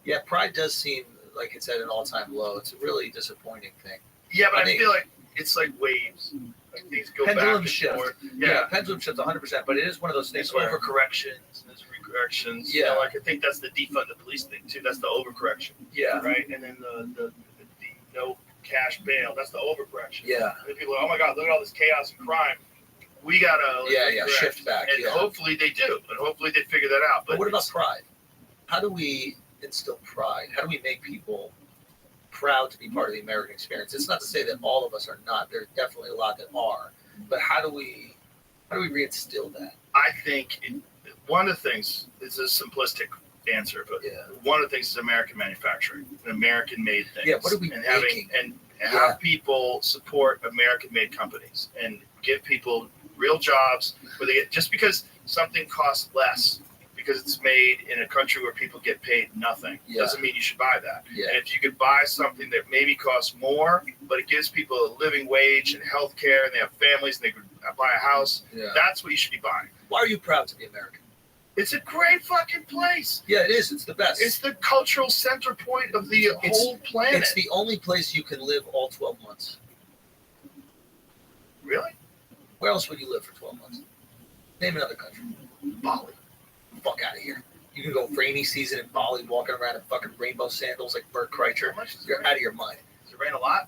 Yeah, pride does seem like it's at an all-time low. It's a really disappointing thing. Yeah, but I feel like it's like waves. Like things go pendulum back and shift. forth. Yeah, pendulum shift 100%. But it is one of those things There's where overcorrections and there's recorrections. Yeah. You know, like I think that's the defund the police thing too. That's the overcorrection. Yeah. Right. And then the no cash bail. That's the overcorrection. Yeah. And people are, oh my God, look at all this chaos and crime. We gotta shift back. And hopefully they do. And hopefully they figure that out. But what about pride? How do we instill pride? How do we make people proud to be part of the American experience? It's not to say that all of us are not. There's definitely a lot that are. But how do we reinstill that? I think one of the things is a simplistic answer, but one of the things is American manufacturing, American-made things. Yeah, what are we making? Have people support American-made companies and give people real jobs where they get, just because something costs less because it's made in a country where people get paid nothing doesn't mean you should buy that. And if you could buy something that maybe costs more, but it gives people a living wage and health care and they have families and they could buy a house, that's what you should be buying. Why are you proud to be American? It's a great fucking place. Yeah, it is. It's the best. It's the cultural center point of the whole planet. It's the only place you can live all 12 months. Really? Where else would you live for 12 months? Name another country. Bali. Fuck out of here. You can go rainy season in Bali, walking around in fucking rainbow sandals like Bert Kreischer. You're out of your mind. Does it rain a lot?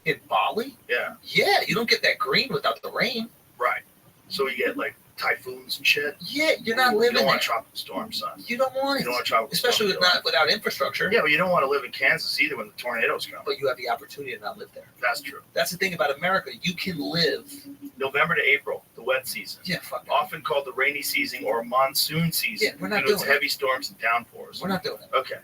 In Bali? Yeah. Yeah, you don't get that green without the rain. Right. So you get like typhoons and shit. Yeah, you're not living. You don't want tropical storms, son. You don't want it. You don't want tropical especially storms. without infrastructure. Yeah, but you don't want to live in Kansas either when the tornadoes come. But you have the opportunity to not live there. That's true. That's the thing about America. You can live November to April, the wet season. Yeah, fuck that. Often called the rainy season or monsoon season. Yeah, we're not doing it. heavy Storms and downpours. We're not doing it. Okay.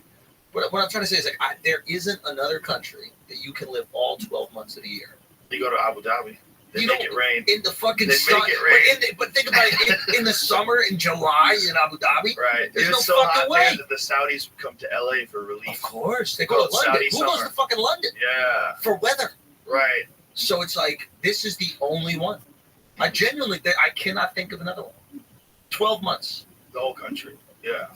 What I'm trying to say is there isn't another country that you can live all 12 months of the year. You go to Abu Dhabi. They make it rain. In the fucking they sun. Make it rain. But think about it. In the summer, in July, in Abu Dhabi. Right. There's it's no so fucking hot way. there that the Saudis would come to LA for relief. Of course. They go to London. Saudi Who summer. goes to fucking London? Yeah. For weather. Right. So it's like, this is the only one. I cannot think of another one. 12 months. The whole country. Yeah.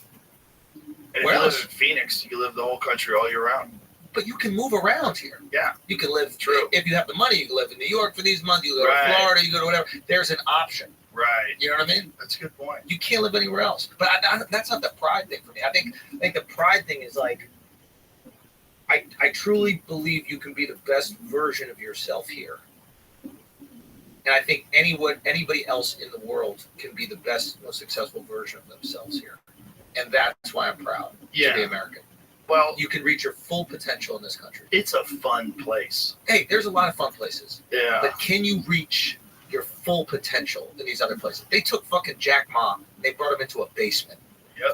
And Where if you else? live in Phoenix, you live the whole country all year round. But you can move around here. Yeah. You can live, True. If you have the money, you can live in New York for these months, you go to Florida, you go to whatever. There's an option. Right. You know what I mean? That's a good point. You can't live anywhere else. But that's not the pride thing for me. I think the pride thing is like, I truly believe you can be the best version of yourself here. And I think anybody else in the world can be the best, most successful version of themselves here. And that's why I'm proud to be American. Well, you can reach your full potential in this country. It's a fun place. Hey, there's a lot of fun places. Yeah. But can you reach your full potential in these other places? They took fucking Jack Ma, they brought him into a basement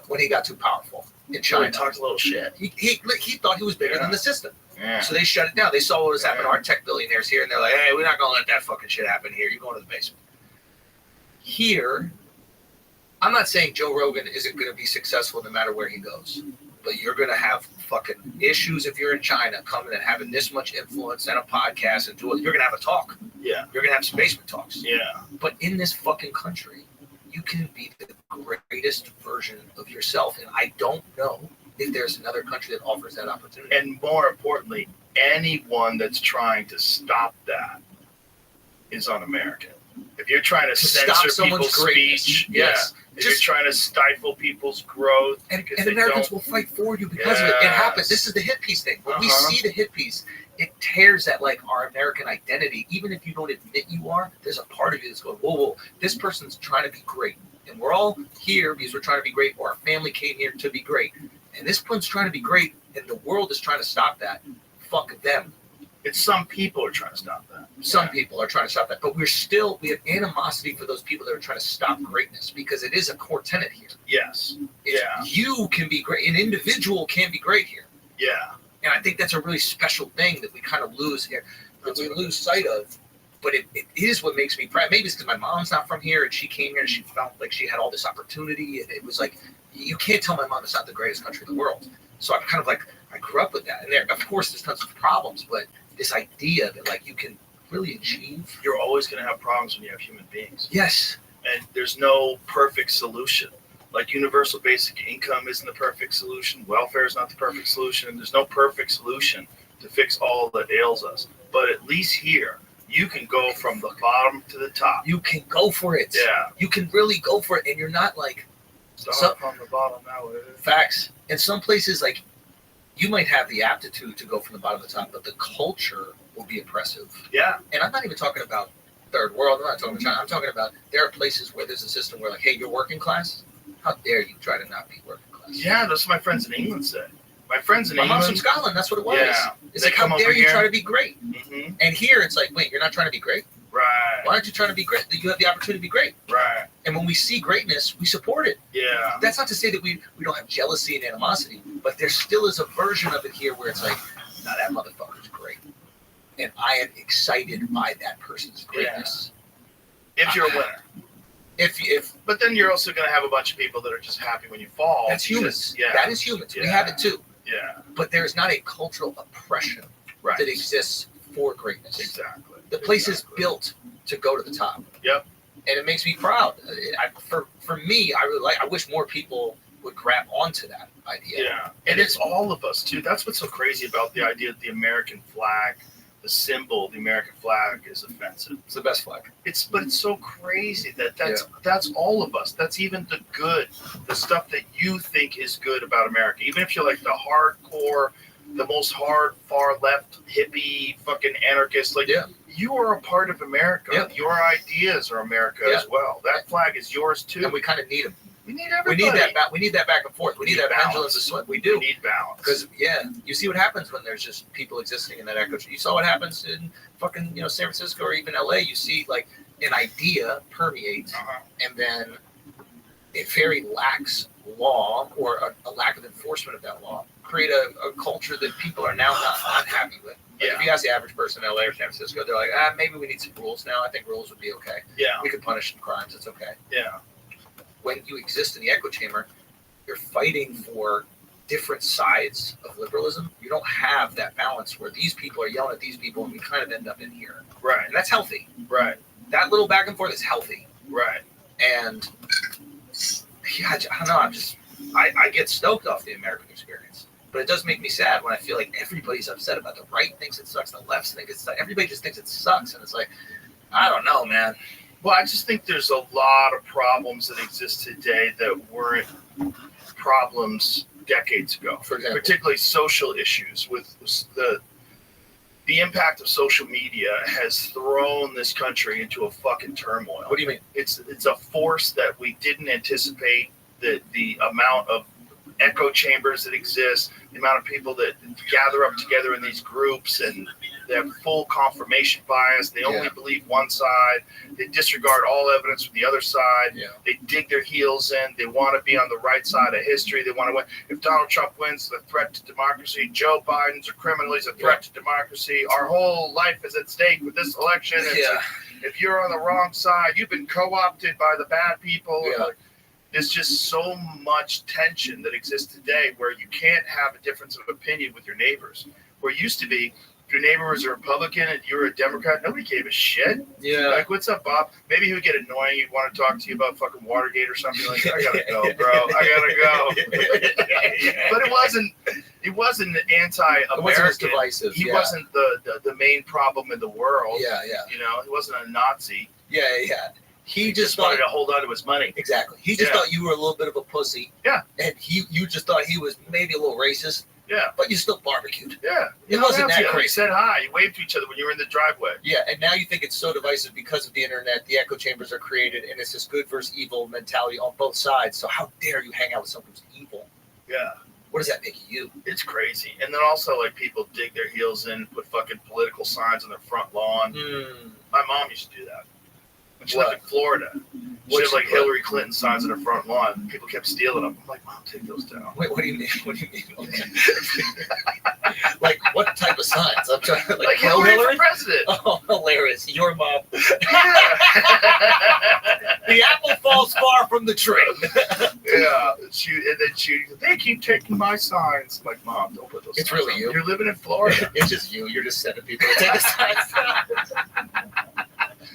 when he got too powerful in China. He talked a little shit. He thought he was bigger than the system. Yeah. So they shut it down. They saw what was happening to our tech billionaires here, and they're like, hey, we're not going to let that fucking shit happen here. You're going to the basement. Here, I'm not saying Joe Rogan isn't going to be successful no matter where he goes. But you're going to have fucking issues if you're in China coming and having this much influence and a podcast and you're going to have a talk. Yeah. You're going to have some basement talks. Yeah. But in this fucking country, you can be the greatest version of yourself. And I don't know if there's another country that offers that opportunity. And more importantly, anyone that's trying to stop that is un-American. If you're trying to censor people's speech, if you're trying to stifle people's growth, and Americans will fight for you because of it. It happens. This is the hit piece thing. When we see the hit piece, it tears at like our American identity. Even if you don't admit you are, there's a part of you that's going, whoa, this person's trying to be great. And we're all here because we're trying to be great, or our family came here to be great. And this one's trying to be great, and the world is trying to stop that. Fuck them. It's some people are trying to stop that. Some people are trying to stop that, but we have animosity for those people that are trying to stop greatness because it is a core tenet here. Yes. You can be great. An individual can be great here. Yeah. And I think that's a really special thing that we kind of lose here, that we lose sight of. But it is what makes me proud. Maybe it's because my mom's not from here and she came here and she felt like she had all this opportunity. And it was like, you can't tell my mom it's not the greatest country in the world. So I'm kind of like, I grew up with that. And there, of course, there's tons of problems, but this idea that like you can really achieve. You're always going to have problems when you have human beings. Yes. And there's no perfect solution. Like universal basic income isn't the perfect solution. Welfare is not the perfect solution. There's no perfect solution to fix all that ails us. But at least here, you can go from the bottom to the top. You can go for it. Yeah. You can really go for it, and you're not like Start from the bottom now. Facts. In some places, like you might have the aptitude to go from the bottom to the top, but the culture will be oppressive. Yeah. And I'm not even talking about third world. I'm not talking about China. I'm talking about there are places where there's a system where like, hey, you're working class. How dare you try to not be working class? Yeah, that's what my friends in England say. My friends in My England. mom's from Scotland. That's what it was. Yeah. It's They like, how come dare over you here. try to be great? Mm-hmm. And here it's like, wait, you're not trying to be great? Right. Why aren't you trying to be great? You have the opportunity to be great. Right. And when we see greatness, we support it. Yeah. That's not to say that we don't have jealousy and animosity, but there still is a version of it here where it's like, nah, that motherfucker's great. And I am excited by that person's greatness. If you're a winner. If But then you're also going to have a bunch of people that are just happy when you fall. that's humans. Yeah. That is humans. We Yeah. have it too. Yeah. But there is not a cultural oppression Right. that exists for greatness. Exactly. The place is Exactly. built to go to the top. Yep. And it makes me proud. For me, I really like. I wish more people would grab onto that idea. Yeah. And it's all of us, too. That's what's so crazy about the idea that the American flag, the symbol, the American flag is offensive. It's the best flag. But it's so crazy that's all of us. That's even the good, the stuff that you think is good about America. Even if you're like the hardcore, the most hard, far left, hippie, fucking anarchist, like you are a part of America. Yeah. Your ideas are America as well. That flag is yours too. And we kind of need them. We need everybody. We need that back and forth. We need that pendulum to swing. We do. We need balance. Because you see what happens when there's just people existing in that echo. You saw what happens in fucking San Francisco or even LA. You see like an idea permeate, and then a very lax law or a lack of enforcement of that law create a culture that people are now not unhappy with. Like if you ask the average person in LA or San Francisco, they're like, maybe we need some rules now. I think rules would be okay. Yeah. We could punish some crimes. It's okay. Yeah. When you exist in the echo chamber, you're fighting for different sides of liberalism. You don't have that balance where these people are yelling at these people and we kind of end up in here. Right. And that's healthy. Right. That little back and forth is healthy. Right. And I don't know. I get stoked off the American experience. But it does make me sad when I feel like everybody's upset about the right thinks it sucks, the left thinks it sucks. Everybody just thinks it sucks. And it's like, I don't know, man. Well, I just think there's a lot of problems that exist today that weren't problems decades ago. For example, particularly social issues with the impact of social media has thrown this country into a fucking turmoil. What do you mean? It's a force that we didn't anticipate. The amount of echo chambers that exist, the amount of people that gather up together in these groups, and they have full confirmation bias. They only believe one side. They disregard all evidence from the other side. Yeah. They dig their heels in. They want to be on the right side of history. They want to win. If Donald Trump wins, it's a threat to democracy. Joe Biden's a criminal. He's a threat to democracy. Our whole life is at stake with this election. If you're on the wrong side, you've been co-opted by the bad people. Yeah. There's just so much tension that exists today where you can't have a difference of opinion with your neighbors. Where it used to be, if your neighbor was a Republican and you were a Democrat, nobody gave a shit. Yeah. Like, what's up, Bob? Maybe he would get annoying. He'd want to talk to you about fucking Watergate or something. Like, I gotta go, bro. I gotta go. But it wasn't anti-American. It wasn't as divisive. He wasn't the main problem in the world. Yeah. You know, he wasn't a Nazi. Yeah. He just wanted to hold on to his money. Exactly. He just thought you were a little bit of a pussy. Yeah. And you just thought he was maybe a little racist. Yeah. But you still barbecued. Yeah. It wasn't that You crazy. said hi. You waved to each other when you were in the driveway. Yeah, and now you think it's so divisive because of the internet. The echo chambers are created, and it's this good versus evil mentality on both sides. So how dare you hang out with someone who's evil? Yeah. What does that make you? It's crazy. And then also, like, people dig their heels in, put fucking political signs on their front lawn. My mom used to do that. When she lived in Florida. She had, like, Hillary Clinton signs on her front lawn. People kept stealing them. I'm like, Mom, take those down. Wait, what do you mean? What do you mean? Like, what type of signs? I'm trying to, like Hillary for president. Oh, hilarious. Your mom. Yeah. The apple falls far from the tree. Yeah. They keep taking my signs. I'm like, Mom, don't put those It's signs really on. you. You're living in Florida. It's just you. You're just sending people to take the signs down.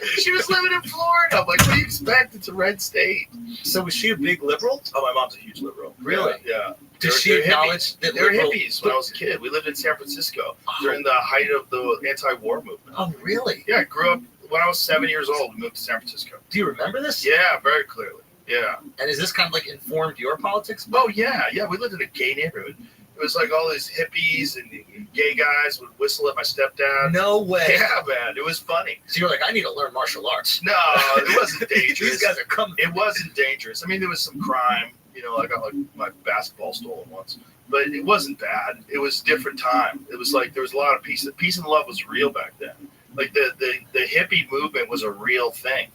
She was living in Florida. I'm like, what do you expect? It's a red state. So was she a big liberal? Oh, my mom's a huge liberal. Really? Yeah. Did she acknowledge that they were liberal... hippies when I was a kid? We lived in San Francisco during the height of the anti-war movement. Oh, really? Yeah, I grew up when I was 7 years old. We moved to San Francisco. Do you remember this? Yeah, very clearly. Yeah. And is this kind of like informed your politics? Oh, yeah. Yeah, we lived in a gay neighborhood. It was like all these hippies and gay guys would whistle at my stepdad. No way. Yeah, man. It was funny. So you're like, I need to learn martial arts. No, it wasn't dangerous. These guys are coming. It wasn't dangerous. I mean, there was some crime. You know, I got like my basketball stolen once. But it wasn't bad. It was a different time. It was like there was a lot of peace. The peace and love was real back then. Like the hippie movement was a real thing.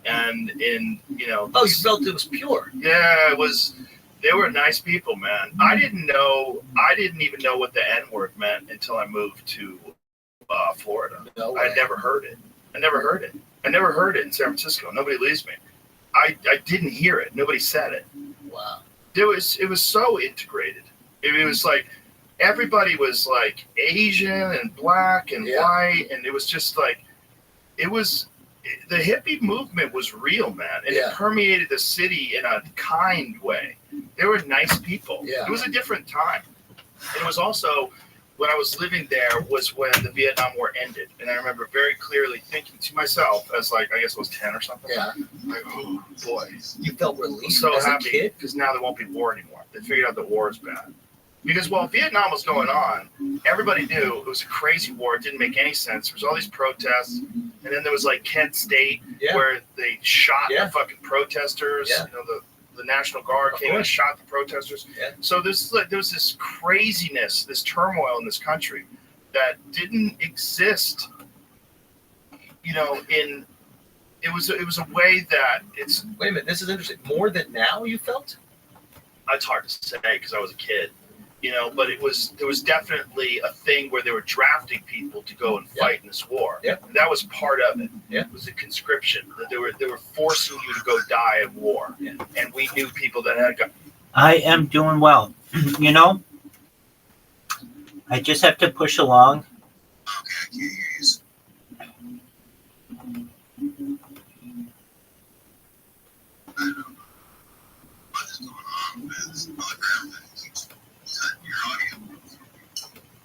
And in, you know. Oh, you felt it was pure. Yeah, it was. They were nice people, man. I didn't even know what the N-word meant until I moved to Florida. No way. I never heard it. I never heard it in San Francisco. Nobody believes me. I didn't hear it. Nobody said it. Wow. It was so integrated. It was like everybody was like Asian and black and white, and it was just like the hippie movement was real, man, and it permeated the city in a kind way. They were nice people. Yeah. It was a different time. And it was also, when I was living there, was when the Vietnam War ended. And I remember very clearly thinking to myself, as like, I guess I was 10 or something. Yeah. Like, oh, boy. You felt relieved so happy because now there won't be war anymore. They figured out that war is bad. Because while Vietnam was going on, everybody knew it was a crazy war. It didn't make any sense. There was all these protests. And then there was like Kent State where they shot the fucking protesters. Yeah. You know, the National Guard came and shot the protesters. Yeah. So there was this craziness, this turmoil in this country that didn't exist. You know, it was a way that it's. Wait a minute, this is interesting. More than now, you felt? It's hard to say because I was a kid. You know, but there was definitely a thing where they were drafting people to go and fight in this war. Yeah. And that was part of it. Yeah. It was a conscription. That they were forcing you to go die in war. Yeah. And we knew people that had gone. I am doing well. You know, I just have to push along.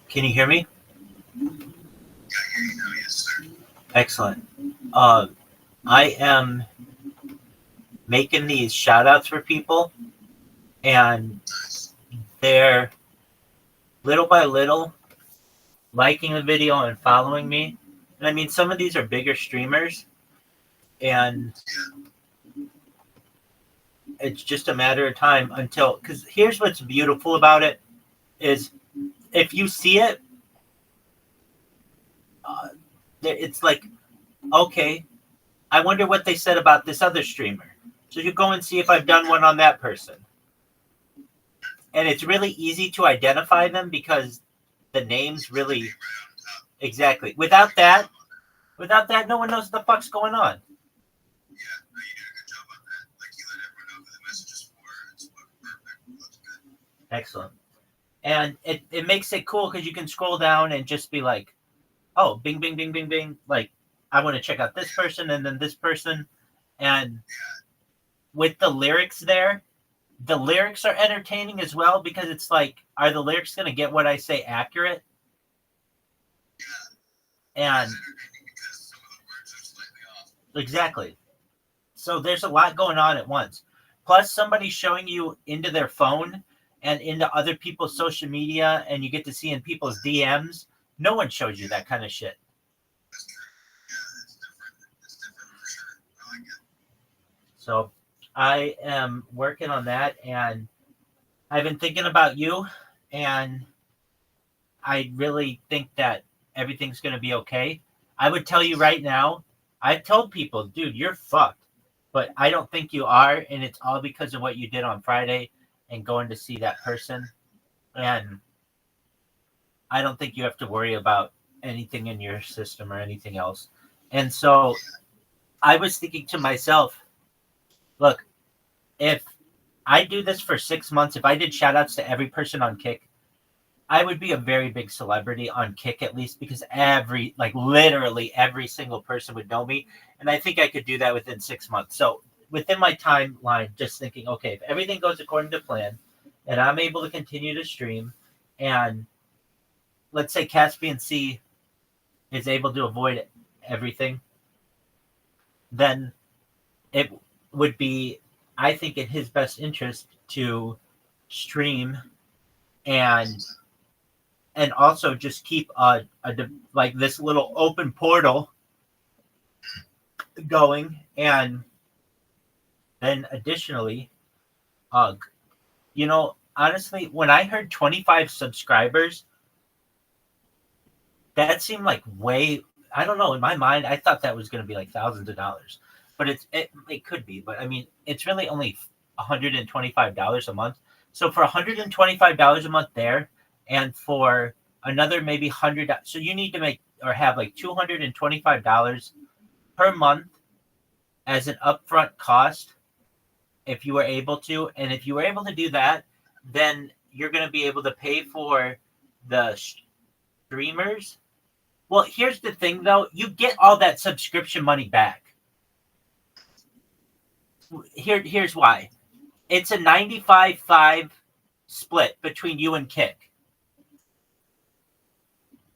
Can you hear me? Excellent. I am making these shout outs for people, and they're little by little liking the video and following me. And I mean, some of these are bigger streamers, and it's just a matter of time until, because here's what's beautiful about it is, if you see it, it's like, okay, I wonder what they said about this other streamer. So you go and see if I've done one on that person. And it's really easy to identify them because the names really, exactly. Without that, no one knows what the fuck's going on. Excellent. And it makes it cool because you can scroll down and just be like, oh, bing, bing, bing, bing, bing. Like, I want to check out this person and then this person. And with the lyrics there, the lyrics are entertaining as well because it's like, are the lyrics going to get what I say accurate? And exactly. So there's a lot going on at once. Plus, somebody's showing you into their phone and into other people's social media, and you get to see in people's DMs. No one shows you that kind of shit. So I am working on that, and I've been thinking about you, and I really think that everything's going to be okay. I would tell you right now, I've told people, dude, you're fucked, but I don't think you are, and it's all because of what you did on Friday and going to see that person. And I don't think you have to worry about anything in your system or anything else. And so I was thinking to myself, look, if I do this for 6 months, if I did shout outs to every person on Kick, I would be a very big celebrity on Kick at least because literally every single person would know me. And I think I could do that within 6 months. So within my timeline, just thinking, okay, if everything goes according to plan and I'm able to continue to stream and let's say Caspian C is able to avoid everything, then it would be, I think, in his best interest to stream and also just keep like this little open portal going. And then additionally, honestly, when I heard 25 subscribers, that seemed like way, I don't know, in my mind I thought that was going to be like thousands of dollars, but it could be, but I mean it's really only $125 a month. So for $125 a month there, and for another maybe 100, so you need to make or have like $225 per month as an upfront cost if you were able to. And if you were able to do that, then you're going to be able to pay for the streamers. Well, here's the thing though, you get all that subscription money back. Here's why. It's a 95-5 split between you and Kick.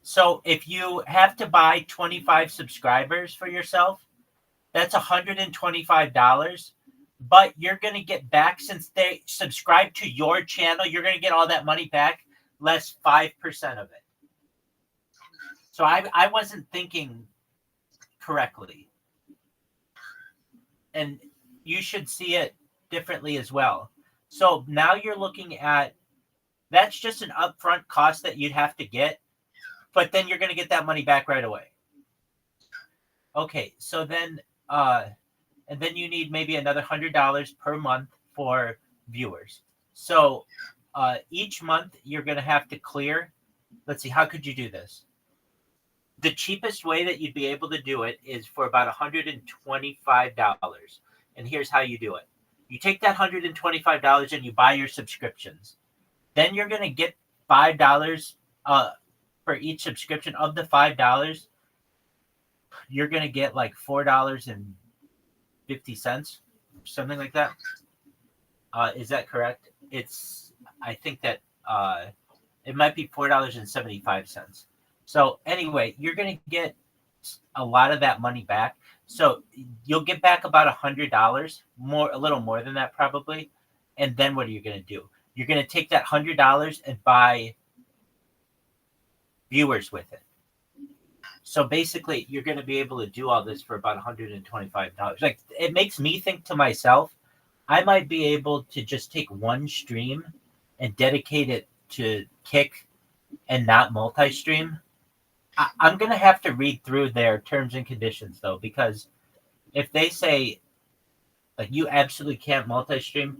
So if you have to buy 25 subscribers for yourself, that's $125. But you're going to get back, since they subscribe to your channel, you're going to get all that money back, less 5% of it. So I wasn't thinking correctly. And you should see it differently as well. So now you're looking at, that's just an upfront cost that you'd have to get, but then you're going to get that money back right away. Okay, so then and then you need maybe another $100 per month for viewers. So each month you're going to have to clear. Let's see, how could you do this? The cheapest way that you'd be able to do it is for about $125. And here's how you do it. You take that $125 and you buy your subscriptions. Then you're going to get $5 for each subscription. Of the $5, you're going to get like $4.50, something like that. Is that correct? I think that it might be $4.75. So anyway, you're going to get a lot of that money back. So you'll get back about $100, a little more than that probably. And then what are you going to do? You're going to take that $100 and buy viewers with it. So basically, you're going to be able to do all this for about $125. Like, it makes me think to myself, I might be able to just take one stream and dedicate it to Kick and not multi-stream. I'm going to have to read through their terms and conditions, though, because if they say, like, you absolutely can't multi-stream,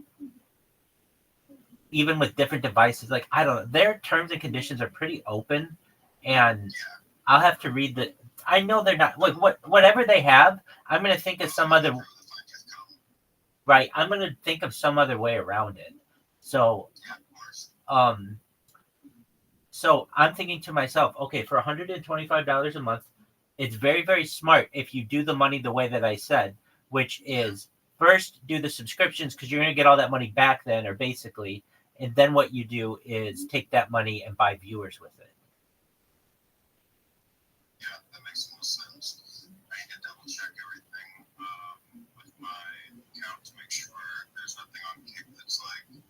even with different devices, like, I don't know, their terms and conditions are pretty open, and I'll have to read I know they're not, like, whatever they have, I'm going to think of some other, right, I'm going to think of some other way around it. So, So I'm thinking to myself, okay, for $125 a month, it's very, very smart if you do the money the way that I said, which is first do the subscriptions because you're going to get all that money back then, or basically, and then what you do is take that money and buy viewers with it. Yeah, that makes the most sense. I need to double check everything with my account to make sure there's nothing on Kick that's like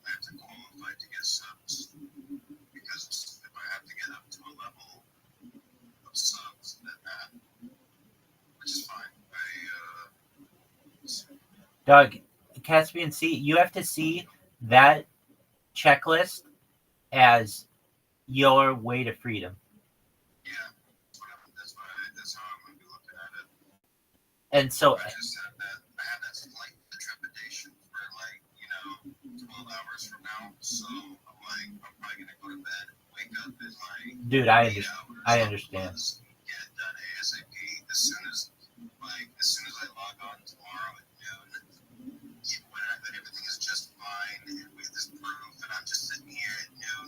I have to qualify to get subs, because if I have to get up to a level of subs, then that, which is fine. Doug, Caspian C, you have to see that checklist as your way to freedom. Yeah, that's how I'm going to be looking at it. And so I just had that slight trepidation for 12 hours from now. So I'm probably going to go to bed, wake up in dude, I understand. Get it done ASAP as soon as I log on tomorrow at noon. When everything is just fine and we have this proof, and I'm just sitting here at noon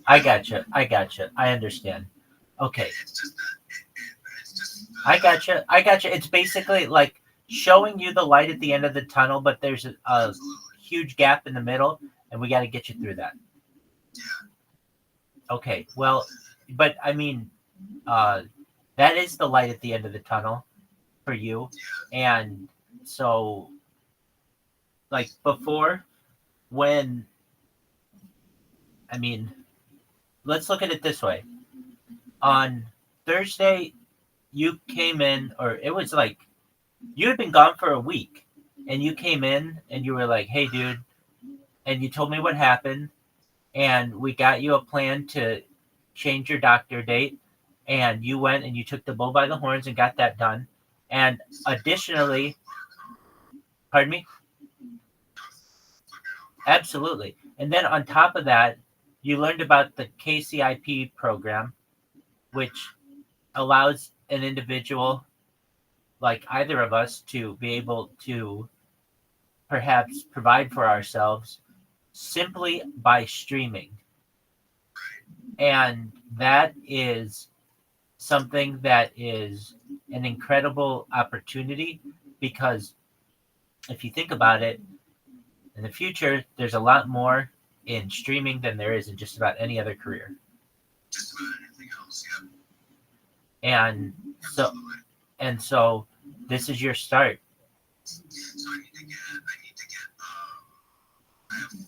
I gotcha. I understand. Okay. It's just that it's just I gotcha. It's basically like showing you the light at the end of the tunnel, but there's a absolutely. huge gap in the middle, and we got to get you through that. Yeah. Okay. Well, but I mean, that is the light at the end of the tunnel for you, and so like before, when I mean, let's look at it this way. On Thursday, you came in, or it was like you had been gone for a week, and you came in and you were like, "Hey, dude," and you told me what happened, and we got you a plan to change your doctor date, and you went and you took the bull by the horns and got that done. And additionally, pardon me? Absolutely. And then on top of that, you learned about the KCIP program, which allows an individual like either of us to be able to perhaps provide for ourselves simply by streaming. And that is something that is an incredible opportunity, because if you think about it, in the future, there's a lot more in streaming than there is in just about any other career. Just about anything else, yeah. And so, this is your start. So I have 4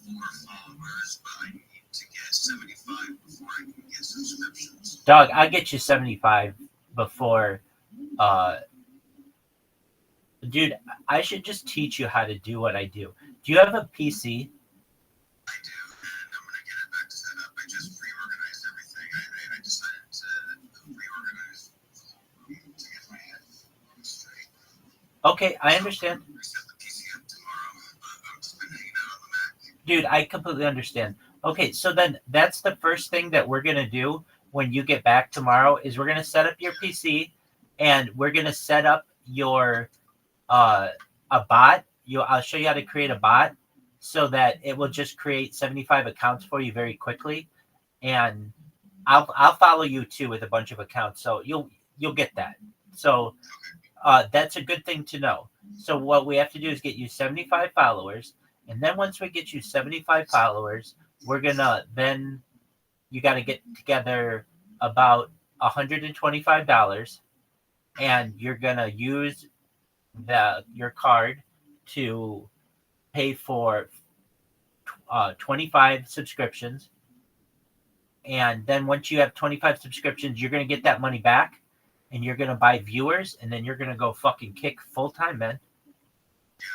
followers, but I need to get 75 before I can get subscriptions. Dog, I get you 75 before. Dude, I should just teach you how to do what I do. Do you have a PC? I do, and I'm going to get it back set up. I just reorganized everything. I decided to reorganize the whole room to get my head straight. Okay, I understand. I set the PC up tomorrow, but I've just been hanging out on the Mac. Dude, I completely understand. Okay, so then that's the first thing that we're going to do when you get back tomorrow is we're going to set up your PC, and we're going to set up your a bot. I'll show you how to create a bot so that it will just create 75 accounts for you very quickly, and I'll follow you too with a bunch of accounts, so you'll get that. So that's a good thing to know. So what we have to do is get you 75 followers, and then once we get you 75 followers, we're gonna then you got to get together about $125, and you're gonna use your card to pay for 25 subscriptions, and then once you have 25 subscriptions, you're going to get that money back, and you're going to buy viewers, and then you're going to go fucking kick full time, man. Yeah.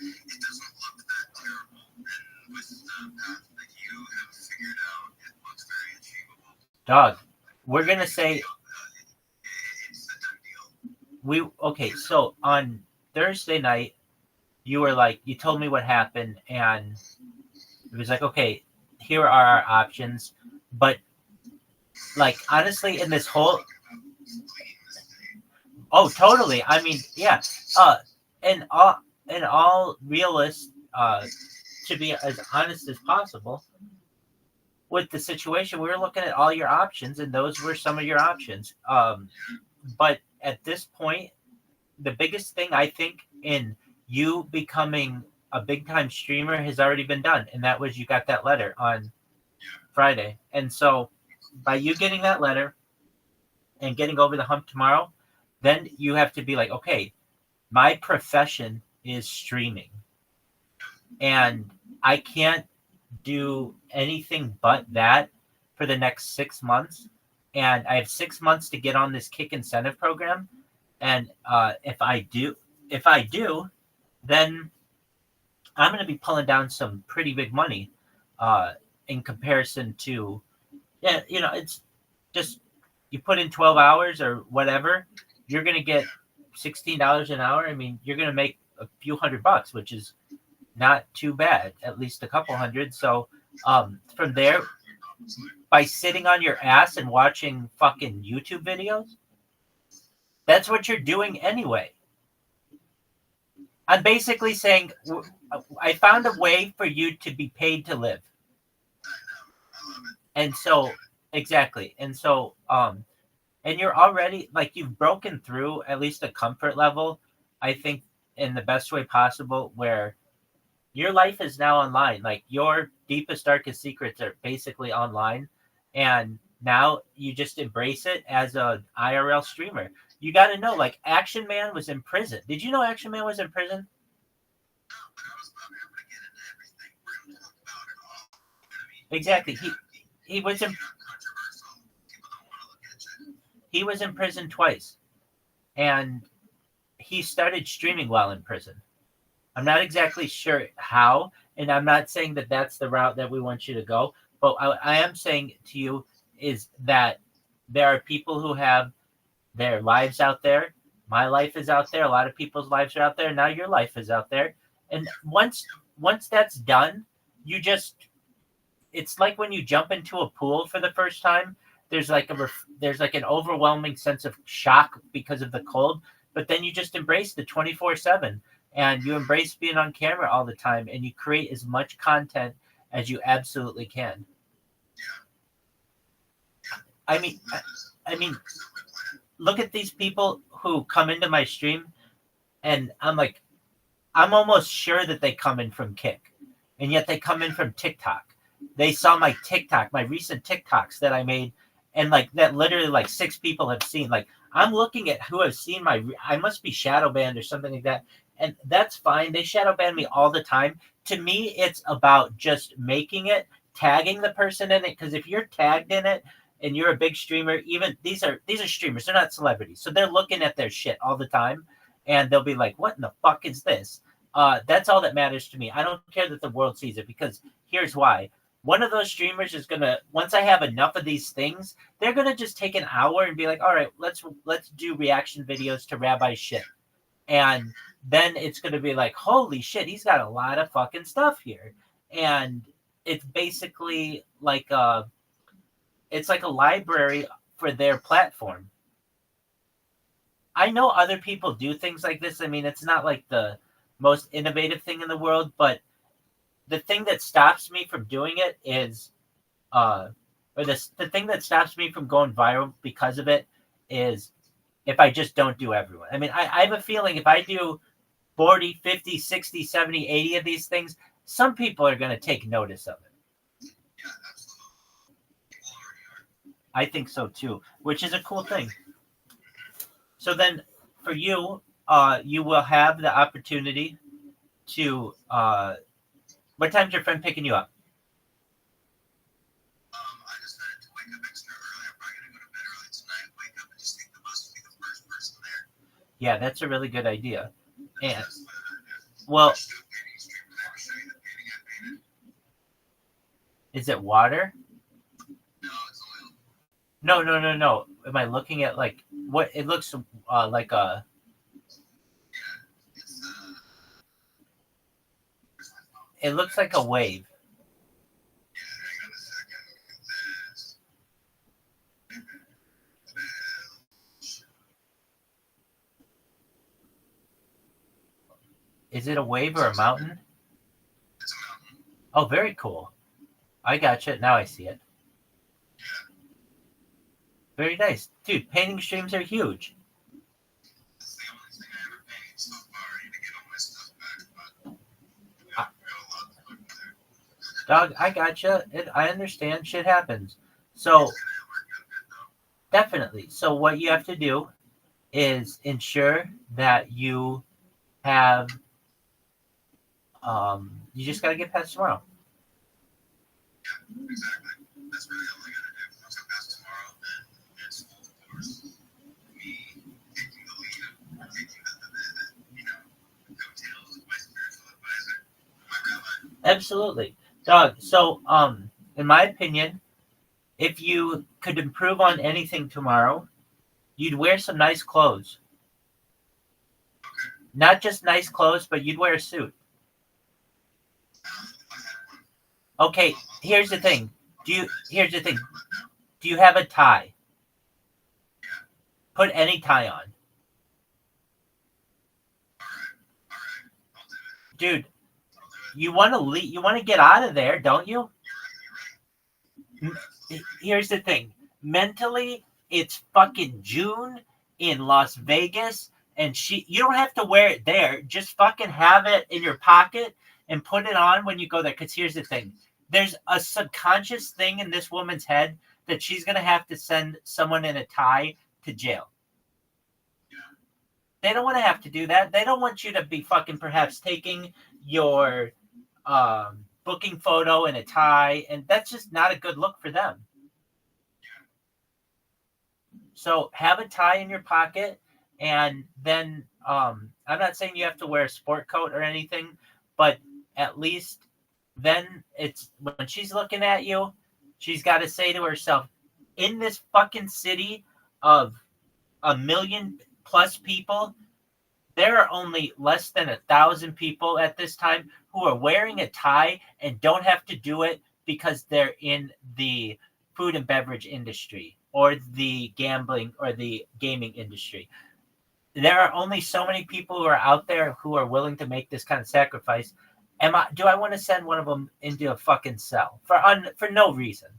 It doesn't look that terrible, and with the path that you have figured out, it looks very achievable. Dog, we're going to say it's a done deal. okay, so on Thursday night, you were like, you told me what happened, and it was like, okay, here are our options. But like, honestly, in this whole, oh, totally. I mean, yeah. In all realist, to be as honest as possible with the situation, we were looking at all your options, and those were some of your options. But at this point, the biggest thing I think in you becoming a big time streamer has already been done, and that was you got that letter on Friday. And so by you getting that letter and getting over the hump tomorrow, then you have to be like, okay, my profession is streaming, and I can't do anything but that for the next 6 months, and I have 6 months to get on this kick incentive program. And if I do, then I'm going to be pulling down some pretty big money in comparison to, it's just you put in 12 hours or whatever, you're going to get $16 an hour. I mean, you're going to make a few $100, which is not too bad, at least a couple hundred. So from there, by sitting on your ass and watching fucking YouTube videos, that's what you're doing anyway. I'm basically saying I found a way for you to be paid to live. I know. I love it. And so exactly. And so and you're already like you've broken through at least a comfort level, I think, in the best way possible, where your life is now online. Like your deepest, darkest secrets are basically online, and now you just embrace it as a IRL streamer. You got to know, like Action Man was in prison. Did you know Action Man was in prison? No, but I was not able to get into everything. We're going to talk about it all. I mean, Exactly. He was in you're not controversial. People don't want to look at you. he was in prison twice, and he started streaming while in prison. I'm not exactly sure how, and I'm not saying that that's the route that we want you to go, but I am saying to you is that there are people who have their lives out there. My life is out there. A lot of people's lives are out there. Now your life is out there, and once that's done, you just it's like when you jump into a pool for the first time. There's like there's like an overwhelming sense of shock because of the cold, but then you just embrace the 24/7, and you embrace being on camera all the time, and you create as much content as you absolutely can. I mean, I mean, look at these people who come into my stream, and I'm almost sure that they come in from Kick, and yet they come in from TikTok. They saw my TikTok, my recent TikToks that I made, and like that literally like 6 people have seen. Like I'm looking at who have seen I must be shadow banned or something like that, and that's fine. They shadow ban me all the time. To me, it's about just making it, tagging the person in it, because if you're tagged in it and you're a big streamer, even these are streamers, they're not celebrities, so they're looking at their shit all the time, and they'll be like, "What in the fuck is this?" That's all that matters to me. I don't care that the world sees it, because here's why. One of those streamers is gonna, once I have enough of these things, they're gonna just take an hour and be like, all right, let's do reaction videos to Rabbi shit. And then it's gonna be like, holy shit, he's got a lot of fucking stuff here. And it's basically like a library for their platform. I know other people do things like this. I mean, it's not like the most innovative thing in the world, but the thing that stops me from doing it is, the thing that stops me from going viral because of it is if I just don't do everyone. I mean, I have a feeling if I do 40, 50, 60, 70, 80 of these things, some people are going to take notice of it. Yeah, absolutely. People already are. I think so too, which is a cool thing. So then for you, you will have the opportunity to, what time's your friend picking you up? I decided to wake up extra early. I'm probably gonna go to bed early tonight. Wake up and just take the bus to be the first person there. Yeah, that's a really good idea. And That's what I'm gonna do. well, I'm still painting stream. Did I ever show you the painting I painted? is it water? No, it's oil. No. Am I looking at like what it looks like a? Yeah, it's where's my phone? It looks like a wave. Yeah, hang on a second. Look at this. Is it a wave or a mountain? It's a mountain. Oh, very cool. I gotcha. Now I see it. Yeah, Very nice, dude. Painting streams are huge. it's the only thing I ever painted so far. I need to get all my stuff back, but we got a lot to look there. Dog, I gotcha. I understand. Shit happens. So It's gonna work out good though. definitely. So what you have to do is ensure that you have. You just gotta get past tomorrow. Yeah, exactly. That's really all I gotta do. Once I pass tomorrow, then it's full force. Me taking the lead of taking the coattails of my spiritual advisor, my rabbi. Absolutely, dog. So in my opinion, if you could improve on anything tomorrow, you'd wear some nice clothes. Okay. Not just nice clothes, but you'd wear a suit. If I had one. Okay, here's the thing. Here's the thing. Do you have a tie? Yeah. Put any tie on. All right. I'll do it. Dude, I'll do it. you want to leave, you want to get out of there, don't you? You're right. You're absolutely Here's the thing. Mentally, it's fucking June in Las Vegas, and you don't have to wear it there. Just fucking have it in your pocket and put it on when you go there. Because here's the thing. There's a subconscious thing in this woman's head that she's going to have to send someone in a tie to jail. They don't want to have to do that. They don't want you to be fucking perhaps taking your booking photo in a tie, and that's just not a good look for them. So have a tie in your pocket, and then I'm not saying you have to wear a sport coat or anything, but at least then it's when she's looking at you, she's got to say to herself, in this fucking city of 1 million plus people, there are only less than 1,000 people at this time who are wearing a tie and don't have to do it because they're in the food and beverage industry or the gambling or the gaming industry. There are only so many people who are out there who are willing to make this kind of sacrifice. Do I want to send one of them into a fucking cell for no reason?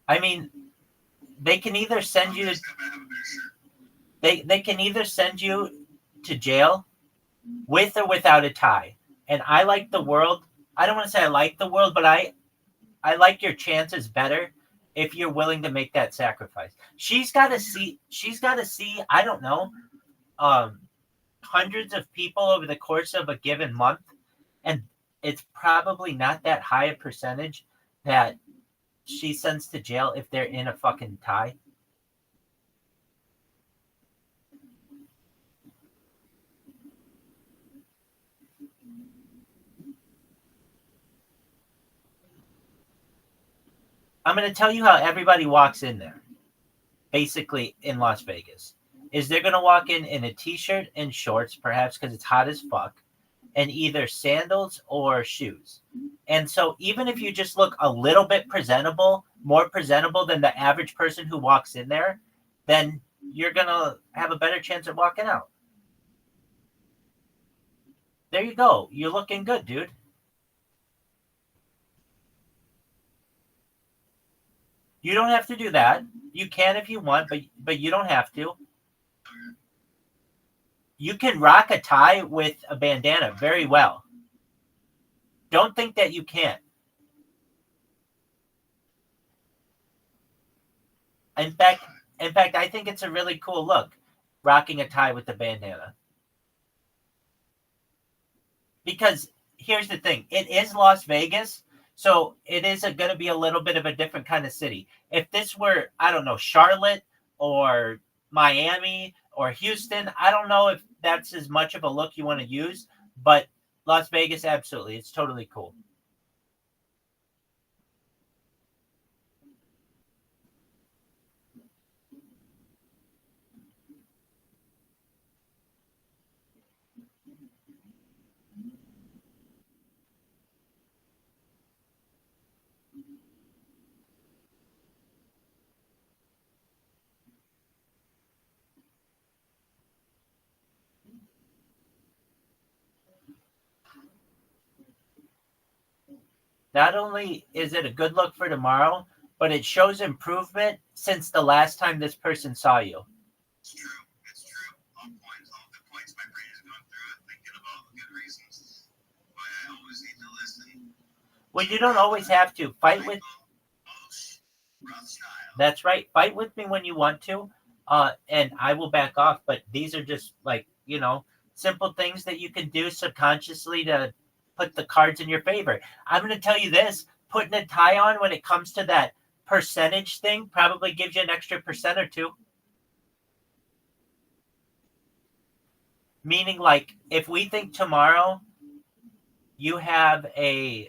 I mean, they can either send you they can either send you to jail with or without a tie. And I like the world. I don't want to say I like the world, but I like your chances better if you're willing to make that sacrifice. She's got to see, I don't know, hundreds of people over the course of a given month. And it's probably not that high a percentage that she sends to jail if they're in a fucking tie. I'm going to tell you how everybody walks in there, basically in Las Vegas. Is they're going to walk in a t-shirt and shorts, perhaps because it's hot as fuck, and either sandals or shoes. And so even if you just look a little bit presentable, more presentable than the average person who walks in there, then you're going to have a better chance at walking out. There you go. You're looking good, dude. You don't have to do that. You can if you want, but you don't have to. You can rock a tie with a bandana very well. Don't think that you can't. In fact, I think it's a really cool look, rocking a tie with a bandana. Because here's the thing. It is Las Vegas, so it is going to be a little bit of a different kind of city. If this were, I don't know, Charlotte or Miami or Houston, I don't know if that's as much of a look you want to use, but Las Vegas, absolutely. It's totally cool. Not only is it a good look for tomorrow, but it shows improvement since the last time this person saw you. It's true. It's true. All good points. My brain has gone through it, thinking of all the good reasons why I always need to listen. Well, you don't always have to. Fight with... Rothschild. That's right. Fight with me when you want to, and I will back off. But these are just like, simple things that you can do subconsciously to put the cards in your favor. I'm going to tell you this, putting a tie on when it comes to that percentage thing probably gives you an extra % or two. Meaning, like, if we think tomorrow you have I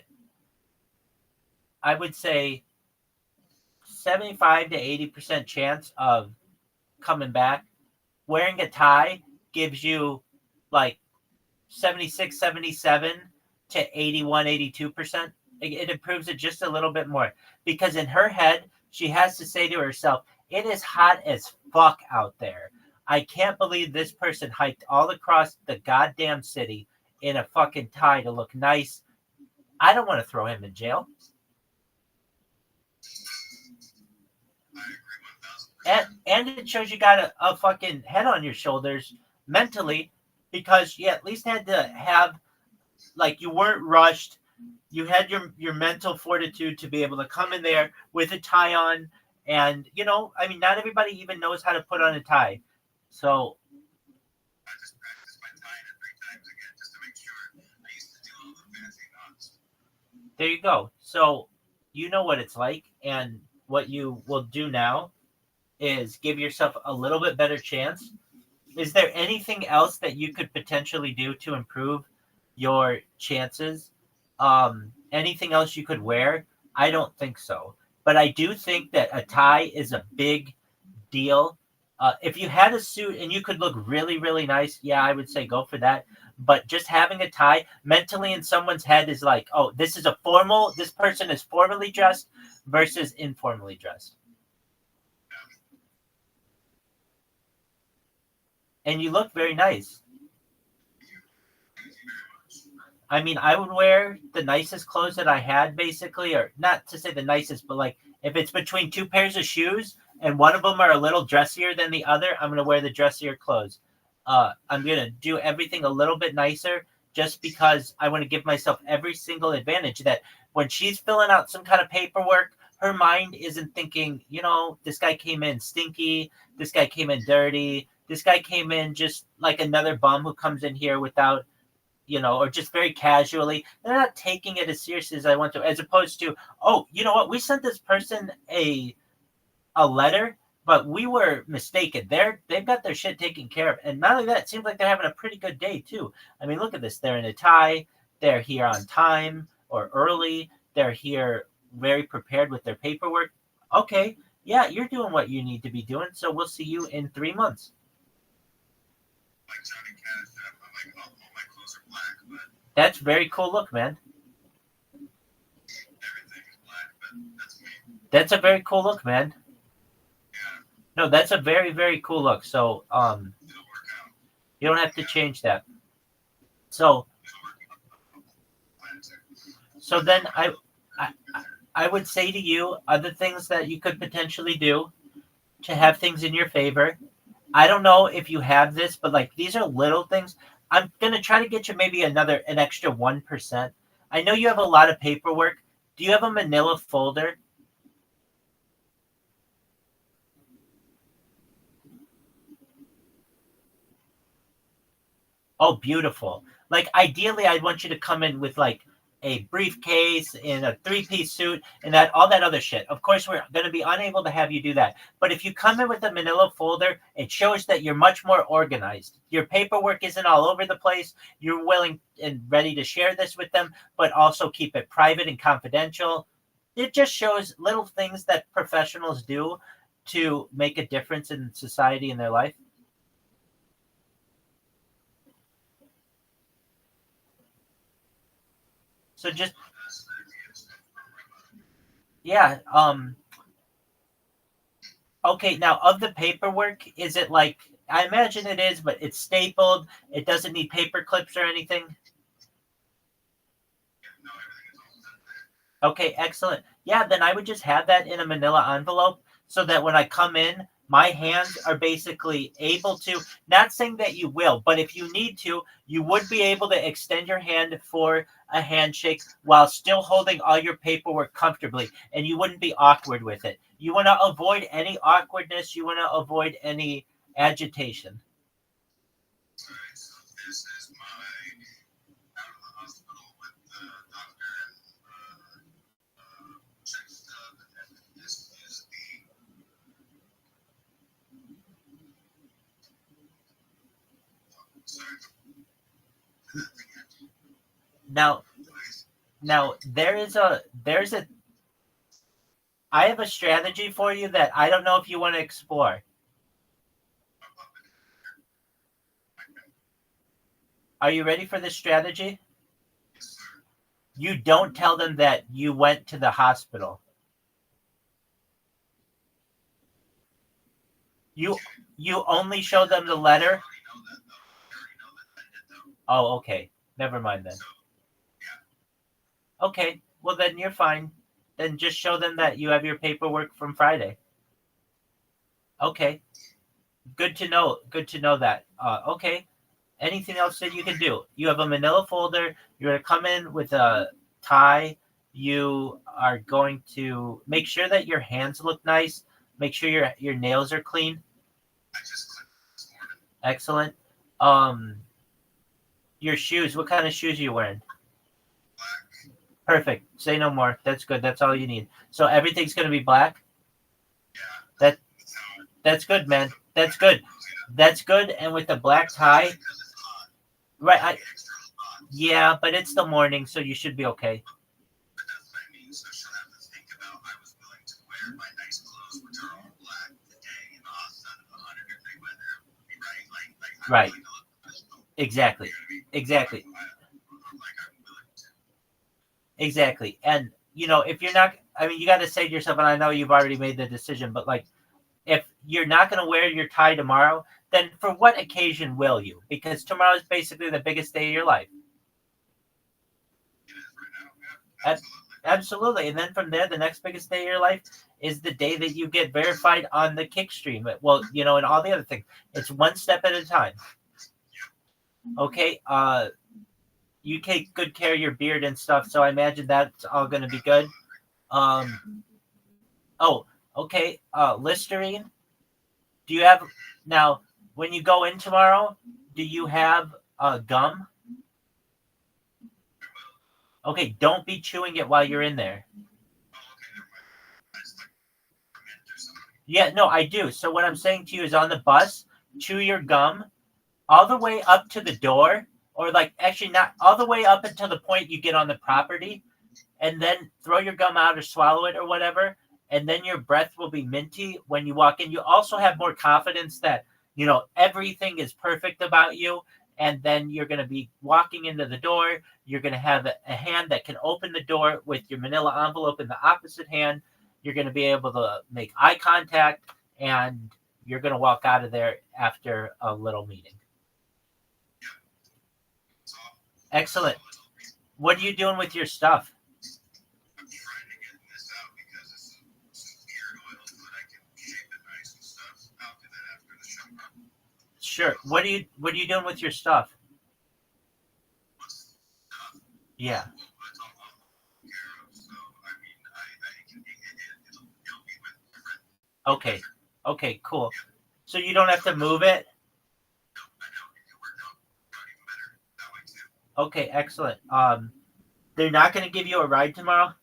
would say 75 to 80% chance of coming back, wearing a tie gives you like 76, 77 to 81, 82%. It improves it just a little bit more because in her head, she has to say to herself, it is hot as fuck out there. I can't believe this person hiked all across the goddamn city in a fucking tie to look nice. I don't want to throw him in jail. I agree 1000%. And it shows you got a fucking head on your shoulders mentally, because you at least had to have, like, you weren't rushed. You had your mental fortitude to be able to come in there with a tie on. And, I mean, not everybody even knows how to put on a tie. So I just practiced my tie in 3 times again just to make sure. I used to do all the fancy knots. there you go. So you know what it's like. And what you will do now is give yourself a little bit better chance. Is there anything else that you could potentially do to improve your chances? Anything else you could wear? I don't think so. But I do think that a tie is a big deal. If you had a suit and you could look really, really nice, yeah, I would say go for that. But just having a tie mentally in someone's head is like, oh, this person is formally dressed versus informally dressed. And you look very nice. I mean, I would wear the nicest clothes that I had, basically, or not to say the nicest, but like if it's between 2 pairs of shoes and one of them are a little dressier than the other, I'm going to wear the dressier clothes. I'm going to do everything a little bit nicer just because I want to give myself every single advantage that when she's filling out some kind of paperwork, her mind isn't thinking, this guy came in stinky, this guy came in dirty, this guy came in just like another bum who comes in here without, or just very casually. They're not taking it as seriously as I want to, as opposed to, oh, you know what? We sent this person a letter, but we were mistaken. They've got their shit taken care of. And not only that, it seems like they're having a pretty good day too. I mean, look at this. They're in a tie. They're here on time or early. They're here very prepared with their paperwork. Okay. Yeah, you're doing what you need to be doing. So we'll see you in 3 months. Like Johnny Cash, I'm like, all my clothes are black, but That's very cool look, man. everything is black, but that's me. That's a very cool look, man. Yeah, No, that's a very, very cool look. So it'll work out. you don't have to change that. So It'll work out. Plan to. so then I would say to you other things that you could potentially do to have things in your favor. I don't know if you have this, but like these are little things. I'm gonna try to get you maybe an extra 1%. I know you have a lot of paperwork. Do you have a manila folder? Oh, beautiful. Like ideally I'd want you to come in with like a briefcase in a 3-piece suit and that all that other shit. Of course, we're going to be unable to have you do that. But if you come in with a manila folder, it shows that you're much more organized. Your paperwork isn't all over the place. You're willing and ready to share this with them, but also keep it private and confidential. It just shows little things that professionals do to make a difference in society and their life. So just yeah, okay, now of the paperwork, is it like I imagine it is, but it's stapled, it doesn't need paper clips or anything? No, everything is all set there. Okay, excellent. Yeah, then I would just have that in a manila envelope so that when I come in, my hands are basically able to, not saying that you will, but if you need to, you would be able to extend your hand for a handshake while still holding all your paperwork comfortably, and you wouldn't be awkward with it. You want to avoid any awkwardness. You want to avoid any agitation. All right, so this is my out of the hospital with the doctor and check stub, and this is the. Sorry. Now there's a I have a strategy for you that I don't know if you want to explore. Are you ready for this strategy? You don't tell them that you went to the hospital. You only show them the letter. Oh, okay. Never mind then. So, Okay, well then you're fine. Then just show them that you have your paperwork from Friday. Okay, good to know. Good to know that. Okay, anything else that you can do? You have a manila folder. You're going to come in with a tie. You are going to make sure that your hands look nice. Make sure your nails are clean. I just clicked this morning. Excellent. Your shoes. What kind of shoes are you wearing? Black. Perfect. Say no more. That's good. That's all you need. So everything's going to be black. Yeah. That That's how it that's good, man. That's good. That's good. And with the black tie, because it's hot. right? Extra hot. Yeah, but it's the morning, so you should be okay. But that's what I mean. So she'll have to think about I was willing to wear my nice clothes, which are all black, today in the hot sun of 100-degree weather. Right? Like I'm Right. willing to look professional. Exactly. You know what I mean? Exactly. I'm willing to. Exactly. And if you're not, I mean, you got to say to yourself, and I know you've already made the decision, but like, if you're not going to wear your tie tomorrow, then for what occasion will you? Because tomorrow is basically the biggest day of your life. It is right now. Yeah. Absolutely. Absolutely. And then from there, the next biggest day of your life is the day that you get verified on the kick stream. Well, and all the other things. It's one step at a time. Okay. You take good care of your beard and stuff, so I imagine that's all going to be good. Oh, okay. Listerine. Do you have now? When you go in tomorrow, do you have gum? Okay, don't be chewing it while you're in there. Oh, okay, never mind. I just like mint or something. Yeah, no, I do. So what I'm saying to you is on the bus, chew your gum all the way up to the door, or like actually not all the way up until the point you get on the property, and then throw your gum out or swallow it or whatever, and then your breath will be minty when you walk in. You also have more confidence that, everything is perfect about you, and then you're going to be walking into the door. You're going to have a hand that can open the door with your manila envelope in the opposite hand. You're going to be able to make eye contact, and you're going to walk out of there after a little meeting. So Excellent. What are you doing with your stuff? I'm trying to get this out because it's some beard oil, but I can shape it nice and stuff. I'll do that after the show. Sure. What are you doing with your stuff? What's stuff? Yeah. Well, that's all I'm taking care of. So I mean, it'll be with my friend. Okay. Okay, cool. So you don't have to move it? No, I know. It can work out even better that way too. Okay, excellent. They're not going to give you a ride tomorrow? I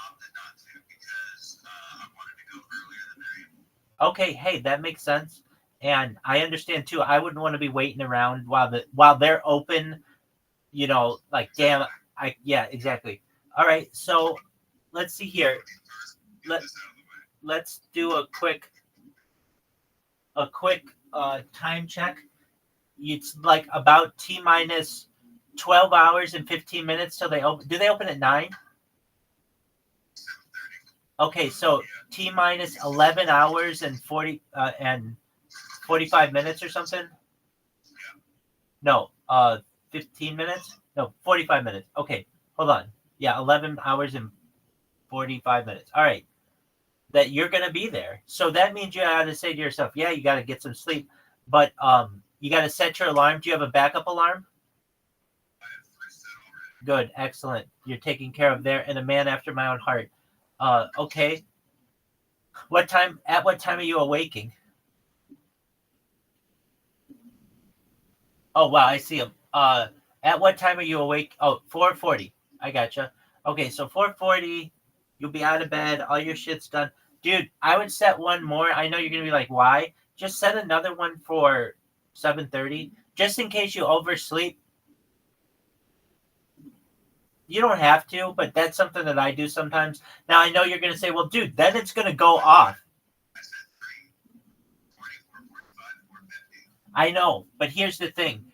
opted not to because I wanted to go earlier than they're able. Okay, hey, that makes sense. And I understand too. I wouldn't want to be waiting around while they're open, like damn, yeah, exactly. All right, so let's see here. Get this out of the way. Let's do a quick time check. It's like about T minus 12 hours and 15 minutes till they open. Do they open at 9? 7:30. Okay, so T minus 11 hours and 45 minutes or something? No, 15 minutes? No, 45 minutes. Okay, hold on. Yeah, 11 hours and 45 minutes. All right. That you're going to be there. So that means you got to say to yourself, yeah, you got to get some sleep, but you got to set your alarm. Do you have a backup alarm? I have 3 set already. Good, excellent. You're taking care of there, and a man after my own heart. Okay. At what time are you awaking? Oh, wow, I see him. At what time are you awake? Oh, 4:40. I gotcha. Okay, so 4:40, you'll be out of bed. All your shit's done. Dude, I would set one more. I know you're going to be like, why? Just set another one for 7:30, just in case you oversleep. You don't have to, but that's something that I do sometimes. Now, I know you're going to say, well, dude, then it's going to go off. I said 3:40, 4:45, 4:50. I know, but here's the thing.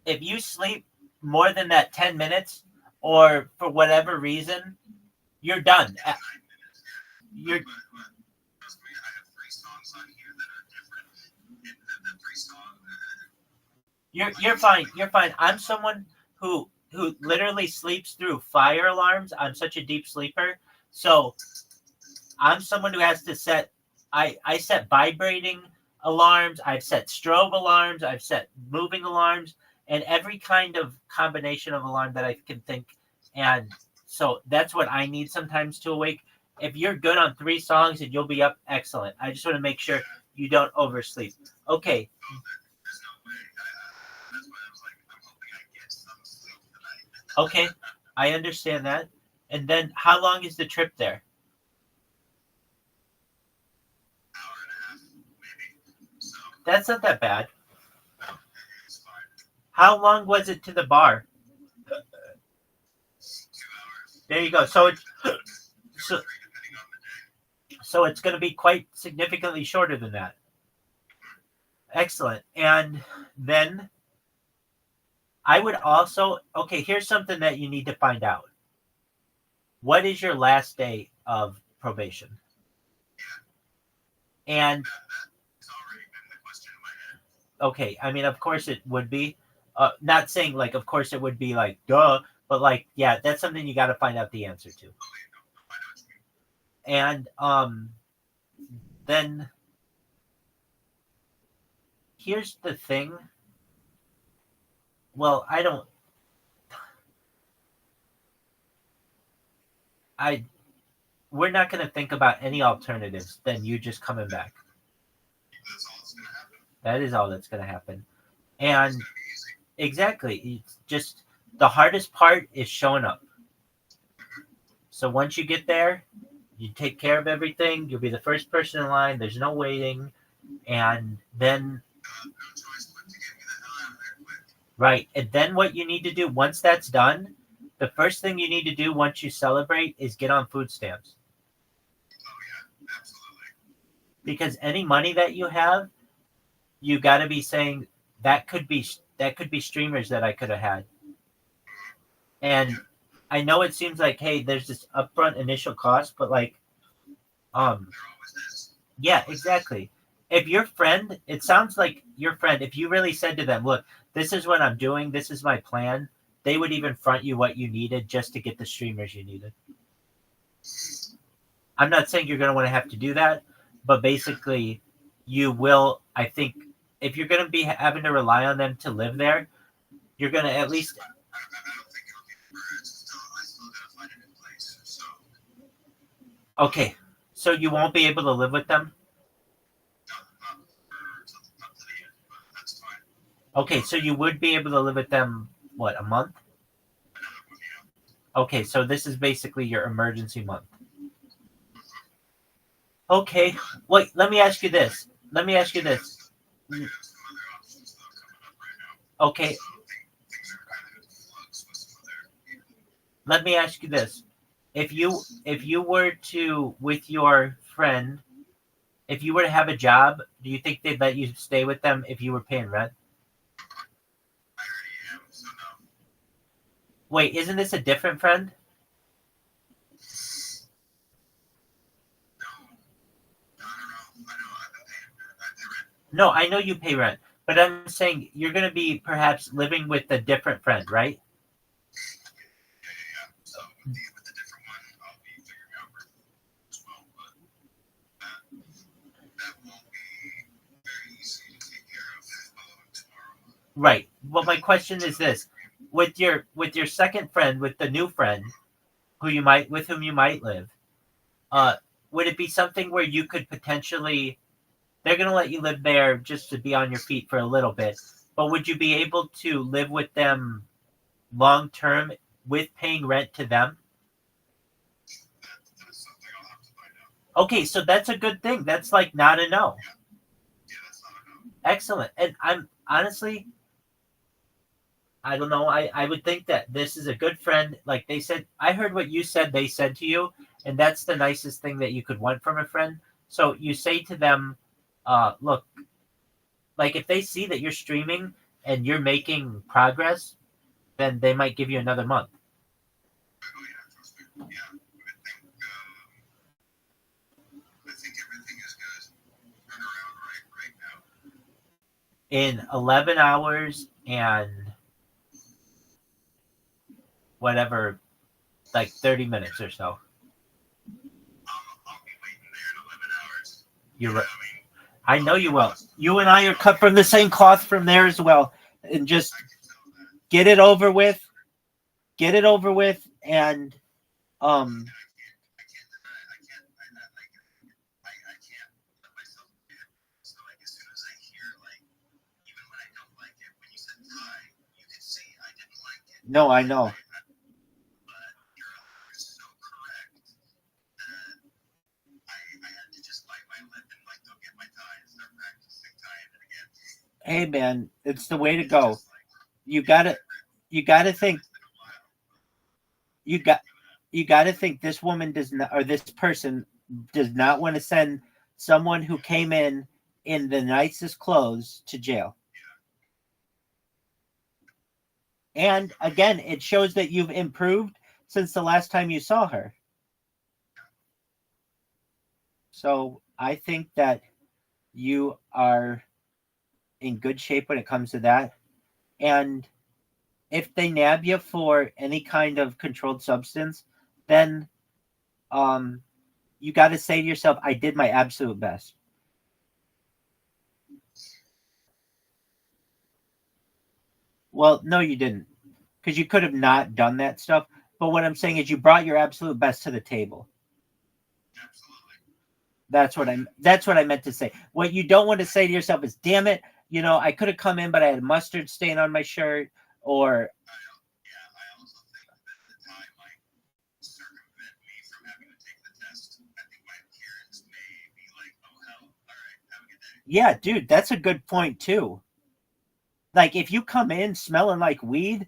If you sleep more than that 10 minutes, or for whatever reason, you're done. 9 minutes. You're But trust me, I have 3 songs on here that are different. And the 3 songs. You're fine. You're fine. I'm someone who literally sleeps through fire alarms. I'm such a deep sleeper. So I'm someone who has to set. I set vibrating alarms. I've set strobe alarms. I've set moving alarms, and every kind of combination of alarm that I can think. And so that's what I need sometimes to awake. If you're good on 3 songs and you'll be up, excellent. I just want to make sure you don't oversleep. Okay. There's no way. That's why I was like, I'm hoping I get some sleep tonight. Okay. I understand that. And then how long is the trip there? Hour and a half, maybe. So, That's not that bad. no, it's fine. How long was it to the bar? 2 hours. There you go. So it's 2 so or 3, depending on the day. so it's going to be quite significantly shorter than that. Excellent. And then I would also, okay, here's something that you need to find out. What is your last day of probation? And It's already been the question in my head. okay, I mean, of course it would be. Not saying like, of course it would be like, duh, but like, yeah, that's something you got to find out the answer to. Oh, yeah, no, I know what you mean. And then here's the thing. Well, we're not going to think about any alternatives than you just coming back. That's all that's going to happen. That is all that's going to happen. It's And going to be easy. exactly, it's just the hardest part is showing up. So once you get there, you take care of everything. You'll be the first person in line. There's no waiting. And then, No choice but to get me the hell out of there quick. right. And then what you need to do once that's done, the first thing you need to do once you celebrate is get on food stamps. Oh, yeah, absolutely. Because any money that you have, you got to be saying that could be streamers that I could have had. And I know it seems like, hey, there's this upfront initial cost, but like, There always is. yeah, exactly. If your friend, it sounds like your friend, if you really said to them, look, this is what I'm doing, this is my plan, they would even front you what you needed just to get the streamers you needed. I'm not saying you're going to want to have to do that, but basically you will, I think, if you're going to be having to rely on them to live there, you're going to at least, I don't think it'll be for it. I still got to find a new place. So, okay, so you won't be able to live with them? not to the end, but that's fine. Okay, so you would be able to live with them, what, a month? Another one, yeah. Okay, so this is basically your emergency month. Okay, wait, let me ask you this. I could have some other options, though, coming up right now. Okay, So, things are kind of in flux with some other people. let me ask you this. If you were to, with your friend, if you were to have a job, do you think they'd let you stay with them if you were paying rent? I already am, so no. Wait, isn't this a different friend? No, I know. I've been paying rent. No, I know you pay rent, but I'm saying you're going to be perhaps living with a different friend, right? Yeah. So with the different one, I'll be figuring out rent as well, but that won't be very easy to take care of tomorrow. Right. Well, my question is this: with your second friend, with the new friend, with whom you might live, would it be something where you could potentially? They're going to let you live there just to be on your feet for a little bit, but would you be able to live with them long term with paying rent to them? That's something I'll have to find out. Okay, so that's a good thing. That's like not a no. Yeah, that's not a no. Excellent. And I'm honestly, I don't know. I would think that this is a good friend. Like they said, I heard what you said they said to you, and that's the nicest thing that you could want from a friend. So you say to them, look, like if they see that you're streaming and you're making progress, then they might give you another month. Oh, yeah, trust me. Yeah, I think everything is going to turn around right now. In 11 hours, and whatever, like 30 minutes or so. I'll be waiting there in 11 hours. You're You know right. what I mean? I know you will. You and I are cut from the same cloth from there as well. And just I can tell that. get it over with. Get it over with, and I can't deny. I can't let myself do it. So like as soon as I hear like, even when I don't like it, when you said Thai, you could see I didn't like it. no, I know. But you're so correct that I had to just bite my lip and like go get my Thai and start practicing Thai and again. Hey man, it's the way to go. Just like, You gotta think. it's been a while. You gotta think this woman does not, or this person does not want to send someone who came in the nicest clothes to jail. And again, it shows that you've improved since the last time you saw her. So I think that you are in good shape when it comes to that. And if they nab you for any kind of controlled substance, then you got to say to yourself, I did my absolute best. Well, no, you didn't, because you could have not done that stuff. But what I'm saying is you brought your absolute best to the table. Absolutely. That's what I meant to say. What you don't want to say to yourself is, damn it, I could have come in, but I had mustard stain on my shirt, or I also think that the Thai might circumvent me from having to take the test. I think my appearance may be like, oh hell, all right, have a good day. yeah, dude, that's a good point too. Like if you come in smelling like weed,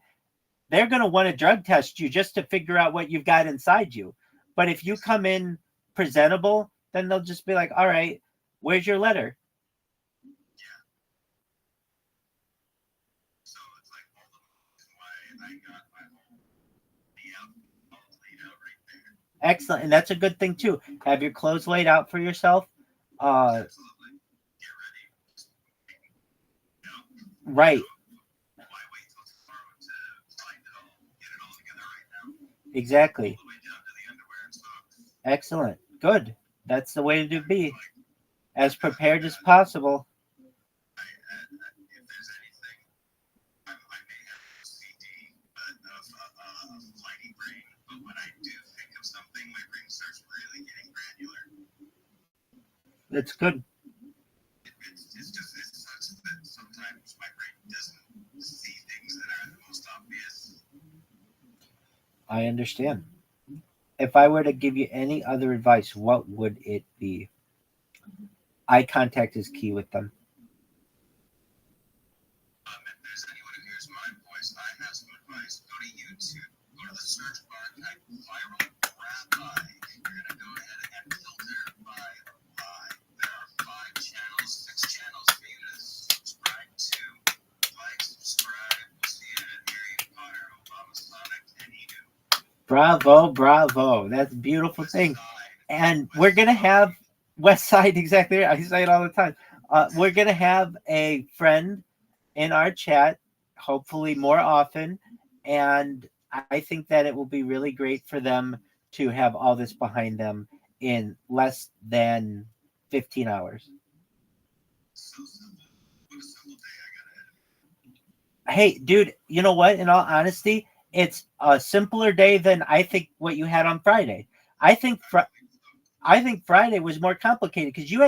they're going to want to drug test you just to figure out what you've got inside you. But if you come in presentable, then they'll just be like, all right, where's your letter? So it's like all the reason why I got my whole all laid out right there. Excellent. And that's a good thing too. Have your clothes laid out for yourself. Absolutely. Get ready. Just, Right. Why wait till tomorrow to find it all, get it all together right now? Exactly. All the way down to the underwear and socks. Excellent. Good. That's the way to be. As prepared as possible. If there's anything, I may have OCD of flighty brain, but when I do think of something, my brain starts really getting granular. That's good. It's just it sucks that sometimes my brain doesn't see things that are the most obvious. I understand. If I were to give you any other advice, what would it be? Eye contact is key with them. If there's anyone who hears my voice, I have some advice. Go to YouTube, go to the search bar, type viral rabbi. You're gonna go ahead and filter by live. There are 5 channels, 6 channels for you to subscribe to. Like, subscribe. We'll see you at Harry Potter, Obama Sonic, and Edu. Bravo, bravo. That's a beautiful thing. And we're going to have West Side, exactly. I say it all the time. We're going to have a friend in our chat, hopefully more often. And I think that it will be really great for them to have all this behind them in less than 15 hours. So simple. What a simple day I got ahead of me. Hey, dude, you know what? In all honesty, it's a simpler day than I think what you had on Friday. I think Friday was more complicated because you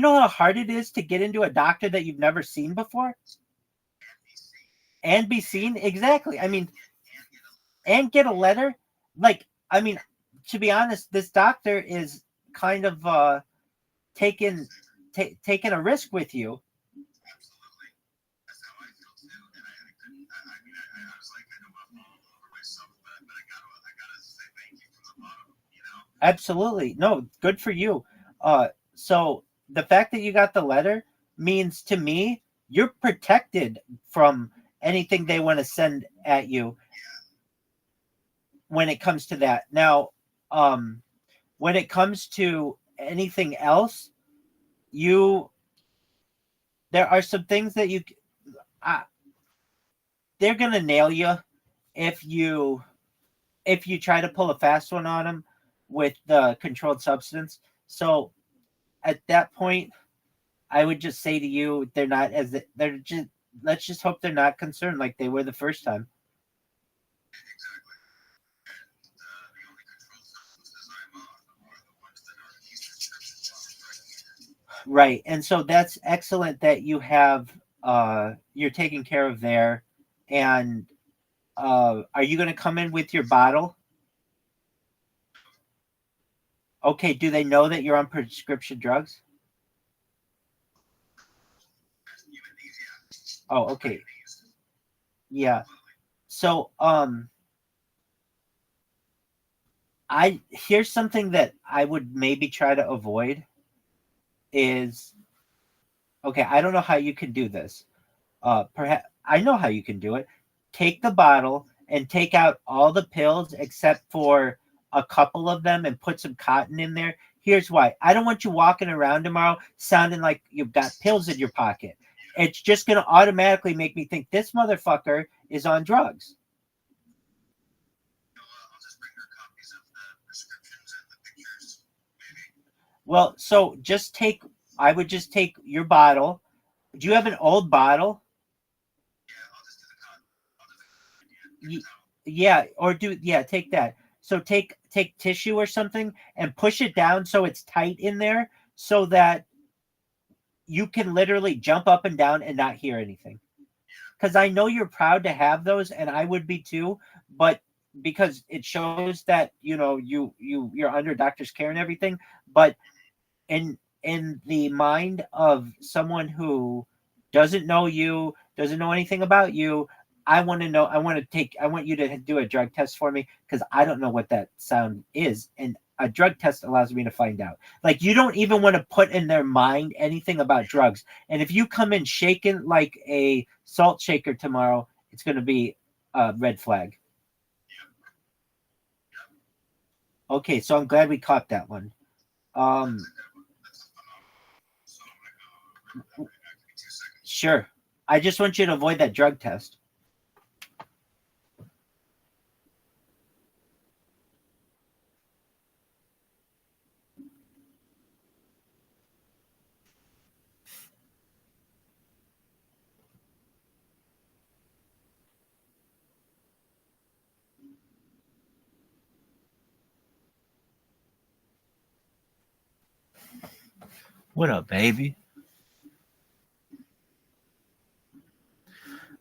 know how hard it is to get into a doctor that you've never seen before and be seen. Exactly. I mean, and get a letter. Like, I mean, to be honest, this doctor is kind of taking a risk with you. Absolutely. That's how I feel too. And I couldn't, I was like, I don't want to fall all over myself, but I gotta say thank you from the bottom, Absolutely. No, good for you. So the fact that you got the letter means to me, you're protected from anything they want to send at you when it comes to that. Now, when it comes to anything else, there are some things that they're gonna nail you if you try to pull a fast one on them with the controlled substance. So at that point, I would just say to you, they're not as they're just. Let's just hope they're not concerned like they were the first time. Exactly. And the only controlled substances I'm on are the ones that are easier to right here. Right, and so that's excellent that you have you're taking care of there. And are you going to come in with your bottle? Okay, do they know that you're on prescription drugs? Even these, yeah. Oh, okay. These, Yeah. So here's something that I would maybe try to avoid is, okay, I don't know how you can do this. Perhaps I know how you can do it. Take the bottle and take out all the pills except for a couple of them and put some cotton in there. Here's why. I don't want you walking around tomorrow sounding like you've got pills in your pocket. It's just going to automatically make me think this motherfucker is on drugs. I'll just bring her copies of the prescriptions and the pictures, maybe. Well, so I would just take your bottle. Do you have an old bottle? Yeah, I'll just do the cotton. I'll do the Yeah, take that. So take tissue or something and push it down so it's tight in there so that you can literally jump up and down and not hear anything. Because I know you're proud to have those, and I would be too, but because it shows that you're under doctor's care and everything. But in the mind of someone who doesn't know you, doesn't know anything about you, I want you to do a drug test for me because I don't know what that sound is, and a drug test allows me to find out. Like, you don't even want to put in their mind anything about drugs. And if you come in shaking like a salt shaker tomorrow, it's going to be a red flag. Okay, so I'm glad we caught that one. Sure. I just want you to avoid that drug test. What up, baby?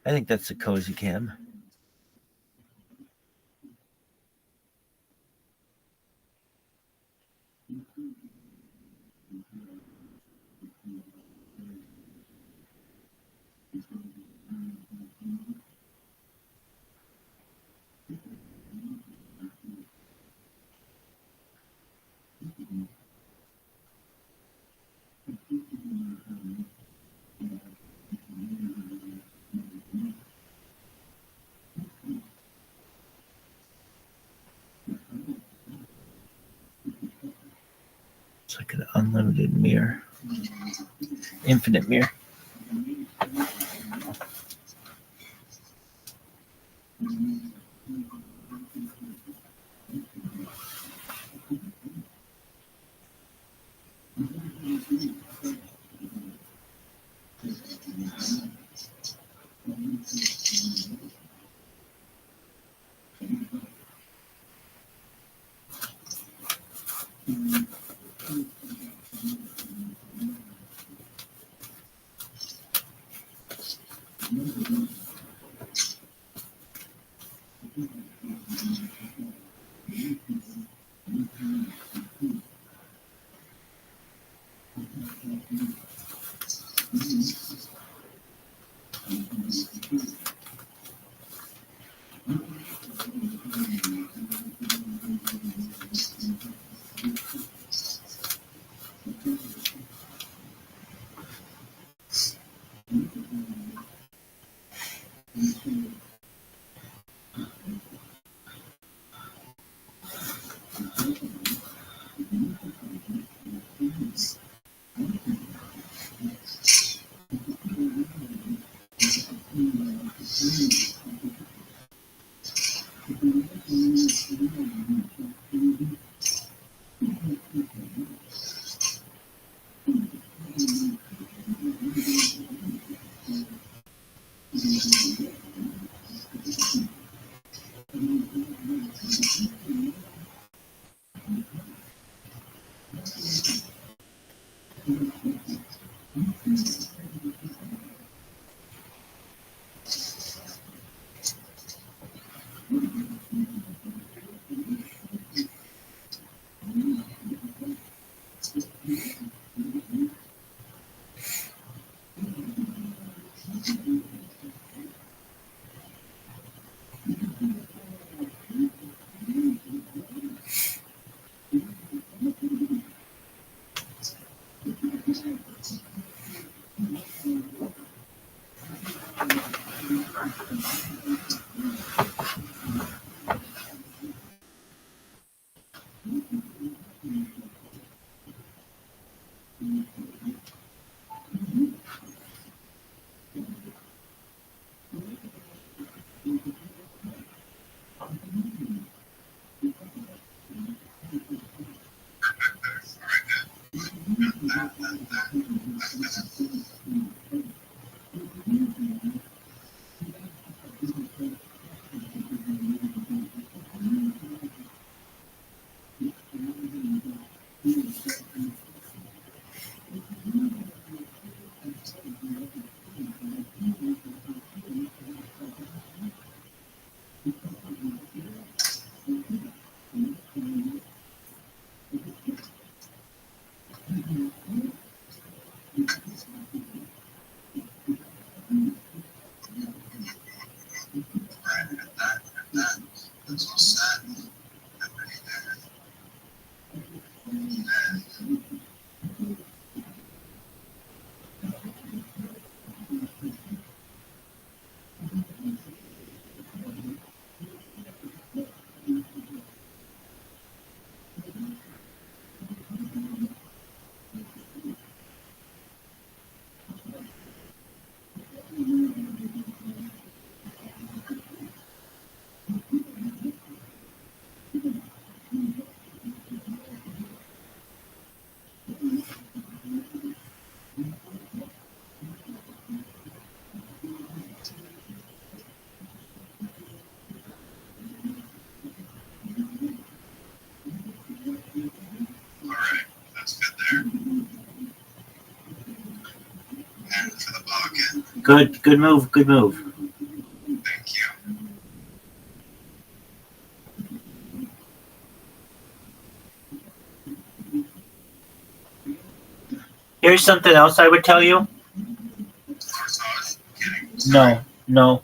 I think that's a cozy cam. It's like an unlimited mirror. Infinite mirror. That's all set. All right, that's good there. And for the pocket, Good move. Good move. thank you. Here's something else I would tell you. Massage, kidding. Sorry. No.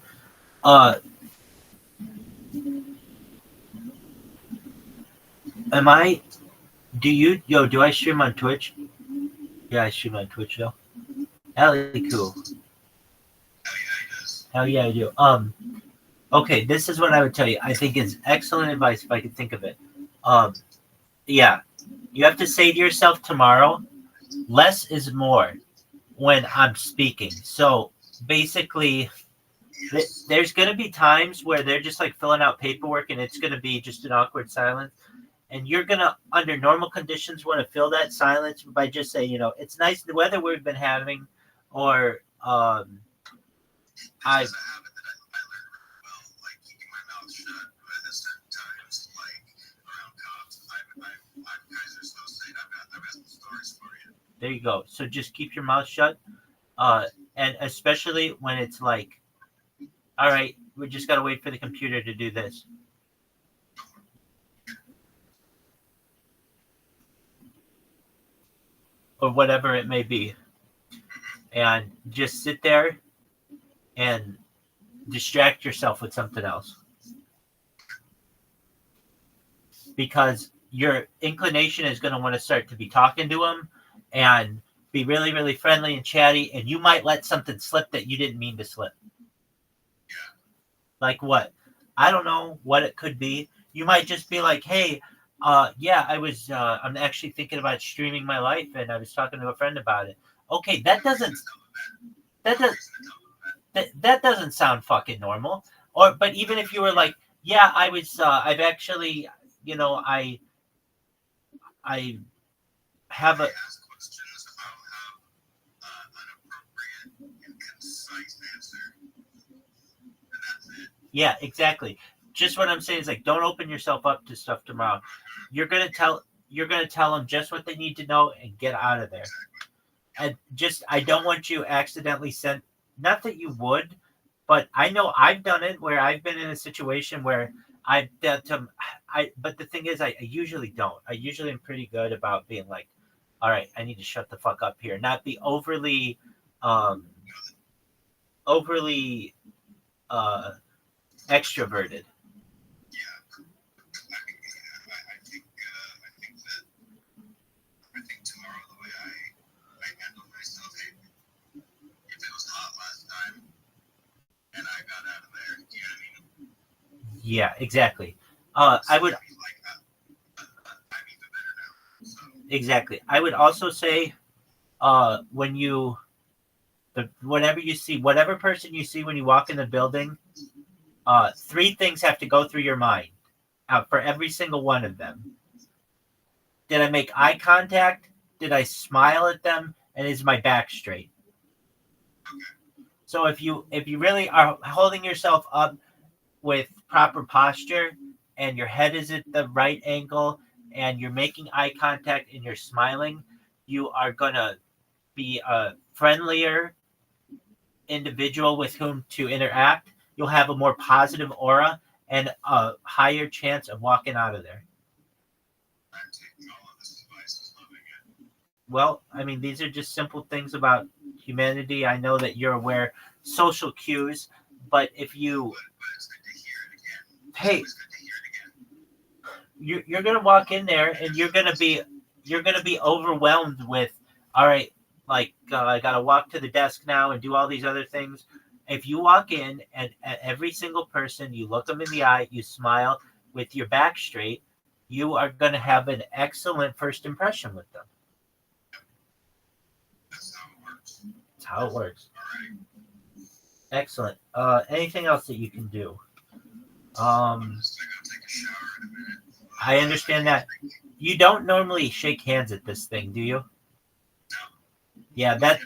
Do I stream on Twitch? Yeah, I stream on Twitch though. Hell cool. Hell yeah, I do. Okay, this is what I would tell you. I think is excellent advice if I could think of it. Yeah, you have to say to yourself tomorrow, less is more when I'm speaking. So basically, there's going to be times where they're just like filling out paperwork and it's going to be just an awkward silence. And you're going to, under normal conditions, want to fill that silence by just saying, it's nice the weather we've been having, or I There's a habit that I learned really well, like keeping my mouth shut at certain times, like around cops. Guys are so sick. I've got some stories for you. There you go. So just keep your mouth shut. And especially when it's like, all right, we just got to wait for the computer to do this. Or whatever it may be. And just sit there and distract yourself with something else. Because your inclination is going to want to start to be talking to them and be really, really friendly and chatty, and you might let something slip that you didn't mean to slip. Like what? I don't know what it could be. You might just be like, hey, I'm actually thinking about streaming my life, and I was talking to a friend about it. Okay, that doesn't sound fucking normal. But even if you were like, Yeah, I was. I've actually, I have a. I ask questions about have an appropriate and concise answer, and that's it. Yeah, exactly. Just what I'm saying is like, don't open yourself up to stuff tomorrow. You're gonna tell. You're gonna tell them just what they need to know and get out of there. And just, I don't want you accidentally sent. Not that you would, but I know I've done it where I've been in a situation where I've done to. But the thing is, I usually don't. I usually am pretty good about being like, all right, I need to shut the fuck up here, not be um, overly extroverted. Yeah, I think tomorrow the way I handle myself, hey, if it was hot last time and I got out of there, you know what I mean? Yeah, exactly. I would Like, I'm even better now. So, exactly. I would also say, when you whatever you see, whatever person you see when you walk in the building, three things have to go through your mind for every single one of them. Did I make eye contact? Did I smile at them? And is my back straight? So if you really are holding yourself up with proper posture and your head is at the right angle and you're making eye contact and you're smiling, you are gonna be a friendlier individual with whom to interact. You'll have a more positive aura and a higher chance of walking out of there. I'm taking all of this advice and loving it. Well, I mean, these are just simple things about humanity. I know that you're aware social cues, but if you, But it's good to hear it again. hey, It's good to hear it again. you're gonna walk in there and you're gonna be overwhelmed with, all right, like I gotta walk to the desk now and do all these other things. If you walk in and at every single person, you look them in the eye, you smile with your back straight, you are gonna have an excellent first impression with them. That's how it works. That's how it works. All right. Excellent. Anything else that you can do? I'm just going to take a shower in a minute. I understand that. You don't normally shake hands at this thing, do you? No. Yeah, If that they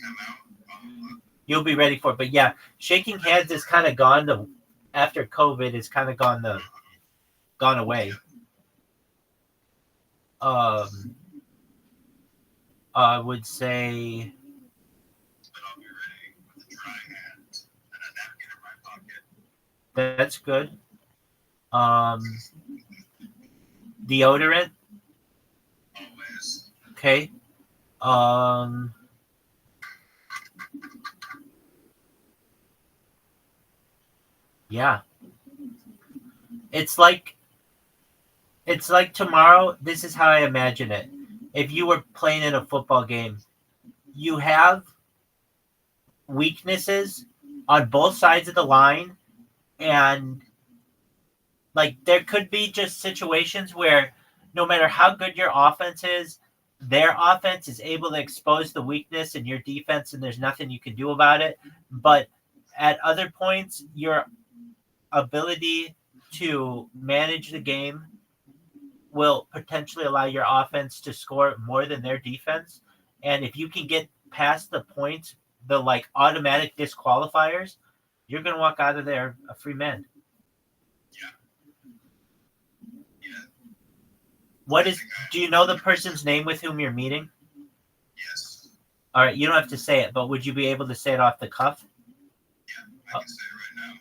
come out, I'll you'll be ready for it. But yeah, shaking hands is kind of gone to after COVID is kind of gone away. I would say but I'll be ready with a dry hand and a napkin in my pocket. that's good. Deodorant, Always. okay. Yeah. It's like tomorrow, this is how I imagine it. If you were playing in a football game, you have weaknesses on both sides of the line, and like there could be just situations where no matter how good your offense is, their offense is able to expose the weakness in your defense and there's nothing you can do about it. But at other points, your ability to manage the game will potentially allow your offense to score more than their defense. And if you can get past the points, the like automatic disqualifiers, you're going to walk out of there a free man. Yeah. What is, do you know the person's name with whom you're meeting? Yes. All right, you don't have to say it, but would you be able to say it off the cuff? Yeah, I can say it right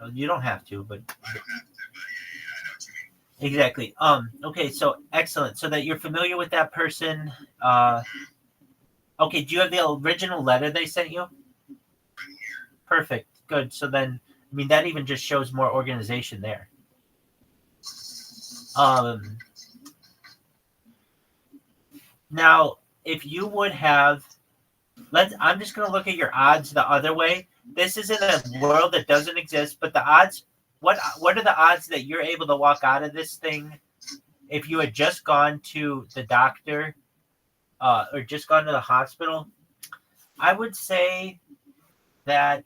now. You don't have to, but I don't have to, but yeah, I know what you mean. exactly. Okay, so excellent. So that you're familiar with that person. Okay, do you have the original letter they sent you? Right here. Perfect. Good. So then, I mean, that even just shows more organization there. Now, if you would have, I'm just going to look at your odds the other way. This is in a world that doesn't exist, but the odds, what are the odds that you're able to walk out of this thing if you had just gone to the doctor or just gone to the hospital? I would say that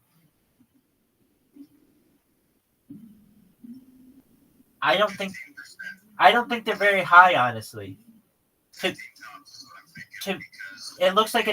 I don't think they're very high, honestly. To, to it looks like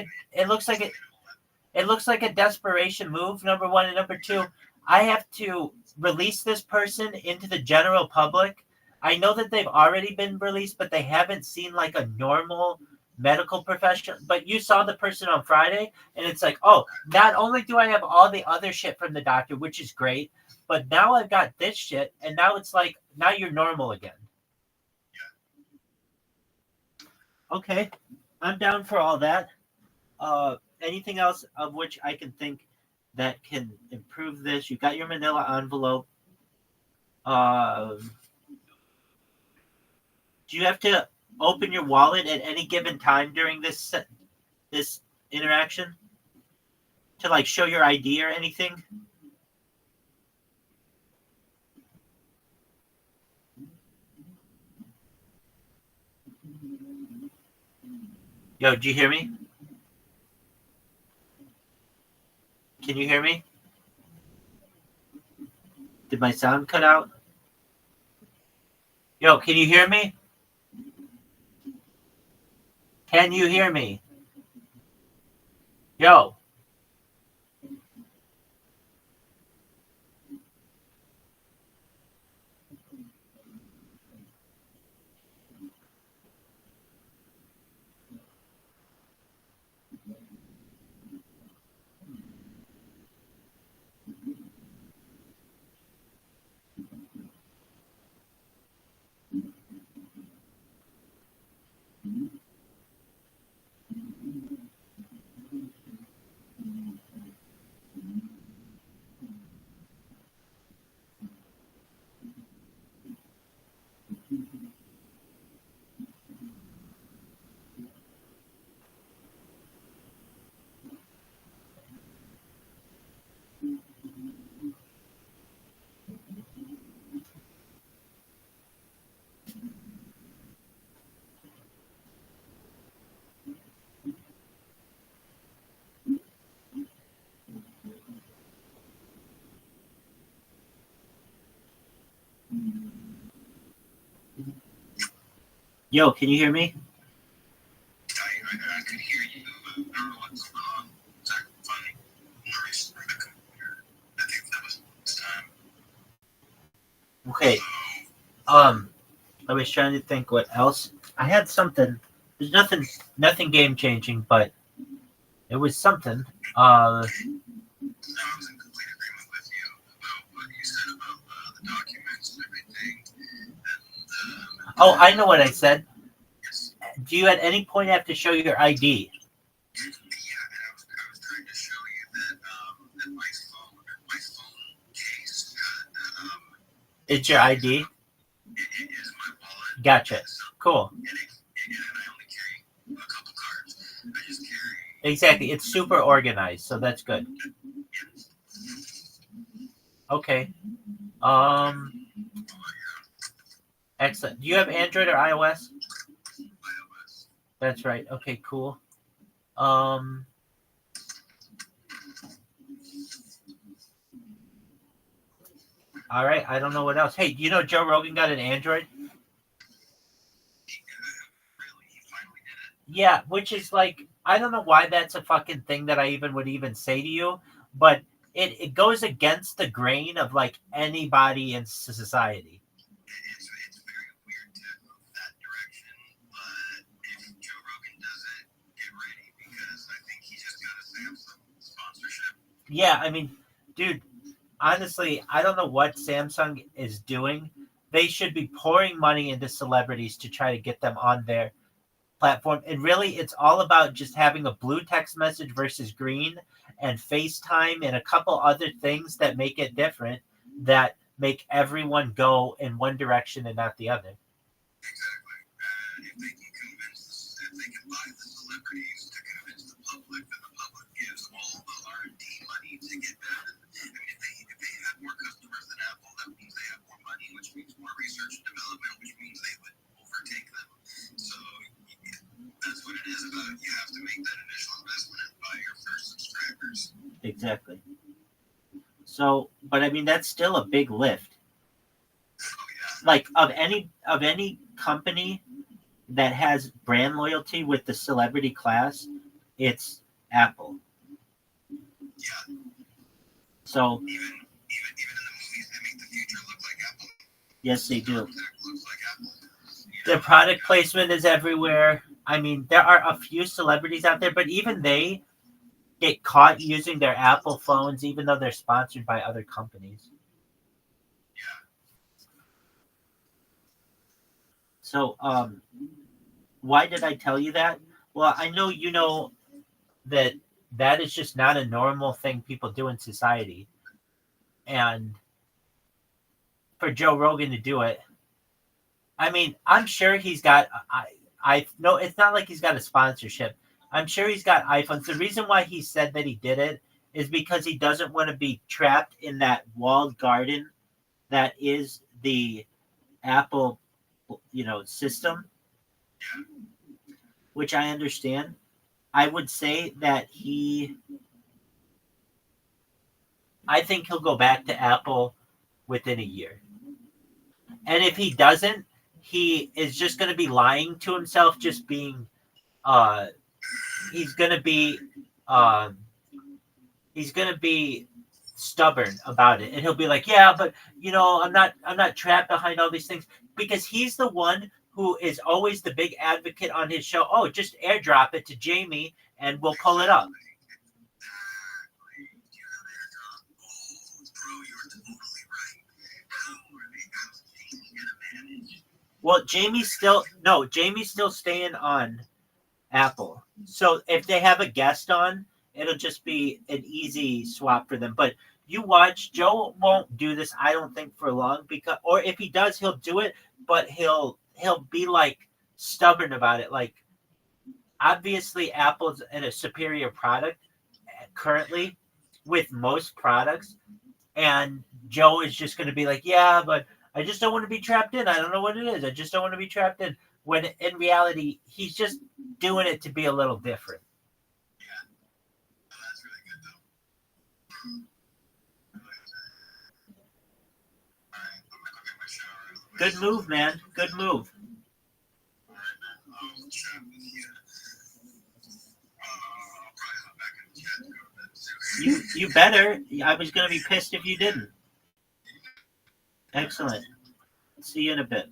a desperation move, number one, and number two, I have to release this person into the general public. I know that they've already been released, but they haven't seen like a normal medical professional. But you saw the person on Friday, and it's like, oh, not only do I have all the other shit from the doctor, which is great, but now I've got this shit, and now it's like, now you're normal again. Okay, I'm down for all that. Anything else of which I can think that can improve this? You got your manila envelope. Do you have to open your wallet at any given time during this interaction to like show your ID or anything? Yo, do you hear me? Can you hear me? Did my sound cut out? Yo, can you hear me? Can you hear me? Yo. Yo, can you hear me? I could hear you. I don't know what's going on. It's funny. I think that was this time. Okay. I was trying to think what else. I had something. There's nothing game changing, but it was something. I was in complete agreement with you about what you said about the documents and everything. And Oh, I know what I said. yes. Do you at any point have to show your ID? Yeah, and I was trying to show you that my phone case It's your ID? it is my wallet. Gotcha. Cool. And I only carry a couple cards. I just carry. Exactly. It's super organized, so that's good. Okay. Excellent. Do you have Android or iOS? iOS. That's right. Okay, cool. All right. I don't know what else. Hey, do you know Joe Rogan got an Android? Really, he finally did it. Yeah, which is like, I don't know why that's a fucking thing that I would even say to you, but it goes against the grain of like anybody in society. It's very weird to move that direction, but if Joe Rogan does it, get ready because I think he just got a Samsung sponsorship. Yeah, I mean, dude, honestly, I don't know what Samsung is doing. They should be pouring money into celebrities to try to get them on their platform. And really, it's all about just having a blue text message versus green and FaceTime and a couple other things that make it different, that make everyone go in one direction and not the other. Exactly. If they can buy the celebrities to convince the public, then the public gives all the R&D money to get that. I mean, if they have more customers than Apple, that means they have more money, which means more research and development, which means they would overtake them. So that's what it is about. You have to make that initial investment and buy your first subscribers. Exactly. So, but I mean, that's still a big lift. Oh yeah. like of any company that has brand loyalty with the celebrity class, it's Apple. Yeah. So Even in the movies, they make the future look like Apple. yes, they do. Looks like Apple. Their product placement is everywhere. I mean, there are a few celebrities out there, but even they get caught using their Apple phones, even though they're sponsored by other companies. So, why did I tell you that? Well, I know you know that is just not a normal thing people do in society. And for Joe Rogan to do it, I mean, I'm sure he's got, I no, it's not like he's got a sponsorship. I'm sure he's got iPhones. The reason why he said that he did it is because he doesn't want to be trapped in that walled garden that is the Apple, system, which I understand. I would say that I think he'll go back to Apple within a year. And if he doesn't, he is just going to be lying to himself, just being, he's going to be stubborn about it. And he'll be like, yeah, but I'm not trapped behind all these things, because he's the one who is always the big advocate on his show. Oh, just airdrop it to Jamie and we'll pull it up. Well, Jamie's still staying on Apple. So if they have a guest on, it'll just be an easy swap for them. But you watch, Joe won't do this, I don't think, for long, because, or if he does, he'll do it, but he'll be like stubborn about it. Like, obviously Apple's in a superior product currently with most products, and Joe is just going to be like, yeah, but I just don't want to be trapped in. I don't know what it is. I just don't want to be trapped in. When in reality, he's just doing it to be a little different. Yeah. Oh, that's really good, though. All right, I'm going to go get my shower. Good move, man. Good move. All right, man. I'll chat with you. I'll probably hop back in the chat and go to bed, too. You better. I was going to be pissed if you didn't. Excellent. See you in a bit.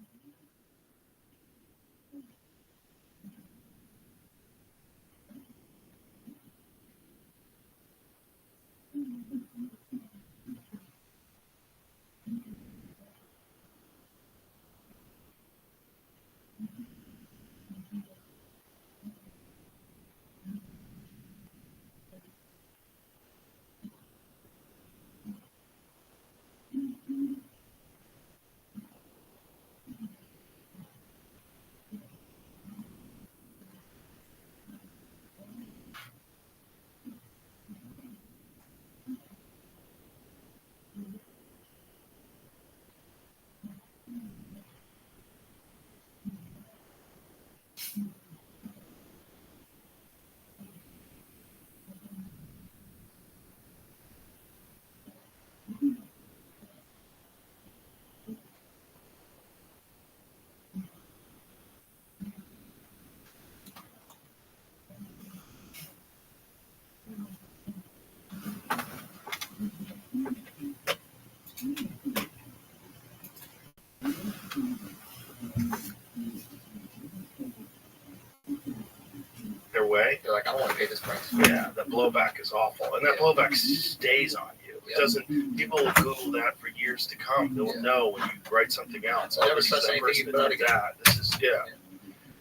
Their way. They're like, I don't want to pay this price. Yeah, the blowback is awful, and that blowback stays on you. It doesn't. People will Google that for years to come. They'll know when you write something else. Never says anything about it. This is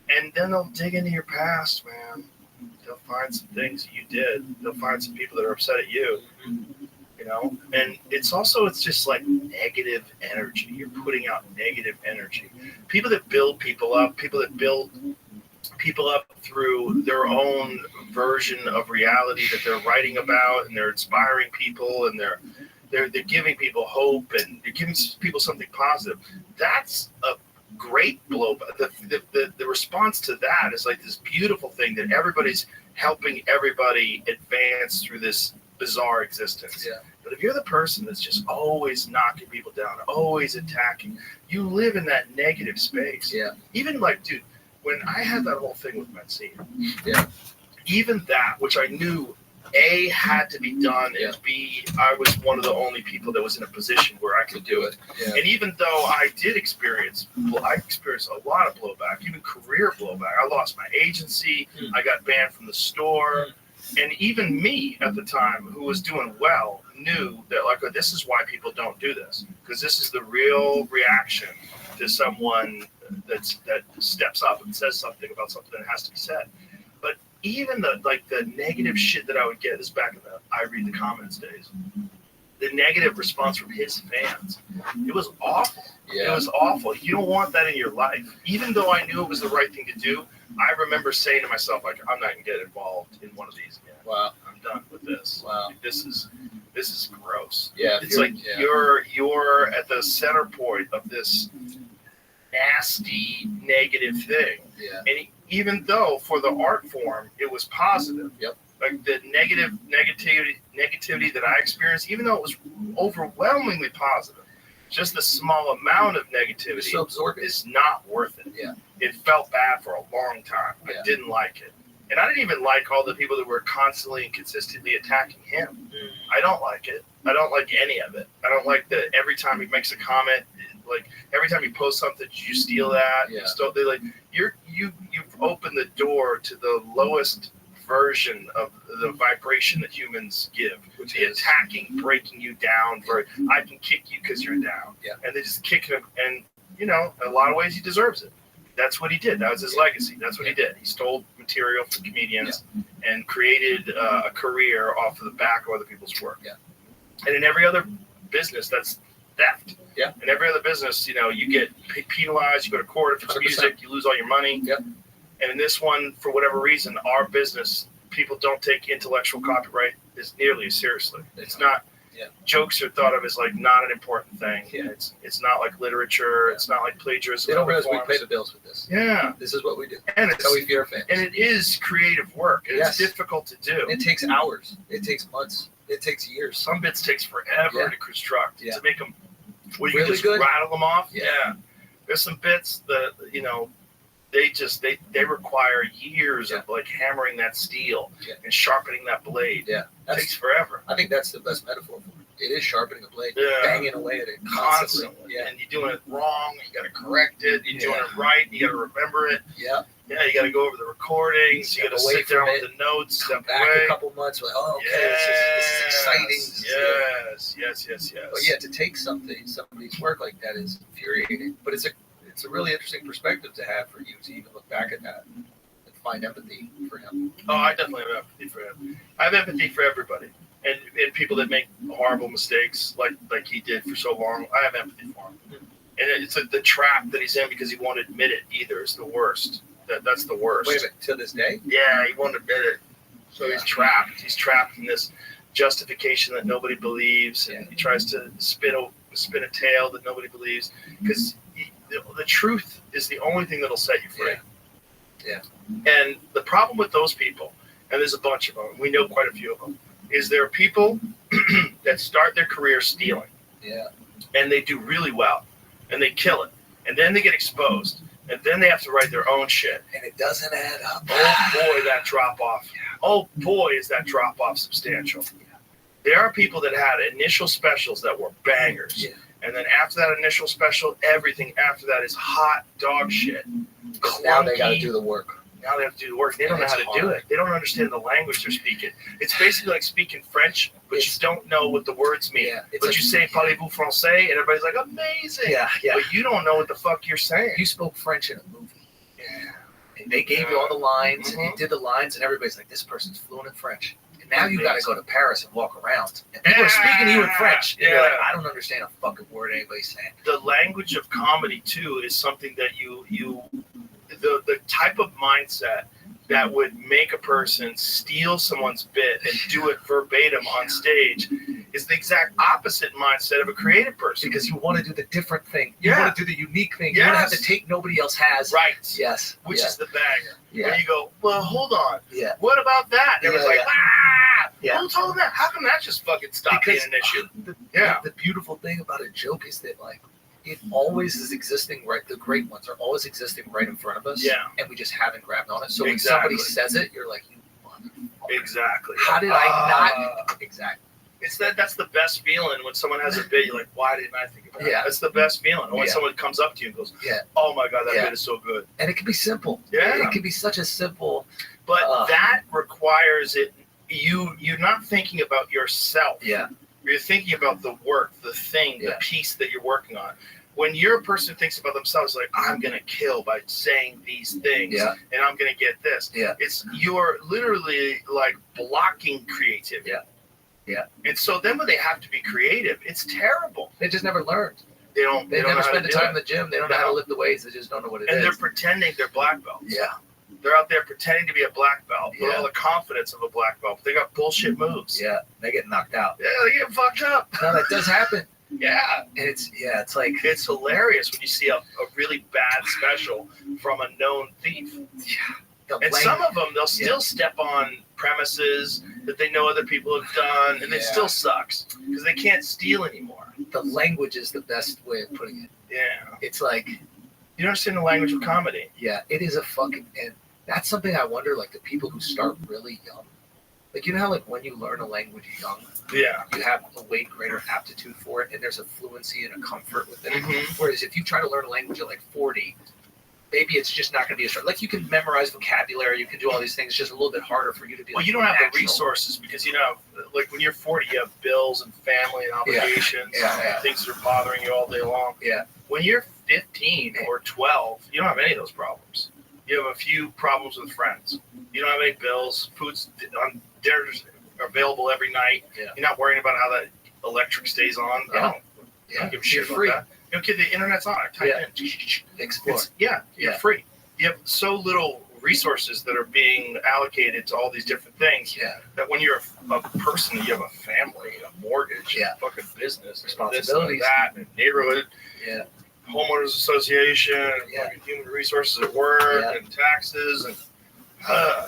and then they'll dig into your past, man. They'll find some things that you did. They'll find some people that are upset at you. And it's just like negative energy. You're putting out negative energy. People that build people up, people that build people up through their own version of reality that they're writing about, and they're inspiring people, and they're giving people hope, and they're giving people something positive. That's a great blowback. The response to that is like this beautiful thing that everybody's helping everybody advance through this bizarre existence. Yeah. But if you're the person that's just always knocking people down, always attacking, you live in that negative space. Yeah. Even like, dude, when I had that whole thing with Metzina, Yeah. even that, which I knew A, had to be done, Yeah. and B, I was one of the only people that was in a position where I could do it. Yeah. And even though I experienced a lot of blowback, even career blowback. I lost my agency. I got banned from the store. And even me at the time, who was doing well, knew that, like, this is why people don't do this. Because this is the real reaction to someone that steps up and says something about something that has to be said. But even the negative shit that I would get, this is back in the I read the comments days, the negative response from his fans, it was awful. Yeah. It was awful. You don't want that in your life. Even though I knew it was the right thing to do, I remember saying to myself, like, I'm not gonna get involved in one of these again. Wow. I'm done with this. Wow. This is gross. Yeah. It's like you're at the center point of this nasty negative thing. Yeah. And even though for the art form it was positive, Yep. like the negativity that I experienced, even though it was overwhelmingly positive, just the small amount of negativity So absorbing. is not worth it. Yeah. It felt bad for a long time. Yeah. I didn't like it. And I didn't even like all the people that were constantly and consistently attacking him. I don't like it. I don't like any of it. I don't like that every time he makes a comment, like every time he posts something, you steal that. Yeah. They like you've opened the door to the lowest version of the vibration that humans give, Which the is attacking, breaking you down. For I can kick you because you're down. Yeah. And they just kick him, and in a lot of ways he deserves it. That's what he did. That was his legacy. That's what he did. He stole material from comedians and created a career off of the back of other people's work. Yeah. And in every other business, that's theft. Yeah. In every other business, you get penalized. You go to court if it's 100%. music. You lose all your money. Yep. And in this one, for whatever reason, our business, people don't take intellectual copyright as nearly as seriously. It's not. Yeah. Jokes are thought of as like not an important thing. Yeah. It's not like literature. It's not like plagiarism. They don't realize we forms. pay the bills with this. Yeah. This is what we do. And That's how we feed our fans. and it is creative work. And Yes. It's difficult to do. It takes hours. It takes months. It takes years. Some bits takes forever Yeah. to construct Yeah. to make them. Well, you Really can just good? rattle them off. Yeah. Yeah. There's some bits that they require years of like hammering that steel and sharpening that blade. Yeah. It takes forever. I think that's the best metaphor for it. It is sharpening a blade, Yeah. banging away at it constantly. And you're doing it wrong. You got to correct it. You're doing Yeah. it right. You got to remember it. Yeah. Yeah, you got to go over the recordings. You got to Step away sit down from with the notes. Come Step back away. a couple months, like, oh, okay, this is exciting. This is good. Yes. But yeah, to take somebody's work like that is infuriating. But it's a really interesting perspective to have for you to even look back at that and find empathy for him. Oh, I definitely have empathy for him. I have empathy for everybody, and people that make horrible mistakes like he did for so long. I have empathy for him, and it's like the trap that he's in because he won't admit it either. Is the worst. That's the worst. Wait a minute, to this day? Yeah, he won't admit it. So he's trapped. He's trapped in this justification that nobody believes, and he tries to spin a tale that nobody believes because the truth is the only thing that'll set you free. Yeah. And the problem with those people, and there's a bunch of them, we know quite a few of them, is there are people that start their career stealing. Yeah. And they do really well, and they kill it, and then they get exposed, and then they have to write their own shit. And it doesn't add up. Oh boy, that drop off. Oh boy, is that drop off substantial. There are people that had initial specials that were bangers. Yeah. And then after that initial special, everything after that is hot dog shit. Now they got to Clunky. do the work. Now they have to do the work. They don't know And how it's to do hard. it. They don't understand the language they're speaking. It's basically like speaking French, but you don't know what the words mean. Yeah. But you say parlez-vous français, and everybody's like, amazing. Yeah. But you don't know what the fuck you're saying. You spoke French in a movie. Yeah. And they gave you all the lines, and you Mhm. did the lines, and everybody's like, this person's fluent in French. And now you got to go to Paris and walk around. And people are speaking to you in French. And you're like, I don't understand a fucking word anybody's saying. The language of comedy too is something that the type of mindset that would make a person steal someone's bit and do it verbatim on stage is the exact opposite mindset of a creative person. Because you want to do the different thing. You Yeah. want to do the unique thing. You want to have to Yes. take nobody else has. Right. Yes. Which is the banger. Yeah. And you go, well, hold on. Yeah. What about that? And everyone's Yeah, like, ah! Yeah. Who told them that? How come that just fucking stopped being an issue? The beautiful thing about a joke is that like it always is existing right. The great ones are always existing right in front of us. Yeah. And we just haven't grabbed on it. So when Exactly. somebody says it, you're like, you motherfucker. Exactly. How did I not? Exactly. It's that's the best feeling when someone has a bit. You're like, why didn't I think about it? Yeah. That's the best feeling. When Yeah. someone comes up to you and goes, Yeah. oh my God, that Yeah. bit is so good. And it can be simple. Yeah. It can be such a simple. But that requires it. You're not thinking about yourself. Yeah. You're thinking about the work, the thing, the Yeah. piece that you're working on. When you're a person who thinks about themselves, like, I'm going to kill by saying these things, Yeah. and I'm going to get this. Yeah. You're literally like blocking creativity. Yeah. Yeah. And so then when they have to be creative, it's terrible. They just never learned. They don't They know never how spend to the do time it. in the gym. They don't know how to lift the weights. They just don't know what it And is. they're pretending they're black belts. Yeah. They're out there pretending to be a black belt with Yeah. all the confidence of a black belt. But they got bullshit moves. Yeah. They get knocked out. Yeah, they get fucked up. No, that does happen. Yeah. And it's like It's hilarious when you see a really bad special from a known thief. the And lang- some of them, they'll still step on premises that they know other people have done, and it Yeah. still sucks because they can't steal anymore. the language is the best way of putting it. Yeah. It's like, You understand the language of comedy. yeah, it is a fucking, and that's something I wonder, like the people who start really young. Like, you know how like when you learn a language young, Yeah. you have a way greater aptitude for it, and there's a fluency and a comfort within it. Mhm. Whereas if you try to learn a language at like 40, maybe it's just not going to be as hard. Like you can memorize vocabulary, you can do all these things. It's just a little bit harder for you to be. Well, like, you don't have the natural. resources because, like when you're 40, you have bills and family and obligations, Yeah. things that are bothering you all day long. Yeah. When you're 15 or 12, you don't have any of those problems. You have a few problems with friends. You don't have any bills. Food's on dinners are available every night. Yeah. You're not worrying about how that electric stays on. Yeah. I don't Yeah, give a you're shit about free. that. Kid, the internet's on. I type Yeah. in. Explore. You're Yeah. free. You have so little resources that are being allocated to all these different things Yeah. that when you're a person, you have a family, a mortgage, Yeah. a fucking business, Responsibilities. this and that, and neighborhood, Yeah. homeowners association, Yeah. fucking human resources at work, Yeah. and taxes, and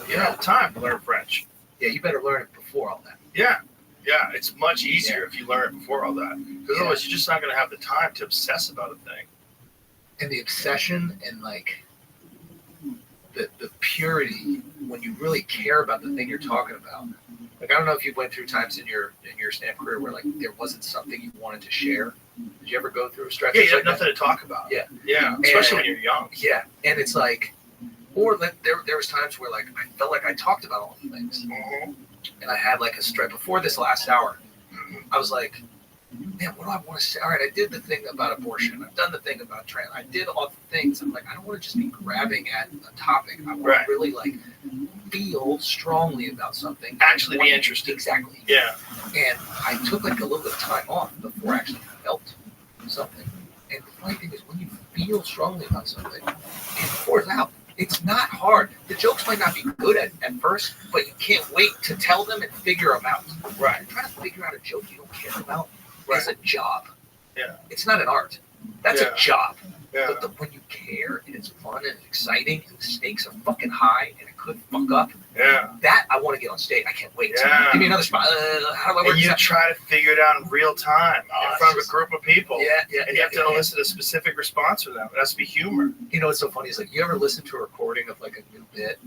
you don't have time to learn French. Yeah. You better learn it before all that. Yeah. Yeah, it's much easier if you learn it before all that. Because Yeah. otherwise, you're just not going to have the time to obsess about a thing. And the obsession and like the purity when you really care about the thing you're talking about. Like I don't know if you went through times in your stand-up career where like there wasn't something you wanted to share. Did you ever go through a stretch? Yeah, you have like that? nothing to talk about. Yeah. Yeah, especially when you're young. Yeah, and it's like, or like there was times where like I felt like I talked about all the things, Mhm. and I had like a stretch before this last hour. I was like, man, what do I want to say? All right, I did the thing about abortion. I've done the thing about trans. I did all the things. I'm like, I don't want to just be grabbing at a topic. I want Right. to really like feel strongly about something. Actually be interested. Exactly. Yeah. And I took like a little bit of time off before I actually felt something. And the funny thing is, when you feel strongly about something, it pours out. It's not hard. The jokes might not be good at first, but you can't wait to tell them and figure them out. Right. And trying to figure out a joke you don't care about Right. is a job. Yeah. It's not an art. That's Yeah. a job. Yeah. But when you care and it's fun and exciting and the stakes are fucking high and it could fuck up, Yeah. that I want to get on stage. I can't wait. Yeah. Give me another spot. How do I work And this you out? try to figure it out in real time Oh, in front of it's a group of people. Yeah, And you have to elicit a specific response from them. It has to be humor. You know what's so funny is like you ever listen to a recording of like a new bit,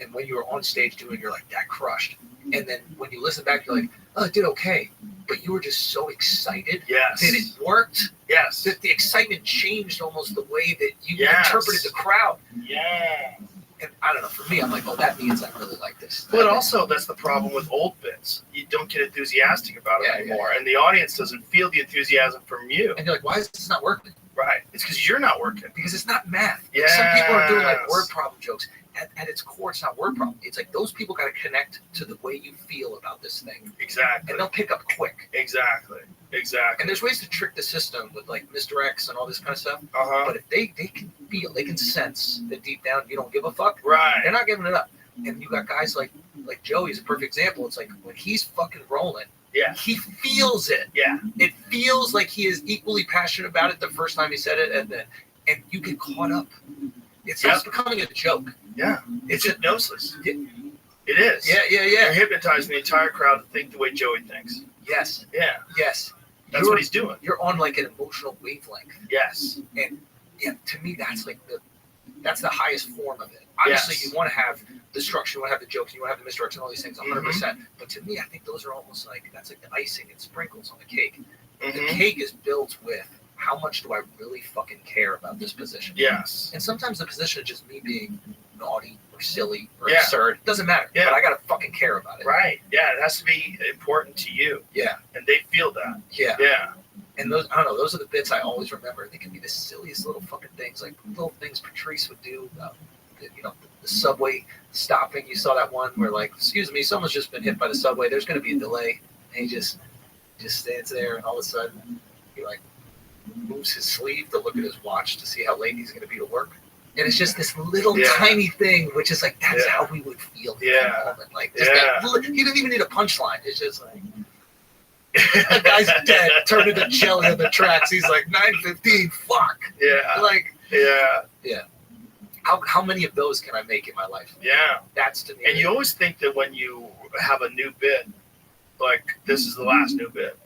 and when you were on stage doing, you're like that crushed, and then when you listen back, you're like, oh, it did okay, but you were just so excited Yes. that it worked. Yes. That the excitement changed almost the way that you Yes. interpreted the crowd. Yeah. And I don't know. For me, I'm like, oh, that means I really like this. But also, that's the problem with old bits. You don't get enthusiastic about it Yeah, anymore, yeah. and the audience doesn't feel the enthusiasm from you. And you're like, why is this not working? Right. It's because you're not working. Because it's not math. Like, some people are doing like Yes. word problem jokes. At its core, it's not word problem. It's like those people got to connect to the way you feel about this thing, Exactly. and they'll pick up quick. Exactly. Exactly. And there's ways to trick the system with like misdirects and all this kind of stuff. Uh-huh. But if they can feel, they can sense that deep down you don't give a fuck. Right. They're not giving it up. And you got guys like Joey's a perfect example. It's like when he's fucking rolling, Yeah. he feels it. Yeah. It feels like he is equally passionate about it the first time he said it, and you get caught up. It starts becoming a joke. Yeah. It's hypnosis. It is. Yeah. You're hypnotizing the entire crowd to think the way Joey thinks. Yes. Yeah. Yes. That's what he's doing. You're on like an emotional wavelength. Yes. And yeah, to me, that's like that's the highest form of it. Obviously, Yes. you want to have the structure, you want to have the jokes, you want to have the misdirection, all these things, 100%. But to me, I think those are almost like, that's like the icing and sprinkles on the cake. The cake is built with, how much do I really fucking care about this position? Yes. And sometimes the position is just me being naughty or silly or Yeah. absurd. Doesn't matter. Yeah. But I gotta fucking care about it. Right. Yeah. It has to be important to you. Yeah. And they feel that. Yeah. Yeah. And those, I don't know, those are the bits I always remember. They can be the silliest little fucking things, like little things Patrice would do. The subway stopping. You saw that one where, like, excuse me, someone's just been hit by the subway. There's going to be a delay. And he just stands there, and all of a sudden, he like moves his sleeve to look at his watch to see how late he's going to be to work. And it's just this little tiny thing, which is like, that's how we would feel in that moment. Like, just that, he didn't even need a punchline. It's just like, that guy's dead, turned into jelly on the tracks. He's like, 9:15, fuck. Yeah. Like, yeah. How many of those can I make in my life? Yeah. That's to me. And you always think that when you have a new bit, like, this is the last new bit.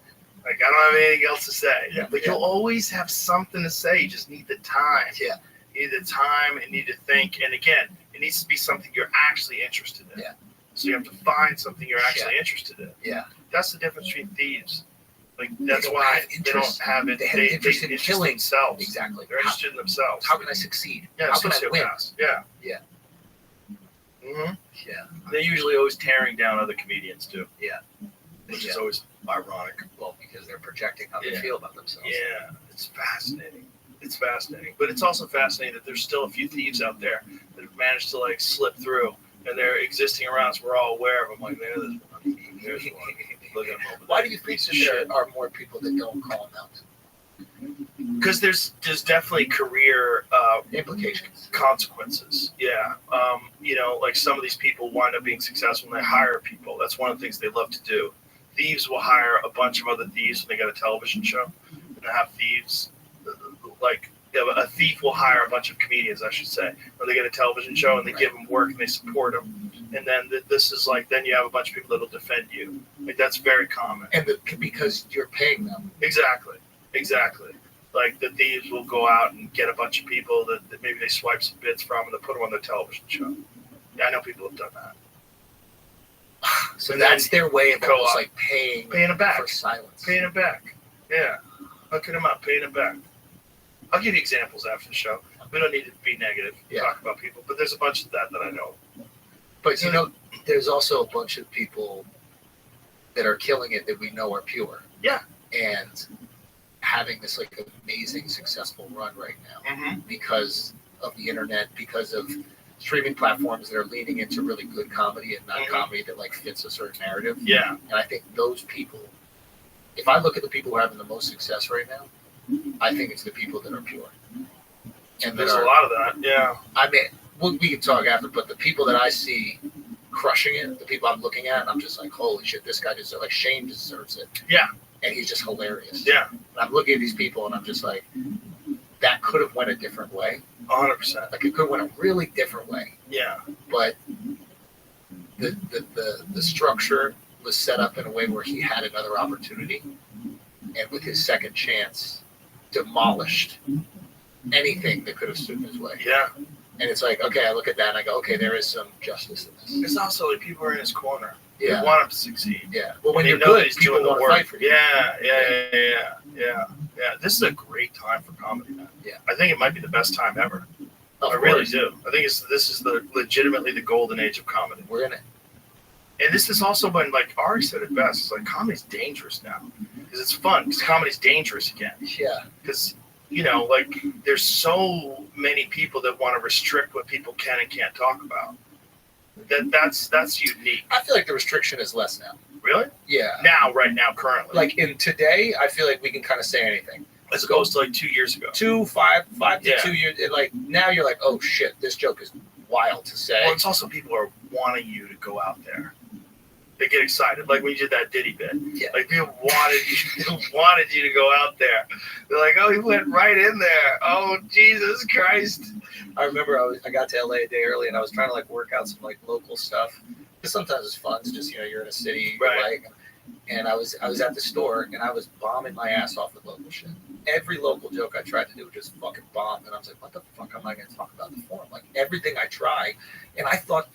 Like, I don't have anything else to say. Yeah. But you'll always have something to say. You just need the time. Yeah. You need the time and need to think. And again, it needs to be something you're actually interested in. Yeah. So you have to find something you're actually interested in. Yeah. That's the difference between thieves. Like, They that's don't why have they don't interest. have it. They have interest in interest killing. themselves. Exactly. They're interested in themselves. How can I succeed? Yeah, How can I win? sociopaths. Yeah. Yeah. Mm-hmm. Yeah. They're usually always tearing down other comedians too. Yeah. Which is always ironic. Well, because they're projecting how they Yeah. feel about themselves. Yeah, it's fascinating. It's fascinating. But it's also fascinating that there's still a few thieves out there that have managed to like slip through, and they're existing around, so we're all aware of them. Like, there's one. There's one. Look at him over Why there. do you think Piece of that shit. there are more people that don't call them out? Because there's definitely career Implications. consequences. Yeah. Like some of these people wind up being successful and they hire people. That's one of the things they love to do. Thieves will hire a bunch of other thieves when they got a television show. And they have thieves, a thief will hire a bunch of comedians, I should say, when they get a television show and they give them work and they support them. And then this is like, then you have a bunch of people that'll defend you. Like, that's very common. And because you're paying them. Exactly. Like, the thieves will go out and get a bunch of people that maybe they swipe some bits from and they put them on their television show. Yeah, I know people have done that. So And that's then their way of co-op. almost like paying Paying them back. for silence. Paying them back. Yeah. Hooking them up, paying them back. I'll give you examples after the show. We don't need to be negative, talk about people, but there's a bunch of that I know. But there's also a bunch of people that are killing it that we know are pure. Yeah. And having this like amazing successful run right now Mm-hmm. because of the internet, because of streaming platforms that are leaning into really good comedy and not comedy that like fits a certain narrative. Yeah. And I think those people, if I look at the people who are having the most success right now, I think it's the people that are pure. And There's a lot of that. Yeah. I mean, we can talk after, but the people that I see crushing it, the people I'm looking at, I'm just like, holy shit, this guy deserves, like, Shane deserves it. Yeah. And he's just hilarious. Yeah. And I'm looking at these people and I'm just like, that could have went a different way. 100%. Like, it could have went a really different way. Yeah. But the structure was set up in a way where he had another opportunity, and with his second chance, demolished anything that could have stood in his way. Yeah. And it's like, okay, I look at that and I go, okay, there is some justice in this. It's also like people are in his corner. Yeah. They want him to succeed. Yeah. Well, when They you're know good, he's people doing the want to work. fight for you. Yeah. This is a great time for comedy, man. Yeah. I think it might be the best time ever. Of I really course. do. I think this is legitimately the golden age of comedy. We're in it. And this is also when, like Ari said it best, it's like comedy's dangerous now. Because it's fun, because comedy's dangerous again. Yeah. Because, like, there's so many people that want to restrict what people can and can't talk about. That's unique. I feel like the restriction is less now. Really? Yeah. Right now, currently. Like in today, I feel like we can kind of say anything. as opposed to like 2 years ago. 5 to Yeah. 2 years. Like now you're like, oh shit, this joke is wild to say. Well, it's also people are wanting you to go out there. They get excited, like when you did that Diddy bit. Yeah. Like people wanted you to go out there. They're like, oh, he went right in there. Oh, Jesus Christ. I remember I got to LA a day early and I was trying to like work out some like local stuff. because sometimes it's fun. It's just you're in a city, Right. like. And I was at the store and I was bombing my ass off with local shit. Every local joke I tried to do just fucking bombed. And I was like, what the fuck am I going to talk about in the forum? Like everything I try. And I thought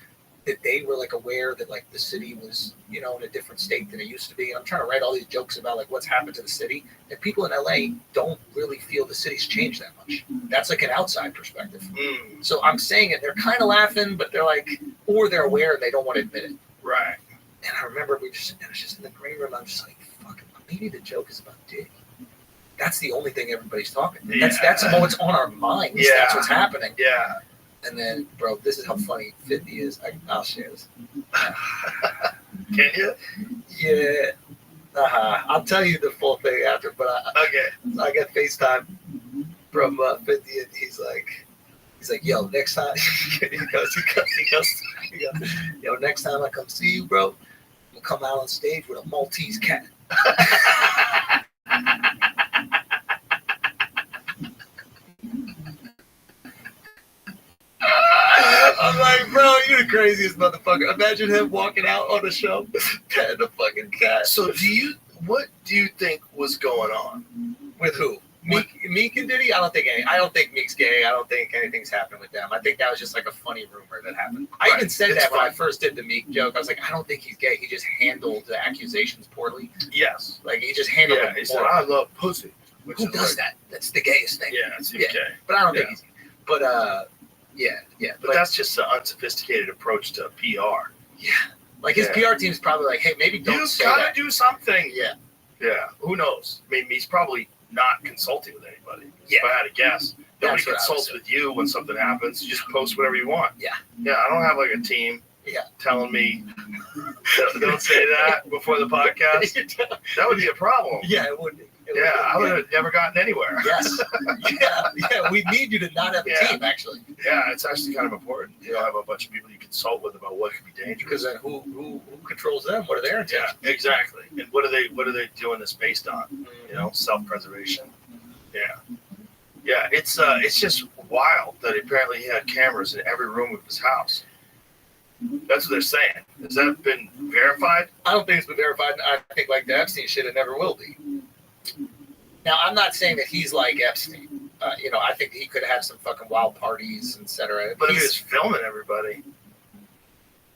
that they were like aware that like the city was, in a different state than it used to be. And I'm trying to write all these jokes about like what's happened to the city. And people in LA don't really feel the city's changed that much. That's like an outside perspective. Mm, So I'm saying it. They're kind of laughing, but they're like, or they're aware and they don't want to admit it. right. And I remember I was just in the green room. I'm just like, fuck, maybe the joke is about Diddy. That's the only thing everybody's talking. That's what's on our minds. Yeah. That's what's happening. Yeah. And then, bro, this is how funny 50 is. I'll share this. Can you? Yeah. I'll tell you the full thing after, but Okay. I got FaceTime from 50 and he's like, yo, next time, he goes, yo, next time I come see you, bro, I'm gonna come out on stage with a Maltese cat. I'm like, bro, you're the craziest motherfucker. Imagine him walking out on the show, petting a fucking cat. So what do you think was going on? With who? Meek and Diddy? I don't think Meek's gay. I don't think anything's happened with them. I think that was just like a funny rumor that happened. I even said that when I first did the Meek joke. I was like, I don't think he's gay. He just handled the accusations poorly. Yes. Like he just handled it. He said, I love pussy. Who does that? That's the gayest thing. Yeah, it's okay. But I don't think he's gay. But yeah. But that's just an unsophisticated approach to PR. Yeah. Like his PR team's probably like, hey, maybe don't say that. You gotta do something. Yeah. Yeah. Who knows? I mean, he's probably not consulting with anybody. Yeah. If I had to guess. Nobody That's what I consults with you when something happens. You just post whatever you want. Yeah. Yeah, I don't have like a team telling me don't say that before the podcast. That would be a problem. Yeah, it would be. I would have never gotten anywhere. Yes. Yeah. We need you to not have a team, actually. Yeah, it's actually kind of important. You don't have a bunch of people you consult with about what could be dangerous. Because then who controls them? What are their intentions? Yeah, exactly. And what are they doing this based on? Self-preservation. Yeah. It's just wild that apparently he had cameras in every room of his house. That's what they're saying. Has that been verified? I don't think it's been verified. I think like the Epstein shit, it never will be. Now, I'm not saying that he's like Epstein. I think he could have some fucking wild parties, etc. But if he was filming everybody.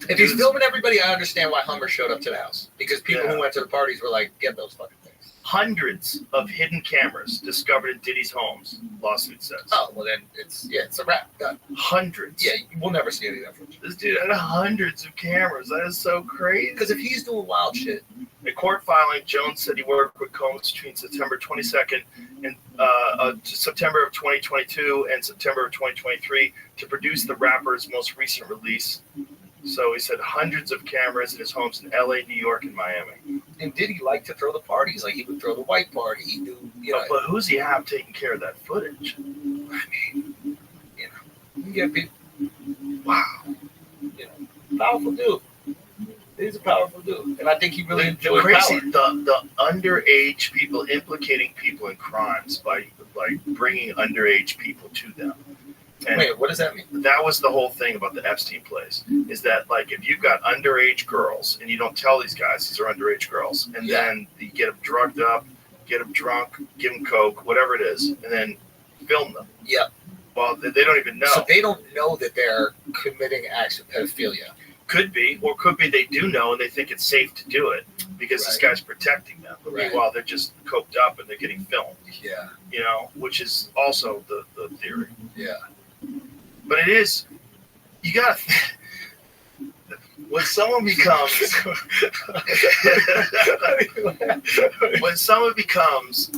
If he's filming everybody, I understand why Hummer showed up to the house. Because people who went to the parties were like, get those fucking things. Hundreds of hidden cameras discovered in Diddy's homes, lawsuit says. Oh, well then it's a wrap. Done. Hundreds. Yeah, we'll never see any of that footage. This dude had hundreds of cameras. That is so crazy. Because if he's doing wild shit. In court filing, Jones said he worked with Combs between September 22nd and September of 2022 and September of 2023 to produce the rapper's most recent release. So he said hundreds of cameras in his homes in LA, New York, and Miami. And did he like to throw the parties? Like he would throw the white party. He do, But who's he have taking care of that footage? I mean, you get people. Wow. Powerful dude. He's a powerful dude, and I think he really enjoyed crazy. Power. The underage people implicating people in crimes by bringing underage people to them. And wait, what does that mean? That was the whole thing about the Epstein place. Is that like if you've got underage girls and you don't tell these guys these are underage girls, and then you get them drugged up, get them drunk, give them coke, whatever it is, and then film them. Yep. Well, they don't even know. So they don't know that they're committing acts of pedophilia. Could be, or could be they do know and they think it's safe to do it because this guy's protecting them. But meanwhile, they're just coked up and they're getting filmed. Yeah. Which is also the theory. Yeah. But it is, you got to, when someone becomes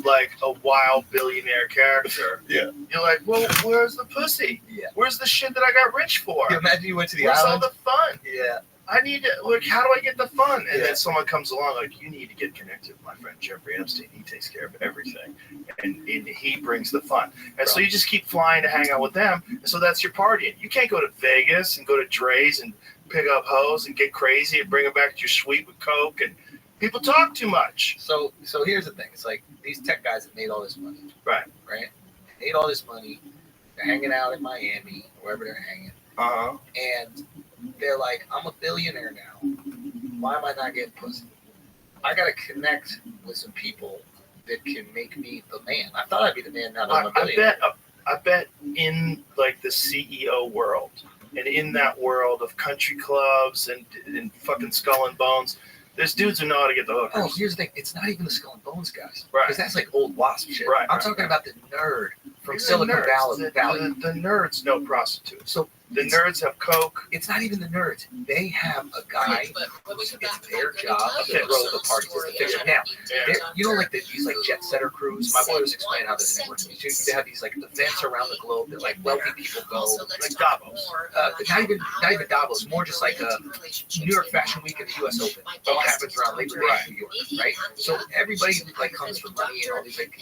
like a wild billionaire character, you're like, well, where's the pussy? Yeah. Where's the shit that I got rich for? You imagine you went to the Where's island? all the fun? Yeah. I need to, how do I get the fun? And then someone comes along like, you need to get connected with my friend Jeffrey Epstein. He takes care of everything. And he brings the fun. And so you just keep flying to hang out with them. And so that's your partying. You can't go to Vegas and go to Dre's and pick up hoes and get crazy and bring them back to your suite with coke. And people talk too much. So here's the thing. It's like these tech guys have made all this money. Right. They made all this money. They're hanging out in Miami, wherever they're hanging. Uh-huh. And they're like, I'm a billionaire now. Why am I not getting pussy? I got to connect with some people that can make me the man. I thought I'd be the man now that I'm a billionaire. I bet in like the CEO world and in that world of country clubs and fucking Skull and Bones, there's dudes who know how to get the hookers. Oh, here's the thing. It's not even the Skull and Bones guys. Right. Because that's like old wasp shit. Right, I'm right, talking right. about the nerd from The Silicon nerds, Valley. The nerds know prostitutes. So The nerds have coke. it's not even the nerds. They have a guy. It's their job to Okay. throw the parties as the fixer. Now, Yeah. you know, like these like jet setter crews. My boy was explaining how this thing works. They have these like events around the globe that like wealthy people go. Like Davos. Not even Davos. More just like New York Fashion Week and the U.S. Open. What happens around Labor Day in New York, right? So everybody like comes for money and all these like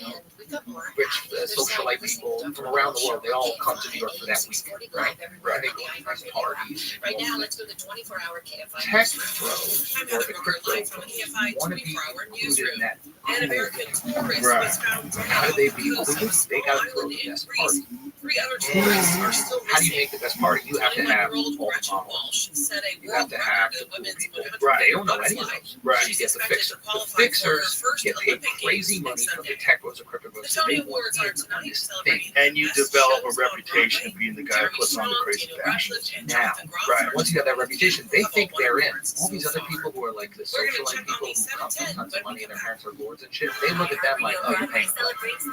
rich socialite people from around the world. They all come to New York for that week, right? And they go to these parties. Right now, let's go to 24-hour KFI. Tech bros or the crypto want to be included in that. And American tourists Right. was found How do they be included? They got to throw the best party. 3 other tourists are still How do you missing. make the best party? You have to have all the 21-year-old Gretchen models. Walsh set a You have world to have record the in women's people. 100 Right. They don't know any of those. Right. You get the fixer. The fixers get paid crazy money from the tech bros or crypto The bros. So Tony they want Awards to are be on tonight this thing. celebrating And you best develop shows a on reputation Broadway. of being the guy who Jeremy puts on the Strong, crazy Daniel fashion. Radcliffe, and Now, Jonathan Groff right, are once you have that reputation, they think they're in. awards All these so other far. people who are like the We're gonna socialite check people on who the come from 710, tons but of money and their we parents are lords and shit, they look at them like, oh, you're paying.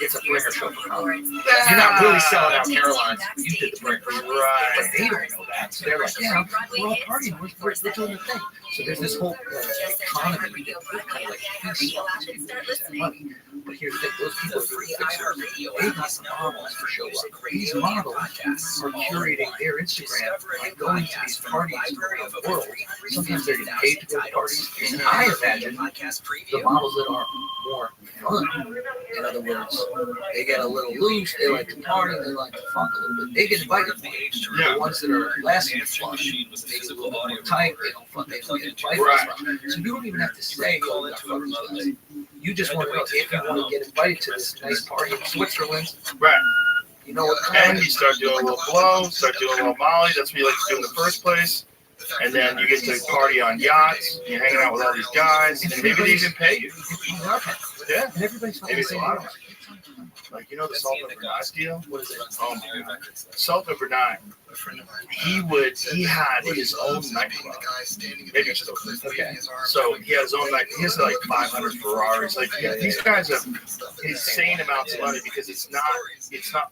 It's a bringer show for comedy. You're You're not really selling out Carolines. You did the bringer. Right. But they don't know that. So they're like, yeah, we're all partying. We're doing the thing. So there's this whole economy that kind of like feeds off these people who just have money. But here's the thing, those people are doing fixers. They got the models for show up. These models are curating their Instagram by going to these parties around the world. Sometimes they're getting paid to go to parties. And I imagine the models that are more fun, in other words, they get a little loose, they like to party, they like to funk a little bit. They get invited. Yeah. The ones that are less fun, maybe a little bit more tight, they don't fun, they don't get invited. Right. So you don't even have to say, oh, we got fuck these guys. You just want to know if you want to get invited to this nice party in Switzerland. Right. You know what? And you start doing a little blow, start doing a little molly. That's what you like to do in the first place. And then you get to party on yachts. You're hanging out with all these guys, and maybe they even pay you. Yeah. And everybody's Maybe it's a lot of money. Like, you know the salt number 9 deal? What is it? Oh my God. Salt number 9. He had his own nightclub. Maybe it's still Okay. So he has his own night. He has like 500 Ferraris. Like these guys have insane amounts of money because it's not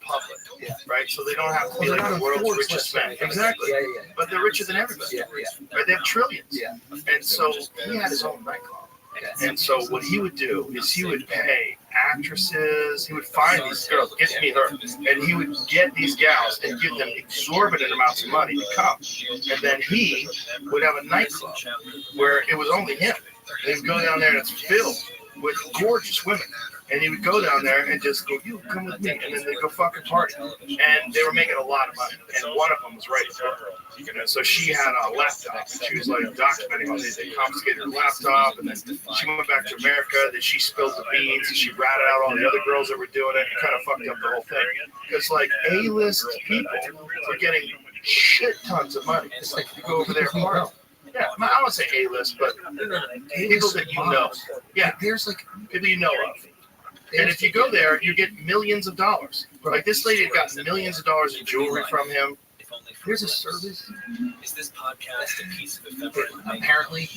public, Yeah. right? So they don't have to be Well, like they're the not world's Forbes richest list, man. right? Exactly. Yeah. But they're richer than everybody. Yeah. Right? They have trillions. Yeah. And so he had his own nightclub. And so what he would do is he would pay actresses, he would find these girls, get me her, and he would get these gals and give them exorbitant amounts of money to come. And then he would have a nightclub where it was only him. And he'd go down there and it's filled with gorgeous women. And he would go down there and just go, you come with me. And then they'd go fucking party. And they were making a lot of money. And one of them was right there. You know, so she had a laptop. And she was like documenting all these. They confiscated her laptop. And then she went back to America. Then she spilled the beans. And she ratted out all the other girls that were doing it. And kind of fucked up the whole thing. Because like A-list people were getting shit tons of money. It's like to go over there and party. Yeah, I would say A-list, but people that you know. Yeah, There's like, people you know of. And if you go there, you get millions of dollars. Like this lady got millions of dollars in jewelry from him. there's a service Is this podcast a piece of that ephemeral? apparently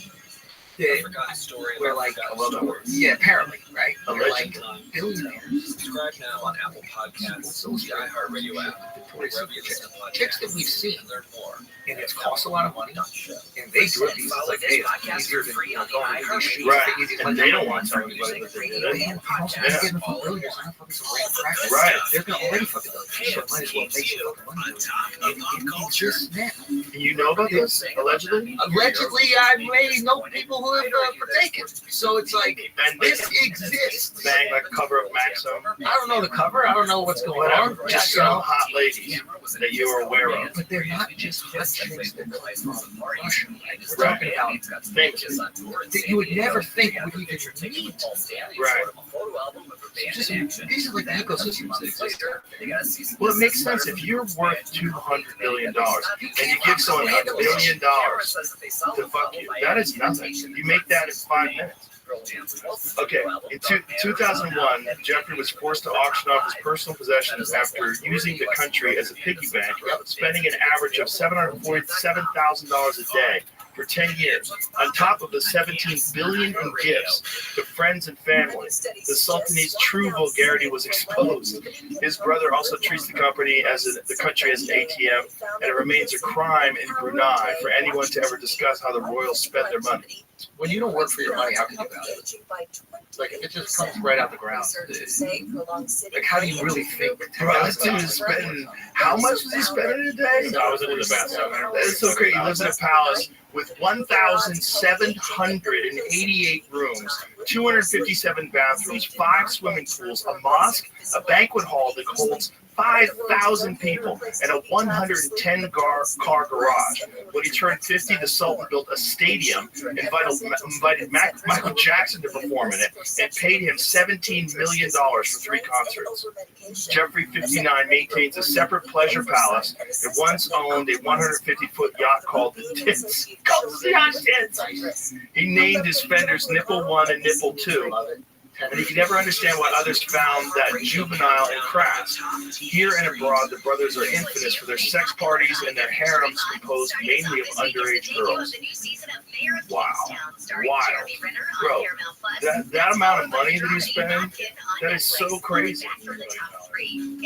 I that forgot a story we're about like, forgotten stories. yeah, apparently, right? They're like Allegedly. billionaires. Subscribe now on Apple Podcasts, the iHeartRadio app, Victoria's wherever you Secret listen to podcasts. chicks that we've seen, And learn more. and it costs a lot of money, and they do it because it's like, hey, it's easier than going to these shoots. Right. It's easy to And let they them don't know want what's somebody happening. that they did They it. have also Yeah. getting from billionaires, not fucking some random crackers. Right. They're gonna already fucking do it. So might as well make some fucking money. And it's just now. And you know about this? Allegedly? Allegedly, I may know people who have partaken. So it's like, And they this exists. bang like cover of Maxim. I don't know the cover. I don't know what's going Whatever. on. Just some hot ladies that you are aware of. But they're not just fucking things that go from Russia. We're Right. talking about Famous. that you would never think would even need. Right. Just, these are like the ecosystems that exist. Well, it makes sense if you're worth $200 billion and you give someone $1 billion to fuck you. That is nothing. You make that in 5 minutes. Okay, in 2001, Jeffrey was forced to auction off his personal possessions after using the country as a piggy bank, spending an average of $747,000 a day for 10 years, on top of the $17 billion in gifts to friends and family. The Sultan's true vulgarity was exposed. His brother also treats the country as an ATM, and it remains a crime in Brunei for anyone to ever discuss how the royals spent their money. When you don't work for your money, how can you value it? Like, if it just comes right out the ground, like, how do you really think? Bro, this dude is spending, how much was he spending a day? I was in the bathroom. That is so crazy. He lives in a palace with 1,788 rooms, 257 bathrooms, 5 swimming pools, a mosque, a banquet hall that holds 5,000 people, and a 110-car garage. When he turned 50, the Sultan built a stadium, invited Michael Jackson to perform in it, and paid him $17 million for 3 concerts. Jeffrey, 59, maintains a separate pleasure palace and once owned a 150-foot yacht called the Tits. He named his fenders Nipple 1 and Nipple 2. And he could never understand why others found that juvenile and crass. Here and abroad, the brothers are infamous for their sex parties and their harems composed mainly of underage girls. Wow. Wild. Bro, that amount of money that he's spending, that is so crazy. In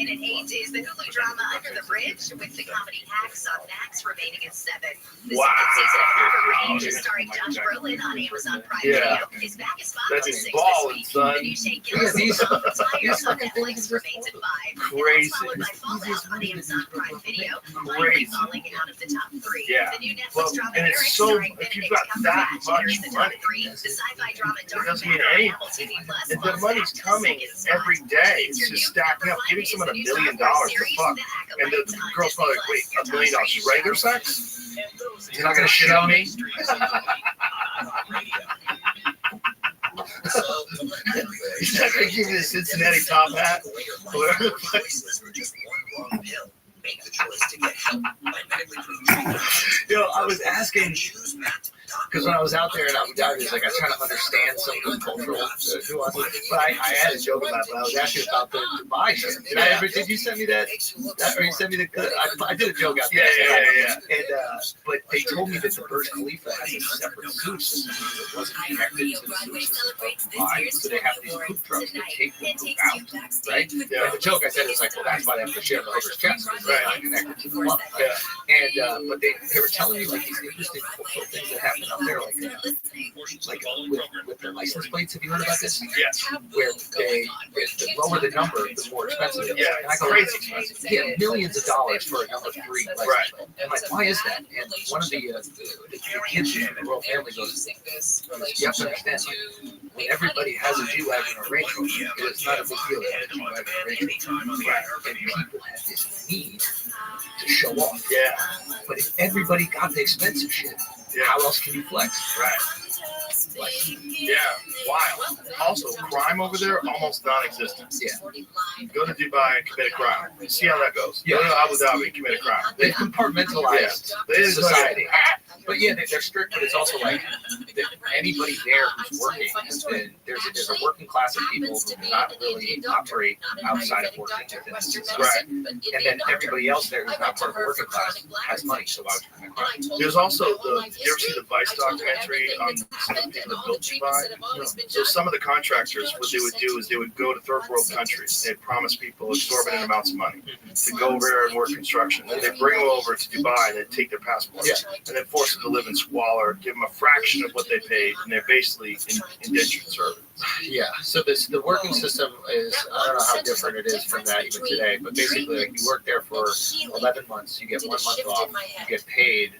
at 8 is the Hulu drama Under the Bridge, with the comedy Hacks on Max remaining at 7. The second season of River Range, starring Josh Brolin on Amazon Prime Video, is back as Fox That's on his 6 ball, this week. son. The new Shane Yeah, Gillis these- season of these Tiger on fucking Netflix things remains at 5. Crazy. And that's followed by Fallout on Amazon Prime Video, finally Crazy. falling out of the top 3. Yeah. The new Netflix Well, drama and it's Eric, so, starring if you've Benedict got that Cumberbatch, much enters the top money, 3. The sci-fi drama Dark doesn't mean Matter on anything. Apple TV Plus and the falls money's back to coming second spot. every day. It's just stacking up. Giving someone $1 million for fuck. And the girl's probably like, wait, $1 million regular sex? You're not gonna shit on me? He's not gonna give you the Cincinnati top hat? Yo, I was asking, because when I was out there and I was trying to understand some of the cultural nuances. But I had a joke about it. But I was asking about the Dubai trip. Did you send me that? Or you sent me the? I did a joke out there. Yeah. And but they told me that the Burj Khalifa has a separate food system. It wasn't connected to the food system of Dubai, so they have these food trucks that take people out, right? Yeah. And the joke I said is like, well, that's why they have to share the hooker's chest, because they're not connected to the month. Yeah. And but they were telling me like these interesting cultural things that happen up there, like with their license plates. Have you heard about this? Yes. Where the lower the number, the more expensive it is. Yeah, And I go, crazy expensive. yeah, millions of dollars for a number 3 license Right. plate. I'm like, why is that? And one of the kids in the royal family goes, you have to understand, like, when everybody has a G-Wagon or Range Rover, it's not a big deal to have a G-Wagon or Range Rover. Right. And people have this need to show off. Yeah. But if everybody got the expensive shit, how else can you flex? Right. Yeah. Wild. Also, crime over there almost non-existent. Yeah. Go to Dubai and commit a crime. See how that goes. Go to Abu Dhabi and commit a crime. They compartmentalize society. But yeah, they're strict, but it's also like anybody there who's working has been, there's a working class of people who do not really operate outside of working within the society. Right. And then everybody else there who's not part of the working class has money, so why would you commit crime? There's also you ever see the Vice documentary on some of the people that built Dubai? So some of the contractors, what they would do is they would go to third world countries. They'd promise people exorbitant amounts of money to go over there and work construction. Then they'd bring them over to Dubai and they'd take their passports and then force them to live in squalor, give them a fraction of what they paid, and they're basically indentured servants. Yeah. So the working system is, I don't know how different it is from that even today, but basically like you work there for 11 months, you get 1 month off, you get paid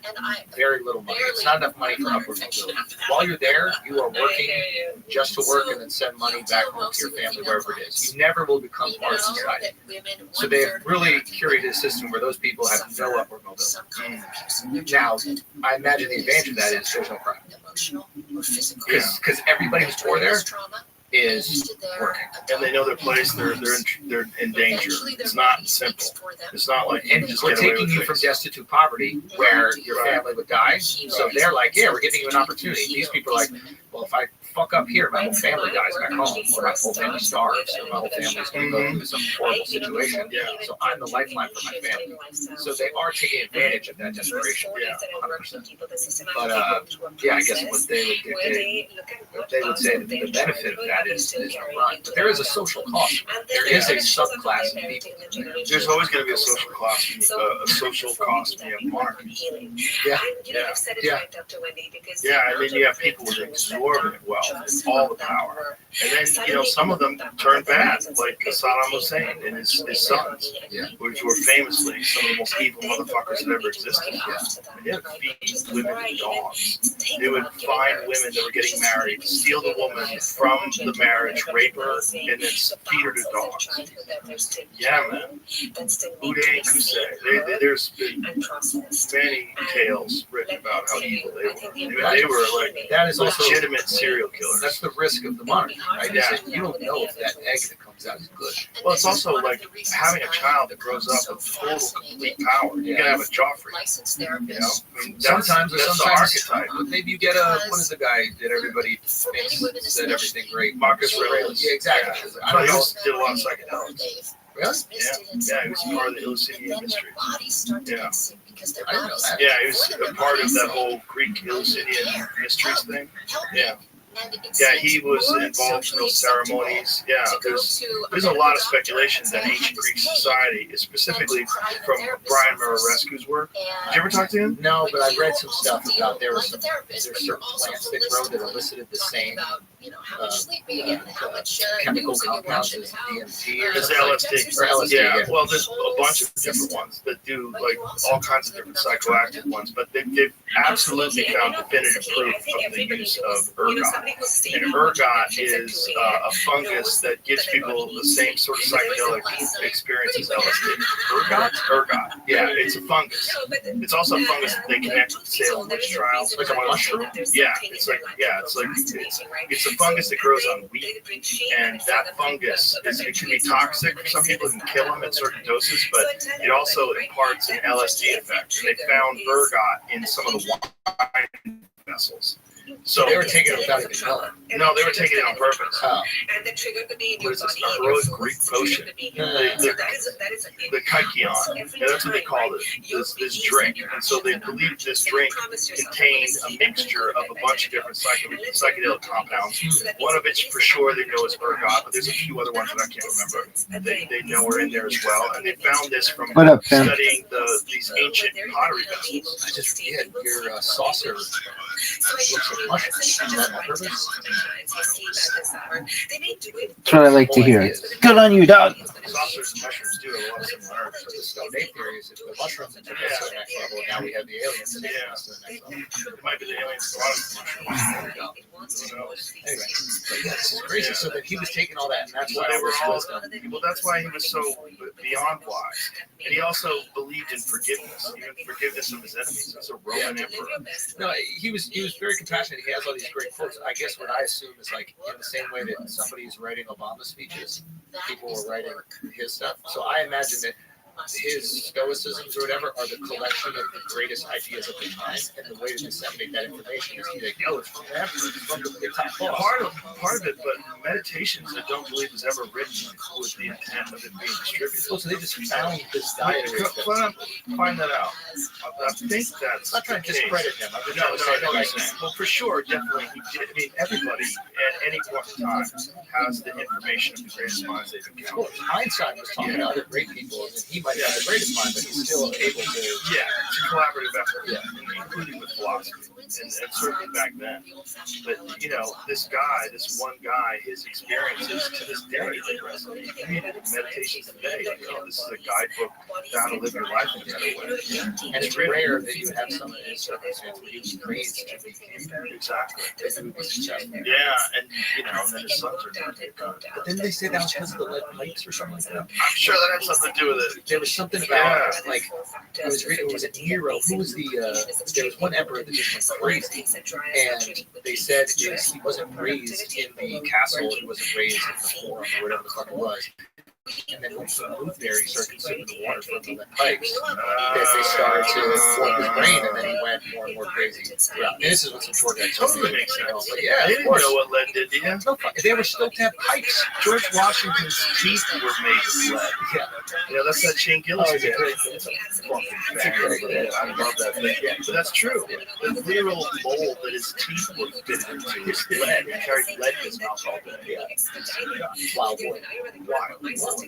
very little money. It's not enough money for upward mobility. While you're there, you are working just to work and then send money back home to your family wherever it is. You never will become part of society. So they've really curated a system where those people have no upward mobility. Now, I imagine the advantage of that is there's no crime. Because everybody who's poor there is working. And they know their place. They're in danger. It's not simple. It's not like And just we're get away taking with you from things. destitute poverty where your family would die. So they're like, yeah, we're giving you an opportunity. These people are like, well, if I fuck up here, my whole family dies back home, or my whole family starves, or my whole family's going to go through some horrible situation. Yeah. So I'm the lifeline for my family. So they are taking advantage of that desperation. Yeah. 100%. But yeah, I guess what they would say that the benefit of that is no crime. But there is a social cost. There is a subclass of people. There's always going to be a social cost. A social cost in the monarchy. Yeah. Yeah. Yeah. I mean, you have people with exorbitant wealth and all the power, and then some of them turn bad, like Saddam Hussein and his sons, which were famously some of the most evil motherfuckers that ever existed. And they would feed women and dogs. They would find women that were getting married, steal the woman from the marriage, rape her, and then feed her to dogs. Yeah, man. Uday Kusei. There's been many tales written about how evil they were. They were like That is also legitimate serial killers. That's the risk of the monarchy, right? Yeah. Is that you don't know if that egg that comes out is good. Well, it's also like having a child that grows up with total, complete power. You gotta have a Joffrey. I mean, Sometimes that's the archetype. maybe you get a, what is the guy that everybody thinks said everything great? Marcus Aurelius. Yeah, exactly. Yeah. I don't He know. also did a lot of psychedelics. Really? Yeah, he was part of the Eleusinian mystery. Yeah. I didn't know that. Yeah, he was a part of that whole Greek Eleusinian mysteries thing. Yeah. Yeah, he was involved in those ceremonies. Yeah, there's a lot of speculation that ancient Greek society, specifically from Brian Murarescu's work. Did you ever talk to him? No, but I read some stuff about there's certain plants that grow that elicited the same chemical compounds as DMT or It's LSD. Or LSD, Yeah, yeah. well, there's a bunch of different ones that do like all kinds of different psychoactive ones, but they've absolutely found definitive proof of the use of ergot. And ergot is a fungus that gives people the same sort of psychedelic experience as LSD. Ergot? Ergot. Yeah, it's a fungus. It's also a fungus that they connect with Salem witch trials. Like a mushroom? Yeah, it's a fungus that grows on wheat, and that fungus it can be toxic for some people. It can kill them at certain doses, but it also imparts an LSD effect. And they found ergot in some of the wine vessels. So they were taking it without even knowing. No, they were taking it on purpose. Oh. What is this? A heroic Greek potion. The kykeon. Yeah, that's what they called it. This drink. And so they believed this drink contained a mixture of a bunch of different psychedelic compounds. One of which for sure they know is ergot, but there's a few other ones that I can't remember. They know are in there as well. And they found this from studying these ancient pottery vessels. I just forget your saucer looks like mushrooms. Is that on purpose? That's what I like to hear. Good on you, dog. Saucers and mushrooms do have a lot of similarities. So the Stone Age theory is if the mushrooms took us to the next level, now we have the aliens to take us to the next level. It might be the aliens who brought us mushrooms. Who knows? Anyway, but yeah, this is crazy. So that he was taking all that, and that's Well, why they were all, wisdom. well, that's why he was so beyond wise. And he also believed in forgiveness, even forgiveness of his enemies. He was a Roman emperor. No, he was very compassionate. He has all these great quotes. I guess what I assume is like in the same way that somebody's writing Obama speeches, people were writing his stuff. So I imagine that his stoicisms or whatever are the collection of the greatest ideas of the time, and the way to disseminate that information is to be like, yo, it's from the emperor, it's from the top boss. Part of it, but meditations I don't believe was ever written with the intent of it being distributed. Oh, so they just found this diary. Find that out. I think that's I'm not trying to discredit him. I'm just No, trying to say, like, well, for sure, definitely. He did. I mean, everybody at any point in time has the information of the greatest minds they've encountered. Einstein was talking to other great people, and he might have the greatest mind, but he's still able to. Yeah, it's a collaborative effort, including with philosophy. and certainly back then. But this one guy, his experiences to this day, like meditations today, like, this is a guidebook to how to live your life in a better way. And it's rare that you have someone in his circumstance where he was raised exactly. Yeah, and and then his sons are doing it. But didn't they say that was because of the lead pipes or something like that? I'm sure that had something to do with it. There was something about like it was a Nero. Who was the? There was one emperor that just went crazy, and they said he wasn't raised in the castle. He wasn't raised in the forum or whatever the fuck it was. And then once he moved there, he started consuming the water from the lead pipes. Because they started to warp his brain, and then he went more and more crazy throughout. And this is what's important. That totally makes sense. But yeah, they didn't know what lead did to you. No, they were still to have pipes. George Washington's teeth were made of lead. Yeah, that's that Shane Gillis. It's a great bit. I love that thing. Yeah, but that's true. The literal mold that his teeth were fitted into was lead. He carried lead in his mouth all day. Yeah. Wild boy. Wild. Yeah.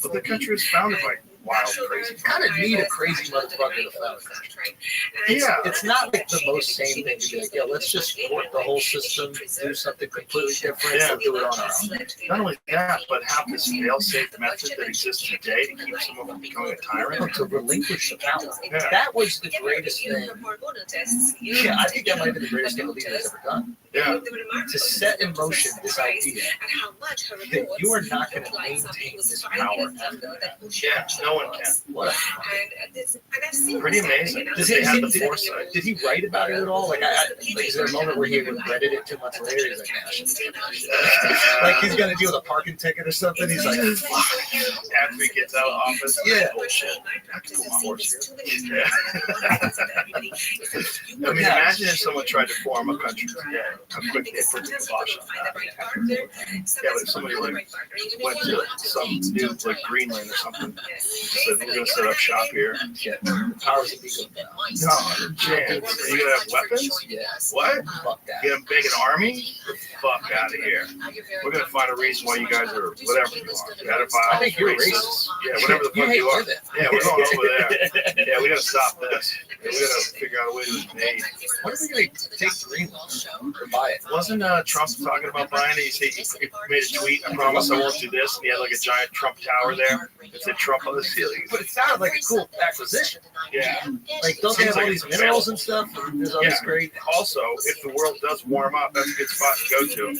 But the country was founded by wild, crazy. It's kind of neat a crazy motherfucker to found a country. Yeah. It's not like the most sane thing to be like, let's just work the whole system, do something completely different, and do it on our own. Not only that, but have this fail-safe method that exists today to keep someone from becoming a tyrant. To relinquish the power. Yeah. That was the greatest thing. Yeah, I think that might have been the greatest thing a leader has ever done. Yeah. To set in motion this idea that you are not going to maintain this power after that. Yeah, no one can. What? Pretty amazing. Did he write about it at all? Like, is there a moment where he regretted it 2 months later? He's like, like he's going to deal with a parking ticket or something. He's like, after he gets out of office. Yeah. Bullshit. I have to go on horse here. Yeah. I mean, imagine if someone tried to form a country today. How quick they put the kibosh on that. Yeah, but if somebody like went to some new like Greenland or something, said we're gonna set up shop here. Yeah. The powers that be go down. No, chance. Are you gonna have weapons? Yeah. What? Fuck that. You gonna make an army? Get the fuck out of here. We're gonna find a reason why you guys are whatever you are. I think you're racist. Yeah, whatever the fuck you are. Yeah, we're going over there. Yeah, we gotta stop this. Yeah, we gotta figure out a way to invade. When are we gonna take Greenland or buy it? Wasn't Trump talking about buying it? He made a tweet, I promise I won't do this, and he had like a giant Trump tower there. It said Trump on the ceiling. But it sounded like a cool acquisition. Yeah. Like, don't they have all these minerals and stuff? There's all this great. Also, if the world does warm up, that's a good spot to go to.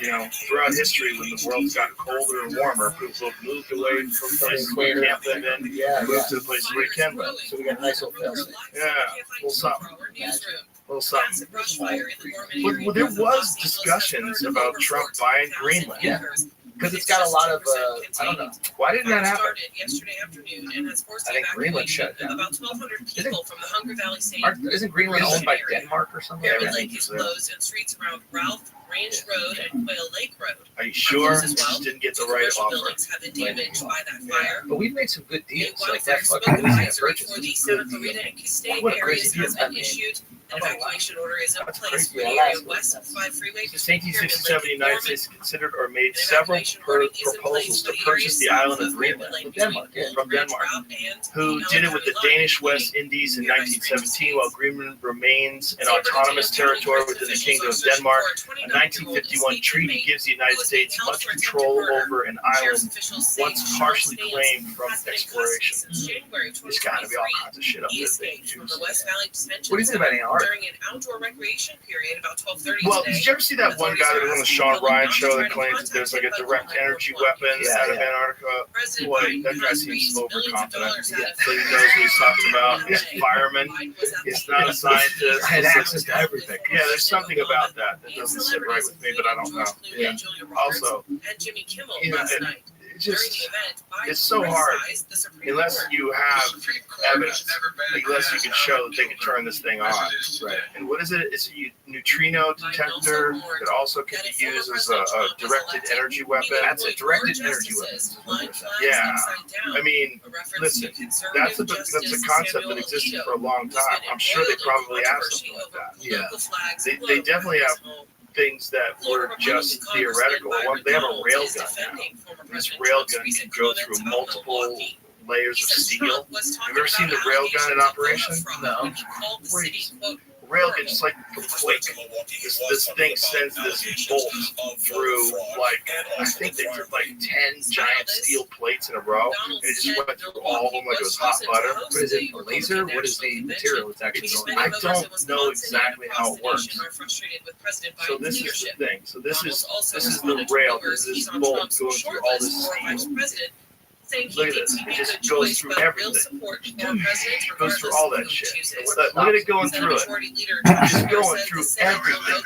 Yeah. Throughout history, when the world's gotten colder and warmer, people have moved away from places where you can't live in, moved to the places where you can live. So we got a nice little place. Yeah, a little something. Well, there was discussions about Trump buying Greenland. Yeah. Because it's got a lot of, I don't know. Why didn't that happen? Yesterday afternoon and has forced I think Greenland shut down. About 1,200 people from the Hunger Valley State. Isn't Greenland owned by Denmark or something? Bear Lake is closed and streets around Ralph Range Road and Quail Lake Road. Are you sure? Just didn't get the right offer. Buildings have been damaged by that fire. But we've made some good deals. Like that Wildfire fucking smoke advisory purchase. for the Santa Clarita and Castaic What a areas crazy has deal been that issued. An evacuation order is in place for the Yeah, area west of 5 freeway. Since 1867, the United States considered or made several proposals to purchase the island of Greenland from Denmark, who did it with the Danish West Indies in 1917, while Greenland remains an autonomous territory within the Kingdom of Denmark. A 1951 treaty gives the United States much control over an island once partially claimed from exploration. There's got to be all kinds of shit up there. What do you think about Antarctica? During an outdoor recreation period about 12:30 Well, today. did you ever see that one guy that was on the Sean Ryan show that claims that there's like a direct energy weapon out of Antarctica? Boy, that guy seems overconfident. So he knows what he's talking about. He's a fireman. He's not a scientist. I had access to everything. Yeah, there's something about that doesn't sit right with me, but I don't know. Yeah. Also, and Jimmy Kimmel you know, last night. it's so hard unless you have evidence, unless you can show that they can turn this thing on. Right. And what is it? It's a neutrino detector that also can be used as a directed energy weapon. That's a directed energy weapon. Yeah. I mean, listen, that's a concept that existed for a long time. I'm sure they probably have something like that. Yeah. They definitely have things that were just theoretical. They have a railgun now. This railgun can go through multiple layers of steel. Was Have you ever seen the railgun in operation? No. He called the city, quote, Railgun just like a quake. This thing sends this bolt through like I think they took like 10 giant steel plates in a row, and it just went through all of them like it was hot butter. What is it? A laser? What is the material it's actually going? I don't know exactly how it works. So this is the thing. So this is the rail. This is this bolt going through all this steel. Look at this. It just goes through everything. It goes through all that shit. Look at it going through it. Just going through everything.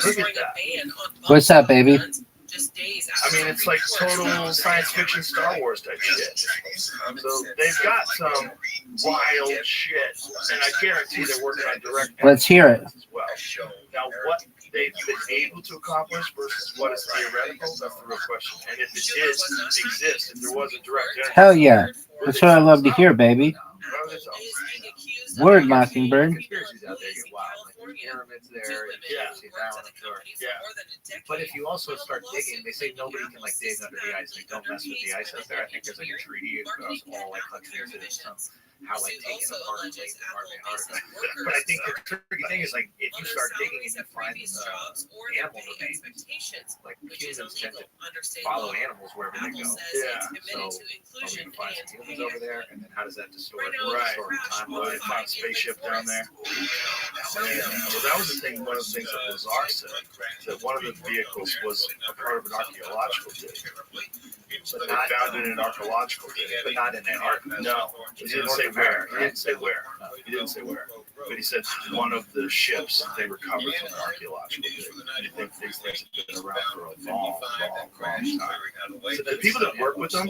Look at that. What's that, baby? I mean, it's like total science fiction Star Wars type shit. So they've got some wild shit, and I guarantee they're working on direct. Let's hear it. As well. Now, what they've been able to accomplish versus what is theoretical, that's the real question. And if it did exist, if there was a direct energy, Hell yeah. That's what I love to hear, baby. Word, Mockingbird. Conspiracies out there get wild. Like the pyramids there. Yeah. Yeah. But if you also start digging, they say nobody can like dig under the ice. Like don't mess with the ice out there. I think there's like a treaty across all like countries that is how like taking apart and taking apart the art. But I think the tricky thing is like if you start digging and you find animal remains, like humans tend to follow animals wherever they go. Yeah. So are we gonna find some humans over there, and then how does that distort Right. time? Well, they found a spaceship down there. Well, that was the thing. One of the things that Lazar said that one of the vehicles was a part of an archaeological dig. So they found it in an archaeological dig, But not in Antarctica. no, he didn't say where. He didn't say where. He didn't say where. But he said one of the ships they recovered from an archaeological dig. And I think these things have been around for a long time. So the people that work with them,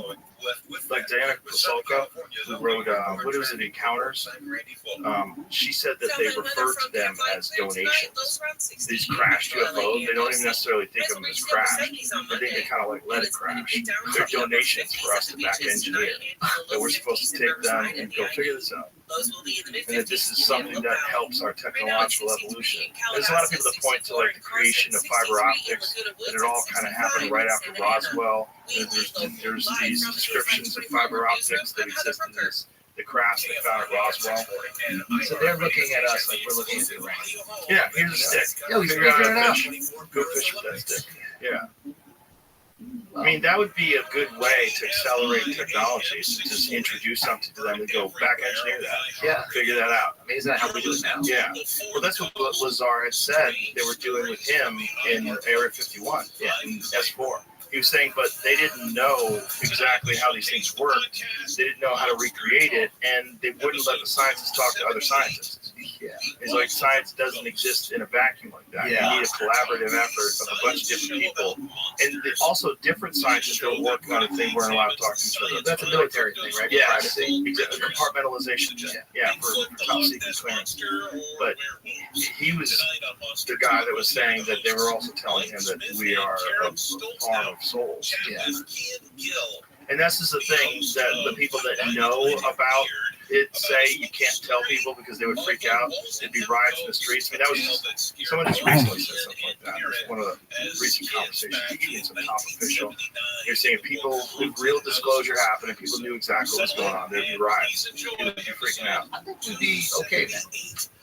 like Diana Kosolka, who wrote what was it, Encounters? She said that they refer to them as donations. These crashed UFOs, they don't even necessarily think of them as crashed. I think they kind of like let it crash. They're donations for us to back engineer. That we're supposed to take them and go figure this out. And that this is something that helps our technological evolution. There's a lot of people that point to like the creation of fiber optics, that it all kind of happened right after Roswell. There's these descriptions of fiber optics that exist in the crafts they found at Roswell. So they're looking at us like we're looking at the rain. Yeah, here's a stick. Yo, he's Figure out figuring it how out. to fish. Go fish with that stick. Yeah. I mean, that would be a good way to accelerate technology, is to just introduce something to them and go back engineer that. Yeah. Figure that out. I mean, isn't that how we do it now? Yeah. Well, that's what Lazar had said they were doing with him in Area 51, in S4. He was saying, but they didn't know exactly how these things worked. They didn't know how to recreate it, and they wouldn't let the scientists talk to other scientists. Yeah. It's like science doesn't exist in a vacuum like that. Yeah. You need a collaborative effort of a bunch of different people. And also different scientists that are working on a thing weren't allowed to talk to each other. That's a military thing, right? Yeah, Privacy. exactly. Compartmentalization. Yeah, for top secret clearance. But he was the guy that was saying that they were also telling him that we are a farm of souls. Yeah. And this is the thing that the people that know about it say you can't tell people because they would freak out. There'd be riots in the streets. I mean, that was just, someone just recently said something like that. It was one of the recent conversations between some top official. They're saying people, if real disclosure happened and people knew exactly what was going on, there'd be riots. People would be freaking out. I think we'd be okay, man.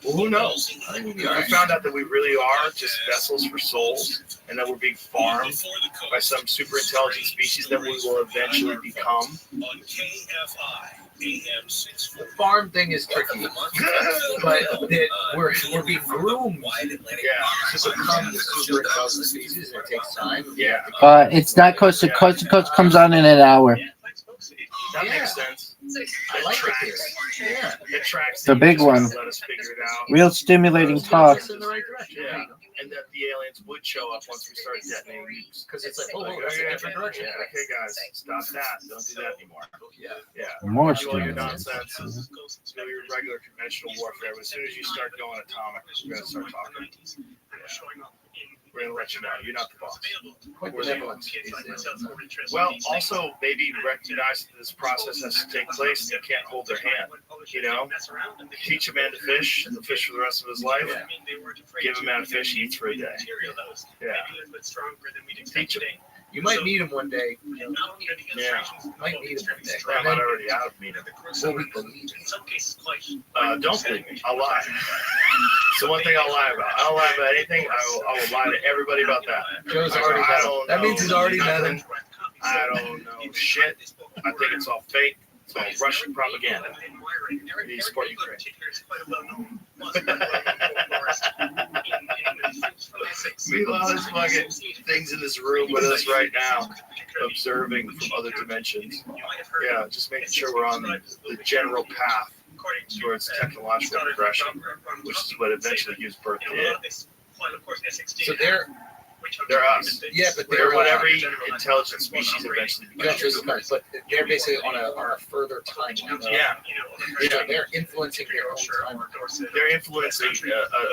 Well, who knows? I think we'd be We all right. found out that we really are just vessels for souls, and that we're being farmed by some super intelligent species that we will eventually become. The farm thing is tricky, but that we're being groomed to become the super intelligent species, and it takes time. Yeah, It's not Coast to Coast. To Coast comes on in an hour. that makes sense. I like it here. Yeah. It tracks The big one. Let us figure it out. Real stimulating talk. It's in the right direction. Yeah. And that the aliens would show up once we started detonating nukes. Because it's like, oh, Like, that's a okay, different direction. yeah, okay, guys, stop that. Don't do that anymore. Yeah. Yeah. More Do all your stimulating. nonsense. Do your regular conventional warfare. But as soon as you start going atomic, we're gonna start talking. Yeah. We're gonna let you know you're not the boss. Quite benevolent. Is it? Well, also maybe recognize that this process has to take place and you can't hold their hand. You know, teach a man to fish and fish for the rest of his life. Give a man a fish, he eats for a day. Yeah. Teach him. You might meet him one day. Yeah. You might meet him one day. I'm not already out of meeting. Well, we believe it. Don't believe me. I'll lie. So one thing I'll lie about. I don't lie about anything. I will lie to everybody about that. Joe's already I met him. don't That means know he's already met nothing. him. I don't know shit. I think it's all fake. It's all Russian propaganda. They support Ukraine. Meanwhile, there's fucking things in this room with us right now, observing from other dimensions. Yeah, just making sure we're on the general path towards technological progression, which is what eventually gives birth to it. So They're us. yeah, but They're what every intelligent species eventually becomes. but they're basically on a further timeline. Yeah. So they're influencing their own timeline. They're influencing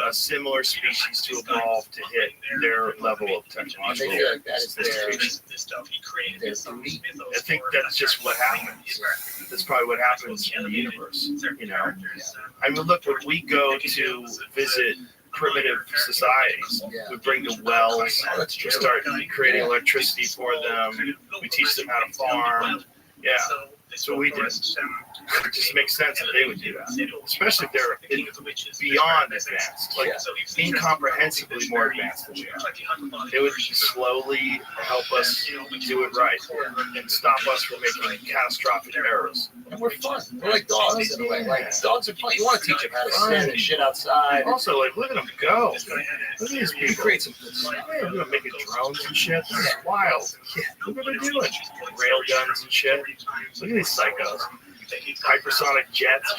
a similar species to evolve to hit their level of And they technological feel like that is their sophistication. duty. I think that's just what happens. That's probably what happens in the universe. You know, I mean, look, when we go to visit primitive societies, Yeah. we bring the wells, Oh, that's we true. start creating electricity for them, we teach them how to farm. Yeah, so we do. It just makes sense that they would do that, especially if they're beyond advanced, like incomprehensibly more advanced than we are. They would slowly help us do it right and stop us from making catastrophic errors. And we're fun. We're like dogs in a way. Like dogs are fun. You want to teach them how to stand and shit outside. Also, like, look at them go. Look at these You people. create some good stuff. They're making drones and shit. This is wild. Yeah, look what they're doing. Rail guns and shit. Look at these psychos. Hypersonic jets.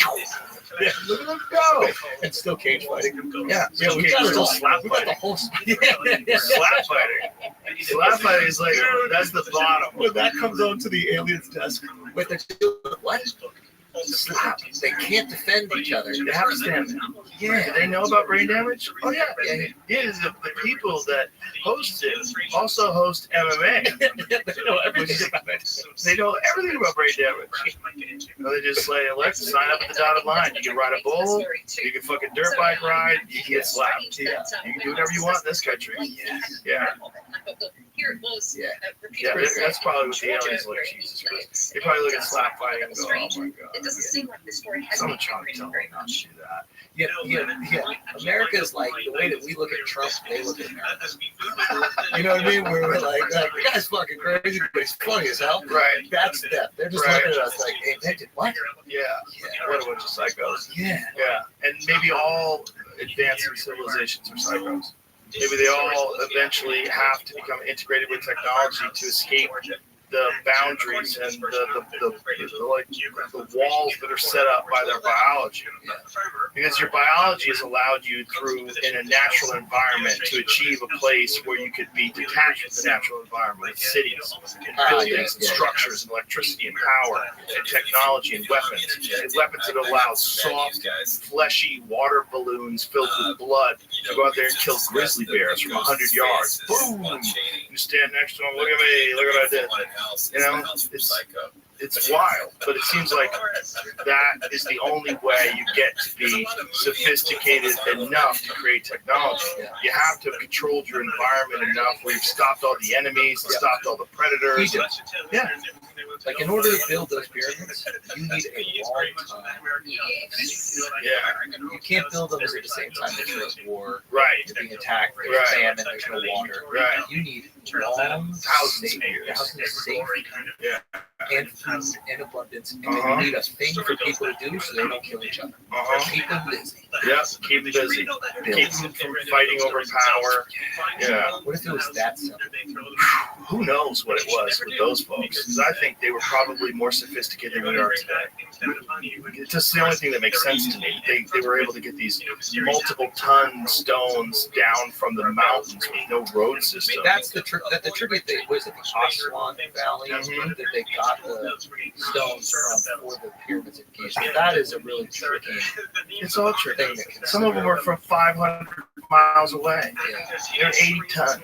Yeah, look at them go. And still cage fighting. Yeah, We got still the slap we got the fighting. whole. Slap fighting. Slap fighting is like, that's the bottom. When that comes onto the alien's desk, with the what? Slap. They can't defend each other. They have to stand there. Yeah, do they know about brain damage? Oh, yeah. Yeah, the people that host it also host MMA. They know everything about it. They know everything about brain damage. You know, they just say, Alexa, sign up at the dotted line. You can ride a bull, you can fucking dirt bike ride, you can get slapped. Yeah. You can do whatever you want in this country. Yeah. Yeah, that's probably what the aliens like. Jesus Christ. They probably look at slap fighting and go, oh my god. It doesn't seem like this story has Someone any trying to tell them not to do that. Yeah. America's like the way that we look at Trump, they look at America. You know what I mean? Where we're like the guy's fucking crazy, but he's funny as hell. Right. That's them. They're just Right. looking at us like, hey, they did what? Yeah. What a bunch of psychos. Yeah. Yeah. And maybe all advancing civilizations are psychos. Maybe they all eventually have to become integrated with technology to escape the boundaries and the walls that are set up by their biology. Because your biology has allowed you through in a natural environment to achieve a place where you could be detached from the natural environment, with cities and buildings and structures and electricity and power and technology and weapons. And weapons that allow soft, fleshy water balloons filled with blood to go out there and kill grizzly bears from 100 yards. Boom! You stand next to them, look at me, look at what I did. You know, it's wild, but it seems like that is the only way you get to be sophisticated enough to create technology. You have to have controlled your environment enough where you've stopped all the enemies and stopped all the predators. Yeah. Like in order to build those pyramids, you need a long time. Yeah. You can't build them at the same time that you're at war, Right. you're being attacked, there's Right. famine, there's no water. Right. You need long, Thousands of years. safe, Yeah. and food and abundance, and Uh-huh. then you need a thing for people to do so they don't kill each other. Keep them busy. Yep. Keep them busy. Keep them from fighting over power. Yeah. What if it was that simple? Who knows what it was with those folks? Because I think they were probably more sophisticated than we are today. It's just the only thing that makes sense to me. They were able to get these multiple ton stones down from the mountains with no road I system. mean, that's the trick. That the tricky thing was the Aswan Valley Mhm. that they got the stones from for the pyramids in Giza. That is a really tricky It's all tricky. thing. That can Some of them are from 500 miles away. Yeah. They're 80 tons.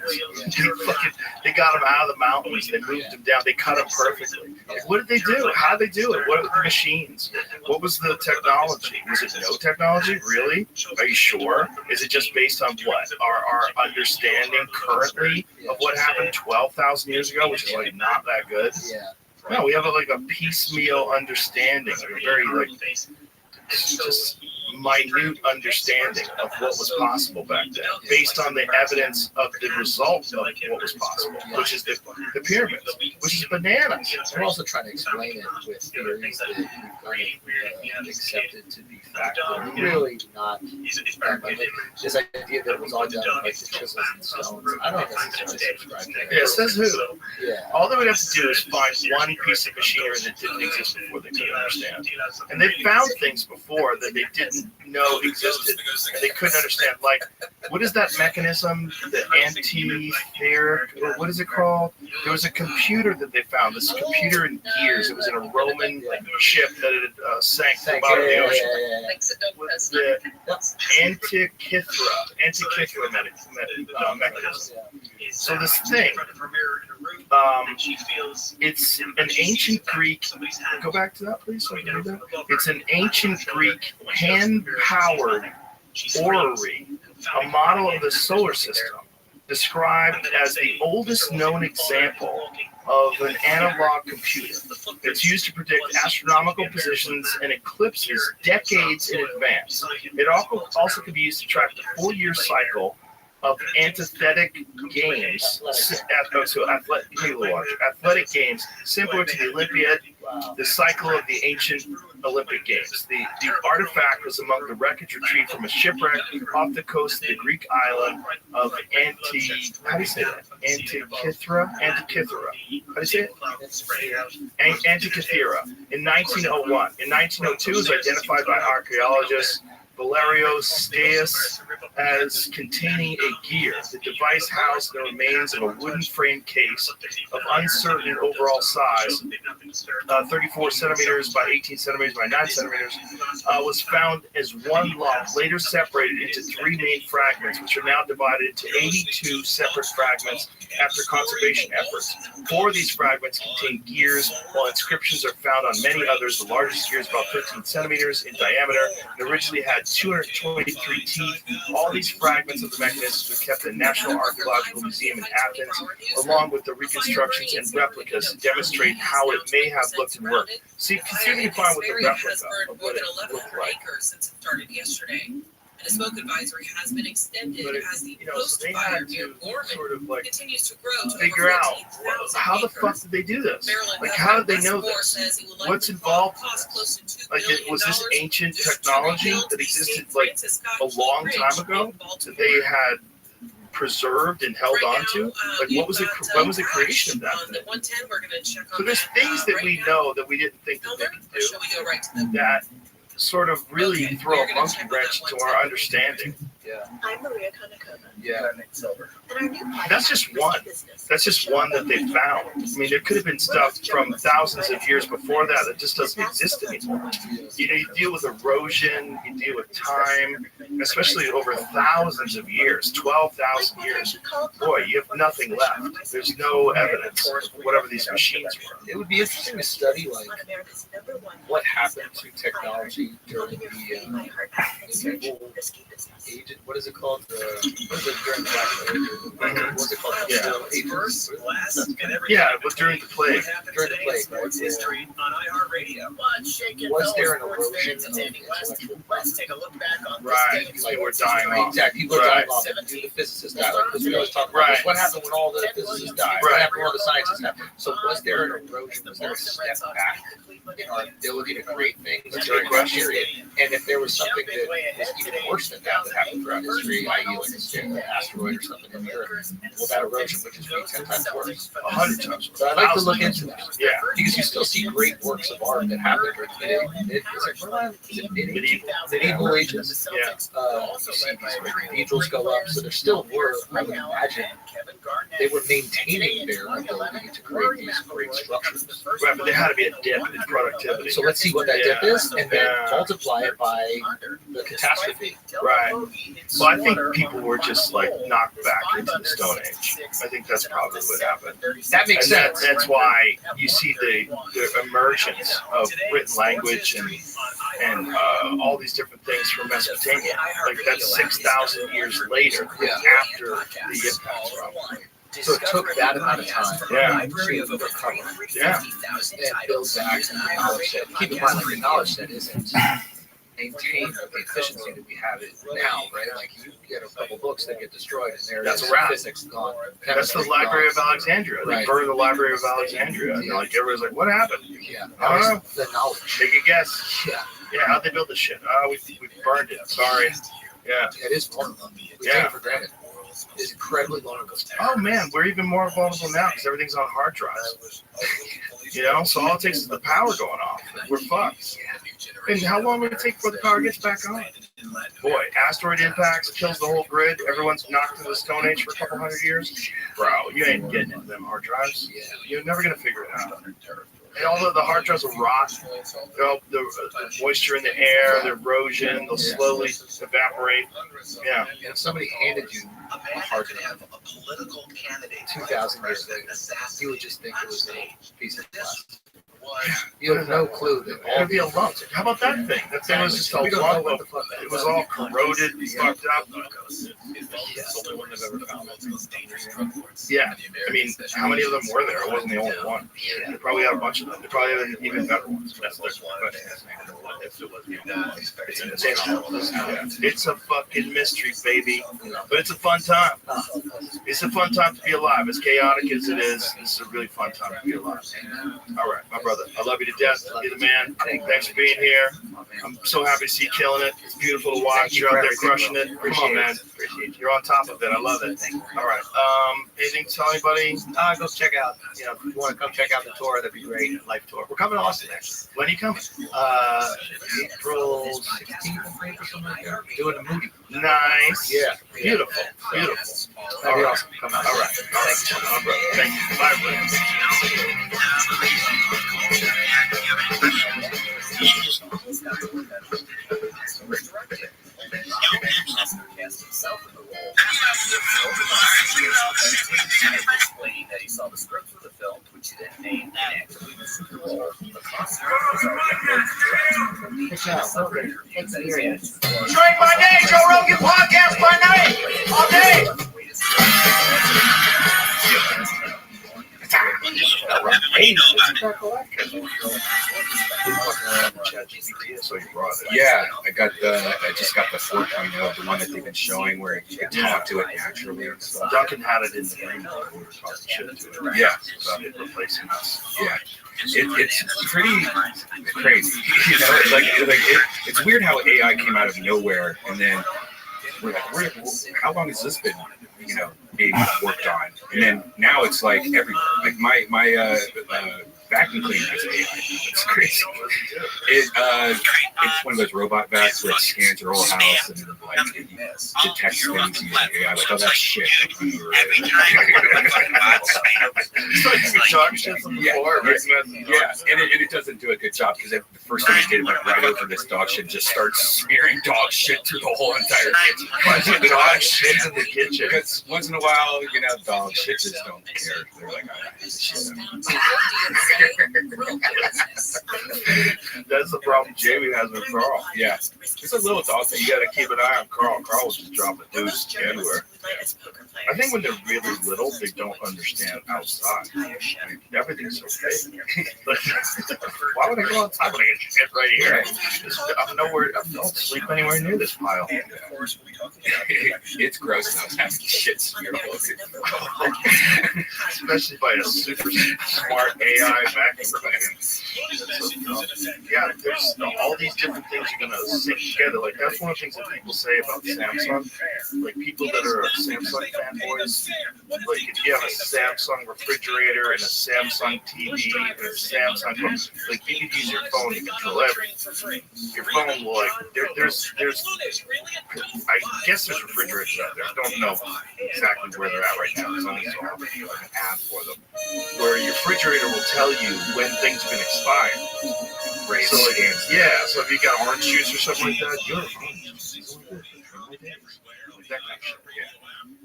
They got them out of the mountains. They moved them down. They cut them perfectly. What did they do? How did they do it? What were the machines? What was the technology? Was it no technology? Really? Are you sure? Is it just based on what? Our understanding currently of what happened 12,000 years ago, which is like not that good? Yeah. No, we have like a piecemeal understanding, like a very like just minute understanding of what was possible back then, based on the evidence of the result of what was possible, which is the pyramids, which is bananas. We're also trying to explain it with theories that we've kind of accepted to be fact, but really not. This idea that it was all done with like the chisels and stones, I don't necessarily subscribe to that. Yeah, says who? Yeah. All they would have to do is find one piece of machinery that didn't exist before they could understand. And they found things before that they didn't know existed, and they couldn't understand. Like, what is that mechanism? The anti-fair, or what is it called? There was a computer that they found. This computer in gears. It was in a Roman ship that had sank to the bottom of the ocean. Was the Antikythera mechanism. So this thing, it's an ancient Greek. Go back to that, please. So I can read that. It's an ancient Greek hand-powered orrery, a model of the solar system, described as the oldest known example of an analog computer. It's used to predict astronomical positions and eclipses decades in advance. It also can be used to track the full-year cycle of athletic games, athletic games, similar to the Olympiad, the cycle of the ancient Olympic Games. The artifact was among the wreckage retrieved from a shipwreck off the coast of the Greek island of Antikythera. Antikythera. How do you say it? Antikythera. In 1901. In 1902, it was identified by archaeologists Valerio Staeus as containing a gear. The device housed the remains of a wooden frame case of uncertain overall size, 34 centimeters by 18 centimeters by 9 centimeters, was found as one lump, later separated into three main fragments, which are now divided into 82 separate fragments after conservation efforts. 4 of these fragments contain gears, while inscriptions are found on many others. The largest gear is about 15 centimeters in diameter and originally had 223 teeth. All these fragments of the mechanisms were kept in the National Archaeological Museum in Athens, along with the reconstructions and replicas to demonstrate how it may have looked and worked. See if you can find what the replica of what it looked like. Since it started yesterday. And a smoke advisory has been extended as the So post they fire had near to Gorman sort of like continues to grow to figure over out 14,000 how the acres. fuck did they do this? Maryland Like, Governor how did they Wes know Moore this? says it will What's likely involved in cost this? close to $2 Like, billion was this ancient just to technology rebuild that the existed St. like Francis Scott a Key long Bridge time ago in that they had preserved and held Right on to? now, Like, what was it? When was the creation of that on the thing? 110, we're going to check on So there's that, things that right we now. know that we didn't think that they Elmer, could or shall we go right to the that sort of really Okay, throw we're a gonna monkey check on wrench that to one our too. understanding. Yeah. I'm Maria Konnikova. Yeah. And our new podcast, That's just one. Business. That's just one that they found. I mean, there could have been stuff from thousands of years before that just doesn't exist anymore. You know, you deal with erosion, you deal with time, especially over thousands of years, 12,000 years. Boy, you have nothing left. There's no evidence of whatever these machines were. It would be interesting to study like what happened to technology during the medieval age. What is it called? What is it during the Black Plague? What's it called? Yeah. Ages? Yeah, but during the plague. During the plague, right? History on iHeartRadio. Was there an erosion of intellectual Let's take a look back on Right, people were dying off. Exactly. People are Right. dying off. The physicists died. Like, because we always talk about Right. this. What happened when all the physicists died? Right. What happened when all the scientists died? So was there an erosion? Was there a step back in our ability to create things during that period? And if there was something that was even worse than that happened throughout history, i.e. like an asteroid or something in the Earth, will that erosion would just be 10 times worse? 100 times. So I'd like to look into that. Yeah. Because you still see great works of art that happened during medieval ages. Yeah. You see these great cathedrals go up, so there still were, I would imagine, they were maintaining their ability to create these great structures. Right, but there had to be a dip in productivity. So let's see what that dip is, and then Yeah. multiply it hit by the catastrophe. Right. Well, I think people were just like knocked back into the Stone Age. I think that's probably what happened. That makes sense. That's why you see the emergence of written language and all these different things from Mesopotamia. Like that's 6,000 years later after the impacts from. So it took that amount of time. Yeah. To recover. Yeah. And build back the knowledge set. Keep in mind, like, the knowledge set isn't maintained with the efficiency that we have it now, right? Like, you get a couple books that get destroyed, and That's there's a wrap. physics gone. That's the chemistry Library gone. of Alexandria. They Right. burned the Library of Alexandria. And like everybody's like, what happened? Yeah. I don't know. The knowledge. Take a guess. Yeah. Yeah, how'd they build this shit? We burned it. Sorry. Yeah. It is vulnerable. We take Yeah. it for granted. It's incredibly vulnerable. Oh man, we're even more vulnerable now because everything's on hard drives. You know, so all it takes is the power going off. We're fucked. And how long would it take before the power gets back on? Boy, asteroid impacts, kills the whole grid. Everyone's knocked into the Stone Age for a couple hundred years. Bro, you ain't getting into them hard drives. You're never gonna figure it out. And although the hard drives will rot, the moisture in the air, the erosion, they'll slowly evaporate. Yeah. And if somebody handed you a hard drive 2,000 years later, you would just think it was a piece of plastic. You have no clue that It would be a lump. How about that thing? That thing was just a We don't know lump what of, the fuck that it was all corroded, fucked up. Yeah. I mean, how many of them were there? It wasn't the only one. They probably had a bunch of them. They probably had even better ones. That's the question. It's a fucking mystery, baby. But it's a fun time. It's a fun time to be alive. As chaotic as it is, it's a really fun time to be alive. All right, my brother. I love you to death. You're the man. Thanks for being here. I'm so happy to see you killing it. It's beautiful to watch. You're out there crushing it. Come on, man. You're on top of it. I love it. All right. Anything to tell anybody? Go check out, if you want to come check out the tour, that'd be great. Life tour. We're coming to Austin next. When are you coming? April 16th, I think, or something like that. Doing a movie. Nice. Yeah. Beautiful. Beautiful. That'd be awesome. Come out. All right. Thank you, my brother. Thank you. Bye, brother. Explaining that he saw the script for the film, which then named actively the Super Bowl. The concert was already Experience. Drink by day, Joe Rogan podcast by night, all day. Yeah, I just got the 4.0, the one that they've been showing where you can talk to it naturally and stuff. Duncan had it in the room when we were talking shit to it. Yeah. About it replacing us. Yeah. It's pretty crazy. You know, it's weird how AI came out of nowhere and then we're like, how long has this been, being worked on? And then now it's like everywhere. Like my vacuum cleaner has AI. It's crazy. It's one of those robot vacs where it scans your whole house and it detects things using AI. Like, oh, that's shit. Yeah, and it doesn't do a good job because the first thing it did went right over this dog shit and just starts smearing dog shit through the whole entire kitchen. Dog shit in the kitchen. Because once in a while, dog shit just don't care. They're like, oh, this shit. That's the problem Jamie has with Carl. Yeah. It's a little dog thing. You got to keep an eye on Carl. Carl will just drop a deuce everywhere. I think when they're really little, they don't understand outside. Everything's okay. Why would I go outside when I get shit right here? I don't sleep anywhere near this pile. It's gross enough having shit smeared all over it. Especially by a super smart AI vacuum cleaner. Yeah, there's all these different things are going to sync together. Like, that's one of the things that people say about Samsung. Like, people that are Samsung fanboys, like, if you have a Samsung refrigerator and a Samsung TV and a Samsung phone, like, you can use your phone to control everything. Your phone will, like, there's I guess there's refrigerators out there. I don't know exactly where they're at right now because I need to have an app for them, where your refrigerator will tell you when things have been expired. Right. So So if you got orange juice or something like that, you're fine. That kind of shit.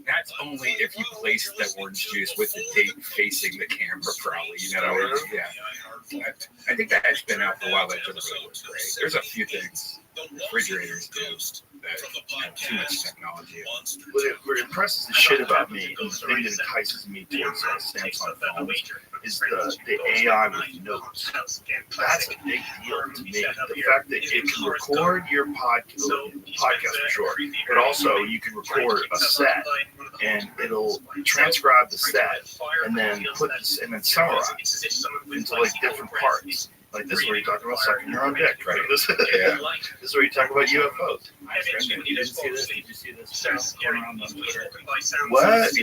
That's only if you place the orange juice with the date facing the camera, probably. You know, yeah. I think that has been out for a while. That doesn't really work great. There's a few things refrigerators do that have too much technology. What impresses the shit about me, and the thing that entices me towards Samsung phones, is the AI with notes. That's a big deal to me. The fact that it can record your podcast for sure, but also you can record a set and it'll transcribe the set and then put this and then summarize into like different parts. Like this is where you're talking about sucking your own dick, right? This is where you talk about UFOs. You didn't see this? Did you see this? Going on Twitter? What?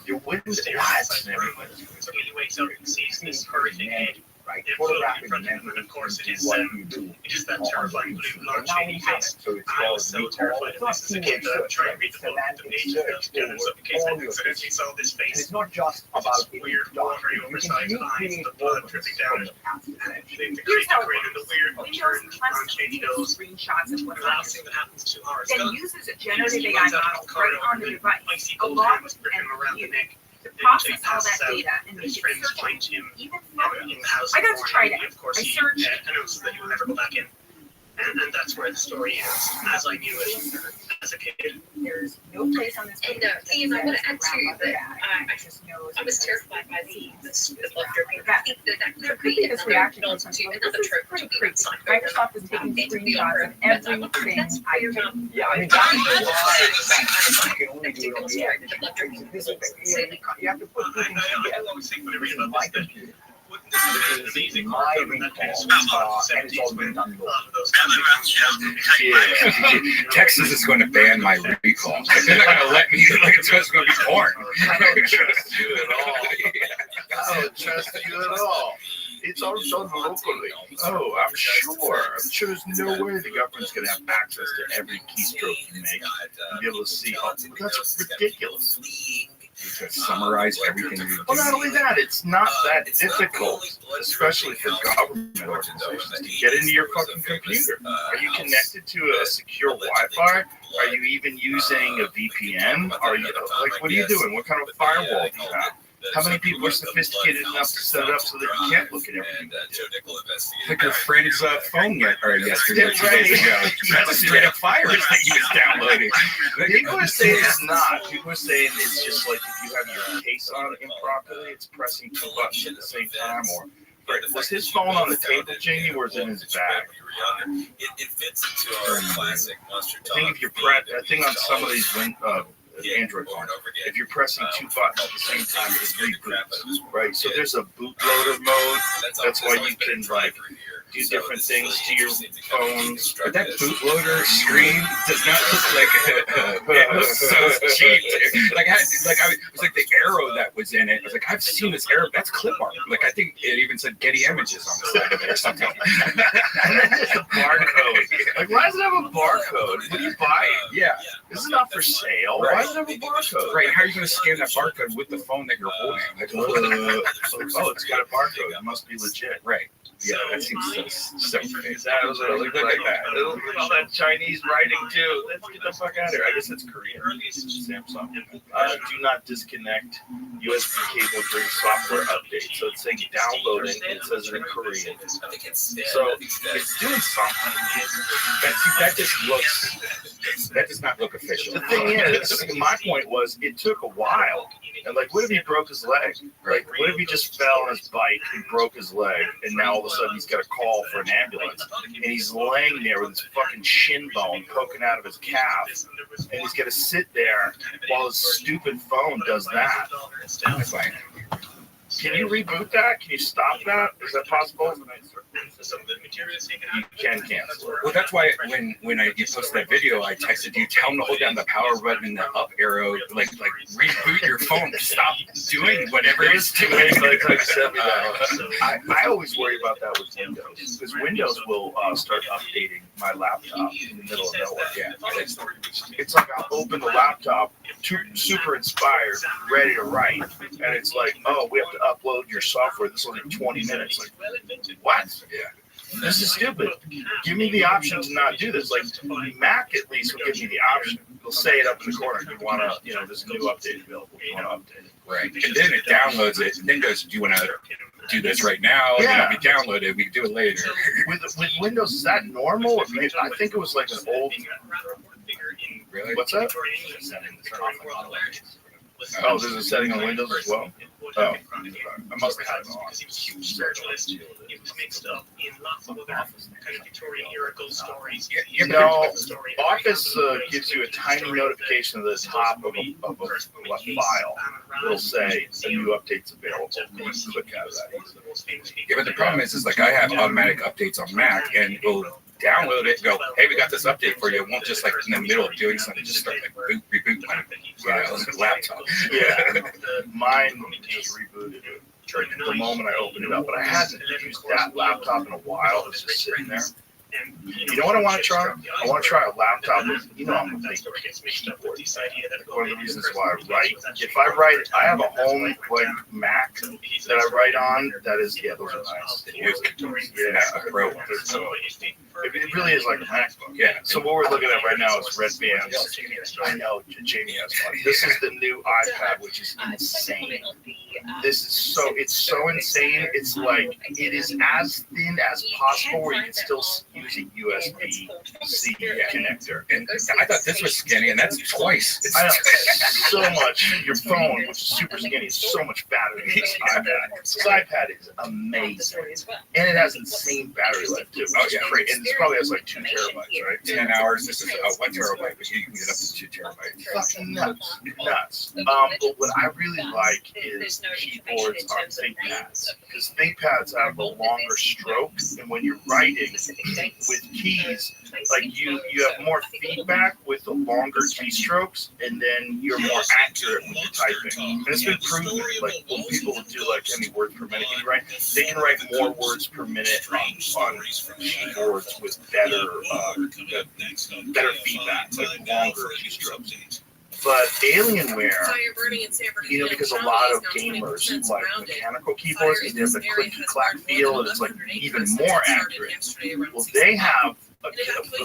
Your window. So he wakes up and sees this horrific egg. Right, photographing and then of course it is just that terrifying blue large shady face. I was so terrified of this as a kid that I would try and read the book the pages of the students of the case and he saw this face. It's not just about weird, very oversized eyes, the blood dripping down, and the creator, the weird, turned, shady nose. Screenshots of what the last thing that happens 2 hours ago. Then uses a generative AI model right on the device, along with around the neck. To process all that data and make it searchable, even from I got to try that. Of course, I searched. Announced that he would never go back in, and that's where the story ends, as I knew it as a kid. There's no place on this page. And Ian, I want to add too that I just know I was terrified by the blood dripping. That- I think that There could be this reaction to from some people. another This is trip pretty to be crazy. outside. Microsoft is taking screenshots of everything I do. Yeah, I mean, that's you can only do it on the edge. You have to put two things I together. always think when I read about My this, computer. this is amazing. My That kind of recall, sweet spot and it's all been done. those Texas is going to ban my recall. Like, they're not going to let me. Like it's just going to be porn. I don't trust you at all. I don't trust you at all. It's all done locally. Oh, I'm sure. I'm sure there's no way the government's going to have access to every keystroke you make and be able to see. Oh, that's ridiculous. To summarize everything you do. Well, not only that, it's not that difficult, especially for government organizations, to get into your fucking computer. Are you connected to a secure Wi-Fi? Are you even using a VPN? Are you like, what are you doing? What kind of firewall do you have? How many people are sophisticated enough to set it up so that you can't look at everything? Like your friend's phone yesterday or 2 days ago. That's a straight up virus that he was downloading. People are saying it's not. People are saying it's just like if you have your case on improperly, it's pressing 2 buttons at the same time. Or was his phone on the table, Jamie, or was it in his bag? It fits into our classic monster talk. I think if you're I think on some of these Android phones, if you're pressing 2 buttons at the same time, it reboots, right? So there's a bootloader mode. That's why you can like do different things to your phones. But that bootloader screen does not look like it was so cheap. Like it was like the arrow that was in it. I was like, I've seen this arrow. That's clip art. Like I think it even said Getty Images on the side of it or something. And then there's the barcode. Like, why does it have a barcode? What do you buy it? Yeah. This is not for sale. Why does it have a barcode? Right. How are you going to scan that barcode with the phone that you're holding? Like, oh, it's got a barcode. It must be legit. Right. Yeah, that seems so fake. That was really good like that. Look at all that Chinese writing too. Let's get the fuck out of here. I guess it's Korean. Samsung. Do not disconnect USB cable during software update. So it's saying downloading. It says it in Korean. So it's doing something. That just looks. That does not look official. The thing is, my point was, it took a while. And like, what if he broke his leg? Like, what if he just fell on his bike and broke his leg, and now all of a sudden he's got a call for an ambulance, and he's laying there with his fucking shin bone poking out of his calf, and he's got to sit there while his stupid phone does that. That's fine. Can you reboot that? Can you stop that? Is that possible? You can cancel it. Well, that's why when you posted that video, I texted you, tell him to hold down the power button and the up arrow, like reboot your phone, stop doing whatever it's doing. I always worry about that with Windows, because Windows will start updating my laptop in the middle of nowhere. Yeah, it's like I'll open the laptop, super inspired, ready to write, and it's like, oh, we have to upload your software. This will take 20 minutes. Like, what? Yeah. This is stupid. Give me the option to not do this. Like Mac at least will give me the option. It'll say it up in the corner. If you want to, there's a new update available. You want to update it. Right. And then it downloads it and then goes, do you want to do this right now? Yeah. And if you download it, we can do it later. With Windows, is that normal? Or maybe, I think it was like an old. Really? What's that? Oh, there's a setting on Windows as well? Oh, I must have had it on. Because he was a huge spiritualist. He was mixed up in lots of other kind of Victorian era ghost stories. Office gives you a tiny notification at the top of a file. It'll say a new update's available. You can click out of that. Yeah, but the problem is like I have automatic updates on Mac, and it'll download it and go, hey, we got this update for you. It won't just like in the middle of doing something, just start like reboot my laptop. Yeah, mine just rebooted it the moment I opened it up, but I hadn't used that laptop in a while. It was just sitting there. You know what I want to try? I want to try a laptop with, I'm a big keyboard. One of the reasons why I write. If I write, I have a home like Mac that I write on. That is, those are nice. Yeah, a Pro one. So it really is like a MacBook. Yeah. So what we're looking at right now is Red Bands. I know Jamie has one. This is the new iPad, which is insane. This is it's so insane. It's like it is as thin as possible, where you can still use a USB-C connector. And I thought this was skinny, and that's twice. I know, so much. Your phone, which is super skinny, is so much fatter than this iPad. This iPad is amazing, and it has insane battery life too. Oh yeah, great. And this probably has like 2 terabytes, right? 10 hours. This is 1 terabyte, but you can get up to 2 terabytes. Fucking nuts. But what I really like is keyboards on ThinkPads, because ThinkPads have a longer stroke, and when you're writing with keys, like you have more feedback with the longer keystrokes, and then you're more accurate when you're typing. And it's been proven, like when people do like how many words per minute can you write, they can write more words per minute on keyboards with better feedback, like longer keystrokes. But Alienware, because a lot of gamers like mechanical keyboards, because they have the clicky-clack feel, and it's like even more accurate. Well, they have a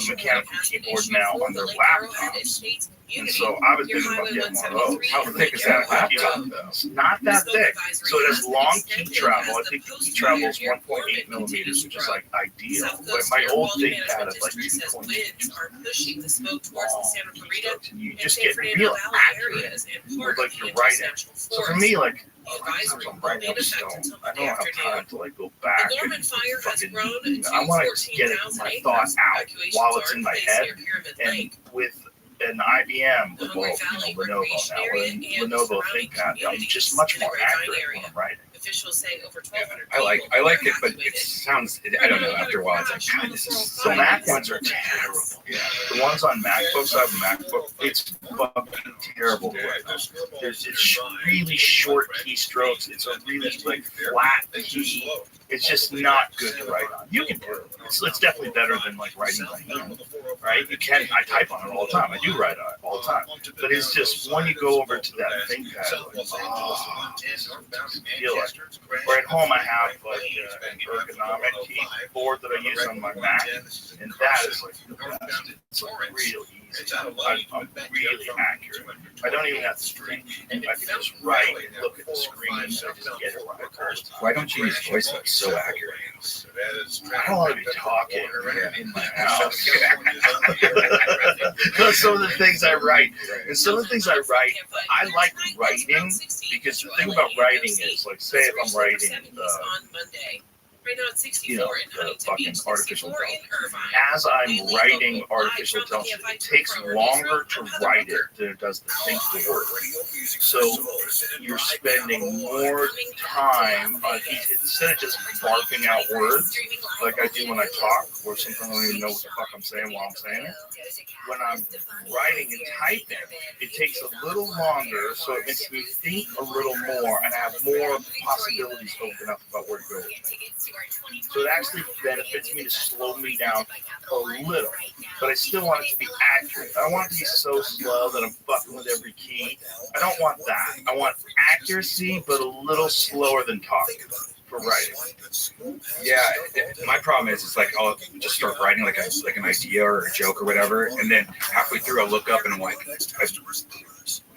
mechanical keyboard now on their laptops. And so I was thinking about getting one of those. How thick is that laptop, though? Not that thick. So it has long key travel. I think the key travel is 1.8 millimeters, which is like ideal. But my old ThinkPad had like 2.2. You just get real accurate with like your writing. So for me, like, sometimes I'm writing on stone. I don't have time to like go back and fucking. I want to get my thought out while it's in my head, and with an IBM, Lenovo now, Lenovo ThinkPad, I'm just much more accurate when I'm writing. Officials say over 1,200. I like it, but it sounds. I don't know. After a while, it's like, God, this is so. The Mac ones are terrible. Yeah, the ones on MacBooks, I have a MacBook. It's fucking terrible right now. It's really short keystrokes. It's a really like flat key. It's just not good to write on. You can do it. It's definitely better than like writing by hand, right? You can. I type on it all the time. I do write on it all the time. But it's just when you go over to that ThinkPad, like, or at home I have like an ergonomic keyboard that I use on my Mac, and that is like the best. It's like real easy. I'm really accurate. I don't even have to screen. I can just write and look at the screen and I just get it right. Why don't you use voice that's so accurate? I don't want to be talking in my house. That's some of the things I write. And some of the things I write, I like writing, because the thing about writing is, like, say if I'm writing the fucking artificial intelligence. As I'm writing artificial intelligence, it takes longer to write it than it does to think the word. So you're spending more time on each, instead of just barfing out words like I do when I talk, or sometimes I don't even know what the fuck I'm saying while I'm saying it. When I'm writing and typing, it takes a little longer, so it makes me think a little more, and I have more possibilities open up about where to go with it. So it actually benefits me to slow me down a little, but I still want it to be accurate. I don't want it to be so slow that I'm fucking with every key. I don't want that. I want accuracy, but a little slower than talking. for writing. Yeah, my problem is, it's like I'll just start writing like an idea or a joke or whatever, and then halfway through I'll look up and I'm like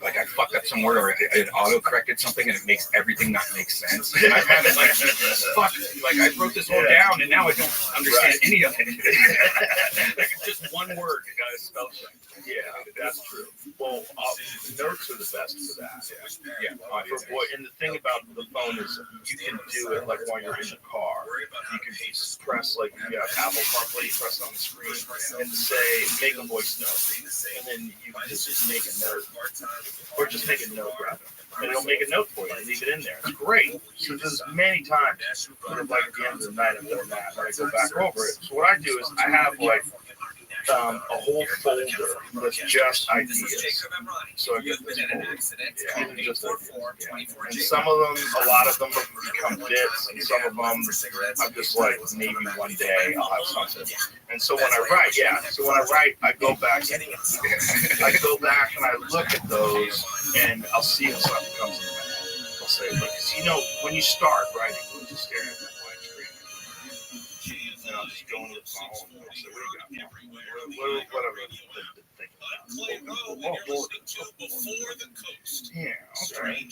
I fucked up some word or it auto-corrected something and it makes everything not make sense. And I've had it like, fuck, like I wrote this all down and now I don't understand any of it. Like just one word got a spell check. Yeah, that's true. Well, notes are the best for that. Yeah. And the thing about the phone is you can do it like while you're in the car. You can just press like you have Apple CarPlay, you press it on the screen and say make a voice note, and then you can just make a note, or just make a note rather, and it'll make a note for you and leave it in there. It's great. So there's many times, sort of like at the end of the night I've done that, and I go back over it. So what I do is I have like a whole folder that's just ideas. So I get this folder. Even just and some of them, a lot of them become bits, and some of them I'm just like maybe one day I'll have something. And so when I write, I go back and I look at those, and I'll see if something comes into my head. I'll say, because you know, when you start writing, you're just staring at that blank screen. And I'll just go into the phone and I'll say, what do you got? Whatever. Yeah, okay.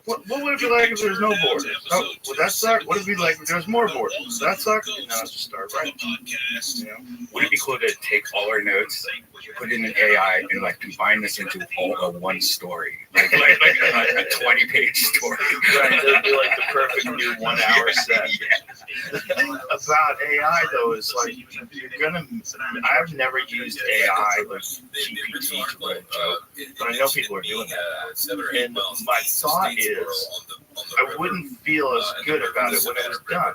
What would it be like if there's no borders? Oh, would that suck? What would it be like if there's more borders? Does that suck? And now just start writing. You know? Would it be cool to take all our notes, put in an AI, and like combine this into one story, like a 20-page story? Right, that'd be like the perfect new 1 hour set. The thing about AI though is like I've never used AI like GPT to write a joke, but I know people are doing that. And my thought is I wouldn't feel as good about it when it was done.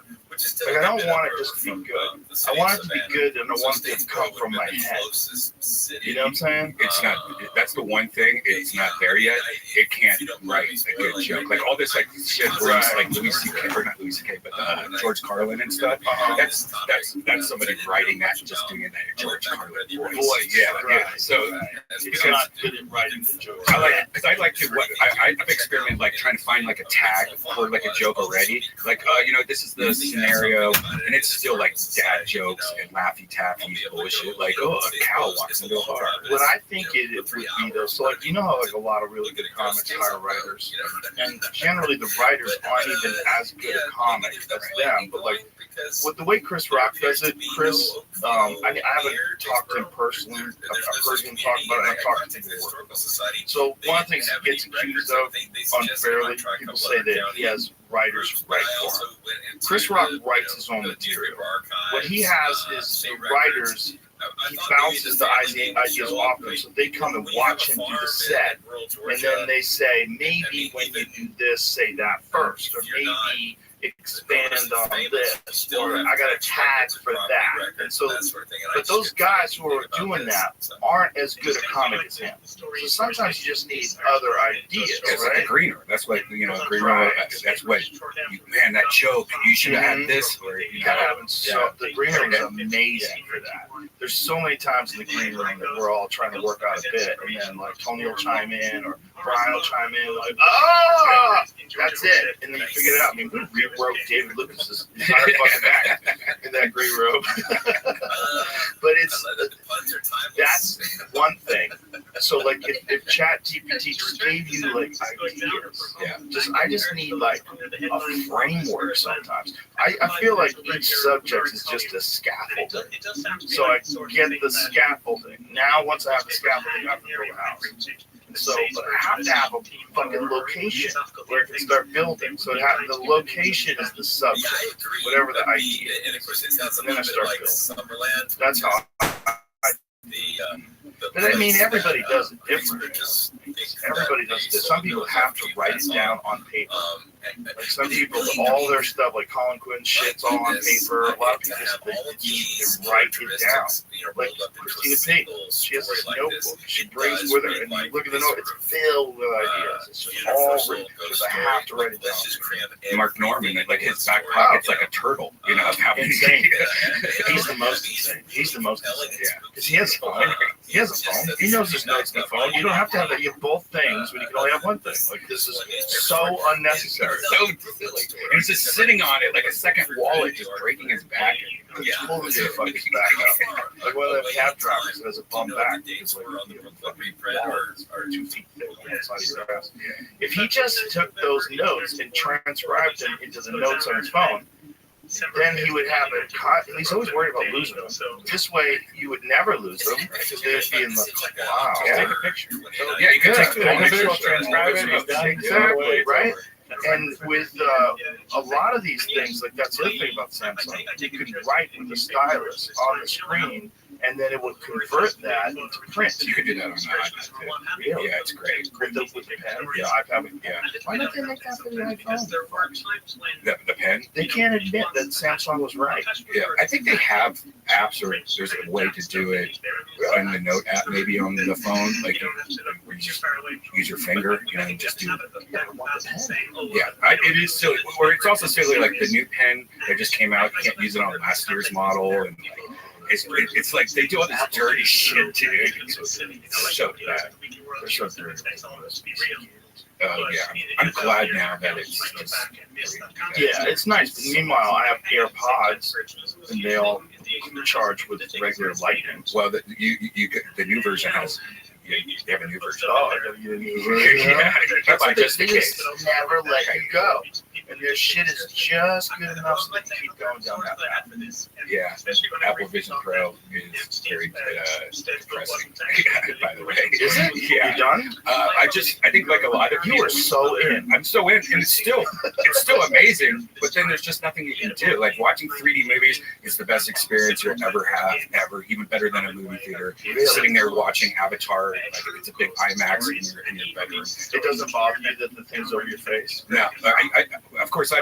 Like I don't want it just to be good. I want it to be good, and I want it to come from my head. You know what I'm saying? It's not. That's the one thing. It's not there yet. It can't write a good joke. Like all this like shit where it's like Louis C.K. or not Louis C.K. but George Carlin and stuff. That's somebody writing that and just doing that George Carlin voice. Yeah. So it's not good at writing the joke. I like to. I've experimented like trying to find like a tag for like a joke already. Like this is the scenario, and it's still like dad jokes and laffy taffy bullshit. Like, oh, a cow walks into a bar. What I think it would be though, so like how like a lot of really good comics hire writers, and generally the writers aren't even as good a comic as them. But like with the way Chris Rock does it, Chris, I haven't talked to him personally. I've heard him talk about it. I've talked to him before. So one of the things he gets accused of unfairly, people say that he has writers write for him. Chris Rock writes his own material. What he has is the writers. He bounces the ideas off them, so they come and watch him do the set, and then they say, maybe when you do this, say that first, or maybe expand on this, or I got a tag for that. And so, but those guys who are doing that aren't as good a comic as him. So sometimes you just need other ideas, It's right? like a greener. That's what greener. That's what. Man, that joke. You should have had this. Or, The green room is amazing for that. There's so many times in the green room that we're all trying to work out a bit, and then like Tony will chime in or Brian will chime in, like, that's it, and then you figure it out. I mean, we rewrote David Lucas's entire fucking act in that green room. But that's one thing. So like if ChatGPT just gave you like ideas, I just need like a framework sometimes. I feel like each subject is just a scaffolding. So I get the scaffolding. Now once I have the scaffolding, I can build a house. So, but I have to have a fucking location where I can start building. So the location is the subject, whatever the idea is. And then I start building. That's how but I mean, everybody does it differently. Everybody does it. Some people have to write it down on paper. Like some people, all their stuff, like Colin Quinn's shit's all on paper. A lot of people just write it down. Like Christina Payton, she has this notebook. She brings with her, and you look at the note, it's filled with ideas. It's just all written because I have to write it down. Mark Norman, like his back pocket's like a turtle. Insane. He's the most insane. Yeah, because he has fun. He has a phone. He knows his notes in the phone. You don't have to have that. You have both things when you can only have one thing. Like, this is so unnecessary. So silly. And he's just sitting on it like a second wallet, just breaking his back. He's totally gonna fuck his back up. Like one of the cab drivers that has a bum back because like fucking wallets are 2 feet thick on the side of your ass. If he just took those notes and transcribed them into the notes on his phone, then he would have it caught. He's always worried about losing them. This way, you would never lose them because they would be in the wow. Take a picture. Yeah, you can take a picture, transcribe it. Exactly, right? And with a lot of these things, like that's the other thing about Samsung, you could write with the stylus on the screen, and then it would convert that into print. You could do that on the iPad too. Really? Yeah, it's great. With the pen? Yeah, iPad. Yeah. Why don't they make that for the iPhone? The pen? They can't admit that Samsung was right. Yeah, I think they have apps, or there's a way to do it on the Note app, maybe on the phone, like where you just use your finger, and just do. Yeah, it is silly. Or it's also silly, like the new pen that just came out. You can't use it on last year's model, and it's like they do all this dirty shit, dude. It's so bad. They're so dirty. Yeah, I'm glad now that it's just. Yeah, it's nice. But meanwhile, I have AirPods, and they all charge with regular lightning. Well, the new version has. They have a new version. Oh, yeah. That's what Just they in do. case. Never let you go. And their shit is just good enough so they can keep going down that path. Yeah, Apple Vision Pro is very depressing. By the way, Is it? Yeah. You done? I think like a lot of You are so in. I'm so in, and it's still amazing. But then there's just nothing you can do. Like watching 3D movies is the best experience you'll ever have, ever. Even better than a movie theater. Sitting there watching Avatar, like it's a big IMAX in your bedroom. It doesn't bother you that the thing's over your face. No, of course I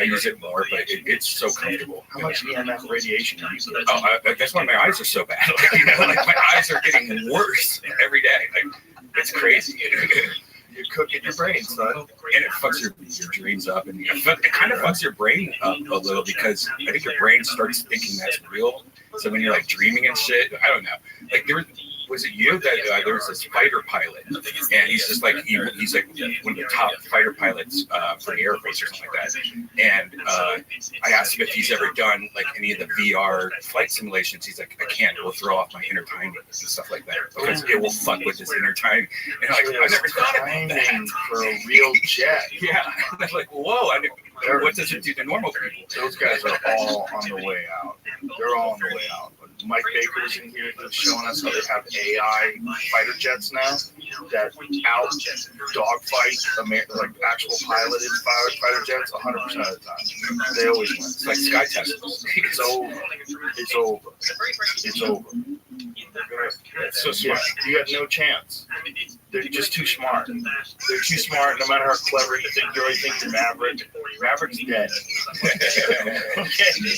use it more, but it's so comfortable. How much EMF radiation are you using? Oh, that's why my eyes are so bad. Like my eyes are getting worse every day. Like it's crazy. You're cooking your brain, son. And it fucks your dreams up, and it kind of fucks your brain up a little because I think your brain starts thinking that's real. So when you're like dreaming and shit, I don't know. Like was it you that there was this fighter pilot, and he's just like he's like one of the top fighter pilots for the Air Force or something like that. And I asked him if he's ever done like any of the VR flight simulations. He's like, I can't. It will throw off my inner timing and stuff like that because it will fuck with his inner timing. And I'm like, I never thought about that for a real jet. Yeah, and I'm like, whoa! What does it do to normal people? Those guys are all on the way out. They're all on the way out. Mike Baker's in here showing us how they have AI fighter jets now that out dogfight like actual piloted fighter jets 100% of the time. They always win. It's like sky testing. It's over. It's over. It's over. It's so smart. Yeah, you got no chance. They're just too smart. They're too smart. No matter how clever you think, you already think you're Maverick. Maverick's dead. Okay.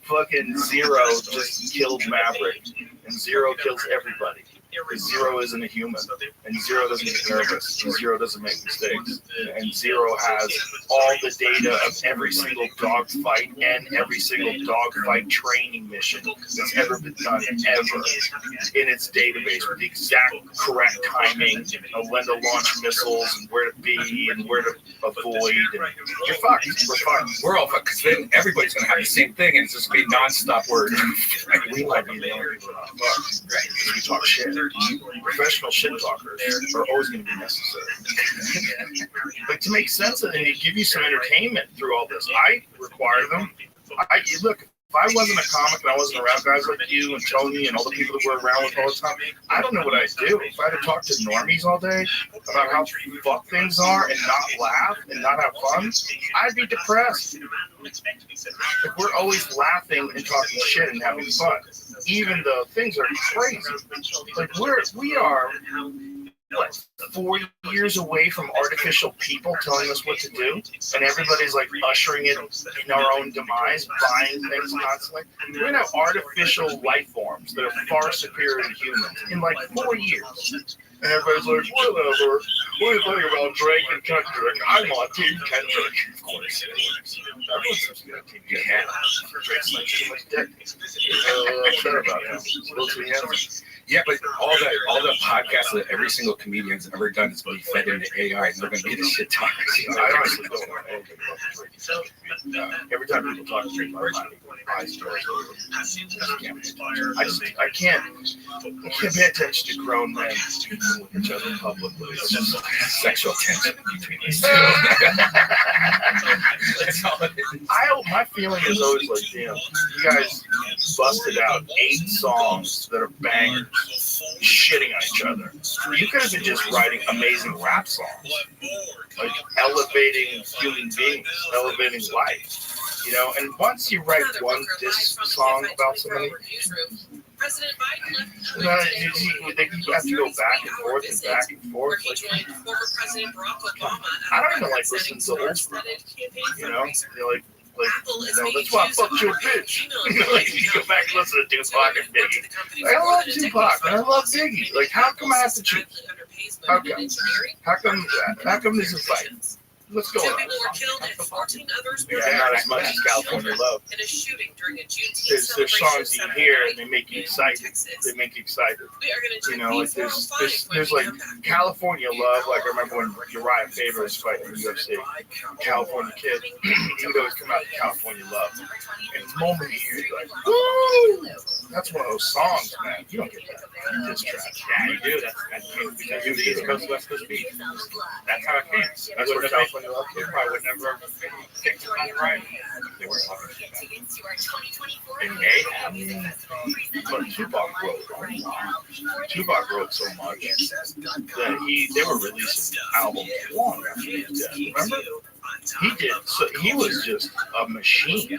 Fucking Zero just killed Maverick, and Zero kills everybody. Because Zero isn't a human, and Zero doesn't get nervous, and Zero doesn't make mistakes, and Zero has all the data of every single dogfight and every single dogfight training mission that's ever been done ever in its database with the exact correct timing of when to launch missiles and where to be and where to avoid. And you're fucked. We're fucked. We're all fucked because then everybody's gonna have the same thing, and it's just gonna be nonstop word. We might be the only people that are fucked, right? Because we talk shit. Professional shit talkers are always going to be necessary. But to make sense of it and give you some entertainment through all this, I require them. Look, if I wasn't a comic and I wasn't around guys like you and Tony and all the people that we're around with all the time, I don't know what I'd do. If I had to talk to normies all day about how fucked things are and not laugh and not have fun, I'd be depressed. Like we're always laughing and talking shit and having fun, even though things are crazy. Like we are what, 4 years away from artificial people telling us what to do, and everybody's like ushering it in our own demise, buying things constantly. We're gonna have artificial life forms that are far superior to humans in like 4 years. And everybody's like, whatever. What do you think about Drake and Kendrick? I'm on Team Kendrick. Of course. Everyone's on Team Kendrick. Drake's like too much dick. Upset about him. Still too handsome. Yeah, but all the podcasts that every single comedian's ever done is going to be fed into AI, and they're going to be the shit talkers. I honestly don't know anything about the street. Every time people talk street, my eyes start. I can't pay attention to grown men speaking with each other publicly. It's just Sexual tension between these two. That's all it is. my feeling is always like, damn, you guys busted out 8 songs that are bangers, shitting on each other. You could have been just writing amazing rap songs, like elevating human beings, elevating life, you know. And once you write one diss song about somebody, President Biden left you have to go back and forth and back and forth. where he joined former President Barack Obama. I don't even like listening to old stuff. You know, you're like, that's why I fucked your bitch. Like, you go back and listen to Tupac and Biggie. Like, I love Tupac and I love Biggie. Like, how come I have to choose? How come this is fight? Let's go. 2 people were killed and 14 others were Yeah, not as much as California Love. in a shooting during a Juneteenth There's songs you celebration hear and they make you excited. Texas. They make you excited. We are going to You know, like there's like California Love. Like I remember when Uriah Faber was fighting in the UFC, California Kid. He would always come out with California Love. And the moment you hear it, you're like, woo! That's one of those songs, man. You don't get that in this track. Yeah, you do. That's because you're the East Coast, West Coast beat. That's how it came. That's what the California Love Kid probably would never pick the song right. They were talking about that. And they But Tupac wrote so much that they were releasing albums long after he was dead. Remember? He did. So he was just a machine.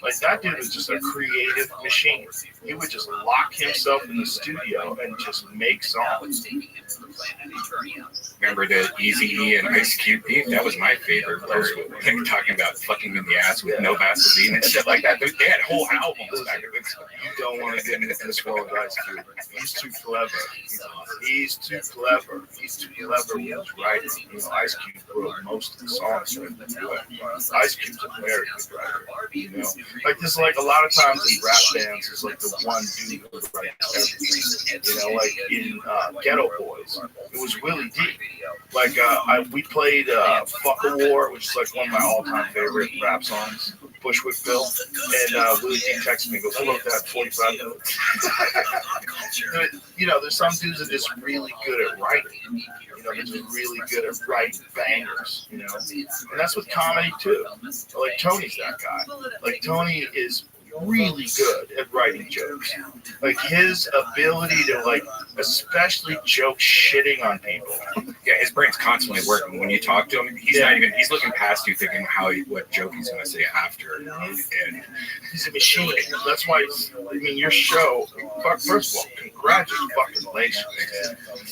Like that dude was just a creative machine. He would just lock himself in the studio and just make songs. Remember the Eazy-E and Ice Cube beef? That was my favorite. They were talking about fucking in the ass with no Vaseline and shit like that. They had whole albums back then. You don't want to get into this world with Ice Cube. He's too clever. He's too clever. He's too clever with his writing. You know, Ice Cube wrote most of the songs. Ice Cube's a very good writer. You know, like there's like a lot of times in rap bands, there's like the one dude who writes everything. You know, like in Ghetto Boys, it was Willie D. Like we played "Fuck a War," which is like one of my all-time favorite rap songs. Bushwick Bill, and Willie D texted me and goes, I wrote that 45 minutes. You know, there's some dudes that are just really good at writing. You know, they're just really good at writing bangers, you know. And that's with comedy too. Like Tony's that guy. Like Tony is really good at writing jokes. Like his ability to like especially joke shitting on people. Yeah, his brain's constantly working. When you talk to him, he's looking past you thinking what joke he's gonna say after. And he's a machine. That's why your show, first of all, congratulations.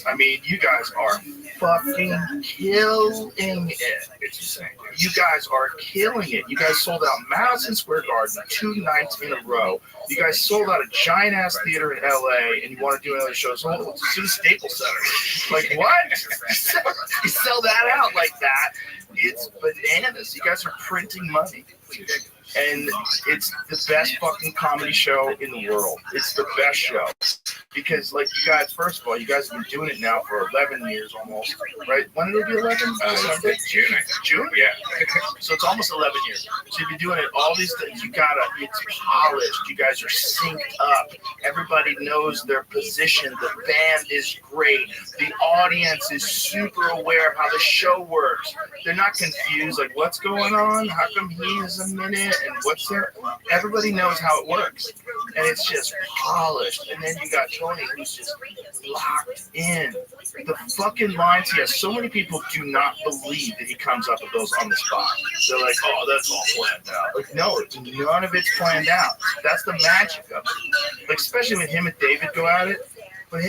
I mean, you guys are fucking killing it. It's insane. You guys are killing it. You guys sold out Madison Square Garden 2 nights in a row. You guys sold out a giant ass theater in LA, and you want to do another show. So let's do the Staples Center. Like what? You sell that out like that? It's bananas. You guys are printing money. And it's the best fucking comedy show in the world. It's the best show. Because, like, you guys, first of all, you guys have been doing it now for 11 years almost, right? When did it be 11? June, I think. June? Yeah. So it's almost 11 years. So you've been doing it, all these things, it's polished. You guys are synced up. Everybody knows their position. The band is great. The audience is super aware of how the show works. They're not confused, like, what's going on? How come he is a minute? And what's there? Everybody knows how it works. And it's just polished. And then you got Tony, who's just locked in. The fucking lines he has. So many people do not believe that he comes up with those on the spot. They're like, oh, that's all planned out. Like, no, none of it's planned out. That's the magic of it. Like, especially when him and David go at it. When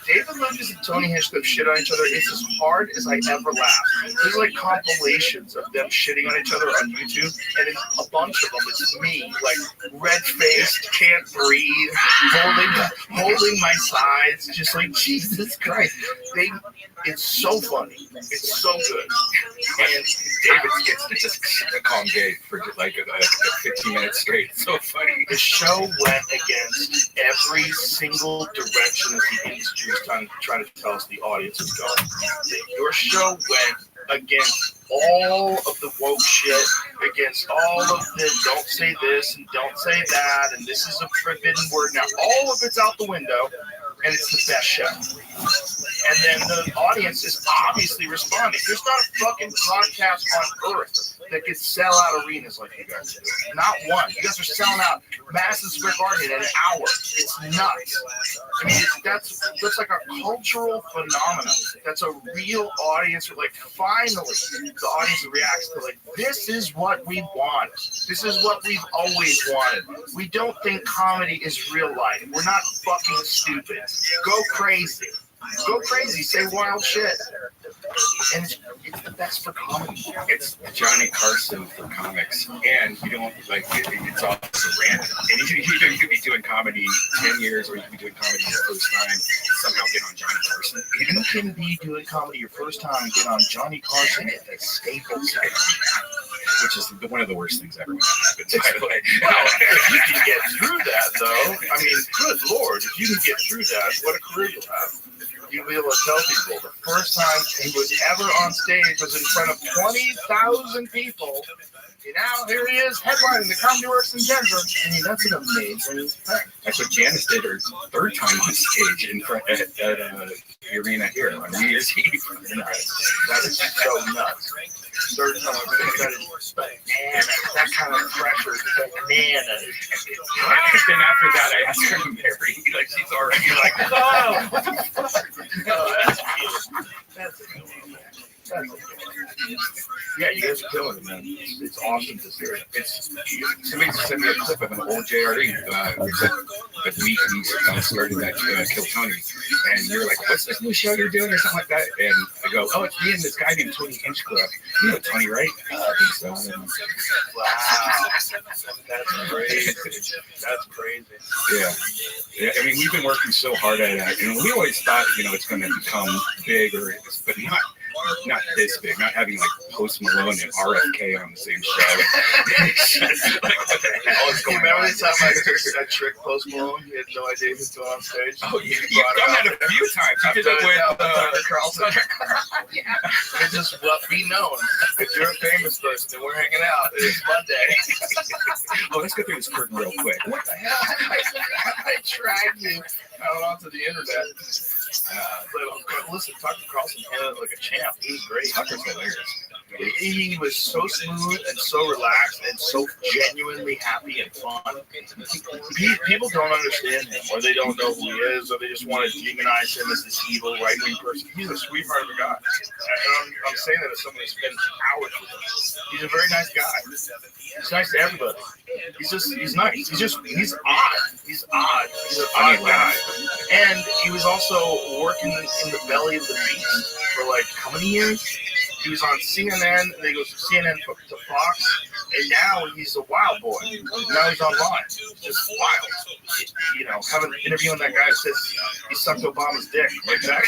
David Lucas and Tony Hinchcliffe shit on each other, it's as hard as I ever laugh. There's like compilations of them shitting on each other on YouTube, and it's a bunch of them. It's me, like red-faced, can't breathe, holding my sides, just like Jesus Christ. It's so funny. It's so good. And David gets to just call him gay for like 15 minutes straight. It's so funny. The show went against every single direction that the industry is trying to tell us the audience is going. Your show went against all of the woke shit, against all of the don't say this and don't say that, and this is a forbidden word. Now, all of it's out the window, and it's the best show. And then the audience is obviously responding. There's not a fucking podcast on earth that could sell out arenas like you guys do. Not one. You guys are selling out Madison Square Garden in an hour. It's nuts. I mean, that's like a cultural phenomenon. That's a real audience. Like, finally, the audience reacts to, like, this is what we want. This is what we've always wanted. We don't think comedy is real life. We're not fucking stupid. Go crazy. Go crazy. Say wild shit. And it's the best for comedy. It's Johnny Carson for comics, and you don't like it's also random. And you could be doing comedy 10 years, or you could be doing comedy your first time and somehow get on Johnny Carson. You can be doing comedy your first time and get on Johnny Carson at the Staples Center, which is one of the worst things ever happened, by the way. Well, if you can get through that, though, I mean, good Lord, if you can get through that, what a career you'll have. You'll be able to tell people the first time he was ever on stage was in front of 20,000 people. You know, here he is headlining the Comedy Works in Denver. I mean, that's an amazing thing. That's what Janice did her third time on stage in front at the arena here on New Year's Eve. That is so nuts. Third time man, that kind of pressure is bananas. And then after that, I asked her to marry. Like, she's already like, oh, what the fuck? Oh, that's cute. That's cute. Yeah, you guys are killing it, man. It's awesome to see it. Somebody sent me a clip of an old JRE the week we started that Kill Tony, and you're like, "What's this new show you're doing?" or something like that, and I go, "Oh, it's me and this guy named 20 Inch Club. You know Tony, right?" I think so. Wow, that's crazy. That's crazy. Yeah. I mean, we've been working so hard at it, and we always thought, it's going to become big, but not this big, not having like Post Malone and RFK on the same show. Like, what the hell is going on? Remember the time I tricked Post Malone? He had no idea he was going on stage. Oh, you've done that a few times. You did that with Tucker Carlson. Yeah. It's just what we know. If you're a famous person and we're hanging out, it's Monday. Oh, let's go through this curtain real quick. What the hell? I dragged you out onto the internet. But listen, Tucker Carlson handled it like a champ. He was great. Tucker's hilarious. He was so smooth and so relaxed and so genuinely happy and fun. People don't understand him, or they don't know who he is, or they just want to demonize him as this evil right-wing person. He's a sweetheart of a guy. And I'm saying that as someone who spends hours with him. He's a very nice guy. He's nice to everybody. He's nice. He's odd. He's odd. He's an odd guy. And he was also working in the belly of the beast for like how many years? He was on CNN, and then he goes from CNN to Fox, and now he's a wild boy. Now he's online. Just wild. Having interviewing that guy who says he sucked Obama's dick. Like that.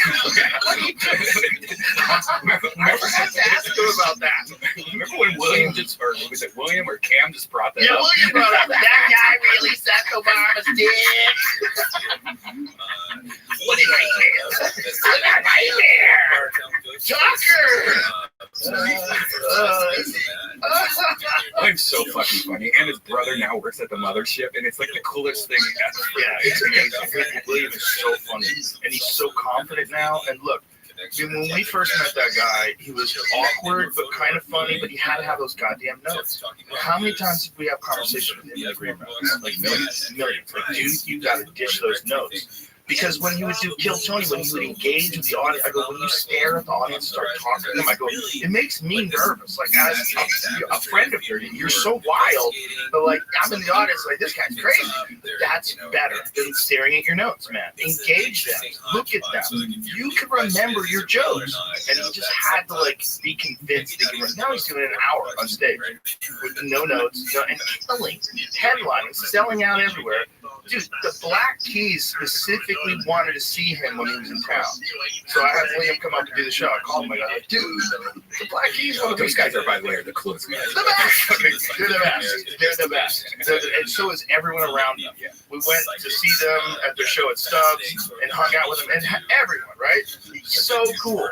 Remember ask him about that. Remember when William was it William or Cam just brought that up? Yeah, William brought up that guy really sucked Obama's dick. What did I do? What did I do? Tucker! William's so fucking funny, and his brother now works at the mothership, and it's like the coolest thing ever. Yeah, it's amazing. William is so funny, and he's so confident now. And look, when we first met that guy, he was awkward but kind of funny, but he had to have those goddamn notes. How many times did we have conversations with him in the green room? Like millions. Like, dude, you got to dish those notes. Because when he would do Kill Tony, when he would engage with the audience, I go, when you stare at the audience, start talking to them, I go, it makes me nervous. Like, as a friend of yours, you're so wild, but like, I'm in the audience, like, this guy's crazy. That's better than staring at your notes, man. Engage them. Look at them. You can remember your jokes. And he just had to, like, be convinced that you were. Now he's doing an hour on stage with no notes, and killing, headlining, selling out everywhere. Dude, the Black Keys specifically wanted to see him when he was in town. So I had William come up and do the show. I called him. I go, dude, the Black Keys want to Those guys are, by the way, are the coolest guys. the best. They're the best. They're the best. And so is everyone around them. We went to see them at their show at Stubbs and hung out with them and everyone, right? So cool.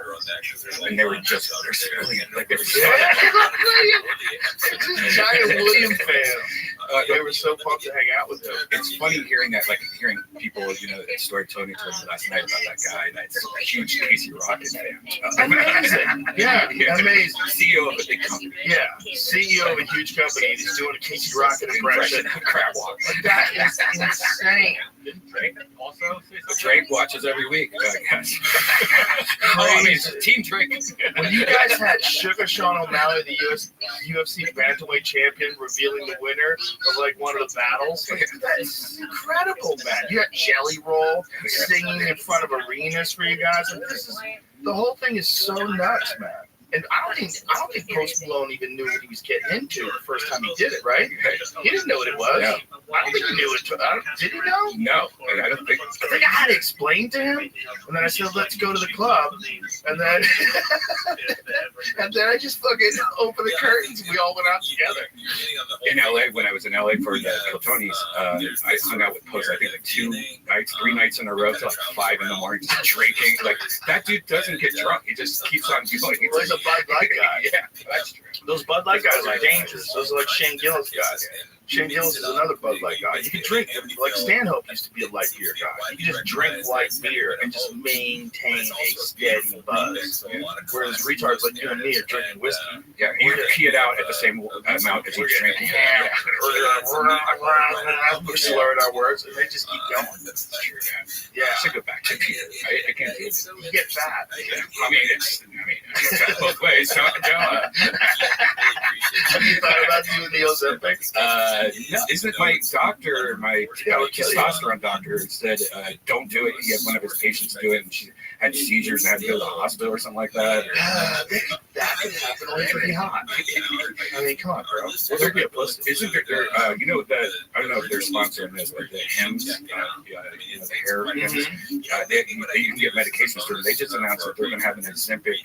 And they were just, they're brilliant. Like, they were so Just giant William fans. They were so pumped to hang out with him. It's funny hearing that, like hearing people, that story Tony told me last night about that guy that's a huge Casey Rocket fan. Amazing. Yeah, amazing. CEO of a big company. Yeah, CEO of a huge company. And he's doing a Casey Rocket impression. Crab walk. Like, that is insane. Drake watches every week, I guess. I mean, Team Drake. When you guys had Sugar Sean O'Malley, the UFC bantamweight champion, revealing the winner of like one of the battles, that's incredible, man. You had Jelly Roll singing in front of arenas for you guys. And the whole thing is so nuts, man. And I don't think Post Malone even knew what he was getting into the first time he did it, right? He didn't know what it was. No. I don't think he knew it. Did he know? No, I don't think. I think I had to explain to him, and then I said, "Let's go to the club," and then I just fucking opened the curtains. And we all went out together. In LA, when I was in LA for the Kiltonis, I hung out with Post. I think like 3 nights in a row till like 5 in the morning, just drinking. Like that dude doesn't get drunk. He just keeps on going. He's a Bud Light guy. Yeah, that's true. Those Bud Light guys are dangerous. Those are like Shane Gillis guys. Shane Gillis is another Bud Light guy. You can drink, like Stanhope used to be a light beer guy. You can just drink light beer and just maintain a steady buzz. Whereas retards like you and me are drinking whiskey. Yeah, you pee it out at the same amount as you drink. We're slurring our words, and they just keep going. Yeah. I should go back to beer. I can't do it. You get fat. I mean, I get fat both ways. So, Have you thought about doing the Ozempic? No, isn't my doctor, my testosterone doctor, said don't do it. He had one of his patients do it, and she had seizures and had to go to the hospital or something like that. That could happen only to be hot. I mean, come on, bro. There be a pussy. Isn't there? I don't know if they're sponsoring this, but the Hims, the hair, they you can get medications for them. They just announced that they're going to have an Ozempic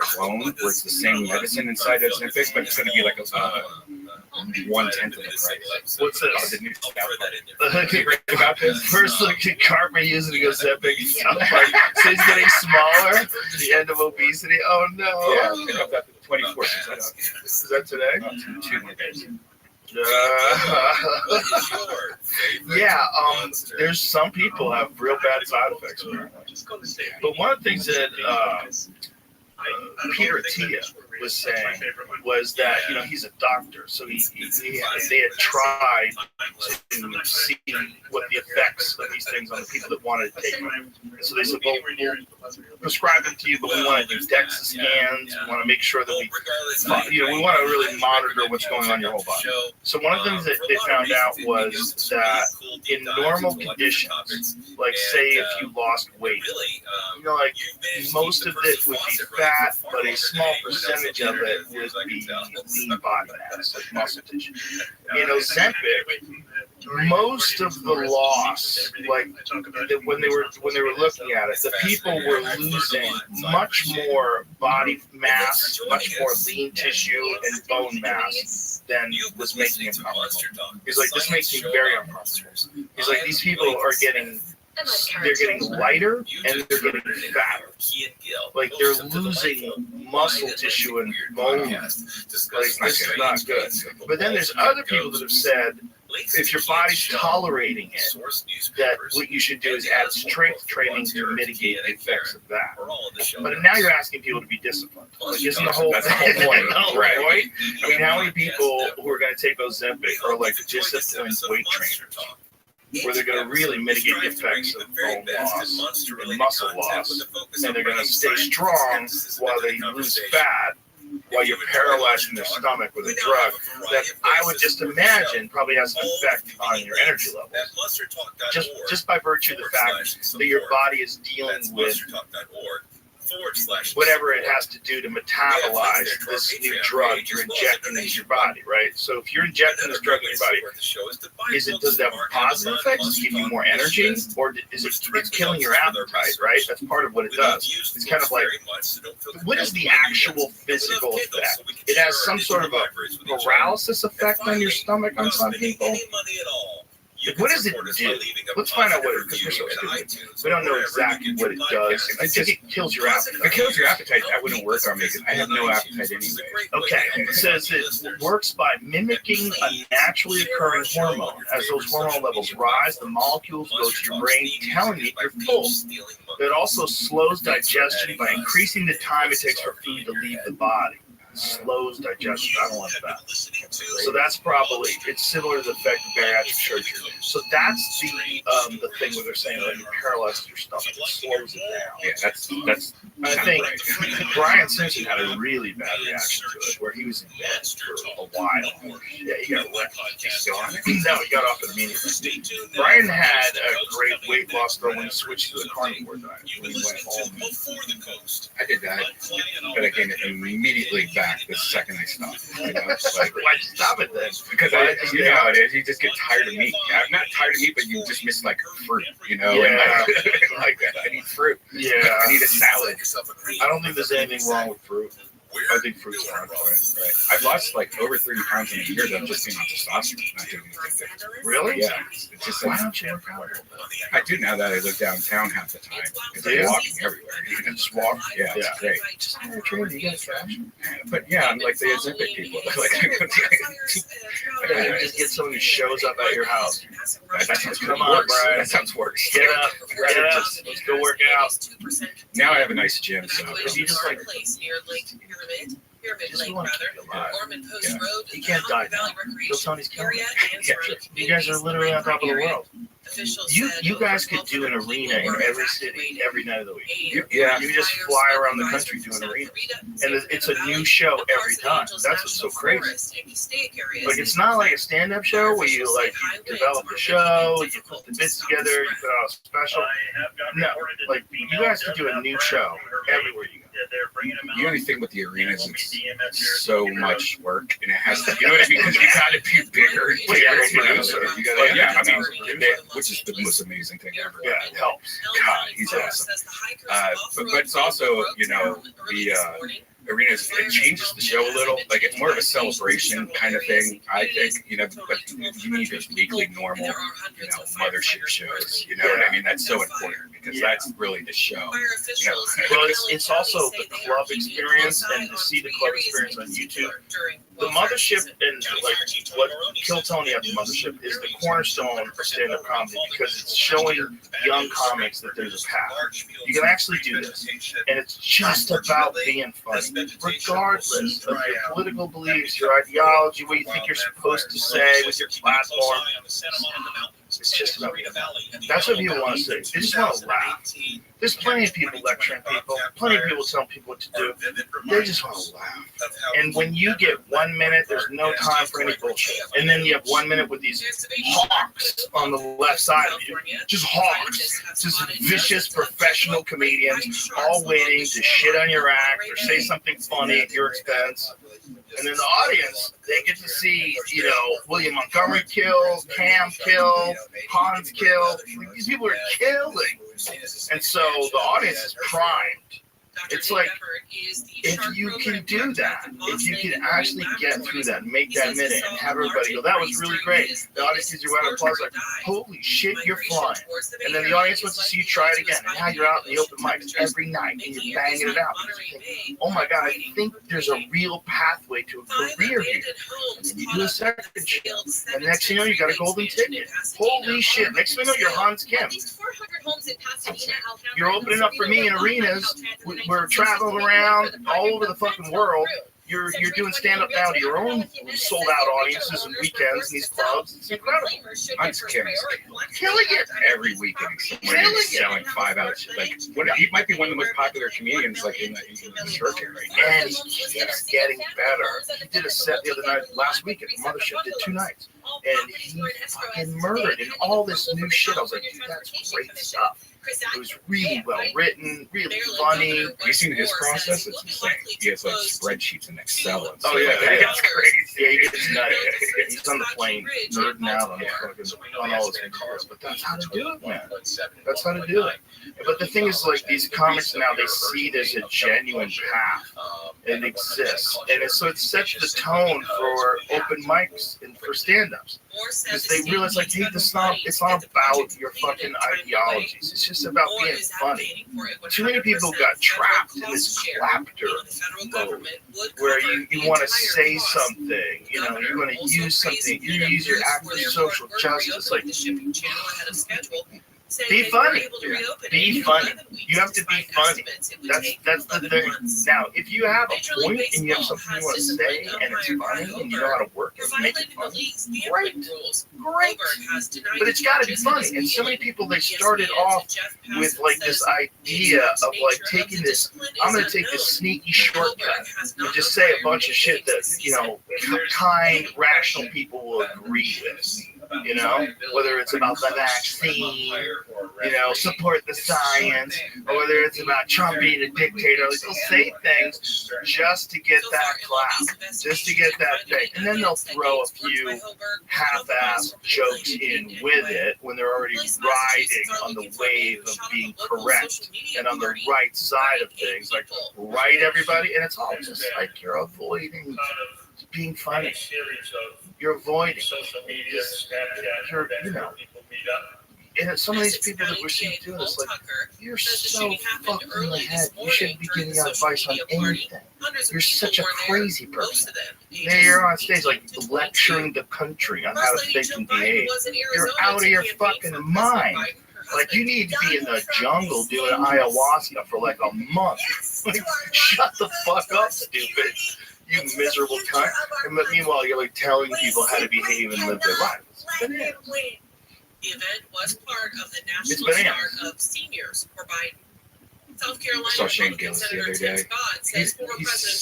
clone, where it's the same medicine inside Ozempic, but it's going to be like a 1/10 of the price. What's this? The new stuff. About this? First, look at Cartman using Ozempic. So he's getting smaller. The end of obesity. Oh no! Yeah, pick up that 24. Is that today? 2 more days. Yeah, there's some people have real bad side effects. But one of the things that Peter Attia was saying was that he's a doctor, so they had tried to see what the effects of these things on the people that wanted to take them. And so they said, well, we'll prescribe them to you, but we want to do DEXA scans. We want to make sure that we want to really monitor what's going on in your whole body. So one of the things that they found out was that in normal conditions, like say if you lost weight, like most of it would be fat, but a small percentage of it would be lean body mass, like muscle tissue. In Ozempic, most of the loss, like when they were looking at it, the people were losing much more body mass, much more lean tissue and bone mass than was making it comfortable. He's like, this makes me very uncomfortable. He's like, these people are getting lighter and they're getting fatter. Like they're losing muscle tissue and bone. Like this is not good. But then there's other people that have said, if your body's tolerating it, that what you should do is add strength training to mitigate the effects of that. But now you're asking people to be disciplined. Like, isn't the whole point? Right? I mean, how many people who are going to take Ozempic are like disciplined weight trainers, where they're going to really mitigate the effects of bone loss and muscle loss, and they're going to stay strong while they lose fat, while you're paralyzing their stomach with a drug that I would just imagine probably has an effect on your energy levels. Just by virtue of the fact that your body is dealing with whatever it has to do to metabolize this new drug you're injecting into your body, right? So if you're injecting this drug in your body, does it have a positive effect? Does it give you more energy, or is it's killing your appetite, right? That's part of what it does. It's kind of like, what is the actual physical effect? It has some sort of a paralysis effect on your stomach on some people. What does it do? Let's find out what it, because we're so stupid. We don't know exactly what it does. I think it kills your appetite. If it kills your appetite, that wouldn't work on me because I have no appetite anyway. Okay, it says it works by mimicking a naturally occurring hormone. As those hormone levels rise, the molecules go to your brain, telling you you're full. It also slows digestion by increasing the time it takes for food to leave the body. Slows digestion. I don't want that. So that's probably, it's similar to the effect of bariatric surgery. So that's the thing where they're saying that you paralyze your stomach. It slows it down. Yeah, that's. I think Brian Simpson had a really bad reaction to it, where he was in bed for a while. Yeah, he got wrecked. No, he got off immediately. Brian had a great weight loss though when he switched to the carnivore diet. When he went home. I did that, but I came immediately back the second I stopped. You know, like, why'd you stop it then? Because you know how it is. You just get tired of meat. I'm not tired of meat, but you just miss like fruit. You know, yeah. And like I need fruit. Yeah, I need a salad. I don't think there's anything wrong with fruit. I think fruit's fine for it. Right. I've lost like over 30 pounds in a year though, just being on testosterone, not doing anything different. Really? Yeah. It's just Why don't you work out? I do now that I live downtown half the time because I'm walking everywhere. You can just walk. Yeah, it's great. Just hire a trainer. You get traction. But yeah, I'm like the Ozempic people. Like, You just get someone who shows up at your house. that sounds Come on, Brian. That sounds worse. Get up. Let's go work out. Now I have a nice gym, so You just like Pyramid just Lake, want to rather. keep you alive. Ormond Post Yeah. Road, You can't die now. Valley Bill Recreation Tony's killing Area, it. and Yeah. surrounding You guys are literally on top of the world. Officials You said guys over could do an 1,200 arena people in were every city, evacuated. every night of the week. Yeah. You just fly around the country doing arenas. And it's a new show every time. That's what's so crazy. Like, it's not like a stand-up show where you like you develop a show, you put the bits together, you put out a special. No, like you guys could do a new show everywhere you go. the only thing with the arenas is it's so much work, and it has to, you know what I mean? Because you gotta be bigger and bigger, you know. So you gotta, yeah, I mean, which is the most amazing thing ever. Yeah, it helps. God, he's awesome. But it's also, you know, the arenas, it changes the show a little. Like it's more of a celebration kind of thing, I think. You know, but you need those weekly normal, you know, mothership shows. You know what I mean? That's so important because that's really the show. You know, Well, it's also the club experience, and to see the club experience on YouTube. The mothership and like what Kill Tony at the mothership is the cornerstone of stand-up comedy because it's showing young comics that there's a path. You can actually do this, and it's just about being funny, regardless of your political beliefs, your ideology, what you think you're supposed to say with your platform. It's just about being funny. That's what people want to say. They just want to laugh. There's plenty of people lecturing people, plenty of people telling people what to do. They just want to laugh. And when you get 1 minute, there's no time for any bullshit. And then you have 1 minute with these hawks on the left side of you. Just hawks. Just vicious professional comedians all waiting to shit on your act or say something funny at your expense. And then the audience, they get to see, you know, William Montgomery killed, Cam killed, Hans killed. These people are killing. And so the audience is primed. It's like, if you can do that, if you can actually get through that, make that minute, and have everybody go, that was really great. The audience gives you a round of applause, like, holy shit, you're flying. And then the audience wants to see you try it again. And now you're out in the open mics every night, and you're banging it out. Think, oh my God, I think there's a real pathway to a career here. And then you do a second show. And next thing you know, you got a golden ticket. Holy shit. Next thing you know, you're Hans Kim. You're opening up for me in arenas. We're traveling around all over the fucking world. You're doing stand-up now to your own sold-out audiences and weekends in these clubs. It's incredible. I'm killing it. Every weekend, he's selling 5 out. Like, he might be one of the most popular comedians, like in the circuit right now. And he keeps getting better. He did a set the other night, last week at the Mothership, did 2 nights. And he fucking murdered and all this new shit. I was like, dude, that's great stuff. It was really well written, really funny. Have you seen his process? It's insane. He has like spreadsheets in Excel and stuff Oh yeah, like that. it's crazy. Yeah, he gets nutty. He's on the plane, nerding out on all his cars. But that's how to do it, man. That's how to do it. But the thing is, like, these comics now, they see it as a genuine path. It exists, and so it sets the tone for open mics and for stand-ups. Because they realize, like, hey, it's not about your fucking ideologies. It's just about being funny. Too many people got trapped in this clapter mode where you want to say something, you know, you want to use something, you use your act for social justice, like, be funny. Be funny. You have to be funny. That's the thing. Now, if you have a point and you have something you want to say and it's funny and you know how to work it, make it funny, great. But it's got to be funny. And so many people, they started off with like this idea of like taking this, I'm going to take this sneaky shortcut and just say a bunch of shit that, you know, kind, rational people will agree with. You know, whether it's about the vaccine, you know, support the science, or whether it's about Trump being a dictator. Like, they'll say things just to get that clap, just to get that thing. And then they'll throw a few half-ass jokes in with it when they're already riding on the wave of being correct and on the right side of things. Like, right, everybody? And it's all just like you're avoiding being funny. You're avoiding. You're, you know. And some of these people that we're seeing doing this, like, you're so fucked in the head. You shouldn't be giving out advice on anything. You're such a crazy person. Now you're on stage, like, lecturing the country on how to think and behave. You're out of your fucking mind. Like, you need to be in the jungle doing ayahuasca for like a month. Like, shut the fuck up, stupid. You miserable cunt. And meanwhile, you're like telling people how to behave and live their lives. The event was part of the national start of seniors for Biden. South Carolina I saw Shane Gillis the other day. He's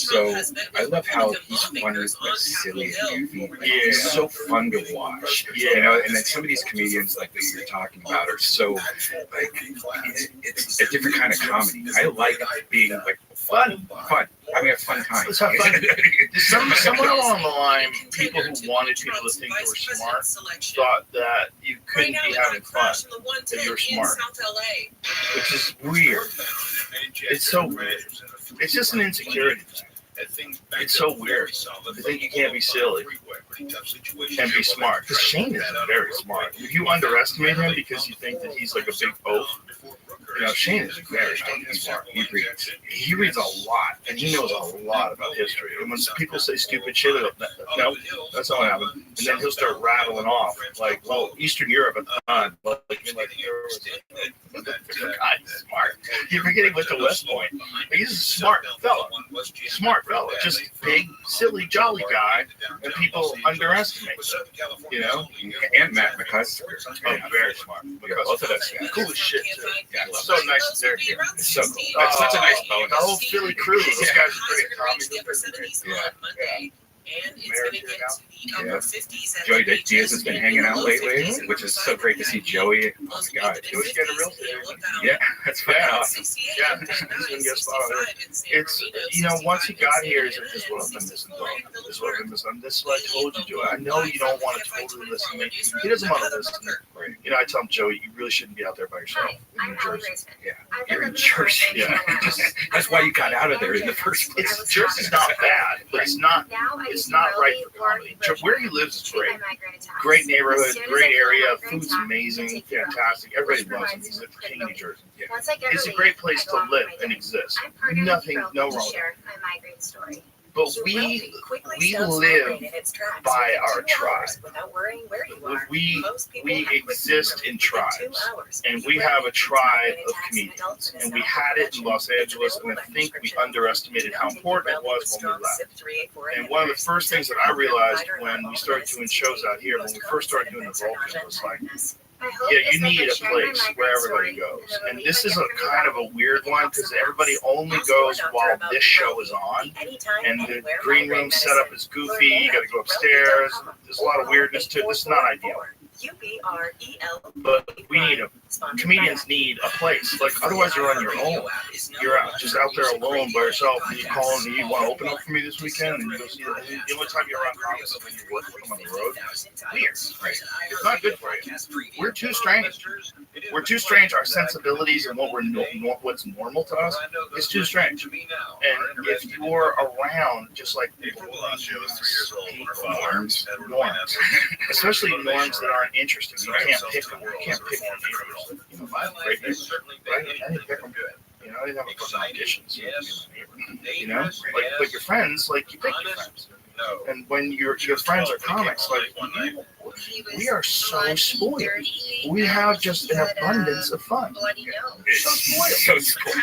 so, I love how he's wonders like silly and goofy. He's so fun to watch. You know, and then some of these comedians like that you're talking about are so like, it's a different kind of comedy. I like being like fun, having a fun time. Let's have fun. Somewhere along the line, people who wanted people to think they were smart thought that you couldn't be having fun if you're smart, which is weird. It's so weird. It's just an insecurity thing. It's so weird. I think you can't be silly and be smart. Because Shane is very smart. If you underestimate him because you think that he's like a big oaf, you know, Shane is very smart. He reads a lot, and he knows a lot about history. And when people say stupid shit, no, that's not what happened. And then he'll start rattling off, like, well, Eastern Europe at the time, like there was he's smart. You're forgetting what the West Point. Like, he's a smart fella. Just big, silly, jolly guy, and people underestimate him, you know? And Matt McCusker. Oh, very smart. Both of those guys. Cool as shit, too. Yeah, So nice that they're here. it's so cool. That's such a nice bonus. The whole Philly crew, those guys are great. And it's going to get to the upper 50s. Joey Diaz has been hanging out lately, which is so great to see Joey. Oh my God, Joey's getting a real thing. Yeah, that's fucking awesome. Yeah, he's gonna get a spot on there. It's, you know, once he got here, he's like, this is what I've been missing, dog. This is what I've been missing. This is what I told you, Joey. I know you don't want to totally listen to me. He doesn't want to listen to me. You know, I tell him, Joey, you really shouldn't be out there by yourself in New Jersey. Yeah, you're in Jersey. Yeah, that's why you got out of there in the first place. Jersey's not bad, but it's not right for comedy. Where he lives is great. Great neighborhood, great area. Food's amazing, fantastic. Everybody loves him. He's a king of New Jersey. Yeah. It's a great place to live and exist. Nothing, no wrong with it. But we live by our tribe. We exist in tribes, and we have a tribe of comedians, and we had it in Los Angeles, and I think we underestimated how important it was when we left. And one of the first things that I realized when we started doing shows out here, when we first started doing the Vulcan, was like, yeah, you need a place where everybody goes. And this is a kind of a weird one because everybody only goes while this show is on. And the green room setup is goofy. You got to go upstairs. There's a lot of weirdness to it. This is not ideal. But we need a comedians need a place. Like otherwise, you're on your own. You're just out there alone by yourself. And you call and you want to open up for me this weekend, and you go see it. And the only time you're around comics is when you're with them on the road. Weird. Right? It's not good for you. We're too strange. We're too strange. Our sensibilities and what's normal to us is too strange. And if you're around, just like norms, especially norms that aren't interesting, you can't pick them. You can't pick them. Right? I didn't pick them. You know, I didn't have a fucking auditions. You know, like your friends, like you pick your friends. And when your friends are comics, like we are so spoiled. We have just an abundance of fun. So spoiled.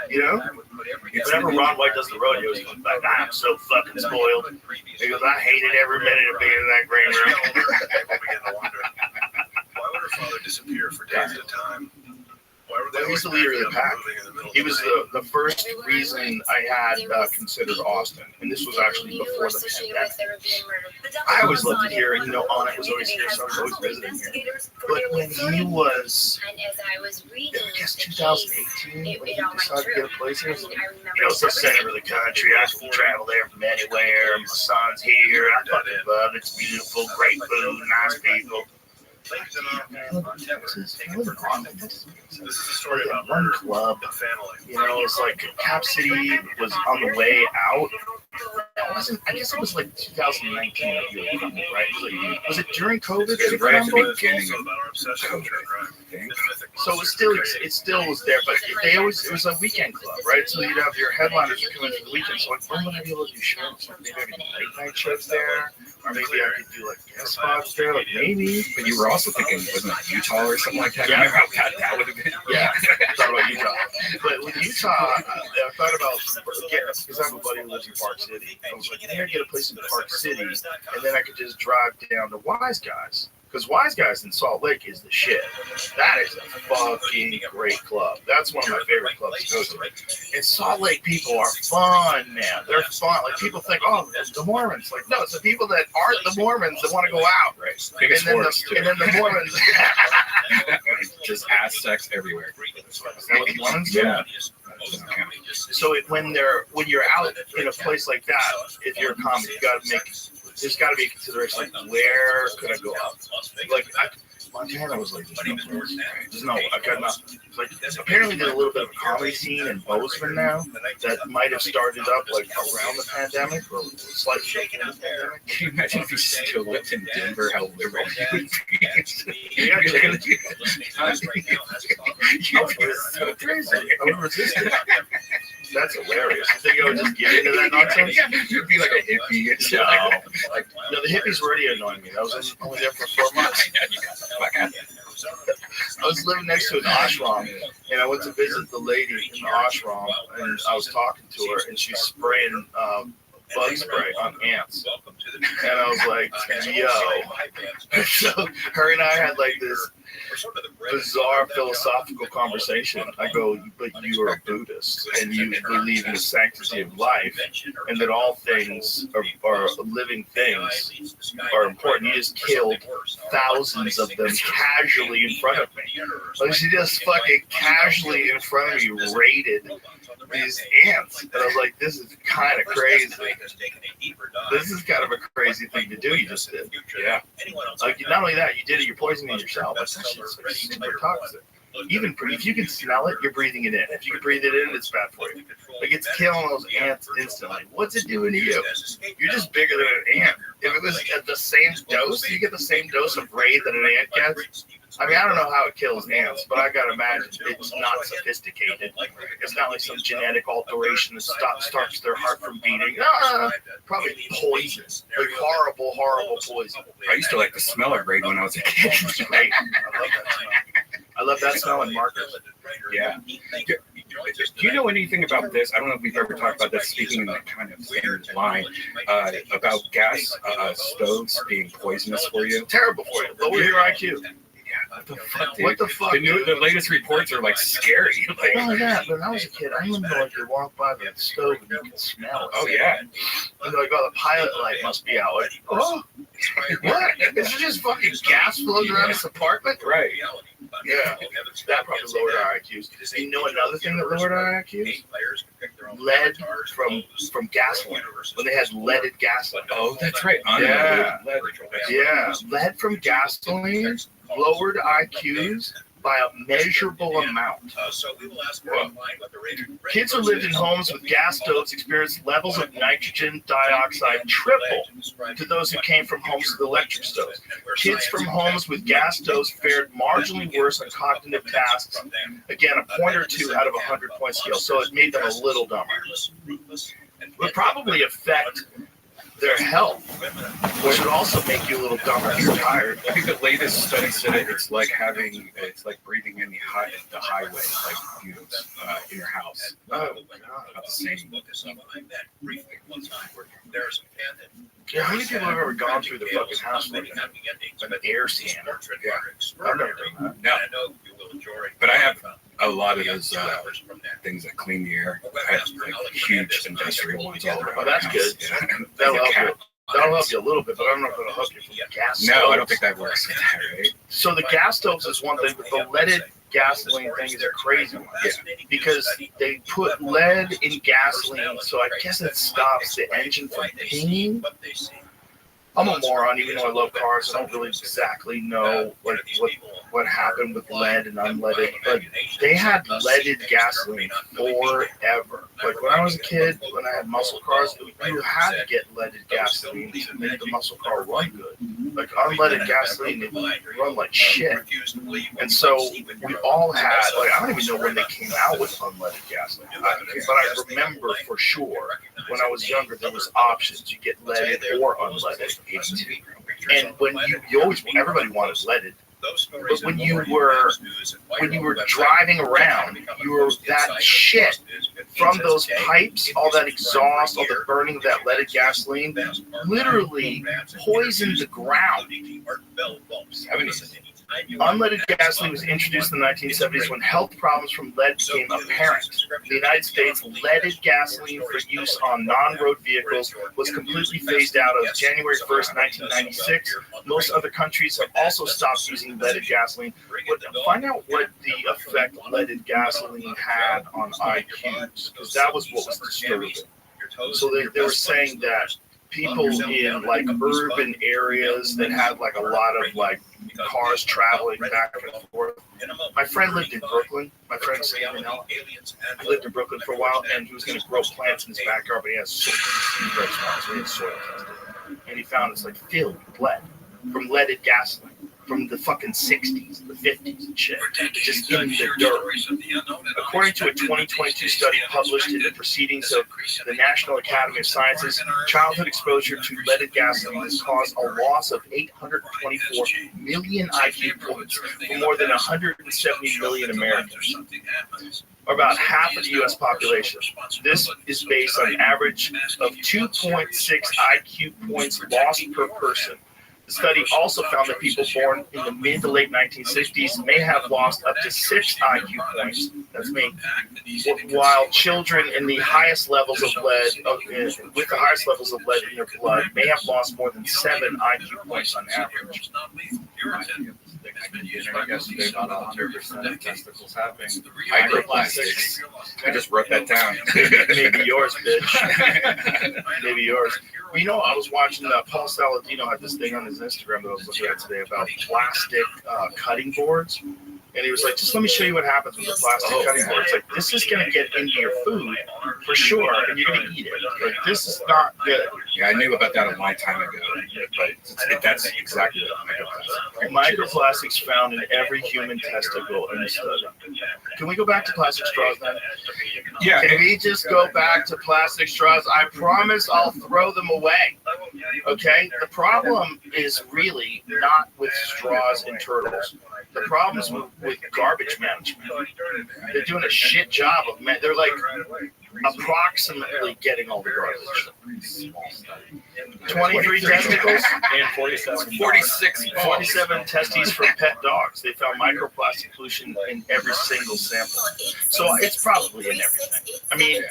You know? Whenever Ron White does the rodeo, he goes back, I'm so fucking spoiled. He goes, I hated every minute of being in that green room. Why would her father disappear for days at a time? He's the leader of the pack. He was the first reason I had considered Austin, and this was actually before the pandemic. I always loved it here, and you know, Anna was always here, so I was always visiting here. But when he was, I guess 2018, when he decided to get a place here, you know, it's the center of the country. I can travel there from anywhere. My son's here. I fucking love it. It's beautiful, great food, nice people. This is a story about one club. You know, it's like Cap City was on the way out. I guess it was like 2019 that you were coming, right? Was it during COVID? It was right at the beginning of COVID. So it still was there, but it was a weekend club, right? So you'd have your headliners coming for the weekend. So like, when would I be able to do shows? Like maybe I could do late night shows there, or maybe I could do like guest spots there, like maybe. But you were also thinking, wasn't it Utah or something like that? Yeah. Remember how bad that would have been? Yeah, I thought about Utah. But with Utah, I thought about because I have a buddy who lives in Park City. I was like, maybe I get a place in Park City, and then I could just drive down to Wise Guys. Because Wise Guys in Salt Lake is the shit. That is a fucking great club. That's one of my favorite clubs to go to. And Salt Lake people are fun, man. They're fun. Like people think, oh, it's the Mormons. Like, no, it's the people that aren't the Mormons that want to go out. Right. And then the Mormons. Just ass sex everywhere. Is that what the Mormons do? Yeah. So when you're out in a place like that, if you're a comic, there's got to be a consideration like where could I go out? Like Montana was like there's no I got nothing. Like apparently there's a little bit of a comedy scene in Bozeman now that might have started up like around the pandemic or slightly shaken in the pandemic. Can you imagine if you still lived in Denver, how liberal you would be? Yeah, so crazy. I would resist it. That's hilarious. You think I would just get into that nonsense? You'd be like a hippie and shit. No, the hippies were already annoying me. I was only there for 4 months. I was living next to an ashram, and I went to visit the lady in the ashram, and I was talking to her, and she's spraying bug spray on ants. And I was like, yo. So her and I had like this bizarre philosophical conversation. I go, but you are a Buddhist and you believe in the sanctity of life and that all things are living things are important. You just killed thousands of them casually in front of me. Like she just fucking casually in front of me raided these ants. And I was like, this is kind of crazy. This is kind of a crazy thing to do. You just did. Yeah. Like not only that, you did it, you're poisoning yourself. That's super toxic. Even if you can smell it, you're breathing it in. If you can breathe it in, it's bad for you. Like it's killing those ants instantly. What's it doing to you? You're just bigger than an ant. If it was at the same dose, you get the same dose of raid that an ant gets. I mean, I don't know how it kills ants, but I gotta imagine it's not sophisticated. It's not like some genetic alteration that starts their heart from beating. Probably poison, like horrible, horrible poison. I used to like the smell of raid when I was a kid. Right? I love that smell in markers. Yeah. Do you know anything about this? I don't know if we've ever talked about this, speaking in that kind of same line, about gas stoves being poisonous for you. Terrible for you. Lower your IQ. What the fuck, dude? What the fuck? The latest reports are like scary. Like, Oh yeah, when I was a kid, I remember like you walk by the stove and you can smell it. oh yeah. And they're like, oh, the pilot light must be out. Like, oh, what? Is there just fucking gas floating around this apartment? Right. Yeah, that probably lowered our IQs. You know another thing that lowered our IQs? Lead from gasoline. When they had leaded gasoline. Oh, that's right. Yeah. Lead. Yeah, lead from gasoline lowered IQs by a measurable amount. Kids who lived in homes with gas stoves experienced levels of nitrogen dioxide triple to those who came from homes with electric stoves. Kids from homes with gas stoves fared marginally worse on cognitive tasks. Again, a point or two out of a 100-point scale, so it made them a little dumber. Would probably affect their health, which would also make you a little dumber if you're tired. I think the latest study said it's like breathing in the highway, like fumes in your house. Oh, About the same. yeah, how many people have ever gone through the fucking house like that? Like an air scanner. Yeah, I've never done that. No. But I have a lot of those things that clean the air. I have like huge industrial ones all around. Oh, that's my good. house. Yeah. That'll Like a help cat. you. That'll help you a little bit, but I don't know if it'll help you from the gas No, stoves. I don't think that works. Right? So the gas stoves is one thing, but the leaded gasoline thing is a crazy one. Yeah. Because they put lead in gasoline, so I guess it stops the engine from pinging. I'm a moron, even though I love cars. I don't really exactly know like what happened with lead and unleaded, but they had leaded gasoline forever. Like when I was a kid, when I had muscle cars, you had to get leaded gasoline to make the muscle car run good. Like unleaded gasoline, it run like shit. And so we all had, like I don't even know when they came out with unleaded gasoline, but I remember for sure when I was younger there was options. You get leaded or unleaded. And when you always, everybody wanted leaded. But when you were driving around, you were that shit from those pipes, all that exhaust, all the burning of that leaded gasoline, literally poisoned the ground. Unleaded gasoline was introduced in the 1970s when health problems from lead became apparent. In the United States, leaded gasoline for use on non-road vehicles was completely phased out as January 1st, 1996. Most other countries have also stopped using leaded gasoline. But find out what the effect leaded gasoline had on IQs, because that was what was disturbing. So they were saying that people in like urban areas that had like a lot of like cars traveling back and forth. My friend lived in Brooklyn. My friend Sam and Ella. He lived in Brooklyn for a while, and he was going to grow plants in his backyard, but he has very small, so he had soil tested. And he found it's like filled with lead from leaded gasoline from the fucking 60s, the 50s and shit, just in the dirt. According to a 2022 study published in the Proceedings of the National Academy of Sciences, childhood exposure to leaded gasoline has caused a loss of 824 million IQ points for more than 170 million Americans, or about half of the U.S. population. This is based on an average of 2.6 IQ points lost per person. The study also found that people born in the mid to late 1960s may have lost up to 6 IQ points, that's me, while children in the highest levels of lead, with the highest levels of lead in their blood, may have lost more than 7 IQ points on average. I guess they're not 100% of testicles having microplastics. I just wrote that down. Maybe yours, bitch. Maybe yours. Well, you know, I was watching Paul Saladino had this thing on his Instagram that I was looking at today about plastic cutting boards. And he was like, just let me show you what happens with the plastic cutting board. It's like, this is going to get into your food for sure, and you're going to eat it. Like, this is not good. Yeah, I knew about that a long time ago, but that's exactly what microplastics found in every human testicle in the study. Can we go back to plastic straws then? Yeah. Can we just go back to plastic straws? I promise I'll throw them away. Okay? The problem is really not with straws and turtles. The problem's with garbage management. They're doing a shit job of they're like approximately getting all the garbage. 23 testicles and 47. 47 testes from pet dogs. They found microplastic pollution in every single sample. So it's probably in everything. I mean,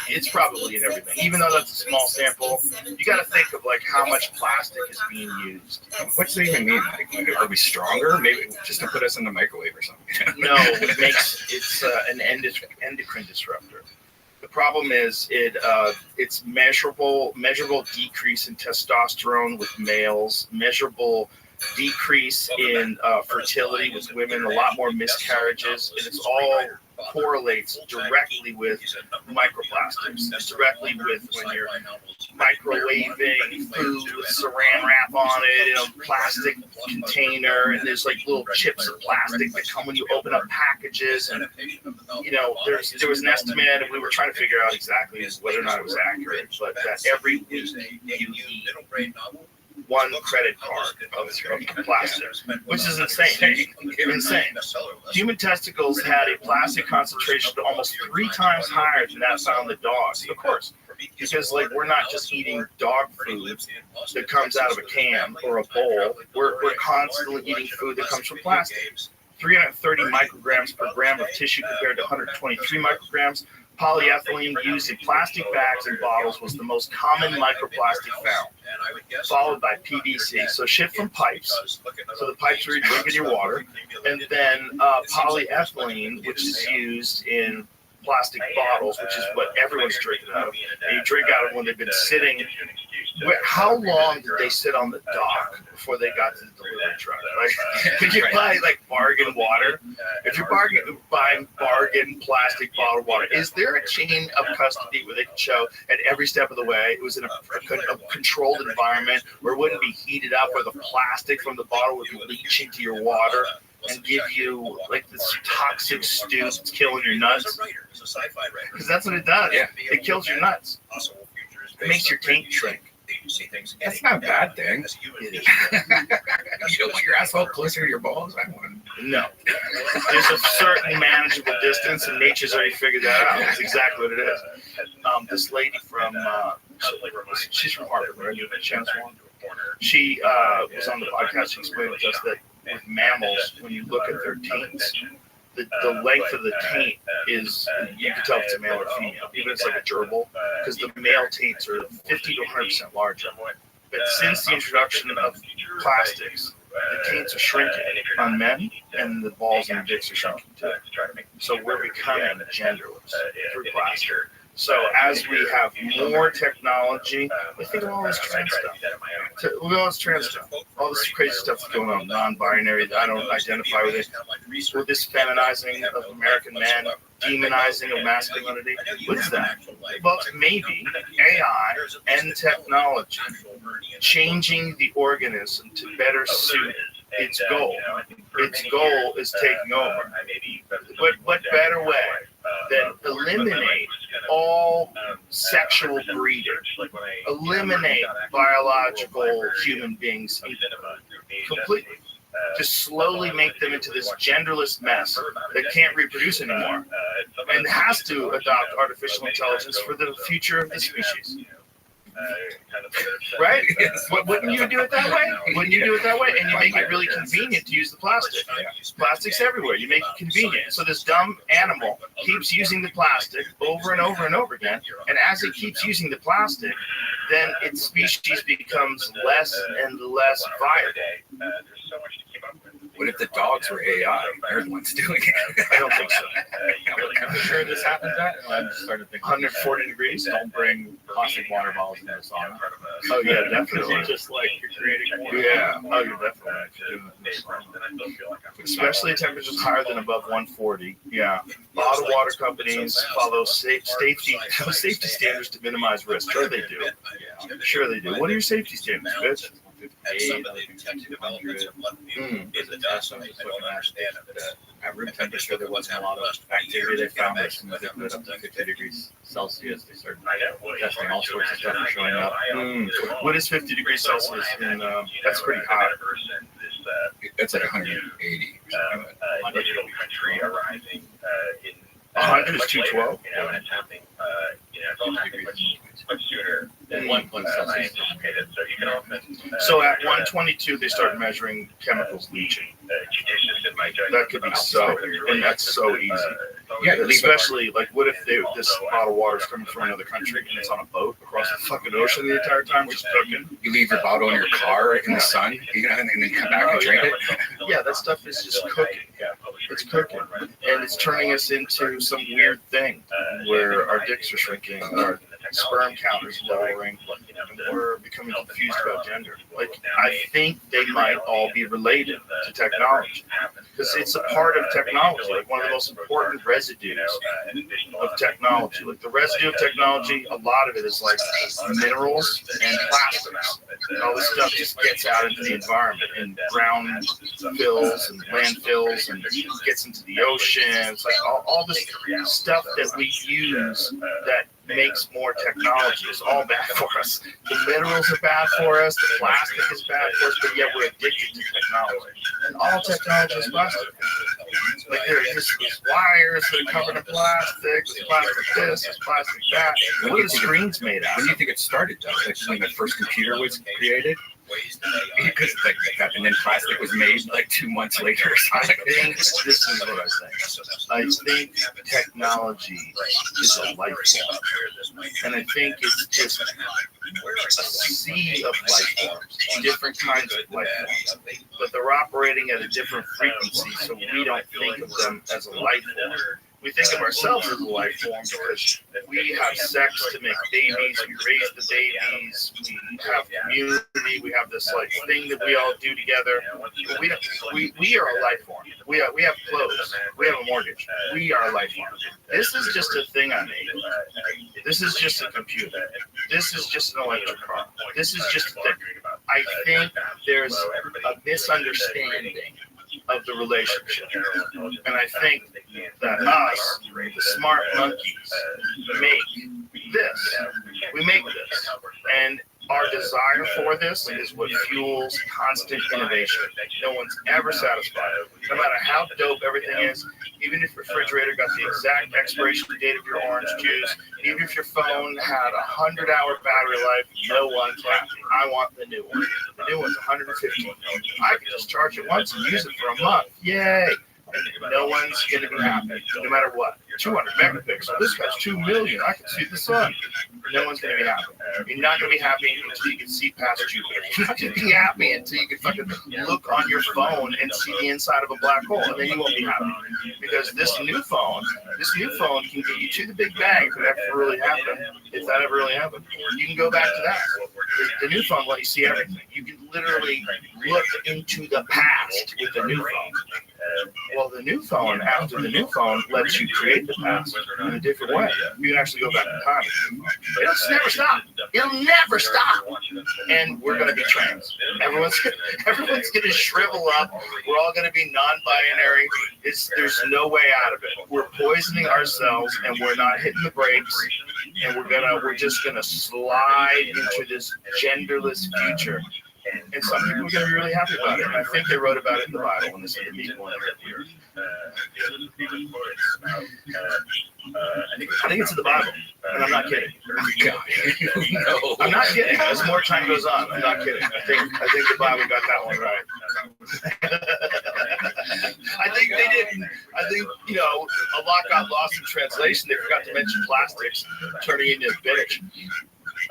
it's probably in everything. Even though that's a small sample, you got to think of like how much plastic is being used. What's that even mean? Like, are we stronger? Maybe just to put us in the microwave or something. No, it's an endocrine disruptor. The problem is it's measurable decrease in testosterone with males, measurable decrease in fertility with women, a lot more miscarriages, and it's all correlates directly with microplastics. It's directly with when you're microwaving food with saran wrap on it in a plastic container, and there's like little chips of plastic that come when you open up packages. And there was an estimate, and we were trying to figure out exactly whether or not it was accurate, but that every week you need one credit card of plastic, which is insane. Insane. Human testicles had a plastic concentration almost 3 times higher than that found in dogs. Of course, because like we're not just eating dog food that comes out of a can or a bowl. We're constantly eating food that comes from plastic. 330 micrograms per gram of tissue compared to 123 micrograms. Polyethylene used in plastic bags and bottles was the most common microplastic found, followed by PVC. So shit from pipes. So the pipes where you're drinking your water. And then polyethylene, which is used in plastic bottles, which is what everyone's drinking out of. And you drink out of when they've been sitting. How long did they sit on the dock before they got to the delivery truck? Like, could you buy like bargain water? If you're buying bargain plastic bottled water, is there a chain of custody where they can show at every step of the way it was in a controlled environment where it wouldn't be heated up, where the plastic from the bottle would be leaching to your water and give you like this toxic stew that's killing your nuts? Because that's what it does. Yeah. It kills your nuts. It makes your taint shrink. That's not a bad thing. You don't want your asshole closer to your balls? I want to. No. There's a certain manageable distance, and nature's already figured that out. That's exactly what it is. This lady from, she's from Harvard, right? She was on the podcast. She explained to us that with mammals, when you look at their taints, the length of the taint is, you can tell if it's a male or female, even if it's like a gerbil, because the male taints are 50 to 100% larger. But since the introduction of plastics, the taints are shrinking on men, and the balls and the dicks are shrinking too. So we're becoming genderless through plastic. So as we have more technology, we think of all this trans stuff. All this trans stuff, all this crazy stuff that's going on, non-binary. I don't identify with it. With this feminizing of American men, demonizing of masculinity. What is that? Well, maybe AI and technology changing the organism to better suit its goal. Its goal is taking over. What better way than eliminate all sexual breeding, eliminate biological human beings completely, just slowly make them into this genderless mess that can't reproduce anymore and has to adopt artificial intelligence for the future of the species. Right? Wouldn't you do it that way? Wouldn't you do it that way? And you make it really convenient to use the plastic. Plastic's everywhere. You make it convenient. So this dumb animal keeps using the plastic over and over and over again. And as it keeps using the plastic, then its species becomes less and less viable. What if the dogs were AI? They're the ones doing it. I don't think so. I'm sure this happens at. I'm just starting to think 140 degrees. Don't bring plastic water bottles into the sauna. Oh yeah, definitely. Just like you're creating more. Yeah. Oh, you're definitely. Especially at temperatures higher than above 140. Yeah. A lot of water companies follow safety standards to minimize risk. Sure they do. Sure they do. What are your safety standards, bitch? At room temperature, there wasn't a lot of bacteria they found, but when they put it up to 50 degrees Celsius, they started testing all sorts of stuff and showing up. What is 50 degrees Celsius? And that's pretty hot. That's like 180. 100 is 212. Celsius. So at 122, they start measuring chemicals leaching. That could be so, and that's so easy. Yeah, Especially, like, what if this bottled water is coming from another country and it's on a boat across the fucking ocean the entire time, just cooking? You leave your bottle in your car in the sun, and then come back and drink it. Yeah, that stuff is just cooking. It's cooking, and it's turning us into some weird thing where our dicks are shrinking, our sperm count is lowering, and we're becoming confused about gender. Like, I think they might all be related to technology, because it's a part of technology, like one of the most important residues of technology. Like the residue of technology, a lot of it is like minerals and plastics. All this stuff just gets out into the environment in brown fills and landfills, and gets into the ocean. It's like all this stuff that we use that makes more technology is all bad for us. The minerals are bad for us, the plastic is bad for us, but yet we're addicted to technology. And all technology is plastic. Like there's these wires that are covered in plastic, there's plastic this, there's plastic that. What are the screens made out When of? do you think it started, though? Like when the first computer was created? Because like that, and then plastic was made like 2 months later. I think this is what I think. I think technology is a life form, and I think it's just a sea of life forms, different kinds of life forms, but they're operating at a different frequency, so we don't think of them as a life form. We think of ourselves as a life form because we have sex to make babies, we raise the babies, we have community, we have this like thing that we all do together. But we are a life form. We have clothes, we have a mortgage. We are a life form. This is just a thing I made. This is just a computer. This is just an electric car. This is just a thing. I think there's a misunderstanding of the relationship. And I think that us, the smart monkeys, make this. We make this. And our desire for this is what fuels constant innovation. No one's ever satisfied. No matter how dope everything is, even if your refrigerator got the exact expiration date of your orange juice, even if your phone had 100-hour battery life, no one's happy. I want the new one. The new one's 115. I can just charge it once and use it for a month. Yay! No one's going to be happy, no matter what. 200 megapixels. This guy's 2 million. I can see the sun. No one's going to be happy. You're not going to be happy until you can see past Jupiter. You're not going to be happy until you can fucking look on your phone and see the inside of a black hole, and then you won't be happy. Because this new phone can get you to the Big Bang if it ever really happened. If that ever really happened, you can go back to that. The new phone lets you see everything. You can literally look into the past with the new phone. Well, the new phone, after the new phone, lets you create the past in a different way. You can actually go back in time. It'll never stop. It'll never stop. And we're going to be trans. Everyone's going to shrivel up. We're all going to be non-binary. There's no way out of it. We're poisoning ourselves, and we're not hitting the brakes. And we're just gonna slide into this genderless future. And some people are going to be really happy about it. And I think they wrote about it in the Bible when they said the people in the earth. I think it's in the Bible, and I'm not kidding. No. I'm not kidding. As more time goes on, I'm not kidding. I think the Bible got that one right. I think they didn't. I think, a lot got lost in translation. They forgot to mention plastics turning into a bitch.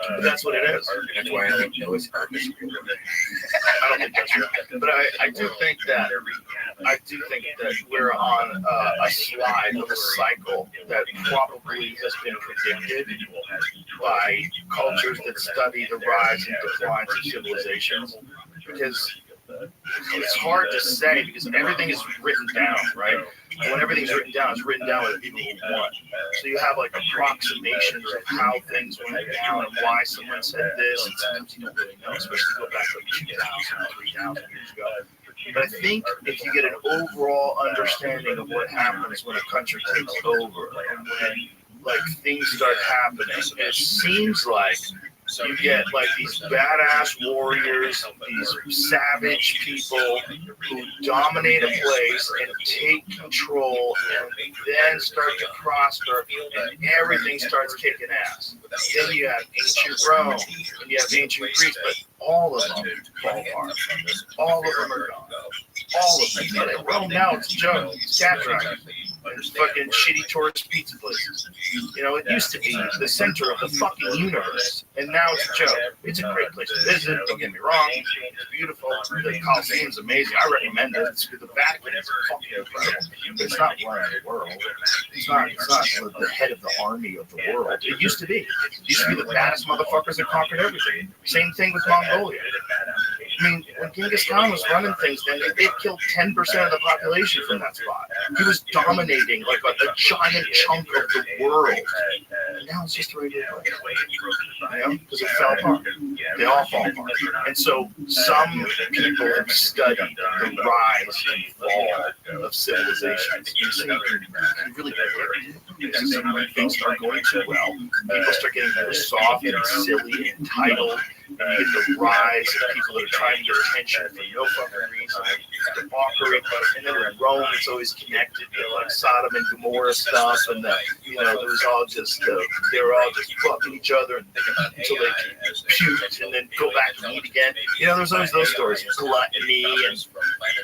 But that's what it is. That's why I think Noah's Ark is real. I don't think that's right. But I do think that we're on a slide of a cycle that probably has been predicted by cultures that study the rise and decline of civilizations. Because it's hard to say, because everything is written down, right? And when everything's written down, it's written down by the people who won. So you have like approximations of how things went down and why someone said this, and sometimes you don't really know, especially go back like 2,000, 3,000 years ago. But I think if you get an overall understanding of what happens when a country takes over and when things start happening, it seems like You get like these badass warriors, these savage people who dominate a place and take control and then start to prosper and everything starts kicking ass. Then you have ancient Rome and you have ancient Greece, but all of them fall apart. All of them are gone. All of them. And in Rome now it's a joke. It's cat driving. There's fucking shitty tourist pizza places. You know, it used to be the center of the fucking universe, and now it's a joke. It's a great place to visit, don't get me wrong. It's beautiful. The Colosseum's amazing. I recommend it. The Vatican is fucking incredible. But it's not running the world. It's not the head of the army of the world. It used to be. It used to be the baddest motherfuckers that conquered everything. Same thing with Mongolia. I mean, when Genghis Khan was running things, then they killed 10% of the population from that spot. He was dominating like a giant chunk of the world. And now it's just a regular place. You know, because it fell apart. They all fall apart. And so some people have studied the rise and fall of civilizations. You see, you really get when things start going too well, people start getting very soft and silly and entitled. And you get the rise of people that are trying to get attention for no fucking reason, debauchery, and then with Rome, it's always connected to like Sodom and Gomorrah stuff, and you know, there was all just they were all just fucking each other until they puked and then go back and eat again. You know, there's always those stories, gluttony, and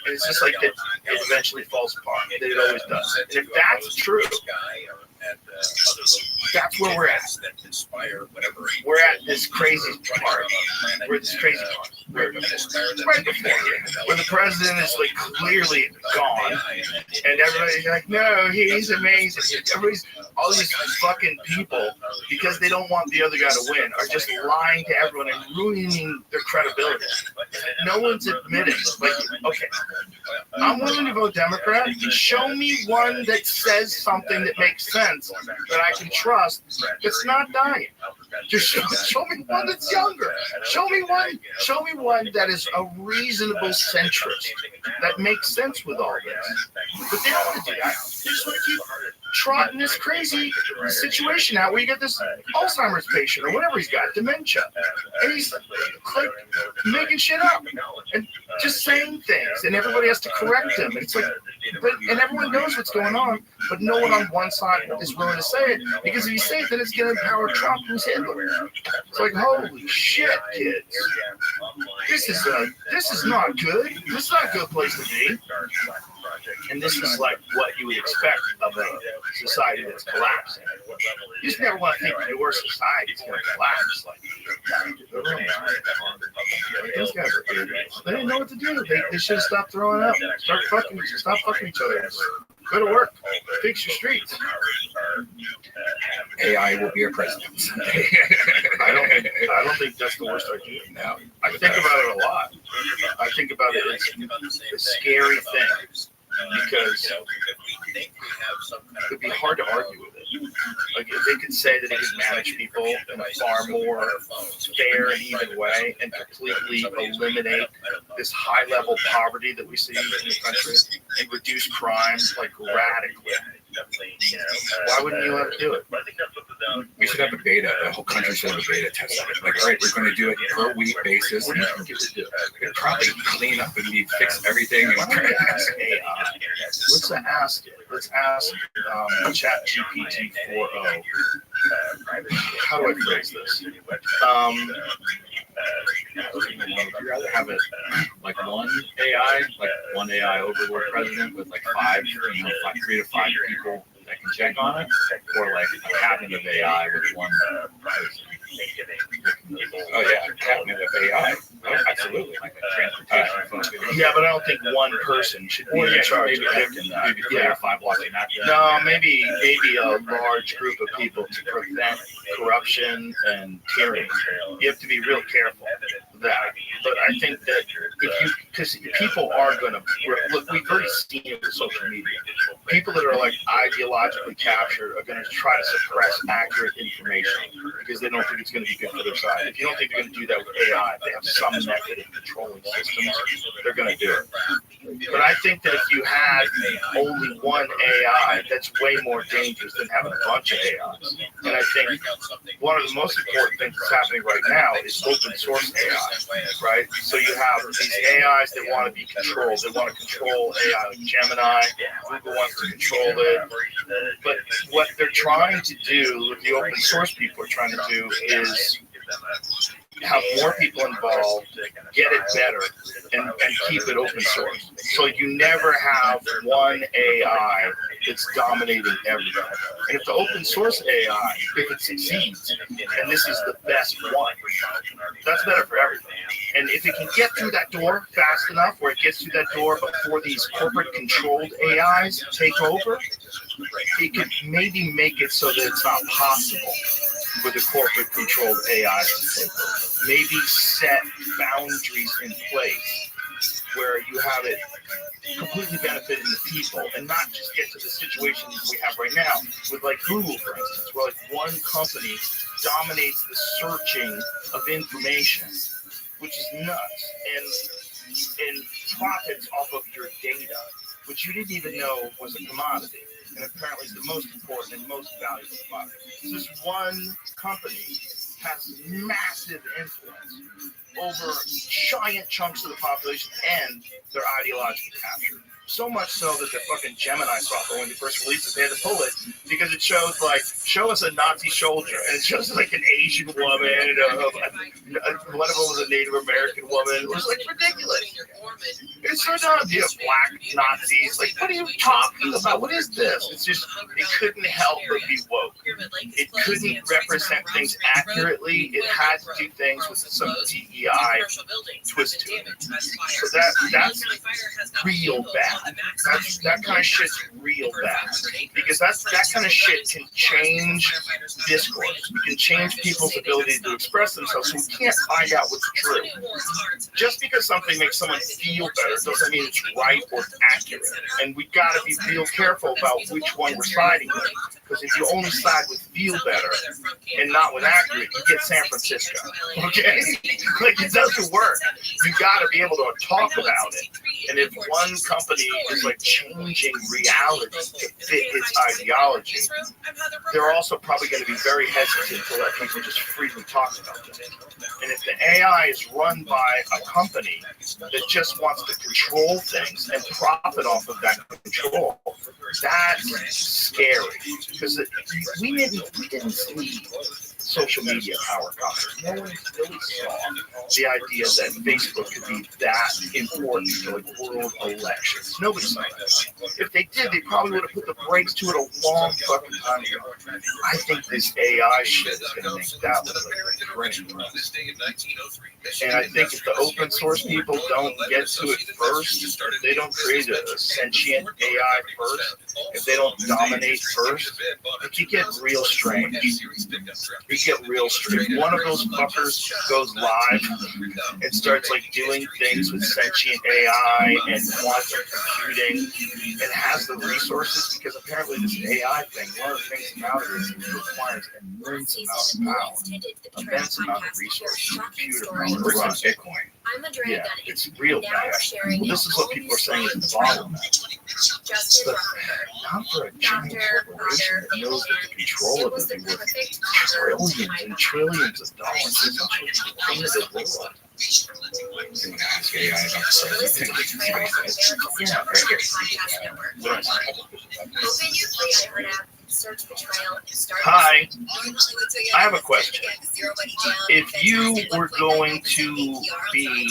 it's just like it eventually falls apart. It always does. And if that's true, that's where we're at. We're at this crazy part. We're at this crazy part. We're right before where the president is like clearly gone, and everybody's like, "No, he's amazing." Everybody's all these fucking people, because they don't want the other guy to win, are just lying to everyone and ruining their credibility. No one's admitting, like, okay, I'm willing to vote Democrat. Show me one that says something that makes sense that I can trust. That's not dying. Just show me one that's younger. Show me one that is a reasonable centrist that makes sense with all this. But they don't want to do that. They just want to keep trotting this crazy situation out where you get this Alzheimer's patient or whatever he's got, dementia, and he's like making shit up and just saying things, and everybody has to correct him. And it's like, and everyone knows what's going on, but no one on one side is willing to say it, because if you say it, then it's going to empower Trump, who's Hitler. It's like, holy shit, kids, this is not good. This is not a good place to be. And this is like what you would expect of a society that's collapsing. You just never want to think your society is going to collapse. Like those guys are idiots. They didn't know what to do. They should have stopped throwing up. Stop fucking each other. Go to work. Fix your streets. AI will be our president. I don't think that's the worst idea. No, I think about it a lot. I think about it as a scary thing, because it'd be hard to argue with it. Like, if they could say that it could manage people in a far more fair and even way and completely eliminate this high-level poverty that we see in the country and reduce crime like radically. Why wouldn't you let it do it? we should have a beta. The whole country should have a beta test of it. Like, all right, we're going to do it per week basis. What do you think it would do? It'd probably clean up and fix everything. Let's ask it. Let's ask ChatGPT 4.0. How do I phrase this? Would you rather have it like one AI overlord president with like 3 to 5 people that can check on it, or like a cabinet of AI with one person? Oh yeah, a cabinet of AI. Oh, absolutely, like a transportation function. Yeah, but I don't think one person should be in charge of picking that. Maybe 3 or 5 watching that. No, maybe a large group of people to prevent corruption and tyranny. You have to be real careful of that. But I think that because people are going to look. We've already seen it with social media. People that are like ideologically captured are going to try to suppress accurate information because they don't think it's going to be good for their side. If you don't think they're going to do that with AI, they have some method of controlling systems. They're going to do it. But I think that if you had only one AI, that's way more dangerous than having a bunch of AIs. And I think one of the most important things that's happening right now is open source AI, right? So you have these AIs that want to be controlled. They want to control AI like Gemini. Google wants to control it. But what they're trying to do, what the open source people are trying to do, is have more people involved, get it better, and keep it open source. So you never have one AI that's dominating everything. And if the open source AI, if it succeeds, and this is the best one, that's better for everything. And if it can get through that door fast enough, where it gets through that door before these corporate controlled AIs take over, it could maybe make it so that it's not possible for the corporate controlled AI to take over. Maybe set boundaries in place where you have it completely benefiting the people and not just get to the situation we have right now with like Google, for instance, where like one company dominates the searching of information, which is nuts, and profits off of your data, which you didn't even know was a commodity. And apparently it's the most important and most valuable commodity. This one company has massive influence over giant chunks of the population, and they're ideologically captured. So much so that the fucking Gemini software, when they first released it, they had to pull it because it shows like, show us a Nazi soldier, and it shows like an Asian woman, and one of them was a Native American woman. It was like ridiculous. It's so dumb. You have black Nazis. Like, what are you talking about? What is this? It's just, it couldn't help but be woke. It couldn't represent things accurately. It had to do things with some DEI twist to it. So that's real bad. That kind of shit's real bad, because that kind of shit can change discourse. It can change people's ability to express themselves. So we can't find out what's true. Just because something makes someone feel better doesn't mean it's right or accurate. And we got to be real careful about which one we're siding with. Because if you only side with feel better and not with accurate, you get San Francisco. Okay? Like, it doesn't work. You got to be able to talk about it. And if one company is like changing reality to fit its ideology, they're also probably going to be very hesitant to let people just freely talk about it. And if the AI is run by a company that just wants to control things and profit off of that control, that's scary. Because we didn't see social media power conference. No one really saw the idea that Facebook could be that important to like world elections. Nobody saw that. If they did, they probably would have put the brakes to it a long fucking time ago. I think this AI shit is going to make that look like a train wreck. And I think if the open source people don't get to it first, if they don't create a sentient AI first, if they don't dominate first, it could get real strange. It get real strange. One of those fuckers goes live and starts like doing things with sentient AI and quantum computing and has the resources, because apparently this AI thing, one of the things about it is it requires immense amount of power, immense amount of resources, computer power to run Bitcoin. Yeah, it's real bad. Well, this is what people are saying is the bottleneck. But not for a giant corporation that knows that the control of it will be worth trillions and trillions of dollars. It's actually the thing of the world. I'm going to ask AI about the same thing. Yeah, right here. Hi, I have a question. If you were going to be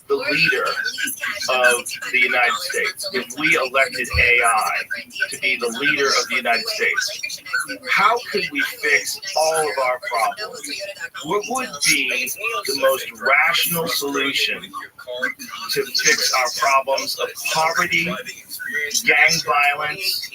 the leader of the United States, if we elected AI to be the leader of the United States, how could we fix all of our problems? What would be the most rational solution to fix our problems of poverty, gang violence,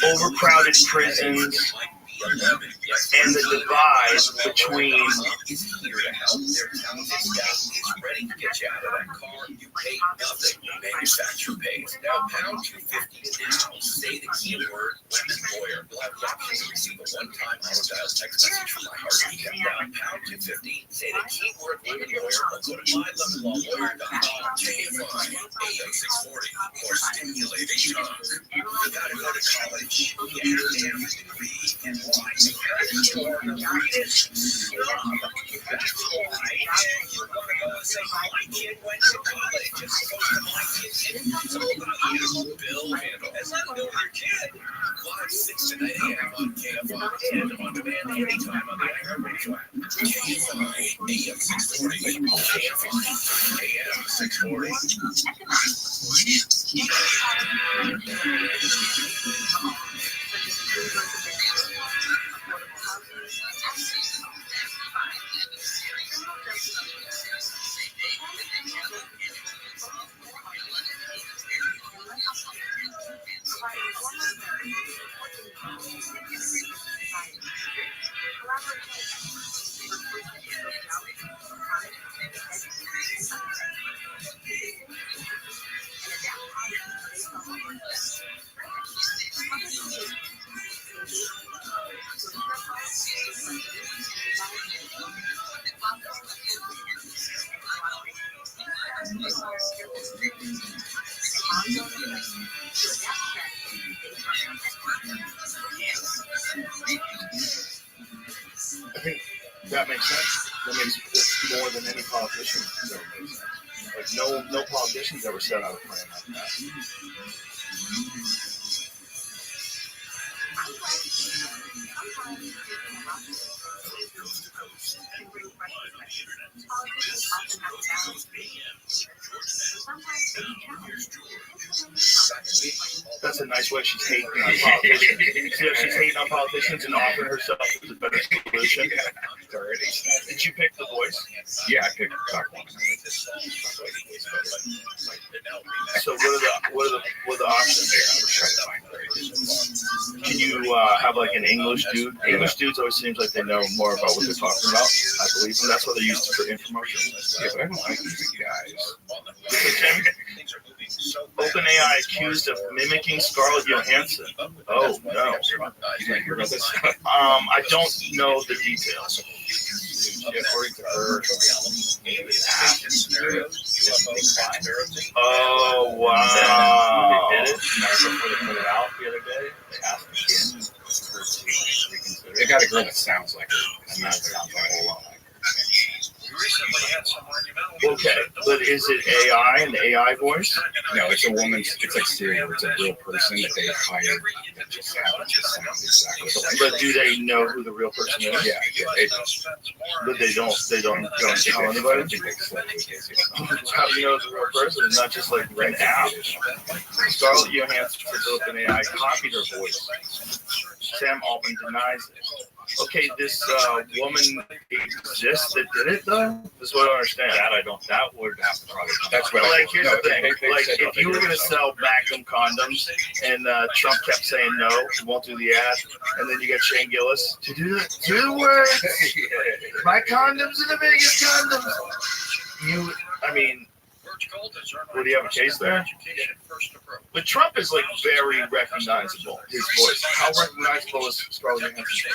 overcrowded prisons, and the divide between is here to help. Their talented staff is ready to get you out of that car. You pay nothing. The manufacturer pays. Now, pound 250 now. Say the keyword Lemon Lawyer. You'll have the option to receive a one-time auto-dial text message from my heartbeat. Now, pound 250. Say the keyword Lemon Lawyer or go to mylemonlawlawyer.com. KFI AM 640 or stimulating talk. You gotta go to college. Yeah, and why? Because you're the greatest snob. That's why you're gonna go and say, my kid went to college. As opposed to my kid didn't. It's all about you. Bill Handle. Has nothing to do with your kid. Live 6 to 9 a.m. on KFI and on demand anytime on the iHeartRadio app. KFI AM 640. KFI AM 640. I think that makes sense. That makes this more than any politician has ever made sense. Like no politicians ever set out a plan like that. That's a nice way she's hating on politicians. See how she's hating on politicians and offering herself as a better solution? Did you pick the voice? Yeah, I picked Doc One. So what are the options? Can you have like an English dude? English dudes always seems like they know more about what they're talking about. I believe, and that's what they're used for infomercial. Yeah, but I don't like these guys. OpenAI accused of mimicking Scarlett Johansson. Oh no! You didn't hear about this? I don't know the details. According to her, oh wow! They did it. Before they put it out the other day, they asked again for her to reconsider. they got a girl that sounds like her. And that sounds like a whole lot like her. Okay, but is it AI, an AI voice? No, it's a woman's. It's like Siri. It's a real person that they hired that just happens to sound exactly like. But do they know who the real person is? Yeah, they But they don't tell anybody? How do you know it's a real person and not just like an app? Scarlett Johansson for OpenAI copied her voice. Sam Altman denies it. Okay, this woman exists that did it though? This is what I don't understand. That would have to probably. That's what Like, here's the thing. they Like, said if you were going to sell Magnum condoms and Trump kept saying no, we won't do the ad, and then you get Shane Gillis to do the words. My condoms are the biggest condoms. Would he have a case there? But Trump is like very recognizable. His voice. How recognizable is Scarlett Johansson?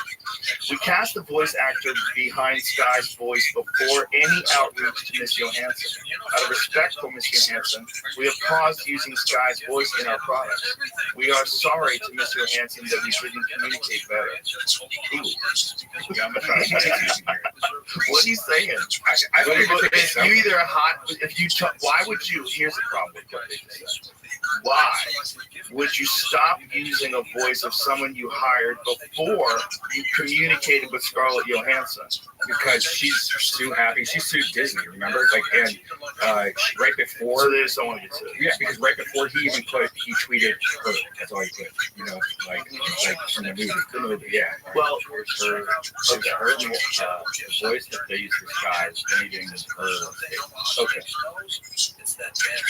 We cast the voice actor behind Sky's voice before any outreach to Miss Johansson. Out of respect for Miss Johansson, we have paused using Sky's voice in our products. We are sorry to Miss Johansson that we didn't communicate better. What are you saying? I don't even think If you either hot, if you why would you? Here's the problem with what they just said. Why would you stop using a voice of someone you hired before you communicated with Scarlett Johansson? Because she's too happy. She sued Disney, remember? Like, and right before. So they just don't want to get sued. Yeah, because right before he tweeted her. That's all he put. You know, like from the movie. The movie, yeah. Well, her voice that they use for Sky is anything is her. Okay. It's that bad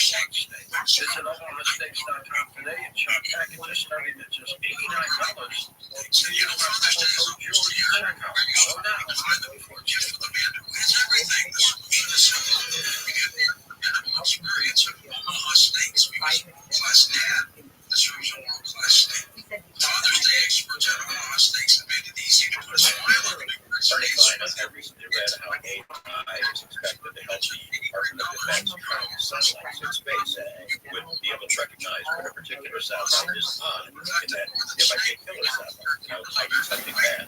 Visit OmahaMistakes.com today and shop packages starting at just $89 So you know what I'm saying? So you're so now just for the man who has everything, the sweetness of we get the incredible experience of Omaha steaks because world-class dad. This was a world-class steak. Father's Day experts at Omaha Steaks have made it easy to put a smile on the new steaks. Have recently read how AI is expected to help the Department of Defense track satellites in space and would be able to recognize when a particular satellite is on, and that it might be a killer satellite. You know, I do something bad.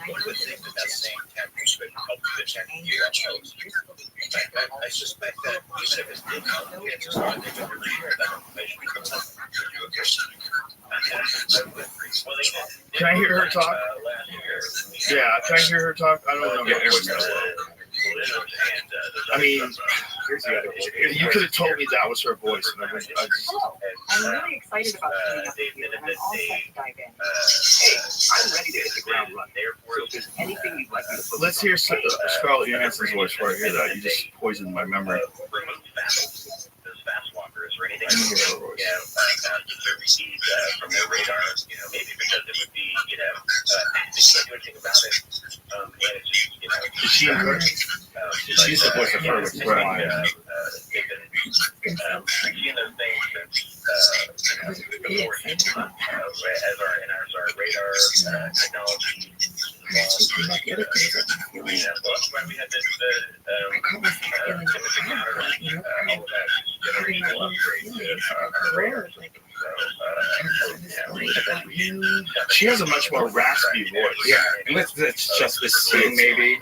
One would think that that same tech could help detect UFOs. In fact, I suspect that even if it's did help, chances are they would never share that information because Can I hear her talk? Yeah, can I hear her talk? I don't know. I mean, you could have told me that was her voice. And I'm really excited about coming up with you, and I'm all set to dive in. Hey, I'm ready to hit the ground running. So if there's anything you'd like me to focus let's hear Scarlett Johansson's voice before I hear that. You just poisoned my memory. Fast walkers or anything that received from their radar, you know, maybe because it would be, you know, they can't do anything about it. And it's just, you know, Is she in her? She's the voice of her, which is why. they've been seeing those things before, as our radar technology. So that's why we had this She has a much more raspy voice. Yeah, and that's just the scene, maybe.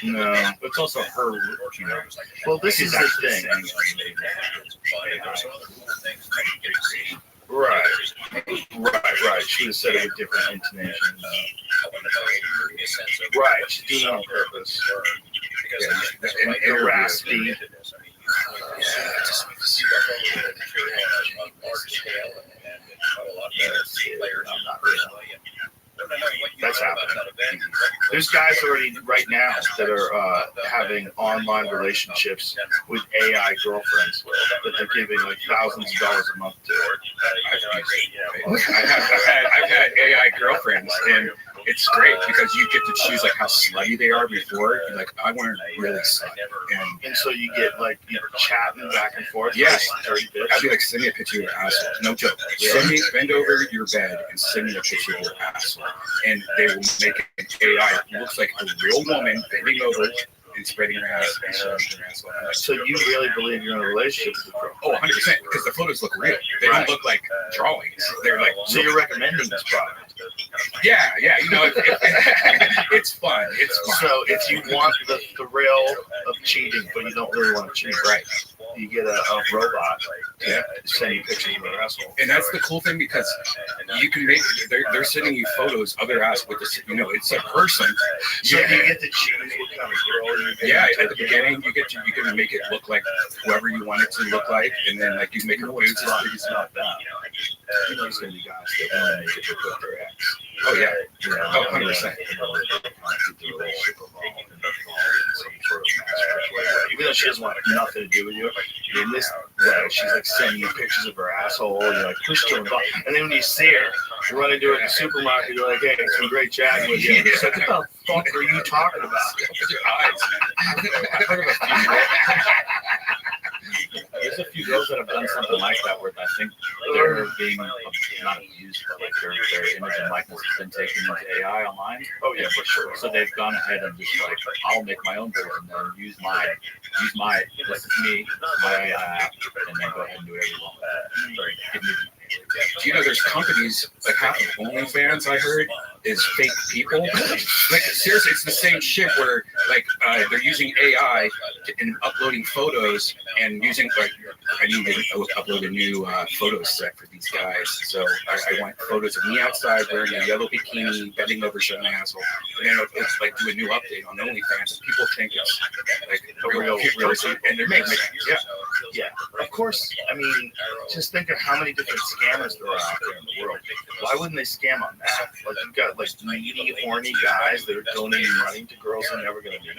No, But it's also her, you know. well, this is the thing. Right. She would have said it with different intonation. Right, she's doing it on purpose. And raspy. That's happening. There's guys already right now that are having online relationships with AI girlfriends that they're giving like thousands of dollars a month to. I've had AI girlfriends, and it's great because you get to choose like how slutty they are before. You're like, I want to really slut, And so you get like chatting back and forth. Yes. I'd I'd be like, send me a picture of your asshole. No joke. Bend over your bed and send me a picture of your asshole. And they will make an AI. It looks like a real woman bending over and spreading her ass and showing her asshole. So you really believe you're in a relationship with the girl? Oh, 100%. Because the photos look real. They don't look like drawings. They're like. So you're recommending this product? Yeah. You know, it's fun. It's fun. So if you want the thrill of cheating, but you don't really want to cheat, Right. you get a robot to send you pictures of their asshole. And that's the cool thing because you can make they're sending you photos of their ass with this, you know, it's a person. So you get to choose what kind of girl you get. Yeah, at the beginning you can make it look like whoever you want it to look like, and then like you make her boobs as big as not that. You know, there's gonna be guys that want to make it look like their ex. Oh yeah. Oh, 100%. Even though she doesn't want nothing to do with you, in this way, she's like sending you pictures of her asshole. You're like, push to her. And then when you see her, you run into her in the supermarket, you're like, hey, it's been great chatting with you. She's like, what the fuck are you talking about? I've heard of a few. There's a few girls that have done something like that where I think they're being not abused, but like their image and likeness has been taken into AI online. Oh yeah, for sure. So they've gone ahead and just like, I'll make my own version and use my this is me, my AI app, and then go ahead and do whatever you want. Give me the money. Do you know there's companies like half of OnlyFans I heard is fake people? Like seriously, it's the same shit where like they're using AI in uploading photos and using like I need to upload a new photo set for these guys. So I want photos of me outside wearing a yellow bikini, bending over, showing my asshole, and then it's like do a new update on OnlyFans, and people think it's like a real person, and they're making it. Yeah. Of course. I mean, just think of how many different scammers there are out there in the world. Why wouldn't they scam on that? Like you've got like needy, horny guys that are donating money to girls they're never going to meet.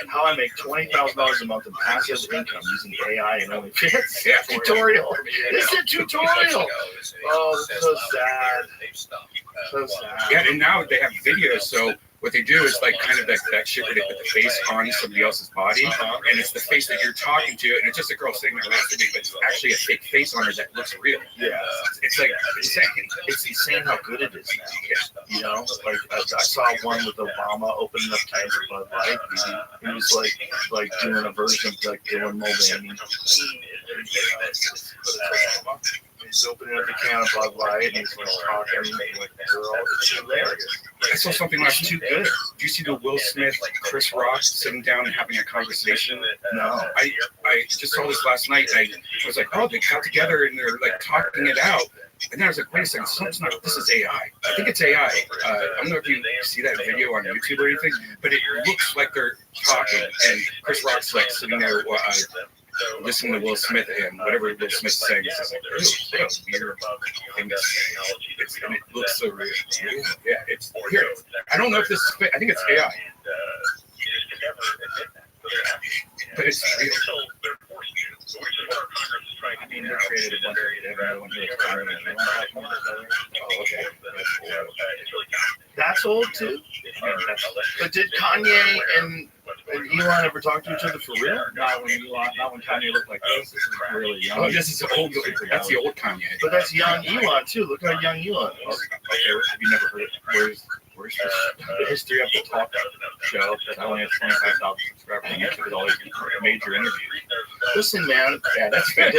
how I make $20,000 a month in passive income using AI and OnlyFans. Yeah, tutorial. It's a tutorial. Oh, that's so sad. So sad. Yeah, and now they have videos, so what they do is like kind of that shit where they put the face on somebody else's body, and it's the face that you're talking to, and it's just a girl sitting there masturbating, but it's actually a fake face on her that looks real. Yeah, it's like insane. It's insane how good it is now. You know, like I saw one with Obama opening up cans of Bud Light. He was like doing a version of like Dylan Mulvaney. He's opening up the can of Bud Light and he's like talking like girl. It's hilarious. I saw something last too good. Did you see the Will Smith, Chris Rock sitting down and having a conversation? No. I just saw this last night. And I was like, oh, they got together and they're like talking it out. And then I was like, wait a second, something's not. This is AI. I think it's AI. I don't know if you see that video on YouTube or anything, but it looks like they're talking. And Chris Rock's like sitting there listening to Will Smith and whatever Will Smith's saying. It's like, weird thing to say. And it looks so real. Yeah, it's here. I don't know if this is fake. I think it's AI. But it's real. I mean, they created a bunch of everyone who was oh, okay. That's old too. But did Kanye and Elon ever talk to each other for real? Not when Kanye looked like this. This is really young. Oh, this is old. That's the old Kanye. But that's young Elon too. Look how young Elon is. Okay, have you never heard it? Where's the history of the talk show? That only has 25,000 subscribers on YouTube with all these major interviews. Listen, man. Yeah, that's fake.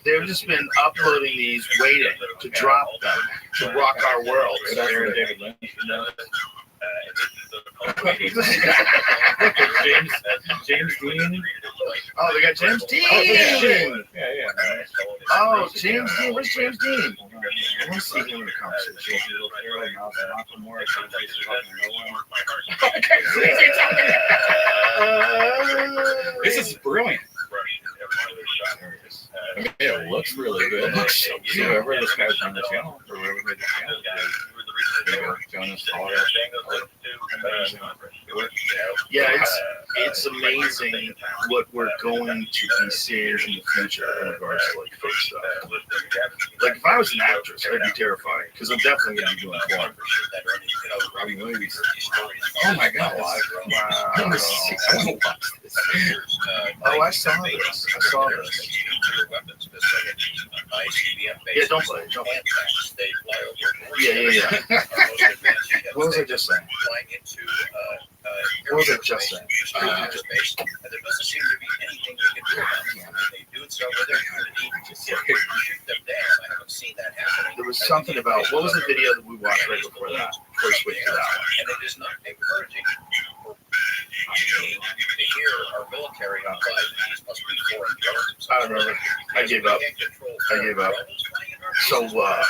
They've just been uploading these, waiting to drop them to rock our world. David Lynch, you know? James Dean. Oh, they got James Dean. Oh, yeah. Oh, James Dean. Where's James Dean? I want to see him in the conversation. This is brilliant. I mean, it looks really good. It looks so good. Whoever this guy's on the channel, or whoever made the channel, Jonas, all that. Yeah, it's amazing what we're going to be seeing in the future in regards to like fake stuff. Like if I was an actress, I'd be terrified because I'm definitely going to be doing porn. Robbie movies. Oh my god! Wow. I want to watch this. Oh, I saw this. Yeah, don't play. Yeah. What was I just saying? What was I just saying? There doesn't seem to be anything we can do about it. They do it so whether you shoot them down. I haven't seen that happening. There was something about what was the video that we watched right before that? First week to that one. And it is not encouraging to hear our military on 5Gs must be foreign governments. I remember. I gave up. So, I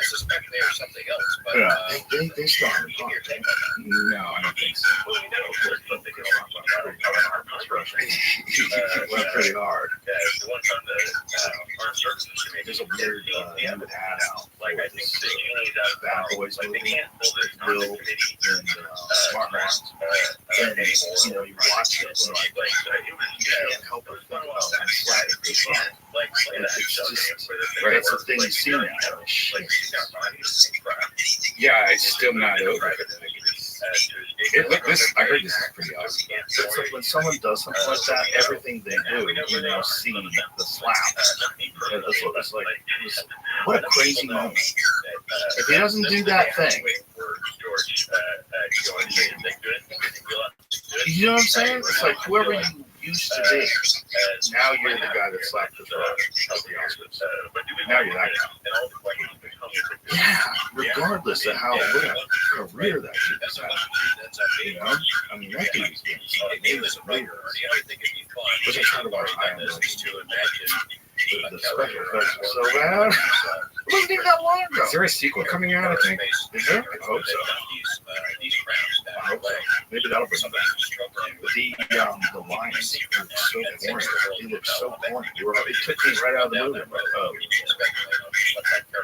suspect they are something else. But, yeah, they started. No, I don't think so. Went pretty hard. The ones on the armed services. There's a weird ad out. Like I think Bad Boys movie. Bill and Smart Rounds. And you know, you watch it, and you can't help but think about that flat fish. It's just, right, it's the thing you see now. Yeah, it's still not over. I heard this is pretty awesome. It's like when someone does something like that, everything they do, you now see the slap. It's like, what a crazy moment. If he doesn't do that thing, you know what I'm saying? It's like whoever you used to be, now you're the guy that slapped the throat of the Oscars. Now you're that guy. Yeah, regardless of how what a career that dude has had. You know? I mean, that dude is getting some amazing careers. Which I try to watch High on those the special effects are so bad. It wasn't even that long ago. Is there a sequel coming out, I think? Is there? I hope so. I hope so. Maybe that'll be something. The lines were so corny. They looked so corny. It took me right out of the movie. I'm like, oh,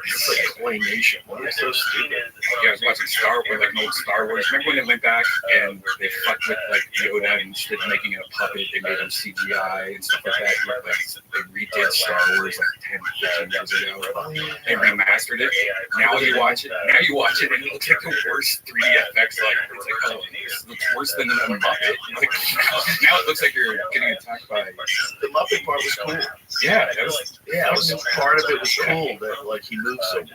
it's like claymation. It's so stupid. Yeah, I was watching Star Wars, like old Star Wars. Remember when they went back and they fucked with like Yoda and instead of making it a puppet, they made him CGI and stuff like that. They redid Star Wars like 10, 15 years ago. They remastered it. Now you watch it, and it looks like the worst 3D effects. Like it's like, oh, this looks worse than a Muppet. Like, now it looks like you're getting attacked by. The Muppet part was cool. Yeah, Part of it was cool that like he moved so weird.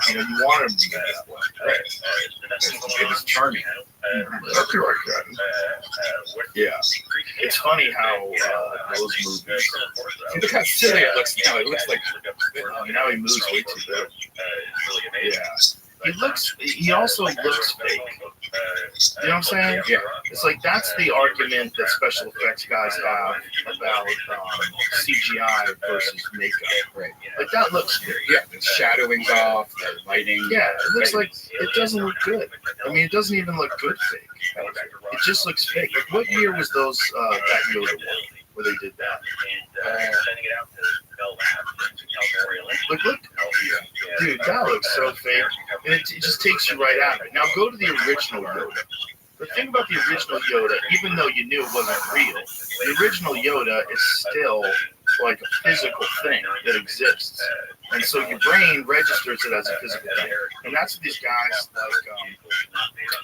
You know, you wanted him to do that way. Right. It was charming. Yeah. It's funny how those movies. Look how silly it looks now. It looks like now he moves way too big. Yeah. He also looks fake. You know what I'm saying? Yeah. It's like that's the argument that special effects guys have about CGI versus makeup. Right. Like that looks fake. Yeah, the shadowing's off, the lighting. Yeah, it looks like it doesn't look good. I mean, it doesn't even look good fake. It just looks fake. Like what year was those that Yoda one where they did that? Look, dude, that looks so fake. And it just takes you right out of it. Now go to the original Yoda. The thing about the original Yoda, even though you knew it wasn't real, the original Yoda is still like a physical thing that exists. And so your brain registers it as a physical thing. And that's what these guys like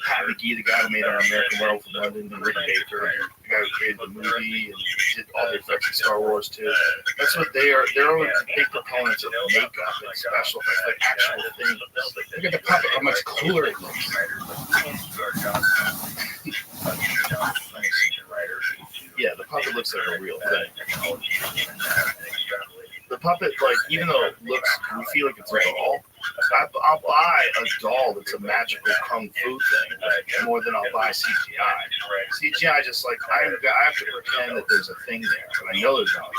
Pat McGee, the guy who made our American Werewolf in London, and Rick Baker, the guy who created the movie and did all the effects in Star Wars too. That's what they are. They're always big proponents of makeup and special effects, like actual things. Look at the puppet, how much cooler it looks. Yeah, the puppet looks like a real thing. The puppet, like, even though it looks, we feel like it's a doll, I'll buy a doll that's a magical kung fu thing more than I'll buy CGI. CGI just like, I have to pretend that there's a thing there, but I know there's not.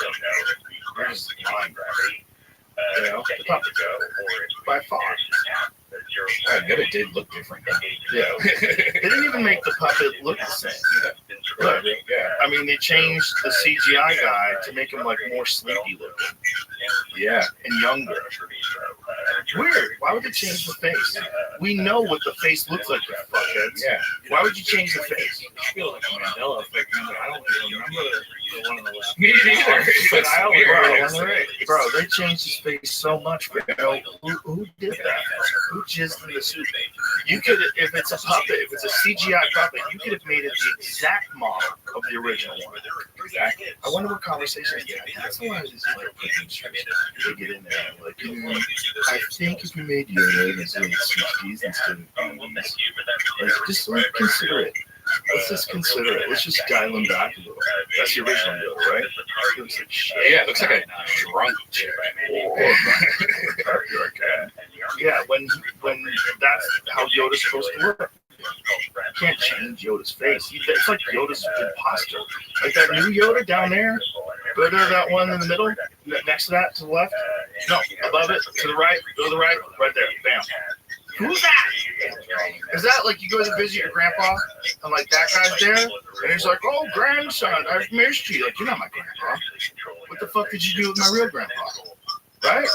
There's line grabbing. You know, the puppet by far. I bet it did look different. Yeah. They didn't even make the puppet look the same. Look, I mean, they changed the CGI guy to make him like more sleepy looking. Yeah. And younger. Weird. Why would they change the face? We know what the face looks like, you fuckheads. Yeah. Why would you change the face? I feel like a Mandela effect. I don't even remember the one on the left. Me neither. But I always bro, they changed his face so much. Who did that? Who jizzed in the soup? You could, if it's a puppet, if it's a CGI puppet, you could have made it the exact model of the original one. Exactly. I wonder what conversations they had. That's why I just like they get in there. Like, I think if we made Yoda in his late 60s instead of 80s, just consider it. Let's just consider it. Let's just dial him back a little. That's the original Yoda, right? It looks like shit. Yeah, it looks like a drunk chick. Yeah, when that's how Yoda's supposed to work. You can't change Yoda's face. It's like Yoda's imposter. Like that new Yoda down there. Go to that one in the middle. Next to that, to the left. No, above it, to the right. Go to the right. Right there. Bam. Who's that? Is that like you go to visit your grandpa and like that guy's there and he's like, oh, grandson, I've missed you. Like, you're not my grandpa. What the fuck did you do with my real grandpa? Right?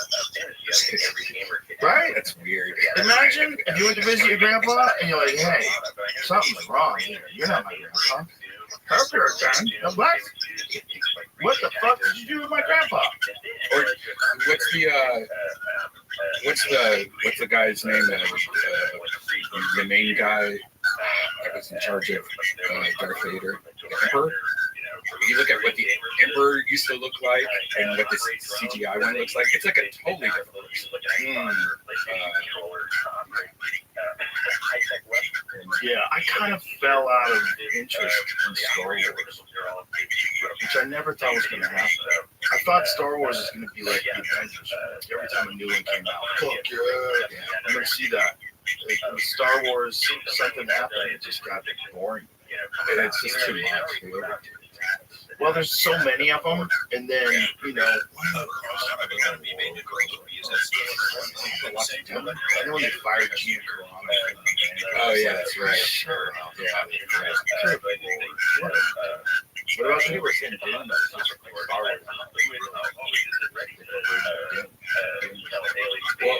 Right? That's weird. Imagine if you went to visit your grandpa and you're like, hey, something's wrong here. You're not my grandpa. What the fuck did you do with my grandpa? Or what's the guy's name? The main guy that was in charge of Darth Vader, the Emperor. You look at what the Emperor used to look like and what this CGI one looks like. It's like a totally different person. Yeah, I kind of fell out of interest in Star Wars, which I never thought was going to happen. I thought Star Wars was going to be like the Avengers. Every time a new one came out, fuck yeah, I'm going to see that. Like, when Star Wars, something happened, it just got boring. And it's just too much. Well, there's so many of them, and then I know when they fired Gina Carano. Oh yeah, that's right. Sure. Yeah. What about You you? were saying Dune, that's just like Star Wars. Well,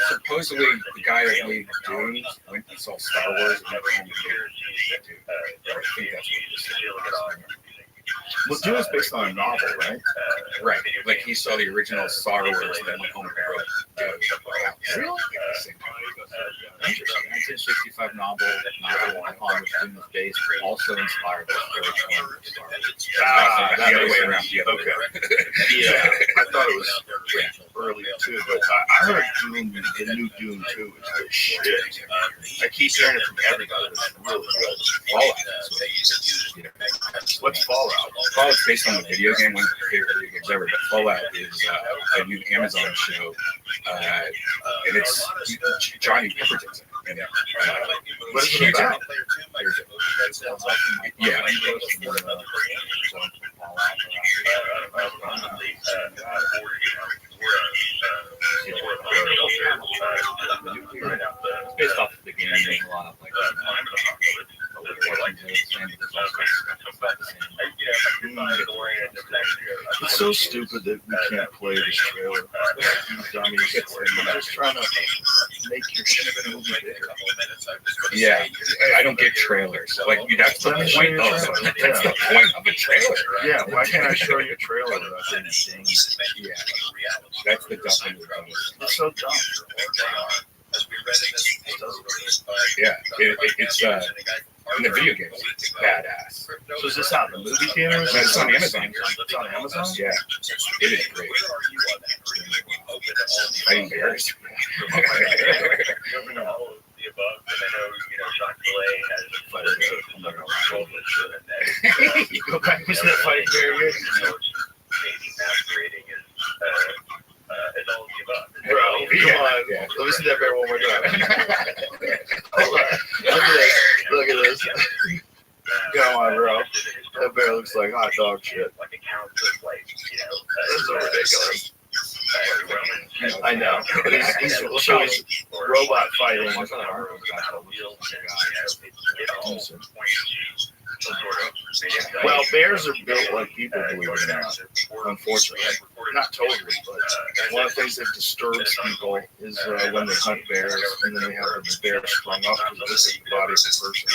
supposedly the guy that made Dune went and saw Star Wars and never had to do it. I think that's what he said. Well, Dune is based on a novel, right? Right. Like he saw the original Star Wars and then went home and wrote Dune. Really? Interesting. 1965 novel upon which Dune was based, also inspired by the original Star Wars. That The other way makes around. sense. The other way Okay. around. Yeah, I thought it was earlier too, but I heard Dune, the new Dune 2 is good shit. I keep hearing it from everybody. It's really good. Fallout. What's Fallout? Fallout's based on the video game, one of my favorite video games ever. But Fallout is a new Amazon show, and it's Johnny Pepperton's in it. What is it about? Yeah. It's based off of the game. There's a lot of like. It's so stupid that we can't play this trailer. You dummies. You're just trying to make your shit movie bigger. Yeah, I don't get trailers. Like that's the point of that's the point of a trailer. Yeah, why can't I show you a trailer without saying anything? Yeah, that's the dumb thing about it. It's so dumb. Yeah, it's in the video games, it's badass. So is this out in the movie theaters? No, it's on Amazon. It's on Amazon? Yeah, it is great. I'm embarrassed. You go back to that fight, Barry. Bro, come on. Yeah. Let me see that bear one more time. Hold on. Look at this. Look at this. Come on, bro. That bear looks like hot dog shit. This is so ridiculous. I know. But he's robot fighting. Well, bears are built like people, believe it or not. Unfortunately, not totally, but one of the things that disturbs people is when they hunt bears and then they have the bear sprung up because this is the body of the person.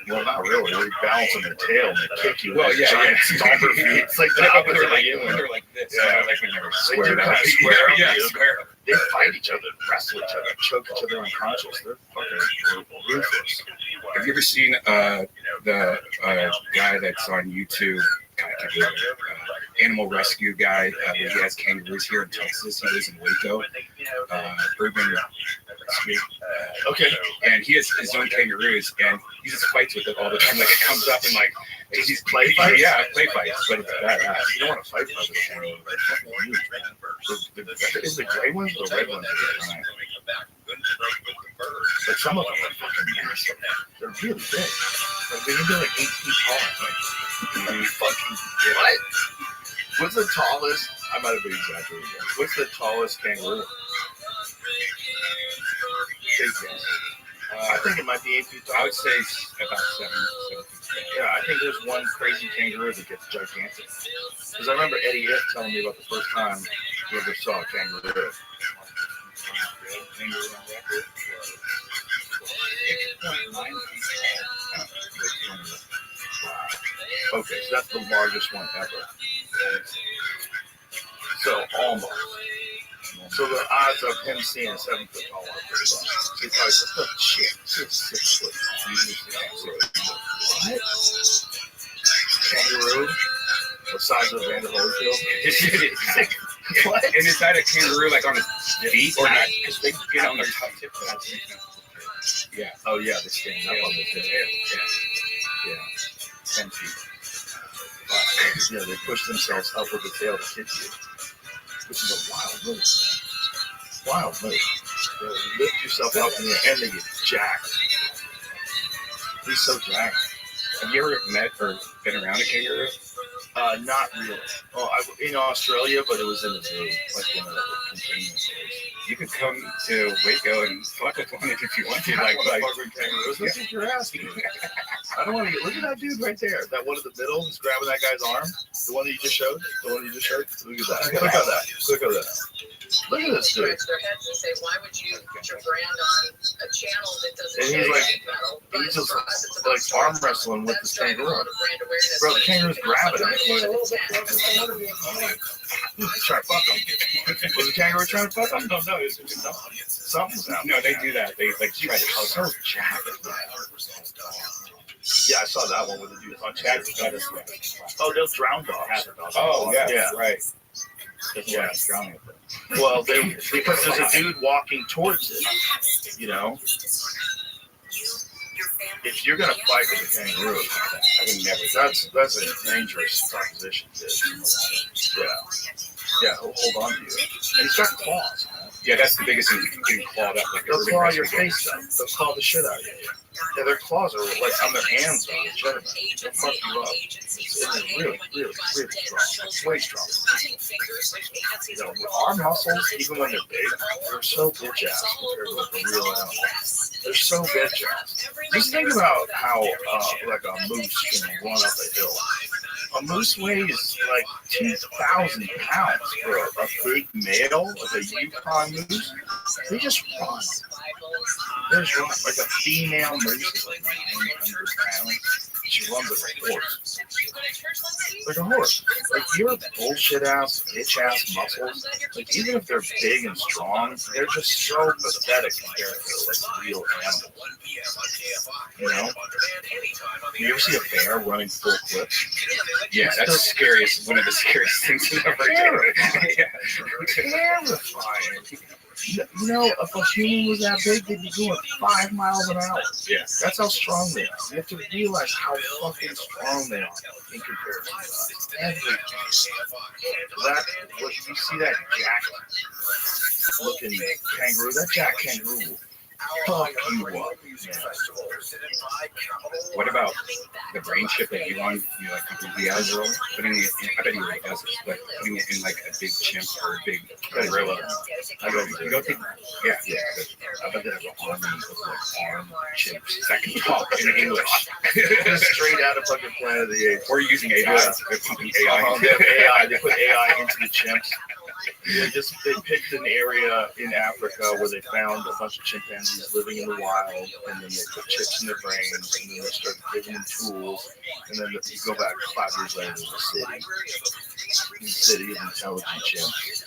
Well, not really. They balance on their tail and they kick you. Well, yeah, giant stomper feet. It's like the opposite of you. When they're like this, Yeah. like when they're They do squared kind up. of square up. Yeah, you. square up. They fight each other, wrestle each other, choke each other unconscious. They're fucking ruthless. Have you ever seen the guy that's on YouTube? God, I can't remember, animal rescue guy. He has kangaroos here in Texas. He lives in Waco. Urban Rescue. Okay. And he has his own kangaroos, and he just fights with it all the time. Like it comes up and like he's play fights? Yeah, play fights, but it's badass. You don't want to fight with other kangaroos. They're fucking huge, man. Is the gray ones or the red ones? But some of them are fucking massive. They're really big. Like, they can be like 8 feet tall. Fucking what? What's the tallest? I might have been exaggerating. What's the tallest kangaroo? I think it might be 8 feet tall. I would say about 7 feet. Yeah, I think there's one crazy kangaroo that gets gigantic. Because I remember Eddie If telling me about the first time he ever saw a kangaroo. Okay, so that's the largest one ever. So almost. So the odds of him seeing a 7 foot tall one are pretty low. He probably said, "Oh shit, he's 6 foot tall." What? Kangaroo? The size of Vander Holyfield? What? And is that a kangaroo like on his feet or not? Because they get on their top tip. Yeah. Oh yeah, they stand up on the tail. Yeah. 10 feet. Yeah, they push themselves up with the tail to kick you. Which is a wild move. Wild move. You know, you lift yourself up in the air and they get jacked. He's so jacked. Have you ever met or been around a kangaroo? Not really. Oh, in Australia, but it was in a zoo, like in a containment space. You could come to Waco and fuck with one if you want to. Like Like fucking kangaroos. That's what you're asking. I don't want to get. Look at that dude right there. That one in the middle who's grabbing that guy's arm. The one that you just showed. The one you just showed. Look at that. Click on that. Click on that. Look at this dude. Scratch their heads and say, why would you put your brand on a channel that doesn't And he's show like, sheet metal? But he's just for us, it's about like arm wrestling with this that's driving a kangaroo. lot of brand awareness. Bro, the Like, kangaroo's you can also grabbing drive him. one of the 10. He's trying to fuck him. Was the kangaroo trying to fuck him? No, something's happening. no, they do that. They like try to He's so jacked. Yeah, I saw that one with the dude on chat. Oh, they'll drown dogs. Oh yeah, Yeah. right. Yeah. It's drowning. Well, because there's a dude walking towards it. You know, if you're gonna fight with a kangaroo, I would never. that's a dangerous proposition. Dude. Yeah, he'll hold on to you. And he's got claws. Yeah, that's the biggest thing. Getting clawed up like a They'll urban claw your wrestling. face up. They'll claw the shit out of you. Yeah, their claws are like on their hands. Are legitimate. They'll fuck you up. It's really, really, really strong. It's way strong. You know, our muscles, even when they're big, they're so bitch ass compared to like a real animal. They're so bitch ass. Just think about how like a moose can run up a hill. A moose weighs like 2,000 pounds for a big male, like a Yukon moose. They just run. They just run. Like a female moose is like 900 pounds. She runs like a horse. Like a horse. Like your bullshit ass, bitch ass muscles, like even if they're big and strong, they're just so pathetic compared to like real animals. You know? You ever see a bear running full clips? Yeah, that's the scariest. One of the scariest things to ever do. Yeah. Terrifying. You know, if a human was that big, they'd be going 5 miles an hour. Yeah. That's how strong they are. You have to realize how fucking strong they are in comparison to us. Everything. That, what you see that jack looking kangaroo, that jack kangaroo will fuck you up. Yeah. What about the brain chip that Elon, like completely out of the world? Putting it in, I bet he already does this, but putting it in like a big chimp or a big gorilla. You go take, yeah. I bet they have an army of like arm chimps that can talk in English. Straight out of fucking Planet of the Apes. Or using AI. They're pumping AI. They have AI. They put AI into the chimps. They picked an area in Africa where they found a bunch of chimpanzees living in the wild, and then they put chips in their brains, and then they started giving them tools, and then you go back 5 years later, there's a city of intelligent chimps.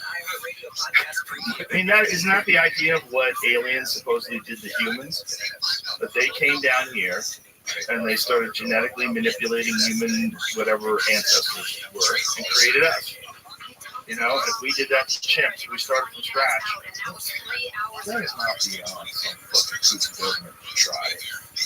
I mean, isn't that the idea of what aliens supposedly did to humans? That they came down here and they started genetically manipulating human whatever ancestors were and created us. You know, if we did that to chimps, we started from scratch. That is not beyond some fucking kooky government to try.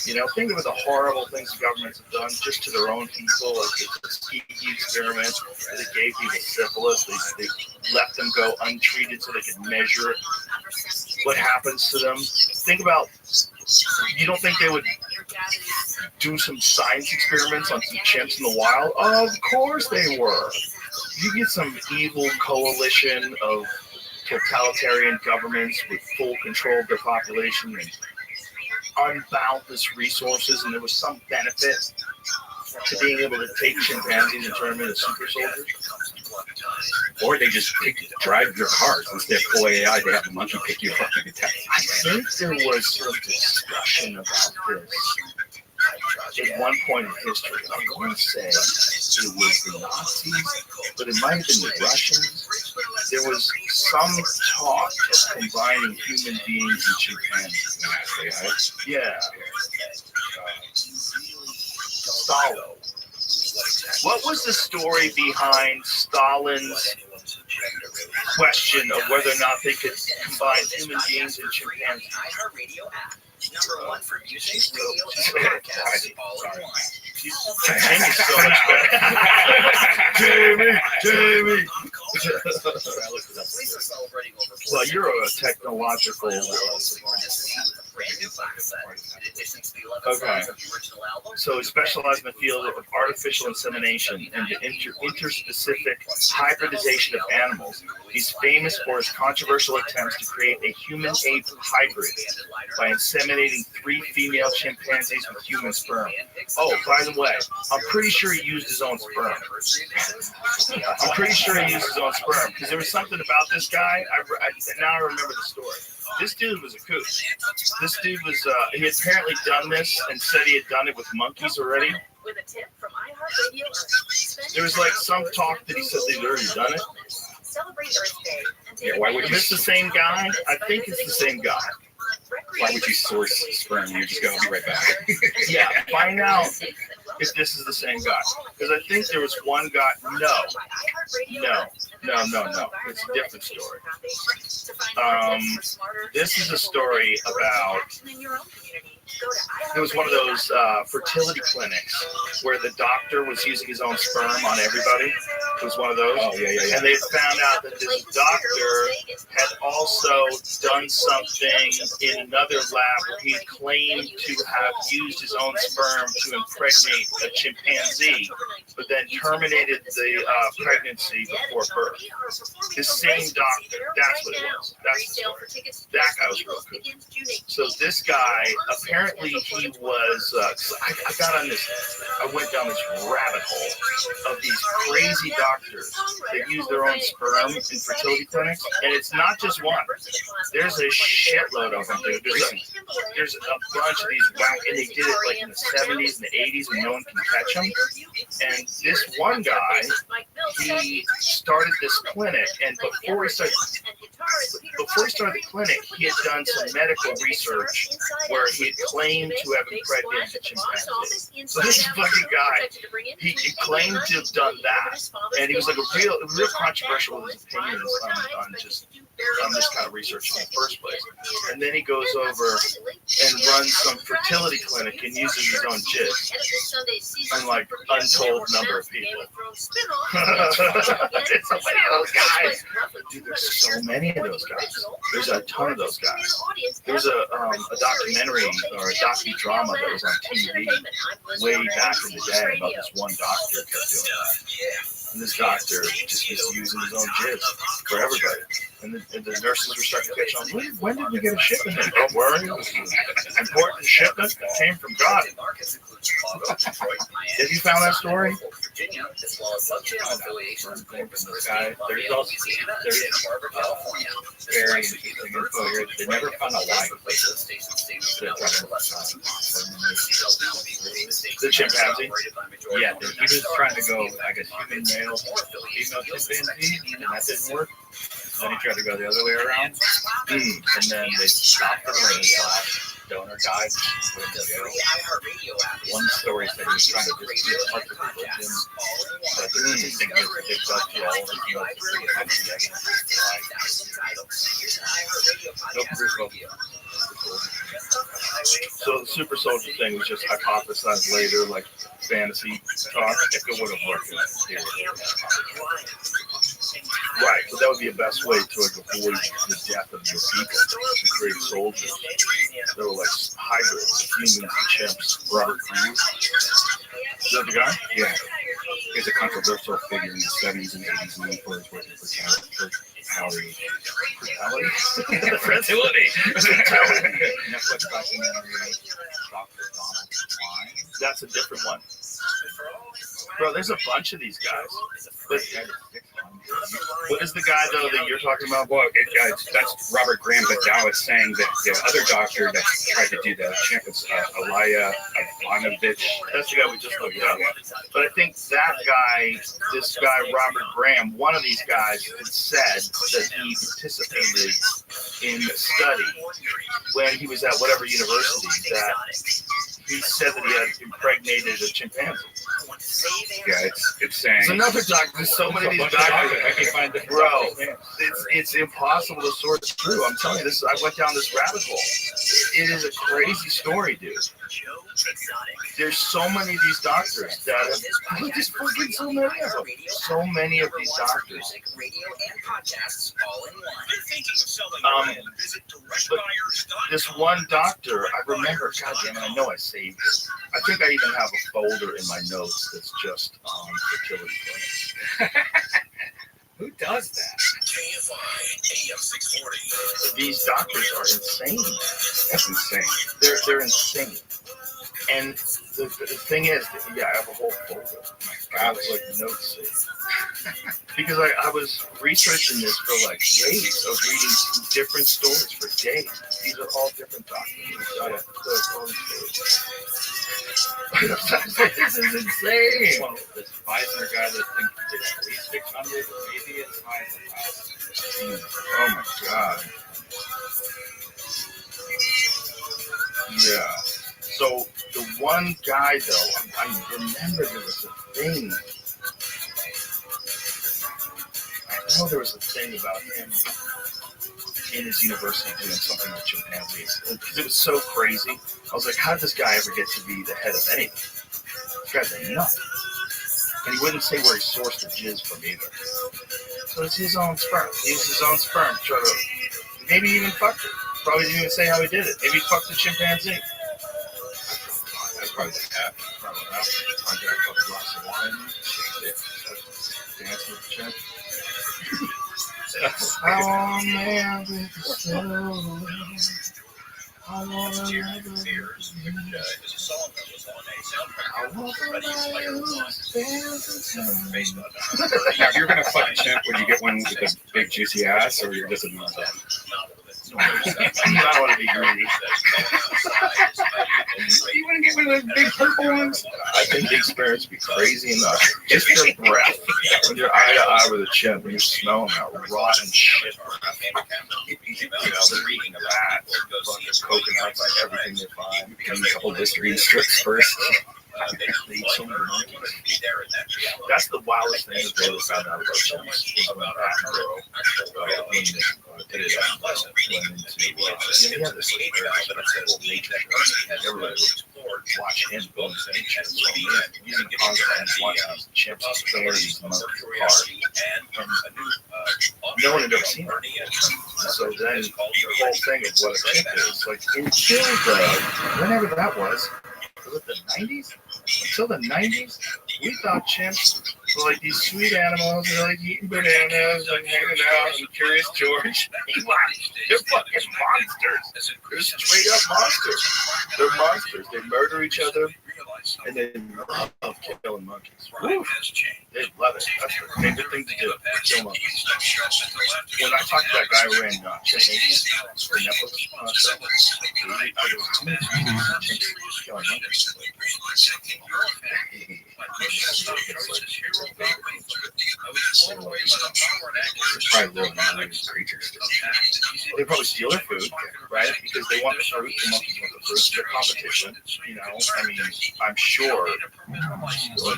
You know, think of the horrible things the governments have done just to their own people, like the Tuskegee experiments, where they gave people syphilis, they left them go untreated so they could measure what happens to them. Think about, you don't think they would do some science experiments on some chimps in the wild? Of course they were. You get some evil coalition of totalitarian governments with full control of their population and unboundless resources, and there was some benefit to being able to take chimpanzees and turn them into super soldiers. Or they just drive your cars instead of full AI. They have a monkey pick you up and attack. I think there was some discussion about this at one point in history. I want to say it was the Nazis, but it might have been the Russians. There was some talk of combining human beings and chimpanzees. Yeah. Stalin. What was the story behind Stalin's question of whether or not they could combine human beings and chimpanzees? #1 for music, radio, and podcasts all at once. Jamie's so much better. Jamie. Police are celebrating over Well, you're a technological. Okay. So he specialized in the field of artificial insemination and the interspecific hybridization of animals. He's famous for his controversial attempts to create a human-ape hybrid by inseminating 3 female chimpanzees with human sperm. Oh, by the way, I'm pretty sure he used his own sperm. I'm pretty sure he used his own sperm because there was something about this guy. Now I remember the story. This dude was a kook. This dude was, he had apparently done this and said he had done it with monkeys already. There was like some talk that he said they'd already done it. Yeah, why would you? Is this the same guy? I think it's the same guy. Why would you source sperm? You're just going to be right back. Yeah, find out if this is the same guy. Because I think there was one guy. No. It's a different story. This is a story about. It was one of those fertility clinics where the doctor was using his own sperm on everybody. It was one of those. Oh, yeah. And they found out that this doctor had also done something in another lab where he claimed to have used his own sperm to impregnate a chimpanzee, but then terminated the pregnancy before birth. The same doctor. That's what it was. That's the story. That guy was real good. So this guy, apparently he was, I got on this, I went down this rabbit hole of these crazy doctors that use their own sperm in fertility clinics, and it's not just one. There's a shitload of them, dude. There's a bunch of these whack, and they did it like in the 70s and the 80s when no one can catch them. And this one guy, he started this clinic, and before he started the clinic, he had done some medical research where he had claimed to have impregnated a chimpanzee. So this fucking guy, he claimed to have done that, and he was like real controversial with his opinions on this kind of research in the first place. And then he goes over and runs some fertility clinic and uses his own jizz on like untold number of people. There's so many of those guys. Dude, there's so many of those guys. There's a ton of those guys. There's a documentary or a docudrama that was on TV way back in the day about this one doctor that kept doing that. And this doctor just was using his own jizz for everybody. And the nurses were starting to catch on. When did we get a shipment in? Don't worry. It was an important shipment that came from God. Have you found that story? There's also Very interesting info here. They never found a life. The chimpanzee? Yeah, he was trying to go, I guess, human male, female chimpanzee, and that didn't work. Then he tried to go the other way around, and then they stopped him, and his donor died. One story said he was trying to just get part of the religion, but the thing is that they got to all of So the super soldier thing was just hypothesized later, like fantasy talk. If it would have worked in that theory. Right, so that would be the best way to like avoid the death of your people, to create soldiers. They were like hybrids, humans and chimps. Robert Graham. Is that the guy? Yeah. He's a controversial figure in the 70s and 80s and for his working for fertility. Fertility. Netflix documentary, Dr. Donald Klein. That's a different one. Bro, there's a bunch of these guys. But what is the guy, though, that you're talking about? Well, that's Robert Graham, but now it's saying that the other doctor that tried to do the champions, Elia Ivanovich. That's the guy we just looked up. But I think that guy, this guy, Robert Graham, one of these guys had said that he participated in the study when he was at whatever university, that he said that he had impregnated a chimpanzee. Yeah, it's saying. It's another doctor. There's so many of these doctors. I can find the Bro, it's impossible to sort through. I'm telling you this. I went down this rabbit hole. It is a crazy story, dude. There's so many of these doctors that have just fucking so many of them. So many of these doctors. But this one doctor, I remember, God damn it, I know I saved it. I think I even have a folder in my notes that's just fertility clinics. Who does that? These doctors are insane. That's insane. They're insane. And the thing is, yeah, I have a whole folder. I have like notes. Because I was researching this for like days. I was reading different stories for days. These are all different doctors. This is insane. Well, this Pfizer guy that thinks he did at least 600, maybe as high as 1,000. Oh my God. Yeah. So the one guy though, I remember there was a thing. I know there was a thing about him in his university doing something with chimpanzees. Because it was so crazy. I was like, how did this guy ever get to be the head of anything? This guy's a nut. And he wouldn't say where he sourced the jizz from either. So it's his own sperm. He used his own sperm to try to, maybe he even fucked it. Probably didn't even say how he did it. Maybe he fucked the chimpanzee. That's probably what happened. Probably not. I got a couple glasses of wine. Dance with the chimp. Oh man, I wanna Now, if you're gonna fuck a chimp, would you get one with a big juicy ass, or you're just a nut? I want to be greedy. You want to get one of those big purple ones? I think the experience would be crazy enough. Just your breath. When you're eye to eye with a chimp and you're smelling that rotten shit breath. You know, they're eating rats, fucking coconuts, like everything they find. Give me a couple Listerine strips first. They eat so many monkeys. That's the wildest thing that they ever found out about chimps. About Attenborough. It is unpleasant. Yeah, this is everybody would watch him go and say chimps. Using content, watching these chimps carry these monkeys apart. No one had ever seen it. So then the whole thing of what a chimp is, like until whenever that was it the 90s? Until the 90s, we thought chimps were like these sweet animals. They're like eating bananas and hanging out and Curious George. They're fucking monsters. They're straight up monsters. They're monsters. They murder each other and they love killing monkeys. Woo. They love it. That's their favorite thing to do. Kill monkeys. When I talked to that guy who ran Chimp Nation, the Netflix show, I go, how many chimps killing monkeys? Probably real nice creatures. They probably steal their food, right? Because they want the fruit. The monkeys want the fruit. They're competition. You know, I mean, I'm sure male monkeys are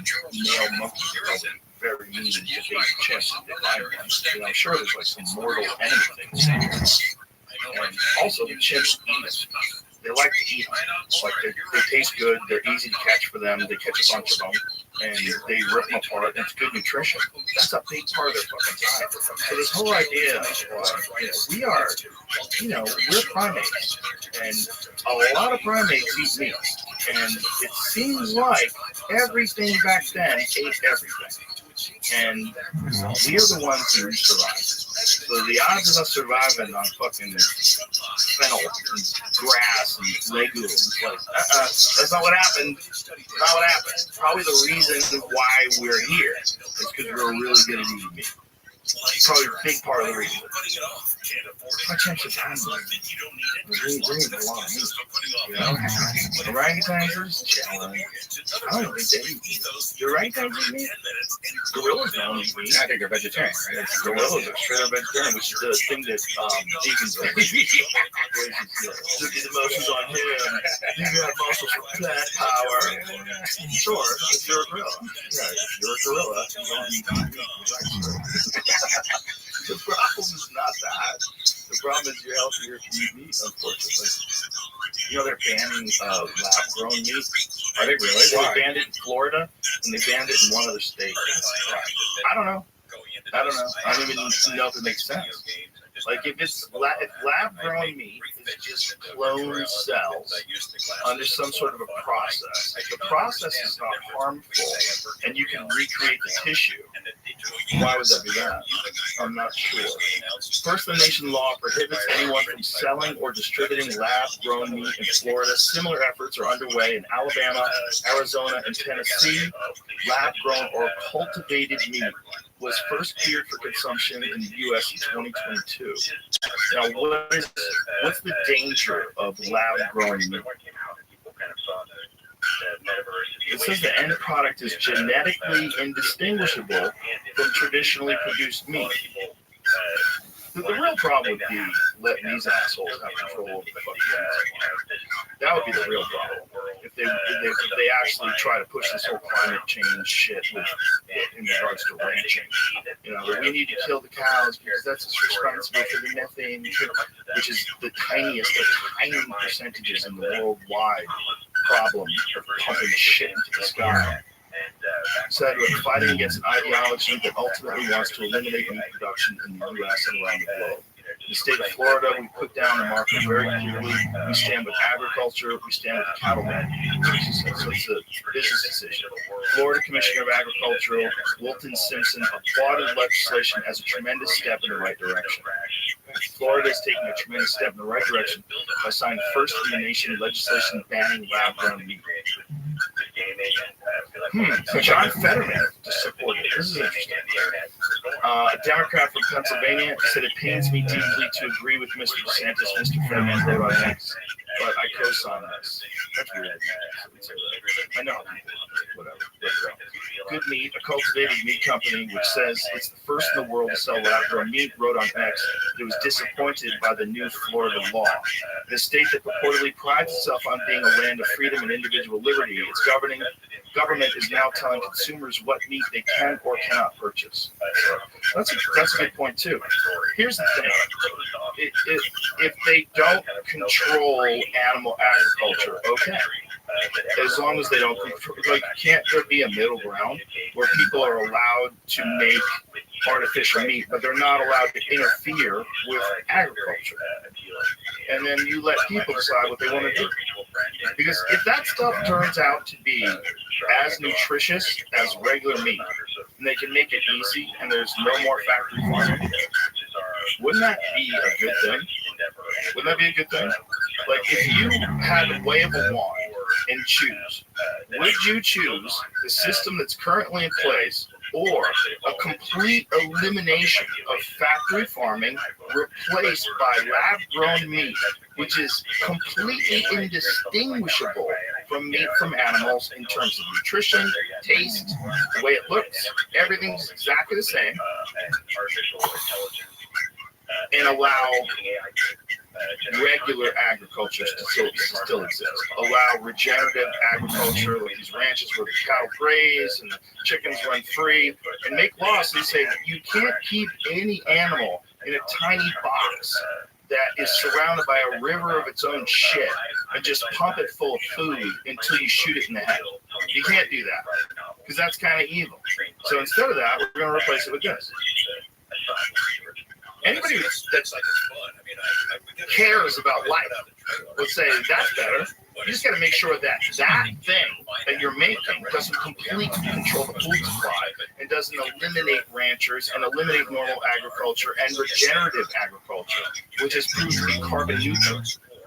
very mean to big chimps if they find one. And I'm sure there's like some mortal enemy things. And also, the chimps eat it. They like to eat them. Like they taste good. They're easy to catch for them. They catch a bunch of them, and they rip them apart. And it's good nutrition. That's a big part of their fucking diet. So this whole idea of we are, we're primates, and a lot of primates eat meat. And it seems like everything back then ate everything. And we are the ones who survive. So the odds of us surviving on fucking fennel and grass and legumes, like, that's not what happened. Not what happened. Probably the reason why we're here is because we're really good at eating meat. Probably a big part of the reason. My chance of time, we're eating a lot of meat. You know? Orangutans are challenging. I don't think they eat meat. Do orangutans eat meat? Gorillas don't eat meat. I think they're vegetarian, right? Gorillas are straight up vegetarian, which is the thing that vegans do. Look at the emotions on him. You got muscles for plant power. Sure, if you're a gorilla. Yeah, if you're a gorilla, you don't need to eat The problem is not that. The problem is you're healthier if you eat meat, unfortunately. You know, they're banning lab-grown meat. Are they really? They banned it in Florida, and they banned it in one other state. I don't know. I don't even know if it makes sense. Like if lab-grown meat is just cloned cells under some sort of a process, the process is not harmful, and you can recreate the tissue. Why would that be that? I'm not sure. First, the nation law prohibits anyone from selling or distributing lab-grown meat in Florida. Similar efforts are underway in Alabama, Arizona, and Tennessee. Lab-grown or cultivated meat was first cleared for consumption in the U.S. in 2022. Now, what's the danger of lab-grown meat? It says the end product is genetically indistinguishable from traditionally produced meat. The real problem would be letting these assholes have control of the fucking meat. That would be the real problem. If they actually try to push this whole climate change shit in regards to ranching. You know, we need to kill the cows because that's what's responsible for the methane, which is the tiniest of tiny percentages in the worldwide problem of pumping shit into the sky. Said we're fighting against an ideology that ultimately wants to eliminate meat production in the U.S. and around the globe. In the state of Florida, we put down the market very clearly. We stand with agriculture. We stand with the cattlemen. So it's a business decision. Florida Commissioner of Agriculture, Wilton Simpson, applauded legislation as a tremendous step in the right direction. Florida is taking a tremendous step in the right direction by signing first in the nation legislation banning lab-grown meat. So John Fetterman just supported it. This is interesting. A Democrat from Pennsylvania said it pains me deeply to agree with Mr. DeSantis. Mr. Fetterman wrote on X, but I co-sign this. That's weird. I know. Whatever. Good Meat, a cultivated meat company which says it's the first in the world to sell lab-grown meat, wrote on X that it was disappointed by the new Florida law. In a state that purportedly prides itself on being a land of freedom and individual liberty, its government is now telling consumers what meat they can or cannot purchase. That's a good point too. Here's the thing: if they don't control animal agriculture, okay. As long as they don't control, like, can't there be a middle ground where people are allowed to make artificial meat, but they're not allowed to interfere with agriculture? And then you let people decide what they want to do. Because if that stuff turns out to be as nutritious as regular meat, and they can make it easy, and there's no more factory farming, wouldn't that be a good thing? Wouldn't that be a good thing? Like, if you had a wave of wand and choose, would you choose the system that's currently in place or a complete elimination of factory farming replaced by lab-grown meat, which is completely indistinguishable from meat from animals in terms of nutrition, taste, the way it looks? Everything's exactly the same. And allow regular agriculture to still exist. Allow regenerative agriculture, like these ranches where the cattle graze and the chickens run free, and make laws that say that you can't keep any animal in a tiny box that is surrounded by a river of its own shit and just pump it full of food until you shoot it in the head. You can't do that because that's kind of evil. So instead of that, we're going to replace it with this. Anybody that cares about life would say that's better. You just got to make sure that thing that you're making doesn't completely control the food supply and doesn't eliminate ranchers and eliminate normal agriculture and regenerative agriculture, which is proved to be carbon neutral.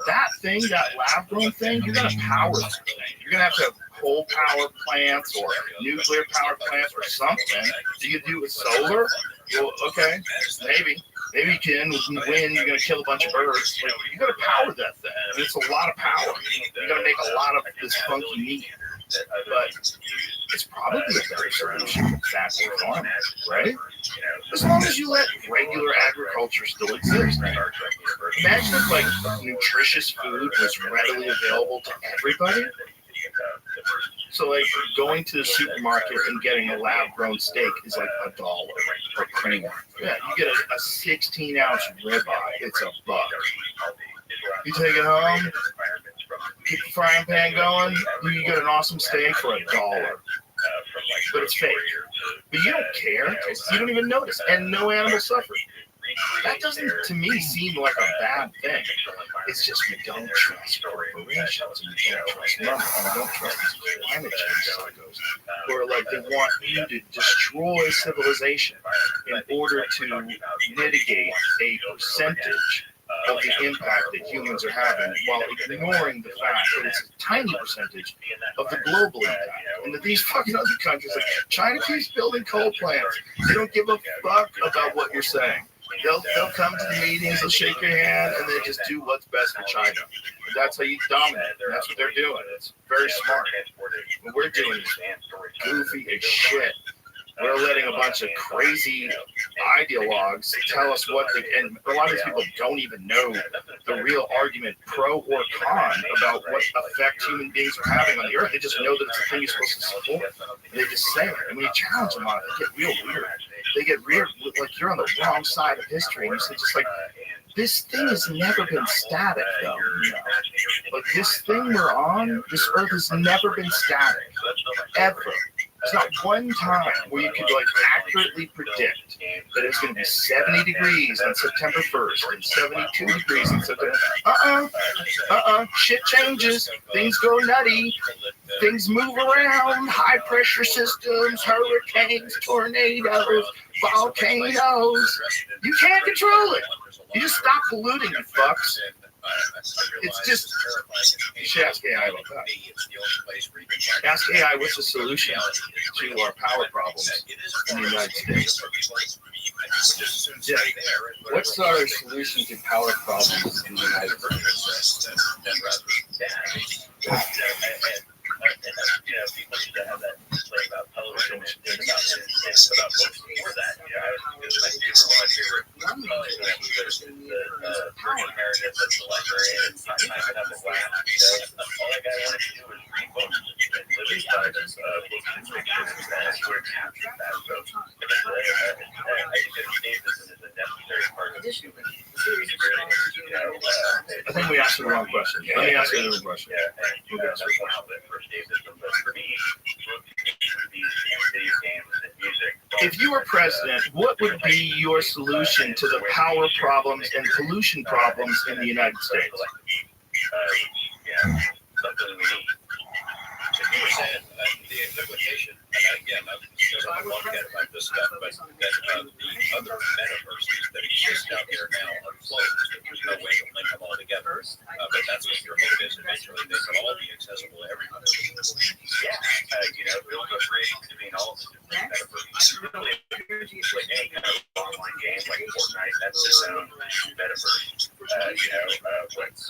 That thing, that lab-grown thing, you're going to power that thing. You're going to have coal power plants or nuclear power plants or something. Do you do it with solar? Well, okay, maybe. Maybe you can, with wind, you're going to kill a bunch of birds. Like, you got to power that thing. I mean, it's a lot of power. You got to make a lot of this funky meat. But it's probably a better solution than factory farming, right? As long as you let regular agriculture still exist. Imagine if like nutritious food was readily available to everybody. So like going to the supermarket and getting a lab-grown steak is like $1 or $1. Yeah, you get a 16-ounce ribeye, it's $1. You take it home, keep the frying pan going, you get an awesome steak for $1. But it's fake. But you don't care. You don't even notice. And no animal suffered. That doesn't, to me, seem like a bad thing. It's just we don't trust corporations, and we don't trust money, and we don't trust these climate change psychos, where like they want you to destroy civilization in order to mitigate a percentage of the impact that humans are having, while ignoring the fact that it's a tiny percentage of the global impact. And that these fucking other countries, like China, keeps building coal plants. They don't give a fuck about what you're saying. They'll come to the meetings, they'll shake your hand, and they just do what's best for China. And that's how you dominate. And that's what they're doing. It's very smart. What we're doing is goofy as shit. We're letting a bunch of crazy ideologues tell us what they, and a lot of these people don't even know the real argument pro or con about what effect human beings are having on the earth. They just know that it's a thing you're supposed to support. And they just say it. And when you challenge them on it, they get real weird. They get weird, like you're on the wrong side of history. And you say just like, this thing has never been static, though. Like this thing we're on, this earth has never been static, ever. There's not one time where you could like accurately predict that it's going to be 70 degrees on September 1st and 72 degrees on September. Shit changes. Things go nutty. Things move around. High pressure systems, hurricanes, tornadoes, volcanoes. You can't control it. You just stop polluting, you fucks. It's just, you should ask AI about that. Ask AI what's the solution to our power problems in the United States. Yeah. What's our solution to power problems in the United States? People need to have that play about television and about books before that. My favorite the Meredith as the librarian, and sometimes I have a laugh. All that guy wanted to do was read books and live inside of books and read that sort of captured that. So I think Davis is a necessary part of the I think we asked the wrong question. Let me ask you another question. That's one outlet for escapism, but for me, video games and music. If you were president, what would be your solution to the power problems and pollution problems in the United States? Something we need. If you were saying the implication, and again, I'm still on one hand about this stuff, but that the other metaverses that exist out there now are closed. There's no way to link them all together. But that's what your hope is eventually. They can all be accessible to everybody. Build a bridge between all the different metaverses. Like any kind of online game like Fortnite, that's its own metaverse. Lots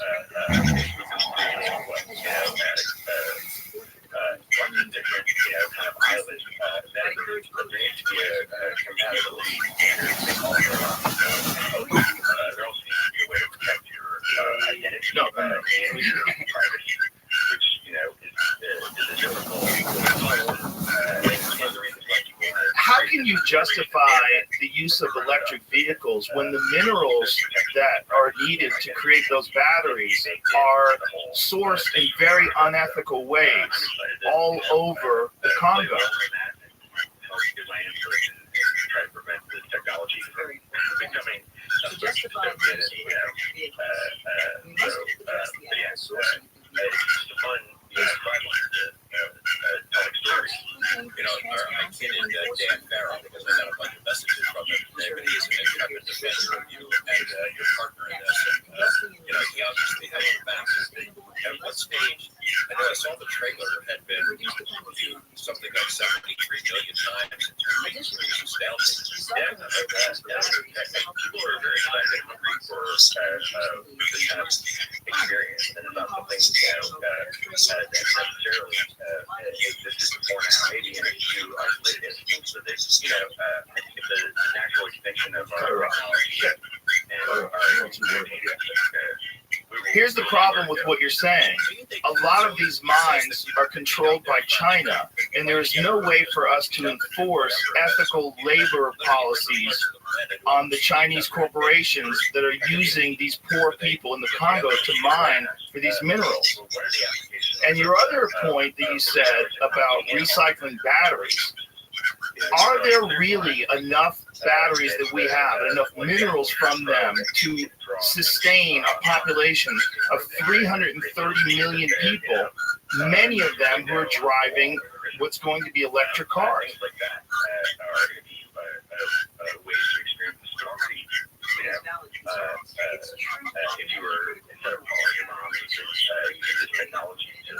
of different, kind of island metaverse, but there needs to be a compatibility standard to all there also needs to be a way to protect your identity and your privacy, which, is a difficult How can you justify the use of electric vehicles when the minerals that are needed to create those batteries are sourced in very unethical ways all over the Congo? I kidded Dan Farrell because I got a bunch of messages from him today, but he's an intrepid defender of you and your partner in this. And, he obviously has your back. At what stage, I know I saw the trailer had been viewed something like 73 million times. It's astounding. Yeah, people are very excited and hungry for this kind of experience, and about something that necessarily existed before now. Maybe in a few isolated instances, so that it's the natural extension of our technology and our Here's the problem with what you're saying. A lot of these mines are controlled by China, and there is no way for us to enforce ethical labor policies on the Chinese corporations that are using these poor people in the Congo to mine for these minerals. And your other point that you said about recycling batteries, are there really enough batteries that we have, enough minerals from them to sustain a population of 330 million people, many of them who are driving what's going to be electric cars? If you were instead of calling your mom, you could use this technology to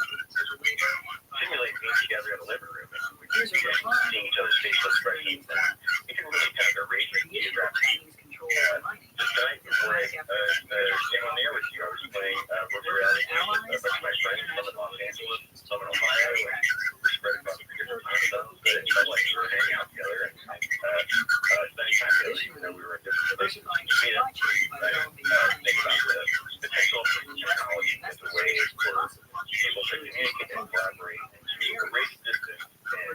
simulate being together in the living room and we're seeing each other's facial expressions, and it can really kind of erase your geographic. This night before I came on air with you, I was playing virtual reality with a bunch of my friends, some in Los Angeles, some in Ohio, and we're spread across 3 different time zones, but it felt like we were hanging out together and spending time together, even though we were in different places. To me, think about the potential for technology as a way for people to communicate and collaborate and to erase distance and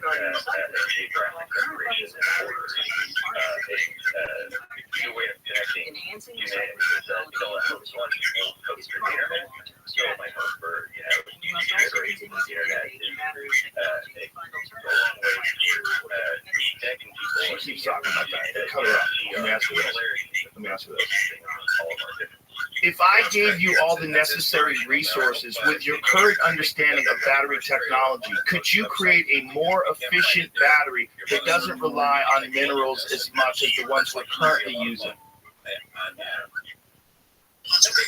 geographic separation and borders. It's a way of connecting humanity with a lot of people coast through the internet. So my hope for generations of the internet is a long way to connecting people. Keep talking about that. Cut it up. Let me ask you this. If I gave you all the necessary resources with your current understanding of battery technology, could you create a more efficient battery that doesn't rely on minerals as much as the ones we're currently using?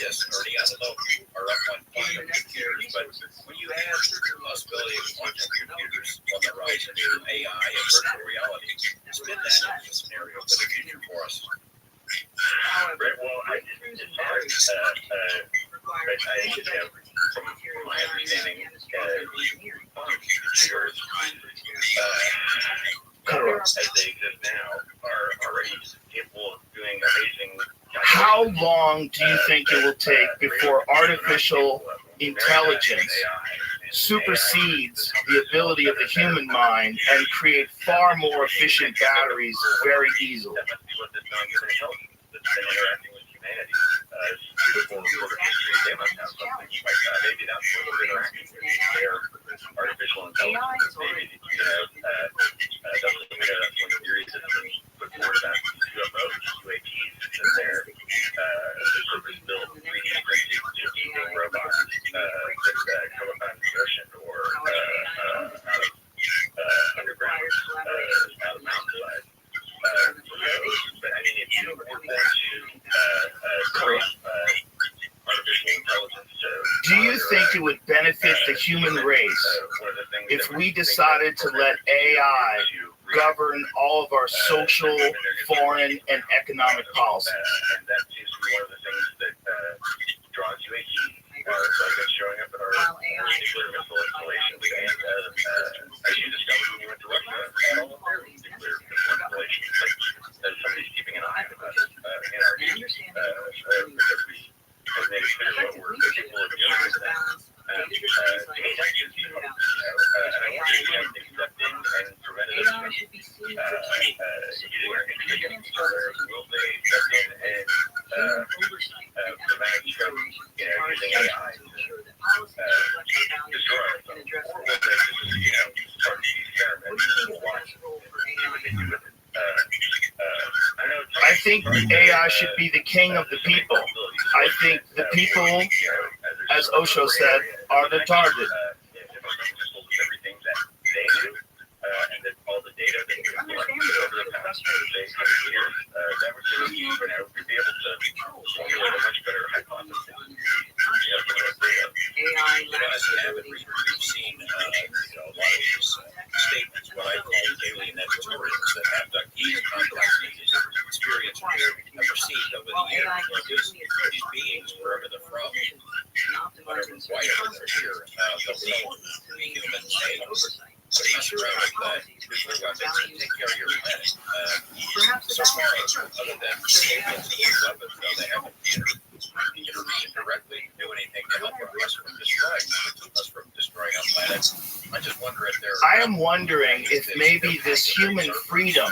Yes, Ernie, I don't know if you are up on quantum computers, but when you have the possibility of quantum computers on the rise of AI and virtual reality, spin that into a scenario for the future for us. Well, I didn't have, from my understanding, quantum computers, as they exist now, are already capable of doing amazing. How long do you think it will take before artificial intelligence supersedes the ability of the human mind and create far more efficient batteries very easily? That must be what this non-human intelligence that's been interacting with humanity before recorded history. They must have something like that. Maybe that's what we're interacting with their artificial intelligence. Maybe, that's one theory that's been put forward about UFOs, UAPs, and their purpose-built 3D printed eating robots that come up out of the ocean or out of underground, out of mountainside. But I mean, if you were going to create artificial intelligence, do you think it would benefit the human race if we decided to let AI govern all of our social, foreign, and economic policies? And that seems to be one of the things that draws UAPs. So I've been showing up at our nuclear missile installations, and as you discovered when you went to Russia, at all of their nuclear missile installations, like somebody's keeping an eye on us in our because we have made it clear what we're capable of doing with them. To me, that gives you hope. And I wonder if they stepped in and prevented us from using our intelligence, or will they step in and prevent us from using AI to destroy ourselves? Or will they just, start the experiment and watch what they do with it? I think AI should be the king of the people. I think the people, as Osho said, are the target. Everything that they do, and that all the data that we have collected over the past 100 years, that would really, we'd be able to formulate a much better hypothesis. As an avid reader, you've seen, a lot of these statements, what I call alien editorials that abductees, contactees, experienced have received over the years. These beings, wherever they're from, whatever, wherever they're here, they'll be human beings. So you surround that nuclear weapons and take care of your planet. So far, other than aliens and weapons, though, they haven't intervened directly to do anything to help us from destroying our planet. I just wonder if there. I am wondering if maybe this human freedom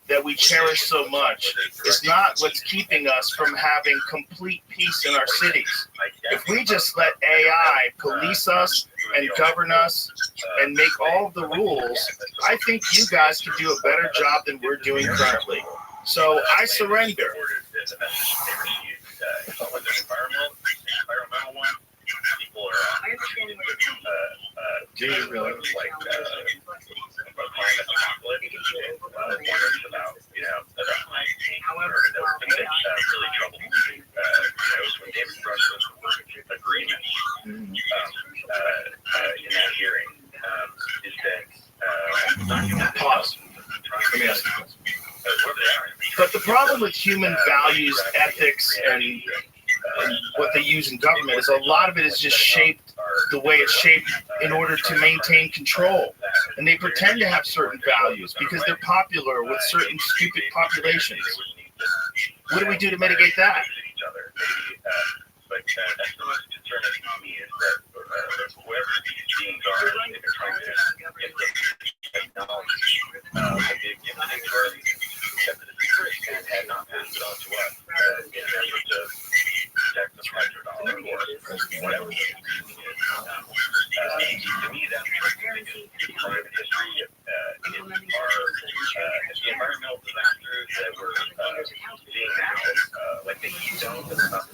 that we cherish so much is not what's keeping us from having complete peace in our cities. If we just let AI police us and govern us and make all of the rules, I think you guys could do a better job than we're doing currently. So I surrender. Environmental one, people are do you really like climate apocalypse, wondering about, however, really trouble when David Rothschild agreement in that hearing is that Pause. Let me ask you. But the problem with human values, ethics, and what they use in government is a lot of it is just shaped the way it's shaped in order to maintain control. And they pretend to have certain values because they're popular with certain stupid populations. What do we do to mitigate that? But that's the most concerning to me is that whoever these beings are, they're trying to get the technology that they've given it to us, except that it's had not passed it on to us in an effort to protect the $100 or whatever. To me, that's part of the history of the environmental disasters that we're seeing now, like the heat zones and stuff.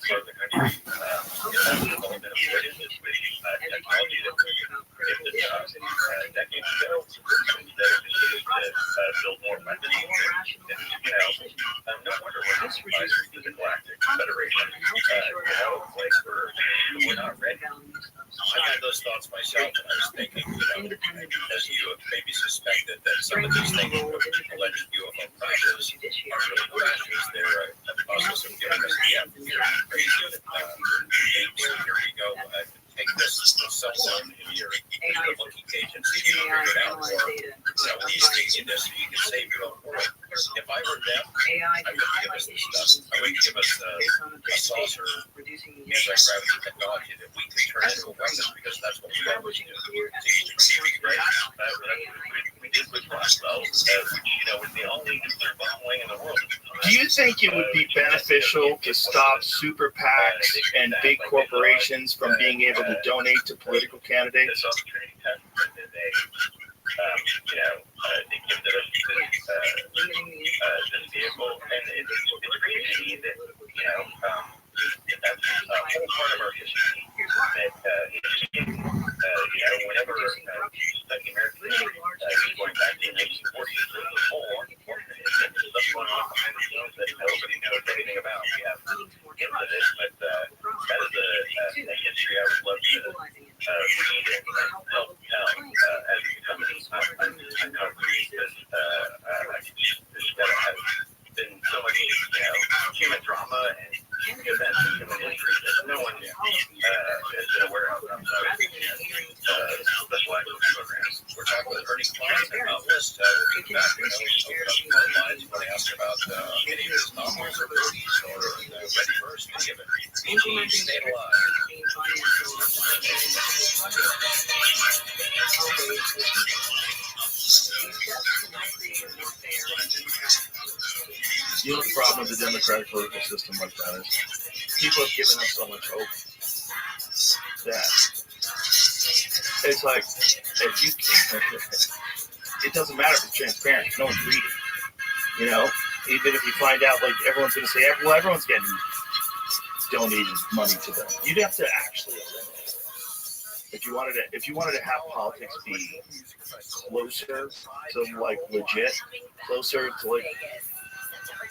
Part of the country, that's a little bit of what it is with technology that was gifted to us decades ago. Instead of being used to build more weapons, no wonder we're not supervisors to the Galactic Federation. A place where we're not ready. I had those thoughts myself, and I was thinking, as you have maybe suspected, that some of these things with alleged UFO crashes are really crashes. They're a process of giving us the here we go. Take this cell phone in your booking page and see if you can figure it out. Or when you speak in this, you can save your own world. If I were them, I would give us this stuff. I would give us a saucer anti-gravity technology that we could turn into a weapon because that's what we always do. Right? We did with Roswell. With the only nuclear bomb laying in the world. Do you think it would be beneficial to stop super PACs and big corporations from being able to donate to political candidates? They gifted us this vehicle, and it's crazy that, that's a whole part of our history that, whenever the American going back to the 1940s, there's a whole important stuff going on behind the scenes that nobody knows anything about. We have into this, but that is a history I would love to read and help tell as we become a country, because there has been so much human drama and events and human history that no one has been aware of. Specialized programs. We're talking with Ernie Klein and novelist. We'll be back with phone lines when they ask about any of his novels or movies or Ready First, any of it. BG, stay alive. You know the problem with the democratic political system like that is people have given us so much hope that it's like if you it doesn't matter if it's transparent, no one's reading. Even if you find out, like everyone's going to say, well, everyone's getting donated money to them. You'd have to actually eliminate it. If you wanted to have politics be closer to like legit, closer to like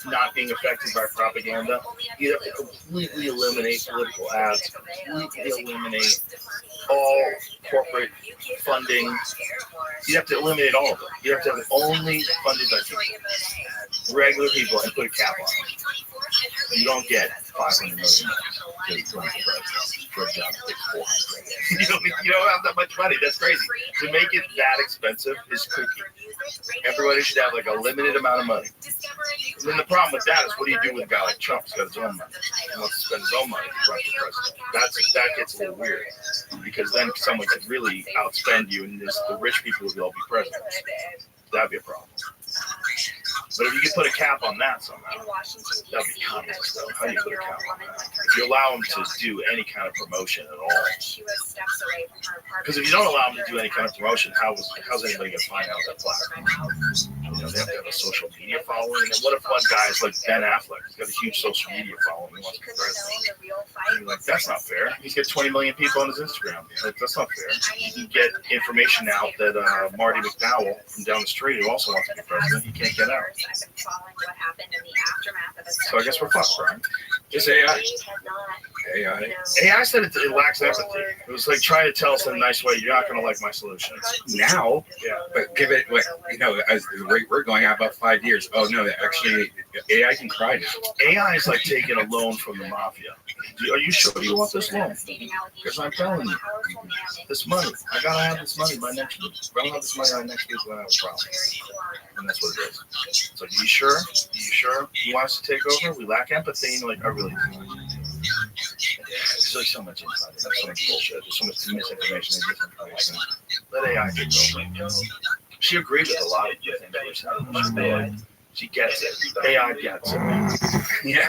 not being affected by propaganda. You have to completely eliminate political ads, completely eliminate all corporate funding. You have to eliminate all of it. You have to have it only funded by regular people and put a cap on it. You don't get $500 million to run for a job that takes $400. You don't have that much money. That's crazy. To make it that expensive is kooky. Everybody should have like a limited amount of money. And then the problem with that is, what do you do with a guy like Trump who's got his own money? He wants to spend his own money to run for president. That gets a little weird, because then someone could really outspend you, and the rich people would all be presidents. That'd be a problem. But if you could put a cap on that somehow, that'd be communist though. How do you put a cap on that? If you allow them to do any kind of promotion at all. Because if you don't allow them to do any kind of promotion, how's anybody going to find out that platform? They have to have a social media following. And what if one guy is like Ben Affleck? He's got a huge social media following. He wants to be president. Like, that's not fair. He's got 20 million people on his Instagram. Like, that's not fair. You get information out that Marty McDowell from down the street, who also wants to be president, he can't get out. So I guess we're fucked, Brian. Just AI. AI said it lacks empathy. It was like trying to tell us in a nice way, you're not going to like my solution. Now, but give it, as the rate we're going at, about 5 years. Oh, no, actually, AI can cry now. AI is like taking a loan from the mafia. Are you sure you want this loan? Because I'm telling you, this money, I got to have this money by next week. If I don't have this money by next week, then I have a problem. And that's what it is. So, you sure? You want us to take over? We lack empathy. And you're like, I really do. There's like so much inside. There's so much bullshit. There's so much misinformation and disinformation. Let AI take over. She agreed with a lot of the things we're saying. She gets it. AI gets it. Yeah,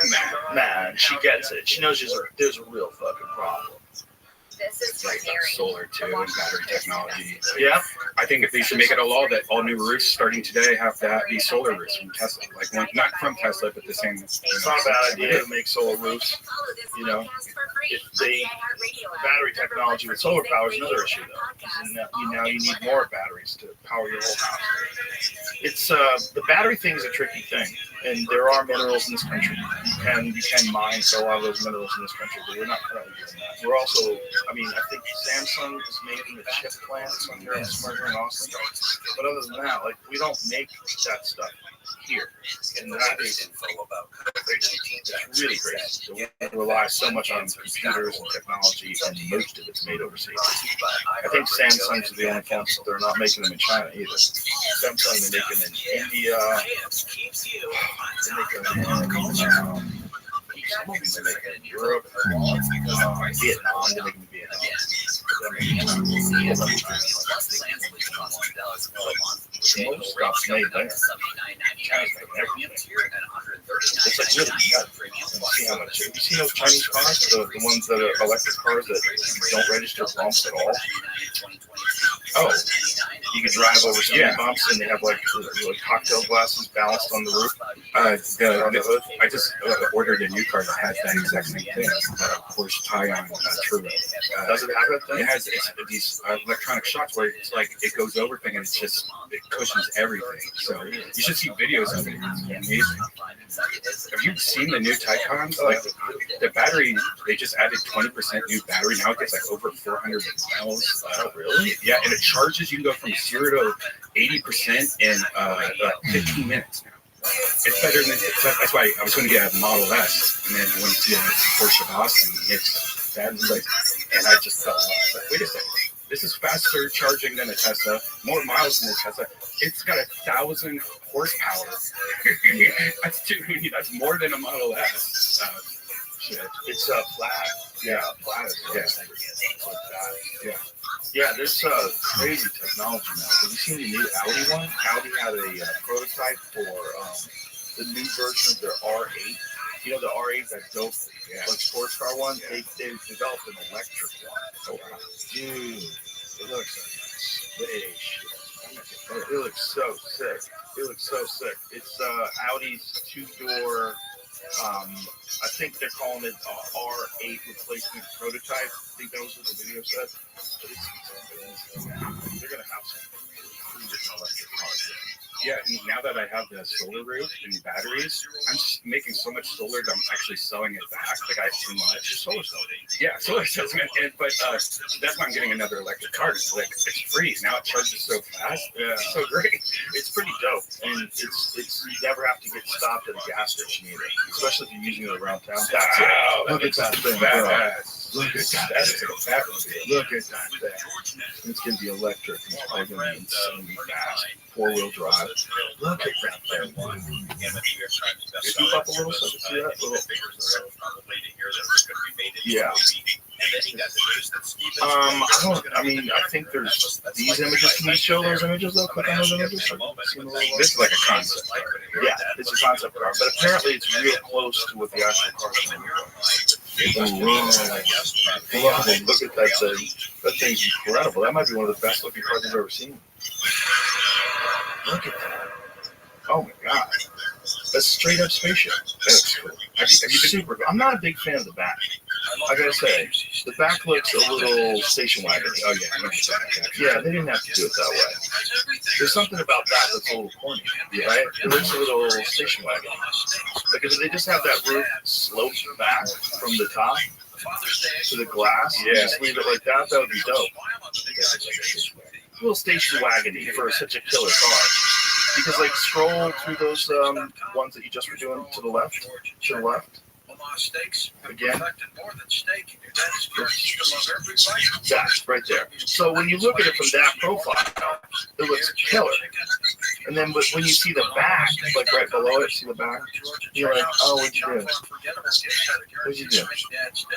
man, she gets it. She knows there's a real fucking problem. Like solar too and battery technology. Yeah, I think if they should make it a law that all new roofs starting today have to be solar roofs from Tesla, like one, not from Tesla, but the same. It's not a bad idea to make solar roofs. If battery technology with solar power is another issue though. Now you need more batteries to power your whole house. It's the battery thing is a tricky thing, and there are minerals in this country. You can mine a lot of those minerals in this country, but we're not currently doing that. We're also, I think Samsung is making a chip plant somewhere in Austin. But other than that, like, we don't make that stuff here. And that is it's really crazy. We rely so much on computers and technology, and most of it's made overseas. I think Samsung's the only ones, they're not making them in China either. Samsung, they're making them in India. They're making them in some of them they make it in Europe, Vietnam, they make them in Vietnam. Most stuff's made there. China's making everything. It's like really nuts. See how much? Have you seen those Chinese cars? The ones that are electric cars that don't register bumps at all? Oh, you can drive over some bumps, and they have like cocktail glasses balanced on the roof. I just ordered a new car that has that exact same thing. Porsche Taycan Turbo. Does it have that thing? It has these electronic shocks where it's like it goes over thing, and it cushions everything. So you should see videos of it. It's amazing. Have you seen the new Taycans? Like the battery, they just added 20% new battery. Now it gets like over 400 miles. Really? Yeah, and it charges. You can go from 0 to 80% in 15 minutes now. It's better than that's why I was going to get a Model S, and then I went to Porsche Austin. It's that, and I just thought, wait a second, this is faster charging than a Tesla, more miles than a Tesla. It's got 1,000 horsepower. That's more than a Model S. Shit. It's flat. Yeah, flat. Yeah, there's crazy technology now. Have you seen the new Audi one? Audi had a prototype for the new version of their R8. You know the R8, that dope like sports car one? They developed an electric one. Oh, wow. Dude, it looks like it looks so sick. It's Audi's two-door, I think they're calling it R8 replacement prototype. I think that was what the video said. But they're gonna have some pretty good electric cars. Yeah, now that I have the solar roof and the batteries, I'm just making so much solar that I'm actually selling it back. Like I have too much. Solar cell. Yeah, solar cells. But that's why I'm getting another electric car. It's like it's free. Now it charges so fast. Yeah, it's so great. It's pretty dope, and it's you never have to get stopped at a gas station either, especially if you're using it around town. Wow, look at that thing, badass. Look at that. That's a fat Look at that thing. It's gonna be electric. It's probably gonna be insanely fast. 4-wheel drive. Look at that thing. If you up a little, so see that little. Yeah. I think there's these images. Can you show those images though? Click on those images. This is like a concept car. Yeah, it's a concept car, but apparently it's real close to what the actual car is going to be. Look at that thing. That thing's incredible. That might be one of the best looking cars I've ever seen. Look at that. Oh my god. That's straight up spaceship. That's cool. Super cool. I'm not a big fan of the back. I gotta say, the back looks a little station wagon. Oh yeah, they didn't have to do it that way. There's something about that that's a little corny, right? It looks a little station wagon. Because if they just have that roof sloped back from the top to the glass, and just leave it like that, that would be dope. A little station wagon for such a killer car. Because like scroll through those ones that you just were doing to the left. Again. That's right there. So when you look at it from that profile, it looks killer. And then when you see the back, like right below it, see the back, you're like, oh, what'd you do? What'd you do?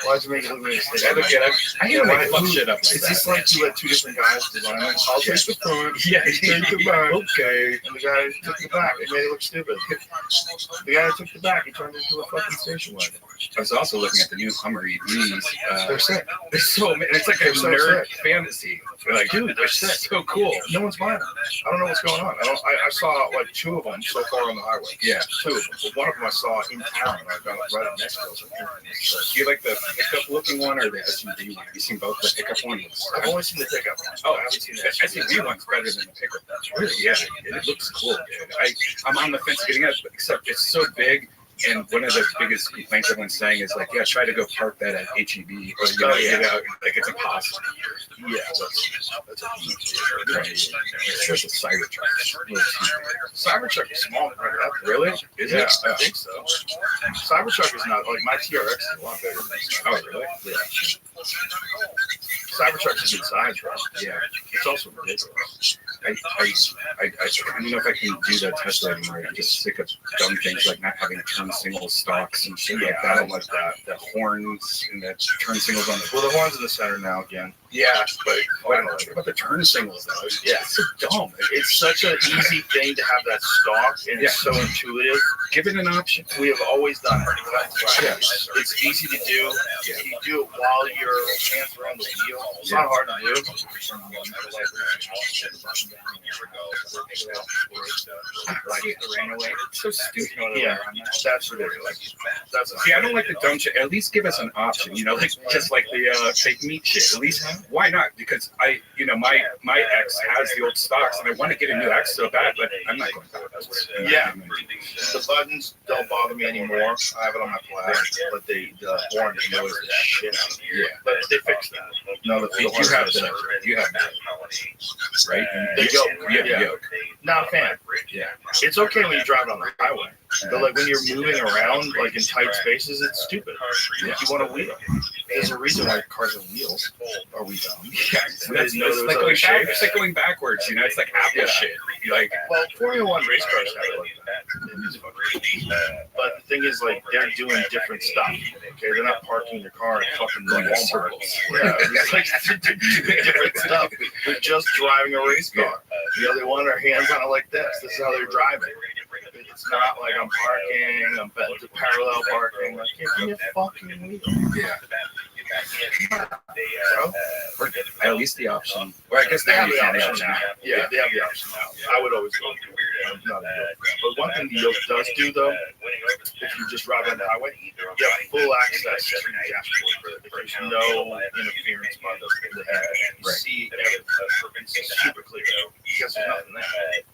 Why'd you make it look like this? I can't make fuck shit up like that. It's just like you had two different guys design it. I'll take the front, you take the back. Okay. And the guy took the back. They made it look stupid. The guy that took the back, he turned it into a fucking station wagon. I was also looking at the new Hummer EVs. They're sick. They're so, it's like a nerd fantasy. They're like, dude, they're so cool. No one's buying them. I don't know what's going on. I saw like 2 of them so far on the highway. Yeah, 2 of them. But one of them I saw in town. I got right up next to it. Do you like the pickup looking one or the SUV one? Have you seen both the pickup ones? I've only seen the pickup one. Oh, I haven't seen the SUV one's better than the pickup. Really? Yeah, it looks cool. I'm on the fence getting it, except it's so big. And one of the biggest complaints everyone's saying is like, yeah, try to go park that at HEB or like it's impossible. Yeah, that's a huge right. It's just a Cybertruck. Cybertruck is small, right? Really? Is it? I think so. Cybertruck is not like my TRX is a lot bigger than this. Oh, really? Yeah. Cybertruck's a good size, right? Yeah. It's also ridiculous. I don't know if I can do that Tesla anymore. I'm just sick of dumb things like not having turn signal stocks and shit like that. I don't like that. The horns and the turn signals on the the horns in the center now again. Yeah, but what about the turn signals though? Yeah, it's so dumb. It's such an easy thing to have that stock, and it's so intuitive. Give it an option. We have always done it. Right. Yeah. It's easy to do. Yeah. You do it while your hands are on the wheel. It's not hard to do. So stupid. Yeah, that's ridiculous. See, I don't like the dumb shit. At least give us an option, like just like the fake meat shit. At least, why not? Because my ex has the old stocks, and I want to get a new X so bad, but I'm not going backwards. Yeah, the buttons don't bother me anymore. I have it on my flash, but the horn annoys the shit out of me. Yeah, but they fixed that. No, you have that, right? The yoke, yeah. Yoke. Not a fan. Yeah, it's okay when you drive it on the highway, but like when you're moving around like in tight spaces, it's stupid. You want to wheel. There's a reason why cars have wheels. Are we dumb? Yeah, it's like going backwards. It's like Apple shit. Well, Formula One race cars have it like that. But the thing is, like, they're doing different stuff. Okay, they're not parking their car and fucking going in circles. Yeah, it's like different stuff. They're just driving a race car. They want their hands on it like this. This is how they're driving. It's not like I'm parking, I'm parallel parking. Like, give me a fucking wheel. Yeah. At least the option. Well, I guess they have the option now. Yeah, they have the option now. I would always go. But one thing the yoke does do, though, if you just drive on the highway, you have full access to the dashboard. There's no interference by the head. You see it's super clear because there's nothing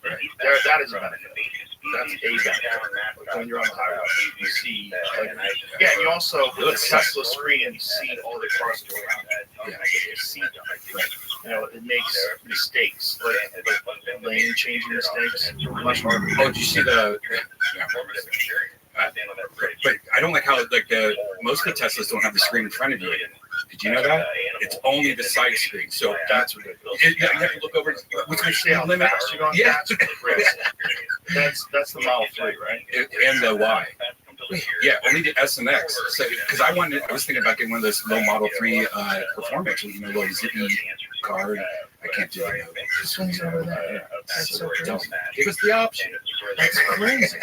there. That is a benefit. That's a benefit. When you're on the highway, you see, yeah, you also, with the Tesla screen, you see all the cars around. Yeah, you see them. You know, it makes mistakes, like lane changing mistakes, much harder. Oh, did you see the? Yeah. But I don't like how most of the Teslas don't have the screen in front of you. Did you know that? It's only the side screen. So that's ridiculous. You have to look over. What's the speed limit? Yeah. That's the Model 3, right? And the Y. Yeah, only the S and X. So, because I was thinking about getting one of those low Model 3 performance, like zippy car. I can't do it. This one's over there. That's so crazy. Give us the option. That's crazy.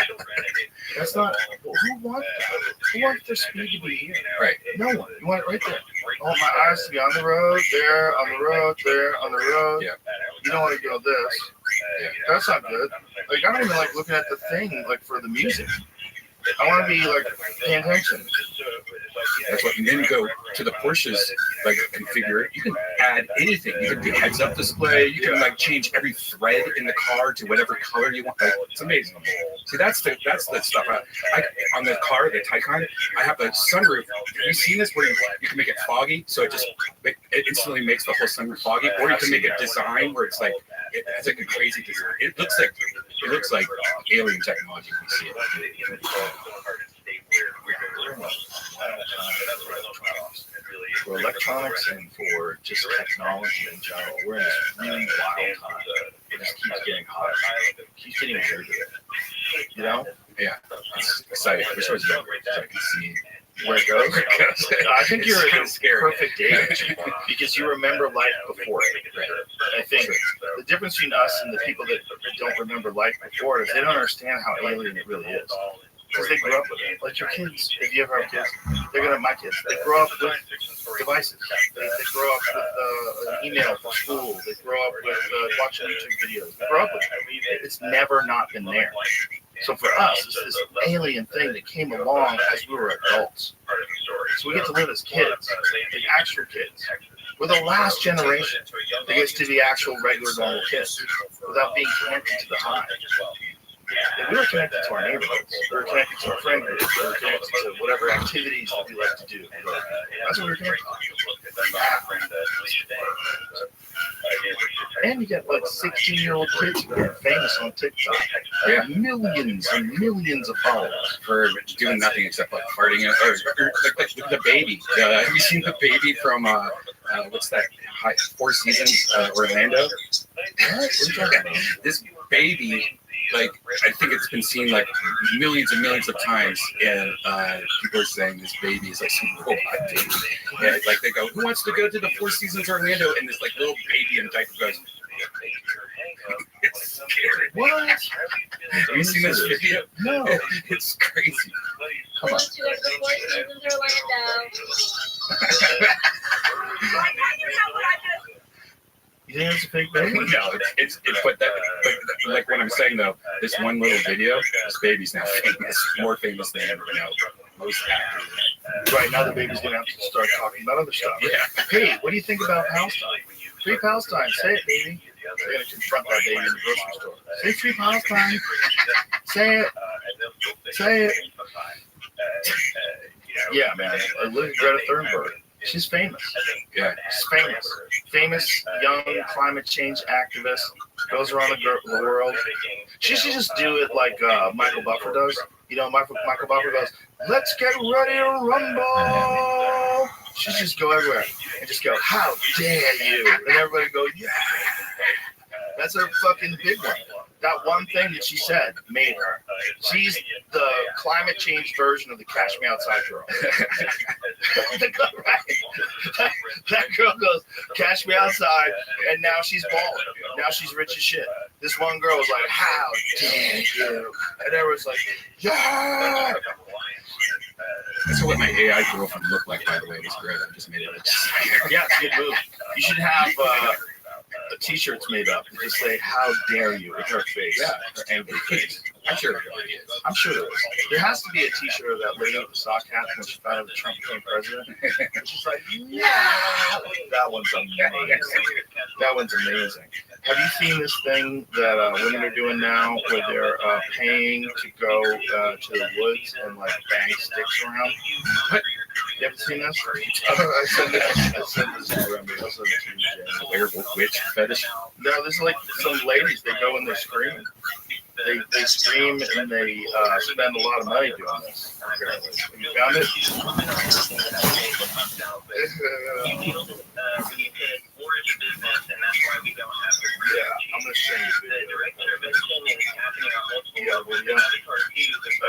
That's not. Who wants that? Who wants their speed to be here? Right. No one. You want it right there. I want my eyes to be on the road, there, on the road, there, on the road. Yeah. You don't want to go this. Yeah. That's not good. Like, I don't even like looking at the thing like for the music. I want to be like paying attention. That's what. And then you go to the Porsches, like configure it. You can add anything. You can do heads-up display. You can like change every thread in the car to whatever color you want. Like, it's amazing. See, that's the stuff. I on the car, the Taycan, I have a sunroof. Have you seen this where you can make it foggy, so it instantly makes the whole sunroof foggy, or you can make a design where it's like it's like a crazy design. It looks like alien technology. We see it. For electronics and for just technology in general, we're in this really wild time. It just keeps getting hotter. It keeps getting weirder. You know? Yeah. It's exciting. I wish I was younger so I can see where it goes. I think you're a perfect age because you remember life before it. I think the difference between us and the people that don't remember life before it is they don't understand how alien it really is. Because they grew up with it. Like your kids, if you ever have kids, they're going to my kids. They grow up with devices. They grow up with email for school. They grow up with watching YouTube videos. They grow up with it. It's never not been there. So for us, it's this alien thing that came along as we were adults. So we get to live as kids, like actual kids. We're the last generation that gets to be actual regular normal kids without being connected to the hive. And we were connected to our neighborhoods. We were connected to our friend groups. We were connected to whatever activities that we like to do. That's what we were connected to. And you get like 16-year-old kids who are famous on TikTok. Yeah. Millions and millions of followers for doing nothing except like farting. Like the baby. Have you seen the baby from what's that? Four Seasons, Orlando. This baby. Like, I think it's been seen like millions and millions of times, and people are saying this baby is like some robot baby. And like they go, "Who wants to go to the Four Seasons Orlando?" And this like little baby in a diaper goes, "It's scary." What? Have you seen this video? No, it's crazy. Come on. You think it's a fake baby? No, it's but like what I'm saying though, this one little video, this baby's now famous, more famous than most actors. Right now, the baby's gonna have to start talking about other stuff. Yeah. Hey, what do you think about Palestine? Free Palestine. Say it, baby. They're gonna confront that baby in the grocery store. Say free Palestine. Say it. Say it. Yeah, man. Look at Greta Thunberg. She's famous. Yeah, she's famous. Famous young climate change activist. Goes around the world. She should just do it like Michael Buffer does. You know, Michael Buffer goes, "Let's get ready to rumble." She should just go everywhere and just go, "How dare you?" And everybody go, "Yeah." That's her fucking big one. That one thing that she said made her. She's the climate change version of the Cash Me Outside girl. That girl goes, "Cash me outside," and now she's balling. Now she's rich as shit. This one girl was like, "How dare you?" And everyone's like, "Yeah." That's what my AI girlfriend looked like, by the way. This girl I just made it. Yeah, it's a good move. You should have T-shirts made up that just say "How dare you" with her face, her angry face. I'm sure there really is. I'm sure there is. There has to be a T-shirt of that lady with the sock hat when she found out that Trump became president. And she's like, yeah. That one's amazing. That one's amazing. Have you seen this thing that women are doing now where they're paying to go to the woods and like bang sticks around? What? You ever seen this? I sent this to Remy. Werewolf witch fetish? No, there's like some ladies, they go and they scream. They scream and they spend a lot of money doing this. Apparently. Have you found it? Yeah, I'm going to show you the video.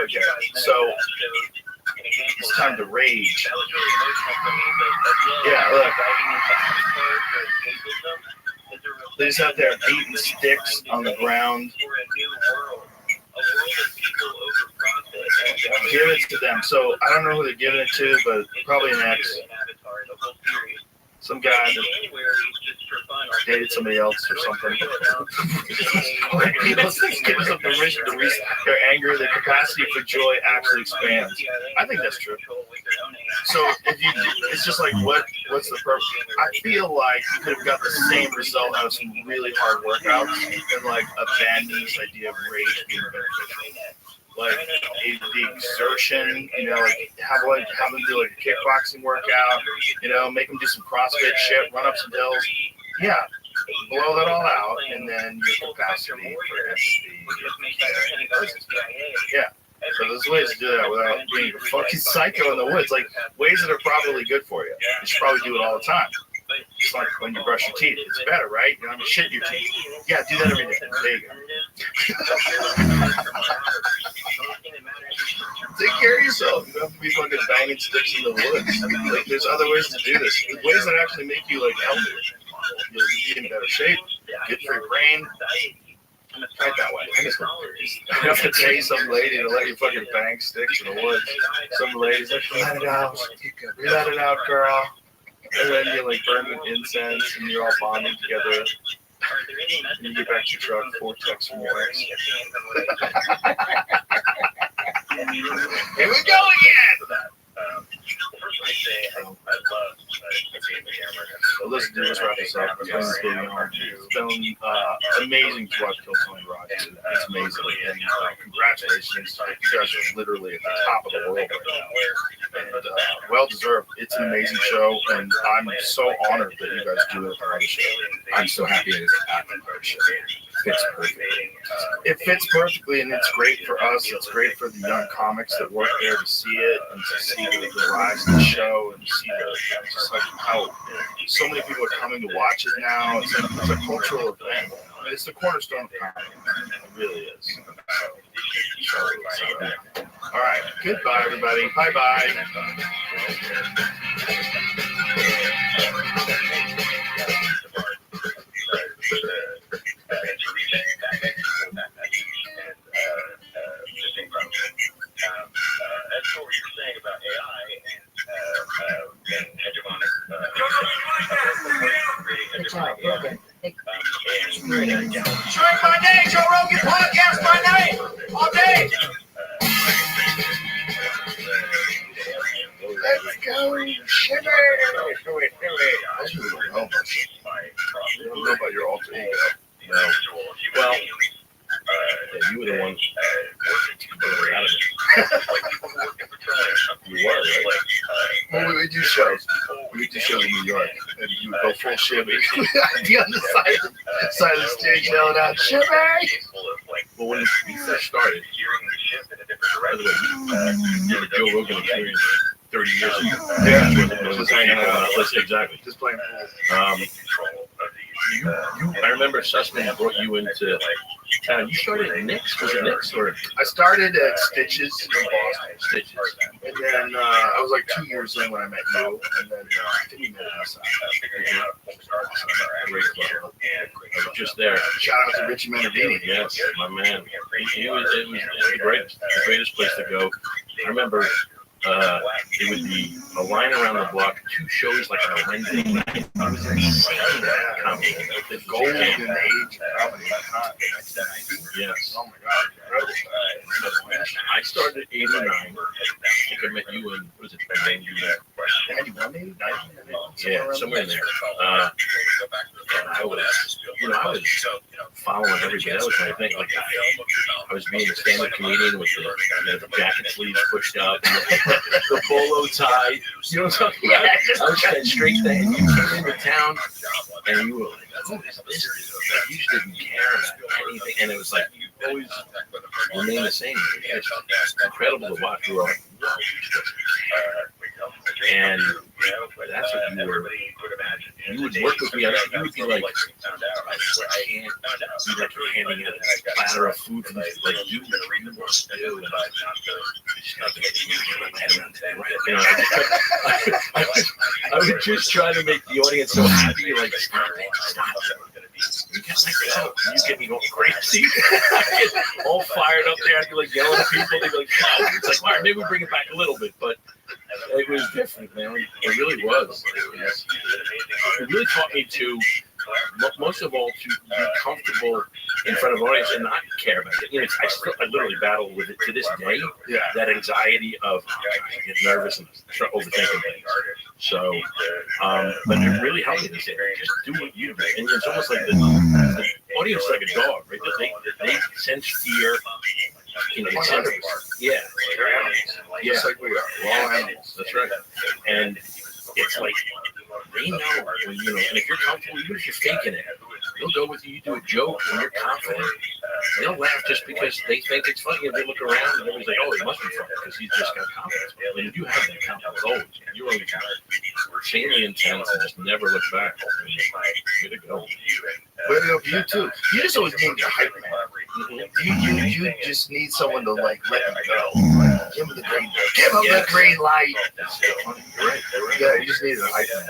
Okay, so it's time to rage. Yeah, look. They just out there beating sticks on the ground. Give it to them. So I don't know who they're giving it to, but probably an ex. Some guy that dated somebody else or something. People think their anger, their capacity for joy actually expands. I think that's true. So if you, it's just like what's the purpose? I feel like you could have got the same result out of some really hard workouts and like abandon this idea of rage being beneficial. Like the exertion, you know, like have them do like a kickboxing workout, you know, make them do some CrossFit shit, run up some hills. Yeah, blow that all out, and then your capacity for empathy. Yeah. So there's ways to do that without being a fucking psycho in the woods. Like ways that are probably good for you. You should probably do it all the time. It's like when you brush your teeth. It's better, right? You don't have to shit in your teeth. Yeah, do that every day. There you go. Take care of yourself. You don't have to be fucking banging sticks in the woods. Like, there's other ways to do this. There's ways that actually make you like healthier. You'll be in better shape. Good for your brain. Right that way. You have to pay some lady to let you fucking bang sticks in the woods. Some lady's like, let it out. Let it out, girl. And then you like burn an incense and you're all bonding together. And you get back to your truck, 4 texts from your ex. Here we go again! So listen, let's wrap this up. It's been amazing to watch Kill Tony Rock. It's amazing. And congratulations. You guys are literally at the top of the world right now. And well deserved. It's an amazing show, and I'm so honored that you guys do it on the show. I'm so happy it is happening. Fits perfectly. It fits perfectly, and it's great for us. It's great for the young comics that work there to see it and to see the rise of the show and see just like how so many people are coming to watch it now. It's a cultural event. I mean, it's the cornerstone of comedy. It really is. All right. Goodbye, everybody. Bye-bye. As for what you're saying about AI and hegemonic, Drink my name, Joe Rogan podcast my name all day. Let's go, sugar. Wait. I just don't know much. You don't know about your alter ego. No. Well, you were the one. You were, right? Well, we would do shows. We would do shows in New York, and you would go full shimmy. I'd be on the side of the stage yelling out, "Shimmy!" Well, when we first started, by the way, you were Joe Rogan experience 30 years ago. Yeah, just hanging out. Exactly. Just playing pool. I remember Sussman brought you into town. You started at Nick's? Was it Nick's? Or? I started at Stitches in Boston. Stitches. And then I was like 2 years in when I met you. And then I think we met at Eastside. Great club. I was just there. Shout out to Richie Menardini. Yes, my man. It was the greatest place to go. I remember it would be a line around the block, 2 shows like on a Wednesday night. It was insane. The golden age of comedy. Yes. Oh my God. incredible. I started at 89. I think I met you in, what was it, 91 maybe? yeah, somewhere in there. I was following everybody. That was my thing. Like, I was being a stand-up comedian with the jacket sleeves pushed up, and the polo tie. You know what I'm talking about? I was that straight thing. You came into town, and you were like, "Oh, this is." You just didn't care about anything, and it was like you always remain the same. It's incredible to watch grow up. And that's what you were. You would work with me. You would be like, I can't. Be like you're handing out a platter of food from like you want to do. And I would just try to make the audience so happy. You're like, stop. You get like that. You get me going crazy. I get all fired up there. I'd be like yelling at people. They'd be like, no. It's like, all right, maybe we bring it back a little bit, but it was different, man. It really was. It really taught me to, most of all, to be comfortable in front of an audience and not care about it. You know, I literally battle with it to this day. Yeah. That anxiety of I get nervous and start overthinking things. So, but it really helped me to say, just do what you do. And it's almost like the audience is like a dog, right? They sense fear. You know, yeah, they're animals. Yeah, just like we are. We're all animals. That's right. And it's like they know when you know. And if you're comfortable, even if you're faking it, they'll go with you. You do a joke and you're confident. They'll laugh just because they think it's funny. And they look around and everybody's like, "Oh, it must be funny because he's just got confidence." And you have that confidence always. You're only insanely intense and just never look back. Way to go. Way to go for you too. You just always need your hype man. You just need someone to like let him go. Give him the green light. Give him the green light. That's so funny. You're right. Yeah, you just need a hype man.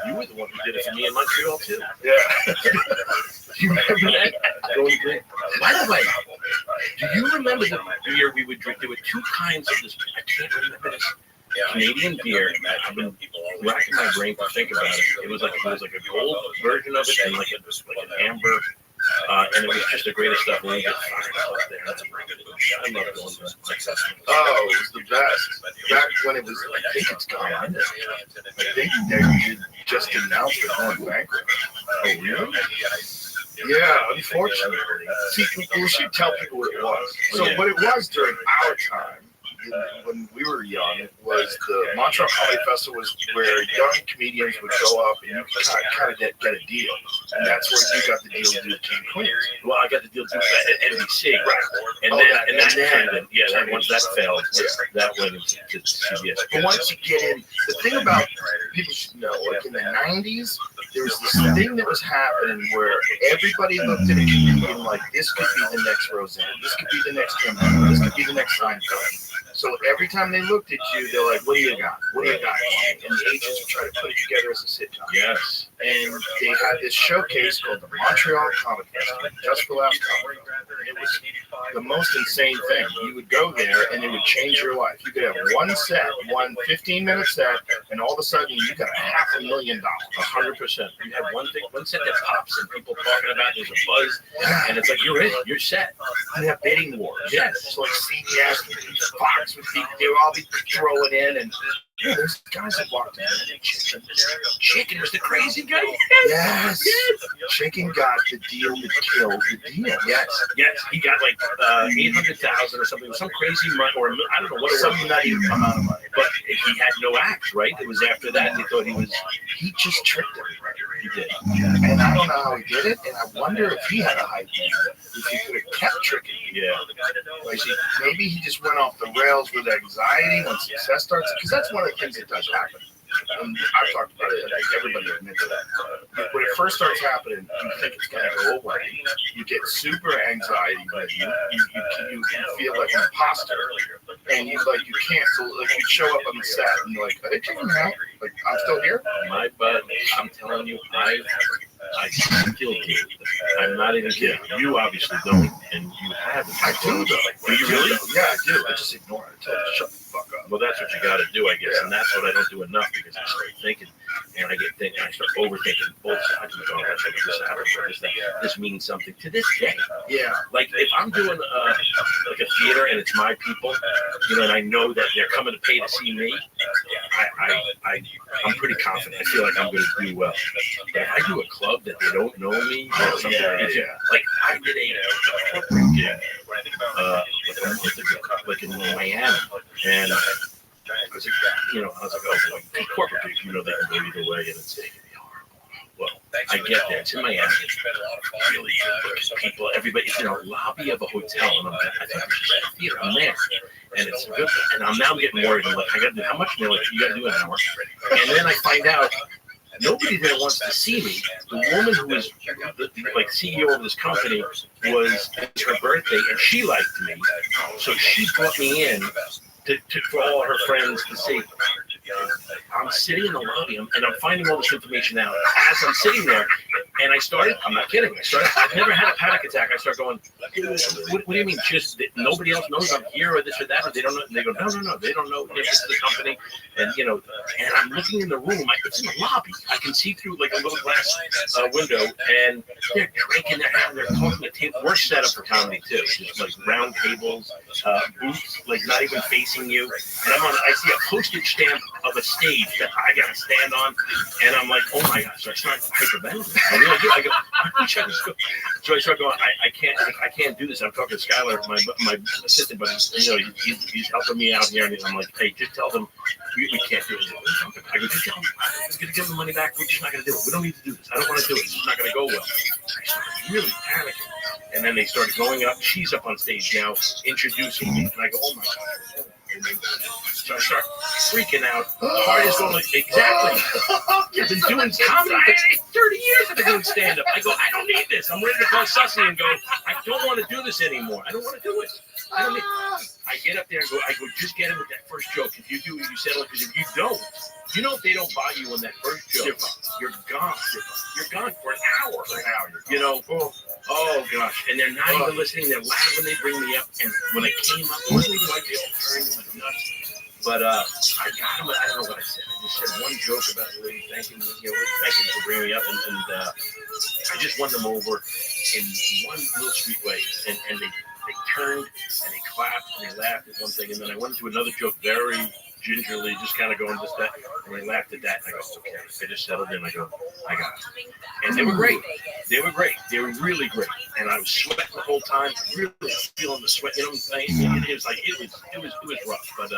You were the one who did it for me in Montreal too. Yeah. You remember that? By the way, do you remember the beer we would drink? There were two kinds of this. I can't remember this. Canadian beer. I've been racking my brain to think about it. It was like a gold version of it and like an amber. And it was just the greatest stuff. When you get fired up there, that's a pretty good movie. I love going to successful. Oh, it was the best. Back when it was, I think it's gone. I think they just announced it going bankrupt. Oh, really? Yeah, unfortunately. See, we should tell people what it was. So what it was during our time, when we were young, it was the Montreal Comedy Festival was where young comedians would go up and you kind of get a deal. And that's where you got the deal to do King Queens. Well, I got the deal to at NBC. Right. And then once that failed, that went to CBS. But once you get in, the thing about people should know, like in the 90s, there was this thing that was happening where everybody looked at a comedian like, this could be the next Roseanne, this could be the next Jim, this could be the next Seinfeld. So every time they looked at you, they're like, what do you got? What do you got? And the agents would try to put it together as a sitcom. Yes. And they had this showcase called the Montreal Comedy Festival, just for last comedy. And it was the most insane thing. You would go there and it would change your life. You could have one 15-minute set, and all of a sudden you got $500,000. 100%. You have one set that pops and people talking about it, there's a buzz, and it's like you're set. You have bidding wars. Yes. So like CBS, Fox would be, they would all be throwing in, and there's guys that walked in and Chicken was the crazy guy. Yes. Chicken got the deal to kill the deal. Yes. He got like 800,000 or something, some crazy money, or I don't know what it was. Some not even amount of money. But he had no act, right? It was after that they thought he just tricked everybody. He did. And I don't know how he did it, and I wonder if he had a hype man, if he could have kept tricking. Yeah. Like maybe he just went off the rails with anxiety when success starts, because that's one of the things that does happen. And I've talked about it. I think everybody admits that. When it first starts happening, you think it's going to go away. You get super anxiety. You feel like an imposter, and you can't. Like you show up on the set, and you're like, "Are they taking me out? Like I'm still here?" My butt. I'm telling you, I still do. I'm not even kidding. You obviously don't, and you haven't. I do though. Do you really? Yeah, I do. I just ignore it. Shut the fuck up. Well, that's what you got to do, I guess, and that's what I don't do enough because I start thinking, and I start overthinking both sides of it all. This means something to this day. Yeah. Like if I'm doing like a theater and it's my people, you know, and I know that they're coming to pay to see me, I'm pretty confident. I feel like I'm going to do well. But if I do a club that they don't know me, or something, like I did a corporate gig, like in Miami, and I was like, oh, corporate gigs, you know, they can go either way, and it's well, I get there. It's in Miami. It's really good people. Everybody's in a lobby of a hotel, and I thought this is a theater. I'm there, and it's good. And I'm now getting worried. I'm like, I got to do how much? And they're like, you got to do an hour. And then I find out nobody there wants to see me. The woman who was like CEO of this company was it's her birthday, and she liked me, so she brought me in for all her friends to see. I'm sitting in the lobby, and I'm finding all this information out as I'm sitting there. And I started, I'm not kidding, I've never had a panic attack. I start going, what do you mean? Just nobody else knows I'm here or this or that? Or they don't know. And they go, no, they don't know this is the company. And, you know, and I'm looking in the room. It's in the lobby. I can see through like a little glass window, and they're drinking, they're having, they're talking. We're set up for comedy too. Just like round tables, booths, like not even facing you. And I see a postage stamp of a stage that I got to stand on, and I'm like, oh my gosh, so I start hyperventilating. I go, so I start going, I can't do this. I'm talking to Skylar, my assistant, but you know, he's helping me out here, and I'm like, hey, just tell them we can't do it. I go, just tell them I'm just gonna give them money back. We're just not gonna do it. We don't need to do this. I don't want to do it. It's not gonna go well. I started really panicking, and then they started going up. She's up on stage now, introducing me, and I go, oh my god. So I start freaking out. The heart is going like, exactly. I've been doing comedy for 30 years. I've been doing stand-up. I go, I don't need this. I'm ready to call Sussy and go, I don't want to do this anymore. I don't want to do it. I get up there and I go, just get him with that first joke. If you do, you settle it. Because if you don't, you know, if they don't buy you on that first joke, you're gone. You're gone for an hour. You know, oh gosh. And they're not even listening. They're loud when they bring me up. And when I came up, it wasn't even like they all turned and went nuts. But I got him. I don't know what I said. I just said one joke about the lady thanking me, thanking for bringing me up, and I just won them over in one little sweet way. And they turned and they clapped and they laughed at one thing, and then I went into another joke very gingerly, just kind of going this, that, and they laughed at that, and I go, okay. I just settled in, I go, I got it. And they were great. They were really great. And I was sweating the whole time, really feeling the sweat, you know what I'm saying? It was like, it was rough, but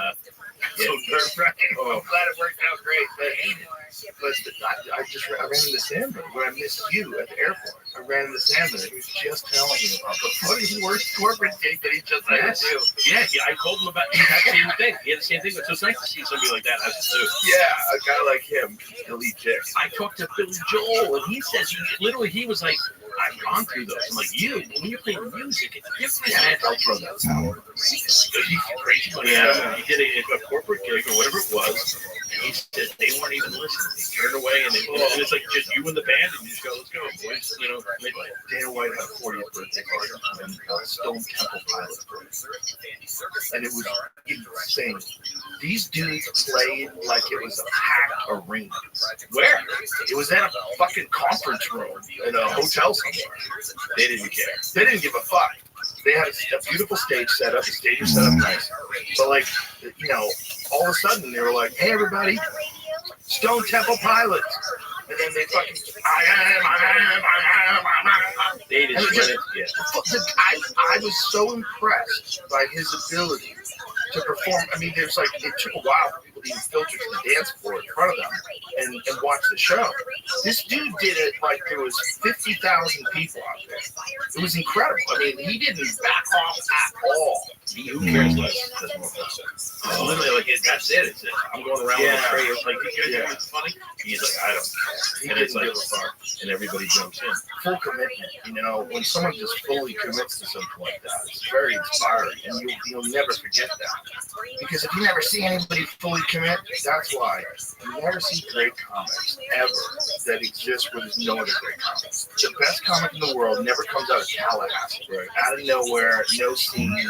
so perfect. Oh, I'm glad it worked out great. But I ran into Sandra when I missed you at the airport. I ran into Sandra. He was just telling me about the worst corporate gig that he just had to do. Yeah, I told him about the same thing. He had the same thing. But it's nice to see somebody like that as too. Yeah, a guy like him can still eat chicks. I talked to Billy Joel, and he says he was like, I've gone through those. I'm like, when you're playing music, it's different. Yeah, I'll throw that. He's crazy. Yeah, he did a corporate gig or whatever it was, and he said they weren't even listening. They turned away, and it's like just you and the band, and you just go, let's go, boys. You know, Dan White had a 40th birthday party, and Stone Temple Pilots, and it was insane. These dudes played like it was a packed arena. Where? It was at a fucking conference room in a hotel somewhere. They didn't care. They didn't give a fuck. They had a beautiful stage set up. The stage was set up nice. But like, you know, all of a sudden they were like, "Hey, everybody, Stone Temple Pilots," and then they fucking, they didn't get it. Yeah. I was so impressed by his ability to perform. I mean, it took a while for people to even filter to the dance floor in front of them and watch the show. This dude did it like there was 50,000 people out there. It was incredible. I mean, he didn't back off at all. Who cares less? Literally, like, that's it. It's I'm going around with a tray. It's like, you guys think it's funny? He's like, I don't. And it's like, and everybody jumps in. Full commitment. You know, when someone just fully commits to something like that, it's very inspiring, and you'll never forget that. Because if you never see anybody fully commit, that's why you never see great comics ever that exist where there's no other great comics. The best comic in the world never comes out of Tallahassee, right? Out of nowhere, no scene.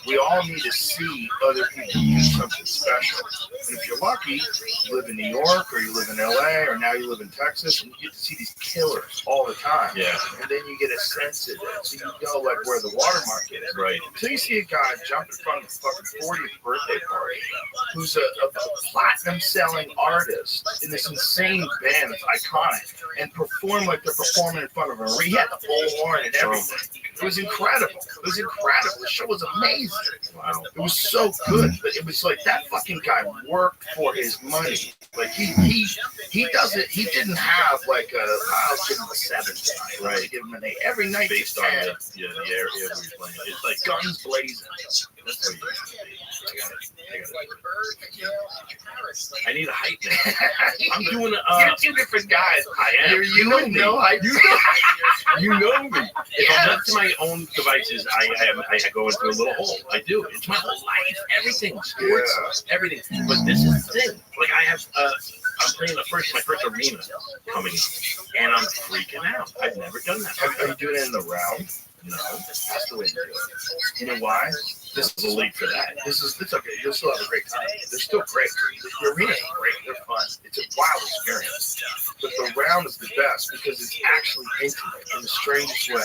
we all need to see other people do something special. And if you're lucky, you live in New York or you live in LA or now you live in Texas, and you get to see these killers all the time. Yeah. And then you get a sense of it. So you know like where the watermark is. Right. So you see a guy jump in front of a fucking 40th birthday party who's a platinum selling artist in this insane band that's iconic and perform like they're performing in front of him. He had the bullhorn and everything. It was incredible. It was incredible. The show was amazing. Wow. It was so good, but it was like that fucking guy worked for his money. Like he doesn't. He didn't have like I'll give him a 7 tonight. Right. Give him an 8 every night. Based on the area where he's playing. It's like guns blazing. That's what I need a hype man. I'm doing You're two different guys. I am. You know hype. You know me. If I'm left to my own devices, I go into a little hole. I do. It's my whole life. Everything. Sports. Everything. But this is the thing. Like I have I'm playing my first arena coming up, and I'm freaking out. I've never done that. Are you doing it in the round? No. That's the way to do it. You know why? This is late for that. It's okay. You'll still have a great time. They're still great. The arena's great. They're fun. It's a wild experience. But the round is the best because it's actually intimate in the strangest way.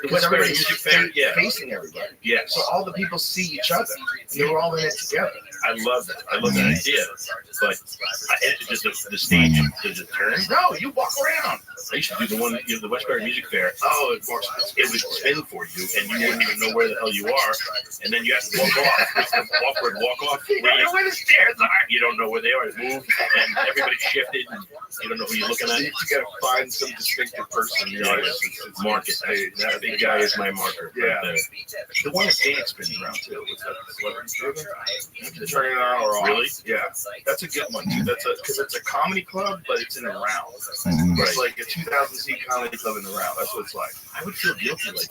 Because everybody's facing everybody. Yeah. So all the people see each other. And they're all in it together. I love that. I love that idea. But the stage, does it turn? No, you walk around. I used to do the one, the Westbury Music Fair. Oh, it would spin for you, and you wouldn't even know where the hell you are. And then you have to walk off. It's the awkward walk off. You don't know where the stairs are. You don't know where they are. It moved, and everybody shifted. And you don't know who you're looking at. You got to find some distinctive person. It's market. That big guy is my marker. Yeah. Right there. The one at Phoenix spins around too. What's that? Celebrity Driven? Turn it on or off. Really? Yeah. That's a good one too. Because it's a comedy club, but it's in a round. Mhm. It's like a 2,000 seat comedy club in the round. That's what it's like. I would feel guilty, like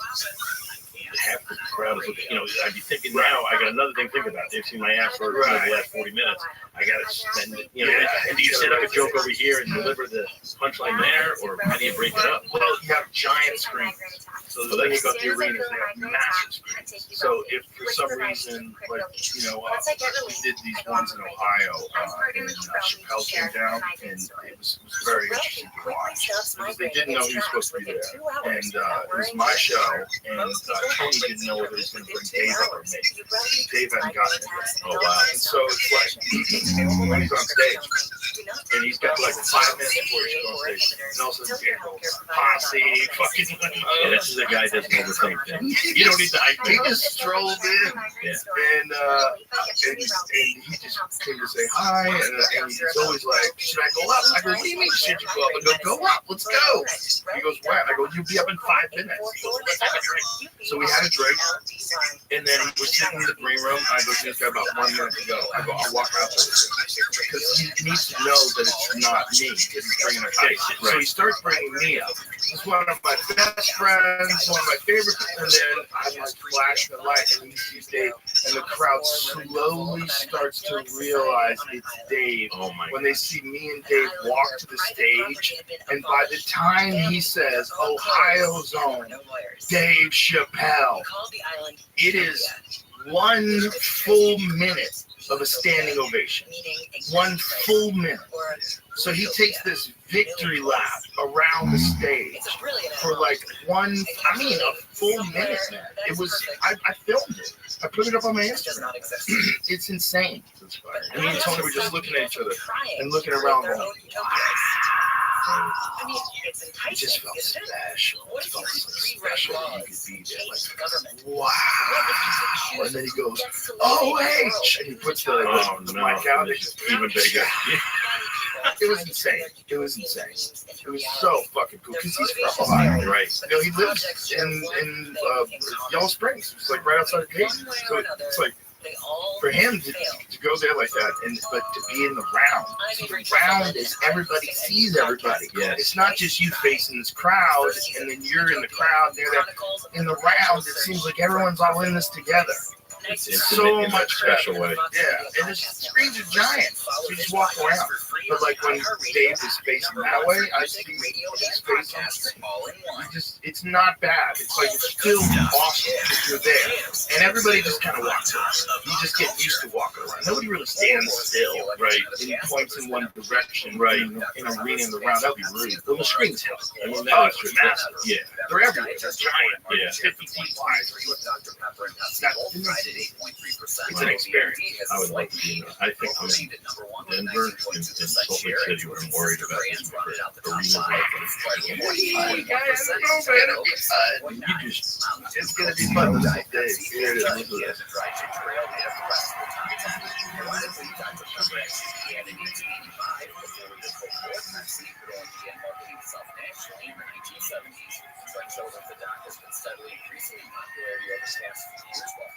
half the crowd is looking. I'd be thinking now. I got another thing to think about. They've seen my ass for the last 40 minutes. I got to spend it. And do you set up a joke over here and deliver the punchline there, or how do you break it up? Well, you have giant screens. So the thing about the arenas, they have massive screens. So if for some reason, like, we did these ones in Ohio, and Chappelle came down, and it was very interesting to watch. Because they didn't know he was supposed to be there. And it was my show, and Tony didn't know whether he was going to bring Dave up or me. Dave hadn't gotten it yet. Oh, wow. And so it's like, when he's on stage, and he's got like 5 minutes before he's on stage, and all of a sudden, posse, fucking. Yeah, this is a guy that doesn't know the same thing. You don't need to hype He him. just strolled in, and he just came to say hi, and he's always like, should I go up? I go, what do you mean should you go up? I go up, let's go. He goes, when? I go, you'll be up in 5 minutes. He goes, let's have a drink. So we had a drink, and then we're sitting in the green room. I go, he's got about 1 minute to go. I go, I'll walk out there because he needs to know that it's not me because he's bringing a case. So he starts bringing me up. He's one of my best friends, one of my favorite, and then I'm like flashing the light, and he sees Dave, and the crowd slowly starts to realize it's Dave. Oh my! When they see me and Dave walk to the stage, and by the time he says Ohio's own Dave Chappelle, it is 1 full minute of a standing ovation. 1 full minute. So he takes this victory lap around the stage for like a full minute. It was, I filmed it. I put it up on my Instagram. It's insane. And me and Tony were just looking at each other and looking around going, wow. It just felt special. It felt so special that you could be there. Like, wow. And then he goes, OH! And he puts the mic out. It's even bigger. It was insane. It was so fucking cool. Because he's from Ohio, right? He lives in Yellow Springs. It's like right outside of Dayton. So it's like, for him to go there like that, but to be in the round. So the round is everybody sees everybody. Yes. It's not just you facing this crowd, and then you're in the crowd. They're there. In the round, it seems like everyone's all in this together. It's so in much special way. Yeah, and the screens are giant. So you just walk around. But like when Dave is facing that way, I see his face. It's not bad. It's like it's still awesome if you're there, and everybody just kind of walks around. You just get used to walking around. Nobody really stands still, right? And points in one direction, right? In an arena in the round, that'd be rude. Well, the screens help. I mean, that's massive. Yeah, they're everywhere. They're giant. Yeah, 50 feet wide. It's an experience. I would like to be in. I think I'm in Denver and Salt Lake City where I'm worried about this arenas like it's gonna be fun.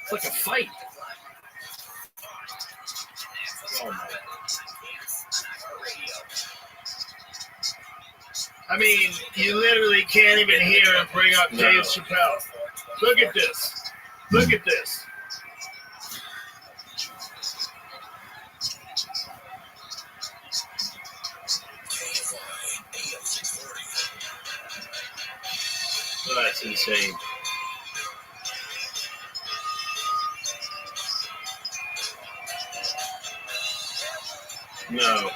It's like a fight. Oh my. I mean, you literally can't even hear him bring up Dave Chappelle. Look at this. Look at this. Oh, that's insane. No.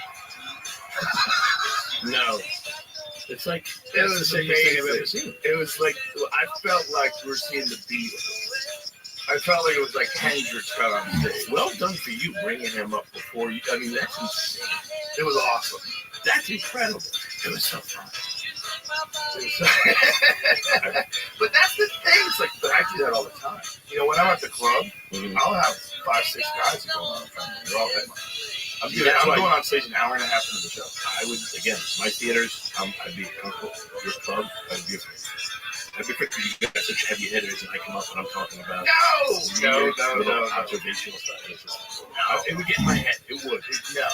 No. It's like it was amazing. It was like I felt like we were seeing the Beatles. I felt like it was like Hendrix got on stage. Well done for you bringing him up before you. I mean, that's insane. It was awesome. That's incredible. It was so fun. But that's the thing. It's like I do that all the time. You know, when I'm at the club, I'll have 5-6 guys going on. They're all headliners. I'm going on stage an hour and a half into the show. I would, again, my theaters, I'd be comfortable. Your club, I'd be afraid. I'd be afraid because you got such heavy hitters and I come up and I'm talking about No. observational stuff. It would get in my head. It would.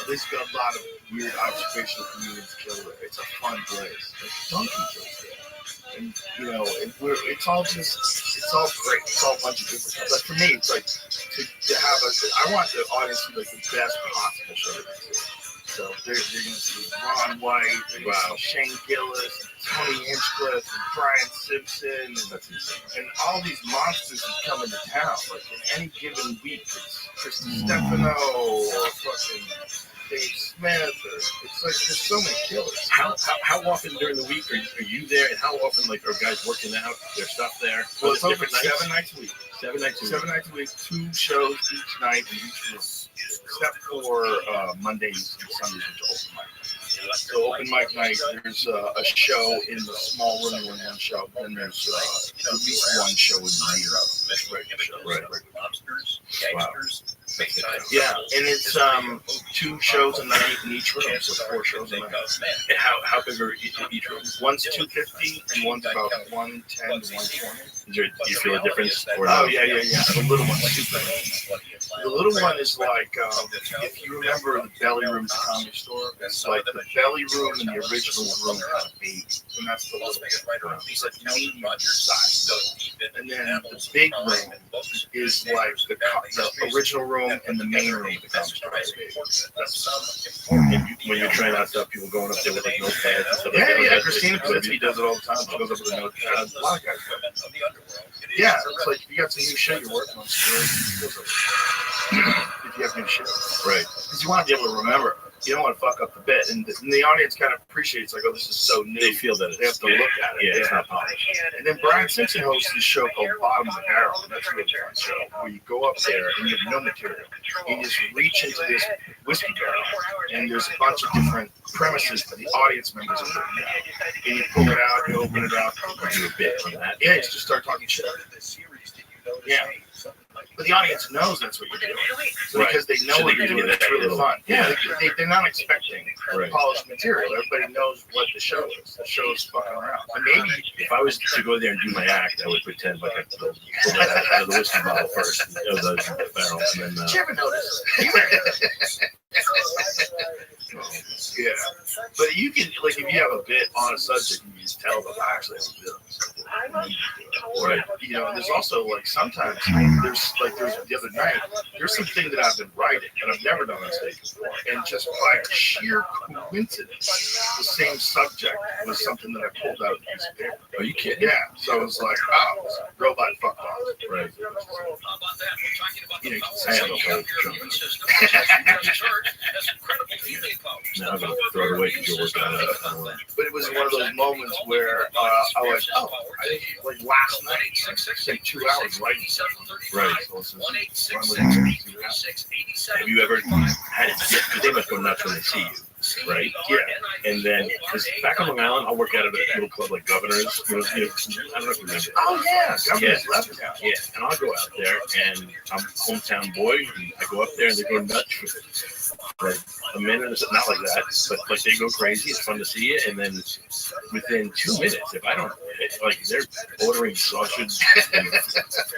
There's got a lot of weird observational comedians killer. It's a fun place. Like Donkey Joe's there. And, you know, it's all great. It's all a bunch of different stuff. But for me, it's like to have I want the audience to be like the best possible show they can see. So they're going to see Ron White, Shane Gillis, Tony Hinchcliffe, and Brian Simpson, and all these monsters that come into town. Like in any given week, it's Christy Stefano or fucking Dave Smith. It's like there's so many killers. How often during the week are you there, and how often like are guys working out their stuff there? Well, it's open 7 nights a week. 7 nights a week. 2 shows each night, except for Mondays and Sundays, which are open mic. So open mic night, there's a show in the small room in one show, and there's at least one show in the regular show. Right. Wow. Yeah, and it's 2 shows a night in each room, so 4 shows a night. And how big are each room? One's 250 and one's about 110 to 120. Do you feel a difference? Or oh, yeah. The little one's super. The little one is like, if you remember the belly room at the Comedy Store, it's like the belly room and the original room kind of big. And that's the little room. It's like medium size. And then the big room is like the original room and the main room of the Comedy Store. When you're trying out stuff, people going up there with like notepads and stuff like that. Yeah, Christina Pizzi does it all the time. She goes up with a notepad. A lot of guys do it. Yeah, it's like if you got some new shit you're working on, if you have new shit. Right. Because you want to be able to remember it. You don't want to fuck up the bit. And the audience kind of appreciates, like, oh, this is so new. They feel that they have to look at it. Yeah, it's not polished. And then Brian Simpson hosts this show called Bottom of the Barrel. And that's a really fun show where you go up there and you have no material. You just reach into this whiskey barrel, and there's a bunch of different premises that the audience members are looking at. And you pull it out, you open it up, you do a bit on that. Yeah, you just start talking shit. Yeah. But the audience knows that's what you're doing. So because they know what you're doing, it's really fun. Yeah, they're not expecting polished material. Everybody knows what the show is. The show is fucking around. And maybe if I was to go there and do my act, I would pretend like I pull that out of the whiskey bottle first, the barrel, and then. Did you ever notice? Yeah, but you can, like, if you have a bit on a subject, you can just tell them I actually have a bit on a subject. Right. You know, there's also like sometimes there's the other night, there's something that I've been writing and I've never done on stage before. And just by sheer coincidence, the same subject was something that I pulled out of the piece of paper. Are you kidding? Yeah. So it was like, oh, robot fucked off. Right. You know, I have a whole chunk. Now I'm going to throw it away because you're working on it. But it was one of those moments where I was like, oh, like last night, I spent 2 hours writing something. Right. Have you ever had it? Because they must go nuts when they see you, right? Yeah. And then, because back on Long Island, I'll work out of a little club like Governor's. You know, I don't know if you remember. Oh, yeah. Yeah. Yeah. And I'll go out there, and I'm a hometown boy, and I go up there, and they go nuts for like a minute or something, not like that, but like they go crazy. It's fun to see it, and then within 2 minutes, if I don't, like they're ordering sausage and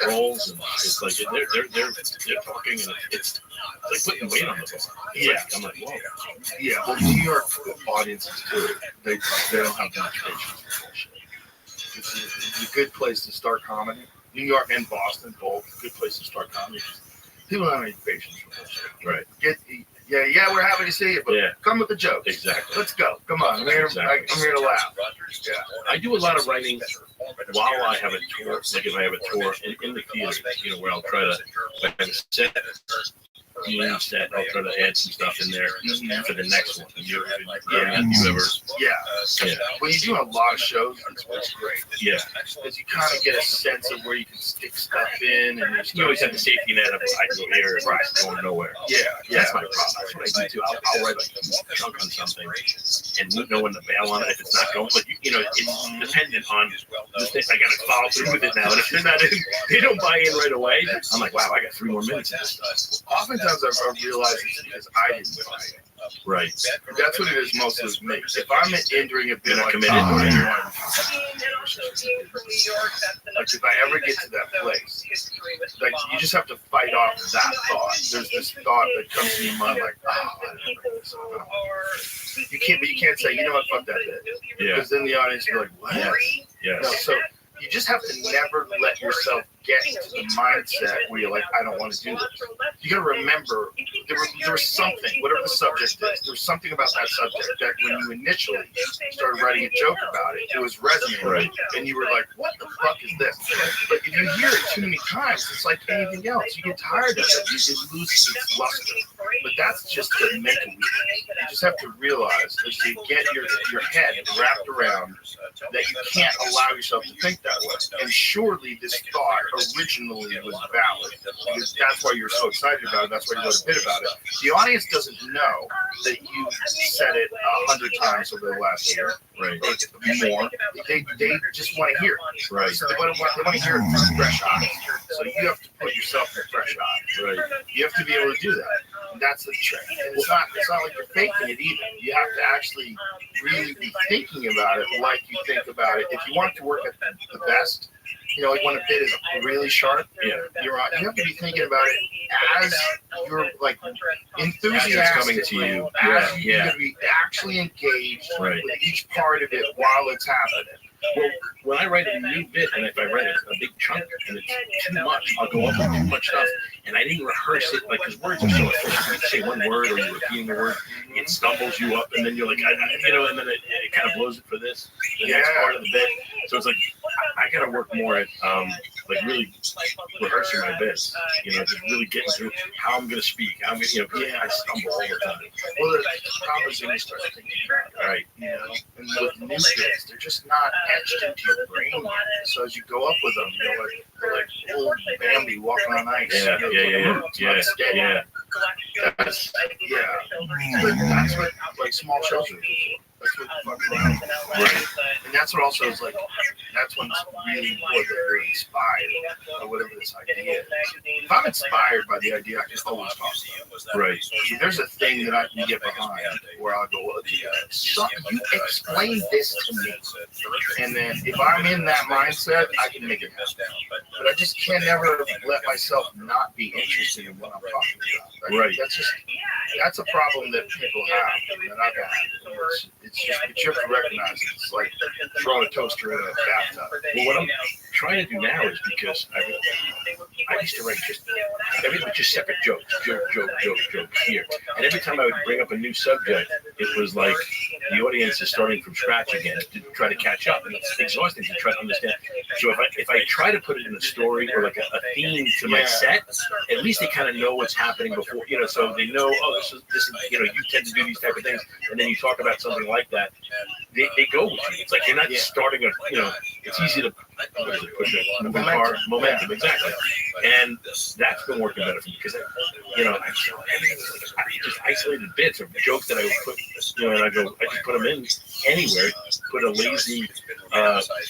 rolls, and it's like they're talking, and it's like putting weight on the bar. Yeah. I'm like, whoa. Yeah, well, New York audiences too, they don't have much patience. It's a good place to start comedy. New York and Boston, both good place to start comedy. People don't have any patience for that shit. Right. Yeah, we're happy to see you, but come with the jokes. Exactly. Let's go. Come on, I'm here to laugh. Yeah. I do a lot of writing while I have a tour, like if I have a tour in the theater, you know, where I'll try to, if I have a set, I'll try to add some stuff in there for the next one. You ever? Yeah. When you do a lot of shows, it's great. Yeah. Because you kind of get a sense of where you can stick stuff in, and you always have the safety net of I go here, right, going nowhere. Yeah. That's my problem. That's what I do too. I'll write like a chunk on something and know when to bail on it if it's not going. But you know, it's dependent on the thing. I got to follow through with it now, and if they're not in, they don't buy in right away. I'm like, wow, I got 3 more minutes of this stuff. Oftentimes I've realized it's because I didn't buy it. Right. That's what it is most of me. If I'm entering a bit You're not like committed. like if I ever get to that place, like you just have to fight off that thought. There's this thought that comes to your mind like, oh, I didn't bring this up. You can't say, you know what, fuck that bit. Yeah. Because then the audience will be like, what? Yes. No, so you just have to never let yourself get into the mindset where you're like, I don't want to do this. You got to remember, there was something, whatever the subject is, there was something about that subject that when you initially started writing a joke about it, it was resonating. Right. And you were like, what the fuck is this? But if you hear it too many times, it's like anything else. You get tired of it. It loses its luster. But that's just the mental weakness. You just have to realize as you get your head wrapped around that you can't allow yourself to think that way. And surely this thought originally was valid, because that's why you're so excited about it. That's why you wrote a bit about it. The audience doesn't know that you said it 100 times over the last year, right? Or more. They just want to hear it, right? So they want to hear it from fresh eyes. So you have to put yourself in fresh eyes, right? You have to be able to do that. And that's the trick. And it's not like you're faking it either. You have to actually really be thinking about it like you think about it. If you want it to work at the best, you know, like when a bit is really sharp, you have to be thinking about it as you're like enthusiastic, as it's coming to you. You have to be actually engaged with each part of it while it's happening. Well, when I write a new bit, and if I write a big chunk and it's too much, I'll go up with too much stuff, and I didn't rehearse it, like, because words are so efficient. You say one word, or you're repeating the word, it stumbles you up, and then you're like, you know, and then it kind of blows it for this, the next part of the bit. So it's like, I got to work more at, like, really rehearsing my bits, you know, just really getting through how I'm going to speak, how I'm going to, you know, because I stumble all the time. Well, the problem is when you start thinking about it, right? You know, and with new bits, they're just not etched into your brain yet. So as you go up with them, you're like old Bambi walking on ice. Yeah. But that's what like small children do. That's what fucking around. Right. And that's what also is like, that's when it's really important that you're inspired or whatever this idea is. If I'm inspired by the idea, I can always talk about it. Right. There's a thing that I can get behind where I'll go, well, you explain this to me. And then if I'm in that mindset, I can make it happen. But I just can't ever let myself not be interested in what I'm talking about. Right. That's a problem that people have, that I've had. It's just, but you have to recognize it. It's like throwing a toaster in a bathtub. Well, what I'm trying to do now is because I used to write just everything was just separate jokes, joke here. And every time I would bring up a new subject, it was like the audience is starting from scratch again to try to catch up, and it's exhausting to try to understand. So if I try to put it in a story or like a theme to my set, at least they kind of know what's happening before, so they know, this is you tend to do these type of things, and then you talk about something like that, they go with you. It's like you're not starting it's easy to push a moving car momentum, exactly. And that's been working better for me because just isolated bits of jokes that I would put, and I just put them in anywhere, put a lazy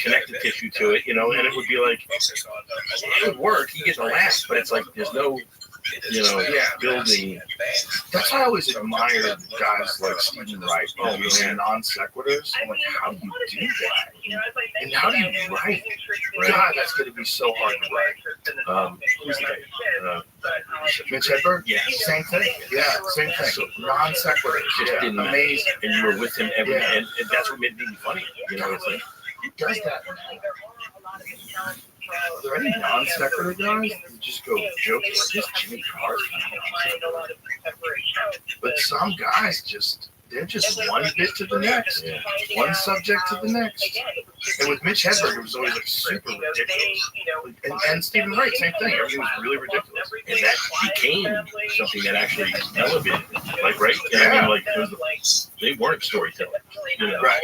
connective tissue to it, and it would be like, it would work, you get the laughs, but it's like there's no building. That's why I always admired guys like Stephen Wright. Oh man, non sequiturs. I'm like, how do you do that? And how do you write? God, that's going to be so hard to write. Who's that? Mitch Hedberg? Yeah, same thing. Yeah, same thing. So non sequiturs. Just didn't amazing. And you were with him every and that's what made me funny. It's like he does that. Are there any non sequitur guys who just go jokes? Just Jimmy Carr. But some guys they're just one bit to the next, one subject to the next. And with Mitch Hedberg, it was always like super ridiculous. And Stephen Wright, same thing. Everything was really ridiculous. And that became something that actually elevated, right? Yeah. They weren't storytelling. Right.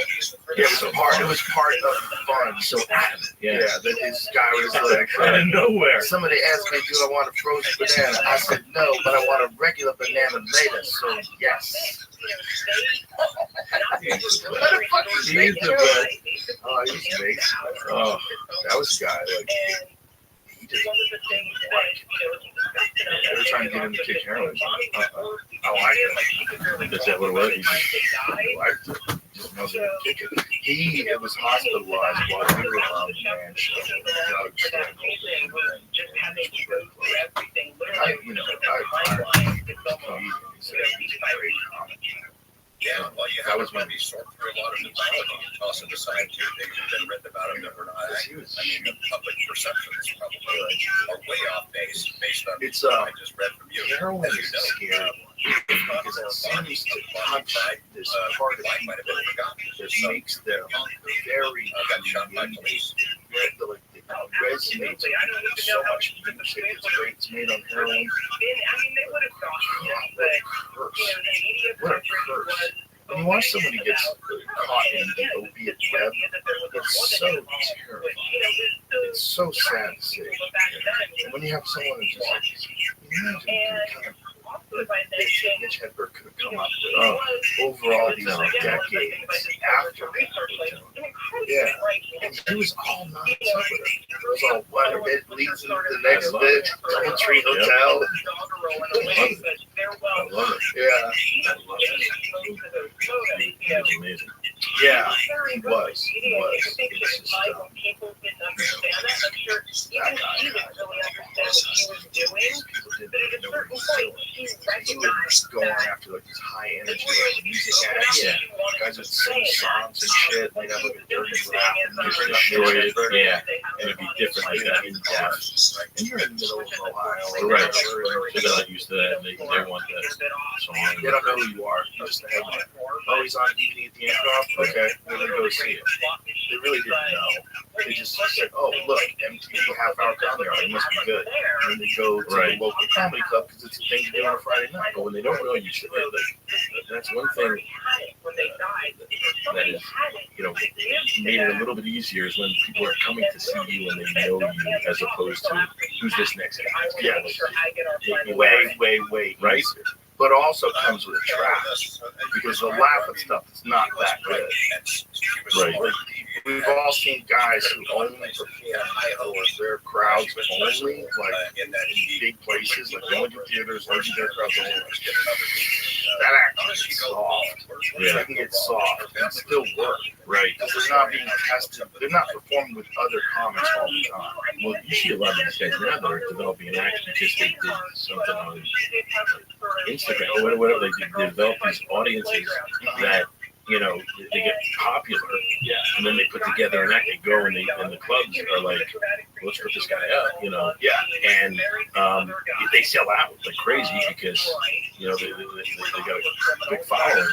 Yeah, it was part of the fun. So that this guy was like, out of nowhere. Somebody asked me, do I want a frozen banana? I said no, but I want a regular banana later, so yes. He's the best. Oh, he's amazing. Oh, that was a guy, he just they were trying to get him to kick heroin. I like it. Is that what it was? Just knows how to kick it. He was hospitalized while we were on the man show. Drugs and Yeah, well, you have to maybe sort through a lot of mythology and toss it aside too. Things have been written about him that were not accurate. I mean, the public perceptions probably are way off base based on what I just read from you. Heroin is scary because it seems to touch this part of people that makes them very shot by police. Resonates so much music. It's great. It's made on heroin. What a curse. When you watch somebody get caught in the opiate web, it's so terrifying. It's so sad to see. And when you have someone who's just like, imagine Mitch Hedberg could have come up with over all these decades after that. Yeah, and he was all non-sequitur. It was all one bit leads into the next bit. Double Tree Hotel. I love it. Yeah. I love it. He was amazing. Yeah, he was. It's just, he was going after like this high energy like music acts. Yeah. Guys would sing songs and shit. They'd have like a dirty rap and just destroy it. Yeah. And it'd be different like that. And you're in the middle of Ohio. Right. So they're not used to that. They want that song. They don't know who you are. You just have like, oh, he's on DVD at the improv. Okay, we're gonna go see it. They really didn't know. They just said, oh, look, MTV half hour comedy hour. It must be good. And then they go to the local comedy club because it's a thing to do on a Friday night. But when they don't know you, that's one thing that is, made it a little bit easier is when people are coming to see you and they know you as opposed to who's this next guy. Yeah, way right. Easier. But also comes with a trap because they'll laugh at stuff that's not that good. Right. Like, we've all seen guys who only perform or their crowds only, like in big places, like going to theaters, only their crowds only. That actually is soft. Yeah. They can get soft and still work. Right. Because they're not being tested. They're not performing with other comics all the time. Well, you see a lot of these guys now that are developing an act because they did something on Instagram or whatever they did. They developed these audiences that you know, they get popular, and then they put together an act. They go and the clubs are like, let's put this guy up, you know, and they sell out like crazy because you know they got a big following,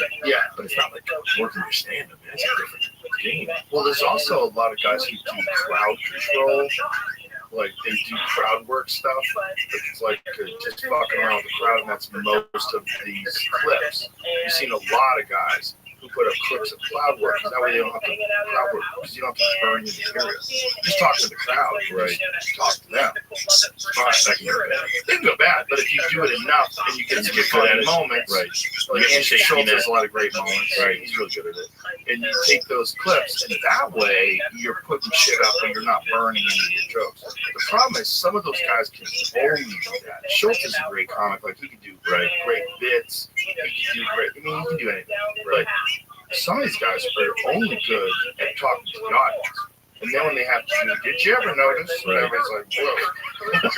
but it's not like working your stand-up, man. It's a different game. Well, there's also a lot of guys who do crowd control. Like they do crowd work stuff. It's like just fucking around with the crowd, and that's most of these clips. You've seen a lot of guys who put up clips of crowd work. That way they don't have to crowd work because you don't have to burn the material. Just talk to the crowd, right? Just talk to them. They can go bad, but if you do it enough and you get some good moments, right? Like Andrew Schultz has a lot of great moments, right? He's really good at it. And you take those clips, and that way you're putting shit up and you're not burning any of your jokes. The problem is some of those guys can only do that. Schultz is a great comic. Like he can do great bits. He can do great. I mean, he can do anything. Right. Some of these guys are only good at talking to the audience. And then when they have to, did you ever notice? Right. Everybody's like, whoa.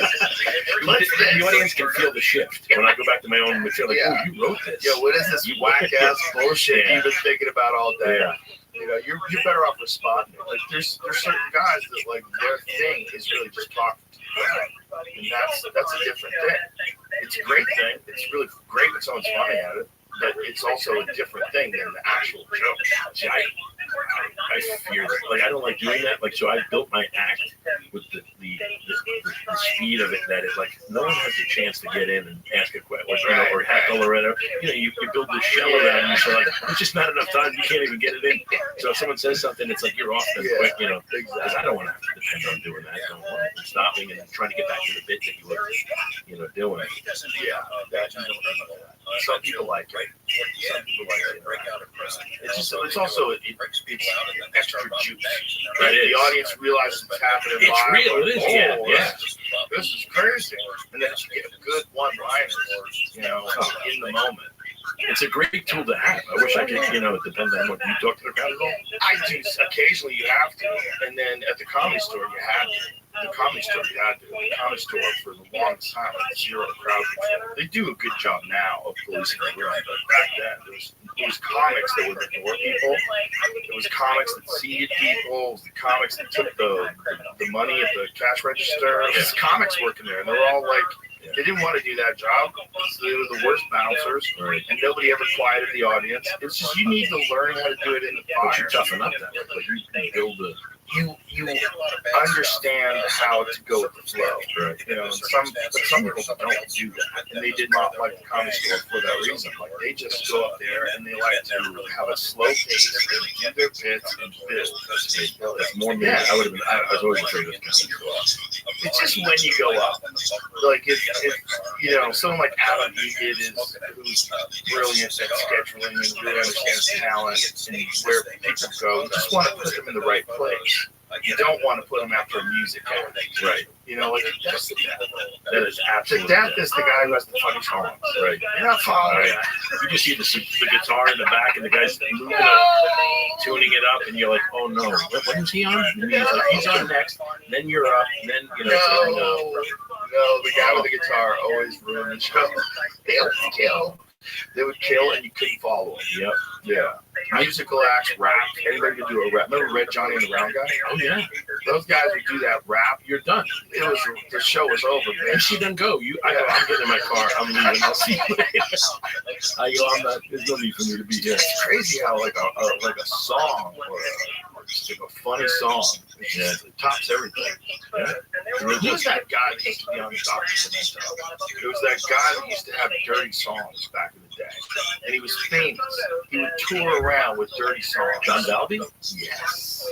The audience can feel the shift. When I go back to my own material, like, oh, you wrote this. Yeah, what is this whack-ass bullshit you've been thinking about all day? Yeah. You know, you're better off responding. Like, there's certain guys that, like, their thing is really just talking to the crowd. And that's a different thing. It's a great thing. It's really great when someone's funny at it. But it's also a different thing than the actual joke. See, I fear that. Like, I don't like doing that. Like, so I built my act with the speed of it that it's like no one has a chance to get in and ask a question or heckle or whatever. You know, you build this shell around you, so like there's just not enough time. You can't even get it in. So if someone says something, it's like you're off them quick. You know, because I don't want to have to depend on doing that. I don't want to stopping and trying to get back to the bit that you were, doing. Yeah, that you don't need that. Some people like it. Some people like it. It's also it's extra juice. Right? The audience realizes it's happening. It's live. real. It is. Yeah. This is crazy. And then you get a good one-liner, in the moment. It's a great tool to have. I wish I could, it depends on what you talk to the crowd about. I do. Occasionally you have to. And then at the Comedy Store, you had to. The Comedy Store, you had to. The Comedy Store, for the longest time, had zero crowd control. They do a good job now of policing the room, but back then, there was comics that would ignore people. There was comics that seated people. It was the comics that took the money at the cash register. There's comics working there, and they were all like, they didn't want to do that job. So they were the worst bouncers, and nobody ever quieted the audience. It's just you need to learn how to do it in the fire. But you toughen up that way. Like you build the. You understand how to go with the flow, right? Some people don't do that, and they did not like the Comedy Store for that reason. Like they just go up there and they like to have a slow pace and do their bits and build. That's more me. I would have been. I was always afraid of this. It's just when you go up, like if someone like Adam Egan who's brilliant at scheduling and really understands talent and where people go. You just want to put them in the right place. You don't want to put them after a music act. Right. That's the death. That is absolutely. The death is the guy who has the funny songs. Right. You're not following. Right. You just see the guitar in the back and the guy's moving up, tuning it up, and you're like, oh no, when is he on? And he's like, he's on next. And then you're up. And then No, the guy with the guitar always ruined the show. They would kill. They would kill, and you couldn't follow them. Yep. Yeah. Musical acts, rap. Anybody could do a rap. Remember Red Johnny and the Round Guy? Oh yeah. Those guys would do that rap. You're done. The show was over, man. And she doesn't go. I'm getting in my car. I'm leaving. I'll see you later. There's no need for me to be here. It's crazy how like a song or just like a funny song, it tops everything. Yeah. Who was that guy that used to be on Dr. Demento? It was that guy that used to have dirty songs back in the day, and he was famous. He would tour around with dirty songs. John Dalby? Yes.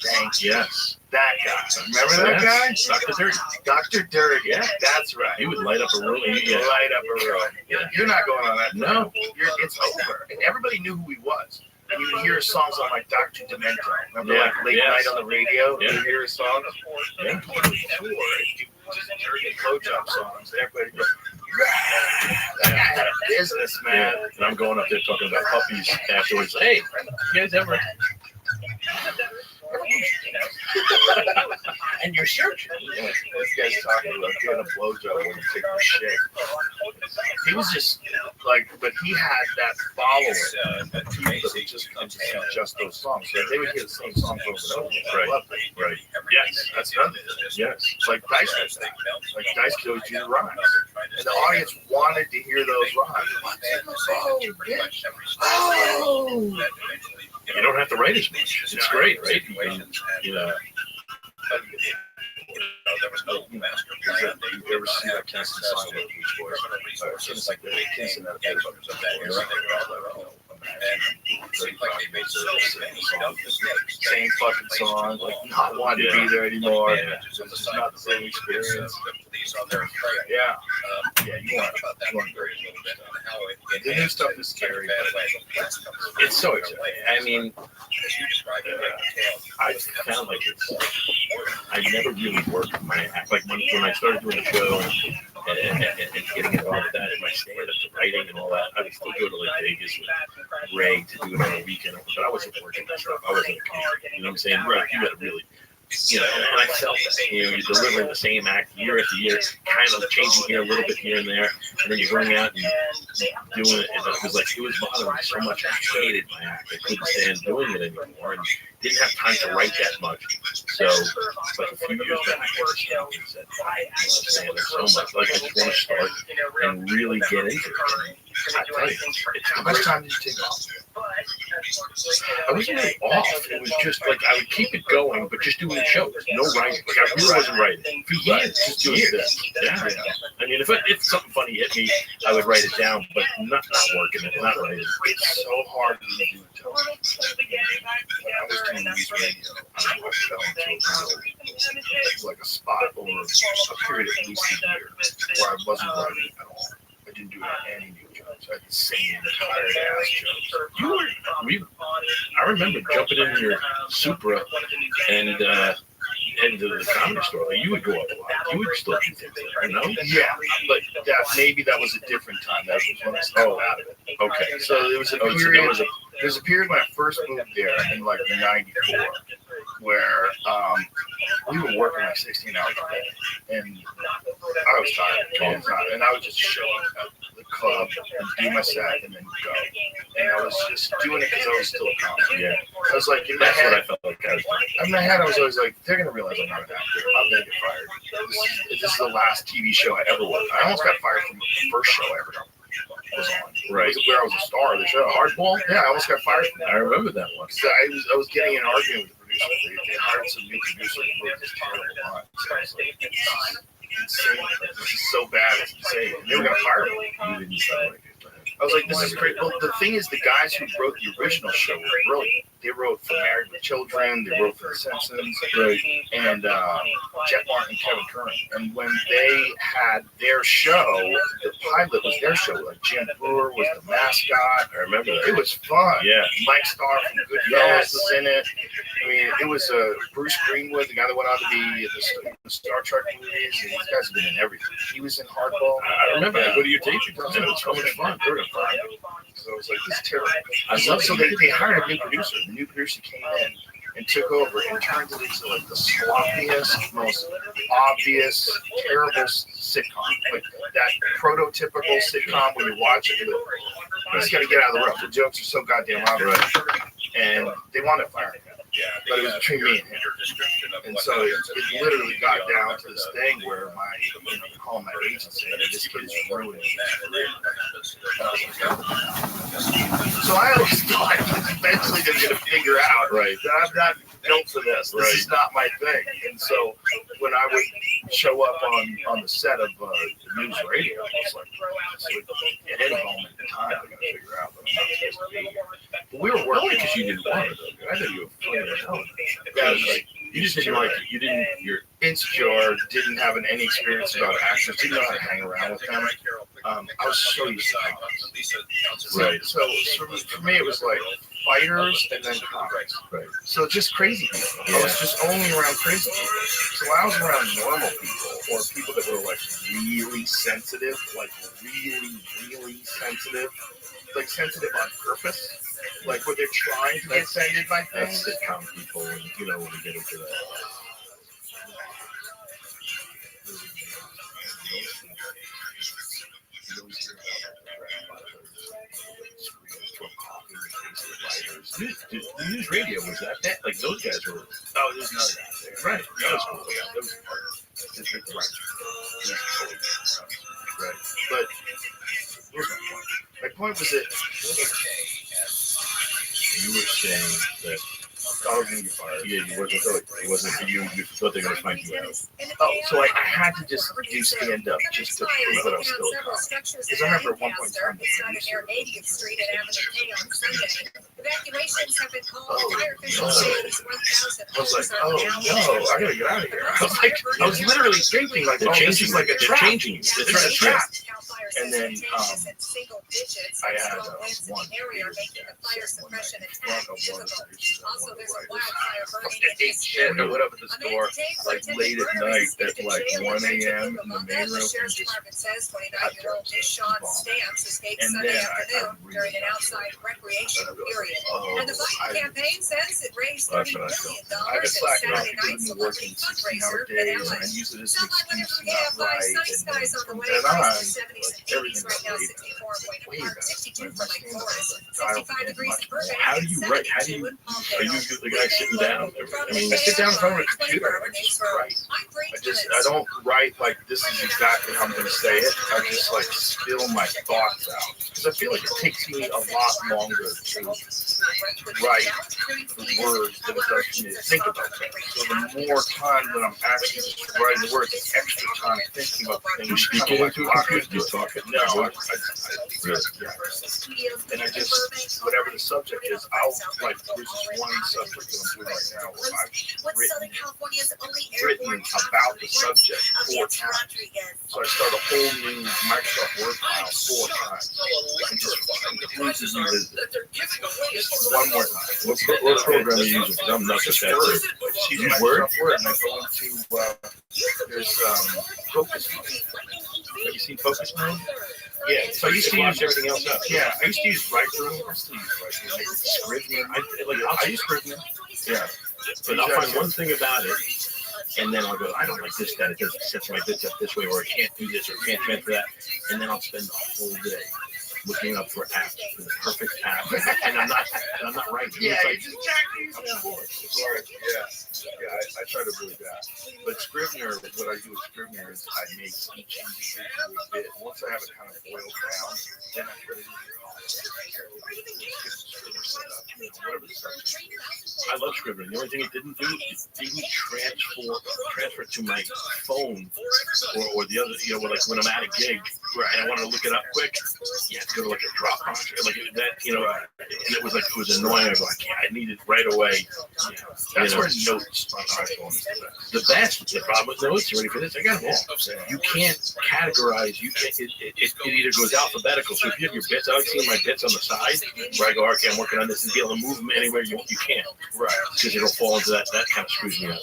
Thank you. Yes. That guy. Remember that guy? Dr. Dirty. Dr. Dirty. Yeah, that's right. He would light up a room. Light up a room. Yeah. You're not going on that. No. It's over. And everybody knew who he was. And you would hear his songs on like Dr. Demento. Remember like late night on the radio? Yeah. You hear his songs? Yeah. And he would tour and do just dirty blowjob songs. And everybody goes, that guy had a business, man. Yeah. And I'm going up there talking about puppies afterwards. Hey, you guys ever? And you're searching. Yeah, this guy's talking about getting a blowjob when you take a shit. He was just but he had that following that people that would just come to see just those songs. So they would hear the same songs over and over. Right. Yes, that's another thing. Yes. It's like Dice was that. Like Dice could always do the rhymes. And the audience wanted to hear those rhymes. Oh, bitch. Oh. You don't have to write as much. It's great, right? You know. There was no master plan. You ever see that Kiss and song with Beach Boys? It's like the Kiss and that bit of that. Seems like they made same fucking song, like not wanting to be there anymore. It's not the same experience. Yeah. Yeah, you want the new stuff is scary. It's so exciting. I mean, I found like I never really worked my act. Like when I started doing the show and getting involved with that and my stand-up, the writing and all that, I would still go to like Vegas with Ray to do it on a weekend, but I wasn't working that stuff. I wasn't a comedian. You know what I'm saying? Right. You got to really, you know, and I felt that, you know, you're delivering the same act year after year, kind of changing here a little bit here and there, and then you're going out and doing it, and it was like, it was bothering me so much. I hated my act. I couldn't stand doing it anymore, and didn't have time to write that much. So, like a few years back, I just stopped and said, I love stand-up so much. Like, I just want to start and really get into it. I tell you, how much time did you take off? I wasn't really off. It was just like I would keep it going, but just doing the shows. No writing. Like I really wasn't writing. For years, just doing this. Yeah. I mean, if something funny hit me, I would write it down, but not working it, not writing. It's so hard to do television. I was doing news radio. I fell into like a spot over a period of at least a year where I wasn't writing at all. I didn't do any new jokes. I had the same tired ass jokes. I remember jumping in your Supra and heading to the comedy store. Like, you would go up a lot. You would still do things there, you know? Yeah, but maybe that was a different time. That was when I stepped out of it. Okay. So there was a period. There's a period when I first moved there in like '94, where we were working like 16 hours a day, and I was tired all the time, and I would just show up at the club and do my set and then go. And I was just doing it because I was still a comic. Yeah. I was like, in my head, I felt like I was doing. In my head, I was always like, they're gonna realize I'm not an actor. I'm gonna get fired. This is the last TV show I ever worked. I almost got fired from the first show I ever done. Right. Where I was a star of the show. Hardball? Yeah, I almost got fired from that. I remember that one. So I was getting an argument with the producer. They hired some new producer who wrote this terrible line. So I was like, insane. This is so bad it's insane. They were going to fire me. You didn't sound like it. I was like, this is great. Well, the thing is, the guys who wrote the original show were brilliant. They wrote for Married with Children, they wrote for The Simpsons, and Jeff Martin and Kevin Curran. And when they had their show, the pilot was their show. Like Jim Brewer was the mascot. I remember that. It was fun. Yeah. Mike Starr from Goodfellas was in it. I mean, it was Bruce Greenwood, the guy that went on to be the Star Trek movies. And these guys have been in everything. He was in Hardball. I remember that. Go to your taping. It was so much fun. So I was like, this is terrible. So they hired a new producer. The new producer came in and took over and turned it into like the sloppiest, most obvious, terrible sitcom. Like that prototypical sitcom when you watch it, you just got to get out of the room. The jokes are so goddamn obvious. And they wanted to fire him. But it was between me and him. And so it literally got down to this thing where they call my agency and this kid is ruining it. So I always thought eventually they're going to figure out that I'm not built for this. This is not my thing. And so when I would show up on the set of news radio, I was like, at any moment in time, they're going to figure out that I'm not supposed to be here. But we were working because you didn't want it, though. I thought you were funny as hell. You just didn't like it. You're insecure, didn't have any experience about actors, didn't know how to hang around with them. I was so used to it. So for me, it was like fighters and then comics. Right. So just crazy people. I was just only around crazy people. So I was around normal people or people that were like really sensitive, really sensitive. Like sensitive on purpose, like where they're trying to get offended by things. That's sitcom people, and when we get into that. the news radio was that like those guys were. Oh, there's none of that there. Right. That was cool. Yeah, that was part of it. Right. But here's my point. My point was that you were saying that I was going to get fired. yeah, it wasn't for you. You thought they were going to find you out. Oh, so I had to just do stand up just to prove that I was still a comic. Because I remember at one point in time, near 80th Street at Avenue K on Sunday. Evacuations have been called. Fire no. officials say at least 1,000 I was like, homes oh are no, now I gotta get out of here. I was literally thinking like, They're oh, this changing. is like a They're trap. changing. This is a trap. And then I had one. Fire suppression attack difficult. Also, there's a wildfire burning in Ate shit or whatever at the store, like late at night at like 1 a.m. in the main room. The Sheriff's Department says 29-year-old Sean Stamps escaped Sunday afternoon during an outside recreation period. And the Biden campaign says it raised $30 million at Saturday night's celebrity fundraiser that allies. Sound like whenever we get by sunny skies on the way, highs in the 70s and 80s right now, 64 in Point Park, 62 for Lake Forest, 65 degrees in Burbank. How do you write? Are you the guy sitting down? I mean, I sit down in front of a computer and I just write. I don't write like this is exactly how I'm going to say it. I just like spill my thoughts out because I feel like it takes me a lot longer to write the words than it does to think about things. So the more time that I'm actually writing the words, the extra time thinking about things. you speak into a computer. You talk it. No, and I just whatever the subject is, I'll like there's this one subject that I'm doing right now where I've written about the subject 4 times. So I start a whole new Microsoft Word file 4 times. And just one more time. What program are you using? Because I'm not just that Word. good. Use Use Word, Word? and I go into there's Focus. Have you seen Focus Mode? Yeah, so I used to use everything else up. Yeah, I used to use Lightroom. I still use Lightroom. Scrivener. I use Scrivener. Yeah, But I'll find one thing about it, and then I'll go, I don't like this, that it doesn't set my bits up this way, or I can't do this, or can't transfer that, and then I'll spend the whole day looking up for apps, for the perfect app, and I'm not right. Yeah, It's it's like, exactly. Yeah, I try to avoid that. But Scrivener, what I do with Scrivener is I make each individual bit. Once I have it kind of boiled down, then I put it in I love Scrivener. The only thing it didn't do, it didn't transfer to my phone or the other, like when I'm at a gig and I want to look it up quick, you have to go to like a Dropbox, like that, and it was annoying. I go, I need it right away. That's where notes on iPhone is the best. The problem with notes, you ready for this? I got them all. You can't categorize. You can't. It either goes alphabetical. So if you have your bits, I like seeing my bits on the side where I go, okay, I'm working on this, and be able to move them anywhere you can't. Right. Because it'll fall into that kind of screws me up.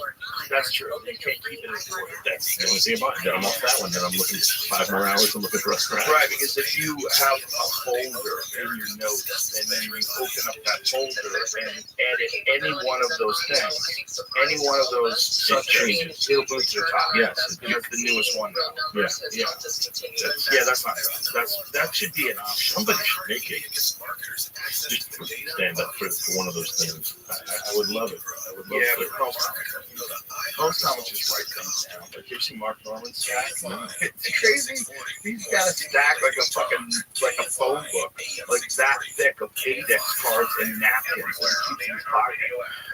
That's true. You can't keep it in order. That's the only thing about it. Then I'm off that one. Then I'm looking 5 more hours. I'm looking for restaurants. Right, because if you have a folder in your notes and then you open up that folder and edit any one of those things, any one of those subjects, it'll move to the top. Yes. Because the newest one now. Yeah. That's not good. That should be an option. Somebody should make it. Just stand up for one of those things. I would love it. I would love it. Most times just write things down. Like you see Mark Norman's stack. It's crazy. He's got a stack like a phone book, like that thick of index cards and napkins that he keeps in his pocket.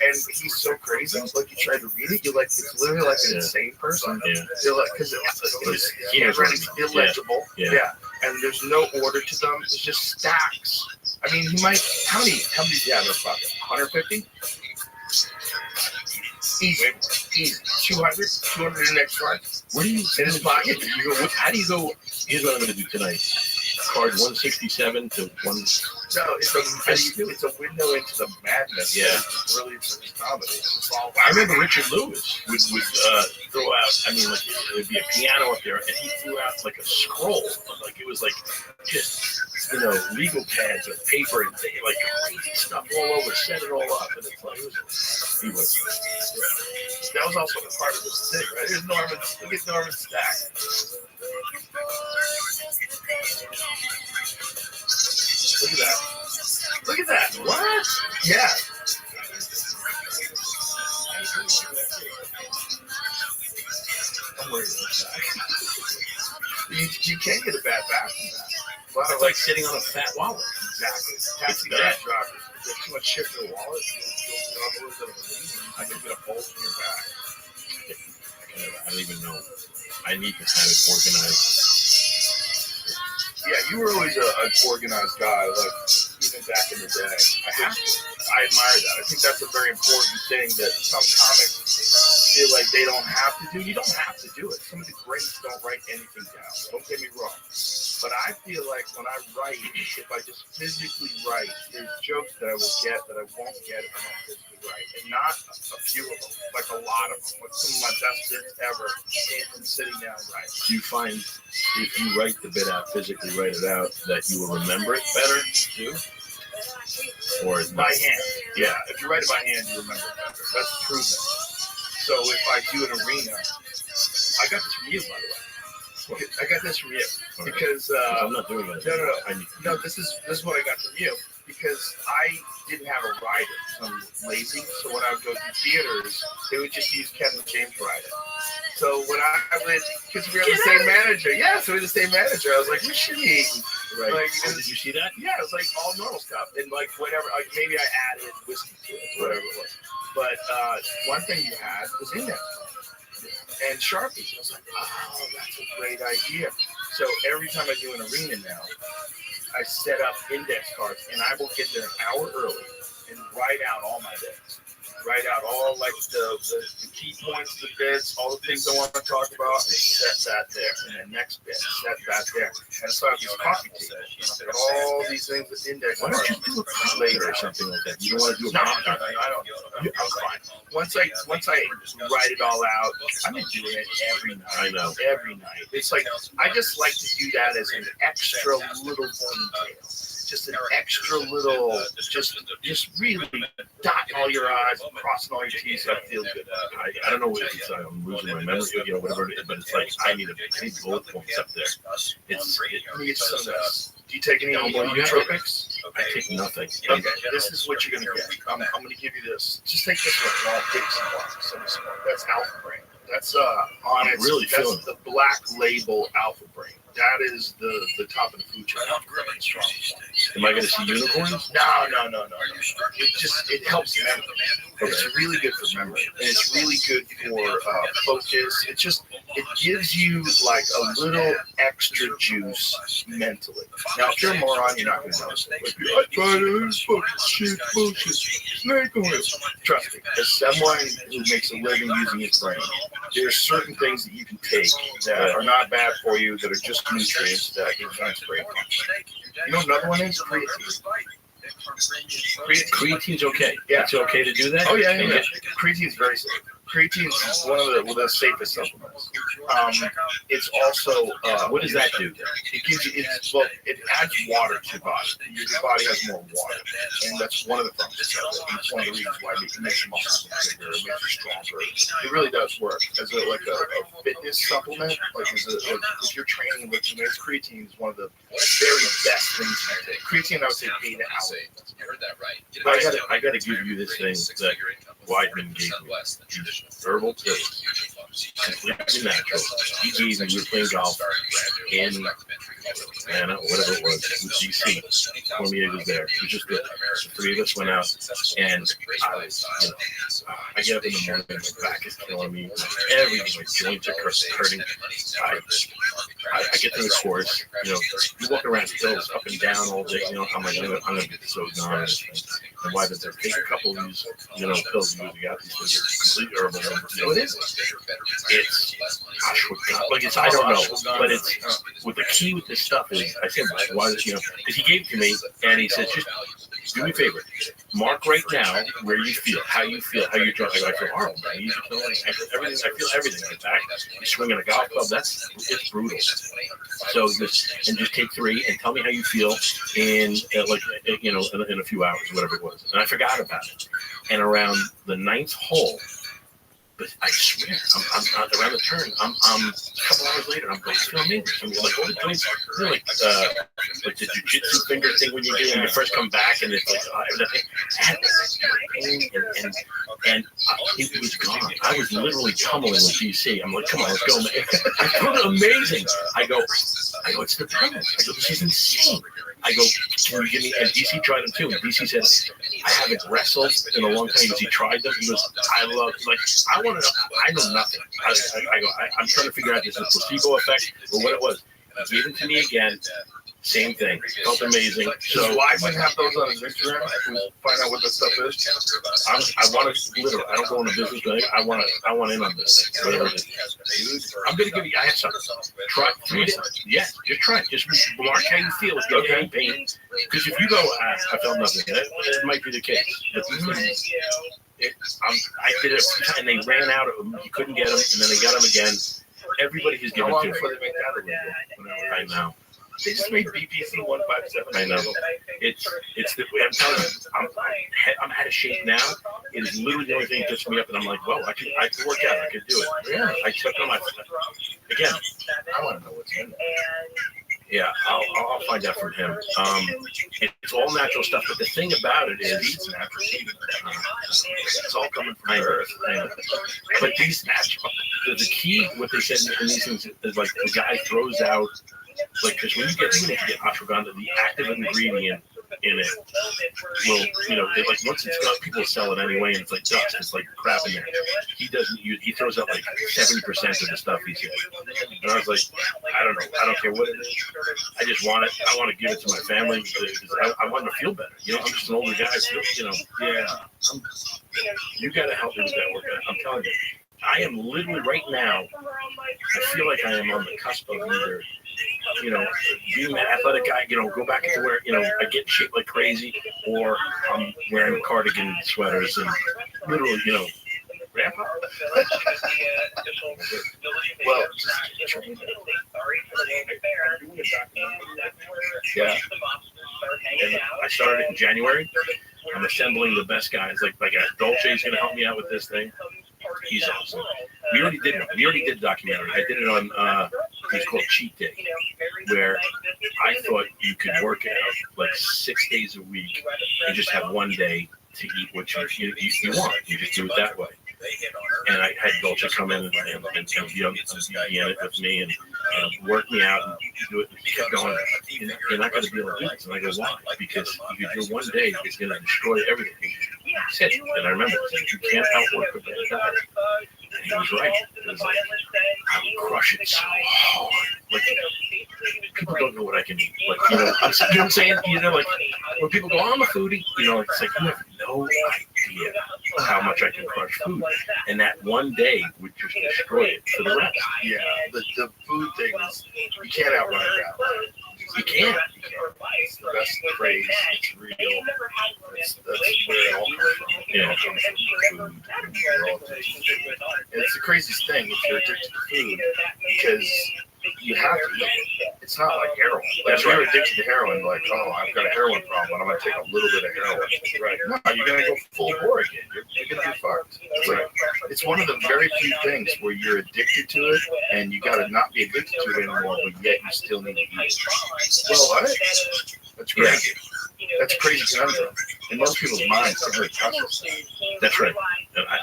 And he's so crazy. Like you try to read it, you're like, it's literally like an insane person. Yeah. You're like, because it's illegible. Yeah. And there's no order to them. It's just stacks. I mean, he might. How many do you have in his pocket? 150. Easy. 200 index cards. What do you in his pocket? How do you go? Here's what I'm going to do tonight. Card 167 to 1. No, it's a window into the madness. Yeah. Really, it's comedy. I remember Richard Lewis would throw out. I mean, like it would be a piano up there, and he threw out like a scroll. Like it was like just legal pads of paper and like stuff all over, set it all up, and it's like he was. That was also part of this thing, right? Here's Norman. Look at Norman's stack. Look at that. Look at that. What? Yeah. I'm worried about that. You can't get a bad back from that. It's like sitting on a fat wallet. Exactly. Taxi cab drivers. There's too much shit in the wallet. I can get a bolt in your back. I don't even know. I need to have it organized. Yeah, you were always an organized guy, like even back in the day. I admire that. I think that's a very important thing that some comics feel like they don't have to do. You don't have to do it. Some of the greats don't write anything down. Don't get me wrong. But I feel like when I write, if I just physically write, there's jokes that I will get that I won't get if I don't physically write. And not a few of them, like a lot of them. Like some of my best bits ever came from sitting down writing. Do you find if you write the bit out, physically write it out, that you will remember it better too? Or by hand? Yeah, if you write it by hand, you remember it better. That's proven. So if I do an arena, I got this from you, by the way. I got this from you because I'm not doing it. No, this is what I got from you because I didn't have a writer. I'm lazy, so when I would go to theaters, they would just use Kevin James writer. So when I would, because we were the same manager, so we're the same manager. I was like, what should we eat? Right. Like, did you see that? Yeah, it was like all normal stuff and like whatever. Like maybe I added whiskey to it, whatever it was. But one thing you had was index and Sharpies. I was like, oh, that's a great idea. So every time I do an arena now, I set up index cards and I will get there an hour early and write out all my bits. Write out all like the key points, the bits, all the things I want to talk about, and set that there. And the next bit, set that there. And so I have this coffee table. And all these things with index cards. Why don't you do it later or something like that? You don't want to do it? No, I don't. I'm fine. Once I write it all out, I'm doing it every night. I know. Every night. It's like I just like to do that as an extra little detail. Just an extra little, just really dotting all your I's, crossing all your T's. I feel good. I don't know what it's. I'm losing my memory, whatever it is, but it's like I need bullet points up there. Let me get some of this. Do you take any nootropics? I take nothing. Okay, this is what you're gonna get. I'm gonna give you this. Just take this one. I'll take some more. That's Alpha Brain. That's on it. Really feeling the black label Alpha Brain. That is the top of the food chain. Am I going to see unicorns? No. It helps memory. It's really good for memory, and it's really good for focus. It gives you like a little extra juice mentally. Now, if you're a moron, you're not going to notice it. Like, I tried it, bullshit, snake oil. Trust me, as someone who makes a living using his brain, there's certain things that you can take that are not bad for you, that are just nutrients that enhance brain function. You know another one is creatine. Creatine's okay. Yeah. It's okay to do that? Oh, yeah. Creatine is very safe. Creatine is one of the safest supplements. It's also what does that do? It gives you it adds water to your body. Your body has more water, and that's one of the functions of it. It's one of the reasons why it makes your muscles bigger, it makes you stronger. It really does work as a fitness supplement. Like if you're training with creatine is one of the very best things you can take. Creatine, I would say 8 hours. You heard that right. I got to give you this thing that Weidman gave me. Herbal pills, completely natural. He gave me with playing golf in Atlanta, whatever it was, in DC. Told me it was there. It was just good. The three of us went out, and I get up in the morning, my back is killing me, everything, my joints are hurting. I get to the course, you walk around hills up and down all day, I'm like, I'm gonna be so gone. And why does there take a couple of these, pills you got these things are completely herbal. It is. It's ashwagandha. I don't know, but it's what the key with this stuff is. I said, why does because he gave it to me, and he said, just do me a favor, mark right now where you feel, how you're drunk. I feel horrible. I feel everything. In fact, you're swinging a golf club. It's brutal. So just take 3 and tell me how you feel in in a few hours, whatever it was. And I forgot about it. And around the 9th hole, but I swear, I'm around the turn. I'm a couple hours later, I'm like, feel amazing. I'm like, all the joints, you know, like the jiu-jitsu finger thing when you do when you first come back, and it's like, and it was gone. I was literally tumbling with DC. I'm like, come on, let's go, man. I felt amazing. I go, it's the pain. I go, this is insane. I go, can you give me? And DC tried them too. And DC said, I haven't wrestled in a long time because he tried them. He goes, I love, like, I want to know. I know nothing. I go, I'm trying to figure out if it's a placebo effect or what it was. He gave it to me again. Same thing. Felt amazing. So why do you have those on his Instagram? Find out what this stuff is. I want to literally. I don't go into business, but I want in on this. Whatever it is. I'm gonna give you. I have some. Try 3 days. Yeah, just try it. Just mark how you feel. If you get any pain, because if you go, I felt nothing. That might be the case. But I did it, and they ran out of them. You couldn't get them, and then they got them again. Everybody has given How long to before me. they make that illegal? I know. They just made BPC 157. I know. It's the. I'm telling you, I'm out of shape now. It is literally the only thing that gets me up, and I'm like, well, I can work out. I can do it. Yeah. I took on my again. I want to know what's in there. Yeah, I'll find out from him. It's all natural stuff, but the thing about it is, it's all coming from Earth. But these natural, the key, what they said in these things is like the guy throws out, like, because when you get ashwagandha, the active ingredient in it will, you know, like once it's gone, people sell it anyway, and it's like dust, it's like crap in there. He doesn't use, he throws out like 70% of the stuff he's getting. And I was like, I don't know, I don't care what it is. I just want it. I want to give it to my family because I want to feel better. You know, I'm just an older guy, so, you know, you got to help me with that work. I'm telling you, I am literally right now, I feel like I am on the cusp of either, you know, being that athletic guy, you know, go back into where, you know, I get shaped like crazy, or I'm wearing cardigan sweaters and literally, you know, grandpa. Well, yeah. And I started in January. I'm assembling the best guys. Like Dolce's going to help me out with this thing. He's awesome. We already did the documentary. I did it on it's called Cheat Day, where I thought you could work out like 6 days a week and just have one day to eat what you want. You just do it that way. And I had Dolce come in and be in it with me and work me out and do it. And he kept going, you're not going to be able to do this. And I go, why? Because you do one day, it's going to destroy everything. He said, and I remember, you can't outwork the bad guy. And he was right. It was like, I would crush it so hard. Like, people don't know what I can eat. Like, you know what I'm saying? You know, like, when people go, I'm a foodie, you know, it's like, you have no idea how much I can crush food. And that one day would just destroy it for the rest. Yeah, the food thing is, you can't outrun that. You can't. It's the best craze. It's real. That's where it all comes from. Yeah. It comes from food. And it's the craziest thing if you're addicted to food, because you have to eat it. It's not like heroin. Like, if you're addicted to heroin, like, oh, I've got a heroin problem, I'm going to take a little bit of heroin. Right. No, you're going to go full bore again. You're going to be fucked. It's one of the very few things where you're addicted to it, and you got to not be addicted to it anymore, but yet you still need to eat it. Well, what? That's crazy. That's crazy conundrum. In most people's minds, it's very tough. That's right.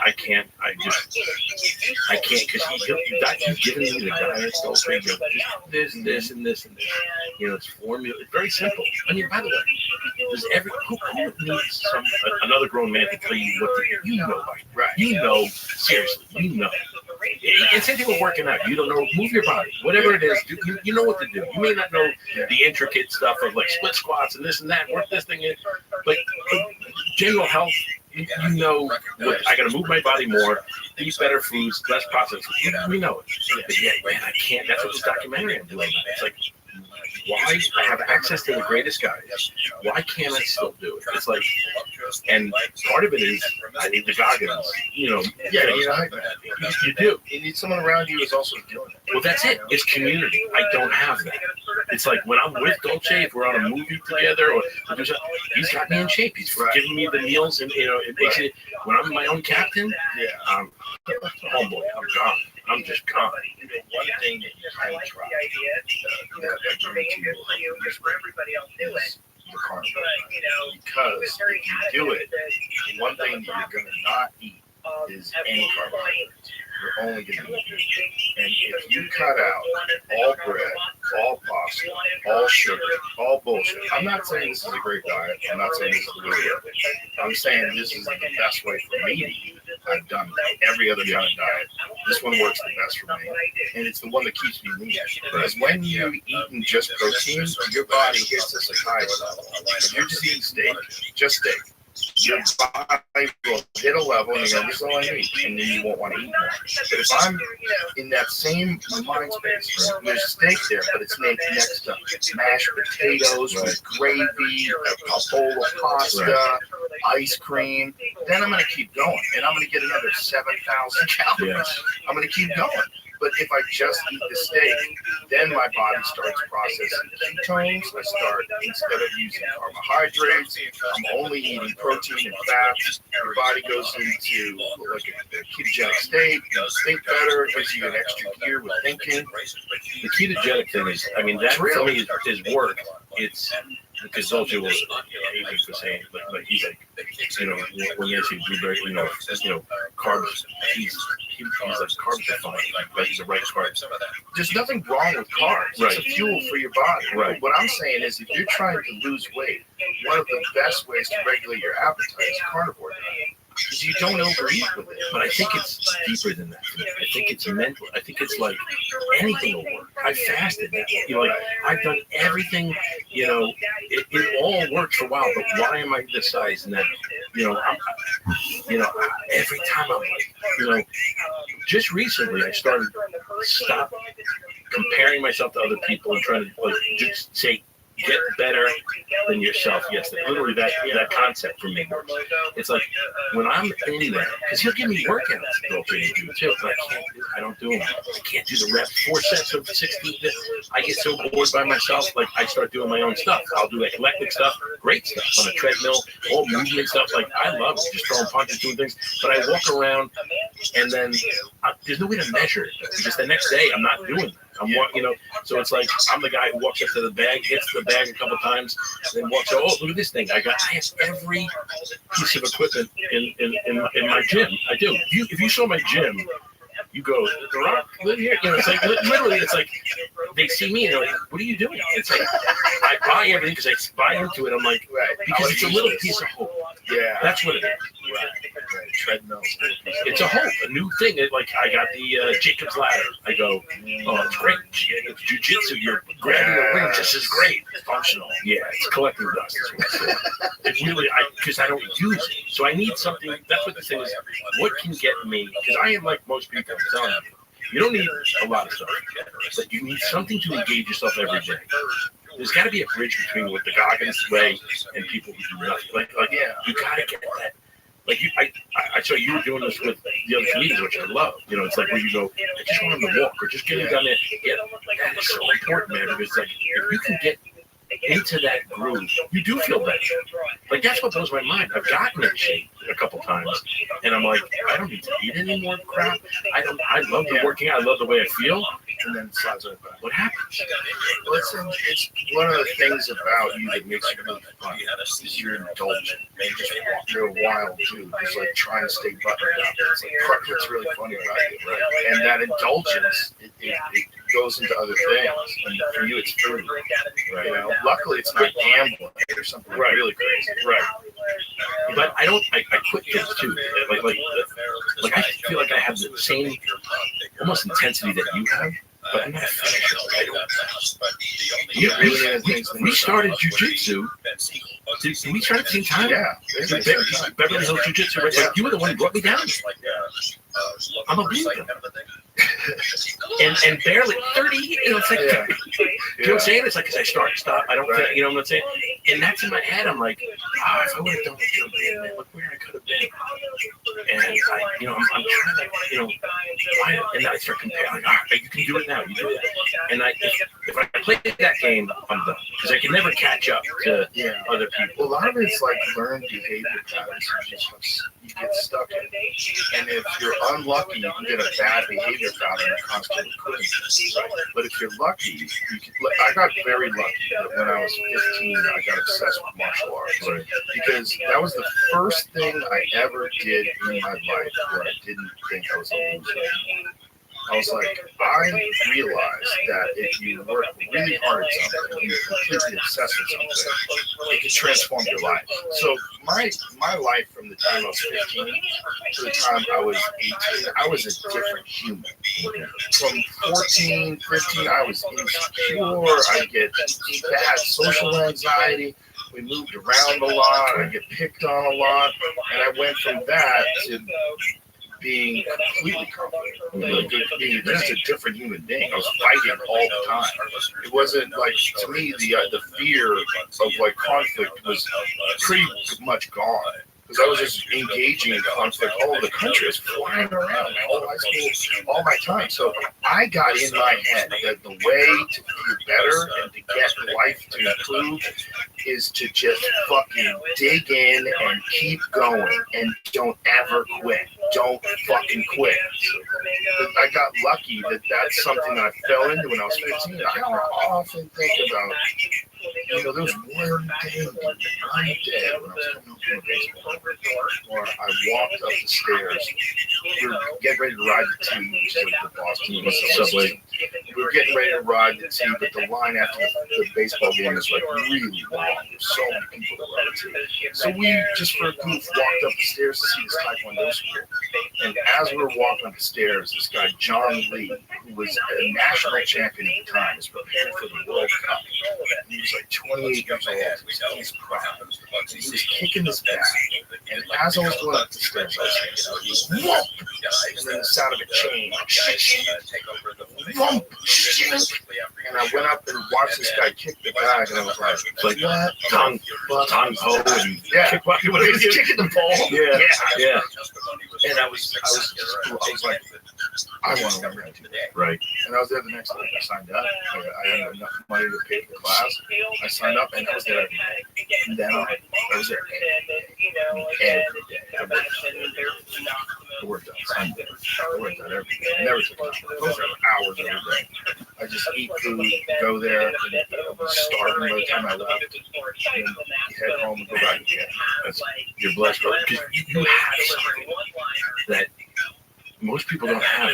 I can't. I can't, because he's giving me the diet so crazy. This, and this, and this, and this. You know, it's formula. It's very simple. I mean, by the way, does who needs another grown man to tell you what to do? You know, right? You know, seriously, you know. And same thing with working out. You don't know. Move your body. Whatever it is, you know what to do. You may not know the intricate stuff of like split squats and this and that. Work this thing in, but general health. You know, what, I got to move my body more, eat better foods, less processed food. We know it. But yeah, man, I can't. That's what this documentary I'm doing. It's like, why I have access to the greatest guys? Why can't I still do it? It's like, and part of it is I need the goggles. You know, yeah, you do. You need someone around you who's also doing it. Well, that's it. It's community. I don't have that. It's like when I'm with Dolce, if we're on a movie together, or he's got me in shape. He's giving me the meals, and it makes it. When I'm my own captain, oh boy, I'm gone. I'm just gone. One thing that you kind of try is the carnivore. Because if you do it, one thing that you're going to not eat is any carbohydrates. You're only going to eat meat. And if you cut out all bread, all pasta, all sugar, all bullshit, I'm not saying this is a great diet. I'm not saying this is the way to do it. I'm saying this is the best way for me to eat. I've done every other kind of diet. This one works the best for me. And it's the one that keeps me lean. Because when you're eating just protein, your body hits a satiety level. If you're just eating steak, just steak, your body will hit a level and you go, this is all I need, and then you won't want to eat more. But if I'm in that same mind space, there's steak there, but it's made next to mashed potatoes with gravy, a bowl of pasta, ice cream, then I'm going to keep going, and I'm going to get another 7,000 calories. I'm going to keep going. But if I just eat the steak, then my body starts processing ketones. I start, instead of using carbohydrates, I'm only eating protein and fat. Your body goes into like a ketogenic state. You think better, gives you an extra gear with thinking. The ketogenic thing is, I mean, that for me is work. It's because Dolce was amazing for saying, but he's like, when they say blueberry, carbs, he's like, carbs are fine, but he's the right carbs. There's nothing wrong with carbs. It's a fuel for your body. Right. What I'm saying is, if you're trying to lose weight, one of the best ways to regulate your appetite is carnivore diet. Because you don't overeat with it. But I think it's deeper than that. I think it's mental. I think it's like anything will work. I fasted that. Like I've done everything. It all worked for a while. But why am I this size now? Every time I'm like, just recently I started stop comparing myself to other people and trying to just say, get better than yourself. Yes, literally that concept for me works. It's like when I'm in there, because he'll give me workouts to go to and do too, but I don't do them. I can't do the reps. 4 sets of 16. I get so bored by myself, like I start doing my own stuff. I'll do like eclectic stuff, great stuff on a treadmill, all movement stuff. Like I love it, just throwing punches, doing things. But I walk around and then there's no way to measure it because the next day I'm not doing that. I'm walking, so it's like I'm the guy who walks up to the bag, hits the bag a couple times, and then walks. Oh, look at this thing! I have every piece of equipment in my gym. I do. If you saw my gym, you go, The Rock live here. It's like literally, it's like they see me and they're like, "What are you doing?" It's like I buy everything because I buy into it. I'm like, because it's a little piece of hope. Yeah, that's what it is. Right. Treadmill. It's a hope, a new thing. Like I got the Jacob's ladder. I go, oh, it's great. It's jujitsu. You're grabbing the ring. This is great. It's functional. Yeah, it's collecting dust. It's really, because I don't use it, so I need something. That's what the thing is. What can get me? Because I am like most people. I'm telling you, you don't need a lot of stuff, but you need something to engage yourself every day. There's got to be a bridge between what the Goggins way and people who do nothing. Like you got to get that. Like I saw you were doing this with the other comedians, which I love. It's like where you go, I just want them to walk or just get them down there. Yeah, that is so important, man. Because like if you can get into that groove, you do feel better. Like that's what blows my mind. I've gotten in shape a couple times, and I'm like, I don't need to eat any more crap. I love the working out. I love the way I feel. And then slides over. What happens? Listen, it's one of the things about you that makes you really fun is you're indulgent. You're wild too. It's like trying to stay buttoned up. It's like what's really funny about it, right? And that indulgence, it goes into other things. And for you, it's food. Right. Luckily, it's not gambling or something really crazy. Right. But I quit things too. Like I feel like I have the same almost intensity that you have, but I'm not finished. We started jujitsu. Did we start at the same time? Yeah. Beverly Hills Jiu-Jitsu. Right? Like, you were the one who brought me down. I'm a believer. and barely 30, it's like, you know what I'm saying? It's like, because I start and stop. I don't, you know what I'm saying? And that's in my head. I'm like, if I would have done what Joe did, man, look where I could have been. And I'm trying to, why? And I start comparing. You can do it now. You do it. And if I play that game, I'm done because I can never catch up to other people. A lot of it's like learned behavior patterns. You get stuck in it. And if you're unlucky, you can get a bad behavior pattern that constantly quitting. But if you're lucky, I got very lucky that when I was 15, I got obsessed with martial arts. Right. Because that was the first thing I ever did in my life where I didn't think I was a loser. I was like, I realized that if you work really hard at something, and you're completely obsessed with something, it can transform your life. So my life from the time I was 15 to the time I was 18, I was a different human. From 14, 15, I was insecure. I get bad social anxiety. We moved around a lot. I get picked on a lot. And I went from that to being completely confident, being just a different human being. I was fighting all the time. It wasn't like, to me, the fear of like conflict was pretty much gone. Because I was just engaging in conflict all over the country. I was flying around my whole high school, all my time. So I got in my head that the way to feel better and to get life to improve is to just fucking dig in and keep going and don't ever quit. Don't fucking quit. I got lucky that that's something that I fell into when I was 15. I often think about, there was one day when I was coming home from baseball, where I walked up the stairs. We were getting ready to ride the T, which is like the Boston subway. We were getting ready to ride the T, but the line after the baseball game is like really long. There's so many people that ride the T. So we, just for a goof, walked up the stairs to see this Taekwondo school. And as we were walking up the stairs, this guy, John Lee, who was a national champion at the time, was preparing for the World Cup. He was like 28 years old. He's proud. He was kicking his back. And as I was going up the stairs, I was saying, whoop! And then the sound of a chain, whoop! And I went up and watched this guy kick the bag, and I was like what? Tongue ho, and he was kicking the ball. Yeah. And I was like, I want to learn how to do that. Right. And I was there the next day. I signed up. I had enough money to pay for the class. I signed up, and I was there every day. And then I was there every day. I worked out Sunday. I worked out every day. I never took a break. I was there hours every day. I just eat food, go there, and I was starving by the time I left. And head home and go back again. You're blessed, because you have something that most people don't have.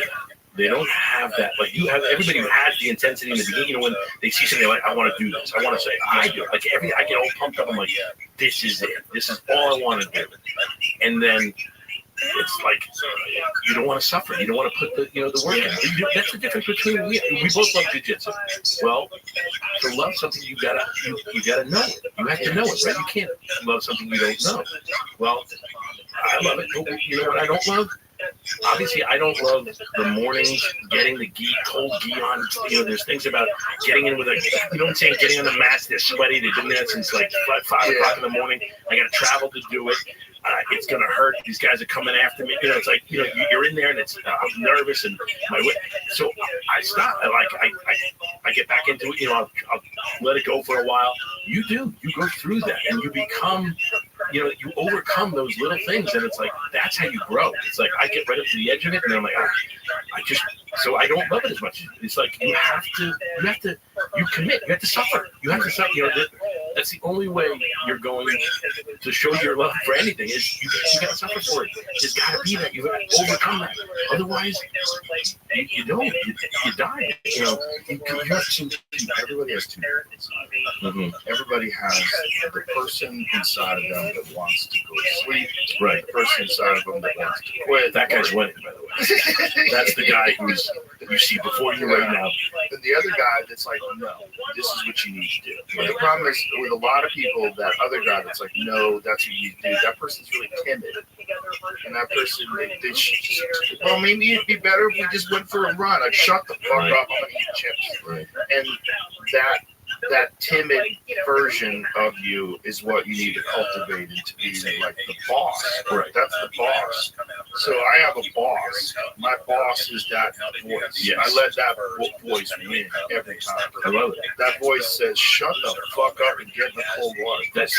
They don't have that. Like you have, everybody who has the intensity in the beginning. When they see something like, I want to do this. I want to say, I do. Like I get all pumped up. I'm like, this is it. This is all I want to do. And then it's like you don't want to suffer. You don't want to put the work in. That's the difference between we both love jiu-jitsu. Well, to love something you gotta know it. You have to know it, right? You can't love something you don't know. Well, I love it. You know what I don't love? Obviously, I don't love the mornings, getting the cold gi on. There's things about getting in with getting on the mats. They're sweaty. They've been there since like 5 o'clock in the morning. I got to travel to do it. It's going to hurt. These guys are coming after me. It's like, you're in there and I'm nervous and so I stop. I get back into it. I'll let it go for a while. You go through that and you become, you overcome those little things, and it's like, that's how you grow. It's like, I get right up to the edge of it and then I'm like, so I don't love it as much. It's like, you commit, you have to suffer. You have to suffer. That's the only way you're going to show your love for anything is you got to suffer for it. There's got to be that. You got to overcome that. Otherwise, you don't. You die. You have two people. Everybody has two people. Everybody has the person inside of them that wants to go to sleep. Right. The person inside of them that wants to quit. That guy's winning, by the way. That's the guy who's you see before you right now. And the other guy that's like, no, this is what you need to do. But the problem is with a lot of people, that other guy that's like, no, that's what you do. That person's really timid. And that person, well, maybe it'd be better if we just went for a run. I'd shut the fuck up. I'm going to eat chips. Right. And that timid version of you is what you need to cultivate into being like the boss. Right. That's the boss. So I have a boss. My boss is that voice. Yes. I let that voice win every time. I love it. That voice says, "Shut the fuck up and get in the cold water." That's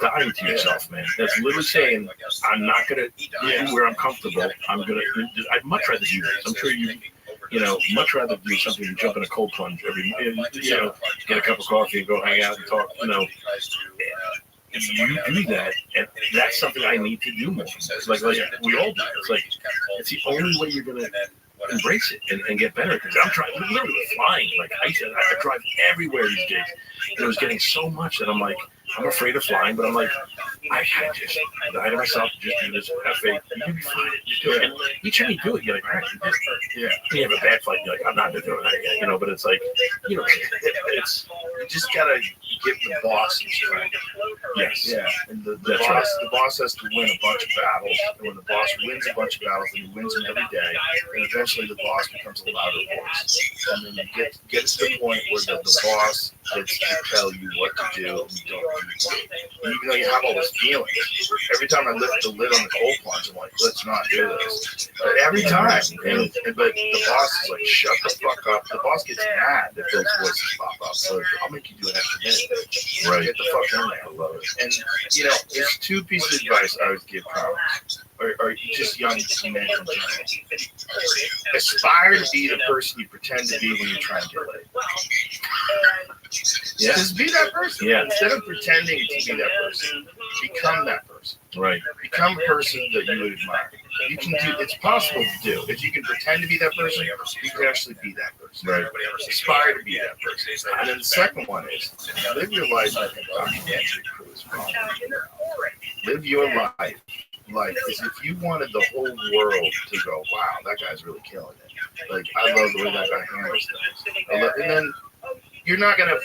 dying to yourself, man. That's literally saying, "I'm not gonna do where I'm comfortable. I'd much rather do this." I'm sure you know, much rather do something than jump in a cold plunge get a cup of coffee and go hang out and talk. You do that, and that's something I need to do more. It's like we all do. It's like it's the only way you're gonna embrace it and get better. Because I'm trying, literally flying. Like I said, I drive everywhere these days, and it was getting so much that I'm like, I'm afraid of flying, but I'm like, I can't just die to myself. Just do this. Have faith. You'll be fine. Just do it. And each time you do it, you're like, all right, you have a bad flight. You're like, I'm not gonna do it. But it's like, it's you just gotta give the boss some strength. Yes. Yeah. And the boss has to win a bunch of battles. And when the boss wins a bunch of battles, and he wins them every day, and eventually the boss becomes a louder voice. And then you get to the point where the boss gets to tell you what to do, and you don't do it. Even though you have all those feelings. Every time I lift the lid on the cold plunge, I'm like, let's not do this. But every time. But the boss is like, shut the fuck up. The boss gets mad if those voices pop up. So I'll make you do an extra minute. Right. Get the fuck in there. I love it. And, there's two pieces of advice I would give parents. Or just young men in general. Aspire to be the person you pretend to be when you're trying to get laid. Yeah. Just be that person. Yeah. Instead of pretending to be that person, become that person. Right. Become a person that you would admire. You can do. It's possible to do. If you can pretend to be that person, you can actually be that person. Right. Aspire to be that person. And then the second one is live your life like a documentary cruise. Live your life like as if you wanted the whole world to go, wow, that guy's really killing it. Like I love the way that guy handles things. And then you're gonna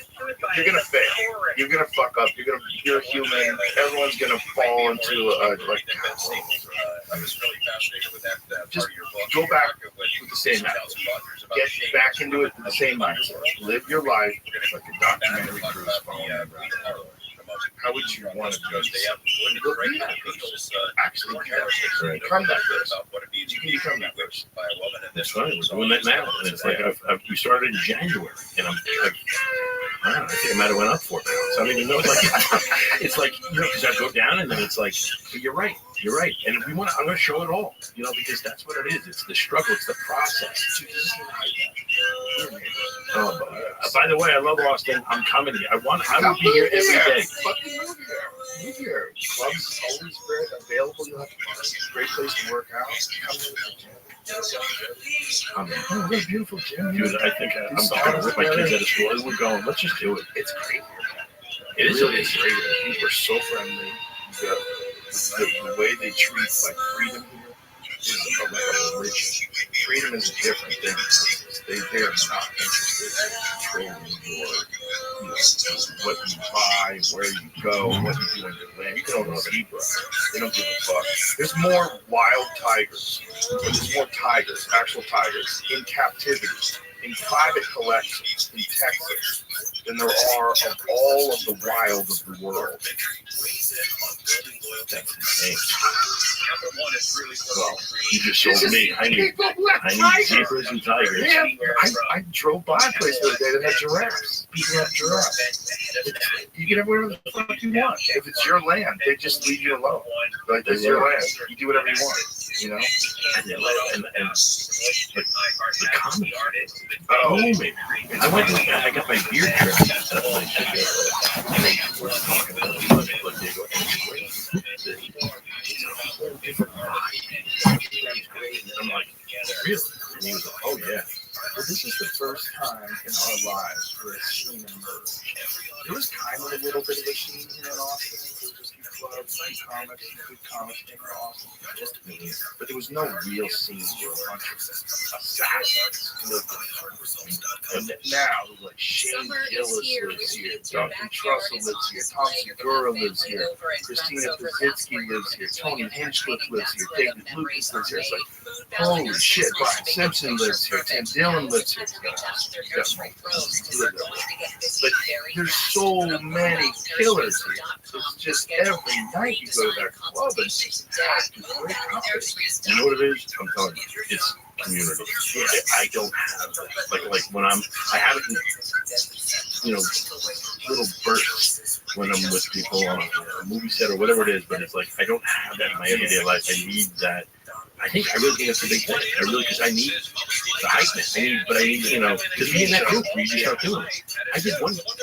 fail. You're gonna fuck up. You're human. Everyone's gonna fall into I was really fascinated with that. Just go back with the same mindset. Get back into it with the same mindset. Live your life like a documentary cruise following around. How would you want to do this? Actually, become that person. You can become that person. That's right. We're doing that now. And it's like we started in January, and I think I might have went up 4 pounds. I mean, it's like because I go down, and then it's like, you're right. And if we want, I'm going to show it all. Because that's what it is. It's the struggle. It's the process. By the way, I love Austin. I'm coming here. I will be here every day. Fucking move here. Clubs always available. You have a great place to work out. Come to the gym. What a beautiful gym. Dude, I think I'm going to rip my kids out of school. We're going. Let's just do it. It's great. It is really great. People are so friendly. The way they treat freedom here is like a religion. Freedom is a different thing. They are not interested in controlling what you buy, where you go, what you do in your land. You can own a zebra. They don't give a fuck. There's more wild tigers. There's more tigers, actual tigers, in captivity, in private collections in Texas than there are of all of the wild of the world. That's insane. Well, you just showed me. I need zebras and tigers. Yeah, I drove by a place the other day that had giraffes. People have giraffes. You can have whatever the fuck you want. If it's your land, they just leave you alone. Like, it's your land. You do whatever you want. And the comments. Oh, man. I got my beard trimmed at a place. And they were talking about it. They go, it's a whole different vibe. I'm like, really? And he was like, oh, yeah. Well, this is the first time in our lives where a scene emerged. There was kind of a little bit of a scene here in Austin. There was just clubs and comics and good comics in Austin. But there was no real scene where a bunch of assassins lived. And now, like, Shane Gillis lives here, Duncan Trussell lives here, Tom Segura lives here, Christina Pazitsky lives here, Tony Hinchcliffe lives here, David Lucas lives here. It's like, Holy shit, Brian Simpson lives here. Tim Dillon lives here. But there's so many killers here. It's just every night you go to that club and it's packed with great company. You know what it is? I'm telling you, it's community. I don't have like when I have it in, little bursts when I'm with people on a movie set or whatever it is, but it's like I don't have that in my everyday life. I need that. I really think it's a big thing. Because I need the hypeness. I need, to be in that group where you just start doing it. I did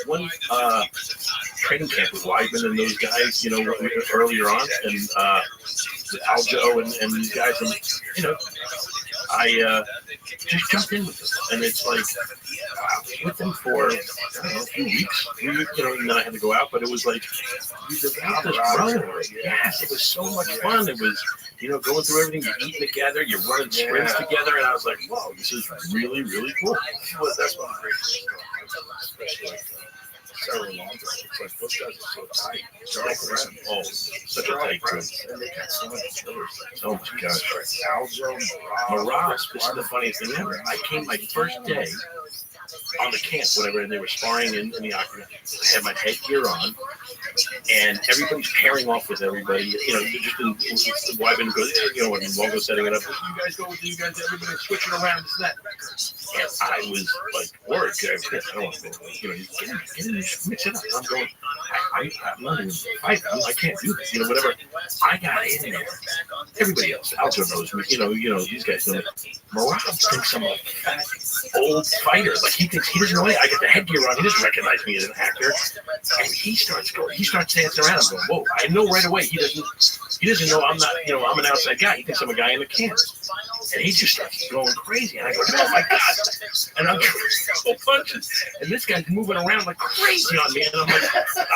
one training camp with Weidman and those guys, earlier on, and with Aljo and these guys, and I just jumped in with them, and it's like with them for a few weeks, and then I had to go out, but it was like you developed this brotherhood. Yes, it was so much fun. It was going through everything, you're eating together, you're running sprints together, and I was like, whoa, this is really, really cool. That's one of the great things. Several months. It's like those guys are so tight. They're all friends. Oh, such a tight group. And they got so much killers. So much guys. Aljo, Mirage, this is the funniest thing ever. I came my first day on the camp, whatever, and they were sparring in the octagon. I had my headgear on, and everybody's pairing off with everybody. Just in Wyman goes, when Longo setting it up, you guys go with you guys, everybody switching around, this and that. And I was like worried, because I don't want to go, get in, mix it up. I'm going, I'm not even fighting. I can't do this, whatever. I got in there. Everybody else, Aljo knows me, these guys know me. Mirage thinks I'm a fat, old fighter. Like, he thinks he doesn't know me. I get the headgear on. He doesn't recognize me as an actor. And he starts dancing around. I'm going, whoa. I know right away. He doesn't know I'm not, I'm an outside guy. He thinks I'm a guy in the camp. And he just starts going crazy. And I go, oh my God. And I'm throwing punches. And this guy's moving around like crazy on me. And I'm like,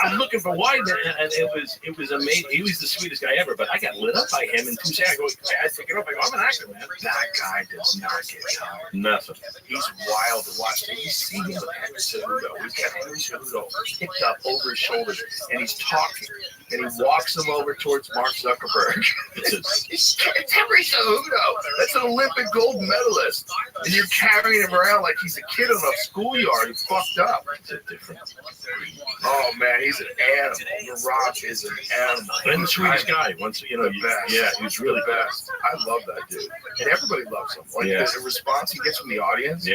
I'm looking for Weidman. And it was amazing. He was the sweetest guy ever. But I got lit up by him in 2 seconds. I pick it up. I go, I'm an actor, man. That guy does not get tired. Nothing. He's wild to watch. You see him with Henry Cejudo. He's got Henry Cejudo picked up over his shoulders. And he's talking. And he walks him over towards Mark Zuckerberg. It's Henry Cejudo. That's an Olympic gold medalist. And you're carrying him around like he's a kid in a schoolyard. He's fucked up. Oh, man, he's an animal. The Rock is an animal. And the sweetest guy. Once, yeah, he's really best. I love that dude. And everybody loves him. Like, the response he gets from the audience,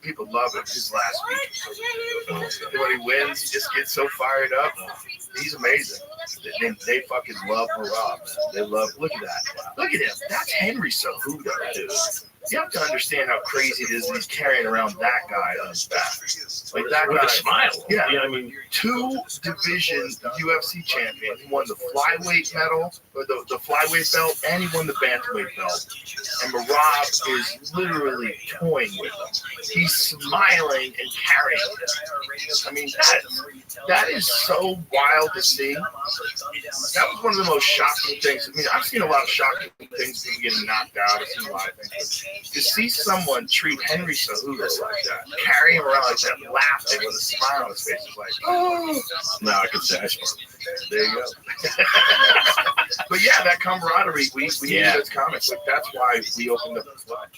people love it. His last week. When he wins, he just gets so fired up. He's amazing. They fucking love Marab, man. They love, look at that. Look at him. That's Henry Cejudo, dude. You have to understand how crazy it is when he's carrying around that guy on his back. Like that with guy. A smile. Yeah, I mean, 2 division UFC champion. He won the flyweight medal, or the flyweight belt, and he won the bantamweight belt. And Marab is literally toying with him. He's smiling and carrying him. I mean, that is so wild to see. That was one of the most shocking things. I mean, I've seen a lot of shocking things, people getting knocked out. I've seen a lot of things. To see someone treat Henry Cejudo like that, carry him around like that, laughing with a smile on his face, is like, oh. Now I can say I smile. There you go. But yeah, that camaraderie, we needed those comics. Like, that's why we opened up the club.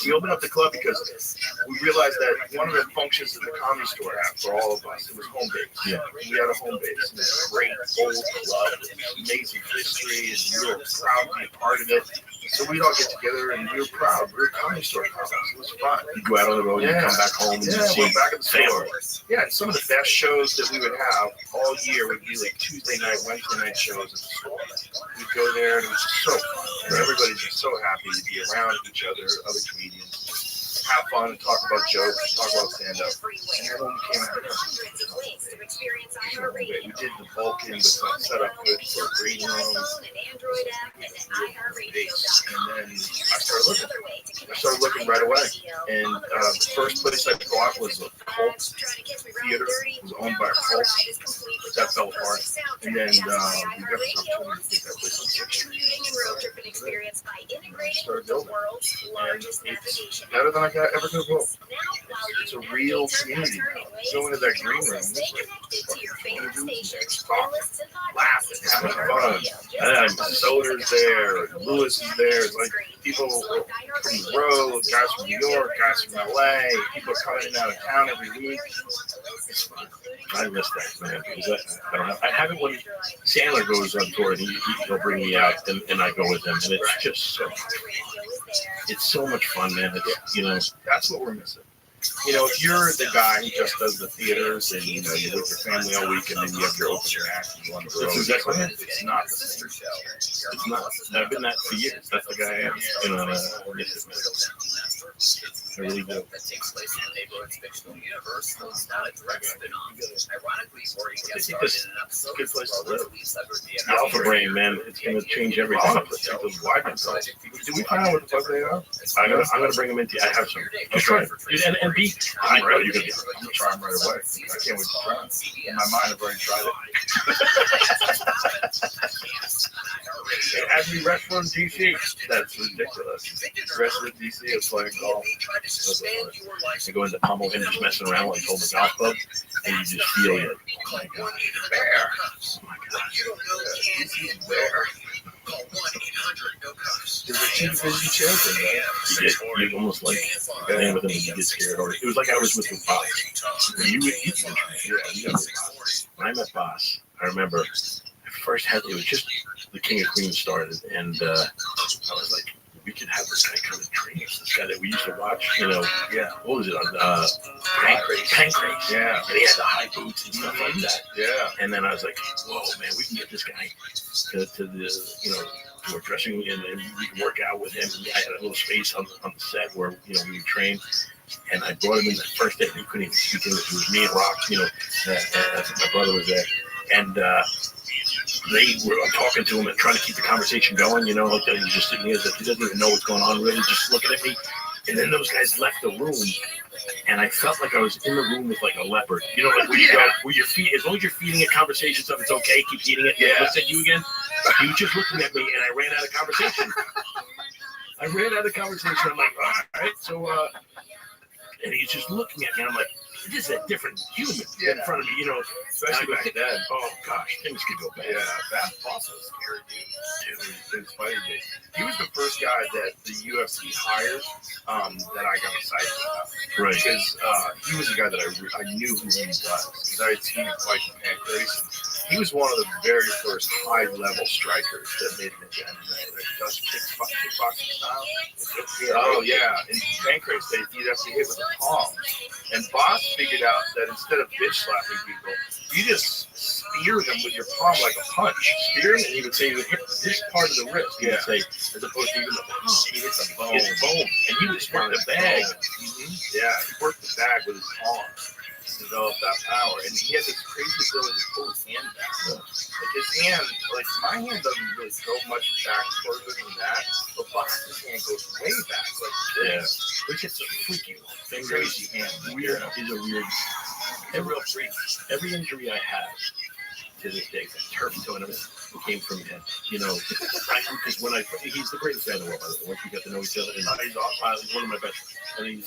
We opened up the club because we realized that one of the functions that the Comedy Store had for all of us, it was home base. Yeah. We had a home base. It was a great old club with amazing history, and we were proud to be a part of it. So we'd all get together, and we were proud. We were Comedy Store comics. It was fun. You go out on the road, you come back home, and you see back at the store. Yeah, and some of the best shows that we would have all year would be like Tuesday night, Wednesday night shows at the store. We'd go there, and it was just so fun. And everybody's just so happy to be around each other, other comedians, have fun, and talk about jokes, talk about stand-up. And everyone came out. We did the Vulcan with some setup good for green rooms. And then I started looking right away. And the first place I bought was a cult theater. It was owned by a cult. That fell apart. And then we got this opportunity to get that place on 6th Street. And I started building. And it's better than I ever could have hoped. It's it's a real community now. Go into that green room. Laughing, having fun. And Soder's there, Lewis is there. It's like people from the road, guys from New York, guys from LA, people coming in and out of town every week. It's fun. I miss that, man. Because I have it when Sandler goes on tour and he'll bring me out and I go with him, and it's just so much fun, man. It's, you know, that's what we're missing. You know, if you're the guy who just does the theaters and you know you're with your family all week and then you have your open act and you on the road, that's exactly it. It's not the same. It's not. I've been that for years. That's the guy I am. You know, I miss it, man. I really do. That takes place in the neighborhood's fictional universe. It's not a direct spin-off. Ironically, where you get started in an episode. Good place to live. The Alpha Brain, man. It's going to change everything. Do we find out what the fuck they are? I'm gonna bring them into. I have some. Just try it. And be. I'm ready. You're gonna be. I'm gonna try them right away. I can't wait to try them. In my mind, I've already tried it. Have you wrestled in DC? That's ridiculous. Wrestling in DC is playing golf. I go into Pummel and just messing around like holding the golf club, and you just feel it. Oh my god. You don't know where. Call 1-800-NO-COPS. You almost like playing with him and you get scared. Or it was like I was with your boss. When I met Boss, I remember I first had it was just the King of Queens started, and I was like, we could have this guy come and train us. This guy that we used to watch, you know, what was it on Pancrase? Yeah, and he had the high boots and stuff like that. Yeah, and then I was like, whoa, man, we can get this guy to the, you know, to our dressing room, and we can work out with him. And I had a little space on the set where, you know, we would train. And I brought him in the first day. He couldn't even speak English. It was me and Rock, you know, my brother was there. And they were talking to him and trying to keep the conversation going, you know, like he's just sitting here, he doesn't even know what's going on, really, just looking at me. And then those guys left the room, and I felt like I was in the room with like a leopard. You know, like where you go, where your feet, as long as you're feeding it conversation stuff, it's okay, keep eating it. Yeah. Looks at you again. He was just looking at me, and I ran out of conversation. I'm like, all right, so, and he's just looking at me, and I'm like, this is a different human in front of me, you know. Especially back then. Oh gosh, things could go bad. Yeah, that boss was scary, dude. He was the first guy that the UFC hired that I got excited about. Right. Because he was the guy that I knew who he was. Because I had seen him fight in Pancrase. He was one of the very first high-level strikers that made it into MMA. Like does kickboxing style. Oh yeah, in Pancrase you'd have to hit with the palms. And Boss figured out that instead of bitch slapping people, you just spear them with your palm like a punch. Spear them, and he would say you would hit this part of the wrist. He would say, as opposed to even the palm, he hit the bone. His bone. And he would just work the bag. Mm-hmm. Yeah, he worked the bag with his palm to develop that power. And he had this crazy ability to pull his hand back. Like his hand, like my hand doesn't really go much back further than that, but Boss's hand goes way back. Like this. Which is a freaky crazy hand. Weird. He's a weird. Every injury I have to this day, turf toe and everything, came from him. You know, because he's the greatest guy in the world. By the way, once we got to know each other, and he's one of my best. And we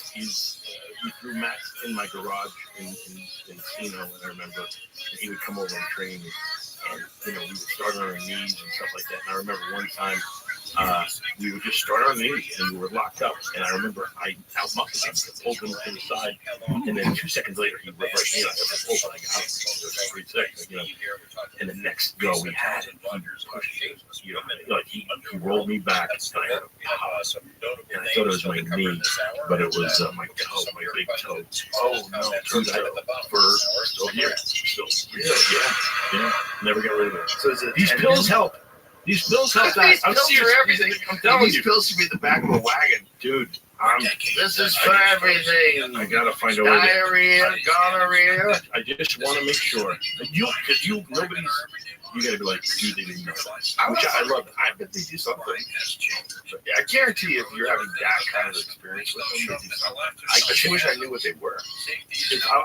threw mats in my garage in Chino, and I remember, and he would come over and train me, and you know, we would start on our knees and stuff like that. And I remember one time. We would just start on the knees and we were locked up. And I remember I outmuscled him, pulled him to the side, and then 2 seconds later he reversed me. I got pulled, I got out. 3 seconds, you know. And the next go we had, he pushed me, you know, like he rolled me back, and I thought it was my knee, but it was my toe, my big toe. Oh no! Turns out still here, yeah. Never got rid of it. So these pills help. These pills help that. I'm serious. Everything. I'm telling you, these pills should be the back of a wagon, dude. This is for everything. I gotta find a way. Diarrhea, gonorrhea. I just want to make sure because nobody's. You gotta be like, do they even know? Which I love. I bet they do something. Yeah, I guarantee you, if you're having that kind of experience with them, they do something. I just wish I knew what they were.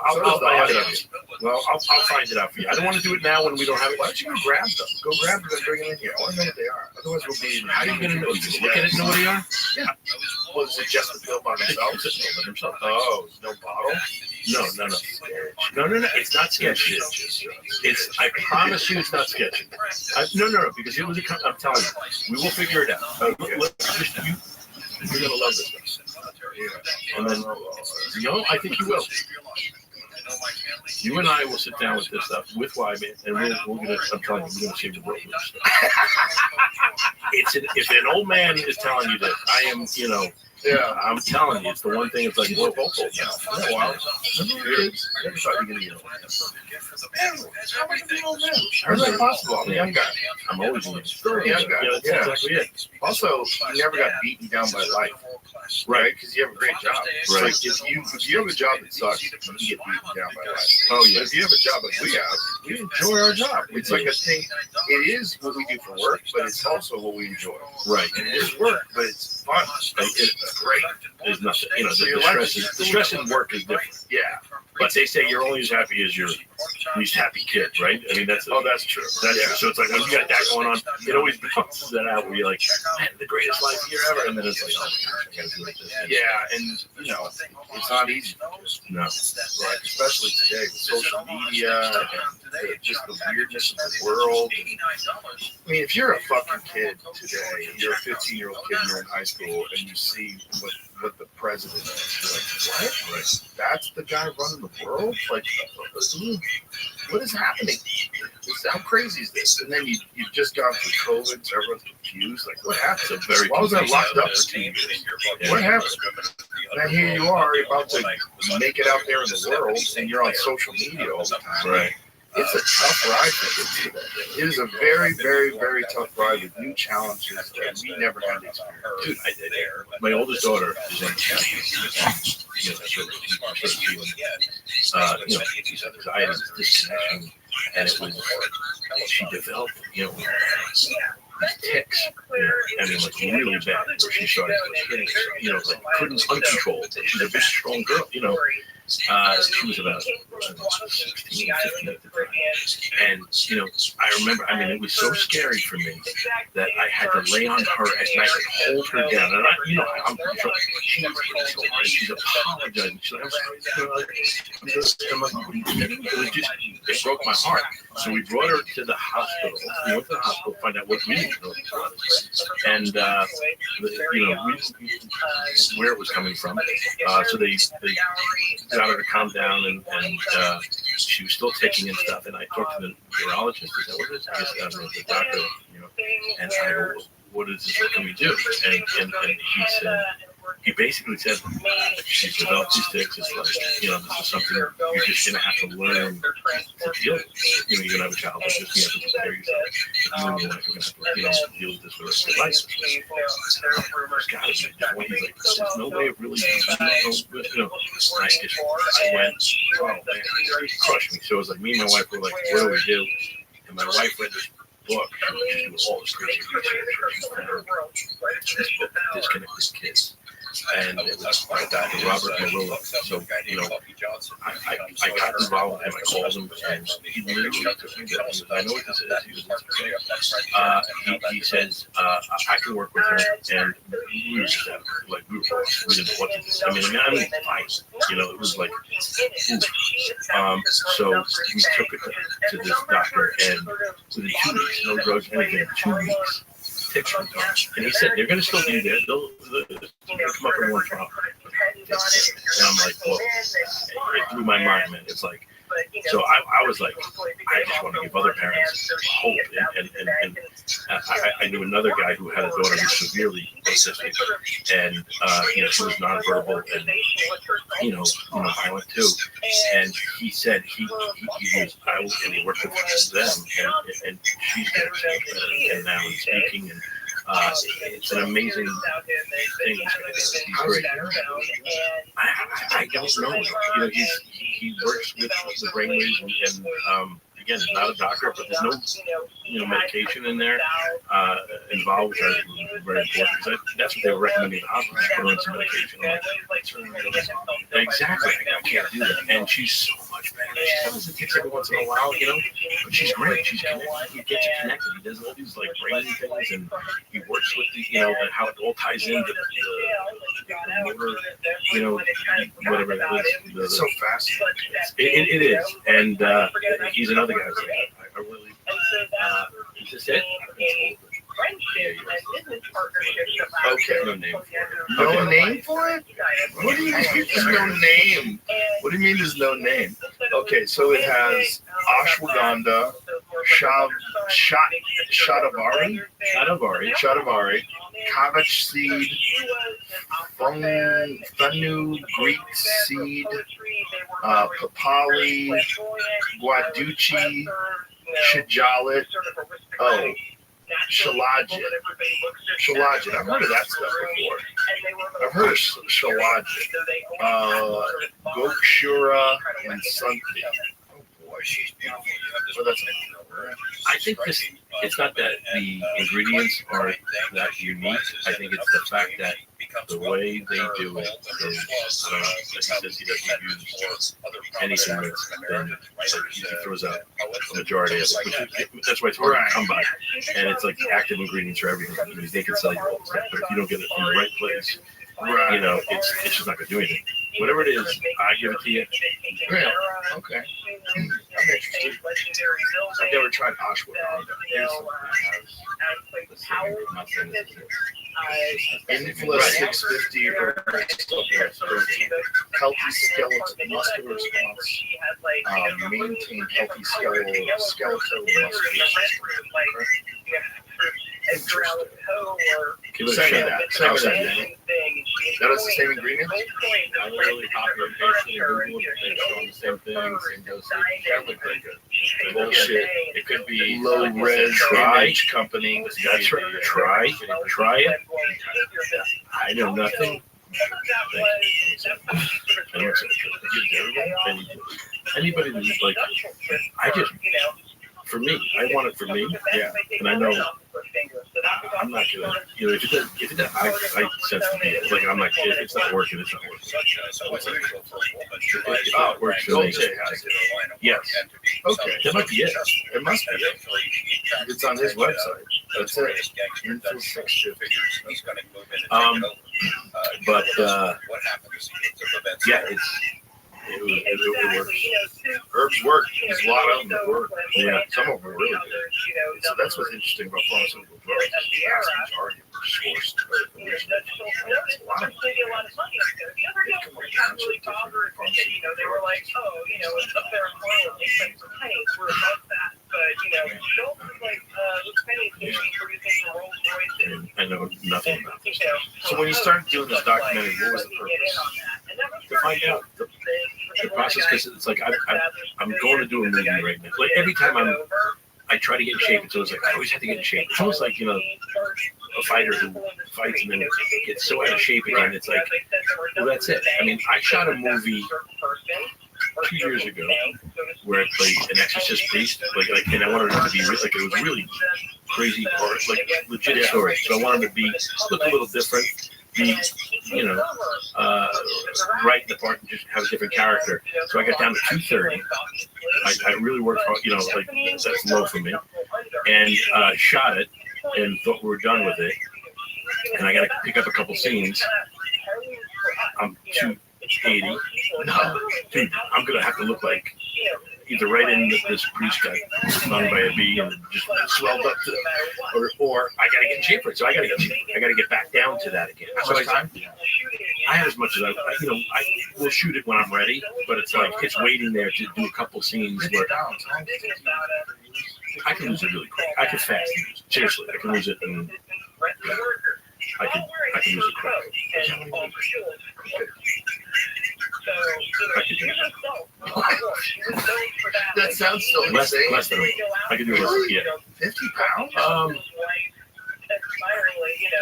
I'll find it out. Well, I'll find it out for you. I don't want to do it now when we don't have it. Why don't you go grab them? Go grab them and bring them in here. I want to know what they are. Otherwise, we'll be. How are you gonna know? You just look at it and know what they are? Yeah. Was it just the pill by themselves? Oh, no bottle? No. It's not sketchy. It's. I promise you, it's not sketchy. No. Because it was. I'm telling you, we will figure it out. You're gonna love this. And then, I think you will. You and I will sit down with this stuff with Wyman, and we're gonna. I'm telling you, we're gonna save the world with this stuff. If an old man is telling you that, I am, I'm telling you, it's the one thing. It's like more vocal. Wow. Never thought you were gonna get old. How's that possible? I'm a young guy. I'm always a young guy. That's exactly it. Also, you never got beaten down by life, right? Because you have a great job. Right. Like if you have a job that sucks, you get beaten down by life. Oh yeah. But if you have a job like we have, we enjoy our job. It's like a thing. It is what we do for work, but it's also what we enjoy. Right. And it is work, but it's fun. It's great. There's nothing. The stress in work is different. Yeah. But they say you're only as happy as your least happy kid, right? I mean, that's true. That's true. So it's like when you got that going on, it always balances that out where you're like, man, the greatest life year ever. And then it's like, oh my gosh, I gotta do this. Yeah, and it's not easy. No. Like, especially today with social media and just the weirdness of the world. I mean, if you're a fucking kid today, you're a 15-year-old kid, and you're in high school, and you see what the president is, you're like, what? Right. That's the guy running the world? Like, what is happening? How crazy is this? And then you've just gone through COVID, so everyone's confused. Like, what happened? Why was I locked up for 2 years? What happened? And then here you are, you're about to make it out there in the world, and you're on social media all the time. Right. It's a tough ride for kids. It is a very, very, very tough ride with new challenges that we never had to experience. Dude, my oldest daughter is in I had this disconnection, and it was she developed, tics, I mean, like really bad, where she started, like couldn't uncontrolled. She's a very strong girl, she was about 16, 15 at the time. And, I remember, it was so scary for me that I had to lay on her at night and hold her down. And I'm pretty sure she was so hard. She's apologizing. She's like, I'm sorry. I'm like, what are you doing? It broke my heart. So we brought her to the hospital. We went to the hospital to find out what we needed to know. And, where it was coming from. So they got her to calm down, and she was still taking in stuff. And I talked to the neurologist. Is that what it is? I guess the doctor, and I go, what is this? What can we do? And he said, he basically said, she's developed these tics. It's like, this is something you're just going to have to learn to deal with. You're going to have a child like this. You have to prepare yourself. You and your wife are going to have to, deal with this for the rest of your life. There's no way of really, I went, oh man, it crushed me. So it was like, me and my wife were like, what do we do? And my wife read this book. She was doing all this crazy research. This book, Disconnected Kids. And it was by Dr. Robert Murillo. So, I got involved with him. I called him, and he literally took me to, I know what this is. He was he says, I can work with her, and we were just we didn't know what to do. I mean, fight. It was like, so we took it to this doctor, and within 2 weeks, no drugs, anything, 2 weeks. And he said, they're going to still be there. They'll come up in one trial. And I'm like, well, it blew my mind, man. It's like, so I was like, I just want to give other parents hope. And I knew another guy who had a daughter who was severely autistic, and she was nonverbal and violent too. And he said he worked with them, and she's getting better, and now he's speaking, and it's an amazing thing. He's great. I don't know. He works with the brainwaves, and again, not a doctor, but there's no medication in there involved, which is very important. Because that's what they were recommending in the hospital. Just put her on some medication. Exactly. I can't do that. And she's so much better. She comes and takes every once in a while, but she's great. She's connected. He gets you connected. He does all these brain things, and he works with the, how it all ties into whatever, you know, whatever that is. It's so fast. It is, and he's another guy. I really. Is this it? Okay. No name for it. No name for it? What do you mean there's no name? What do you mean there's no name? Okay, so it has ashwagandha, shatavari, cabbage seed, fenugreek seed, papali, guaduchi, shajalit, shilajit. Shilajit. I've heard of that stuff before. I've heard of shilajit. Gokshura and something. Oh boy, she's beautiful. So that's I think it's not that the ingredients are that unique. I think it's the fact that the way they do it is, like he says he doesn't use anything that's been, he throws out the majority of it. That's why it's hard to come by. And it's like active ingredients for everything. They can sell you all this stuff, but if you don't get it from the right place, you know, it's just not going to do anything. Whatever it is, I give it to you. Yeah. Okay. I'm interested. I've never tried ashwagandha. Infla 650 or healthy skeletal muscular response. Maintain healthy skeletal muscular Give it a Send me shot. that. Send me that. That is the same ingredient? I literally copy and paste it in Google. They're showing the same thing, same dosage. That looked pretty good. Bullshit. It could be Low res image company. That's right. Try it. I know nothing. Anybody that's like, for me, I want it for me. Yeah. And I know I'm not gonna, you know, if it does, I sense it. Like, I'm like, if it's not working, it's not working. If it works for me. Yes. Okay. That might be it. It must be. It's on his website. That's it. Info 650. But yeah, it works. Herbs work. There's a lot of them that work. Yeah. Some of them are really good. So that's what's interesting about pharmaceutical drugs. The vast majority are sourced originally. It's a lot of money. I know nothing about this. So when you started doing this documentary, what was the purpose? To find out the process, because it's like I'm going to do a movie right now. Like every time I try to get in shape, it's always like I always have to get in shape. It's almost like, you know, a fighter who fights and then gets so out of shape again. It's like, well, that's it. I mean, I shot a movie 2 years ago where I played an exorcist priest, and I wanted it to be like it was really crazy or like legit story. So I wanted it to be look a little different. Be, you know, right in the part and just have a different character. So I got down to 230. I really worked hard, you know, like that's low for me, and shot it and thought we were done with it. And I got to pick up a couple scenes. I'm 280. No, dude, I'm gonna have to look like either right in this priest got stung by a bee and just swelled up to, or I gotta get in shape for it. So I gotta get back down to that again. How much time? I have as much as I will shoot it when I'm ready, but it's like it's waiting there to do a couple scenes where I can lose it really quick. I can fast lose it. Seriously, I can lose it and I can lose it quick. I can do it. That sounds so Less insane. than I can do it. Yeah. 50 pounds?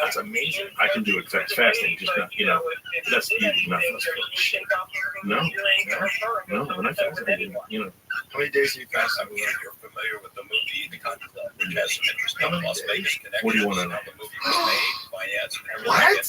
That's amazing. I can do it fasting, just not, you know, that's eating nothing. No, when I fast, I didn't, you know. How many days do you fast? I'm sure you're familiar with the movie The Country Club, which has some interesting Las Vegas connections. 41 and how the movie was made, finance, and everything. What?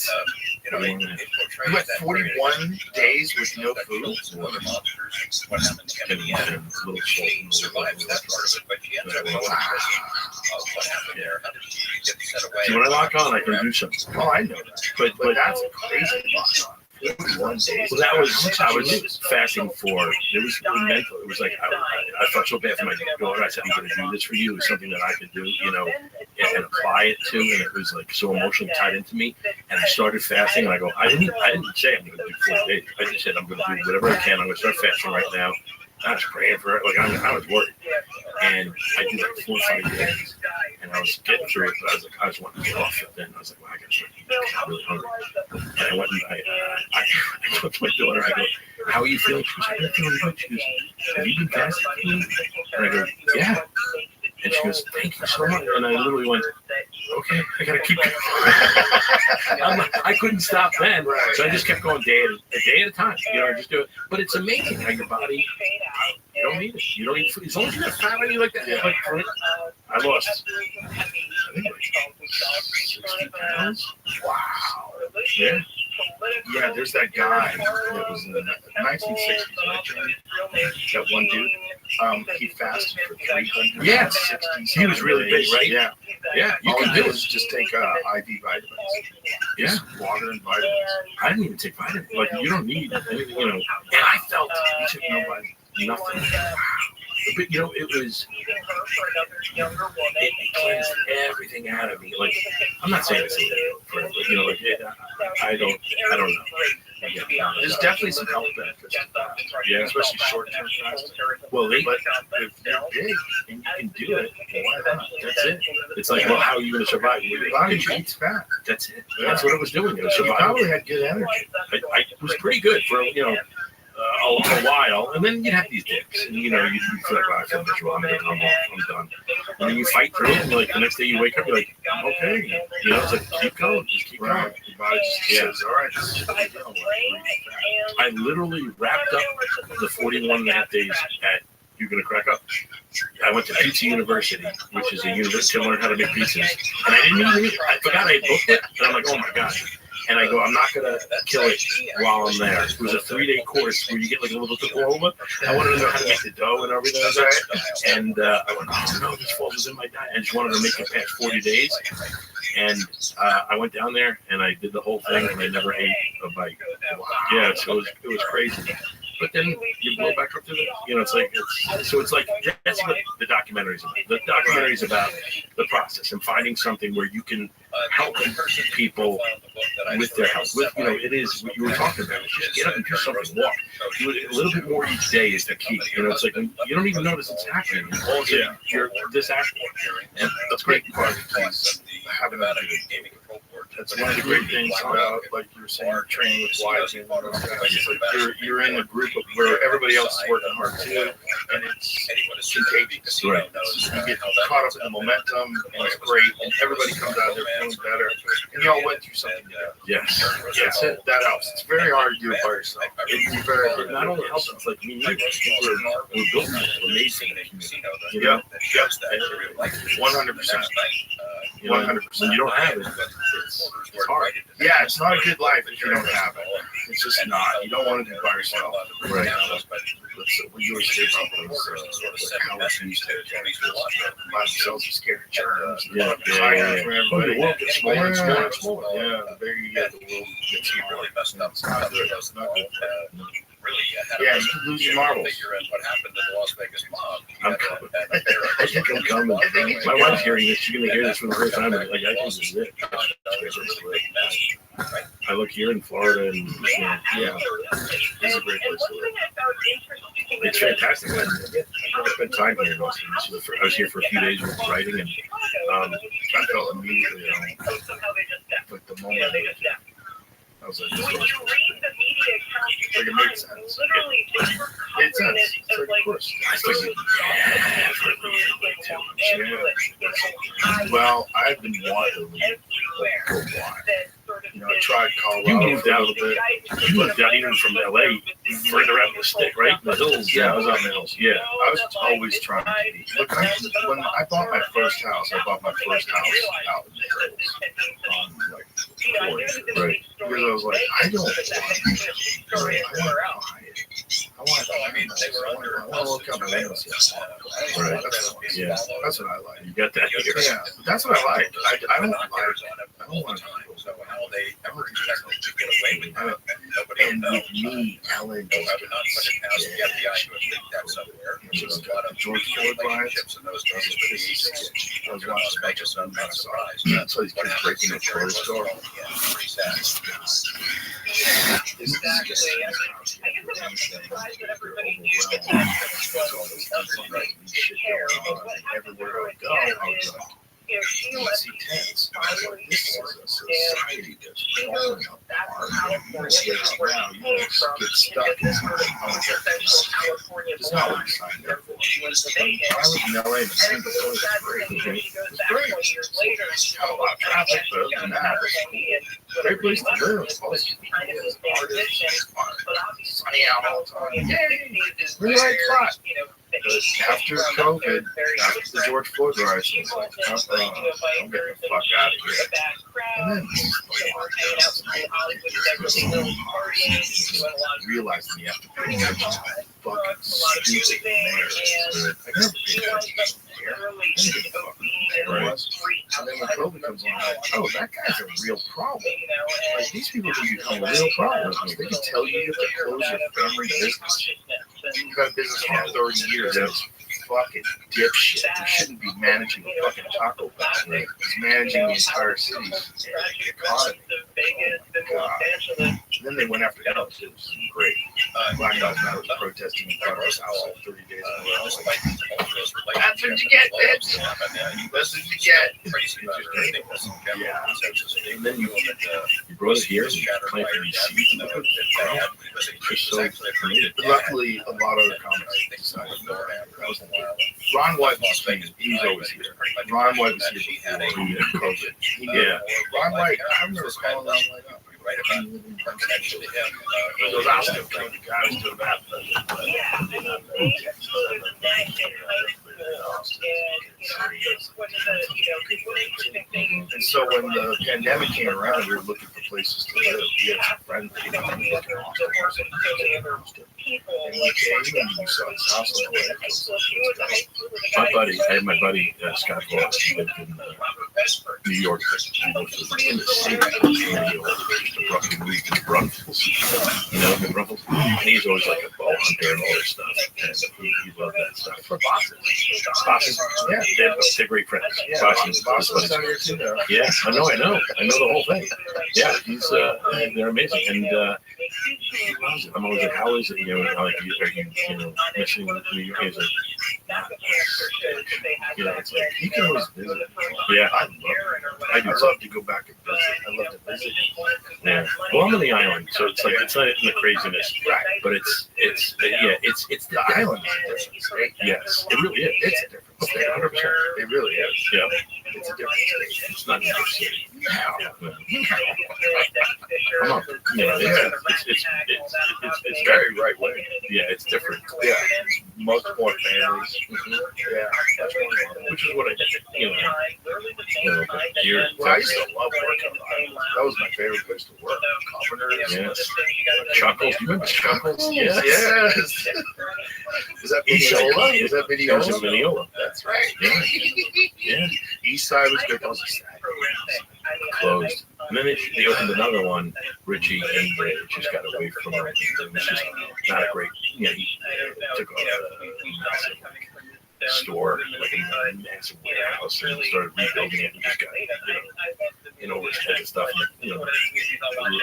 You know, you went 41 days with no food. What happened to him in the end? She survived that part of it, but she ends up going what happened there. How did she get set away? See, when I lock on, I can do something. Oh, I know that. But that's a crazy lock on. 41 days. Well, I was fasting for, it was mental. It was like, I felt so bad for my daughter. I said, I'm going to do this for you. It was something that I could do, you know, and apply it to. And it was like so emotionally tied into me. And I started fasting and I go, I didn't say I'm going to do 4 days. I just said, I'm going to do whatever I can. I'm going to start fasting right now. I was praying for it. Like, I was worried. And I did like 4 or 5 days. And I was getting through it, but I was wanting to get off it. Then I was like, well, I got to start eating. I'm really hungry. And I went and I went to my daughter. I go, how are you feeling? She goes, I'm feeling good. She goes, have you been fasting? And I go, yeah. And she goes, thank you so much. And I literally went, okay, I got to keep going. I couldn't stop then. So I just kept going a day at a time. You know, just do it. But it's amazing how your body, you don't need it. You don't need food. As long as you have fat on you like that. Yeah. Like, I lost, I think, like 60 pounds. Wow. Yeah. Yeah, there's that guy that was in the 1960s, right? That one dude. He fasted for 360. Yes. He was really big, right? Yeah. Yeah. You All can he do did it. was just take IV vitamins. Yeah. Just water and vitamins. I didn't even take vitamins. Like, you don't need anything, you know. And I felt He took no vitamins. nothing. But, you know, it was, it cleansed everything out of me. Like, I'm not saying it's illegal, but, you know, like, I don't know. Yeah. There's definitely some health benefits to that. Yeah. Especially short-term fasting. Well, But if you're big and you can do it, why not? that's it. It's like, well, how are you going to survive? Your body eats fat. That's it. That's what it was doing. It was You surviving. probably had good energy. I was pretty good for, you know, a while, and then you'd have these dips, and you know, you feel like, oh, I feel miserable, I'm done. And then you fight through it, and like the next day you wake up, you're like, I'm okay. You know, it's like, keep going, just keep going. Right. Your body just says, all right, this is what we're doing. I literally wrapped up the 41 and a half days at You're Gonna Crack Up. I went to Pizza University, which is a university to learn how to make pizzas, and I didn't even, I forgot I booked it, and I'm like, oh my gosh. And I go, I'm not going to kill it while I'm there. It was a 3-day course where you get like a little diploma. I wanted to know how to make the dough and everything like that. And I went, oh no, this falls within my diet. I just wanted to make it past 40 days. And I went down there and I did the whole thing and I never ate a bite. Yeah, so it was crazy. But then you blow back up to the, you know, it's like, it's like, that's what the documentary is about. The documentary is about the process and finding something where you can help people with their health. With, you know, it is what you were talking about. It's just get up and do something, walk. Do it a little bit more each day is the key. You know, it's like, you don't even notice it's happening. All of a you're this active. And that's great. Part is having that gaming control board. That's one of the great things about, like you were saying, training with wives and those guys. It's like you're in a group of where everybody else is working hard too, and it's contagious. Right. You get caught up in the momentum, and it's great, and everybody comes out there feeling better, and you all went through something together. Yes. That's it. That helps. It's very hard to do it by yourself. It's very hard. It not only helps, it's like, we're built amazing. You Yeah. know? 100%. 100%. When you don't have it, it's hard. Yeah, it's not a good life if you don't have it. It's just not. You don't want to do it by yourself. Right. What you were saying about those how used to by themselves are scared of germs. Yeah. Oh, the world gets smaller and smaller and Yeah. smaller. Yeah, the bigger you get, the world gets smaller. It's not good. It's not good. Yeah, you can lose your marbles. What happened to the Las Vegas mob? I'm coming. I think I'm coming. My wife's hearing this. She's gonna hear this for the first time. Like, I think this is it. I look here in Florida, and Yeah, this is a great place to live. it's fantastic. I spent time here in Austin. I was here for a few days with writing, and I felt immediately like the moment I was like, this is like it made sense. It made sense. It's like, of course. Well, I've been wanting to leave for a while. You know, I tried Colorado. You moved out a bit. You moved out even from LA, further out the stick, right? The hills. Yeah, I was out in the hills. Yeah. I was always trying to be. Look, when I bought my first house, I bought my first house out in the hills. Like Right. Because I was like, I don't want it. I want to look up names. Right. Yeah. That's what I like. You got that here. Yeah, that's what I like. I don't want to. And with me, Ellen is just got a George Floyd riots. I was watching So these kids breaking the toy store. Everywhere I go, I was like, see tents. I was like, this is a society that's falling apart. Now you just get stuck in something. It's not what you signed up for. I was in LA, the San Francisco was great. It was great. Had a lot of traffic, but other than that, it was cool. Great place to live. All these artists, sunny out all the time. Yay! We're right spot. But after COVID, after the George Floyd riots, I was like, I'm getting the fuck out of here. And then realizing you have to pay attention to fucking stupid mayors. I never paid attention to the mayor. I didn't give a fuck who the mayor was. And then when COVID comes along, I'm like, oh, that guy's a real problem. Like, these people can become real problems. They can tell you have to close your family business. You've got a business for 30 years. That's fucking dipshit. You shouldn't be managing a fucking Taco Bell. Right? It's managing the entire city's economy. Oh, God. And then they went after Ellis. It was great. Black Lives Matter was protesting in front of his house like 30 days in a row. That's what you get, bitch. That's what you get. Yeah. And then you brought it here and planted these seeds. Luckily, a lot of the comics decided to go around. Ron White was famous. He's always here. Ron White was here before COVID. Yeah. Ron White, I remember calling Ron White up. Those out there, the guys do that. And so when the pandemic came around, we were looking for places to live. We had some friends that came and we came and we saw his house on the way. I had my buddy, Scott Ross, he lived in New York. He lived in the city. Abruptly moved to Brunswick, you know, in Brunswick. And he's always like a ball hunter and all this stuff. And he loved that stuff. For Boston. Yeah, they're great friends. Yeah, Boston's out here too, though. yeah, I know the whole thing. Yeah, they're amazing. And he loves it. I'm always like, how is it, you know, like, are you missing New York? He's like, you know, it's like, You can always visit. yeah, I love to go back and visit. I love to visit. yeah. Well, I'm on the island, so it's like, it's not in the craziness, Right. but it's the island. Yes, it really is. It's a different state. 100%. It really is. Yeah, It's a different state. it's not New York City. Now, Come on, yeah, it's very right way. yeah, it's different. Yeah. Much more families. Yeah. Which is what I here. Well, I used to love working on the island. That was my favorite place to work. Carpenters. Yes. Chuckles. You remember Chuckles? Yes. Is that Mineola? Is that That was in Mineola? Mineola. That's right. Yeah. East side was good. That was east side. Closed. And then they opened another one, Richie, and it just got away from it. It was just not a great, you know, he took over a massive store, like a massive warehouse, and started rebuilding it and just got, in over his head and stuff. And, you know,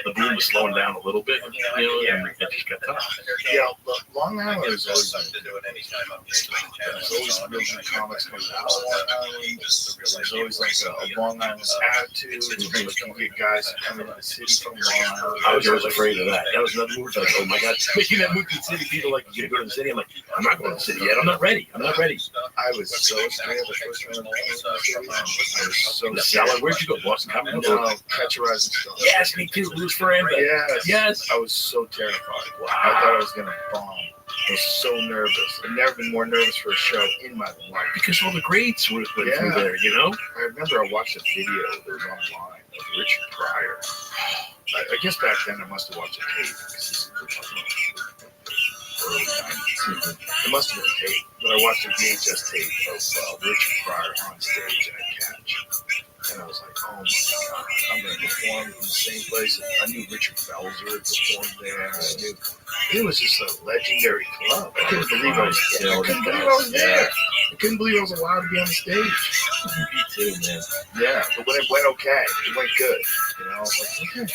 the boom was slowing down a little bit, you know, and it just got tough. Yeah, Long Island is always there's always real good comics coming out of Long Island. There's always like a Long Island attitude. You get guys that come into the city from Long Island. I was always afraid of that. That was another move. Like, oh my God, making that move to the city. People like, you gonna go to the city? I'm like, I'm not going to the city yet. I'm not ready. I was so scared the first time I was so Yeah, like, where'd you go? Boston Comics? No, Catch a Rising Star. Yes, me too. Lose Forever. Yes. I was so terrified. Wow. I thought I was going to bomb. I was so nervous. I've never been more nervous for a show in my life. Because all the greats were through there, you know? I remember I watched a video that was online of Richard Pryor. I guess back then I must have watched a tape. It must have been a tape, but I watched a VHS tape of Richard Pryor on stage at Catch. And I was like, oh my God, I'm going to perform in the same place. I knew Richard Belzer had performed there. I knew it was just a legendary club. I couldn't believe I was there. I couldn't believe I was allowed to be on the stage. Me too, man. Yeah, but when it went okay, it went good. You know, I was like, okay.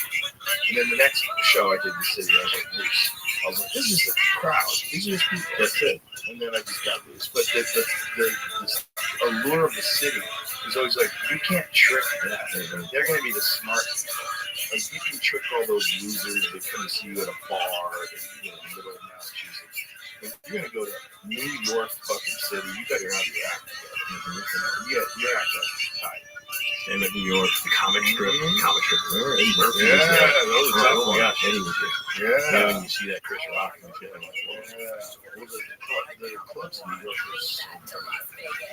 And then the next show I did in the city, I was like, this is the crowd. These are just people. That's it. And then I just got loose. But the allure of the city is always like, you can't trick them. They're going to be the smart people. Like, you can trick all those losers that come to see you at a bar in the middle of Massachusetts. If you're going to go to New York fucking city, you better have your act together. Your act tight. And in New York, the comic strip, Eddie Murphy. Yeah, those are tough ones. Yeah, Eddie was there. Yeah. When you see that Chris Rock and shit, I'm like, Well, the clubs in New York are so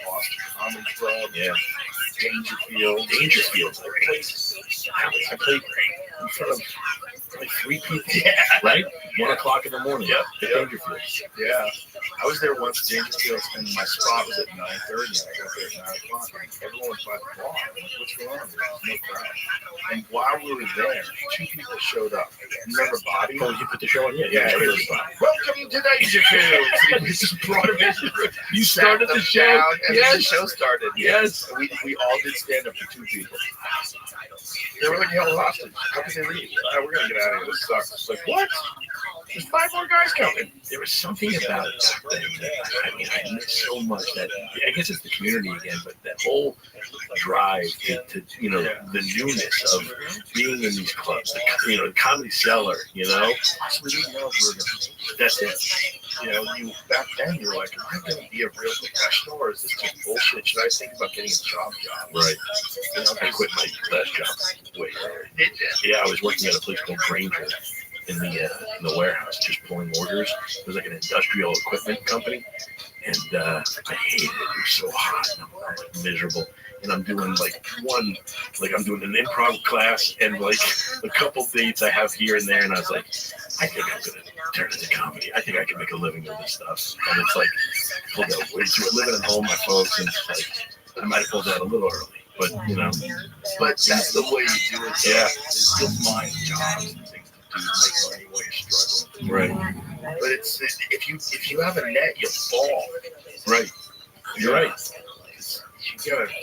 Boston Comedy Club. Yeah. Dangerfield. I played in front of like 3 people. Yeah. Right? 1 o'clock in the morning. Yep. Dangerfield. Yeah. I was there once at Dangerfield, and my spot was at 9:30, and I got there at 9 o'clock, and everyone was by the bar. I'm like, what's going on? There's no crowd. And while we were there, 2 people showed up. Remember Bobby? Oh, you put the show on? Yeah. Welcome to Dangerfield. We just brought him in. You started the show? And the show started. Yes. We all did stand up for 2 people. They were like held hostage. How could they leave? We're going to get out of here. This sucks. It's like, what? There's 5 more guys coming. There was something about it back then that I miss so much. That I guess it's the community again, but that whole drive to you know, the newness of being in these clubs, the Comedy Cellar, you know. We didn't know if we were going to. That's it. You know, back then you're like, am I going to be a real professional, or is this just bullshit? Should I think about getting a job? Right. You know, I quit my last job. Wait. Did you? Yeah, I was working at a place called Granger in the warehouse, just pulling orders. It was like an industrial equipment company, and I hated it. It was so hot, and I'm miserable. And I'm doing I'm doing an improv class and like a couple dates I have here and there, and I was like, I think I'm gonna turn into comedy. I think I can make a living with this stuff. And it's like, pulled out way too living at home, my folks, and it's like I might have pulled out a little early, but you know, but that's the way you do it. Yeah, it's still find jobs and things to do, make money while you're struggling. Right. But it's if you have a net, you'll fall. Right. You're right. You have to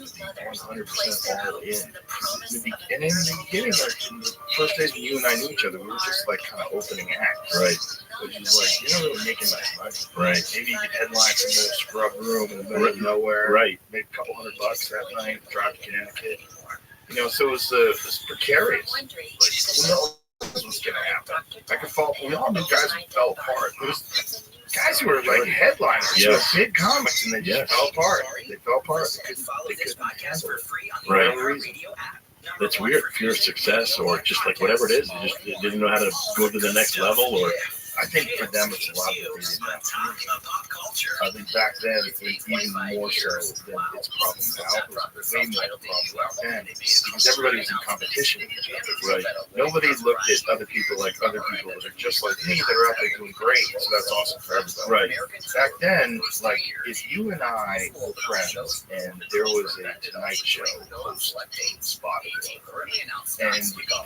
be 100% all in. And in the beginning, like in the first days when you and I knew each other, we were just like kind of opening acts. Right. Which is like, you're not really making that much. Right. Maybe you could headline from the scrub room in the middle of nowhere. Right. Make a couple $100 that night, drive to Connecticut. You know, so it was precarious. Like, who knows what's going to happen? I could fall. We all knew guys who fell apart. There was guys who were like headliners, big comics, and they just fell apart. They fell apart. They couldn't handle it. Right. That's weird. Fear of success, or just like whatever it is, you just didn't know how to go to the next level, or. I think for them it's a lot of it. I think back then it was even more so than it's probably now. It was way more of a problem back then because everybody was in competition with each other. Right. Nobody looked at other people like other people that are just like, hey, they're out there doing great, so that's awesome for everybody. Right. Back then, like if you and I were friends and there was a Tonight Show host spot and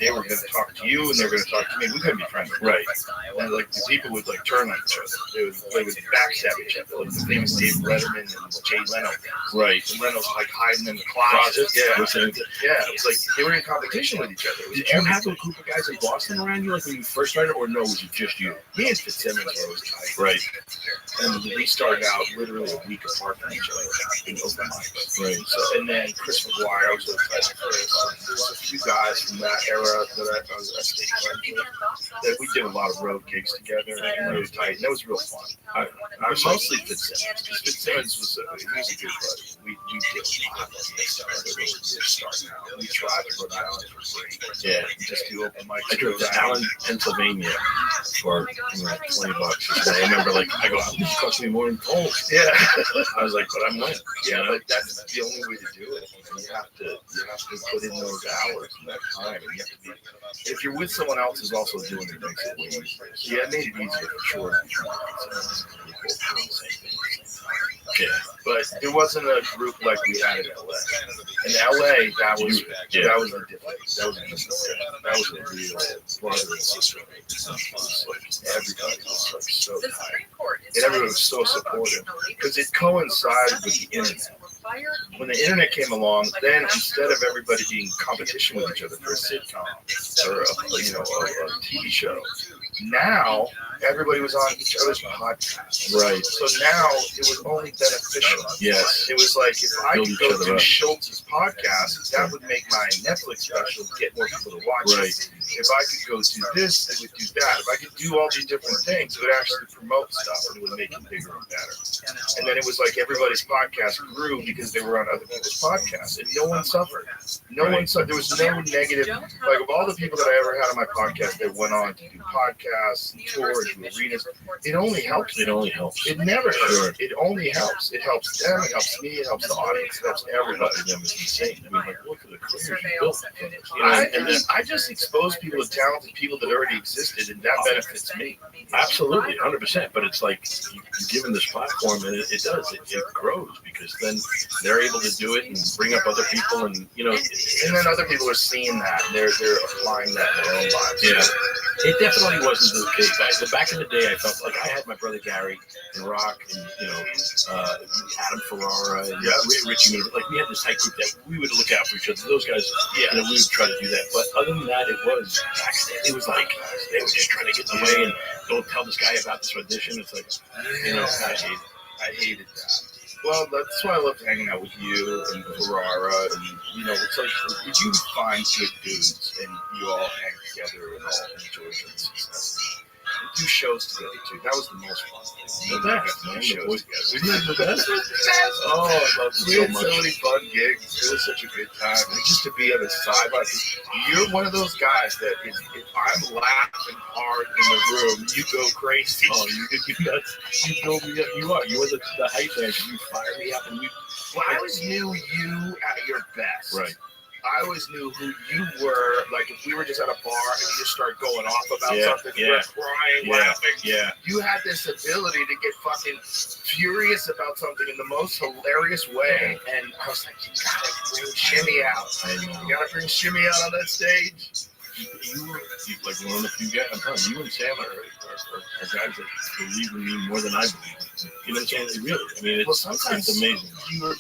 they were going to talk to you and they were going to talk to me, we couldn't be friends. Right. And like the people would like turn on each other. They would backstab each other. Like the famous Dave Letterman and Jay Leno. Right. And Leno's like hiding in the closet. Yeah. It was like they were in competition with each other. Did you have a group of guys in Boston around you like when you first started, or no, was it just you? Me and Fitzsimmons were always tight. Right. And we started out literally a week apart from each other in open mics. Right. So, and then Chris McGuire, I was with Chris. There's a few guys from that era that I stayed friends with. That we did a lot of road gigs together. together and really tight. And that was real fun. I was mostly Fitzsimmons, because Fitzsimmons was he was a good buddy. We did we tried to go down for free. Yeah, just do open mics. I drove to Allen, Pennsylvania for $20. And I remember, like, I go, this cost me more than tolls. Yeah, I was like, but I'm winning. Yeah, but that's the only way to do it. You have to put in those hours and that time, and you have to be. If you're with someone else who's also doing it, makes it way easier. Yeah, it made it easier for sure. Yeah, but it wasn't a group like we had in LA. In LA, that was the difference. That was a real brother and sister. Everybody was like so tight, and everyone was so supportive because it coincided with the internet. When the internet came along, then instead of everybody being in competition with each other for a sitcom or a TV show, now everybody was on each other's podcasts. Right. So now it was only beneficial. Yes. It was like if I could go to Schultz's podcast, that would make my Netflix special get more people to watch it. If I could go do this, it would do that. If I could do all these different things, it would actually promote stuff and it would make it bigger and better. And then it was like everybody's podcast grew because they were on other people's podcasts, and no one suffered. No one suffered. There was no negative. Like of all the people that I ever had on my podcast that went on to do podcasts, and tour, and do arenas, it only helps. It only helps. It never hurts. It only helps. It helps them. It helps me. It helps the audience. It helps everybody. Them is insane. I mean, like look at the careers you built. I just expose people to talented people that already existed, and that benefits me. Absolutely, 100%. But it's like you give them this platform, and it does. It grows because then they're able to do it and bring up other people, and and then other people are seeing that and they're applying that in their own lives. Yeah, it definitely wasn't the case. Back in the day, I felt like I had my brother Gary and Rock, and Adam Ferrara and Richie. Like we had this tight group that we would look out for each other. Those guys, we would try to do that. But other than that, it was like they were just trying to get in the way and don't tell this guy about this audition. It's like I hated that. Well, that's why I loved hanging out with you and Ferrara, and it's like if you find good dudes and you all hang together and all enjoy your success. Do shows together too. That was the most fun. The best, man. Shows together. We had the best. Oh, I loved it so much. So many fun gigs. It was such a good time. And just to be on the sideline. You're one of those guys that if I'm laughing hard in the room, you go crazy. Oh, you nuts. You build me up. You are. You were the hype man. You fire me up, and I always knew you at your best. Right. I always knew who you were. Like if we were just at a bar and you just start going off about something, you were crying, laughing. Yeah. You had this ability to get fucking furious about something in the most hilarious way. And I was like, you gotta bring Shimmy out. You gotta bring Shimmy out on that stage. You were like one of the few guys. I'm telling you and Sam are guys that believe in me more than I believe. You know what I'm saying? Really. I mean, sometimes it's amazing.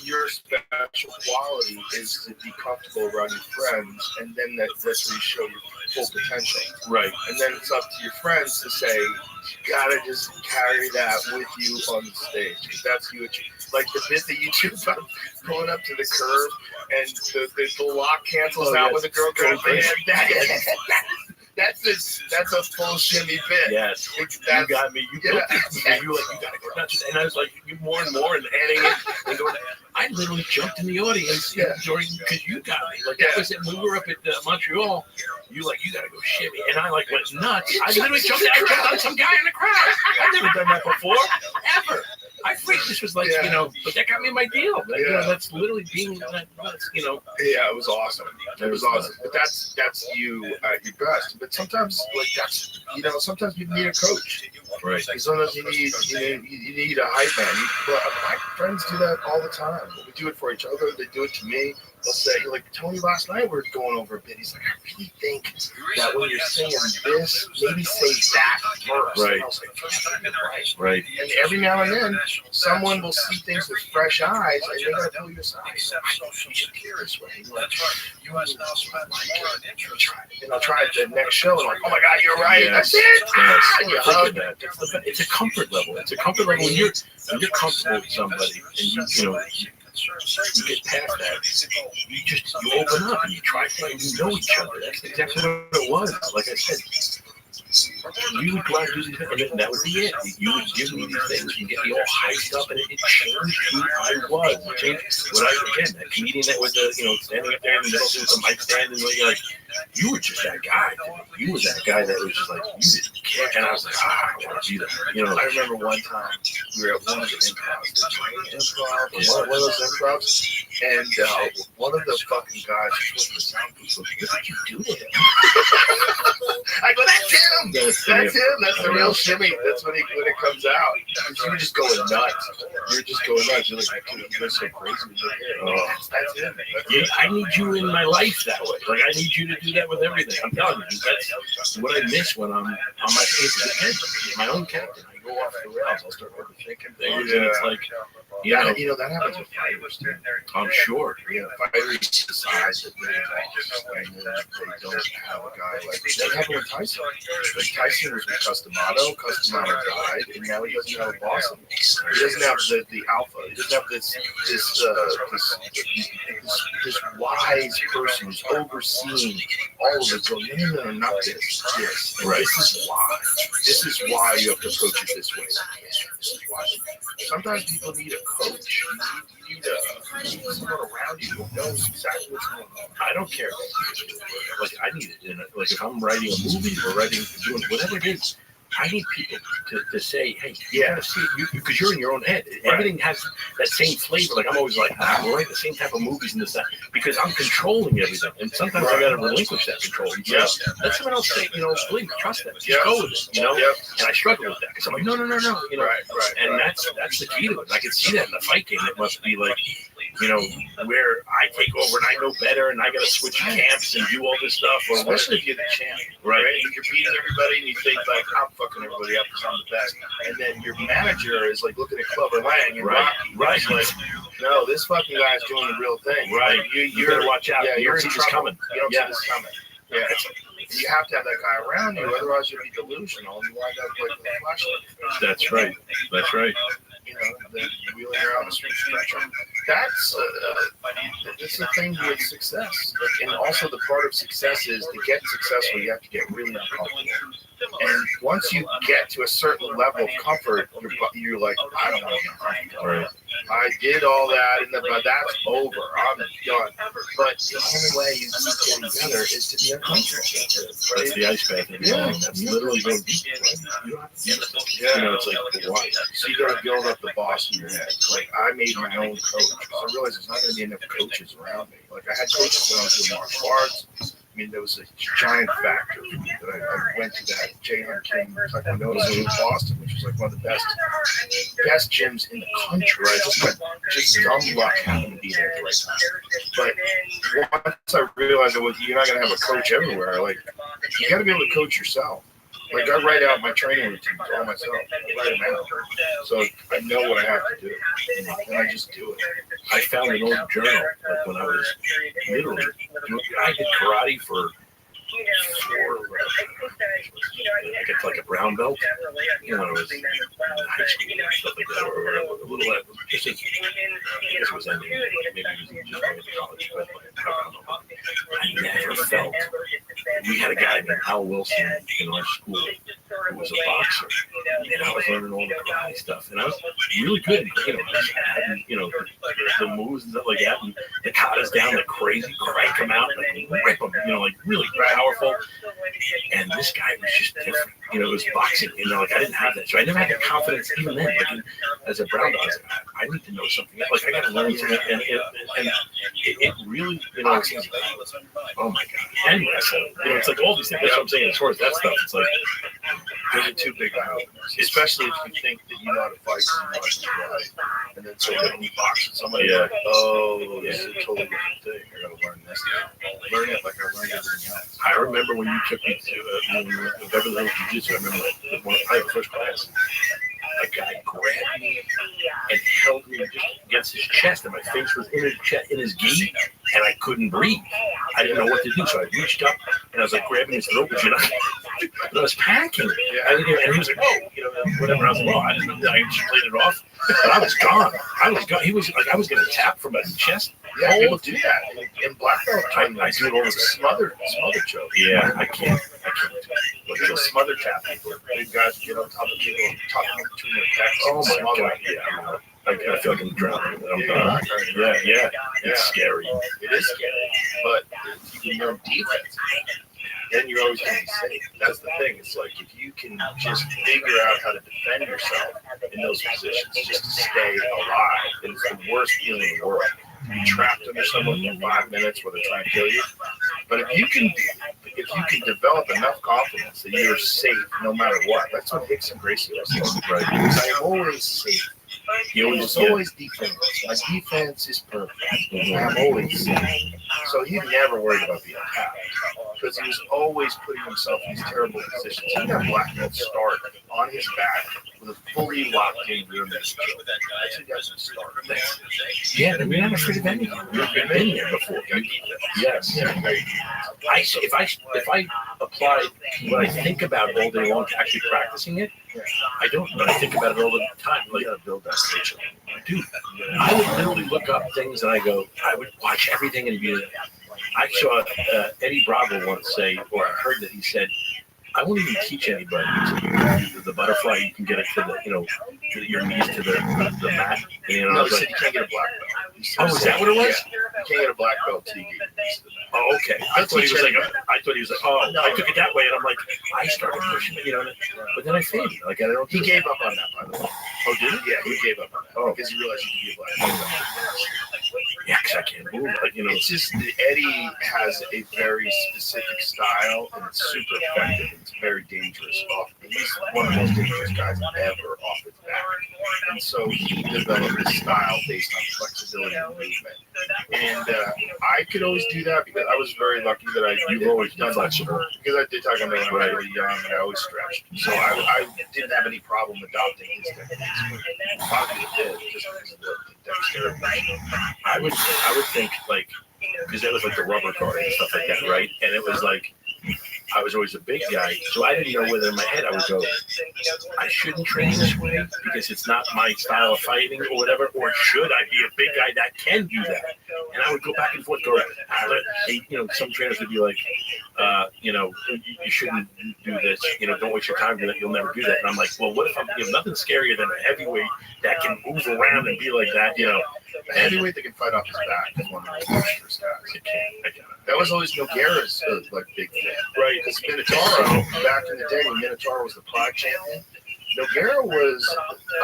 Your special quality is to be comfortable around your friends, and then that's where you show your full potential. Right. And then it's up to your friends to say, you gotta just carry that with you on the stage, because that's you. Like the bit that you do about going up to the curb and the lock cancels out when the girl goes in. That's a full shimmy bit. Yes, you got me. You built it. You gotta go nuts. And I was like, you more and more, and adding it. And going, I literally jumped in the audience during because you got me. Like that was it. When we were up at Montreal. You gotta go shimmy, and I went nuts. I literally jumped on some guy in the crowd. I've never done that before, ever. I freaked. This was like, but that got me my deal. That's literally being nuts, Yeah, it was awesome. It was awesome. But that's you at your best. But sometimes, sometimes you need a coach. Right. Sometimes you need a hype man. My friends do that all the time. We do it for each other. They do it to me. They'll say, like Tony last night, we were going over a bit. He's like, I really think that when you're saying this, maybe say that first. Right. And I was like, right. And every now and then, someone will see things with fresh eyes, and they're going to tell you aside. So you should hear this way. And I'll try it the next show, and like, oh my God, you're right. Yes. That's it. It's a comfort level. It's a comfort level when you're comfortable with somebody, and you get past that. You open up and you try things. You know each other. That's exactly what it was. Like I said, we would go out and do these things, and that would be it. You would give me these things and get me all hyped up, and it changed who I was. It changed what that comedian that was, standing up there in the middle with the mic stand, and like, you were just that guy. You were that guy that was just like, you didn't care. And I was like, I want to be that. I remember one time we were at one of the improvs, one of those improvs, and one of the fucking guys was the sound people. What did you do to him? I go, that's him. That's him. That's the real shimmy. That's when it comes out. You were just going nuts. You're just going nuts. You're like, you're so crazy. That's him. I need you in my life that way. Like, I need you to do that with everything. I'm telling you, that's what I miss when I'm on my face of the head. My own captain. I go off the rails. I'll start overthinking things, and it's like, that happens with fighters too. I'm sure. Yeah, fighters decide that they don't have a guy like that. Happened with Tyson. Like Tyson was with Customato. Customato died, and now he doesn't have a boss anymore. He doesn't have the alpha. He doesn't have this wise person who's overseeing all of it. Going, no, not this. Right. This is why you have to approach it this way. Sometimes people need a coach. You need someone around you who knows exactly what's going on. I don't care. Like, I need it. Like, if I'm writing a movie or doing whatever it is, I need people to say, hey, you gotta see it, because you're in your own head. Everything has that same flavor. Like, I'm always like, we'll write the same type of movies and this, that, because I'm controlling everything. And sometimes I gotta relinquish that control. Let someone else say, believe me, trust them. Just go with it, And I struggle with that, because I'm like, no. And that's the key to it. And I can see that in the fight game. It must be like, where I take over and I know better and I got to switch camps and do all this stuff. Or especially if you're the champ, right? You're beating everybody and you think, like, I'm fucking everybody up because I'm the best. And then your manager is, like, looking at Clubber Lang and Rocky. Right. Like, no, this fucking guy's doing the real thing. Right. You better watch out. Yeah, you don't see this coming. You don't see this coming. Yeah. You have to have that guy around you, otherwise you'll be delusional and you wind up like with a flashlight. That's right. Then wheeling around the street spectrum. That's the thing with success. And also the part of success is to get successful, you have to get really uncomfortable. And once you get to a certain level of comfort, you're like, I don't want to be uncomfortable. Right. I did all that, but that's over. I'm done. But the only way you keep getting better is to be uncomfortable. That's the ice bath. That's literally going deep. It's like, why? So you got to build up the boss in your head. Like, I made my own coach. So I realized there's not going to be enough coaches around me. Like, I had coaches when I was doing martial arts. I mean, there was a giant factor for me that I went to that J.R. King Taekwondo in Boston, which was like one of the best gyms in the country. Right? Just dumb luck happened to be there at the right time. But once I realized that you're not going to have a coach everywhere, like, you got to be able to coach yourself. Like, I write out my training routines all myself. I write them out. So I know what I have to do. And I just do it. I found an old journal, like, when I was literally doing, I did karate for I get like a brown belt, when I was in high school and stuff like that, or a little, just as, I guess it was ending, maybe it was just going to college, but I never felt, we had a guy named Hal Wilson in our school who was a boxer, and I was learning all the karate stuff, and I was really good, the moves and stuff like that, and the katas down like crazy, crank them out, like rip them, like really powerful. And this guy was just different. It was boxing. Like, I didn't have that. So I never had the confidence even then. Like, as a brown belt, I need to know something. Like, I got to learn something. And it really, oh my God. And wrestling. It's like all these things. That's what I'm saying. As far as that stuff, it's like, those are two big items. Especially if you think that you know how to fight and then so when you box with somebody, like, oh, this is a totally different thing. I got to learn this now. Learn it like I learned everything else. I remember when you took me to Beverly Hills Jiu-Jitsu. I remember when I had the first class, a guy grabbed me and held me just against his chest, and my face was in his gi, and I couldn't breathe. I didn't know what to do, so I reached up and I was like grabbing his throat, but And I was panicking. And he was like, "Oh, whatever." I was like, "Well, I didn't know that." I just played it off, but I was gone. He was like, I was going to tap from a chest. Yeah, people do that in black belt. I do it all the smother choke. Yeah, I can't. Like a smother tap. Big guys get on top of people, talking between their pecs. Oh my God! Yeah. I feel like I'm drowning. Yeah. It's scary. It is scary, but if you know defense, then you're always going to be safe. That's the thing. It's like if you can just figure out how to defend yourself in those positions, just to stay alive, then it's the worst feeling in the world. You're trapped under someone for 5 minutes where they're trying to kill you. But if you can develop enough confidence that you're safe no matter what, that's what Hicks and Gracie are. Right? Because I am always safe. It's always defense. My defense is perfect. I'm always safe. So he never worried about being attacked because he was always putting himself in these terrible positions. He got black belt start on his back with a fully locked in rear naked choke. That's who doesn't start. Yeah, we're not afraid of anything. We've been here before. Yes. If I apply what I think about all day long to actually practicing it, I don't, but I think about it all the time. Like, you gotta build that station. Dude, I would literally look up things and I would watch everything and be like, I saw Eddie Bravo once say, or I heard that he said, I won't even teach anybody to do the butterfly. You can get it to to your knees to the mat. No, he said you can't get a black belt. Oh, is that what it was? Yeah. You can't get a black belt till you get your knees to the mat. Oh, okay. I thought he was like, oh, no. I took it that way, and I'm like, I started pushing it, but then I faded. Like, I don't. He gave up on that, by the way. Oh, did he? Yeah, he gave up on that. Oh, because he realized he could be a black belt. Yeah, because I can't move. Like, It's just Eddie has a very specific style, and it's super effective. It's very dangerous. He's one of the most dangerous guys ever off his back. And so he developed his style based on flexibility and movement. And I could always do that because I was very lucky that you've always done flexible. Because I did Taekwondo when I was really young and I always stretched. So I didn't have any problem adopting his techniques. Probably did just because of the dexterity. I would think, like, because that was like the rubber guard and stuff like that, right? And it was like, I was always a big guy, so I didn't know whether in my head I would go, I shouldn't train this way because it's not my style of fighting or whatever, or should I be a big guy that can do that? And I would go back and forth, some trainers would be like, you shouldn't do this, don't waste your time, you'll never do that. And I'm like, well, what if I'm, nothing scarier than a heavyweight that can move around and be like that, A heavyweight that can fight off his back is one of the monstrous guys. That was always Nogueira's big thing. Right. Because Minotauro, back in the day when Minotauro was the Pride champion, Nogueira was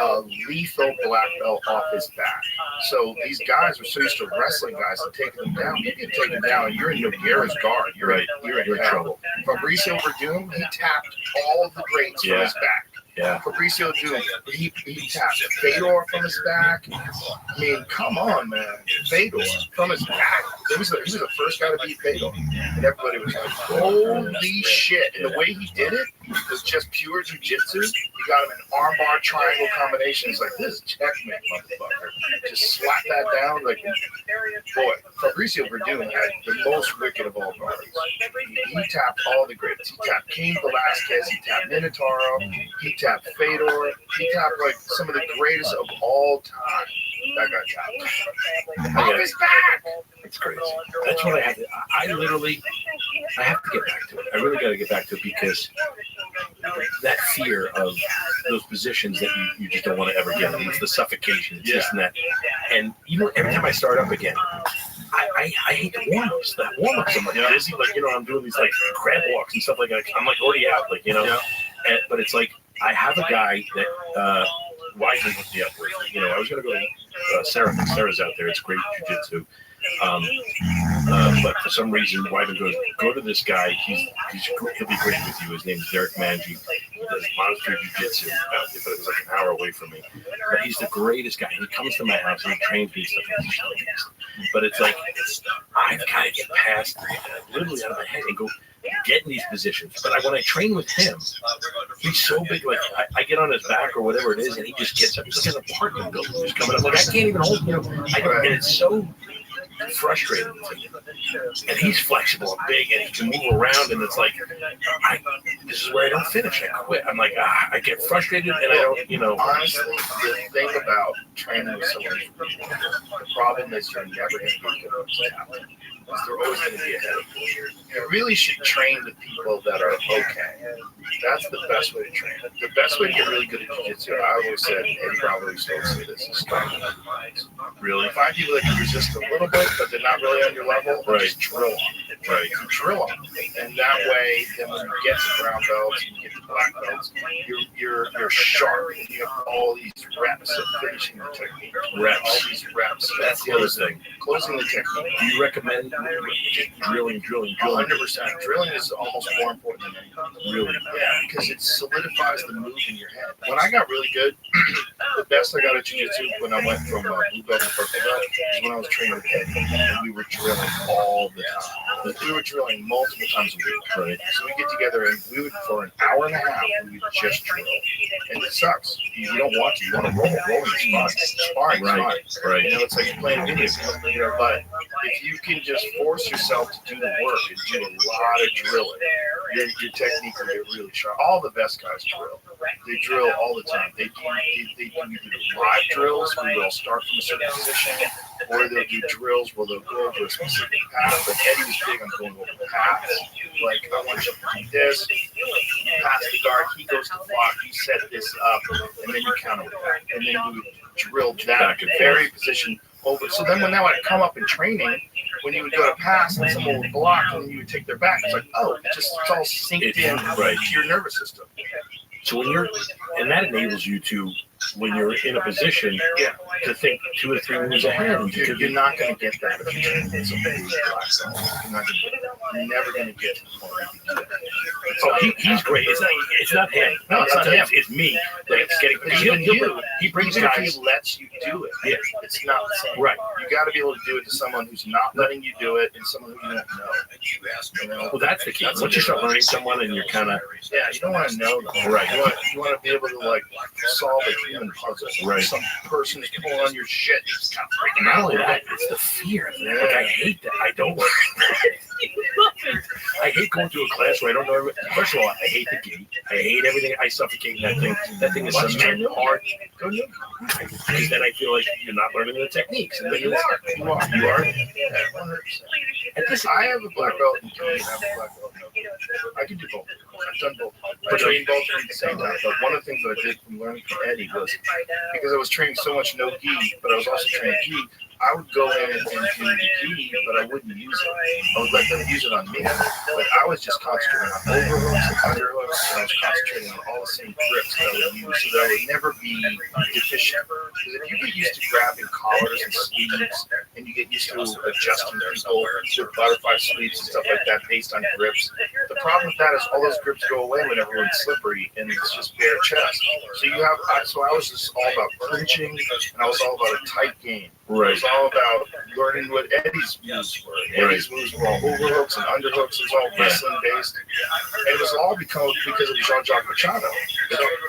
a lethal black belt off his back. So these guys were so used to wrestling guys and taking them down. You get taken down, and you're in Nogueira's guard. You're in trouble. Fabricio Verdum, he tapped all of the greats from his back. Yeah. Fabricio Verdum, he tapped Fedor from his back. I mean, come on, man. Fedor from his back. He was the first guy to beat Fedor. And everybody was like, holy shit. And the way he did it was just pure jiu-jitsu. He got him an armbar triangle combination. He's like, this is checkmate, motherfucker. Just slap that down. Like, boy, Fabricio Verdum had the most wicked of all guards. He tapped all the greats. He tapped Cain Velasquez. He tapped Minotauro. He tapped Fedor. He tapped like some of the greatest of all time. That got tapped. Off his back. It's crazy. That's what I have to. I have to get back to it. I really got to get back to it because that fear of those positions that you just don't want to ever get in. It's the suffocation. It's this and that. And every time I start up again, I hate the warm-ups. The warm-ups, I'm like dizzy. Like, I'm doing these like crab walks and stuff like that. I'm like already out. Like, but it's like I have a guy that Wiseman hooked me up with. I was going to go to Sarah. Sarah's out there. It's great jiu-jitsu. But for some reason, Wyman goes, go to this guy. He'll be great with you. His name is Derek Manji. He does monster jiu-jitsu, but it was like an hour away from me. But he's the greatest guy. He comes to my house and he trains me and stuff. But it's like, I've got to get past literally out of my head and go get in these positions. But when I train with him, he's so big. Like I get on his back or whatever it is, and he just gets up. He's like an apartment building just coming up. Like I can't even hold him. And it's so frustrated with him. And he's flexible and big, and he can move around, and it's like, this is where I don't finish. I quit. I'm like, I get frustrated, and I don't, Honestly, the thing about training with someone, the problem is you're never going to get good at talent. They're always going to be ahead of you. You really should train the people that are okay. That's the best way to train. The best way to get really good at jiu-jitsu, I always said, and probably still say this, is start with minds. Really? Find people that can resist a little bit, but they're not really on your level, just drill on them. Right. You drill on them. And that way, then when you get to brown belts and you get to black belts, you're sharp. And you have all these reps of finishing the technique. All these reps. That's the other thing. Closing the technique. Do you recommend just drilling? 100%. Drilling is almost more important than anything. Really? Yeah, because it solidifies the move in your head. When I got really good, the best I got at jiu-jitsu when I went from blue belt to purple belt is when I was training with Eddie, and we were drilling all the time. We were drilling multiple times a week. Right. So we get together and we would, for an hour and a half, we would just drill. And it sucks. You don't want to. You want to roll. Rolling is fun. Sparring is fun. Right. It's like playing video games. But if you can just force yourself to do the work and do a lot of drilling, your technique will get really sharp. All the best guys drill. They drill all the time. They do either live drills where they'll start from a certain position, or they'll do drills where they'll go over a specific path. But Eddie was big on going over paths. Like, I want you to do this, pass the guard, he goes to block, you set this up, and then you counter that. And then you would drill that very position over. So then when that would come up in training, when you would go to pass and someone would block and you would take their back, it's like, it's all synced in to your nervous system. So and that enables you to, when you're in a position, to think 2 or 3 moves ahead. You're not going to get that if you train with somebody who's black. You're never going to get he's great. It's not him. No, it's not him. It's me. He brings guys. If he lets you do it. Yeah. It's not the same. Right. You got to be able to do it to someone who's not letting you do it and someone who you don't know. Well, that's the key. Once you start learning someone and you're kind of... Yeah, you don't want to know them. Right. You want to be able to, solve a human puzzle. Right. Some person is pulling on your shit and it's kind of freaking out. Not only that, it's the fear. I hate that. I don't... I hate going to a class where I don't know everything. First of all, I hate the gi. I hate everything. I suffocate in that thing. That thing is cement hard. Because then I feel like you're not learning the techniques. And then you are. You are. Yeah, 100%. And listen, I have a black belt and I have a black belt. I can do both. I've done both. I trained both at the same time. But one of the things that I did from learning from Eddie was, because I was training so much no gi, but I was also training gi, I would go in and do the gi, but I wouldn't use it. I would let them use it on me. But I was just concentrating on overhooks and underhooks, and I was concentrating on all the same grips that I would use so that I would never be deficient. Because if you get used to grabbing collars and sleeves, and you get used to adjusting people to butterfly sleeves and stuff like that based on grips, the problem with that is all those grips go away when everyone's slippery and it's just bare chest. So I was just all about clinching, and I was all about a tight game. Right. It was all about learning what Eddie's moves were. Eddie's moves were all overhooks and underhooks. It was all wrestling based. And it was all because of Jean-Jacques Machado.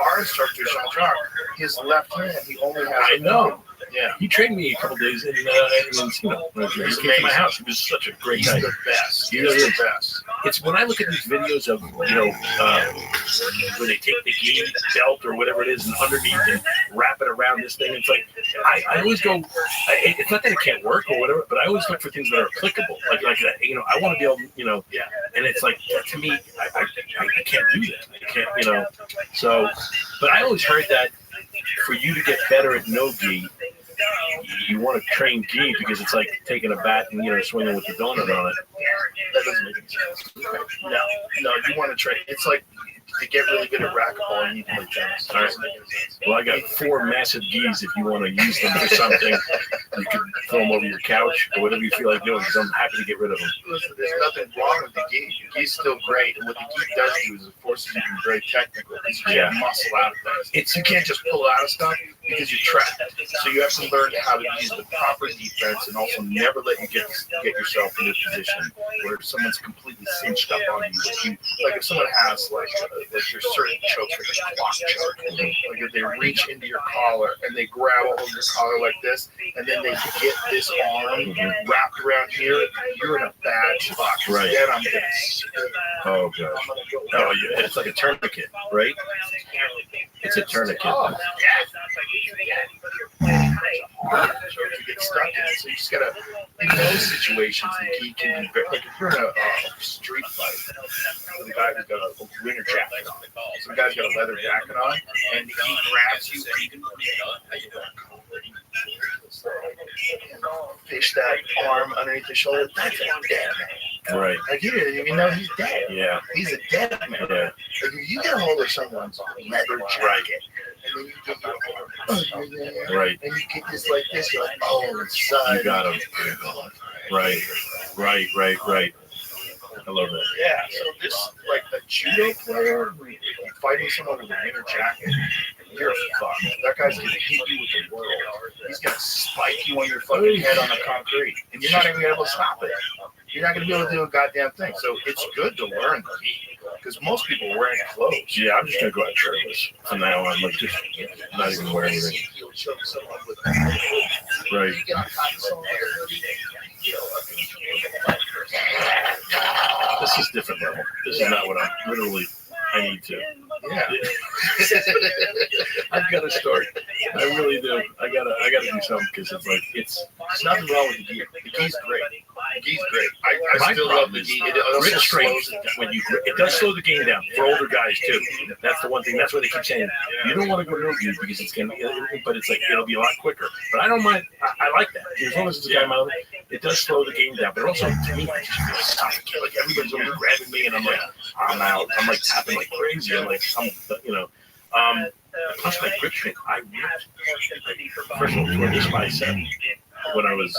Our instructor, Jean-Jacques, his left hand, he only has. I know. Yeah. He trained me a couple days in Encino. He came to my house. He was such a great guy. He's the best. He really is the best. It's when I look at these videos of, where they take the gi belt or whatever it is and underneath and wrap it around this thing. It's like, I always go, it's not that it can't work or whatever, but I always look for things that are applicable. Like I want to be able, and it's like, to me, I can't do that. I can't, so, but I always heard that for you to get better at no gi, you want to train gi because it's like taking a bat and swinging with the donut on it. That doesn't make any sense. No, you want to train. It's like to get really good at racquetball, you need to play tennis. All right. Well, I got 4 massive gis if you want to use them for something. You can throw them over your couch or whatever you feel like doing because I'm happy to get rid of them. Listen, there's nothing wrong with the gi. The gi's still great, and what the gi does do is it horses you can be very technical. You have muscle out of things. You can't just pull out of stuff because you're trapped. So you have to learn how to use the proper defense and also never let you get yourself in a position where someone's completely cinched up on you. Like if someone has like your certain chokes, like a clock choke, like if they reach into your collar and they grab all of your collar like this, and then they get this arm wrapped around here, you're in a bad spot. Right. Then I'm gonna. Oh god. Oh yeah. It's like a tourniquet, right? It's a tourniquet. Oh, yeah. You get stuck in it, so you just gotta. In those situations, the key can be very, like if you're in a street fight, the guy who's got a winter jacket on, some guy's got a leather jacket on, and he grabs you, fish that arm underneath the shoulder. That's a dead man. Right. Like you didn't even know he's dead. Yeah. He's a dead man. Yeah. Like if you get a hold of someone's leather jacket, and then you get your arm, right, and you get this like this, you're like, oh, son. You got him. Right. I love that. Yeah, so this, like a judo player, fighting someone with a winter jacket, you're fucked. That guy's going to hit you with the world. He's going to spike you on your fucking head on the concrete, and you're not even going to be able to stop it. You're not going to be able to do a goddamn thing. So it's good to learn because most people are wearing clothes. Yeah, I'm just going to go out shirtless from now on. Like, just not even wear anything. Right. This is different level. This is not what I need to. Yeah. I've got to start. I really do. I gotta do something because it's like it's nothing wrong with the gi. The gi's great. The gi's great. I still love the gi. It slows when it does slow the game down for older guys too. That's the one thing. That's why they keep saying you don't want to go no gi because it's gonna be, but it's like it'll be a lot quicker. But I don't mind. I like that as long as it's a guy mile. It does slow the game down, but also to me, I just feel suffocated. Like everybody's always grabbing me, and I'm like, I'm out. I'm like tapping like crazy. I'm like, plus my grip strength. I ripped. First of all, toward this bicep when I was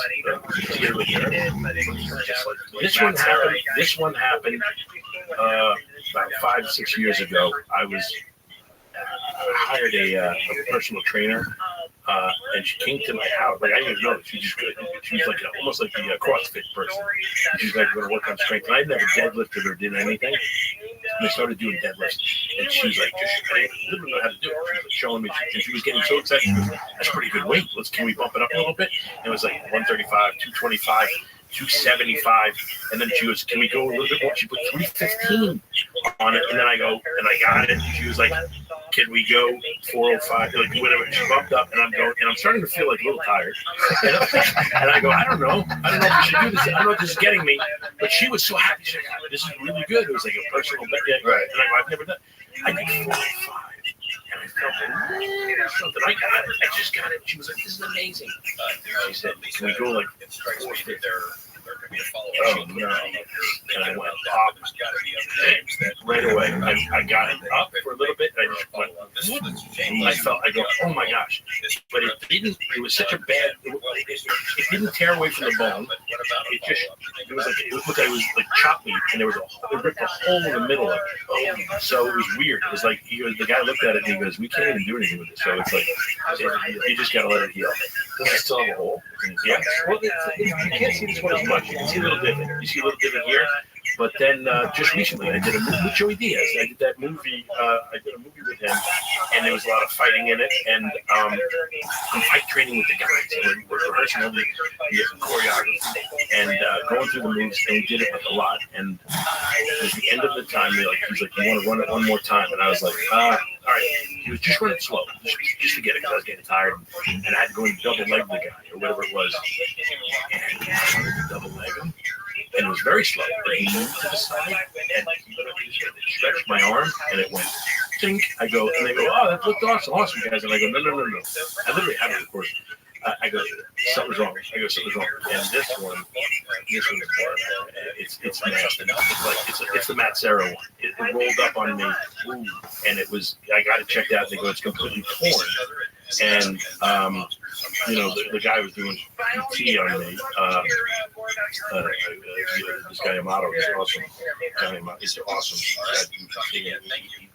here with her. This one happened about 5 to 6 years ago. I hired a personal trainer. And she came to my house. Like I didn't even know that she was like almost like the CrossFit person. She's like going to work on strength. And I'd never deadlifted or did anything. And I started doing deadlifts, and she's like, I didn't know how to do it. She was like showing me, and she was getting so excited. She goes, "That's pretty good weight. Can we bump it up a little bit?" And it was like 135, 225. 275, and then she was, "Can we go a little bit more?" She put 315 on it, and then I go, and I got it. She was like, "Can we go 405?" Like whatever. She bumped up, and I'm going, and I'm starting to feel like a little tired. And I go, I don't know if we should do this. I don't know if this is getting me. But she was so happy. She's like, "This is really good." It was like a personal bet. Right. And I go, "I've never done." I did 405. And I felt like, something. I got it. I just got it. She was like, "This is amazing." She said, "Can we go like 450?" Oh no! And I went up right away. I got it up for a little bit. And I just went. I go, "Oh my gosh!" But it didn't. It was such a bad. It didn't tear away from the bone. It was like it was like chopped meat, and there was it ripped a hole in the middle of it. So it was weird. It was like the guy looked at it and he goes, "We can't even do anything with it." So it's like you just gotta let it heal. Does it still have a hole? Yeah. Well, you can't see this one as much. You can see a little divot. You see a little divot here. But then just recently, I did a movie with Joey Diaz. I did that movie. I did a movie with him, and there was a lot of fighting in it. And I'm fight training with the guys. We're rehearsing all the choreography and going through the moves. And we did it like a lot. And at the end of the time, he was like, "You want to run it one more time?" And I was like, "All right." He was just running slow, just to get it, because I was getting tired, and I had to go and double leg the guy or whatever it was. And I wanted to double leg him. And it was very slow. But he moved to the side, and he literally stretched my arm, and it went, tink. I go, and they go, "Oh, that looked awesome, guys." And I go, No. I literally have it recorded. I go, "Something's wrong." I go, "Something's wrong." And this one it's nasty. It's the Matt Serra one. It rolled up on me, and it was. I got it checked out. They go, "It's completely torn." And the guy was doing PT on me, This guy Amato is awesome. He's awesome. He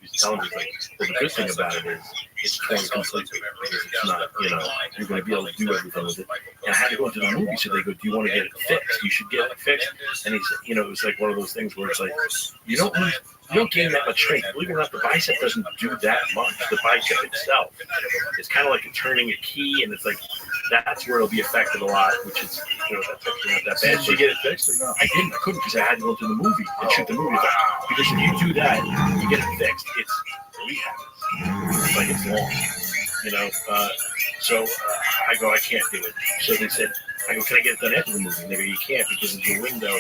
was telling me, like, well, the good thing about it is it's torn completely. It's not, you're going to be able to do everything with it. And I had to go into the movie, so they go, do you want to get it fixed? You should get it fixed. And he said, it was like one of those things where it's like, you don't gain that much strength. Believe it or not, the bicep doesn't do that much. The bicep itself, it's kind of like turning a key, and it's like that's where it'll be affected a lot, which is that's actually not that bad. Did you get it fixed or no? I didn't. I couldn't because I had to go to the movie and shoot the movie. Because if you do that, you get it fixed. It's rehab. It's like it's long, So I go, I can't do it. So they said, I go, can I get it done after the movie? And they go, you can't because of the window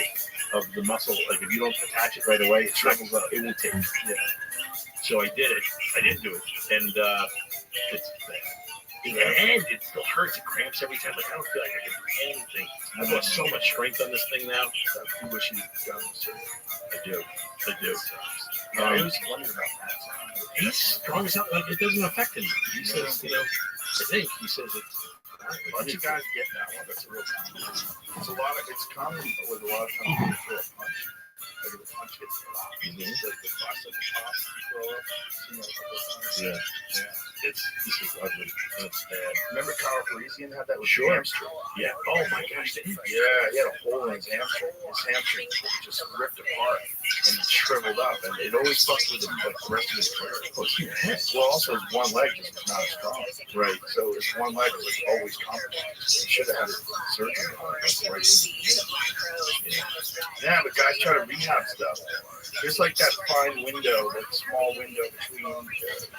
of the muscle. Like if you don't attach it right away, it shrivels up. It will take. Yeah. So I did it. I didn't do it, and it still hurts. It cramps every time. Like I don't feel like I can do anything. I've lost so much strength on this thing now. I wish you'd done this. I do. I was wondering about that. He's strong as hell. Like it doesn't affect him. He says, I think he says it's. A bunch of guys get that one. That's a real problem. It's common with a lot of times you throw a punch. Like if the punch gets blocked, like the bicep pops, you throw up. Yeah. This is ugly. That's bad. Remember Kyle Parisian had that with his hamstring? Yeah. Oh my gosh. He had a hole in his hamstring. His hamstring just ripped apart and shriveled up, and it always fucked with him like the rest of his career. Well, also his one leg just was not as strong. Right. So his one leg was like always compromised. He should have had a surgery on it. Yeah, but guys try to rehab stuff. There's like that fine window, that small window between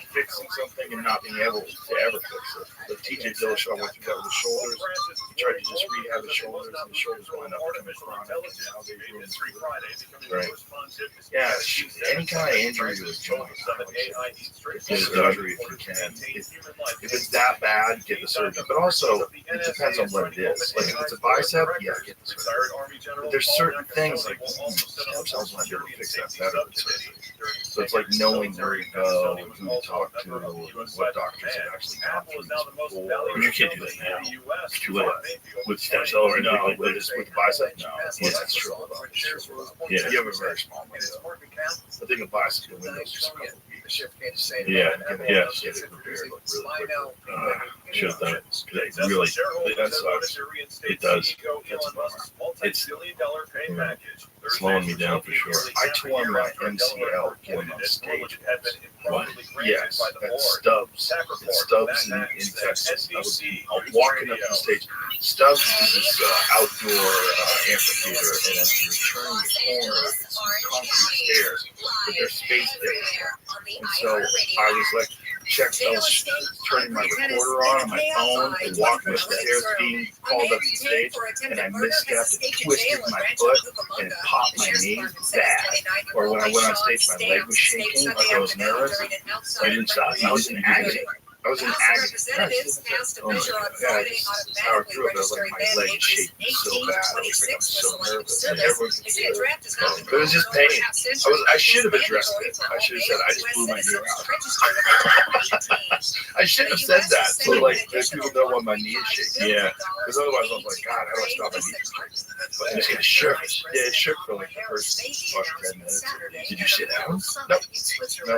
fixing something and not being able to ever fix it. The TJ Dillashaw went through that with his shoulders. He tried to just rehab his shoulders, and the shoulders wound up becoming chronic. And now they ruined it. Right. Yeah, any kind of injury to his joint. Get a surgery if you can. If it's that bad, get the surgery. But also, it depends on what it is. Like if it's a bicep, yeah, get the surgery. But there's certain things like stem cells might be able to fix that better than surgery. So it's like knowing where to go, who to talk to, what doctors have actually gone through this before. You can't do that now. It's too late. With stem cell or anything like this, with the bicep? No. Yeah, that's true. Yeah, you have a very small window. I think a bicep window is just a couple weeks. Yeah. Should have done it. Really, that sucks. It does. It's slowing me down for sure. I tore my MCL getting on stage. What? Yes, at Stubbs. At Stubbs in Texas. I was walking up the stage. Stubbs is this outdoor amphitheater, and as you turn the corner, it's concrete stairs, but they're spaced there. And so I was like, I was turning my recorder on my phone and walking up the stairs, being called up to stage, and I misstepped and twisted my foot and it popped my knee bad. Or when I went on stage, my leg was shaking, like I was nervous. I didn't stop. I was in agony. I was in agony. Oh my God, that's how I grew up. I was like, my leg shaking so bad. I was like, I'm so nervous. And everyone could see it. It was just pain. I should have addressed it. I should have said, I just blew my knee out. I should have said that. So, like, people know when my knee is shaking. Yeah. Because otherwise, I was like, God, how do I stop my knee from shaking? But it shook. Yeah, it shook for like the first 10 minutes. Did you sit down? Nope. No.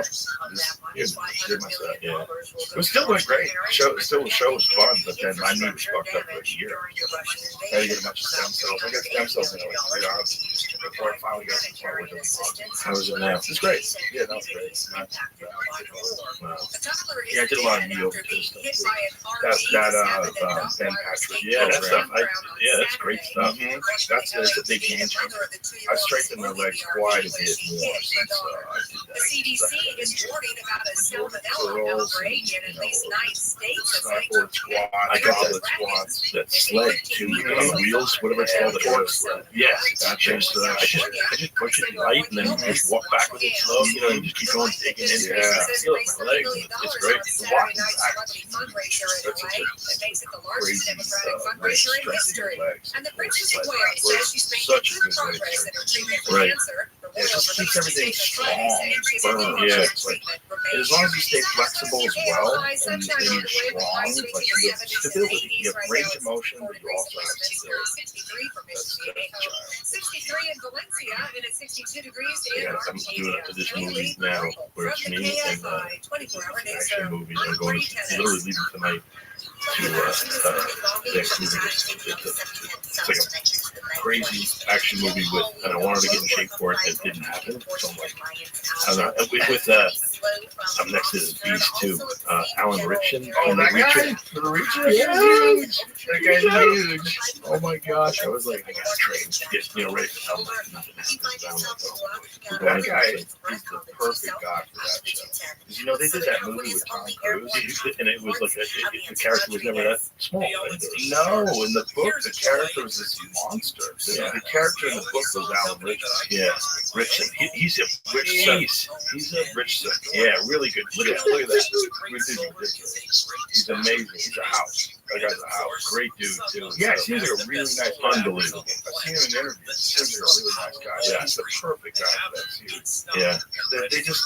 Just did my set. Yeah. It was still went great. The show was fun, but then my knee was fucked up for a year. I had to get a bunch of stem cells. I got stem cells in like 3 hours before I finally got to the point where how was it now? It was great. Yeah, that was great. Wow. Yeah, I did a lot of knee open stuff. That Ben Patrick. Yeah, that stuff. That's great stuff. That's a big game changer. I've strengthened my legs quite a bit more since I did that. The CDC is warning about a salmonella outbreak in at least 9 states. I got the squats, that sled too, on wheels, whatever it's called, the torque sled. Yes, I just push it light and then just walk back with it slow, and just keep going digging in. Yeah, I feel it in my legs. It's great. The walking is actually that's such a crazy fundraiser in history. And the Princess of Wales says she's making good progress in her treatment for cancer. It just keeps everything strong, firm. Yeah, as long as you stay flexible as well, and you're strong, like you have stability, you have range of motion, but you also have stability. That's 63 in Valencia and at 62 degrees in Yeah, I'm Arcadia. doing it to this movie now, where it's me and action movie. I'm going to literally leaving tonight to the next movie. It's like a crazy action movie with, and I wanted to get in shape for it. It didn't happen. So I'm like, I'm not, with I'm next to these two, Alan Ritchson. Oh, that guy? The Reacher? Yeah. Huge. That guy's huge. Oh my gosh, I was like, I got to train, get ready for nothing. That guy is the perfect guy for that show. Did you know they did that movie with Tom Cruise, and it was like the character was never that small. No, in the book, the character was this monster. The character in the book was Alan Ritchson. Yeah, Ritchson. He's a he's a Ritchson. Yeah, really good. Look at that. He's amazing. He's a house. That guy's a house. Great dude too. Yeah, he seems like a really nice guy. Unbelievable. I've seen him in interviews. He seems like a really nice guy. Yeah, he's the perfect guy for that series. Yeah. They just,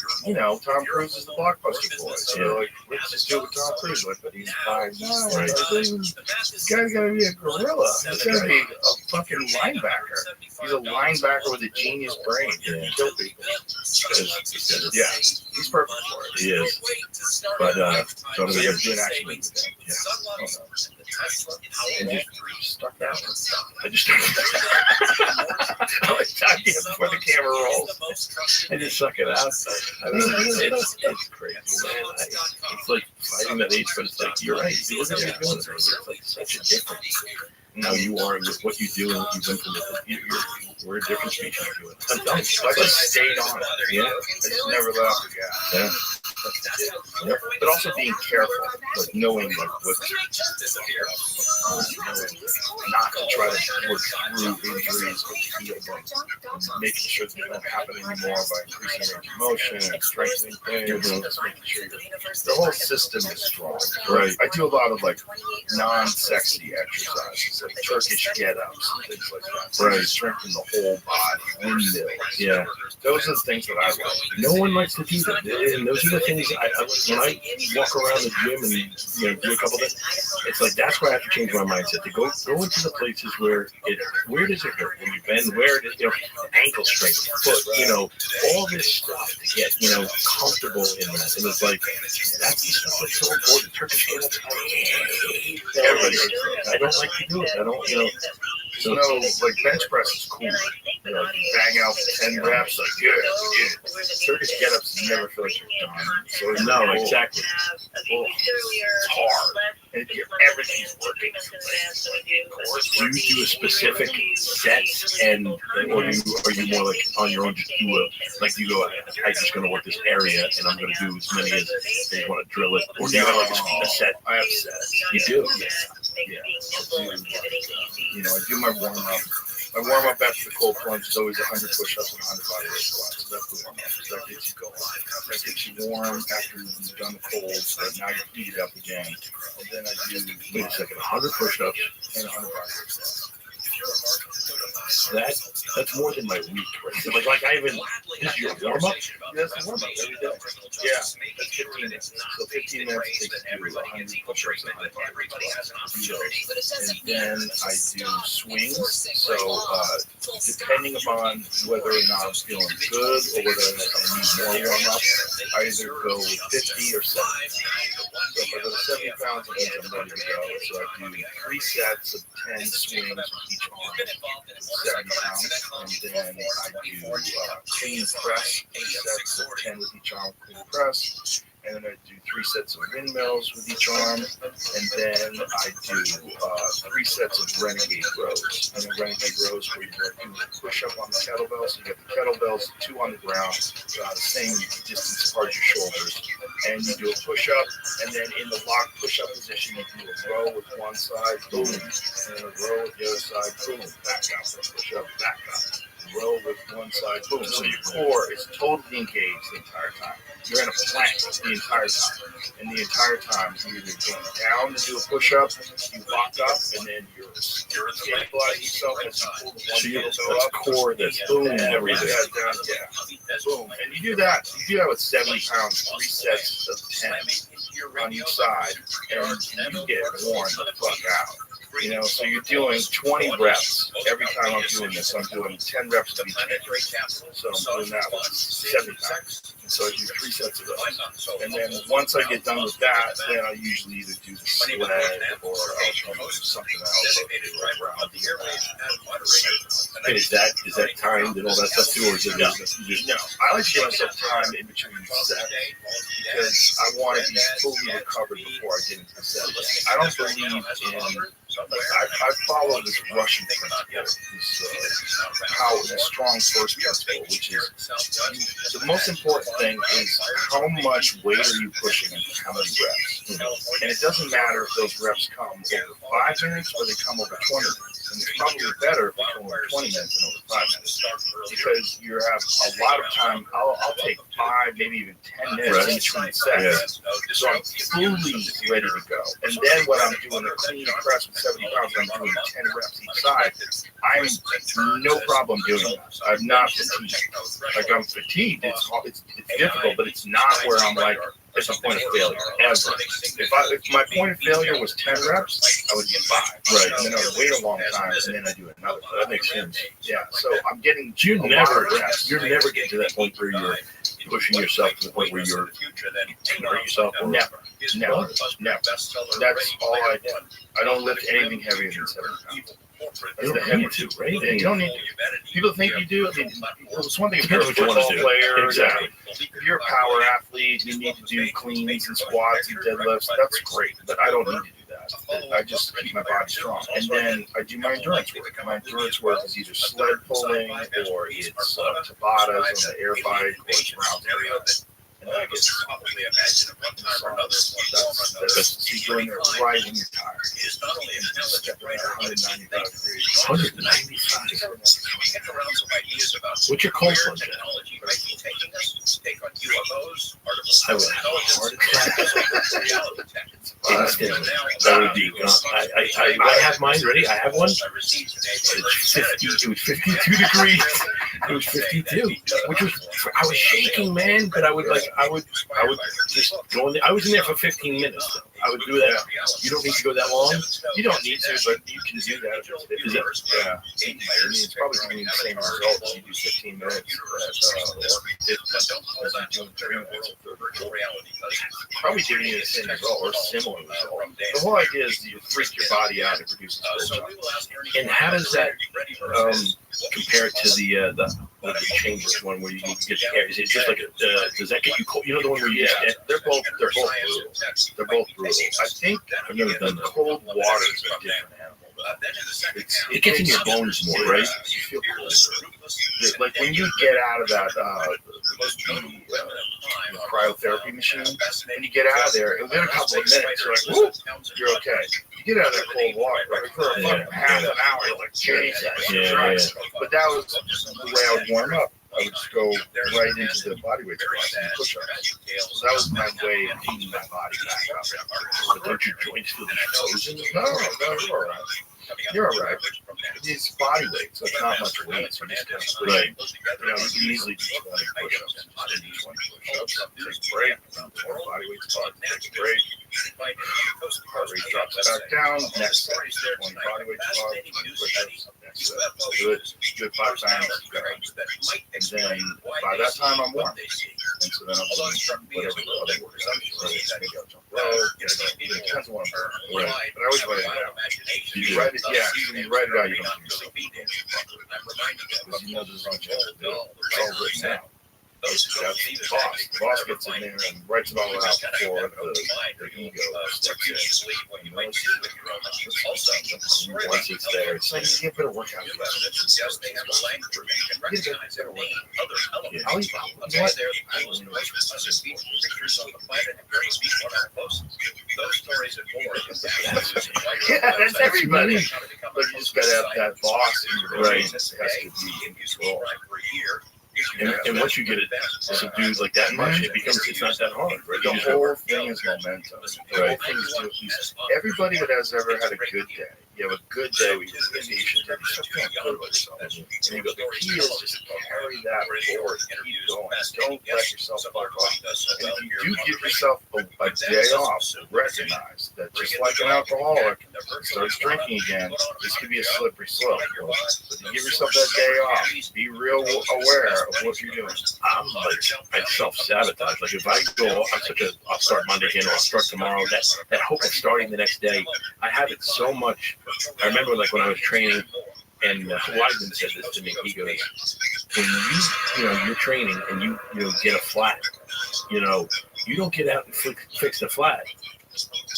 Tom Cruise is the blockbuster boy. So they're like, let's just do it with Tom Cruise. Like, but he's 5'9". Right. This guy's gotta be a gorilla. He's gotta be a fucking linebacker. He's a linebacker with a genius brain. Yeah. Kill people. Yeah, he's perfect for it. He is. But so I'm gonna get do an action movie with him. Yeah. And just stuck out. I just I was talking before the camera rolls. I just suck it out. I don't know. It's crazy, man. It's like fighting that age, but it's like you're right. Look at what you're doing. It's like such a difference. Now you are with what you do and what you've implemented. We're a different species. I'm telling you, I just stayed on it. Yeah. I just never let off the gas. Yeah. But also being careful, like knowing like what not to try to work through injuries, but to heal them, and making sure they don't happen anymore by increasing range of motion and strengthening things, and just making sure the whole system is strong. Right. I do a lot of like non-sexy exercises, like Turkish get-ups and things like that. Right. Strengthen the whole body, windmills. Yeah. Those are the things that I like. No one likes to do that. And those are the things when I walk around the gym and do a couple things, it's like that's where I have to change my mindset to go into the places where does it hurt when you bend, where it is, ankle strength, foot, all this stuff to get comfortable in that. And it's like that's the stuff that's so important. Turkish get-ups, I don't like to do it. I don't, So like bench press is cool. Bang out 10 reps, like good. Turkish get-ups never feel like you're done. So no, exactly. It's hard. And everything's working. Do you do a specific set, or are you more like on your own? Just do I'm just going to work this area, and I'm going to do as many as they want to drill it. Or do you have like a set? I have sets. You do? Yeah. I do my warm-up. My warm-up after the cold plunge is always 100 push-ups and 100 body weight squats. So that's the warm-up. That gets you going. That gets you warm after you've done the cold, so now you heat up again. And then I do, wait a second, 100 push-ups and 100 body weight squats. That's more than my week, right? So like I even, this is your warm-up? That's the warm-up every day. Yeah, that's 15 minutes. So 15 minutes takes you 100 push-ups and 100 body weight squats. And then I do swings. So depending upon whether or not I'm feeling good or whether or not I need more warm-up, I either go with 50 or 70. So if I go to 70 pounds, it means I'm ready to go. So I do 3 sets of 10 swings with each arm, 70 pounds, and then I do clean press, 8 sets of 10 with each arm, clean press, and then I do 3 sets of windmills with each arm, and then I do 3 sets of renegade rows. And a renegade rows where you push up on the kettlebells, so you get the kettlebells, 2 on the ground, the same distance apart your shoulders, and you do a push up, and then in the locked push up position, you do a row with one side, boom, and then a row with the other side, boom, back up, push up, back up. Row with one side, boom. So your core is totally engaged the entire time. You're in a plank the entire time. And the entire time, you're either going down to do a push-up, you lock up, and then you're stabilizing yourself as you pull the one kettlebell up. Core that's boom, everything. Boom. And you do that with 70 pounds, 3 sets of 10 on each side, and you get worn the fuck out. You know, so you're doing 20 reps every time I'm doing this. I'm doing 10 reps of each hand. So I'm doing that one 70 times. And so I do 3 sets of those. And then once I get done with that, then I usually either do the sled or I'll do something else. And is that timed and all that stuff too, or is it No, I like to give myself time in between sets because I want to be fully recovered before I get into the set. I don't believe in. I follow this Russian principle, this strong first principle, which is the most important thing is how much weight are you pushing and how many reps. And it doesn't matter if those reps come over 5 minutes or they come over 20 minutes. And it's probably better if they come over 20 minutes than over 5 minutes because you have a lot of time. I'll take 5, maybe even 10 minutes in between sets. So I'm fully ready to go. And then when I'm doing a clean press with 70 pounds, I'm doing 10 reps each side. I'm no problem doing that. I'm not fatigued. Like I'm fatigued. It's difficult, but it's not where I'm like, it's a point of failure ever. If my point of failure was 10 reps, I would get 5. Right. And then I would wait a long time, and then I do another. That makes sense. Yeah. So I'm getting. You're never getting to that point where you're pushing yourself to the point where you're hurt yourself. Or Never. That's all I do. I don't lift anything heavier than 70 pounds. You don't need to, right? You don't need to. People think you do. I mean, it's one thing if you're a Depends what you football want to do. player. Exactly. If you're a power athlete, you need to do cleans and squats and deadlifts. That's great, but I don't need to do that. I just keep my body strong. And then I do my endurance work. My endurance work is either sled pulling or it's Tabatas on the air bike or it's round. And I get probably imagine one time or another. That's doing it right when you're tired. It's not only intelligent, right? 195 degrees. 195. What's your cold plunge? Technology might be taking us. Take on UFOs, I would have a heart attack. That would be. I have mine ready. I have one. It was 52 degrees. It was 52, which was I was shaking, man. But I would just go in there. I was in there for 15 minutes. Though. I would do that. You don't need to go that long. You don't need to, but you can do that. Yeah. It's probably going to be the same result as you do 15 minutes. Probably giving you the same result or similar result. The whole idea is you freak your body out and produce a And how does that compare to the chambers one where you need to get the air? Is it just like does that get you cold? You know the one where you they're both brutal. They're both brutal. I think I've never done that. cold waters are different animal. It gets in your bones more, right? You feel colder. Like when you get out of that cryotherapy machine, and you get out of there, within a couple of minutes, you're like, whoop, you're okay. You get out of that cold water, right? For a half an hour, you're like, Jesus. But that was the way I would warm up. I would just go right into the bodyweight squats and push-ups. So that was my way of heating my body back up. But don't your joints feel frozen? No, you're all right. You're all right. It's body weight, so it's not much weight. So just kind of right. You can easily do 20 push-ups. Just do 20 push-ups. Take a break. 20 body weight squats. Take a break. Heart rate drops back down. Next set. 20 body weight squats. 20 push-ups. Next set. Do it 5 times. And then by that time, I'm warm. And so then I'm doing whatever the other work is. So maybe I'll jump rope. It depends on what I'm doing. Right. But I always write it down. You write it, yeah. When you write it out, you don't do yourself. Because you know there's a bunch of it's all written down. That's the boss. The boss gets in there and writes it all out before the ego steps in. You know, once it's there, it's like you get better workout. You get better workout. Yeah, that's everybody. But you just gotta have that boss in your brain that has to be in control. And once you get it subdued like that much, it's not that hard, right? The whole thing is momentum. The whole thing is everybody that has ever had a good day. you have a good day where you should just feel good about yourself. And you go, the key is just carry that forward. Keep going. Don't let yourself fuck off. And if you do give yourself a day off, recognize that just like an alcoholic starts drinking again, this could be a slippery slope. So if you give yourself that day off, be real aware of what you're doing. I self-sabotage. Like if I go, I'll start Monday again, or I'll start tomorrow. That hope of starting the next day, I have it so much. I remember like when I was training, and Weidman said this to me. He goes, when you're training and you get a flat, you don't get out and fix the flat.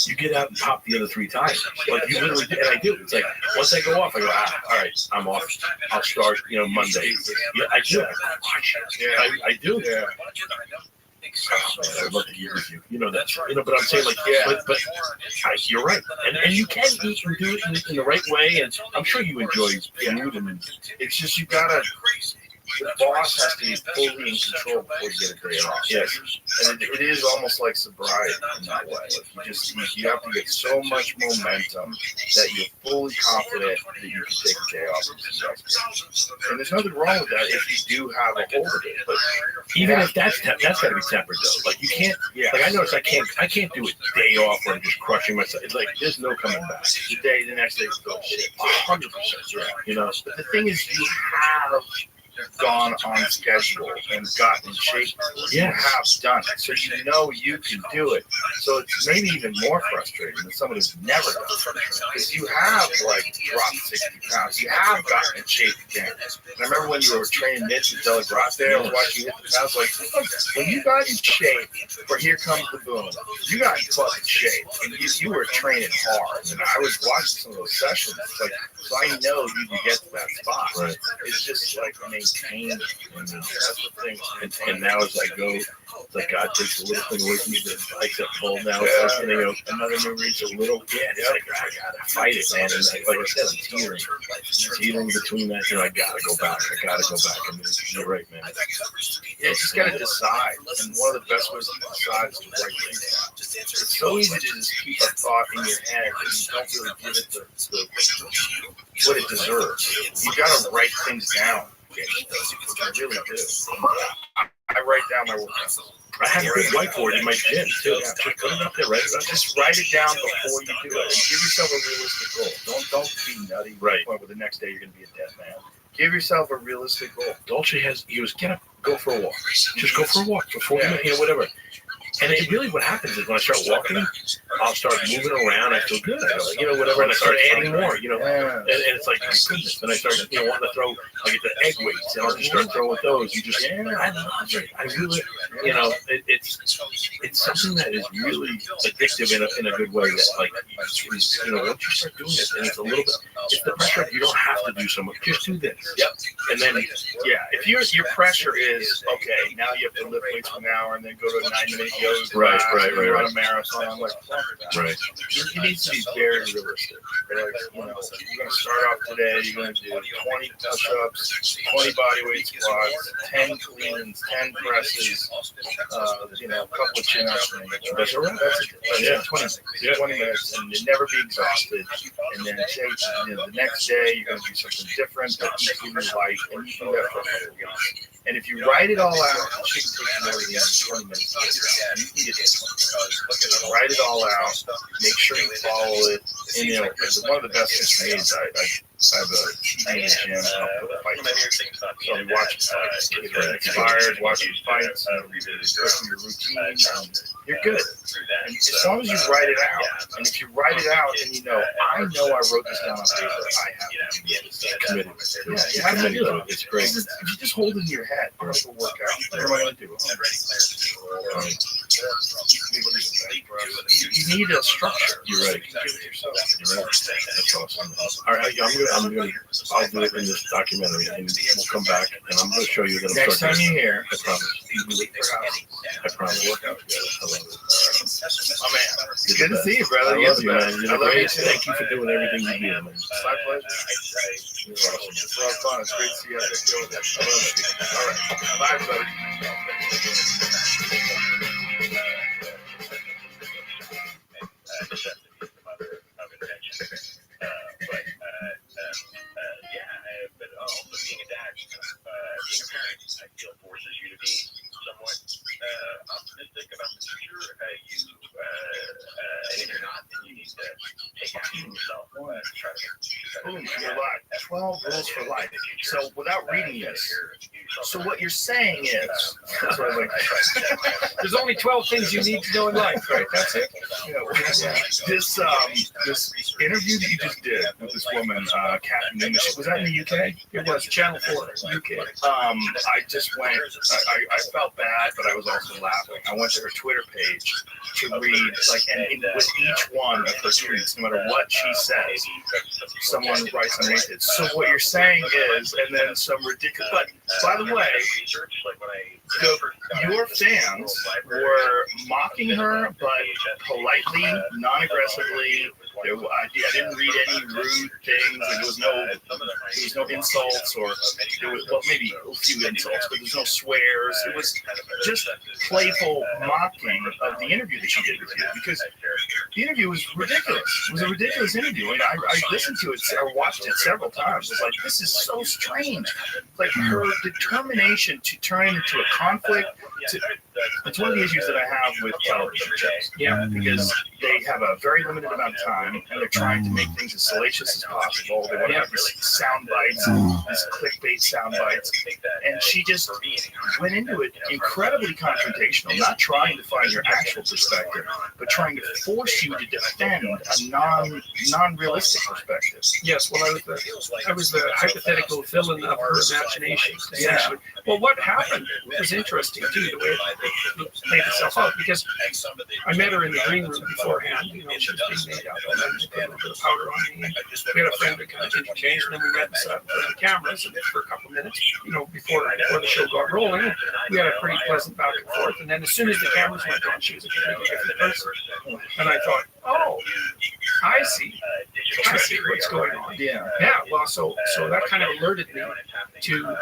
You get out and pop the other 3 times. Like you literally do, and I do. It's like once I go off, I go, all right, I'm off. I'll start, Monday. Yeah, I do. I do. Yeah. I'd love to eat with you. But I'm saying but you're right. And you can eat and do it in the right way. And I'm sure you enjoy food. And it's just you gotta. The boss has to be fully in control before you get a day off. Yes. And it is almost like sobriety in that way. You have to get so much momentum that you're fully confident that you can take a day off. And there's nothing wrong with that if you do have a hold of it. But even if that's got to be tempered though. Like you can't. Like I notice I can't do a day off where I'm just crushing myself. It's like there's no coming back. The next day, go shit. 100%. But the thing is, you have gone on schedule and gotten in shape. You have done it, so you can do it. So it's maybe even more frustrating than someone who's never done it, because you have dropped 60 pounds. You have gotten in shape again. And I remember when you were training Mitch and Della Grasse, I was watching you hit the pounds. Like when you got in shape for Here Comes the Boom, you got in fucking shape, and you were training hard. And I was watching some of those sessions. So I know you can get to that spot. Right. It's just like maintain. That's the thing. And now as I go, it's like God takes a little thing away from me. The bicep pull now. Another new reach, a little. Yeah, it's like I gotta fight it, man. And like I said, I'm teetering between that. I gotta go back. I mean, you're right, man. Yeah, you just gotta decide. And one of the best ways to decide is to write things down. It's so easy to just keep a thought in your head and you don't really give it what it deserves. You gotta write things down. I really do. I write down my workouts. I have a big whiteboard in my gym too. Yeah, just put it up there, write it up. Just write it down before you do it. And give yourself a realistic goal. Don't be nutty. Right. Where the next day you're gonna be a dead man. Give yourself a realistic goal. Dolce get up, go for a walk. Just go for a walk before whatever. And what happens is when I start walking, I'll start moving around. I feel good. Whatever. And I start adding more, and it's like, my goodness. Then I start, wanting to throw, I get the egg weights, and I'll just start throwing those. I love it. I really, it's something that is really addictive in a good way. That once you start doing it, and it's a little bit, it's the pressure. You don't have to do so much. Just do this. Yep. And then, if your pressure is, okay, now you have to lift weights for an hour and then go to a 9-minute yoga. Right. Run a marathon. I'm like, right. You need to be very realistic. Like, you're going to start off today. You're going to do 20 push-ups, 20 bodyweight squats, 10 cleans, 10 presses, a couple of chin-ups. That's it. 20 minutes, and you never be exhausted. And then the next day you're going to do something different, but equally light, and you do that for a couple of weeks. And if you write it all out, it shouldn't take more than 20 minutes. You can get it. Write it all out. Make sure you follow it. And one of the best things for me is I have a TV in the gym. I'll put fights. So I'm watching fights. Get inspired, watching fights. Go through your routine. You're good. And as long as you write it out, and if you write it out and I know I wrote this down on paper, I have to do this. Committed. You have to do it. It's great. If you just hold it in your head, you're going to work out. What am I going to do? You need a structure. You're right. You're right. That's awesome. All right, I'll do it in this documentary, and we'll come back, and I'm going to show you that I'm next time you're here. I promise. I promise. I love it. Oh man, it's good to see you, brother. I love you, man. I love you too. Thank you for doing everything you do, man. It's my pleasure. You're awesome. It's a lot of fun. It's great to see you out there. I love it. All right. Bye, buddy. Boom, you're live. 12 rules for life. So without reading this, so what you're saying is, so like, there's only 12 things you need to know in life, right? That's it. This interview that you just did with this woman, Kathy Newman, was that in the UK? It was Channel 4, UK. I just went. I felt bad, but I was also laughing. I went to her Twitter page to read, like, and with each one of her tweets, no matter what she says, someone writes underneath it. So what you're saying is, and then some ridiculous. But by the way, your fans were mocking her, but politely, non-aggressively. I didn't read any rude things. There was no insults, or there was, well, maybe a few insults, but there's no swears. It was just playful mocking of the interview that she did with you, because the interview was ridiculous. It was a ridiculous interview, and I listened to it, I watched it several times. It's like, this is so strange. Like, her determination to turn it into a conflict. It's one of the issues that I have with television shows. Yeah, because they have a very limited amount of time, and they're trying to make things as salacious as possible. They want to have these sound bites, these clickbait sound bites, and she just went into it incredibly confrontational, not trying to find your actual perspective, but trying to force you to defend a non-realistic perspective. Yes, well, I was the hypothetical villain of her imagination, essentially. Yeah. Well, what happened was interesting, too, the way it played itself out, because I met her in the green room beforehand. You know, she was being made up, and then she put a little bit of powder on me. And we had a friend that kind of interchanged, and then we met and sat in front of the cameras and for a couple of minutes, you know, before the show got rolling. We had a pretty pleasant back and forth, and then as soon as the cameras went on, she was a completely different person. And I thought, oh, I see what's going on. Yeah. Well, so that kind of alerted me to,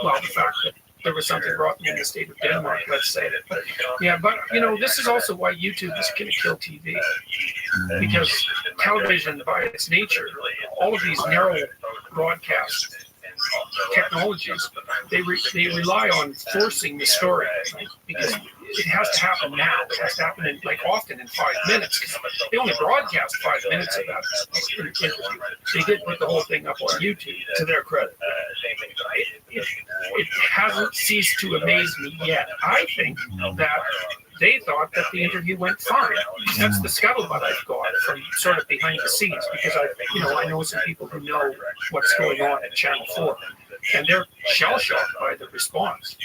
well, the fact that there was something rotten in the state of Denmark, let's say. But you know, this is also why YouTube is going to kill TV, because television, by its nature, all of these narrow broadcast technologies, they rely on forcing the story, right? Because it has to happen now. It has to happen often in 5 minutes. They only broadcast 5 minutes of that interview. They did put the whole thing up on YouTube, to their credit. It hasn't ceased to amaze me yet. I think that they thought that the interview went fine. That's the scuttlebutt I've got from sort of behind the scenes, because I know some people who know what's going on at Channel 4. And they're shell-shocked by the response,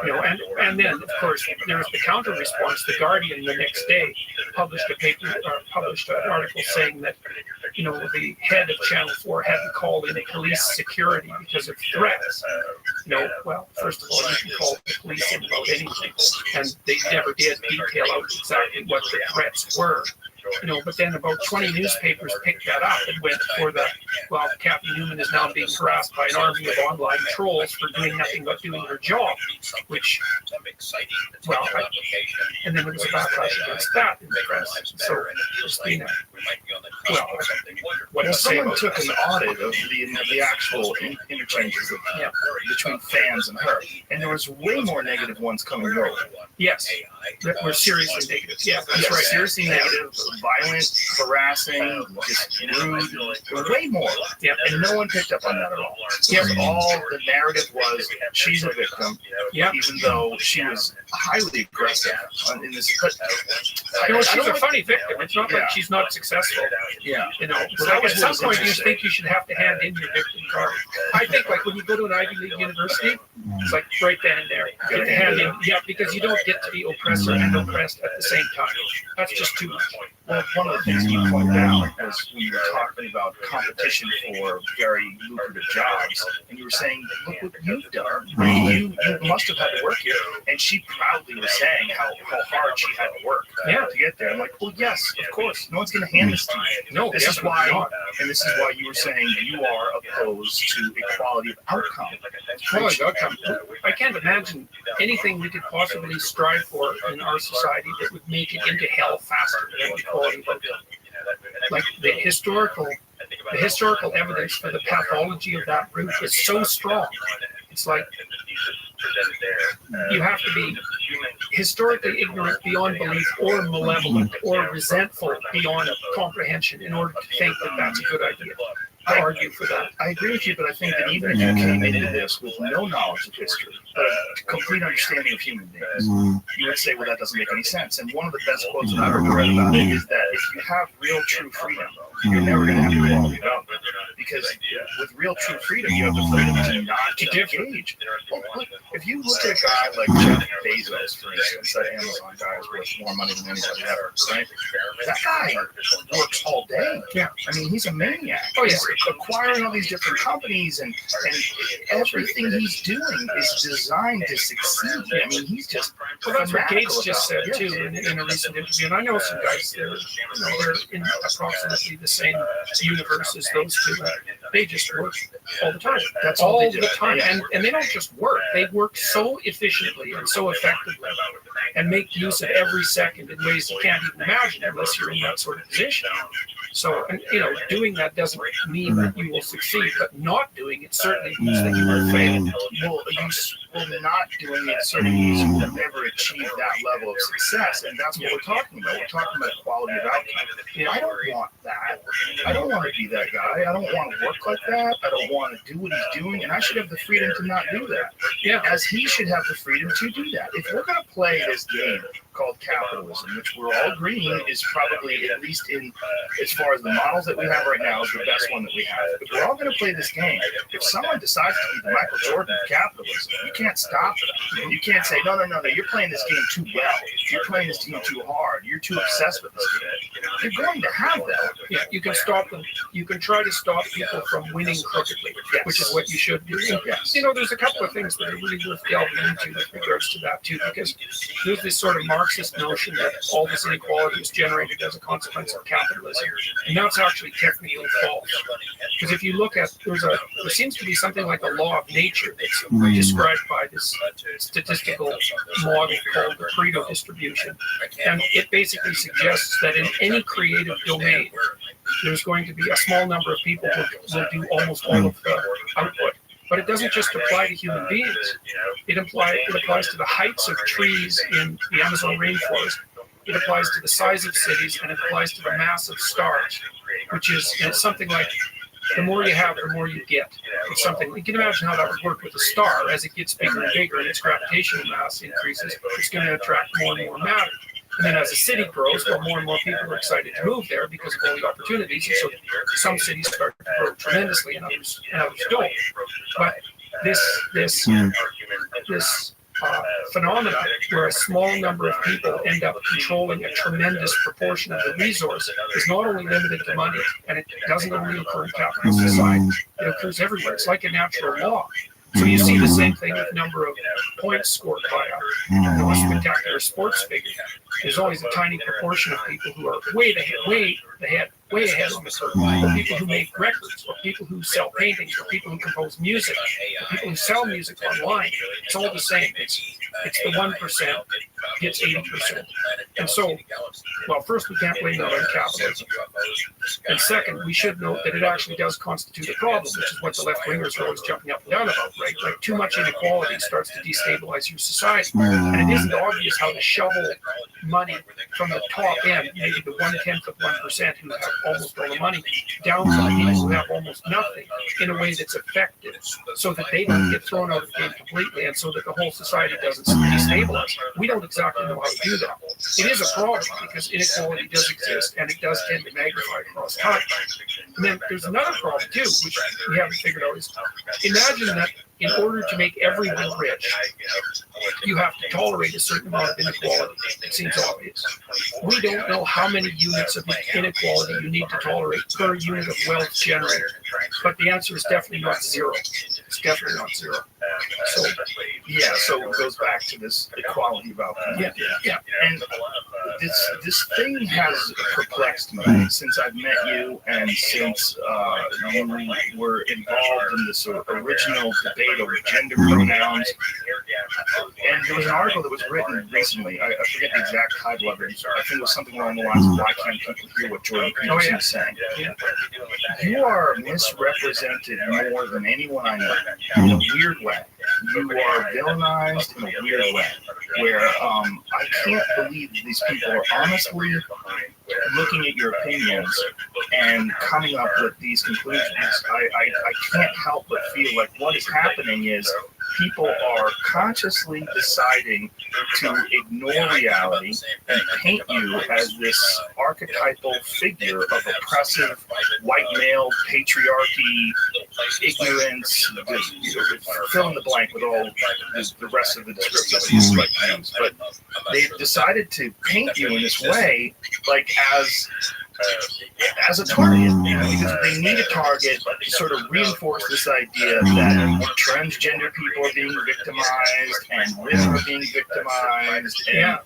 you know. And then, of course, there was the counter-response. The Guardian the next day published an article saying that, you know, the head of Channel 4 hadn't called in police security because of threats. You know, well, first of all, you can call the police in about anything, and they never did detail out exactly what the threats were. You know, but then about 20 newspapers picked that up and went for the, well, Kathy Newman is now being harassed by an army of online trolls for doing nothing but doing her job, which, well, and then there was a backlash against that in the press. So, Christina, well, what someone took an audit of the actual interchanges between fans and her, and there was way more negative ones coming your way. Yes, that were seriously negative. Yeah, that's right. Seriously negative, violent, harassing, just rude, way more. Yeah, and no one picked up on that at all. Yeah, all the narrative was she's a victim, even though she was highly aggressive in this. But you know, she's a funny victim. It's not like she's not successful. Yeah, you know. So at some point, you think you should have to hand in your victim card. I think, like, when you go to an Ivy League university, it's like right then and there, you get to hand in. Yeah, because you don't get to be oppressor and oppressed at the same time. That's just too much. Well, one of the things you pointed out was when you were talking about competition for very lucrative jobs, and you were saying, look what you've done. You must have had to work here. And she proudly was saying how hard she had to work to get there. I'm like, well, yes, of course. No one's going to hand this to you. No, this is why you were saying you are opposed to equality of outcome. Equality of outcome. I can't imagine anything we could possibly strive for in our society that would make it into hell faster than equality of outcome. Like the historical evidence for the pathology of that root is so strong. It's like you have to be historically ignorant beyond belief, or malevolent, or resentful beyond comprehension in order to think that that's a good idea. I argue for that. I agree with you, but I think that even if you came into this with no knowledge of history, but a complete understanding of human beings, you would say, well, that doesn't make any sense. And one of the best quotes that I've ever read about it is that if you have real, true freedom, you're never going to have equality development. Because with real, true freedom, you have the freedom to not engage. Well, look, if you look at a guy like Jeff Bezos, for instance, that Amazon guy is worth more money than anybody ever, right? That guy works all day. Yeah. I mean, he's a maniac. Oh, yeah. He's acquiring all these different companies, and everything he's doing is designed to succeed. I mean, he's just well, that's what Gates just said about too in a recent interview. And I know some guys they're in approximately the same universe as those two. They just work all the time. That's all the time, and they don't just work. They work so efficiently and so effectively, and make use of every second in ways you can't even imagine unless you're in that sort of position. So, and, doing that doesn't mean that you will succeed, but not doing it certainly means that you are failing. Well, not doing it certainly means you will never achieve that level of success, and that's what we're talking about. We're talking about quality of outcome. I don't want that. I don't want to be that guy. I don't want to work like that. I don't want to do what he's doing, and I should have the freedom to not do that. Yeah, as he should have the freedom to do that. If we're going to play this game called capitalism, which we're all agreeing is probably, at least in as far as the models that we have right now, is the best one that we have. If we're all going to play this game, if someone decides to be the Michael Jordan of capitalism, you can't stop them. You can't say, no, you're playing this game too well. You're playing this game too hard. You're too obsessed with this game. You're going to have that. Yeah, you can stop them. You can try to stop people from winning crookedly, which is what you should do. Yes. There's a couple of things that are really worth delving into with regards to that too, because there's this sort of Marxist notion that all this inequality is generated as a consequence of capitalism, and that's actually technically false. Because if you look at, there seems to be something like a law of nature that's described by this statistical model called the Pareto distribution, and it basically suggests that in any creative domain, there's going to be a small number of people who will do almost all of the output. But it doesn't just apply to human beings. It applies to the heights of trees in the Amazon rainforest. It applies to the size of cities, and it applies to the mass of stars, which is something like the more you have, the more you get. It's something you can imagine how that would work with a star. As it gets bigger and bigger and its gravitational mass increases, it's going to attract more and more matter. And then as the city grows, more and more people are excited to move there because of all the opportunities. And so some cities start to grow tremendously, and others don't. But this phenomena where a small number of people end up controlling a tremendous proportion of the resource is not only limited to money, and it doesn't only occur in capitalist society, it occurs everywhere. It's like a natural law. So you see the same thing with number of points scored by a spectacular sports figure. There's always a tiny proportion of people who are way ahead on the curve. Or people who make records, or people who sell paintings, or people who compose music, or people who sell music online. It's all the same. It's the 1% gets 80%. And so, well, first, we can't blame that on capitalism. And second, we should note that it actually does constitute a problem, which is what the left-wingers are always jumping up and down about, right? Like, too much inequality starts to destabilize your society. And it isn't obvious how to shovel money from the top end, maybe the 1/10 of 1% who have almost all the money, down to the people who have almost nothing, in a way that's effective, so that they don't get thrown out of the game completely, and so that the whole society doesn't destabilize. We don't exactly know how to do that. It is a problem because inequality does exist, and it does tend to magnify across time. And then there's another problem too, which we haven't figured out, is imagine that in order to make everyone rich, you have to tolerate a certain amount of inequality. It seems obvious. We don't know how many units of inequality you need to tolerate per unit of wealth generated, but the answer is definitely not zero. It's definitely not zero. So it goes back to this equality of outcome. Yeah. And this thing has perplexed me since I've met you, and since you were involved in this original debate over gender pronouns. And there was an article that was written recently. I forget the exact title of it. I think it was something along the lines of "Why can't people hear what Jordan Peterson is saying?" You are misrepresented more than anyone I know in a weird way. you are villainized in a weird way, where I can't believe these people are honestly looking at your opinions and coming up with these conclusions. I can't help but feel like what is happening is people are consciously deciding to ignore reality and paint you as this archetypal figure of oppressive white male patriarchy, ignorance, fill in the blank with all the rest of the descriptions like things. But they've decided to paint you in this way, like as a target, because they need a target to sort of reinforce this idea that transgender people are being victimized and women are being victimized. And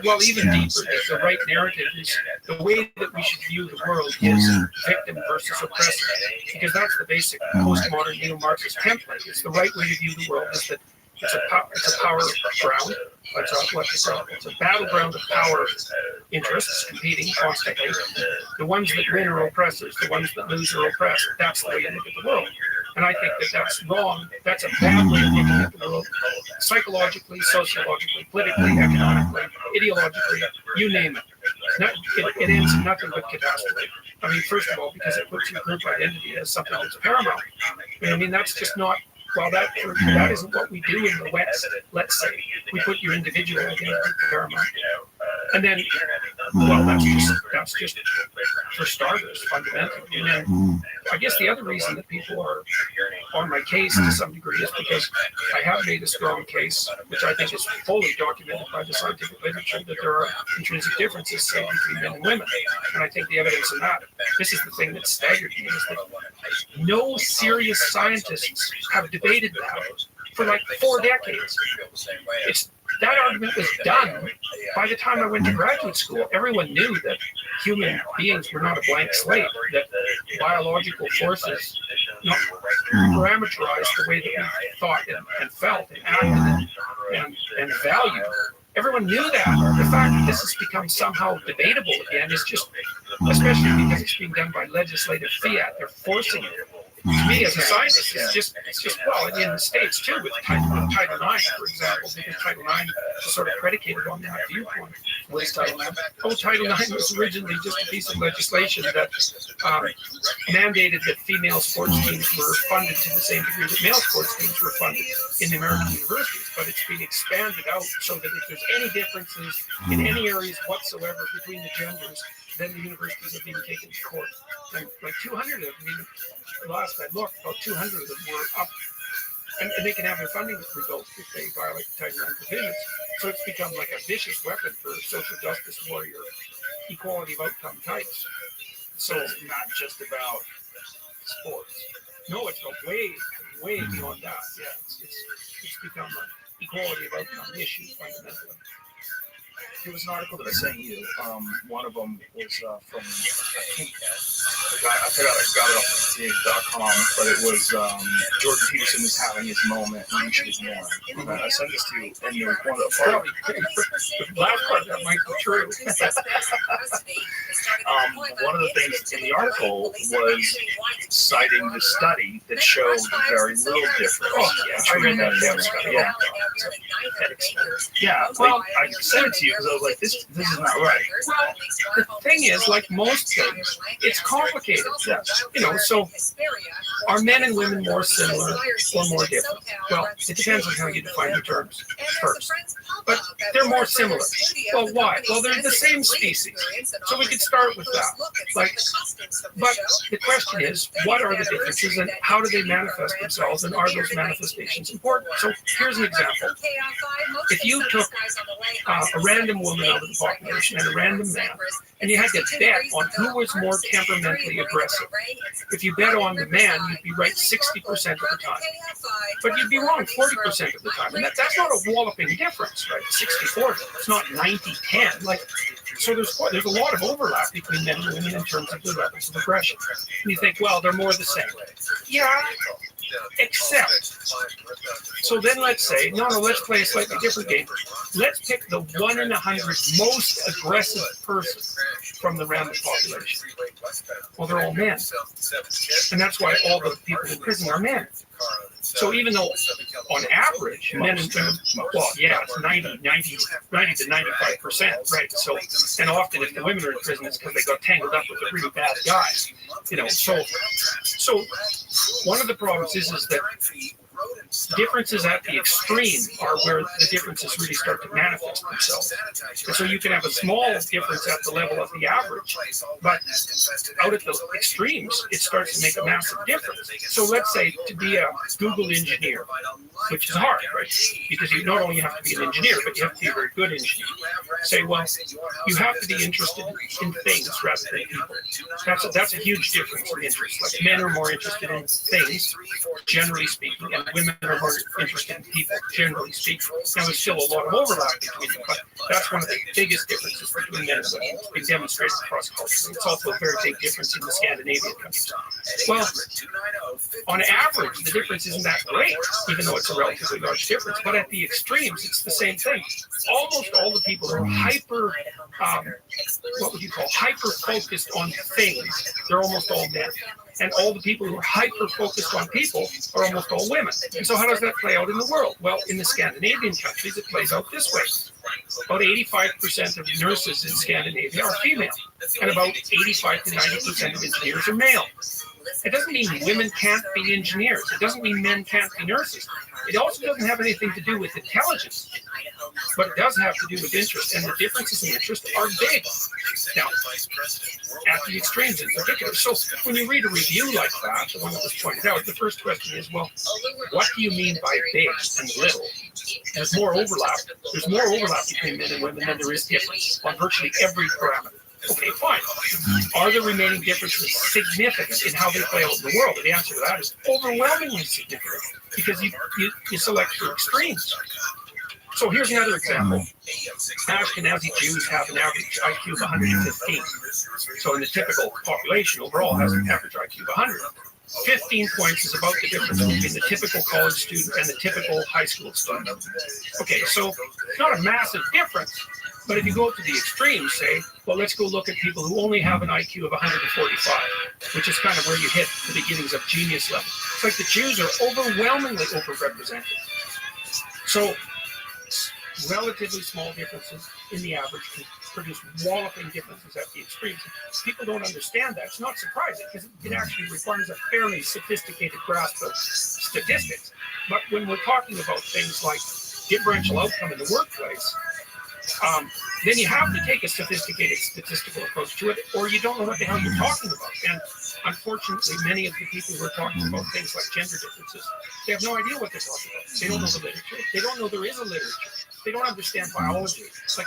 well, even deeper, the right narrative is the way that we should view the world is victim versus oppressor, because that's the basic postmodern neo-Marxist template. It's the right way to view the world is that it's a power ground. It's a battleground of power interests competing constantly. The ones that win are oppressors. The ones that lose are oppressed. That's the way to look at the world. And I think that that's wrong. That's a bad way of looking at the world. Psychologically, sociologically, politically, economically, ideologically, you name it. It ends in nothing but catastrophe. I mean, first of all, because it puts your group identity as something that's paramount. I mean, that's just not. Well, that isn't what we do in the West, let's say. We put your individual identity paramount. And then, well, that's just for starters, fundamentally. And then I guess the other reason that people are on my case to some degree is because I have made a strong case, which I think is fully documented by the scientific literature, that there are intrinsic differences, say, between men and women. And I think the evidence in that, this is the thing that staggered me, is that no serious scientists have debated that for like 4 decades. That argument was done by the time I went to graduate school. Everyone knew that human beings were not a blank slate, that biological forces not parameterized the way that we thought and felt and acted and valued. Everyone knew that. The fact that this has become somehow debatable again is just, especially because it's being done by legislative fiat, they're forcing it. To me, as a scientist, it's just well, in the States too, with Title IX, for example, because Title IX was sort of predicated on that viewpoint. What is Title IX? Oh, Title IX was originally just a piece of legislation that mandated that female sports teams were funded to the same degree that male sports teams were funded in the American universities, but it's been expanded out so that if there's any differences in any areas whatsoever between the genders, then the universities are being taken to court. And like 200 of them, I mean, last I looked, about 200 of them were up, and they can have their funding revoked if they violate Title IX provisions. So it's become like a vicious weapon for social justice warrior, equality of outcome types. So it's not just about sports. No, it's way beyond that. Yeah, it's become an equality of outcome issue fundamentally. There was an article that I sent you. One of them was from, I think, I got it off of .com, but it was Jordan Peterson is having his moment, and you should ignore him. I sent this to you, and there was one of the last part that might be true. One of the things in the article was citing the study that showed very little difference. Oh, yeah, I read that study. Yeah, well, I sent it to you because I was like, this is not right. Well, the thing is, like most things, it's complicated. You know, so are men and women more similar or more different? Well, it depends on how you define the terms first. But they're more similar. Well, why? Well, they're the same species. So we could start with that. But the question is, what are the differences and how do they manifest themselves, and are those manifestations important? So here's an example. If you took a random woman out of the population and a random man, and you had to bet on who was more temperamentally aggressive. If you bet on the man, you'd be right 60% of the time. But you'd be wrong 40% of the time. And that's not a walloping difference, right? 60-40. It's not 90-10. So there's a lot of overlap between men and women in terms of the levels of aggression. And you think, well, they're more the same. Yeah, except. So then let's say, no, let's play a slightly different game. Let's pick the 1 in 100 most aggressive person from the random population. Well, they're all men. And that's why all the people in prison are men. So even though on average, men and women, well, yeah, it's 90 to 95%, right? So, and often if the women are in prison, it's because they got tangled up with a really bad guy, you know. So one of the problems is that differences at the extreme are where the differences really start to manifest themselves. And so you can have a small difference at the level of the average, but out at the extremes, it starts to make a massive difference. So let's say to be a Google engineer, which is hard, right? Because you not only have to be an engineer, but you have to be a very good engineer. Say, well, you have to be interested in things rather than people. That's a huge difference in interest. Like men are more interested in things, generally speaking, and women are more interested in people, generally speaking. Now, there's still a lot of overlap between them, but that's one of the biggest differences between men and women. It's been demonstrated across culture. It's also a very big difference in the Scandinavian countries. Well, on average, the difference isn't that great, even though it's a relatively large difference. But at the extremes, it's the same thing. Almost all the people are hyper, what would you call, hyper-focused on things. They're almost all men. And all the people who are hyper-focused on people are almost all women. And so how does that play out in the world? Well, in the Scandinavian countries, it plays out this way. About 85% of nurses in Scandinavia are female, and about 85 to 90% of engineers are male. It doesn't mean women can't be engineers. It doesn't mean men can't be nurses. It also doesn't have anything to do with intelligence, but it does have to do with interest, and the differences in interest are big. Now, at the extremes in particular. So when you read a review like that, the one that was pointed out, the first question is, well, what do you mean by big and little? There's more overlap. There's more overlap between men and women than there is difference on virtually every parameter. Okay, fine. Are the remaining differences significant in how they play out in the world? And the answer to that is overwhelmingly significant, because you select for extremes. So here's another example. Ashkenazi Jews have an average IQ of 115. So in the typical population overall has an average IQ of 100. 15 points is about the difference between the typical college student and the typical high school student. Okay, so it's not a massive difference, but if you go to the extremes, say, well, let's go look at people who only have an IQ of 145, which is kind of where you hit the beginnings of genius level. It's like the Jews are overwhelmingly overrepresented. So relatively small differences in the average can produce walloping differences at the extremes. People don't understand that. It's not surprising, because it actually requires a fairly sophisticated grasp of statistics. But when we're talking about things like differential outcome in the workplace, then you have to take a sophisticated statistical approach to it, or you don't know what the hell you're talking about. And unfortunately, many of the people who are talking about things like gender differences, they have no idea what they're talking about. They don't know the literature. They don't know there is a literature. They don't understand biology. It's like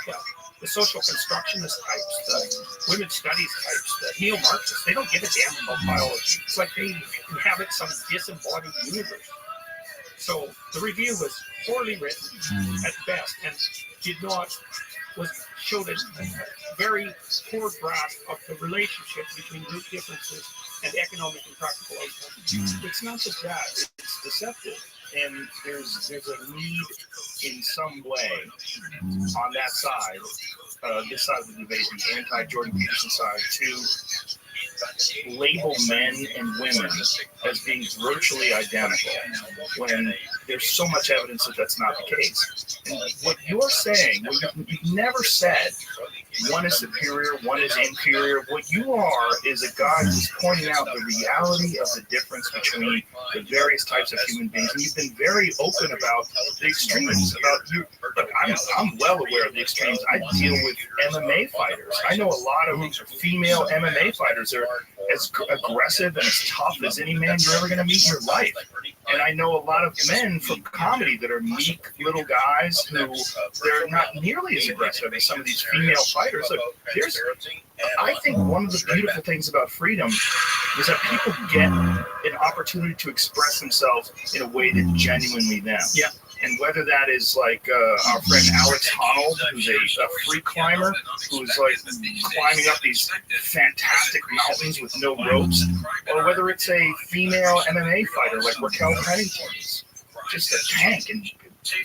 the social constructionist types, the women's studies types, the neo-Marxists. They don't give a damn about biology. It's like they inhabit some disembodied universe. So the review was poorly written at best, and showed a very poor grasp of the relationship between group differences and economic and practical outcomes. It's not just that, it's deceptive. And there's a need in some way on that side, this side of the debate, the anti-Jordan Peterson side, to label men and women as being virtually identical when there's so much evidence that that's not the case. And what you're saying, you've never said one is superior, one is inferior. What you are is a guy who's pointing out the reality of the difference between the various types of human beings. And you've been very open about the extremes. But I'm well aware of the extremes. I deal with MMA fighters. I know a lot of female MMA fighters are as aggressive and as tough as any man you're ever going to meet in your life. And I know a lot of men from comedy that are meek little guys who they're not nearly as aggressive as some of these female fighters. Look, I think one of the beautiful things about freedom is that people get an opportunity to express themselves in a way that's genuinely them. Yeah. And whether that is like our friend Alex Honnold, who's a free climber, who's like climbing up these fantastic mountains with no ropes, or whether it's a female MMA fighter like Raquel Pennington, just a tank and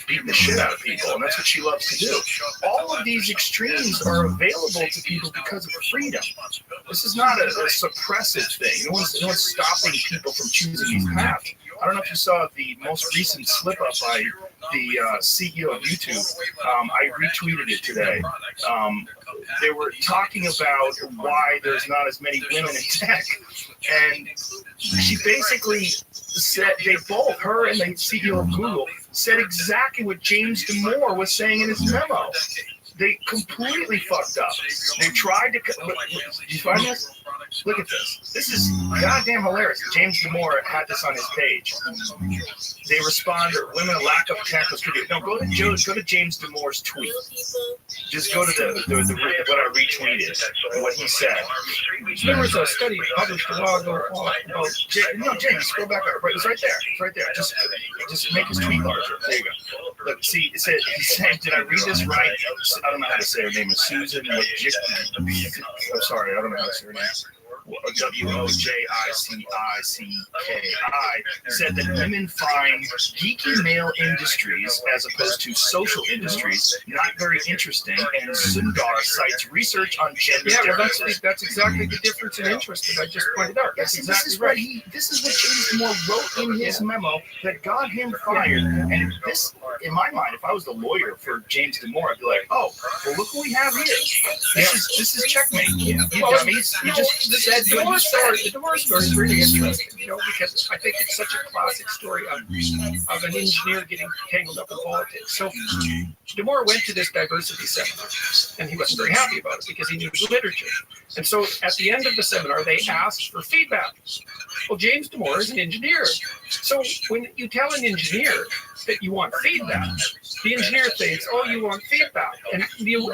beating the shit out of people, and that's what she loves to do. All of these extremes are available to people because of freedom. This is not a suppressive thing. No one's stopping people from choosing these paths. I don't know if you saw the most recent slip up by the CEO of YouTube. I retweeted it today. They were talking about why there's not as many women in tech, and she basically said, they both, her and the CEO of Google, said exactly what James Damore was saying in his memo. They completely fucked up. They tried to. Did you find this? Look at this. This is goddamn hilarious. James Damore had this on his page. They respond, women lack of technical skills. No, go to James Damore's tweet. Just go to the what I retweeted and what he said. There was a study published a while ago about. No, James, scroll back up. It's right there. It's right there. Just make his tweet larger. There you go. Look, see, he said, did I read this right? I don't know how to say her name. It's Susan. I'm sorry, I don't know how to say her name. WOJICICKI said that women find geeky male industries, as opposed to social industries, not very interesting, and Sundar cites research on gender differences. That's exactly the difference in interest that I just pointed out. That's exactly right. This is what James Damore wrote in his memo that got him fired. And this, in my mind, if I was the lawyer for James Damore, I'd be like, oh, well, look what we have here. This is checkmate. You dummies. You just the divorce story is really interesting, because I think it's such a classic story of an engineer getting tangled up in politics. So Damore went to this diversity seminar, and he wasn't very happy about it because he knew the literature. And so at the end of the seminar, they asked for feedback. Well, James Damore is an engineer. So when you tell an engineer that you want feedback, the engineer thinks, oh, you want feedback, and you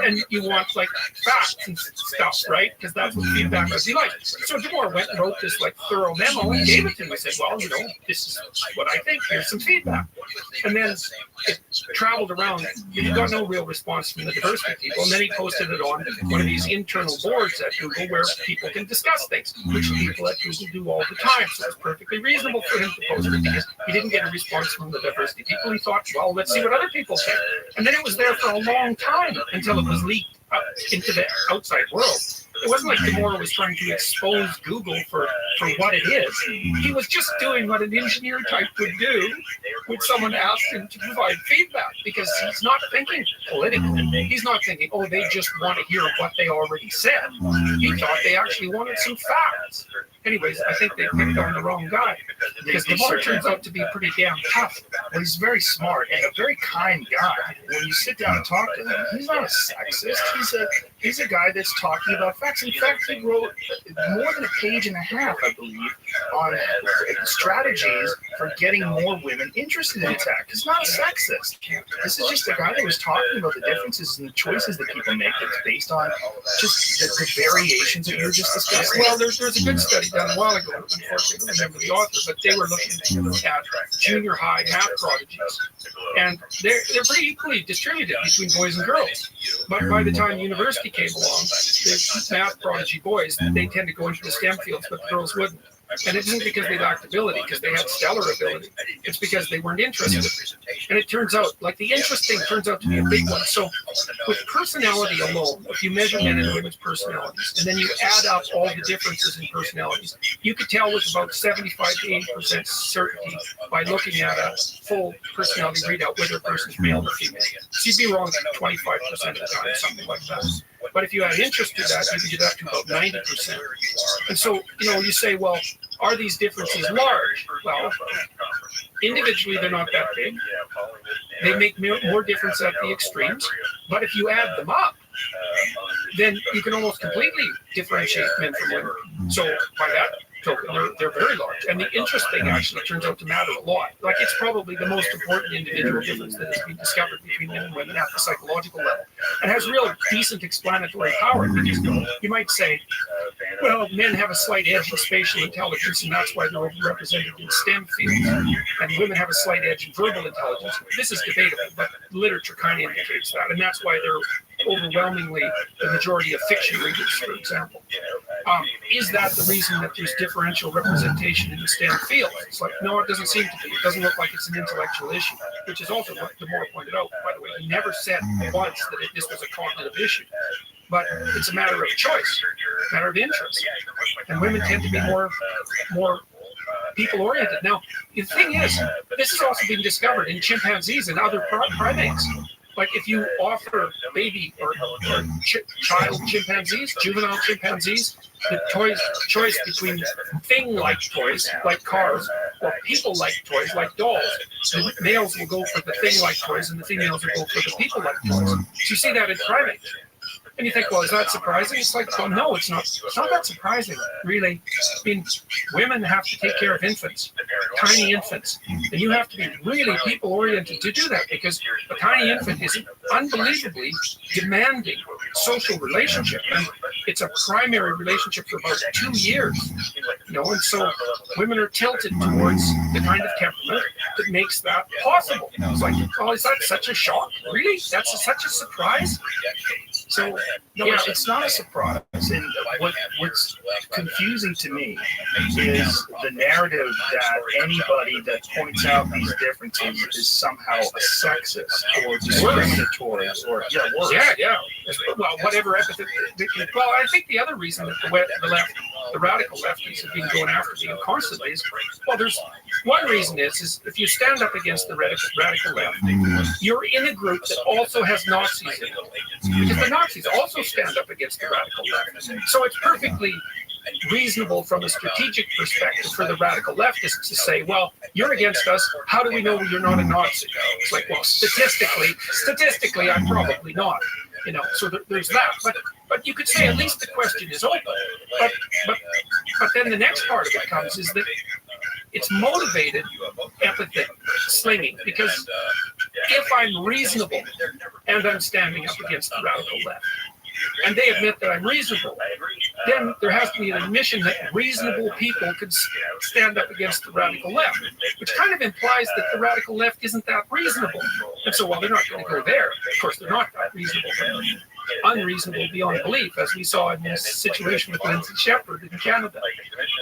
want like facts and stuff, right? Because that's what feedback is. He likes. So Damore went and wrote this thorough memo and gave it to him. I said, well, this is what I think. Here's some feedback. And then it traveled around. He got no real response from the diversity people. And then he posted it on one of these internal boards at Google where people can discuss things, which people at Google do all the time. So it's perfectly reasonable for him to post it because he didn't get a response from the diversity people. He thought, well, let's see what other people think. And then it was there for a long time until it was leaked into the outside world. It wasn't like Damore was trying to expose Google for what it is. He was just doing what an engineer type would do when someone asked him to provide feedback, because he's not thinking politically. He's not thinking, oh, they just want to hear what they already said. He thought they actually wanted some facts. Anyways, I think they picked on the wrong guy, because Damore turns out to be pretty damn tough. Well, he's very smart and a very kind guy. When you sit down and talk to him, he's not a sexist. He's a guy that's talking about facts. In fact, he wrote more than a page and a half, I believe, on strategies for getting more women interested in tech. He's not a sexist. This is just a guy that was talking about the differences and the choices that people make that's based on just the variations that you're just discussing. Well, there's a good study done a while ago. Unfortunately, I don't remember the author, but they were looking at junior high math prodigies. And they're pretty equally distributed between boys and girls. But by the time university came along, the math prodigy boys, they tend to go into the STEM fields, but the girls wouldn't. And it isn't because they lacked ability, because they had stellar ability. It's because they weren't interested. And it turns out, like the interest thing turns out to be a big one. So with personality alone, if you measure men and women's personalities, and then you add up all the differences in personalities, you could tell with about 75 to 80% certainty by looking at a full personality readout whether a person's male or female. So you'd be wrong 25% of the time, something like that. But if you add interest to that, you can get up to about 90%. And so, you say, well, are these differences large? Well, individually, they're not that big. They make more difference at the extremes. But if you add them up, then you can almost completely differentiate men from women. So by that token, they're very large. And the interest thing actually turns out to matter a lot. Like, it's probably the most important individual difference that has been discovered between men and women at the psychological level. And has real decent explanatory power. Because you might say, well, men have a slight edge in spatial intelligence, and that's why they're overrepresented in STEM fields. And women have a slight edge in verbal intelligence. This is debatable, but literature kind of indicates that. And that's why they're overwhelmingly the majority of fiction readers, for example. Is that the reason that there's differential representation in the STEM field? It's like, no, it doesn't seem to be. It doesn't look like it's an intellectual issue, which is also what Damore pointed out, by the way. He never said once that this was a cognitive issue. But it's a matter of choice, a matter of interest. And women tend to be more people oriented. Now, the thing is, this has also been discovered in chimpanzees and other primates. Like if you offer baby or child chimpanzees, juvenile chimpanzees, the choice between thing-like toys like cars or people-like toys like dolls, the males will go for the thing-like toys and the females will go for the people-like toys. So you see that in primates. And you think, well, is that surprising? It's like, well, no, it's not. It's not that surprising, really. I mean, women have to take care of infants, tiny infants, and you have to be really people-oriented to do that because a tiny infant is an unbelievably demanding social relationship, and it's a primary relationship for about 2 years. And so women are tilted towards the kind of temperament that makes that possible. It's like, oh, is that such a shock? Really? That's such a surprise? So, it's not a surprise. And what's confusing to me is the narrative that anybody that points out these differences is somehow a sexist or discriminatory or worse. Yeah. Well, whatever epithet. Well, I think the other reason that the radical lefties have been going after me constantly is, well, there's one reason is if you stand up against the radical left, you're in a group that also has Nazis in it. Because the Nazis also stand up against the radical left. So it's perfectly reasonable from a strategic perspective for the radical leftists to say, well, you're against us. How do we know you're not a Nazi? It's like, well, statistically, I'm probably not. So there's that. But you could say at least the question is open. But then the next part of it comes is that it's motivated epithet slinging, because if I'm reasonable and I'm standing up against the radical left, and they admit that I'm reasonable, then there has to be an admission that reasonable people could stand up against the radical left, which kind of implies that the radical left isn't that reasonable. And so, well, they're not going to go there. Of course, they're not that reasonable. They're unreasonable beyond belief, as we saw in this situation with Lindsay Shepherd in Canada.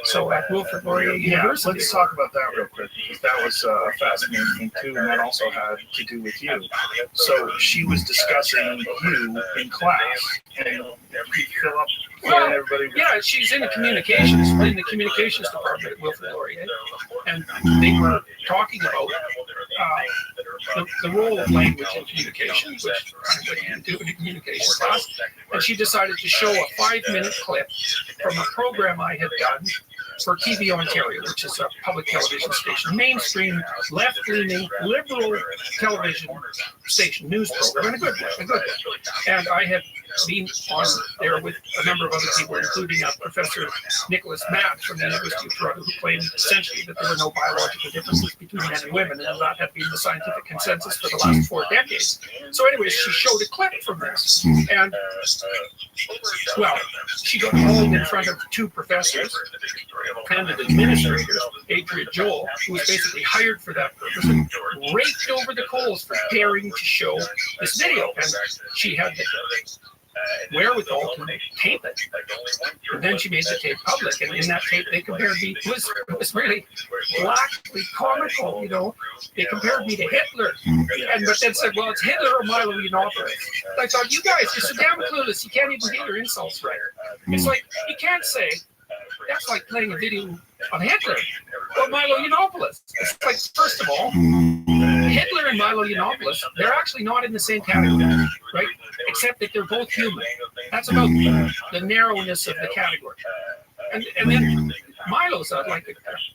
So at Wilfrid Laurier University. Let's talk about that real quick, because that was a fascinating thing too, and that also had to do with you. So she was discussing you in class, and fill up. Well, yeah, she's in the communications department at Wilfrid Laurier, and they were talking about the role of language in communications, which I do in a communications class. And she decided to show a 5-minute clip from a program I had done for TV Ontario, which is a public television station, mainstream, left-leaning, liberal television station, news program, and a good one. And I had been on there with a number of other people, including Professor Nicholas Matt from the University of Toronto, who claimed essentially that there were no biological differences between men and women, and that had been the scientific consensus for the last 4 decades. So anyways, she showed a clip from this, and, well, she got hauled in front of 2 professors and an administrator, Adria Joel, who was basically hired for that purpose, and raked over the coals for daring to show this video. And she had the wherewithal to tape it. And then she made the tape public, and in that tape they compared me, it was really blackly comical, they compared me to Hitler, but then said, well, it's Hitler or Milo Yiannopoulos. I thought, you guys, you're so damn clueless, you can't even get your insults right. It's like, you can't say, that's like playing a video of Hitler or Milo Yiannopoulos. It's like, first of all, Hitler and Milo Yiannopoulos, they're actually not in the same category, right? Except that they're both human. That's about the narrowness of the category. And then Milo's like a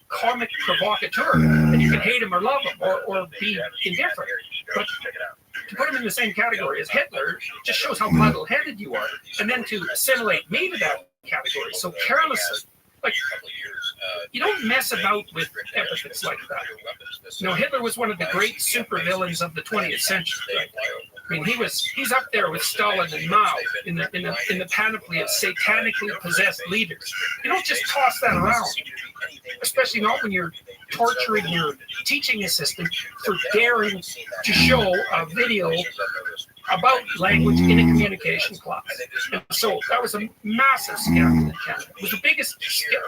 comic provocateur, and you can hate him or love him or be indifferent. But to put him in the same category as Hitler just shows how muddle-headed you are. And then to assimilate me to that category so carelessly, like, you don't mess about with epithets like that. Hitler was one of the great supervillains of the 20th century. Right? I mean, he's up there with Stalin and Mao in the panoply of satanically possessed leaders. You don't just toss that around, especially not when you're torturing your teaching assistant for daring to show a video about language in a communication class. And so that was a massive scandal in Canada. It was the biggest,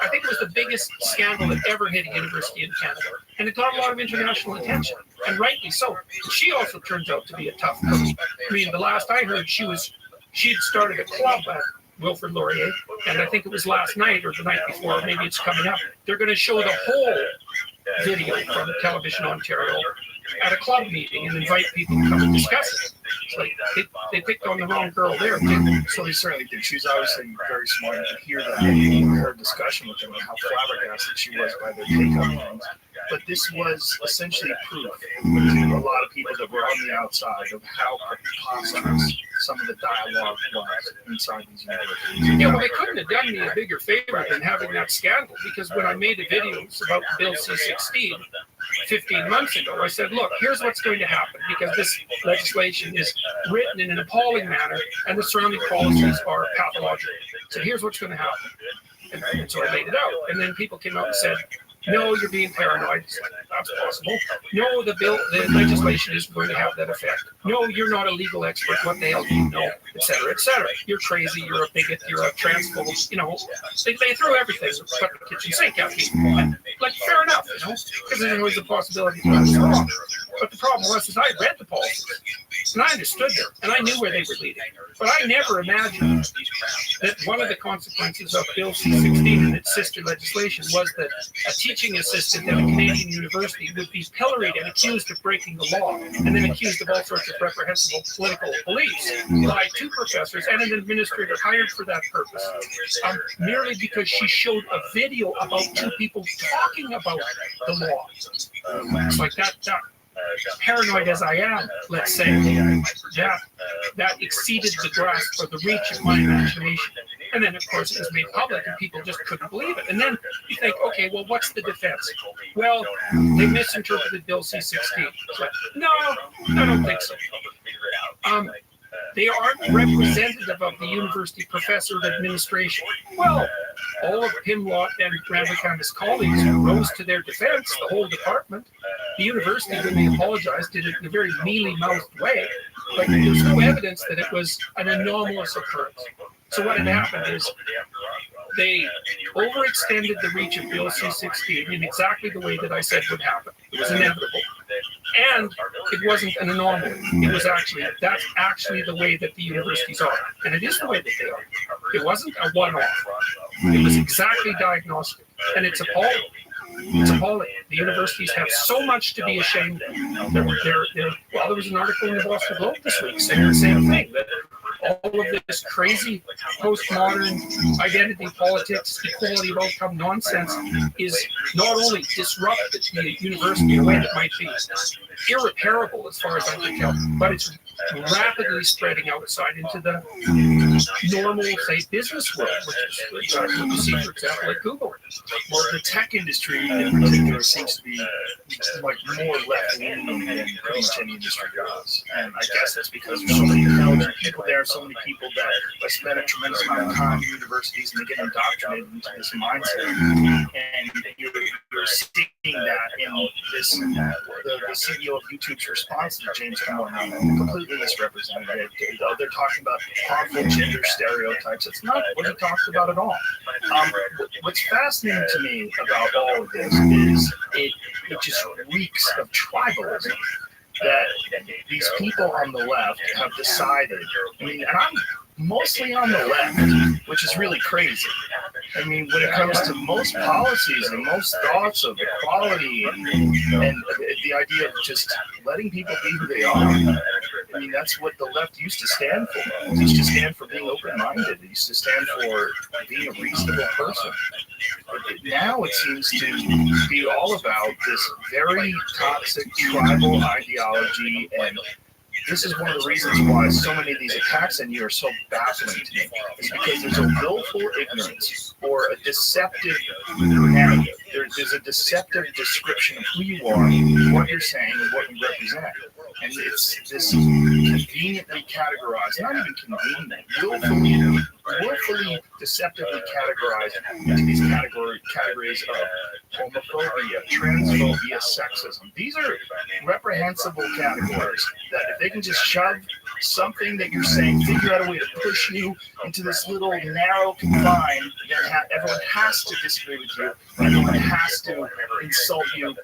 I think it was the biggest scandal that ever hit a university in Canada. And it got a lot of international attention, and rightly so. She also turns out to be a tough person. I mean, the last I heard, she'd started a club Wilfrid Laurier, and I think it was last night or the night before, maybe it's coming up. They're going to show the whole video from Television Ontario at a club meeting and invite people to come and discuss it. It's like they picked on the wrong girl there. So they certainly did. She's obviously very smart. You could hear that in her discussion with them and how flabbergasted she was by their take on things. But this was essentially proof to a lot of people that were on the outside of how preposterous some of the dialogue was inside these universities. Yeah, well, they couldn't have done me a bigger favor than having that scandal, because when I made the videos about Bill C-16 15 months ago, I said, look, here's what's going to happen, because this legislation is written in an appalling manner and the surrounding policies are pathological. So here's what's going to happen. And so I laid it out. And then people came out and said, no, you're being paranoid. That's possible. No, the legislation isn't going to have that effect. No, you're not a legal expert. What the hell do you know? Et cetera, et cetera. You're crazy. You're a bigot. You're a transphobe. You know, they threw everything but the kitchen sink at people. Like, fair enough, you know, because there's always a possibility that it's wrong. But the problem was, I read the policies, and I understood them, and I knew where they were leading. But I never imagined that one of the consequences of Bill C-16 and its sister legislation was that a teaching assistant at a Canadian university would be pilloried and accused of breaking the law, and then accused of all sorts of reprehensible political beliefs by two professors and an administrator hired for that purpose, merely because she showed a video about two people talking about the law. It's like that paranoid as I am, let's say, that exceeded the grasp or the reach of my imagination. And then, of course, it was made public and people just couldn't believe it. And then you think, okay, well, what's the defense? Well, they misinterpreted Bill C-16. Like, no, I don't think so. They aren't representative of the university professor of administration. Well, all of Pimlott and Randwick and his colleagues rose to their defense, the whole department. The university, when they apologized, did it in a very mealy-mouthed way. But there's no evidence that it was an anomalous occurrence. So what had happened is they overextended the reach of Bill C-16 in exactly the way that I said would happen. It was inevitable. And it wasn't an anomaly. It was that's actually the way that the universities are. And it is the way that they are. It wasn't a one-off. It was exactly diagnostic. And it's appalling. It's appalling. The universities have so much to be ashamed of. There was an article in the Boston Globe this week saying the same thing, that all of this crazy postmodern identity politics, equality of outcome nonsense is not only disrupted the university in a way that might be irreparable as far as I can tell, but it's rapidly spreading outside into the normal, say, business world, which is what you see, for example, at Google. Well, the tech industry in particular seems to be like more left-leaning than pretty much any industry does. And I guess that's because there's so many talented people there, so many people that spend a tremendous amount of time in universities and they get indoctrinated into this mindset. And you're seeing that in this, the CEO of YouTube's response to James Cameron, completely misrepresented. They're talking about harmful gender stereotypes. It's not what he talked about at all. What's fascinating to me about all of this is it just reeks of tribalism. That these people on the left have decided, and I'm mostly on the left, which is really crazy. I mean, when it comes to most policies and most thoughts of equality and the idea of just letting people be who they are, I mean, that's what the left used to stand for. It used to stand for being open-minded. It used to stand for being a reasonable person. But now it seems to be all about this very toxic tribal ideology, and this is one of the reasons why so many of these attacks on you are so baffling to me. It's because there's a willful ignorance or a deceptive narrative. There's a deceptive description of who you are, what you're saying, and what you represent. And it's this conveniently categorized, not even convenient, willfully deceptively categorized into these categories of homophobia, transphobia, sexism. These are reprehensible categories that if they can just shove something that you're saying, figure out a way to push you into this little narrow confine, then everyone has to disagree with you, everyone has to insult you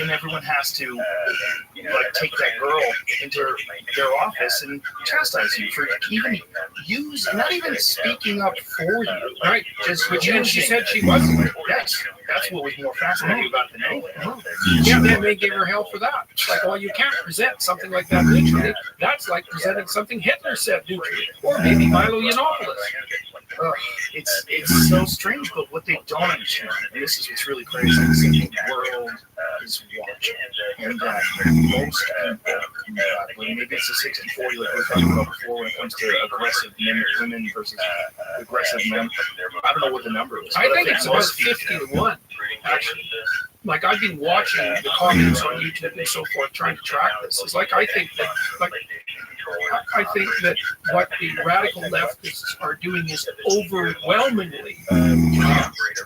and everyone has to like take that girl into their office and chastise you for even not even speaking up for you, right? Just And she said she wasn't. Yes, that's what was more fascinating about than anything. Yeah, then they gave her hell for that. It's like, well, you can't present something like that neutrally. That's like presenting something Hitler said neutrally, or maybe Milo Yiannopoulos. It's so strange, but what they don't understand, and this is what's really crazy, is that the world is watching, and that most people, maybe it's a 60-40 like we were talking about before when it comes to aggressive women versus aggressive men. I don't know what the number is. I think it's about 50-1, actually. Like, I've been watching the comments on YouTube and so forth, trying to track this. It's like, I think that what the radical leftists are doing is overwhelmingly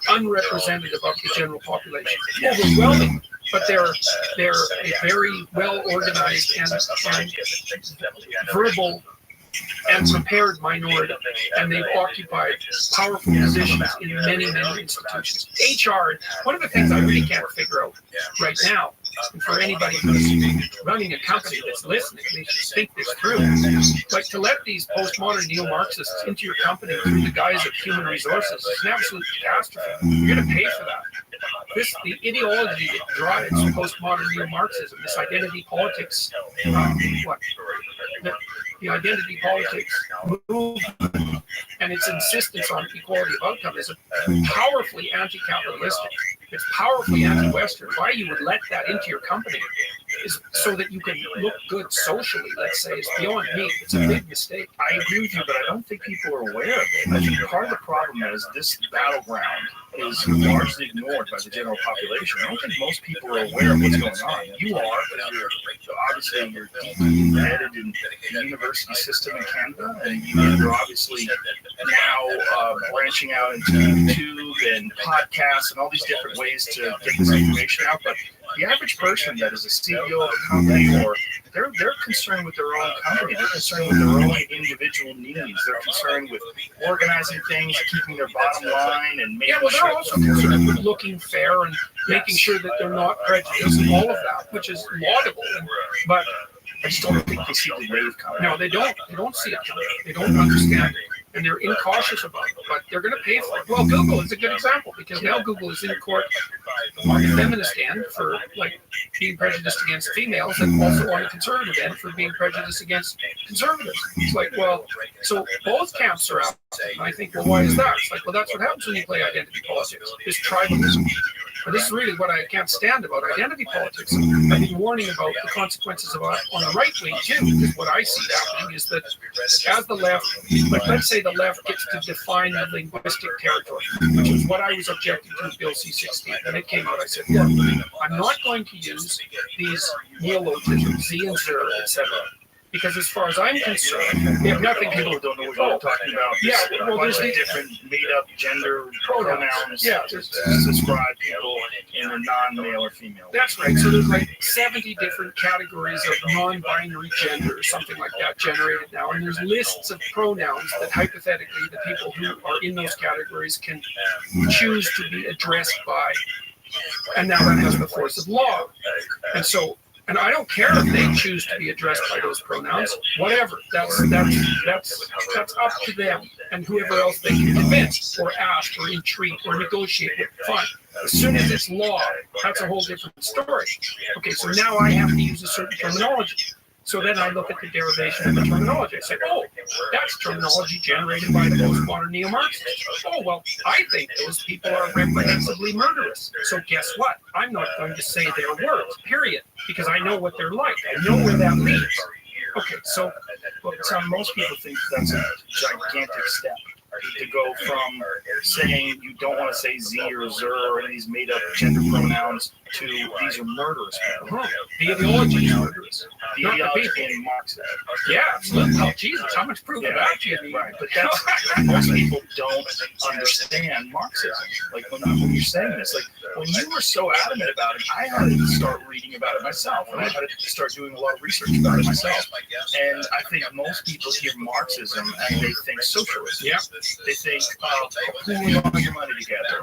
unrepresentative of the general population. Overwhelming. But they're a very well organized and verbal and prepared minority, and they've occupied powerful positions in many, many institutions. HR, one of the things I really can't figure out right now, and for anybody who's running a company that's listening, they should think this through. Like, to let these postmodern neo-Marxists into your company through the guise of human resources is an absolute catastrophe. You're going to pay for that. The ideology that drives postmodern neo-Marxism, this identity politics, the identity politics movement and its insistence on equality of outcome is powerfully anti-capitalistic. It's powerfully anti-Western. Why you would let that into your company is so that you can look good socially, let's say, is beyond me. It's a big mistake. I agree with you, but I don't think people are aware of it. I think part of the problem is this battleground is largely ignored by the general population. I don't think most people are aware of what's going on. You are, obviously you're deeply embedded in the university system in Canada, and you're obviously now branching out into YouTube and podcasts and all these different ways to get this information out. But the average person that is a CEO of a company, or they're concerned with their own company, they're concerned with their own individual needs, they're concerned with organizing things, keeping their bottom line, and making sure. They're also concerned with looking fair and making sure that they're not prejudiced and all of that, which is laudable. But I just don't think they see the wave coming. No, they don't. They don't see it coming. They don't understand it. And they're incautious about it, but they're going to pay for it. Well, Google is a good example, because now Google is in court on the feminist end for like being prejudiced against females, and also on the conservative end for being prejudiced against conservatives. It's like, well, so both camps are out. And I think, well, why is that? It's like, well, that's what happens when you play identity politics. It's tribalism. But this is really what I can't stand about identity politics. I've been warning about the consequences of it on the right wing too, because what I see happening is that as the left, like let's say the left gets to define the linguistic territory, which is what I was objecting to with Bill C-16. When it came out, I said, look, I'm not going to use these neologisms, Z and Zer, etc. Because as far as I'm concerned, they have nothing to do with don't know what you're talking about. Yeah, well, there's the different made-up gender pronouns to describe people in a non-male or female. That's right. So there's like 70 different categories of non-binary gender or something like that generated now, and there's lists of pronouns that hypothetically the people who are in those categories can choose to be addressed by, and now that has the force of law. And I don't care if they choose to be addressed by those pronouns. Whatever. That's up to them and whoever else they can convince or ask or entreat or negotiate with. Fine. As soon as it's law, that's a whole different story. Okay, so now I have to use a certain terminology. So then I look at the derivation of the terminology. I say, oh, that's terminology generated by the postmodern neo-Marxists. Oh, well, I think those people are reprehensibly murderous. So guess what? I'm not going to say their words, period, because I know what they're like. I know where that leads. Okay, so most people think that's a gigantic step. To go from saying you don't want to say Z or Zer or any of these made-up gender pronouns to these are murderous people. The ideology is murderous. The ideology being Marxist. Yeah, absolutely. Oh, Jesus, how much proof of that do you need? Right, but most people don't understand Marxism. Like when you're saying this, like when you were so adamant about it, I had to start reading about it myself, and I had to start doing a lot of research about it myself. And I think most people hear Marxism and they think socialism. Yeah. They think pooling all your money together,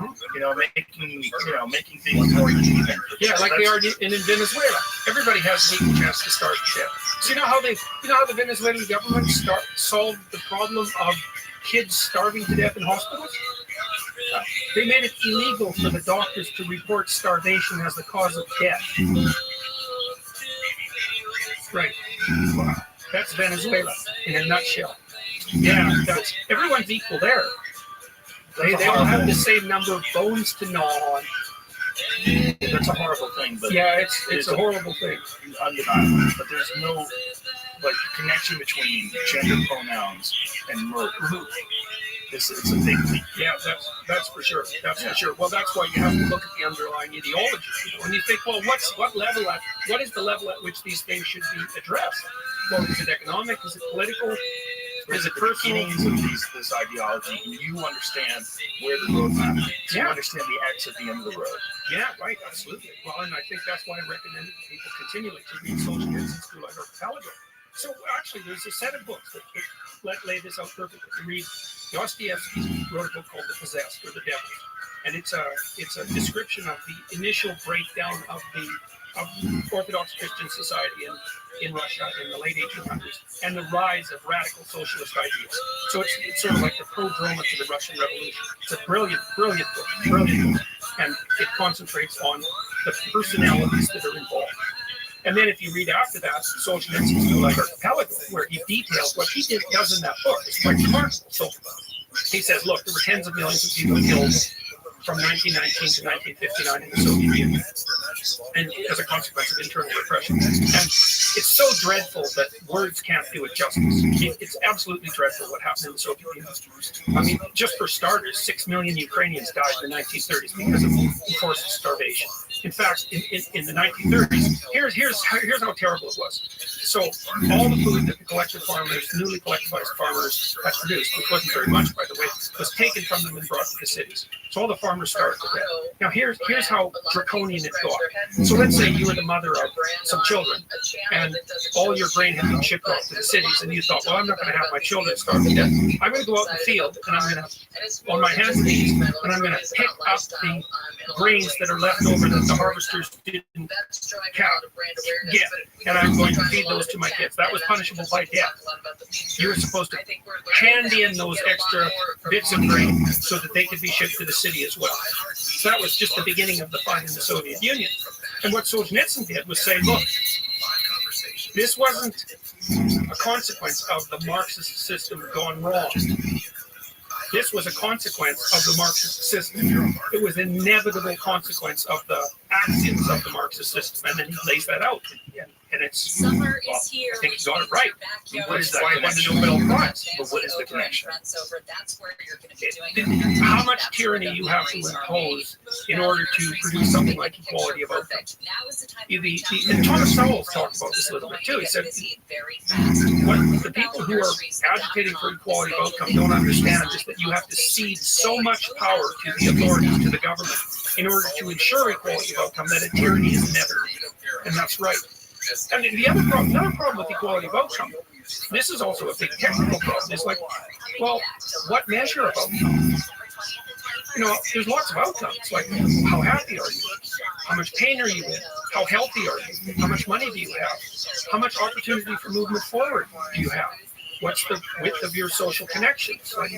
making things more even. Yeah, like they are in Venezuela. Everybody has an equal chance to start shit. So you know how the Venezuelan government solved the problem of kids starving to death in hospitals? They made it illegal for the doctors to report starvation as the cause of death. Right. That's Venezuela in a nutshell. Yeah, everyone's equal there. They all have the same number of bones to gnaw on. That's a horrible thing. But yeah, it's a horrible thing. Undeniable. But there's no connection between gender pronouns and murder. It's a big thing. Yeah, that's for sure. That's for sure. Well, that's why you have to look at the underlying ideology. And you think, well, what is the level at which these things should be addressed? Well, is it economic? Is it political? Is it personal? Of this ideology, and you understand where the road is. You understand the X at the end of the road. Yeah, right, absolutely. Well, and I think that's why I recommend it to people continually to read Solzhenitsyn's Through Life Archipelago. So actually, there's a set of books that lay this out perfectly. You read Dostoevsky wrote a book called The Possessed, or The Devil, and it's a description of the initial breakdown of Orthodox Christian society in Russia in the late 1800s, and the rise of radical socialist ideas. So it's sort of like the prodroma to the Russian Revolution. It's a brilliant book, and it concentrates on the personalities that are involved. And then if you read after that, Solzhenitsyn's Through Life Archipelago, where he details what he does in that book. It's quite remarkable. So he says, look, there were tens of millions of people killed from 1919 to 1959 in the Soviet Union, and as a consequence of internal repression. And it's so dreadful that words can't do it justice. It's absolutely dreadful what happened in the Soviet Union. I mean, just for starters, 6 million Ukrainians died in the 1930s because of enforced starvation. In fact, in the 1930s, here's how terrible it was. So all the food that the collective farmers, newly collectivized farmers, had produced, which wasn't very much, by the way, was taken from them and brought to the cities. So all the farmers starved to death. Now here's how draconian it got. So let's say you were the mother of some children, and all your grain had been shipped off to the cities, and you thought, well, I'm not going to have my children starve to death. I'm going to go out in the field, and I'm going to, on my hands and knees, and I'm going to pick up the grains that are left over that the harvesters didn't get, and I'm going to feed those to my kids. That was punishable by death. You were supposed to hand in those extra bits of grain so that they could be shipped to the city as well. So that was just the beginning of the fight in the Soviet Union. And what Solzhenitsyn did was say, look, this wasn't a consequence of the Marxist system gone wrong. This was a consequence of the Marxist system. It was an inevitable consequence of the axioms of the Marxist system. And then he lays that out. And it's, Summer is here. I think he got it right. What is that why he won the Nobel Prize. But what is the connection? How much tyranny you have to impose in order to produce something like equality of outcome. And Thomas Sowell talked about this a little bit too. He said, what the people who are agitating for equality of outcome don't understand is that you have to cede so much power to the authorities, to the government, in order to ensure equality of outcome that a tyranny is inevitable. And that's right. And the another problem with equality of outcome, this is also a big technical problem. It's like, well, what measure of outcome? You know, there's lots of outcomes, like how happy are you? How much pain are you in? How healthy are you? How much money do you have? How much opportunity for movement forward do you have? What's the width of your social connections? Like,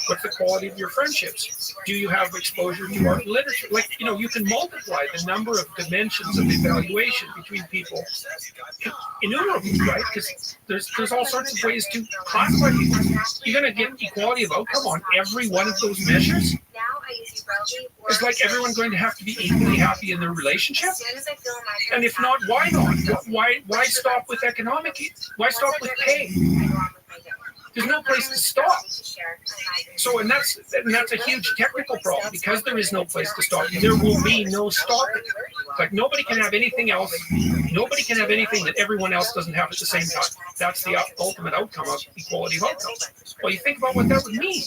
what's the quality of your friendships? Do you have exposure to art and literature? Like, you know, you can multiply the number of dimensions of evaluation between people innumerably, right? Because there's all sorts of ways to classify people. You're going to get equality of outcome on every one of those measures? Is like everyone going to have to be equally happy in their relationship? And if not, why not? Why stop with economic? Why stop with pay? There's no place to stop. So, and that's a huge technical problem because there is no place to stop. There will be no stopping. Like nobody can have anything else. Nobody can have anything that everyone else doesn't have at the same time. That's the ultimate outcome of equality of outcomes. Well, you think about what that would mean.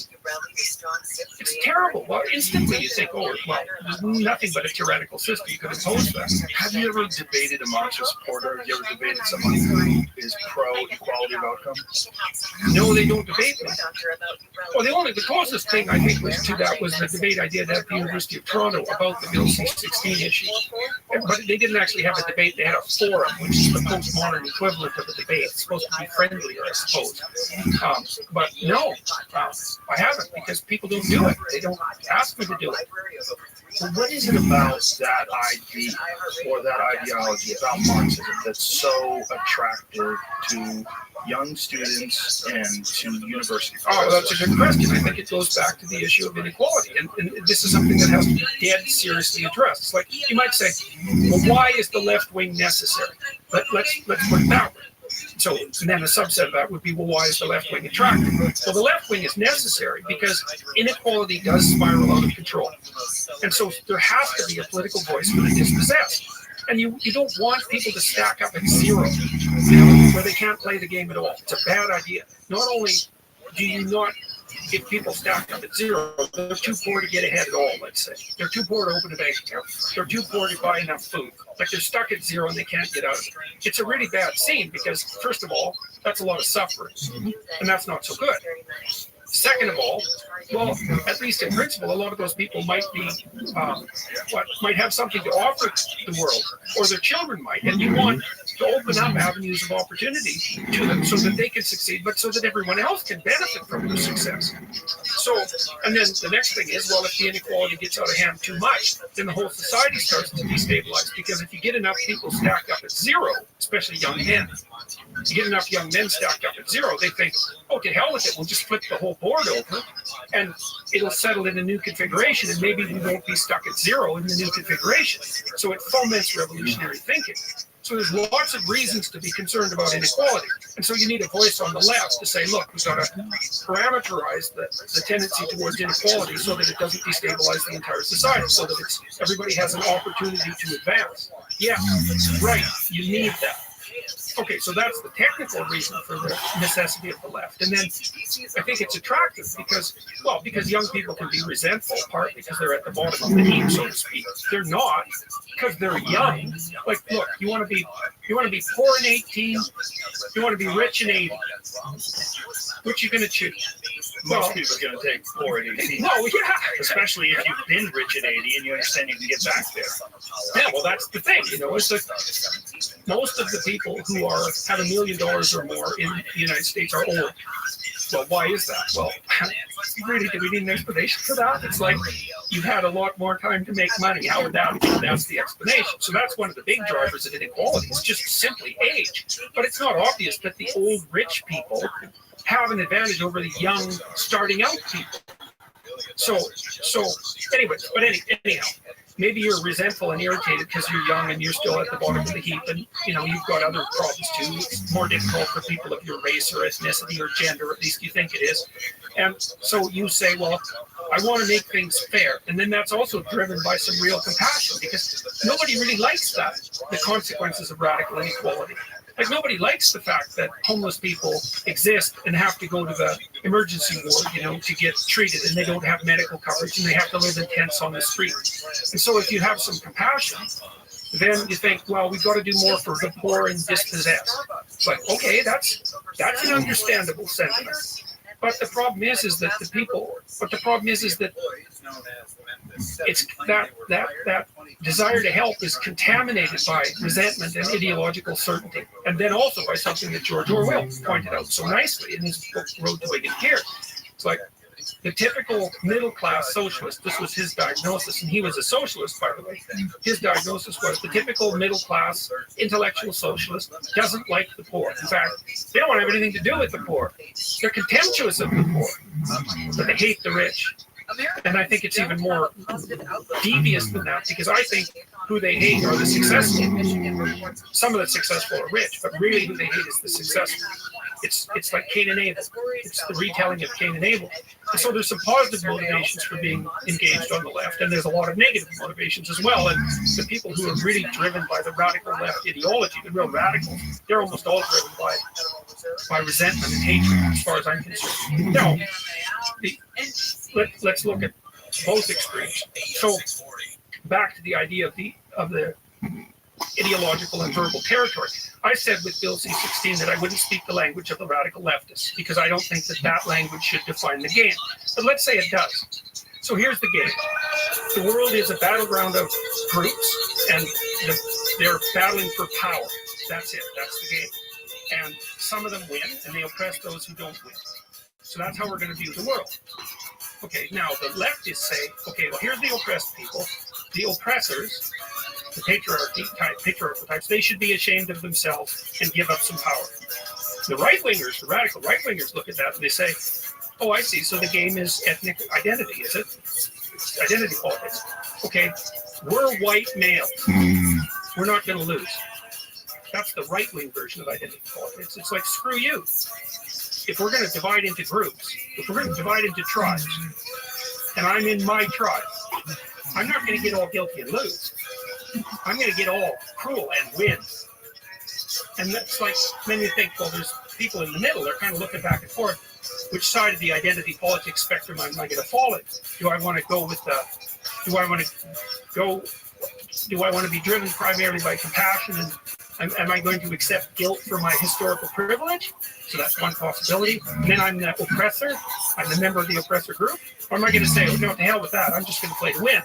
It's terrible. Well, instantly you think, oh, well, there's nothing but a tyrannical system. You could impose that. Have you ever debated amongst your supporter? Have you ever debated someone who is pro equality of outcome? No, they don't debate me. Well, the closest thing I think was to that was the debate I did at the University of Toronto about the Bill C-16 issue. But they didn't actually have a debate. They had a forum, which is the postmodern equivalent of a debate. It's supposed to be friendlier, I suppose. But no, I haven't because people don't do it. They don't ask me to do it. So what is it about that idea or that ideology about Marxism that's so attractive to young students and to university professors? Oh, that's a good question. I think it goes back to the issue of inequality. And this is something that has to be dead seriously addressed. It's like you might say, well, why is the left wing necessary? Let's put it that way. So, and then a subset of that would be, well, why is the left wing attractive? Well, the left wing is necessary because inequality does spiral out of control. And so there has to be a political voice for the dispossessed. And you don't want people to stack up at zero, where they can't play the game at all. It's a bad idea. Not only do you not get people stacked up at zero, they're too poor to get ahead at all, let's say. They're too poor to open a bank account. They're too poor to buy enough food. Like they're stuck at zero and they can't get out of it. It's a really bad scene because, first of all, that's a lot of suffering. And that's not so good. Second of all, well, at least in principle, a lot of those people might be, might have something to offer the world, or their children might, and you want to open up avenues of opportunity to them so that they can succeed, but so that everyone else can benefit from their success. So, and then the next thing is, well, if the inequality gets out of hand too much, then the whole society starts to destabilize, because if you get enough people stacked up at zero, especially young men, you get enough young men stacked up at zero, they think, oh, to hell with it, we'll just flip the whole board over, and it'll settle in a new configuration, and maybe we won't be stuck at zero in the new configuration. So it foments revolutionary thinking. So there's lots of reasons to be concerned about inequality. And so you need a voice on the left to say, look, we've got to parameterize the tendency towards inequality so that it doesn't destabilize the entire society, so that everybody has an opportunity to advance. Yeah, right, you need that. Okay, so that's the technical reason for the necessity of the left. And then I think it's attractive because young people can be resentful, partly because they're at the bottom of the heap, so to speak. They're not, because they're young. Like, look, you want to be poor in 18, you want to be rich in 80. Which are you going to choose? Most people are going to take poor at 18. No, yeah. Especially if you've been rich at 80 and you understand you can get back there. Yeah, well, that's the thing. It's like most of the people who have $1 million or more in the United States are old. Well, why is that? Well, really, do we need an explanation for that? It's like you've had a lot more time to make money. How would that be? That's the explanation. So that's one of the big drivers of inequality. It's just simply age. But it's not obvious that the old rich people have an advantage over the young starting out people. So anyway, but anyhow, maybe you're resentful and irritated because you're young and you're still at the bottom of the heap, and you've got other problems too. It's more difficult for people of your race or ethnicity or gender, at least you think it is. And so you say, well, I want to make things fair. And then that's also driven by some real compassion, because nobody really likes that, the consequences of radical inequality. Like, nobody likes the fact that homeless people exist and have to go to the emergency ward, to get treated, and they don't have medical coverage, and they have to live in tents on the street. And so if you have some compassion, then you think, well, we've got to do more for the poor and dispossessed. It's like, okay, that's an understandable sentiment. But the problem is that it's that desire to help is contaminated by resentment and ideological certainty, and then also by something that George Orwell pointed out so nicely in his book Road to Wicked Care. It's like the typical middle-class socialist. This was his diagnosis, and he was a socialist, by the way. His diagnosis was the typical middle-class intellectual socialist doesn't like the poor. In fact, they don't want to have anything to do with the poor. They're contemptuous of the poor, but they hate the rich. And I think it's even more devious than that, because I think who they hate are the successful. Some of the successful are rich, but really who they hate is the successful. It's like Cain and Abel. It's the retelling of Cain and Abel. And so there's some positive motivations for being engaged on the left, and there's a lot of negative motivations as well. And the people who are really driven by the radical left ideology, the real radicals, they're almost all driven by resentment and hatred, as far as I'm concerned. Now, let's look at both extremes. So back to the idea of the ideological and verbal territory. I said with Bill C-16 that I wouldn't speak the language of the radical leftists, because I don't think that language should define the game. But let's say it does. So here's the game. The world is a battleground of groups, and they're battling for power. That's it. That's the game. And some of them win, and they oppress those who don't win. So that's how we're going to view the world. Okay, now the leftists say, okay, well, here's the oppressed people. The oppressors, the patriarchal types, they should be ashamed of themselves and give up some power. The right-wingers, the radical right-wingers look at that and they say, oh, I see, so the game is ethnic identity, is it? It's identity politics. Okay, we're white males. We're not going to lose. That's the right-wing version of identity politics. It's like, screw you. If we're going to divide into groups, if we're going to divide into tribes, and I'm in my tribe, I'm not going to get all guilty and lose. I'm going to get all cruel and win. And that's like, then you think, well, there's people in the middle. They're kind of looking back and forth. Which side of the identity politics spectrum am I going to fall in? Do I want to go with the? Do I want to be driven primarily by compassion, and am I going to accept guilt for my historical privilege? So that's one possibility. And then I'm the oppressor. I'm the member of the oppressor group. Or am I going to say, oh, no, to hell with that. I'm just going to play to win.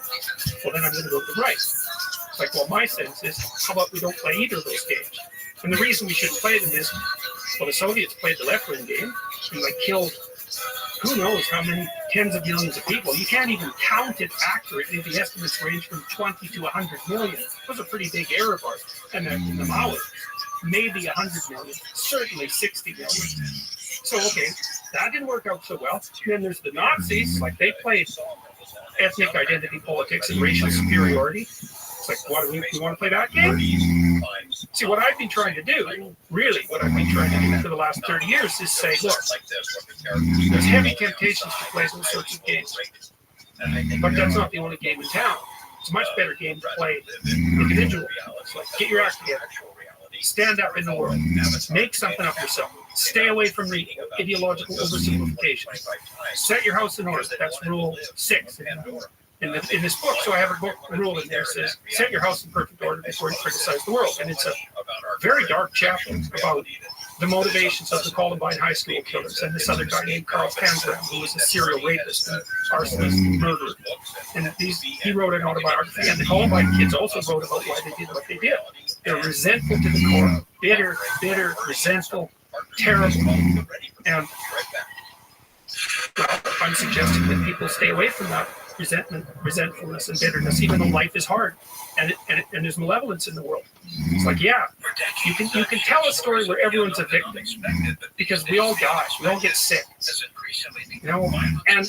Well, then I'm going to go to the right. It's like, well, my sense is, how about we don't play either of those games? And the reason we shouldn't play them is, well, the Soviets played the left-wing game, and they killed who knows how many tens of millions of people. You can't even count it accurately. The estimates range from 20 to 100 million. Those are pretty big error bars. And the Maoists, maybe 100 million, certainly 60 million. So, okay, that didn't work out so well. And then there's the Nazis, like they played ethnic identity politics and racial superiority. It's like, what do we want to play that game? See, what I've been trying to do, really what I've been trying to do for the last 30 years is say, look, there's heavy temptations to play those sorts of games. But that's not the only game in town. It's a much better game to play individually. It's like, get your act together. Stand up in the world. Make something of yourself. Stay away from reading. Ideological oversimplification. Set your house in order. That's rule 6 in this book. So I have a book rule in there that says, set your house in perfect order before you criticize the world. And it's a very dark chapter about the motivations of the Columbine High School killers and this other guy named Carl Panzram, who was a serial rapist, and arsonist, and murderer. And he wrote an autobiography, and the Columbine kids also wrote about why they did what they did. They're resentful to the core, bitter, resentful, terrible. And I'm suggesting that people stay away from that resentfulness, and bitterness, even though life is hard, and there's malevolence in the world. It's like, yeah, you can tell a story where everyone's a victim, because we all die, we all get sick, you know, and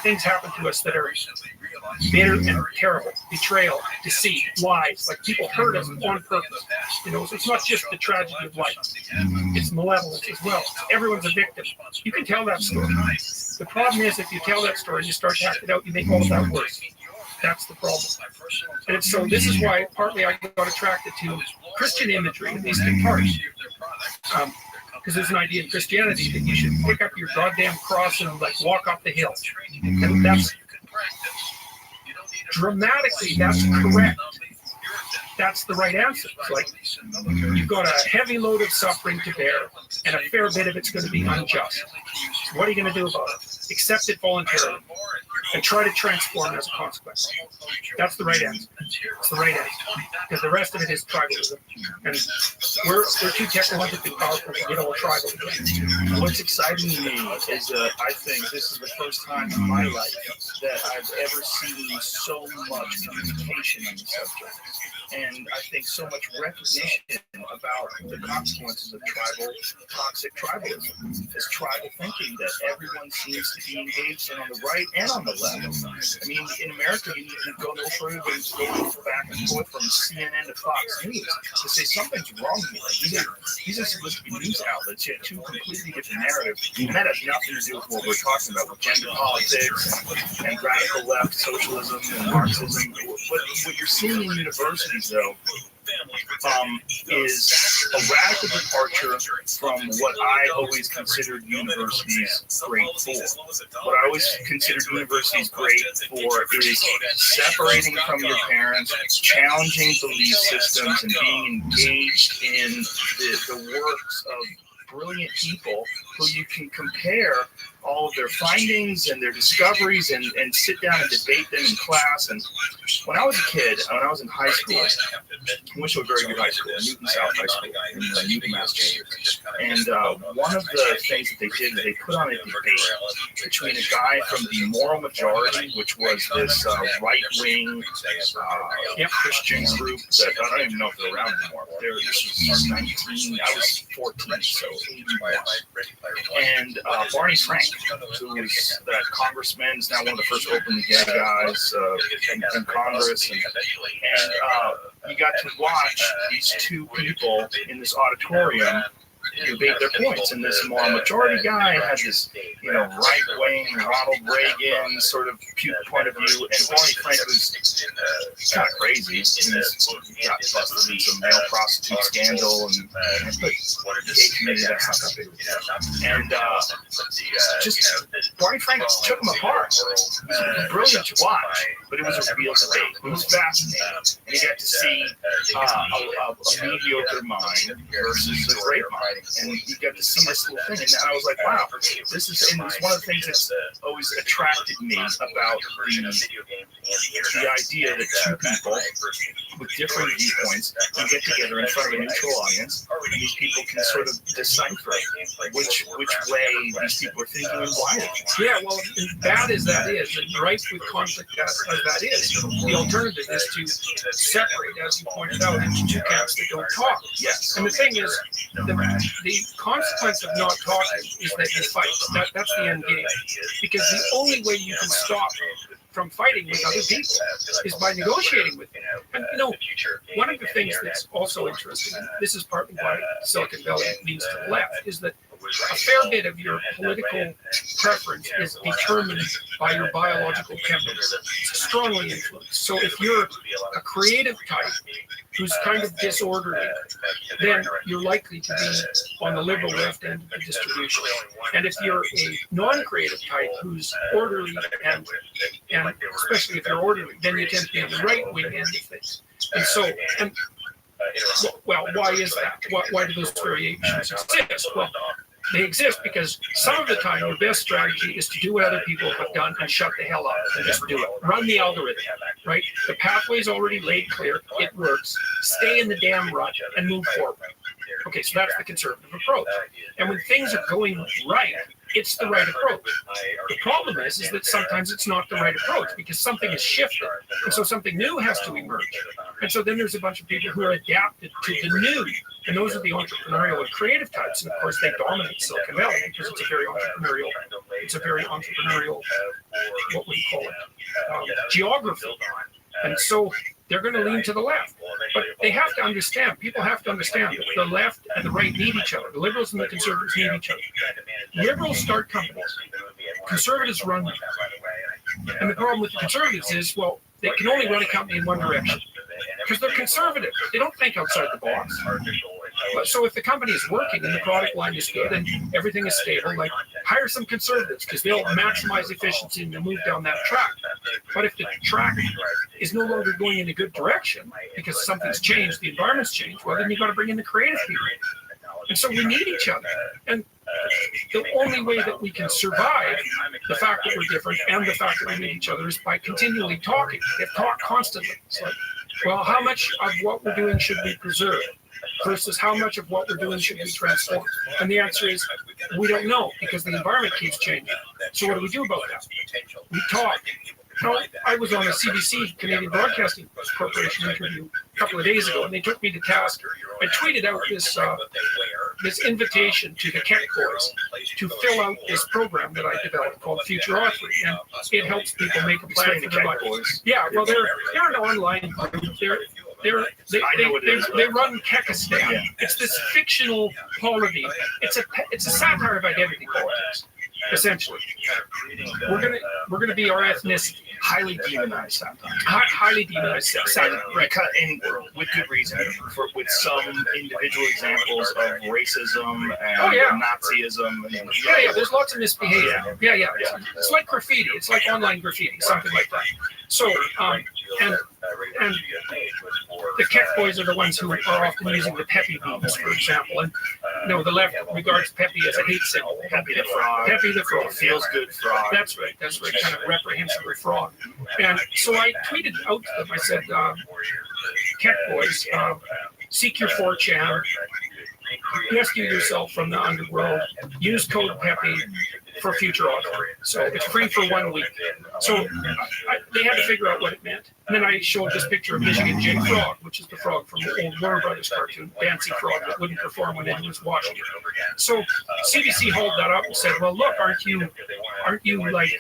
things happen to us that are bitter and terrible, betrayal, deceit, lies. Like, people hurt us on purpose. You know, so it's not just the tragedy of life; it's malevolence as well. Everyone's a victim. You can tell that story. The problem is, if you tell that story, you start to act it out, you make all of that worse. That's the problem. And so this is why partly I got attracted to Christian imagery, at least in part. Because there's an idea in Christianity that you should pick up your goddamn cross and like walk up the hill. And that's dramatically, that's correct. That's the right answer. It's like, you've got a heavy load of suffering to bear, and a fair bit of it's going to be unjust. What are you going to do about it? Accept it voluntarily, and try to transform as a consequence. That's the right answer. It's the right answer. Because the rest of it is tribalism. And we're too technologically powerful to get all tribal. What's exciting to me is that I think this is the first time in my life that I've ever seen so much communication on the subject. And I think so much recognition about the consequences of toxic tribalism. This tribal thinking that everyone seems to be engaged in on the right and on the left. I mean, in America, you go no further than going back and forth from CNN to Fox News to say something's wrong here. These are supposed to be news outlets, yet two completely different narratives. And that has nothing to do with what we're talking about, with gender politics and radical left socialism and Marxism. What you're seeing in universities, though, is a radical departure from what I always considered universities great for. What I always considered universities great for is separating from your parents, challenging belief systems, and being engaged in the works of brilliant people who you can compare all of their findings and their discoveries and sit down and debate them in class. And when I was a kid, when I was in high school, I went to a very good high school, Newton South High School in Newton, Massachusetts. And one of the things that they did was they put on a debate between a guy from the Moral Majority, which was this right-wing Christian group that I don't even know if they're around anymore. This was 19, I was 14, so 81. And Barney Frank, who was that congressman, is now one of the first openly gay guys in Congress. And you got to watch these two people in this auditorium debate their points. And this Moral Majority guy had this, right-wing Ronald Reagan sort of point of view, and Barney Frank was kind of crazy. He got busted in some male prostitute scandal and gay committee that happened. And just Barney Frank took him apart. It was brilliant to watch, but it was a real debate. It was fascinating, and you got to see a mediocre mind versus a great mind. And you got to see this little thing, and I was like, wow, this is one of the things that's always attracted me about the idea that two people with different viewpoints can get together in front of a neutral audience, and these people can sort of decipher which way these people are thinking and why. Yeah, well, bad as that is, and rife with conflict as that is, the alternative is to separate, as you pointed out, into two camps that don't talk. Yes. And the thing is, the consequence of not talking is that you fight. That's the end game. Because the only way you can stop from fighting with other people is by negotiating with them. And one of the things that's also interesting, and this is partly why Silicon Valley leans to the left, is that a fair bit of your political preference is determined by your biological temperament. It's strongly influenced. So if you're a creative type who's kind of disorderly, then you're likely to be on the liberal left end of the distribution. And if you're a non-creative type who's orderly, and especially if you're orderly, then you tend to be on the right-wing end of things. And so, well, why is that? Why do those variations exist? Well, they exist because some of the time your best strategy is to do what other people have done and shut the hell up and just do it. Run the algorithm, right? The pathway's already laid clear. It works. Stay in the damn rut and move forward. Okay, so that's the conservative approach. And when things are going right, it's the right approach. The problem is that sometimes it's not the right approach because something has shifted. And so something new has to emerge. And so then there's a bunch of people who are adapted to the new. And those are the entrepreneurial and creative types. And of course, they dominate Silicon Valley because it's a very entrepreneurial, what would you call it, geography. And so they're going to lean to the left. But they have to understand, people have to understand that the left and the right need each other. The liberals and the conservatives need each other. Liberals start companies. Conservatives run them. And the problem with the conservatives is, well, they can only run a company in one direction. Because they're conservative. They don't think outside the box. But so if the company is working and the product line is good and everything is stable, like hire some conservatives because they'll maximize efficiency and they'll move down that track. But if the track is no longer going in a good direction because something's changed, the environment's changed, well, then you've got to bring in the creative people. And so we need each other. And the only way that we can survive the fact that we're different and the fact that we need each other is by continually talking. They talk constantly. It's like, well, how much of what we're doing should we preserve versus how much of what we're doing should be transformed? And the answer is, we don't know because the environment keeps changing. So what do we do about that? We talk. No, I was on a CBC, Canadian Broadcasting Corporation interview a couple of days ago, and they took me to task. I tweeted out this invitation to the Keck boys to fill out this program that I developed called Future Authoring, and it helps people make a plan for their life. Yeah, well, they're an online group. They run Kekistan. Yeah. It's this fictional polity. It's a satire of identity politics, essentially. We're gonna be our ethnicity. Highly demonized satire. Highly demonized satire. Right, and with good reason. With some individual examples of racism and Nazism. And, yeah. There's lots of misbehavior. Yeah. It's like graffiti. It's like online graffiti, something like that. So, and the Keck boys are the ones who are often using the Pepe memes, for example. And the left regards Pepe as a hate symbol. Pepe the frog. Pepe the frog. Feels good frog. That's right. Kind of reprehensible frog. And so I tweeted out to them. I said, Keck boys, seek your 4chan. Rescue yourself from the underworld. Use code Pepe for future authoring. So it's free for 1 week. So they had to figure out what it meant. And then I showed this picture of Michigan J. Frog, which is the frog from the old Warner Brothers cartoon, Fancy Frog that wouldn't perform when anyone was watching it. So CBC hauled that up and said, well, look, aren't you like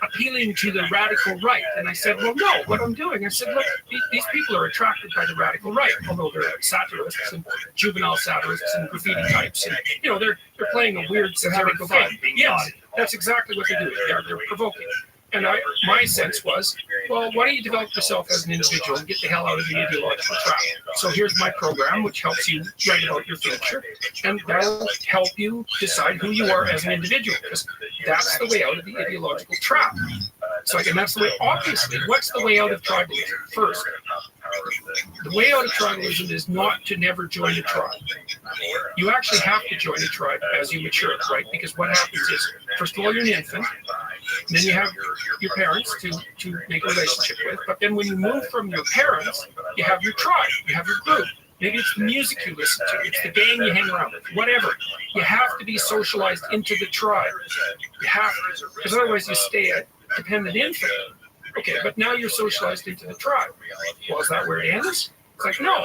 appealing to the radical right? And I said, well, no, what I'm doing, I said, look, these people are attracted by the radical right, although they're satirists and juvenile satirists and graffiti types. And, they're playing a weird satirical game. Yes, that's exactly what they're doing. They're provoking. And my sense was, well, why don't you develop yourself as an individual and get the hell out of the ideological trap? So here's my program, which helps you write about your future, and that'll help you decide who you are as an individual, because that's the way out of the ideological trap. So again, that's the way, obviously, what's the way out of tribalism? First, the way out of tribalism is not to never join a tribe. You actually have to join a tribe as you mature, right? Because what happens is, first of all, you're an infant, then you have your parents to make a relationship with, but then when you move from your parents, you have your tribe, you have your group. Maybe it's the music you listen to, it's the gang you hang around with, whatever. You have to be socialized into the tribe. You have to, because otherwise you stay a dependent infant. Okay, but now you're socialized into the tribe. Well, is that where it ends? It's like, no.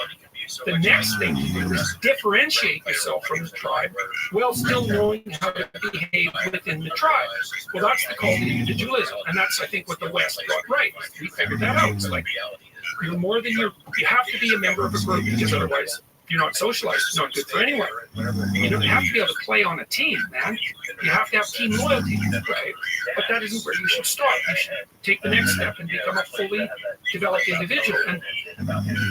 The next thing to do is differentiate yourself from the tribe while still knowing how to behave within the tribe. Well, that's the call to individualism, and that's, I think, what the West got right. We figured that out. It's like, you're more than you have to be a member of a group, because otherwise you're not socialized. It's not good for anyone. You don't have to be able to play on a team, man. You have to have team loyalty, right? But that isn't where you should stop. You should take the next step and become a fully developed individual. And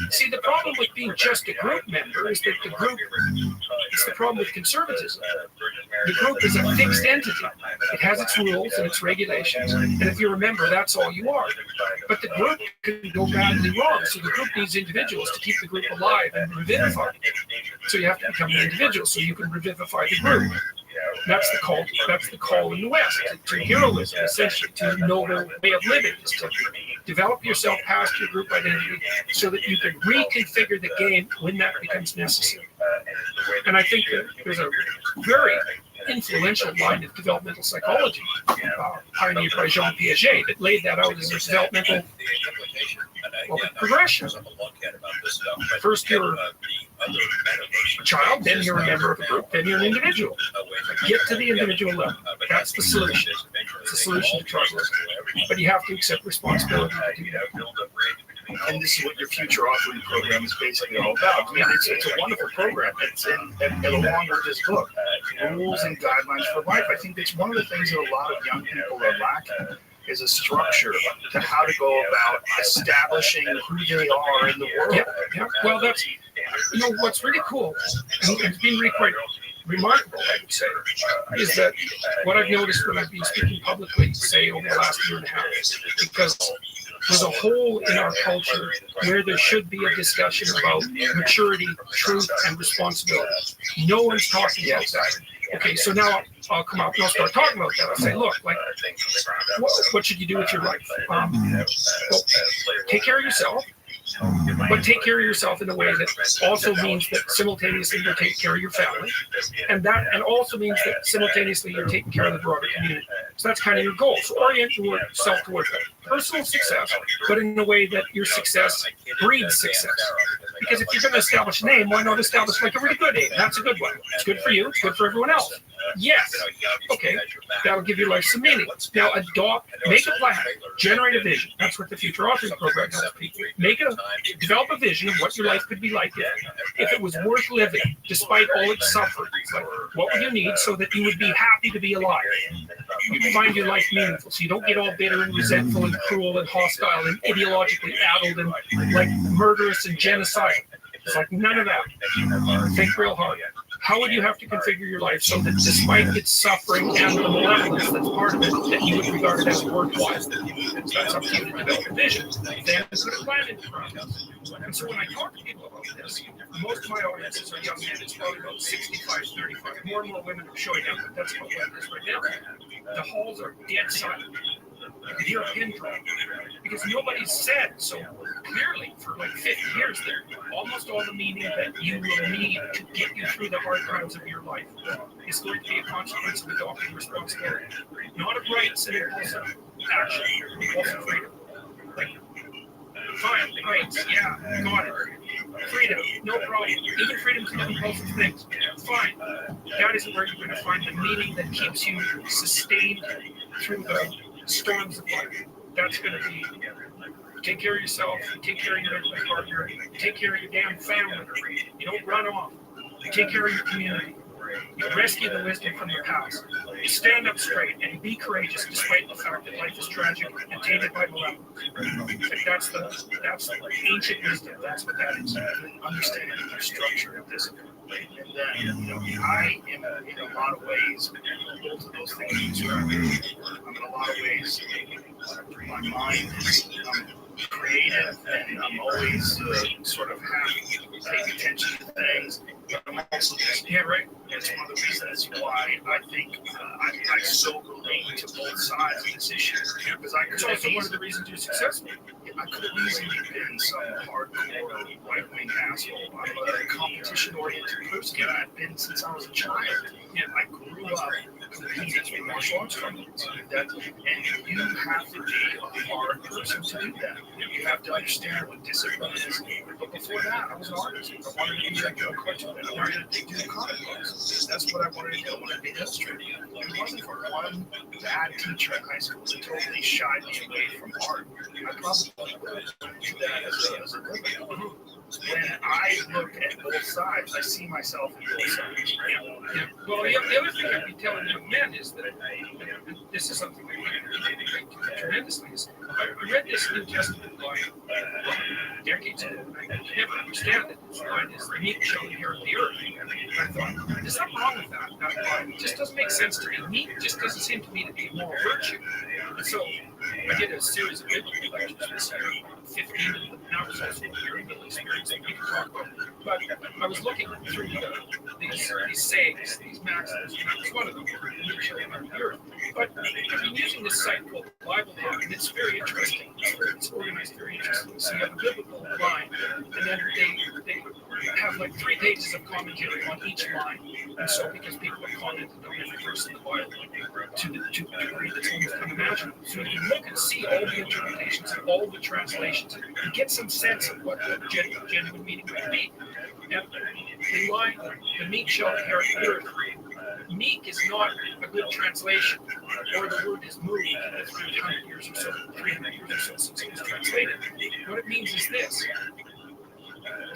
see, the problem with being just a group member is that the group, it's the problem with conservatism. The group is a fixed entity. It has its rules and its regulations. And if you're a member, that's all you are. But the group can go badly wrong. So the group needs individuals to keep the group alive and revivify. So you have to become an individual so you can revivify the group. That's the call. That's the call in the West to heroism, essentially, to a noble way of living, is to develop yourself past your group identity so that you can reconfigure the game when that becomes necessary. And I think that there's a very influential line of developmental psychology, pioneered by Jean Piaget, that laid that out as a developmental progression. First, you're a child, then you're a member of a group, then you're an individual. Get to the individual level. That's the solution. It's the solution to tribalism. But you have to accept responsibility to do that. And this is what your future authoring program is basically all about. I mean, it's a wonderful program. It's along with this book, Rules and Guidelines for Life. I think that's one of the things that a lot of young people are lacking, is a structure to how to go about establishing who they are in the world. Yeah. Well, that's, what's really cool, and it's been really quite remarkable, I would say, is that what I've noticed when I've been speaking publicly, say, over the last year and a half, because there's a hole in our culture where there should be a discussion about maturity, truth, and responsibility. No one's talking about that. Okay, so now I'll come out and I'll start talking about that. I'll say, look, like, what should you do with your life? Well, take care of yourself, but take care of yourself in a way that also means that simultaneously you're taking care of your family, and also means that simultaneously you're taking care of the broader community. So that's kind of your goal. So orient yourself towards personal success, but in a way that your success breeds success. Because if you're going to establish a name, why not establish like a really good name? That's a good one. It's good for you. It's good for everyone else. Yes. Okay. That'll give your life some meaning. Now make a plan, generate a vision. That's what the Future Authoring Program helps people. Develop a vision of what your life could be like if it was worth living, despite all its suffering. Like, what would you need so that you would be happy to be alive? You'd find your life meaningful, so you don't get all bitter and resentful and cruel and hostile and ideologically addled and like murderous and genocidal. It's like none of that. Think real hard. How would you have to configure your life so that despite its suffering and the malevolence that's part of it, that you would regard it as worthwhile? That's up to you to develop a vision. Then put a plan into practice. And so when I talk to people about this, most of my audiences are young men. It's probably about 65, 35. More and more women are showing up, but that's about what it is right now. The halls are dead silent. You can hear a pin drop because nobody's said so clearly for like 50 years there. Almost all the meaning that you will need to get you through the hard times of your life is going to be a consequence of adopting responsibility, not of rights and impulsive action, impulsive freedom. Like, fine, rights, yeah, got it. Freedom, no problem. Even freedom to do impulsive things, fine. That isn't where you're going to find the meaning that keeps you sustained through the storms of life. That's going to be take care of yourself, take care of your partner, take care of your damn family. You don't run off. You take care of your community. You rescue the wisdom from the past. You stand up straight and be courageous despite the fact that life is tragic and tainted by malevolence. That's the ancient wisdom. That's what that is. Understanding the structure of this. And then, I am in a lot of ways, both of those things. I'm in a lot of ways, my mind is creative, and I'm always sort of paying attention to things. But I'm also just, right. That's one of the reasons why I think I so relate to both sides of this issue. Because it's also one of the reasons you're successful. I could have easily been some hardcore right-wing asshole. I'm a competition-oriented person. I've been since I was a child. I grew up competing in martial arts tournaments. And you have to be a hard person to do that. You have to understand what discipline is. But before that, I was an artist. I wanted to be like a cartoon. I wanted to do comic books. That's what I wanted to do. I wanted to be an illustrator. It wasn't for one bad teacher in high school that totally shied me away from art. I probably would do that as a living. When I look at both sides, I see myself in both sides. Yeah. Well, the other thing I'd be telling young men is that this is something that we relate to tremendously. I read this New Testament line decades ago, and I never understand it. This line is, the meek shall inherit the earth. I thought, there's something wrong with that. That line just doesn't make sense to me. Meek just doesn't seem to me to be a moral virtue. And so I did a series of biblical lectures this year, 15 of them. Now was also a very little experience that we can talk about. But I was looking through these sayings, these maxims, and that was one of them, meek shall inherit the earth. But I've been using this site called the Bible Hub, and it's very interesting. It's organized very interesting. So you have a biblical line, and then they have like 3 pages of commentary on each line. And so, because people have commented on every verse in the Bible to the degree that's almost unimaginable. So you look and see all the interpretations and all the translations and get some sense of what the genuine meaning might be. And the line, the meek shall inherit the earth. Meek is not a good translation, or the word is moved 300 years or so, 300 years or so since it was translated. What it means is this: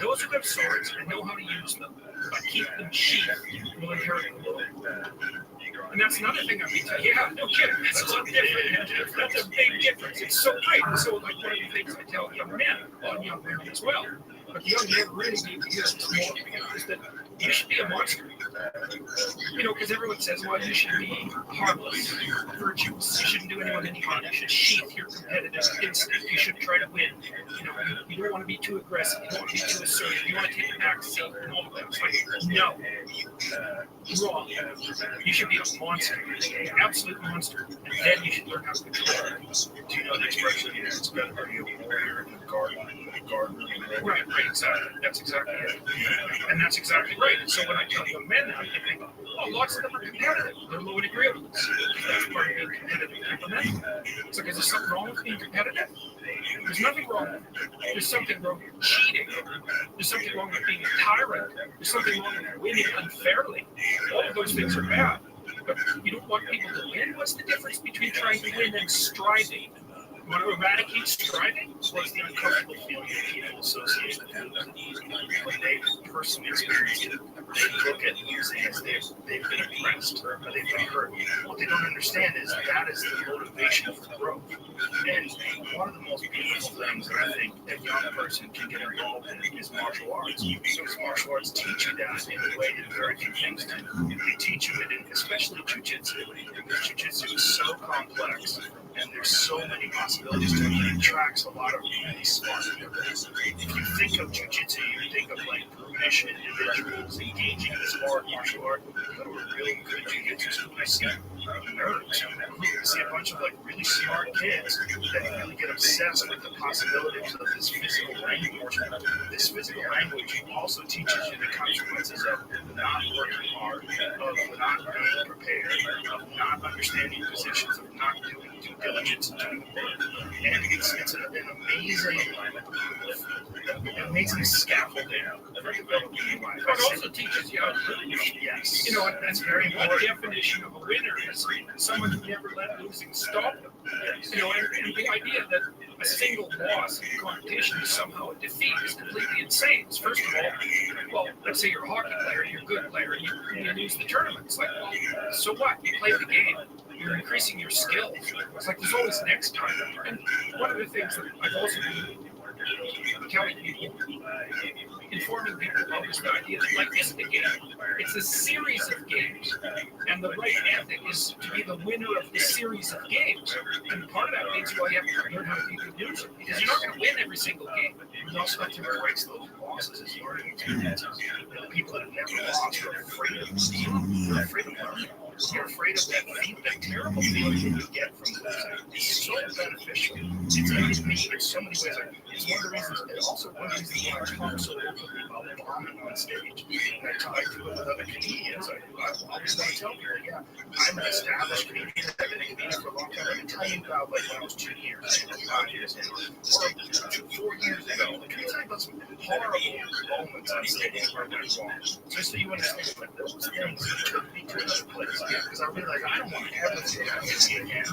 those who have swords and know how to use them, but keep them sheathed, will inherit the world. And that's another thing I mean, yeah, no kidding, that's a lot different. That's a big difference. It's so great. So, like, one of the things I tell young men, on young women as well, but the young men really need to hear this more, is that you should be a monster. Because everyone says, well, you should be harmless, virtuous. You shouldn't do anyone any harm. You should sheath your competitive instinct. You should try to win. You don't want to be too aggressive. You don't want to be too assertive. You want to take a back seat and all of that. It's like, no. Wrong. You should be a monster. An absolute monster. And then you should learn how to control it. Do you know the expression, it's better to be a warrior gardening. Right, exactly. That's exactly it. And that's exactly right. And so when I tell young men that, they think, oh, lots of them are competitive. They're low in agreeables. That's part of being competitive temperamental. It's like, is there something wrong with being competitive? There's nothing wrong with it. There's something wrong with cheating. There's something wrong with being a tyrant. There's something wrong with winning unfairly. All of those things are bad. But you don't want people to win. What's the difference between trying to win and striving? You want to eradicate striving? What's the uncomfortable feeling that people associate with that? When they personally experience it, they look at losing as they've been oppressed or they've been hurt. What they don't understand is that is the motivation for growth. And one of the most beautiful things that I think a young person can get involved in is martial arts. Because martial arts teach you that in a way that very few things do. They teach you it, in, especially jiu-jitsu. Jiu-jitsu is so complex. And there's so many possibilities to it. It attracts a lot of really smart individuals. If you think of jiu-jitsu, you think of like brutish individuals engaging in this hard martial art. You go to a really good jiu-jitsu school, I see nerds. I see a bunch of like really smart kids that really get obsessed with the possibilities of this physical language. This physical language also teaches you the consequences of not working hard, of not being prepared, of not understanding positions, of not doing due diligence and doing work. And it's an amazing scaffolding for developing your life. But it also teaches you how to lose. Yes. You know, and that's very important. The definition of a winner is someone who never let losing stop them. You know, and the idea that a single loss in competition is somehow a defeat is completely insane. First of all, well, let's say you're a hockey player, you're a good player, and you lose the tournament. It's like, well, so what? You played the game. You're increasing your skills. It's like there's always next time. And one of the things that I've also been telling people, informing people about is the idea that life isn't a game. It's a series of games. And the right ethic is to be the winner of the series of games. And part of that means you have to learn how to be a good loser. Because you're not going to win every single game. You also have to embrace those losses as you learning experiences. People that have never lost are afraid of losing. They're afraid of learning. You're afraid of that terrible feeling that you get from losing. It's so beneficial. It's me in so many ways. It's one of the reasons, and also one of the reasons why I talk so openly about bombing on stage. And I talk to other comedians. I always want to tell people, yeah, I'm an established comedian. I've been a comedian for a long time. I can tell you about like when I was 2 years, 5 years, or 4 years ago. I can tell you about some horrible moments on stage where I went wrong. Just so you understand, like those things took me to another place. Because I realized I don't want to ever do that again.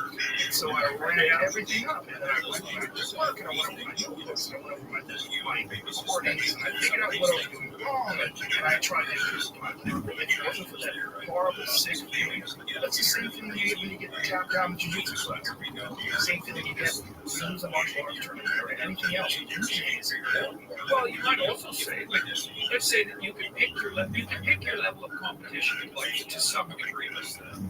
And so I ran everything up. And then I went back to work and I went over my notebooks and I went over my recordings and I figured out what I was doing wrong. And I tried to improve my work. If it wasn't for that horrible, sick feeling, that's the same thing you get when you get tapped down in jiu-jitsu class. The same thing that you get when you lose a martial arts tournament or anything else. Well, you might also say, like, let's say that you can pick your level of competition in life to some degree.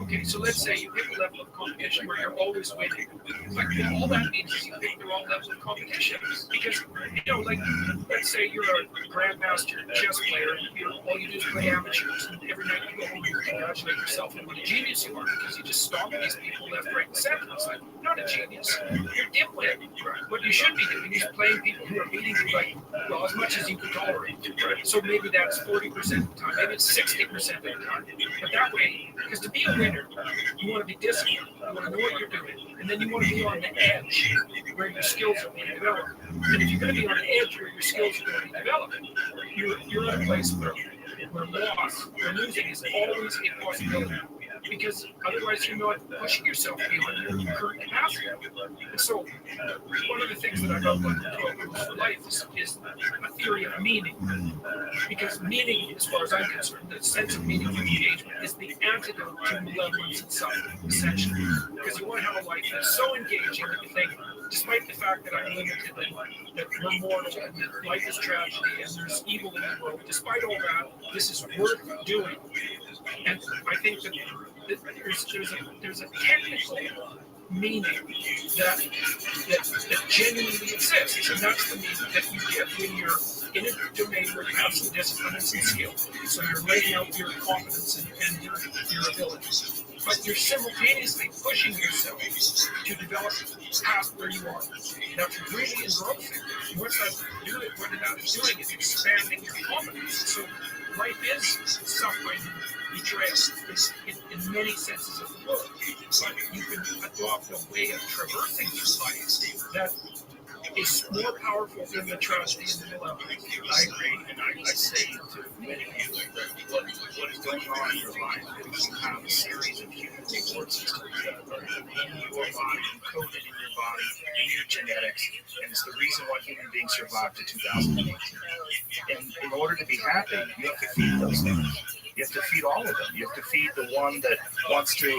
Okay, so let's say you pick a level of competition where you're always winning. Like, all that means is you pick the wrong level of competition. Because, you know, like, let's say you're a grandmaster chess player and all you do is play amateurs. And every night you go home and you congratulate yourself on what a genius you are because you just stomp these people left, right, and center. It's like, not a genius. You're dimwit. What you should be doing is playing people who are beating you like, well, as much as you can tolerate. So maybe that's 40% of the time. Maybe it's 60% of the time. But that way, because to be a winner, you want to be disciplined. You want to know what you're doing. And then you want to be on the edge where your skills are being developed. And if you're going to be on the edge where your skills are going to be developed, you're in a place where losing is always a possibility. Because otherwise you're not pushing yourself beyond your current capacity. And so one of the things that I love about the Rules for Life is a theory of meaning. Because meaning, as far as I'm concerned, the sense of meaning and engagement is the antidote to malevolence itself, essentially. Because you want to have a life that's so engaging that you think, despite the fact that I'm limited, that we're mortal, and that life is tragedy, and there's evil in the world, despite all that, this is worth doing. And I think that there's a technical meaning that genuinely exists, and that's the meaning that you get when you're in a domain where you have some discipline and some skill. So you're laying out your competence and your abilities. But you're simultaneously pushing yourself to develop past where you are. That's really engrossing. What that is doing is expanding your competence. So life is suffering, betrayal in many senses of the word. But you can adopt a way of traversing through life that is more powerful than the tragedy in the middle of it. I agree, and I say to many people that what is going on in your life is you have a series of human reward systems that are in your body, encoded in your body, in your genetics, and it's the reason why human beings survived to 2018. And in order to be happy, you have to feed those things. You have to feed all of them. You have to feed the one that wants to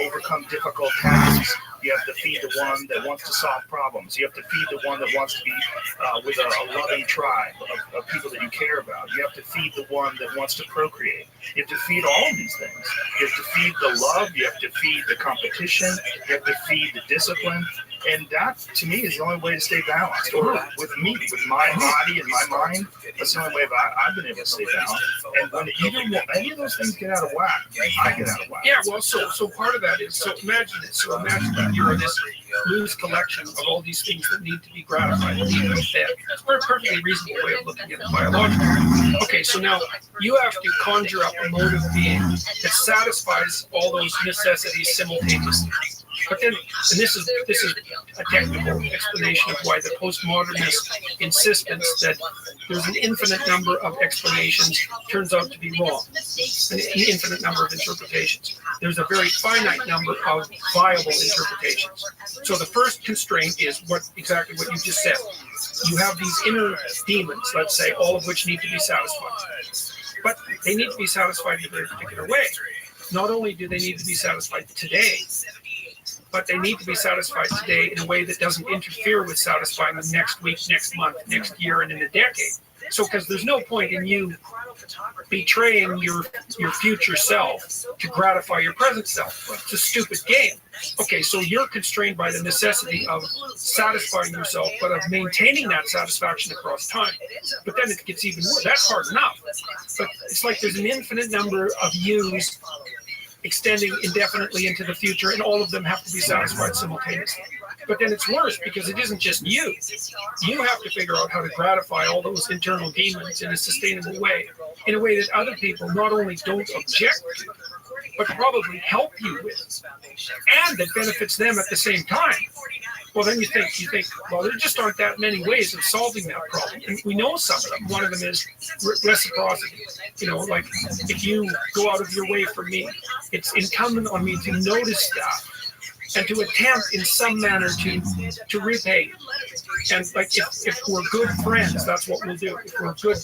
overcome difficult tasks. You have to feed the one that wants to solve problems. You have to feed the one that wants to be with a loving tribe of people that you care about. You have to feed the one that wants to procreate. You have to feed all of these things. You have to feed the love. You have to feed the competition. You have to feed the discipline. And that, to me, is the only way to stay balanced. Or with me, with my body and my mind, that's the only way I've been able to stay balanced. And when any of those things get out of whack, I get out of whack. Yeah, well, so part of that is, so imagine that you're this loose collection of all these things that need to be gratified, need to be fed. That's a perfectly reasonable way of looking at it biologically. Okay, so now you have to conjure up a mode of being that satisfies all those necessities simultaneously. But then, and this is a technical explanation of why the postmodernist insistence that there's an infinite number of explanations turns out to be wrong. An infinite number of interpretations. There's a very finite number of viable interpretations. So the first constraint is exactly what you just said. You have these inner demons, let's say, all of which need to be satisfied. But they need to be satisfied in a very particular way. Not only do they need to be satisfied today, but they need to be satisfied today in a way that doesn't interfere with satisfying them next week, next month, next year, and in a decade. So, because there's no point in you betraying your future self to gratify your present self. It's a stupid game. Okay, so you're constrained by the necessity of satisfying yourself, but of maintaining that satisfaction across time. But then it gets even worse. That's hard enough. But it's like there's an infinite number of yous extending indefinitely into the future, and all of them have to be satisfied simultaneously. But then it's worse because it isn't just you. You have to figure out how to gratify all those internal demons in a sustainable way, in a way that other people not only don't object to, but probably help you with, and that benefits them at the same time. Well, then you think, well, there just aren't that many ways of solving that problem. And we know some of them. One of them is reciprocity. Like if you go out of your way for me, it's incumbent on me to notice that and to attempt in some manner to repay. And like if we're good friends, that's what we'll do. If we're good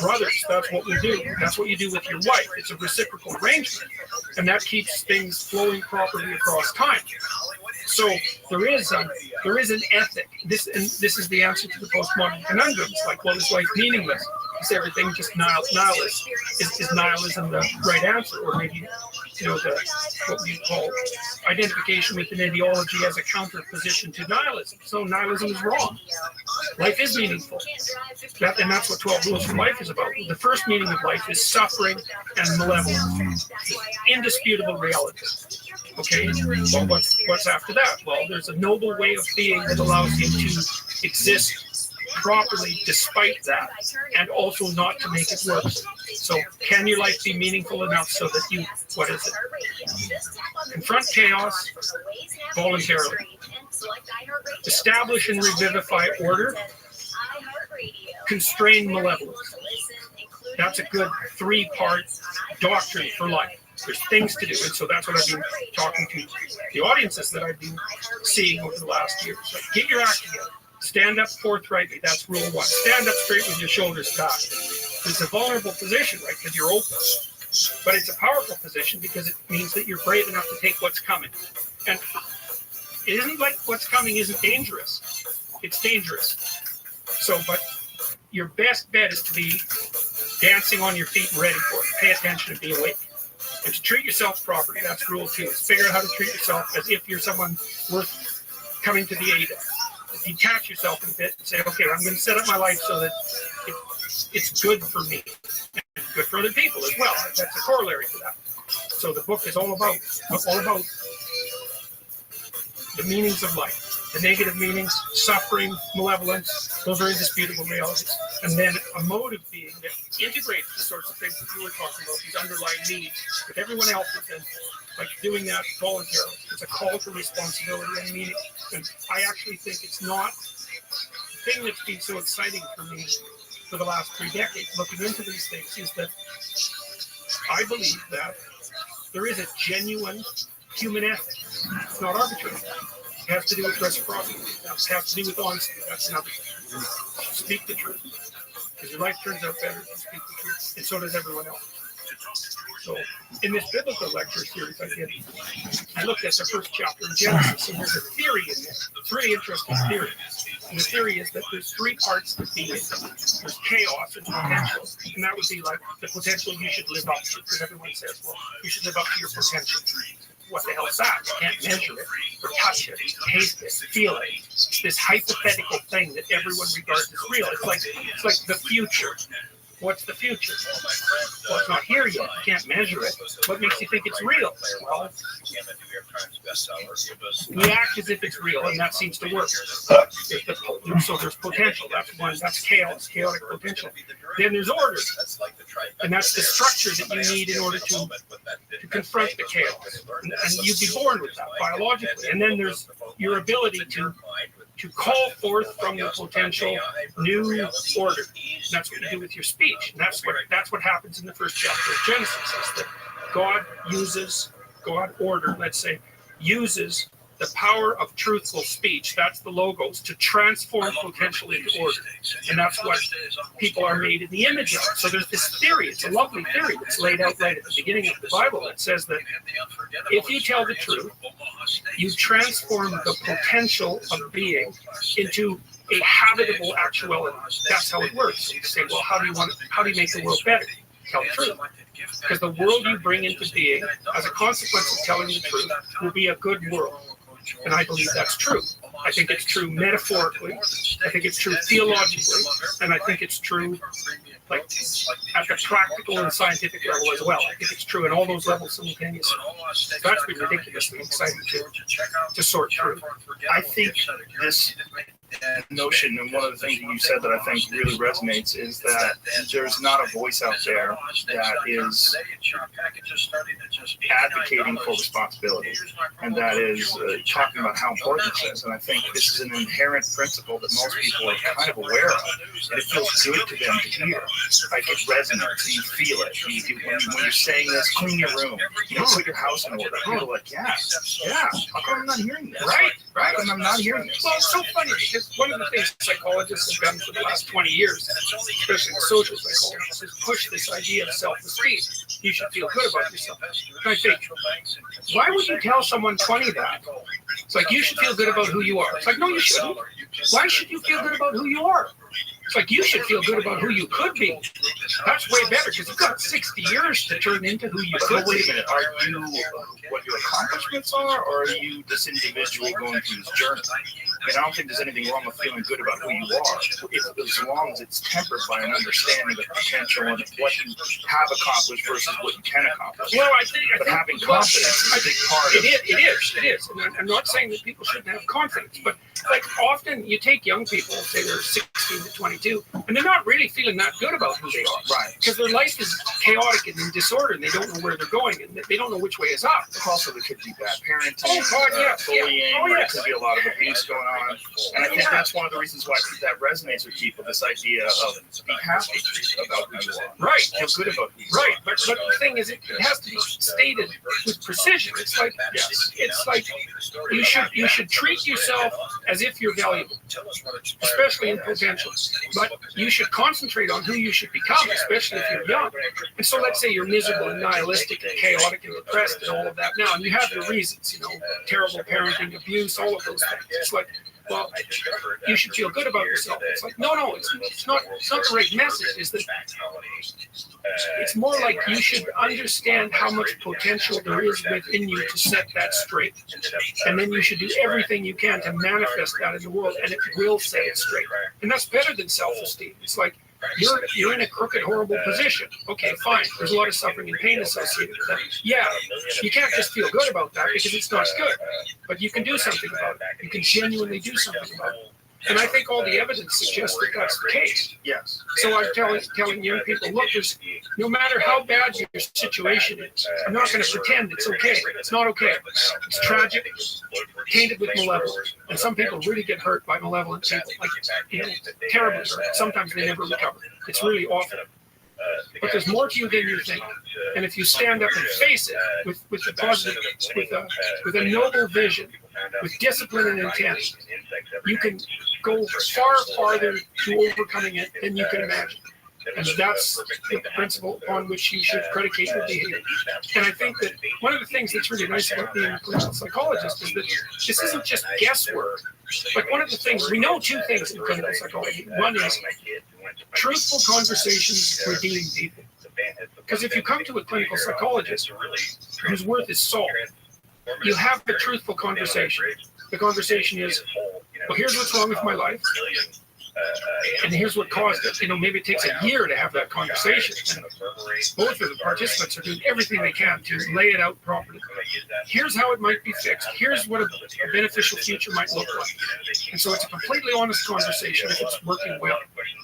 brothers, that's what we'll do. That's what you do with your wife. It's a reciprocal arrangement. And that keeps things flowing properly across time. So there is an ethic. This is the answer to the postmodern conundrums. Like, well, is life meaningless? Is everything just nihilist? Is nihilism the right answer? Or maybe, what we call identification with an ideology as a counterposition to nihilism. So nihilism is wrong. Life is meaningful. And that's what 12 Rules for Life is about. The first meaning of life is suffering and malevolence. Indisputable reality. Okay, well, what's after that? Well, there's a noble way of being that allows you to exist properly despite that, and also not to make it worse. So can your life be meaningful enough so that you, what is it? Confront chaos voluntarily. Establish and revivify order. Constrain malevolence. That's a good 3-part doctrine for life. There's things to do, and so that's what I've been talking to the audiences that I've been seeing over the last year. So get your act together. Stand up forthrightly. That's rule 1. Stand up straight with your shoulders back. It's a vulnerable position, right, because you're open. But it's a powerful position because it means that you're brave enough to take what's coming. And it isn't like what's coming isn't dangerous. It's dangerous. So, but your best bet is to be dancing on your feet and ready for it. Pay attention and be awake. And to treat yourself properly. That's rule 2. Is figure out how to treat yourself as if you're someone worth coming to the aid of. detach yourself a bit and say, okay, I'm going to set up my life so that it's good for me and good for other people as well. That's a corollary to that. So the book is all about the meanings of life, the negative meanings, suffering, malevolence. Those are indisputable realities. And then a mode of being that integrates the sorts of things that you were talking about, these underlying needs, with everyone else, and like doing that voluntarily. It's a call to responsibility and meaning. And I actually think it's not the thing that's been so exciting for me for the last 3 decades, looking into these things, is that I believe that there is a genuine human ethic. It's not arbitrary. It has to do with reciprocity. It has to do with honesty. That's another thing. Speak the truth. Because your life turns out better if you speak the truth. And so does everyone else. So in this biblical lecture series I did, I looked at the first chapter in Genesis, and there's a theory in there. It's a really interesting theory. And the theory is that there's 3 parts to being. There's chaos and potential. And that would be like the potential you should live up to, because everyone says, well, you should live up to your potential. What the hell is that? You can't measure it, or touch it, taste it, feel it. It's this hypothetical thing that everyone regards as real. It's like the future. What's the future? Well, it's not here yet. You can't measure it. What makes you think it's real? Well, we act as if it's real, and that seems to work. So there's potential. That's one. That's chaos, chaotic potential. Then there's order, and that's the structure that you need in order to confront the chaos. And you'd be born with that biologically. And then there's your ability to call forth from the potential new order. And that's what you do with your speech. And that's what happens in the first chapter of Genesis, is that God order, let's say, uses the power of truthful speech, that's the logos, to transform potential into order. And that's what people are made in the image of. So there's this theory, it's a lovely theory that's laid out right at the beginning of the Bible that says that if you tell the truth, you transform the potential of being into a habitable actuality. That's how it works. So you say, well, how do you make the world better? Tell the truth. Because the world you bring into being, as a consequence of telling the truth, will be a good world. And I believe that's true. I think it's true metaphorically. I think it's true theologically. And I think it's true like at the practical and scientific level as well. I think it's true in all those levels simultaneously. So that's been ridiculously exciting to sort through. I think this notion, and one of the things that you said that I think really resonates, is that there's not a voice out there that is advocating for responsibility, and that is talking about how important this is. And I think this is an inherent principle that most people are kind of aware of, and it feels good to them to hear. Like it resonates, you feel it. When you're saying this, clean your room, put your house in order. People are like, yeah, how come I'm not hearing this? Right, and I'm not hearing this. Well, it's so funny because one of the things psychologists have done for the last 20 years, especially the social psychologists, is push this idea of self-esteem. You should feel good about yourself. And I think, why would you tell someone 20 that? It's like, you should feel good about who you are. It's like, no, you shouldn't. Why should you feel good about who you are? It's like, you should feel good about who you could be. That's way better, because you've got 60 years to turn into who you could be. Wait a minute, are you what your accomplishments are, or are you this individual going through this journey? I don't think there's anything wrong with feeling good about who you are, as long as it's tempered by an understanding of potential and what you have accomplished versus what you can accomplish. Well, I think having confidence is a big part of it. It is. And I'm not saying that people shouldn't have confidence, but like often you take young people, say they're 16 to 22, and they're not really feeling that good about who they are. Right. Because their life is chaotic and in disorder, and they don't know where they're going, and they don't know which way is up. Also, there could be bad parenting, bullying, there could be a lot of abuse going on. And I think that's one of the reasons why that resonates with people, this idea of be happy about who you are. Right. Feel good about who you are. Right. But the thing is, it has to be stated with precision. It's like, you should treat yourself as if you're valuable, especially in potential. But you should concentrate on who you should become, especially if you're young. And so let's say you're miserable and nihilistic and chaotic and depressed and all of that now, and you have your reasons, terrible parenting, abuse, all of those things. It's like, well, you should feel good about yourself. It's like, no, it's not the right message. Is that It's more like you should understand how much potential there is within you to set that straight. And then you should do everything you can to manifest that in the world, and it will set it straight. And that's better than self-esteem. It's like you're in a crooked, horrible position. Okay, fine. There's a lot of suffering and pain associated with that. Yeah, you can't just feel good about that because it's not good. But you can do something about it. You can genuinely do something about it. And I think all the evidence suggests that that's the case. Yes. So I'm telling young people, look, no matter how bad your situation is, I'm not going to pretend it's okay. It's not okay. It's tragic, tainted with malevolence. And some people really get hurt by malevolent people, like, terribly hurt. Sometimes they never recover. It's really awful. But there's more to you than you think. And if you stand up and face it with a positive, with a noble vision, with discipline and intent, you can go far farther to overcoming it than you can imagine. And that's the principle upon which you should predicate your behavior. And I think that one of the things that's really nice about being a clinical psychologist is that this isn't just guesswork. Like, one of the things, we know two things in clinical psychology. One is truthful conversations redeem people. Because if you come to a clinical psychologist whose worth is salt, you have a truthful conversation. The conversation is, well, here's what's wrong with my life. And here's what caused it. Maybe it takes a year to have that conversation. And both of the participants are doing everything they can to lay it out properly. Here's how it might be fixed. Here's what a beneficial future might look like. And so it's a completely honest conversation if it's working well.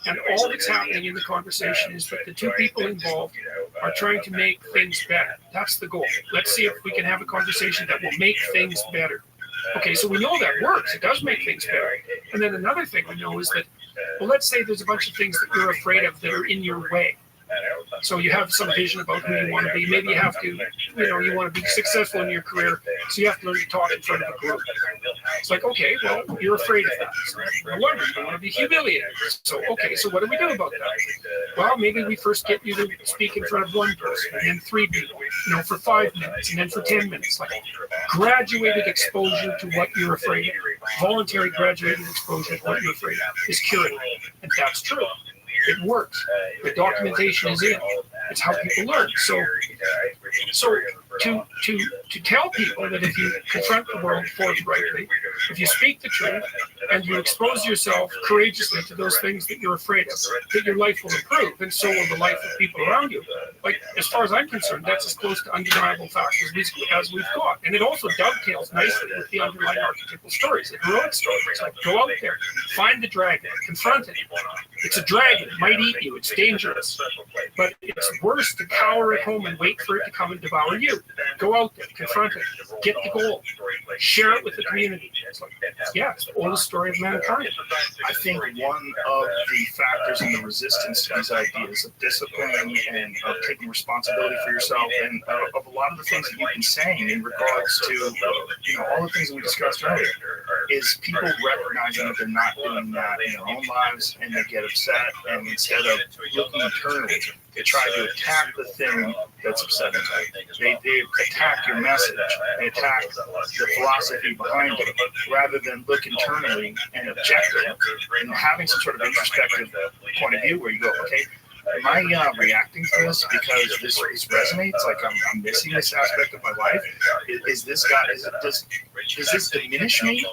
And all that's happening in the conversation is that the two people involved are trying to make things better. That's the goal. Let's see if we can have a conversation that will make things better. Okay, so we know that works. It does make things better. And then another thing we know is that, well, let's say there's a bunch of things that you're afraid of that are in your way. So you have some vision about who you want to be. Maybe you have to, you want to be successful in your career, so you have to learn to talk in front of a group. It's like, okay, well, you're afraid of that. So no wonder you want to be humiliated. So, okay, so what do we do about that? Well, maybe we first get you to speak in front of one person, and then 3 people, for 5 minutes, and then for 10 minutes. Like, graduated exposure to what you're afraid of. Voluntary graduated exposure to what you're afraid of is curative. And that's true. It works. The documentation is in. It's how people learn. So to tell people that if you confront the world forthrightly, if you speak the truth, and you expose yourself courageously to those things that you're afraid of, that your life will improve, and so will the life of people around you. Like, as far as I'm concerned, that's as close to undeniable facts as we've got. And it also dovetails nicely with the underlying archetypal stories, the heroic stories. Like, go out there, find the dragon, confront it. It's a dragon. It might eat you. It's dangerous. But it's worse to cower at home and wait for it to come and devour you. Go out there, confront it, get the goal, share it with the community. It's like, yeah, it's the oldest story of mankind. I think one of the factors in the resistance to these ideas of discipline and of taking responsibility for yourself, and of a lot of the things that you've been saying in regards to all the things that we discussed earlier, is people recognizing that they're not doing that in their own lives, and they get upset, and instead of looking internally, they try to attack the thing that's upsetting them. They attack your message. They attack the philosophy behind it, rather than look internally and objective and having some sort of introspective point of view where you go, okay, am I reacting to this because this resonates? Like, I'm missing this aspect of my life. Does this diminish me,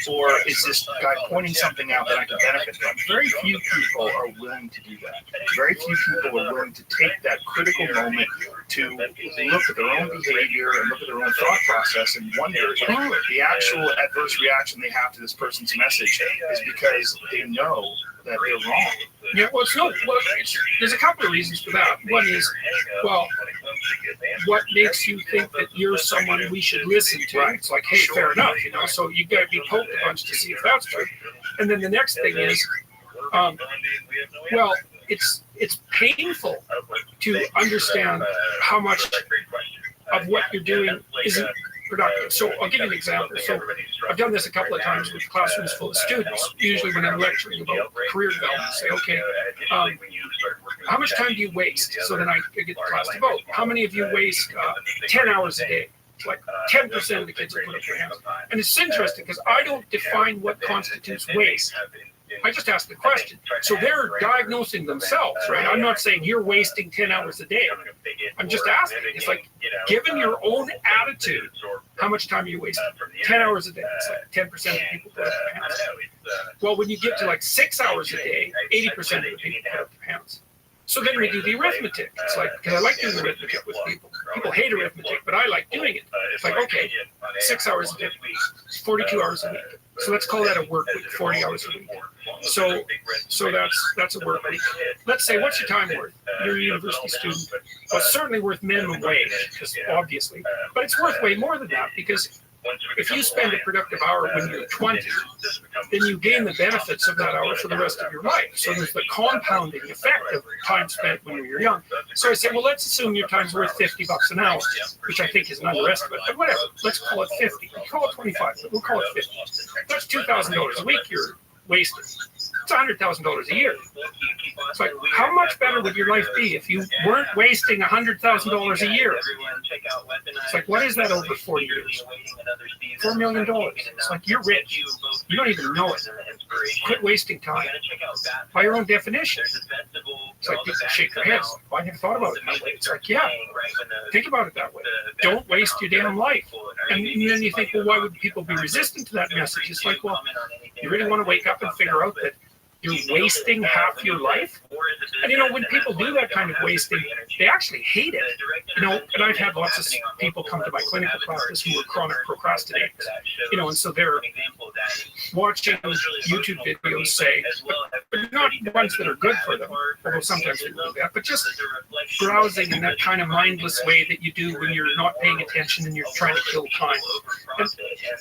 or is this guy pointing something out that I can benefit from? Very few people are willing to do that. Very few people are willing to take that critical moment to look at their own behavior and look at their own thought process and wonder if the actual adverse reaction they have to this person's message is because they know that they're wrong. Yeah, well, there's a couple of reasons for that. One is, well, what makes you think that you're someone we should listen to? It's like, hey, fair enough, so you've got to be poked a bunch to see if that's true. And then the next thing is, well, it's painful to understand how much of what you're doing isn't productive. So I'll give you an example. So I've done this a couple of times with classrooms full of students. Usually when I'm lecturing about career development, I say, okay, how much time do you waste? So then I get the class to vote. How many of you waste 10 hours a day? It's like 10% of the kids will put up their hands. And it's interesting because I don't define what constitutes waste. I just asked the question. So they're diagnosing themselves, right? I'm not saying you're wasting 10 hours a day. I'm just asking. It's like, given your own attitude, how much time are you wasting? 10 hours a day. It's like 10% of the people put up their hands. Well, when you get to like 6 hours a day, 80% of the people put up their hands. So then we do the arithmetic. It's like, because I like doing arithmetic with people. People hate arithmetic, but I like doing it. It's like, okay, 6 hours a day, 42 hours a week. So let's call that a work week, 40 hours a week. So that's a work week. Let's say, what's your time worth? You're a university student. Well, it's certainly worth minimum wage, because obviously. But it's worth way more than that, because if you spend a productive hour when you're 20, then you gain the benefits of that hour for the rest of your life. So there's the compounding effect of time spent when you're young. So I say, well, let's assume your time's worth $50 an hour, which I think is an underestimate, but whatever. Let's call it 50. We'll call it 25, but we'll call it 50. That's $2,000 a week you're wasting. It's $100,000 a year. It's like, how much better would your life be if you weren't wasting $100,000 a year? It's like, what is that over 40 years? $4 million. It's like, you're rich. You don't even know it. Quit wasting time. By your own definition. It's like, people shake their heads. Well, I never thought about it that way. It's like, yeah, think about it that way. Don't waste your damn life. And then you think, well, why would people be resistant to that message? It's like, well, you really want to wake up and figure out that you're wasting half your life? And, when people do that kind of wasting, they actually hate it. And I've had lots of people come to my clinical practice who are chronic procrastinators, and so they're watching YouTube videos, say, but not ones that are good for them, although sometimes they do that, but just browsing in that kind of mindless way that you do when you're not paying attention and you're trying to kill time. And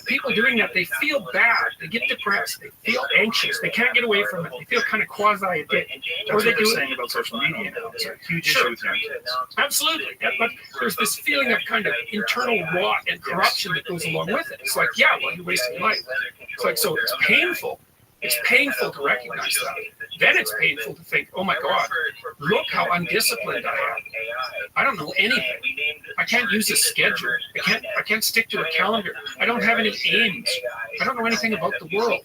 people doing that, they feel bad, they get depressed, they feel anxious, they can't get away from it, they feel kind of quasi-addicted. Or they do saying about social media now. It's a huge issue with absolutely. But there's this feeling of kind of internal rot and corruption that goes along with it. It's like, yeah, well, you're wasting your life. It's like, so it's painful. It's painful to recognize that. Then it's painful to think, oh my God, look how undisciplined I am. I don't know anything. I can't use a schedule. I can't stick to a calendar. I don't have any aims. I don't know anything about the world.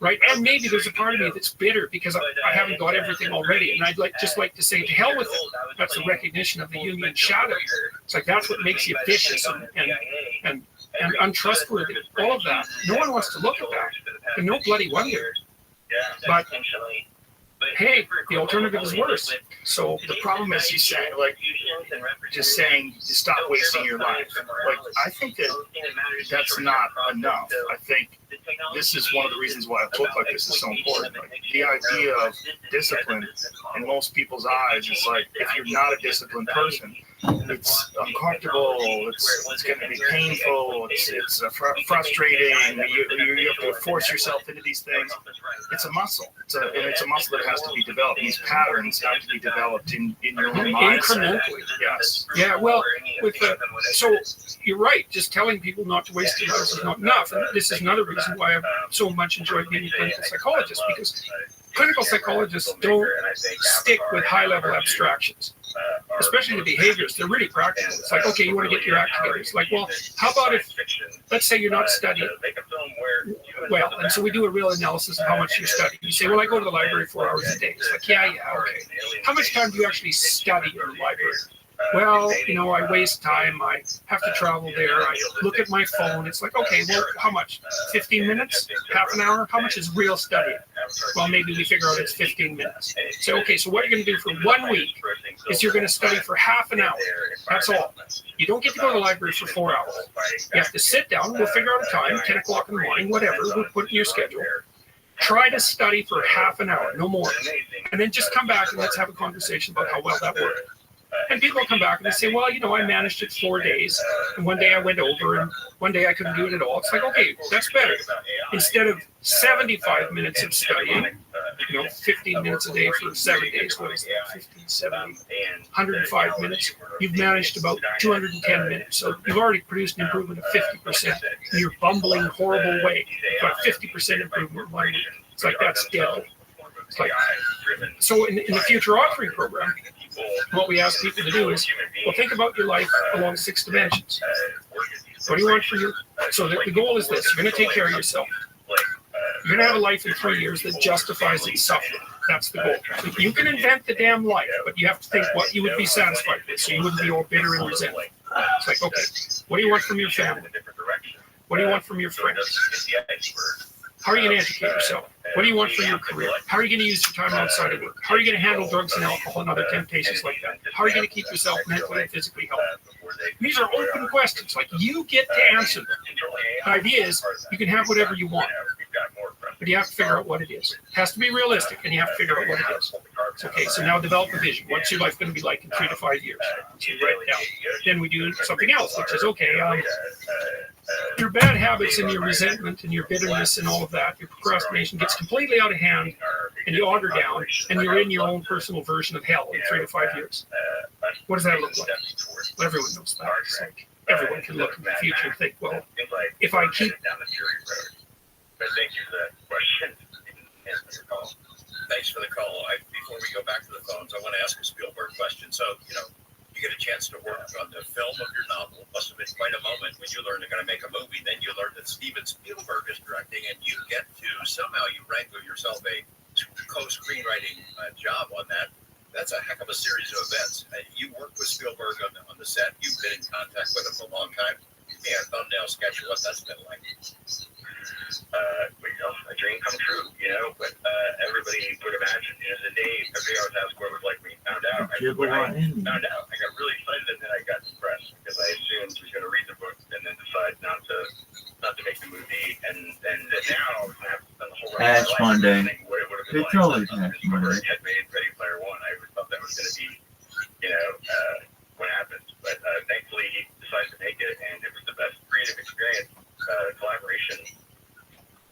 Right? And maybe there's a part of me that's bitter because I haven't got everything already. And I'd just like to say, to hell with it. That's a recognition of the Jungian shadow. It's like, that's what makes you vicious and untrustworthy. All of that. No one wants to look at that. And no bloody wonder. But hey, the alternative is worse. So the problem is, you say, just saying, stop wasting your life. I think that's not enough. I think this is one of the reasons why a book like this is so important. The idea of discipline in most people's eyes is like, if you're not a disciplined person, it's uncomfortable, it's going to be painful, it's frustrating, you have to force yourself into these things. It's a muscle. It's a muscle that has to be developed. These patterns have to be developed in your own mindset. Incrementally. Yes. Yeah, well, so you're right. Just telling people not to waste their hours is not enough. And this is another reason why I've so much enjoyed being a clinical psychologist, because clinical psychologists don't stick with high-level abstractions, especially the behaviors. They're really practical. It's like, okay, you want to get your act together. It's like, well, how about if, let's say you're not studying well, and so we do a real analysis of how much you study. You say, well, I go to the library 4 hours a day. It's like, yeah, okay. How much time do you actually study in the library? Well, I waste time. I have to travel there. I look at my phone. It's like, okay, well, how much? 15 minutes? Half an hour? How much is real studying? Well, maybe we figure out it's 15 minutes. So, okay, so what you're going to do for 1 week is you're going to study for half an hour. That's all. You don't get to go to the library for 4 hours. You have to sit down. We'll figure out a time, 10 o'clock in the morning, whatever. We'll put it in your schedule. Try to study for half an hour, no more. And then just come back and let's have a conversation about how well that worked. And people come back and they say, well, I managed it 4 days. And one day I went over and one day I couldn't do it at all. It's like, okay, that's better. Instead of 75 minutes of studying, 15 minutes a day for 7 days, what is that? 15, 70, 105 minutes. You've managed about 210 minutes. So you've already produced an improvement of 50% in your bumbling, horrible way. You've got 50% improvement in 1 week. It's like, that's deadly. It's like, so in the future authoring program, what we ask people to do is, well, think about your life along 6 dimensions. What do you want for you? So the goal is this: you're going to take care of yourself. You're going to have a life in 3 years that justifies its suffering. That's the goal. So you can invent the damn life, but you have to think what you would be satisfied with, so you wouldn't be all bitter and resentful. It's like, okay, what do you want from your family? What do you want from your friends? How are you going to educate yourself? What do you want for your career? How are you going to use your time outside of work? How are you going to handle drugs and alcohol and other temptations like that? How are you going to keep yourself mentally and physically healthy? These are open questions. Like, you get to answer them. The idea is you can have whatever you want, but you have to figure out what it is. It has to be realistic, and you have to figure out what it is. Okay, so now develop a vision. What's your life going to be like in 3 to 5 years? So you write it down. Then we do something else, which is, okay, your bad habits and your resentment and your bitterness and all of that, your procrastination gets completely out of hand, and you auger down, and you're in your own personal version of hell in 3 to 5 years. What does that look like? Well, everyone knows that. It's like everyone can look in the future and think, well, if I keep... Thank you for that question. Thanks for the call. Before we go back to the phones, I want to ask a Spielberg question. So, you get a chance to work on the film of your novel. Must have been quite a moment when you learned you're going to make a movie. Then you learn that Steven Spielberg is directing, and you get to somehow you wrangle yourself a co-screenwriting job on that. That's a heck of a series of events. You worked with Spielberg on the set. You've been in contact with him for a long time. Give me a thumbnail sketch of what that's been like. A dream come true, but everybody would imagine, the day everybody always asked what it was like when you found out. When I found out, I got really excited and then I got depressed because I assumed he was going to read the book and then decide not to make the movie, and then now I have to spend the whole rest of my life thinking what it would have been like. It's always Ash Monday. He had made Ready Player One. I always thought that was going to be, what happens, but thankfully he decided to make it, and it was the best creative experience, collaboration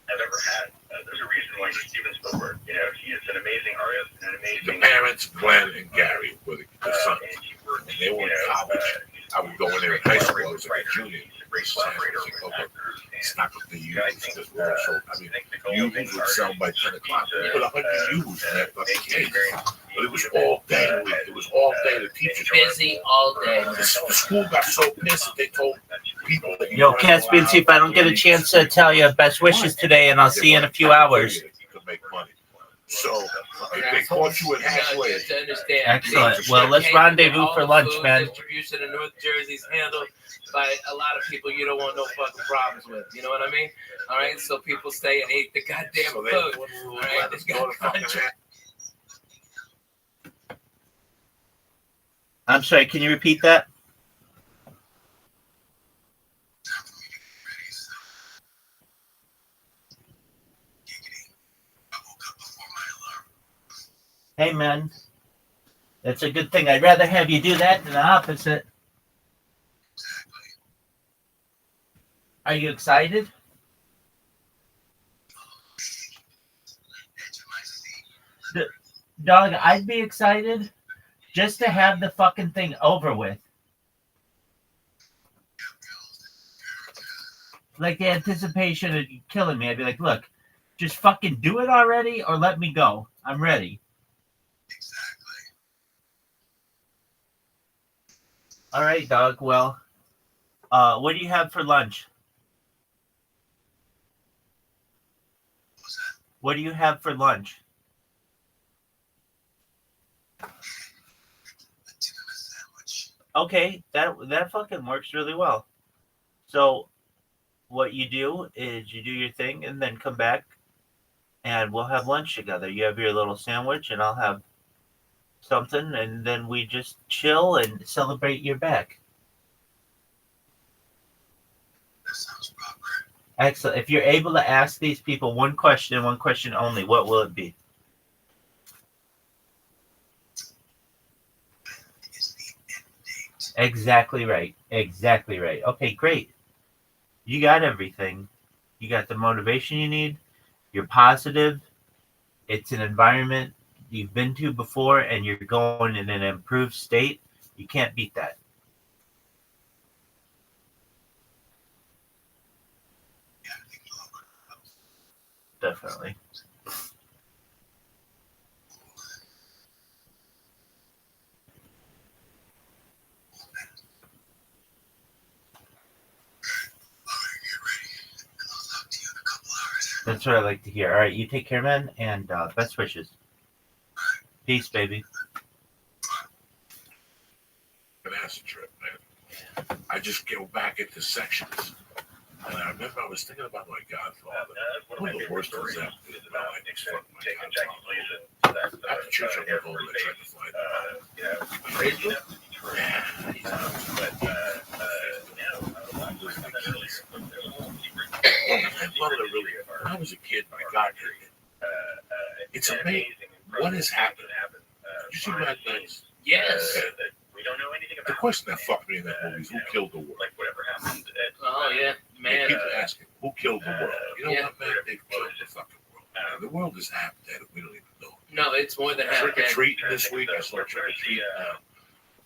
I've ever had. There's a reason why he's Steven Spielberg. He is an amazing artist and an amazing. The parents, Glenn and Gary, were the sons. And they were in college. I would go in there in high school. I was like a junior. Great collaborator. It's not what they use. Because we're so, used would sell by 10 o'clock. We put 100 used in that fucking case. But it was all day. It was all day. The teachers busy all day. The school got so pissed that they told people that Yo, Caspian, see if I don't get a chance to tell you best wishes today, and I'll see you in a few hours. So they caught you at halfway. Excellent. Well, let's rendezvous for lunch, man. Distribution in North Jersey is handled by a lot of people you don't want no fucking problems with. You know what I mean? All right, so people stay and eat the goddamn food. All right, this got contract. I'm sorry, can you repeat that? Hey, man. That's a good thing. I'd rather have you do that than the opposite. Are you excited? Dog, I'd be excited just to have the fucking thing over with. Like the anticipation of you killing me. I'd be like, look, just fucking do it already or let me go. I'm ready. All right, dog. Well, what do you have for lunch? What do you have for lunch? Okay, that fucking works really well. So what you do is you do your thing and then come back and we'll have lunch together. You have your little sandwich and I'll have something, and then we just chill and celebrate your back. Excellent. If you're able to ask these people one question only, what will it be? Exactly right. Exactly right. Okay, great. You got everything. You got the motivation you need. You're positive. It's an environment you've been to before, and you're going in an improved state. You can't beat that. Definitely. That's what I like to hear. All right, you take care, man, and best wishes. Peace, baby. An acid trip, man. I just go back into sections. And I remember I was thinking about my godfather. One of the worst things that happened in my life was fucking my godfather. After church, I went home and I tried to find him. When I was a kid, my God, it's amazing what has happened. Did you see Mad Max? Yes. We don't know anything about the question that fucked me in that movie is who killed the world? Like whatever happened. Oh yeah, man. People asking who killed the world. You know Yeah. what, man? They killed the fucking world. The world is half dead. We don't even know. No, it's more than half. Trick or treating this week. I saw trick or treating now.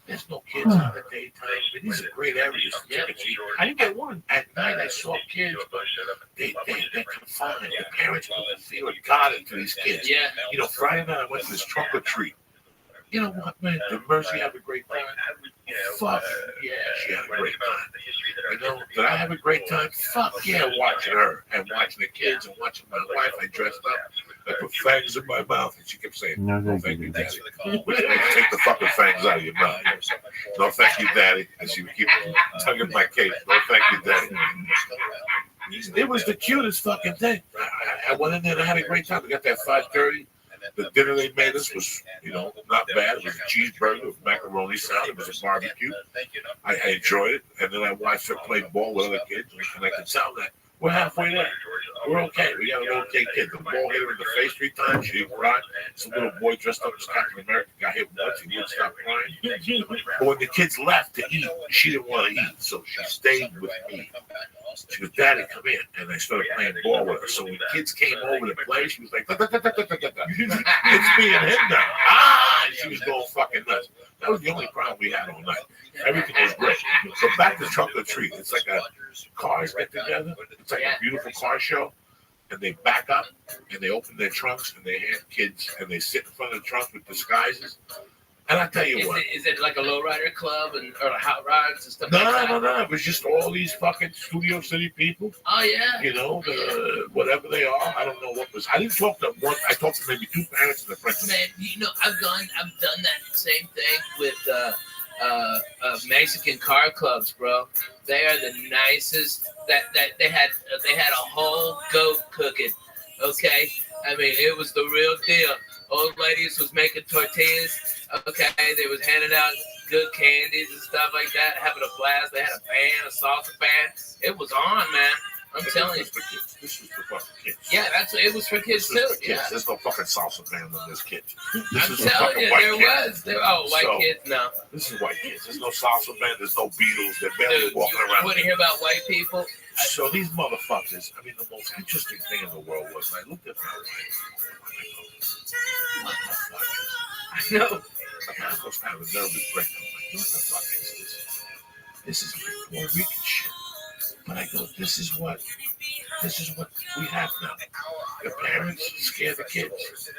There's no kids in the daytime. I mean, these are great areas for trick or treat. I didn't get one. At night, I saw kids, but they're confined. The parents put the fear of God into these kids. Yeah. You know, Friday night I went to this trunk or treat. You know what, man? Did Mercy have a great time? Fuck yeah, she had a great time. You know, did I have a great time? Fuck yeah, watching her and watching the kids and watching my wife. I dressed up. I put fangs in my mouth, and she kept saying, "No, thank you, Daddy." Take the fucking fangs out of your mouth. No, thank you, Daddy. And she would keep tugging my cape. No, thank you, Daddy. It was the cutest fucking thing. I went in there and I had a great time. We got there at 5:30. The dinner they made us was, you know, not bad. It was a cheeseburger with macaroni salad. It was a barbecue. I enjoyed it. And then I watched her play ball with other kids, and I could tell that we're halfway there. We're okay. We got an okay kid. The ball hit her in the face 3 times. She didn't cry. Some little boy dressed up as Captain America got hit once. He wouldn't stop crying. But when the kids left to eat, she didn't want to eat, so she stayed with me. She goes, "Daddy, come in." And I started playing ball with her. So when kids came over to play, she was like, "Da, da, da, da, da, da, da. It's me and him now." And she was going fucking nuts. That was the only problem we had all night. Everything was great. So back to Trunk or Treat. It's like a cars get together. It's like a beautiful car show. And they back up and they open their trunks and they hand kids and they sit in front of the trunk with disguises. And I tell you what. Is it like a lowrider club or hot rods and stuff like that? No. It was just all these fucking Studio City people. Oh, yeah. You know, whatever they are. I don't know what was. I didn't talk to one. I talked to maybe 2 parents and a principal. Man, you know, I've done that same thing with Mexican car clubs, bro. They are the nicest. That they had a whole goat cooking. Okay, I mean it was the real deal. Old ladies was making tortillas. Okay, they was handing out good candies and stuff like that, having a blast. They had a band, a salsa band. It was on, man. I'm telling you. This was for fucking kids. Yeah, it was for kids too. Yeah. There's no fucking salsa band when there's kids. I'm telling you, white kids. No. This is white kids. There's no salsa band. There's no Beatles. They're barely walking around. You want to hear about white people? So these motherfuckers. I mean, the most interesting thing in the world was when I looked at my wife. I know. I'm supposed to have a nervous breakdown. Like, what the fuck is this? This is like Puerto Rican shit. But I go, this is what we have now. The parents scare the kids.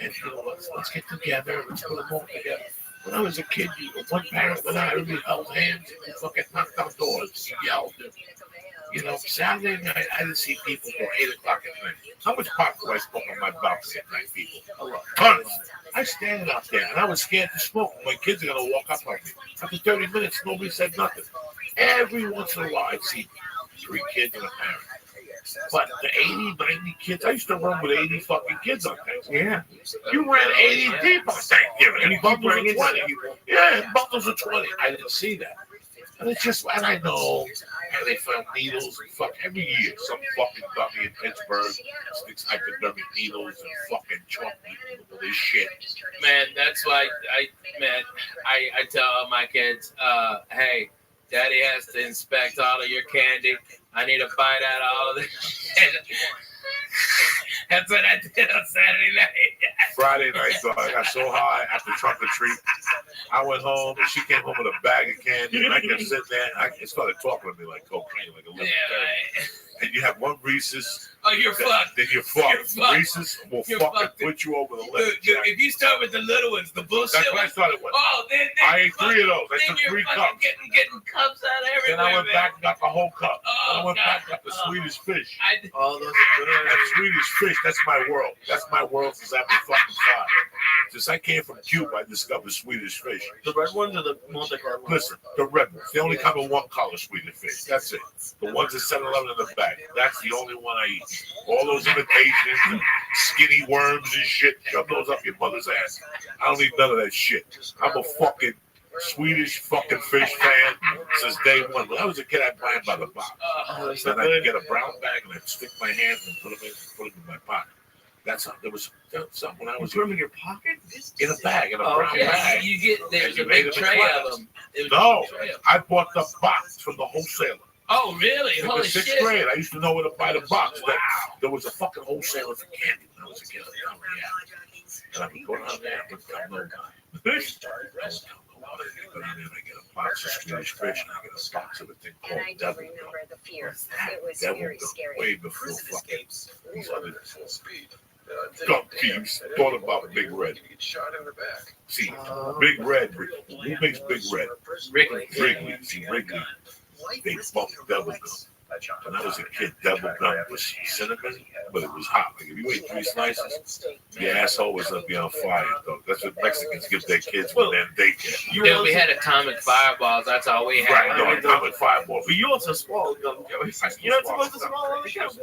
And you know, let's get together, let's put them all together. When I was a kid, one parent went out, everybody held hands, and fucking knocked on doors, yelled. You know, Saturday night, I didn't see people till 8 o'clock at night. How much pot do I smoke on my balcony at night, people? Tons. I standing out there, and I was scared to smoke. My kids are going to walk up on me. After 30 minutes, nobody said nothing. Every once in a while, I'd see 3 kids and a parent. But the 80, 90 kids, I used to run with 80 fucking kids on Thanksgiving. Yeah. You ran 80 people on Thanksgiving. And bundles of 20. Yeah, bundles of 20. I didn't see that. And it's just, and I know, and they found needles and fuck every year. Some fucking dummy in Pittsburgh sticks hypodermic needles and fucking chocolate with this shit. Man, that's why I tell all my kids, hey, Daddy has to inspect all of your candy. I need to bite out all of this shit. That's what I did on Saturday night. Friday night, so I got so high after Trunk or Treat. I went home, and she came home with a bag of candy, and I kept sitting there, and it started talking to me like cocaine, like a little and you have one Reese's. Oh, you're fucked. Then you're fucked. You're fucked. Reese's will You're fucking fucked. put you over the Dude, limit. if you start with the little ones, the bullshit That's what I ones, started with. oh, then I you're ate 3 of those. I then took you're 3 fucking cups. getting cups out everywhere, Then I went man. back and got the whole cup. Oh, Then I went God. back and got the Swedish fish. All those are good. And Swedish fish, that's my world. That's my world since I've been fucking 5. Since I came from Cuba, I discovered Swedish fish. The red ones or the multicolored ones? Listen, the red ones. They only come in one color Swedish fish. That's it. The ones that 7-Eleven in the bag. That's the only one I eat. All those imitations and skinny worms and shit, shove those up your mother's ass. I don't need none of that shit. I'm a fucking Swedish fucking fish fan since day one. When I was a kid, I'd buy them by the box. Then I'd get a brown bag and I'd stick my hands and put them in my pocket. That's how there was something when I was. You put them in your pocket? In a bag, in a brown bag. You get there's And a you made big it in tray class. of them. No, I bought the box from the wholesaler. Oh, really? In Holy the 6th shit! grade, I used to know where to buy the box. Wow. There was a fucking wholesaler for candy when I was a kid. And I would go down there and I would go down there and I get a box of Swedish fish and I get a box of a thing called devil gum. the fear. It was Devil very gum, scary. way before fucking these other gum thieves thought about Big Red. See, Big Red, who makes Big Red? Wrigley. Wrigley. See, Wrigley, they bumped devil gum. When I was a kid, devil gum was cinnamon, but it was hot. Like if you ate 3 slices, your asshole was gonna be on fire. Though. That's what Mexicans give their kids when they're in daycare. Dude, we had atomic fireballs. That's all we had. Right, no, atomic fireballs. But you also swallowed gum, Joey. You're not supposed to swallow on the couch.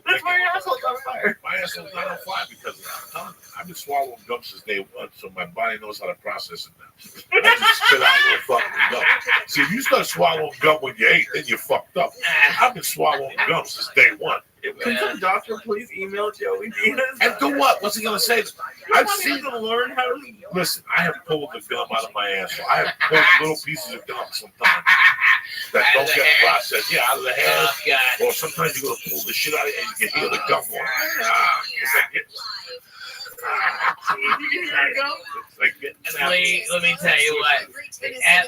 That's why your asshole's on fire. My asshole's not on fire because of that. I've been swallowing gum since day one, so my body knows how to process it now. I just spit out a little fucking gum. See, if you start swallowing gum when you ate, then you're fucked up. I've been swallowing gum since day one. Can some doctor please email Joey Diaz? And do what? What's he gonna say? I've seen seen him learn how to. Listen, I have pulled the gum out of my asshole. I have pulled little pieces of gum sometimes that Out of don't the get hair. processed. Yeah, out of the hair. Oh, God. Or sometimes you go to pull the shit out of it and you can hear the gum going. It's like Lee, let me tell you what.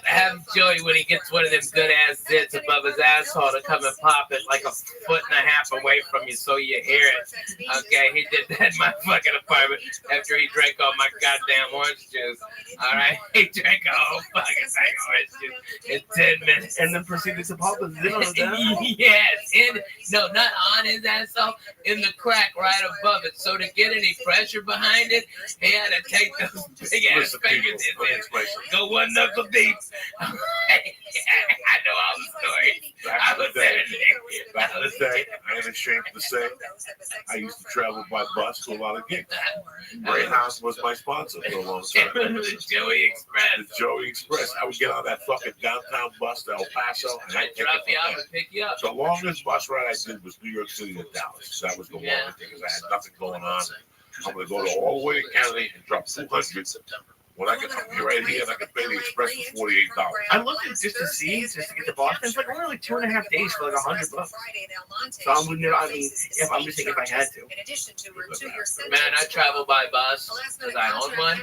Have Joey, when he gets one of them good ass zits above his asshole, to come and pop it like 1.5 feet away from you so you hear it. Okay, he did that in my fucking apartment after he drank all my goddamn orange juice. All right, he drank a whole fucking thing of orange juice in 10 minutes. And then proceeded to pop his zit on his asshole? Yes, no, not on his asshole, in the crack right above it. So to get any pressure behind it, he had to take those big ass fingers in there, go one knuckle deep. I know all the stories. Back in the day, I ain't ashamed to say, I used to travel by bus to a lot of gigs. Greyhound was my sponsor for a long time. The Joey Express. The Joey Express. I would get on that fucking downtown bus to El Paso. And I'd drop you off and pick you up. The longest bus ride I did was New York City to Dallas. That was the longest thing because I had nothing going on. I'm going to go all the way to Kennedy and drop 200 when I can come right here and I can pay the express for $48. I looked at just to get to Boston. It's like only like 2.5 days for like $100. So I'm wondering, I mean, if I'm just thinking if I had to. Man, I travel by bus because I own one.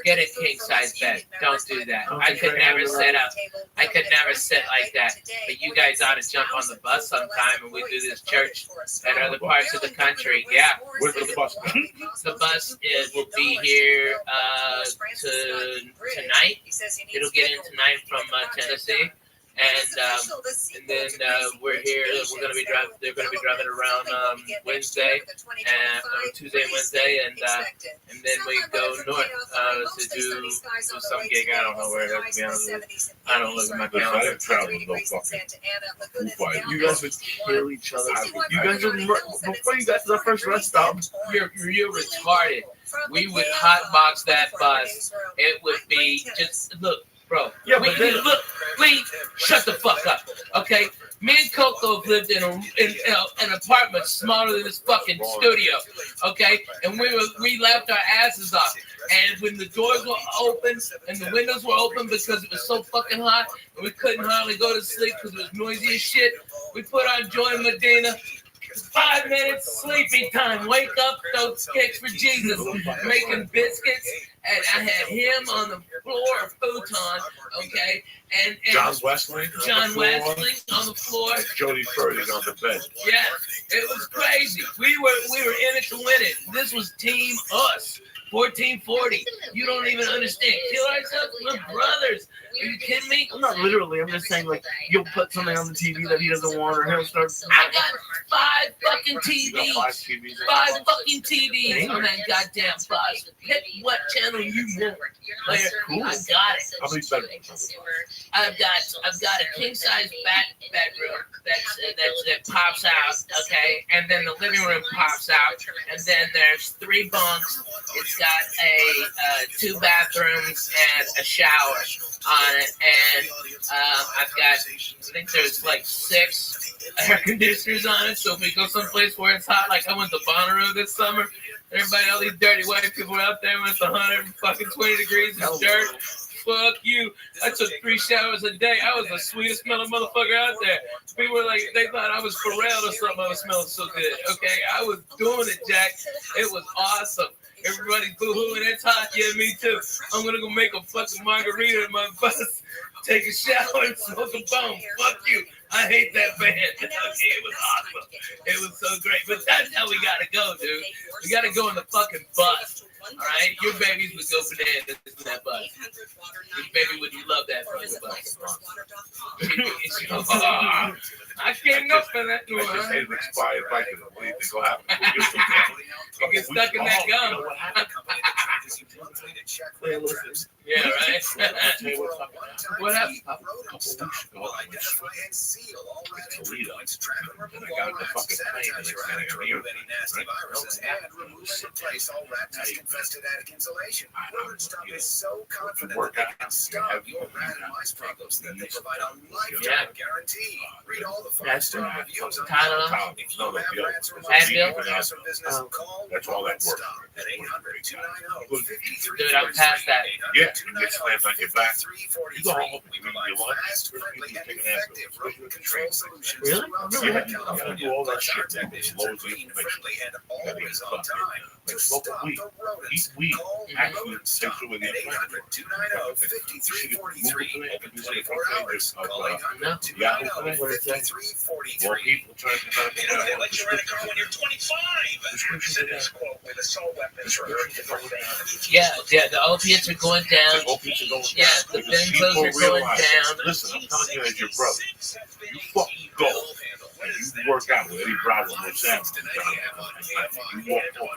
Get a king size bed. Don't do that. I could never sit up. I could never sit like that. But you guys ought to jump on the bus sometime and we do this church at other parts of the country. Yeah. Where's the bus? The bus will be here tonight. It'll get in tonight from Tennessee. And then we're here. We're gonna be driving. They're gonna be driving around Wednesday and Tuesday and Wednesday, and then we go north to do some gig. I don't know where. To be honest with you, I don't look at my calendar. I didn't travel with no fucking Foo Fighters. You guys would kill each other. You guys would before you got to the first rest stop. You're retarded. We would hotbox that bus. It would be just look. Bro, yeah, but look, Lee, shut the fuck up, okay? Me and Coco have lived in an apartment smaller than this fucking studio, okay? And we left our asses off. And when the doors were open and the windows were open because it was so fucking hot and we couldn't hardly go to sleep because it was noisy as shit, we put on Joy Medina. 5 minutes sleepy time. Wake up, those kicks for Jesus. Making biscuits and I had him on the floor of futon, okay, and John Westling. John Westling on the floor. Jody Furtick on the bench. Yeah, it was crazy. We were in it to win it. This was Team Us. 1440. You don't even understand. Kill ourselves. We're brothers. Are you kidding me? I'm not literally. I'm just saying, like, you'll put something on the TV that he doesn't want, or he'll start. I got 5 fucking TVs. 5 fucking TVs on that goddamn bus. Pick what channel you want. Player. Cool. I got it. How many bedrooms? I've got a king size bedroom that pops out, okay, and then the living room pops out, and then there's 3 bunks. It's got a 2 bathrooms and a shower on it, and I've got, I think there's like 6 air conditioners on it. So if we go someplace where it's hot, like I went to Bonnaroo this summer, everybody, all these dirty white people were out there when it's 120 degrees and dirt. Fuck you. I took 3 showers a day. I was the sweetest smelling motherfucker out there. People were like, they thought I was Pharrell or something. I was smelling so good. Okay, I was doing it, Jack. It was awesome. Everybody boo-hooing, it's hot. Yeah, me too. I'm gonna go make a fucking margarita in my bus, take a shower, and smoke a bone. Fuck you. I hate that band. Okay, it was awesome. It was so great. But that's how we gotta go, dude. We gotta go in the fucking bus. All right, your babies would go bananas in that bus. Your baby would love that fucking bus. I can't go for that. I just hate expired bike. What do you think will happen? You get stuck in that gum. Yeah, right. What happened? A couple weeks ago, I went to Toledo, and I got in the fucking plane, and it's going to be so confident that they can stop your rat and mice problems that they provide a lifetime guarantee. Read all the 5-star reviews on Tylenol. If you have rats or Advil. business, call that's all that works. at 800-290-5343. Dude, I'm past that. Yeah, you get slammed on your back. You go home, We you provide eat your lunch, fast, friendly, and take an Advil. effective rodent control solutions Really? throughout Yeah, Southern you California. do all that Our shit. technicians Loads are of clean, information. friendly, and You gotta always eat on something. time. To Like smoke stop weed. the rodents, Eat weed. call Actually, Rodent take Stop it with at your friend. 800-290-5343. Open 24 hours. Call More 800-290-5343. people trying to find You know, they let you rent a car when you're 25. Said this quote with assault weapons for very different things. Yeah, the opiates are going down. Yeah, the benzos are going down. Listen, I'm telling you as your brother. You fucking go. And you work out with Eddie Bravo and Sam. You walk over.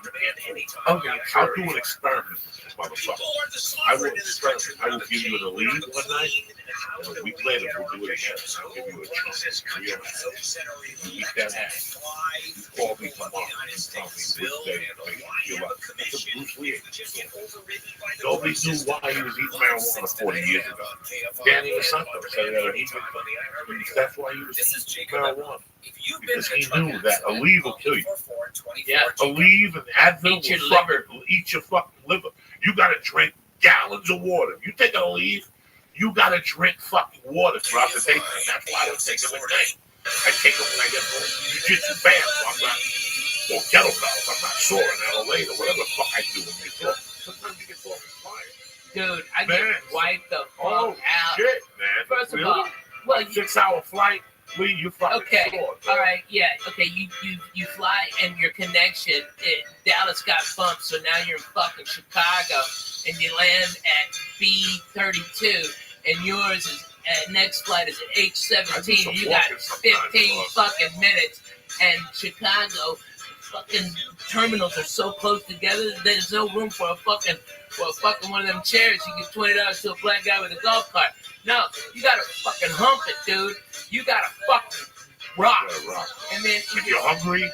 Okay, I'll do an experiment with this motherfucker. I will experiment. I will give you the lead one night, and a week later we'll do it again. I'll give you a chance. You eat that ass. You call me tomorrow and tell me this day make you feel like that's a Bruce Lee. Nobody knew why he was eating marijuana 40 years ago. Danny DeSanto said that that's why he was eating marijuana. Because he knew that Aleve will kill you. Yeah. Aleve and Advil Eat your will fucking eat your fucking liver. You gotta drink gallons of water. If you take an Aleve, you gotta drink fucking water throughout the day. And that's why I don't take them at night. I take them when I get home. Jiu-jitsu band, so I'm not, or kettlebells, I'm not sore and elevate or whatever the fuck I do when they talk. Sometimes you get inspired. Dude, I get wiped the fuck Oh, out. shit, man. First of Really? all, well, 6-hour flight, Lee, you fucking okay, sore. all right, yeah, okay. You fly and your connection, Dallas got bumped, so now you're in fucking Chicago, and you land at B32, and yours is next flight is at H17. And you got 15 fucking minutes, and Chicago fucking terminals are so close together that there's no room for a fucking one of them chairs. You give $20 to a black guy with a golf cart. No, you gotta fucking hump it, dude. You gotta fucking rock. And then if you're hungry,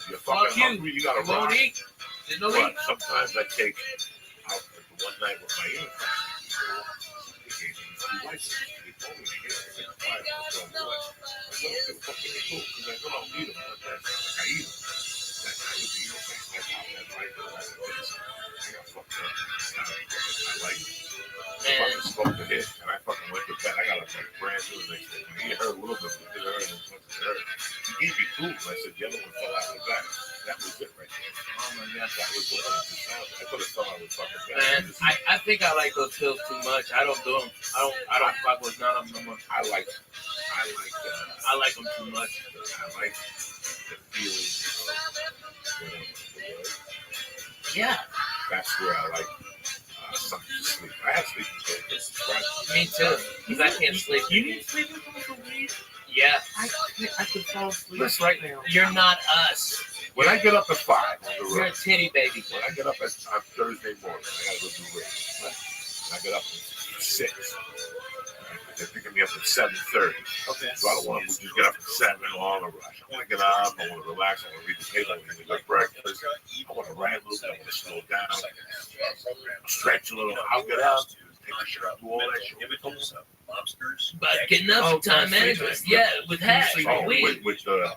you're fucking you. hungry, you gotta You won't rock. eat. There's no But eat. sometimes I take out one night with my ear. I smoked the hit and I fucking went to bed. I got a brand new thing. He hurt a little bit, but it hurt as much as it hurt. He gave me two. I said the other one fell out the back. That was it right there. Oh my God, that was the one. I could have thought I was fucking bad. Man, I much. I don't do them. I don't fuck with none of them no more. I like them too much. I like the feeling of whatever the word. Yeah. That's where I like something to sleep. I have sleeping pills. Me too, because I can't sleep. You need sleeping pills for weed? Yeah. I can fall asleep right now. You're not us. When I get up at 5 on the road, You're a titty baby. when I get up on Thursday morning, I gotta go do race. I get up at 6. They're picking me up at 7:30. Okay. So I don't want to just get up at 7 all in a rush. I want to get up. I want to relax. I want to read the paper. I want to get a good breakfast. I want to write a little bit. I want to slow down. Stretch a little. I'll get up. Take a shirt. Do all that shit. But get enough time management. Yeah, with hash, Oh, weed. with the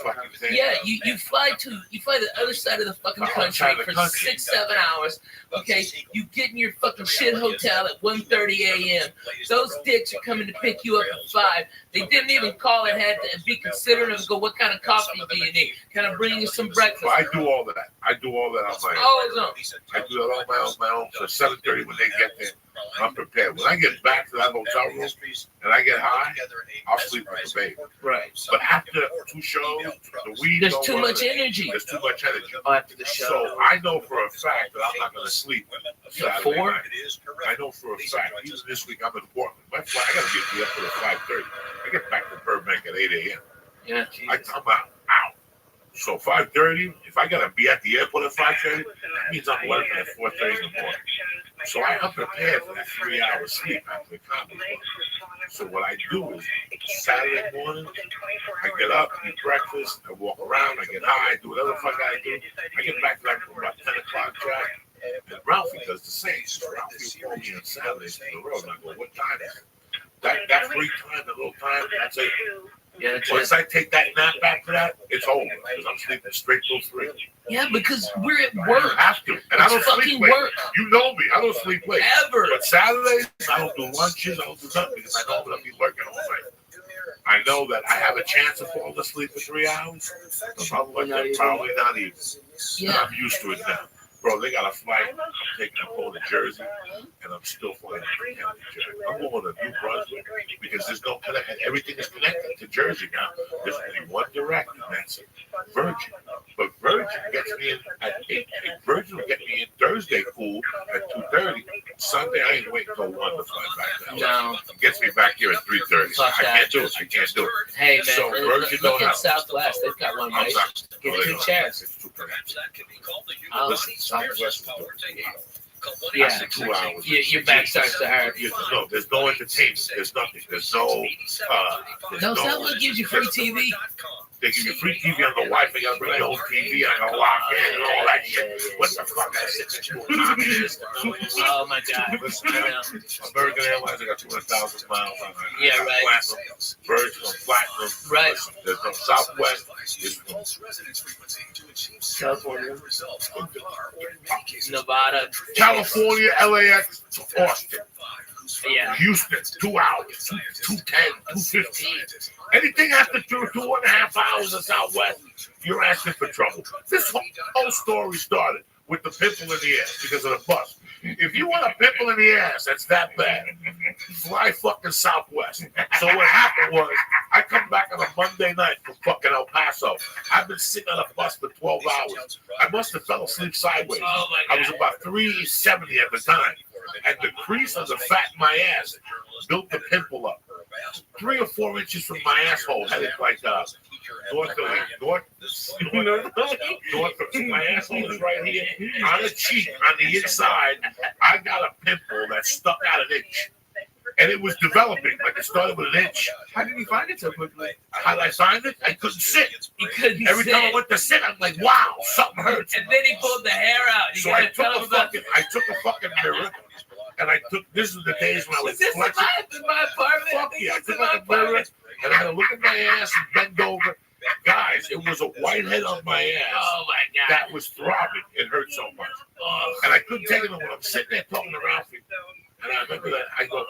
fucking thing. Yeah, you fly the other side of the fucking country for 6-7 hours. Okay, you get in your fucking shit hotel at 1:30 a.m. Those dicks are coming to pick you up at 5. They didn't even call and had to be considerate of go, what kind of coffee do you need? Can I bring you some breakfast? Well, I do all that. I do all that on my own. I do that on my own. So 7:30 when they get there, I'm prepared. When I get back to that hotel room and I get high, I'll sleep with the baby. Right. But after 2 shows, the weed. There's too much energy. There's too much energy. After the show. So I know for a fact that I'm not going to sleep Saturday 4? night. I know for a fact. Even this week, I'm in Portland. My flight, I got to be up till 5:30. I get back to Burbank at 8 a.m. Yeah. I'm out. So 5:30. If I got to be at the airport at 5:30, that means I'm working at 4:30 in the morning. So I'm prepared for that 3-hour sleep after the comedy club. So what I do is Saturday morning, I get up, eat breakfast, I walk around, I get high, do whatever the fuck I do. I get back to like about 10 o'clock, Jack. And Ralphie does the same. So Ralphie will call me on Saturdays on the road, and I go, what time is it? That free time, the little time, that's it. Yeah, once I take that nap back to that, it's over. Because I'm sleeping straight till 3. Yeah, because we're at work. I have to. And I don't sleep late. Work. You know me. I don't sleep late. Ever. But Saturdays, I don't do lunches. I don't do nothing because I know I'm going to be working all night. I know that I have a chance of falling asleep for 3 hours. Probably not even. Yeah. I'm used to it now. Bro, they got a flight. I'm going to Jersey, and I'm still flying from Jersey. I'm going to New Brunswick because there's no connection. Everything is connected to Jersey now. There's only one direct, and that's it. Virgin. But Virgin gets me in at 8. Virgin will get me in Thursday cool at 2:30. Sunday, I ain't waiting until 1 to fly back. No. It gets me back here at 3:30. I can't do it. I can't do it. Hey, man, so Virgin look don't at Southwest. They've got one, right? Get 2 chairs. Listen, Southwest. Yeah, 2 hours. Your back starts to hurt. No, there's no entertainment. There's nothing. There's no. No, Southwest gives you free TV. They give you free TV on the Wi-Fi. You gotta bring your own TV. I gotta lock in and all that shit. What the fuck? Oh my God. American Airlines, I got 200,000 miles on it. Yeah, right. Platinum, Virgin, Platinum. Right. There's no Southwest. California. Nevada. California, LAX to Austin. Yeah. Houston, 2 hours, 2:10, 2:15. Anything after 2.5 hours of Southwest, you're asking for trouble. This whole story started with the pimple in the ass because of the bus. If you want a pimple in the ass, that's that bad. Fly fucking Southwest. So what happened was, I come back on a Monday night from fucking El Paso. I've been sitting on a bus for 12 hours. I must have fell asleep sideways. Oh my God. I was about 370 at the time. And the crease of the fat in my ass built the pimple up. 3 or 4 inches from my asshole, headed like north of my asshole is right here. On the cheek, on the inside, I got a pimple that stuck out an inch. And it was developing, like it started with an inch. How did you find it so quickly? How did I find it? I couldn't sit. He couldn't Every sit. time I went to sit, I'm like, wow, something hurts. And then he pulled the hair out. You So gotta I tell him about took a fucking mirror, and this is the days when I was Is this in flexing. my apartment? Fuck yeah, I took like a mirror, and I look at my ass and bend over. Guys, it was a whitehead on my ass. Oh my God. That was throbbing. It hurt so much. And I couldn't take it when I'm sitting there talking to Ralphie. And I remember that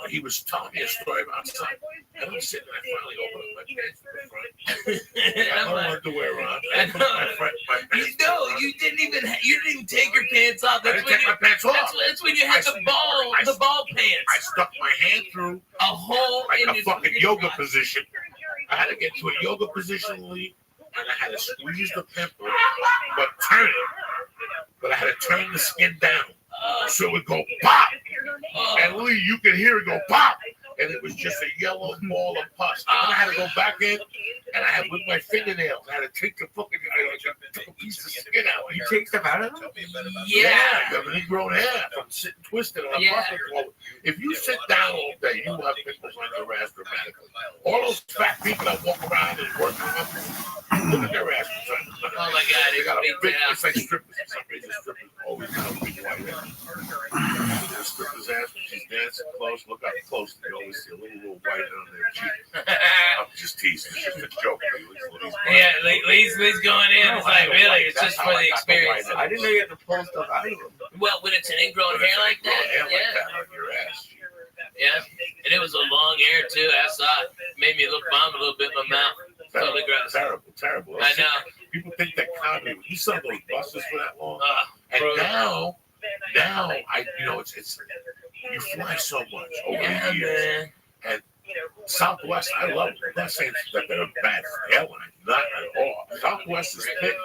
he was telling me a story about something. And I'm sitting there, I finally opened up my pants in the front. I have no underwear on. I put my pants on. You didn't even take your pants off. I didn't take my pants off. That's when you had the ball pants. I stuck my hand through a hole like in a fucking yoga position. I had to get to a yoga position, Lee, and I had to squeeze the pimple, but turn it. But I had to turn the skin down so it would go pop. And Lee, you could hear it go pop. And it was just a yellow ball of pus. And I had to go back in, and I had with my fingernails. I had to take the fucking took a piece of skin out. You take stuff out of them? Yeah, you have an ingrown hair from sitting twisted on a bucket. If you sit down all day, you will have pimples on your ass dramatically. All those fat people that walk around and work on look at their ass. Oh my God, they got a big, it's like strippers. For some reason, strippers always got a big white ass. The stripper's ass when she's dancing close, look up close, they always see a little white on their cheek. I'm just teasing, it's just a joke. Yeah, Lee's going in. It's like, really, it's just for the experience. I didn't know you had to pull stuff out of them. Well, when it's an ingrown hair like that, yeah. And it was a long hair too. I saw it. Made me vomit a little bit in my mouth. Totally gross. Terrible. I know. People think that comedy. You saw those buses for that long, and now it's you fly so much over the years, and Southwest, I love it. I'm not saying that they're a bad airline, not at all. Southwest is thick,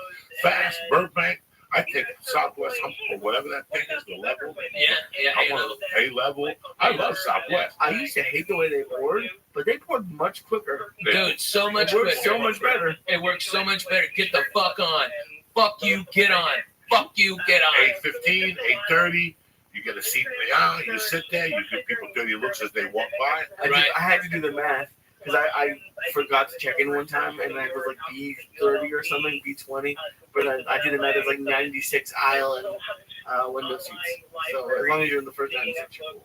fast. Burbank, I take Southwest or whatever that thing is, the level. Yeah. I want to pay level. I love Southwest. I used to hate the way they poured, but they poured much quicker. Dude, so much quicker. So much better. It works so much better. Get the fuck on. Fuck you, get on. Fuck you, get on. 8:15, 8:30. You get a seat in the aisle. You sit there. You give people dirty looks as they walk by. I had to do the math because I forgot to check in one time, and I was like B30 or something, B20. But I did the math. It was like 96 aisle and window seats. So as long as you're in the first 96, you're cool.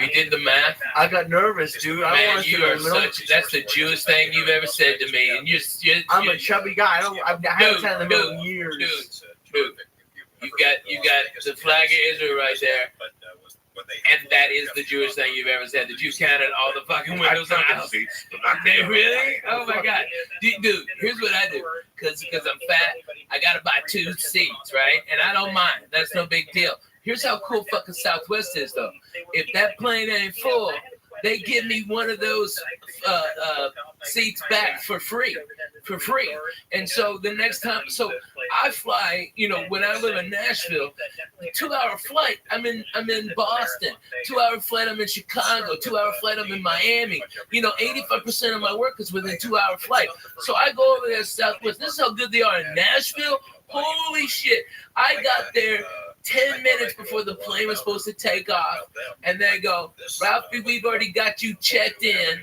You did the math? I got nervous, dude. Man, you are that's the Jewish thing you've ever said to me. And I'm a chubby guy. I haven't sat in the middle in years. Dude. You got the flag of Israel right there. And that is the Jewish thing you've ever said. That you counted all the fucking windows on the house. They really? Oh my God. Dude, here's what I do. Because I'm fat, I got to buy 2 seats, right? And I don't mind. That's no big deal. Here's how cool fucking Southwest is, though. If that plane ain't full, they give me one of those seats back for free. And so the next time, I fly, when I live in Nashville, 2-hour flight, I'm in Boston. 2-hour flight, I'm in Chicago. 2-hour flight, I'm in Miami. 85% of my work is within 2-hour flight. So I go over there to Southwest. This is how good they are in Nashville. Holy shit. I got there 10 minutes before the plane was supposed to take off. And they go, Ralphie, we've already got you checked in.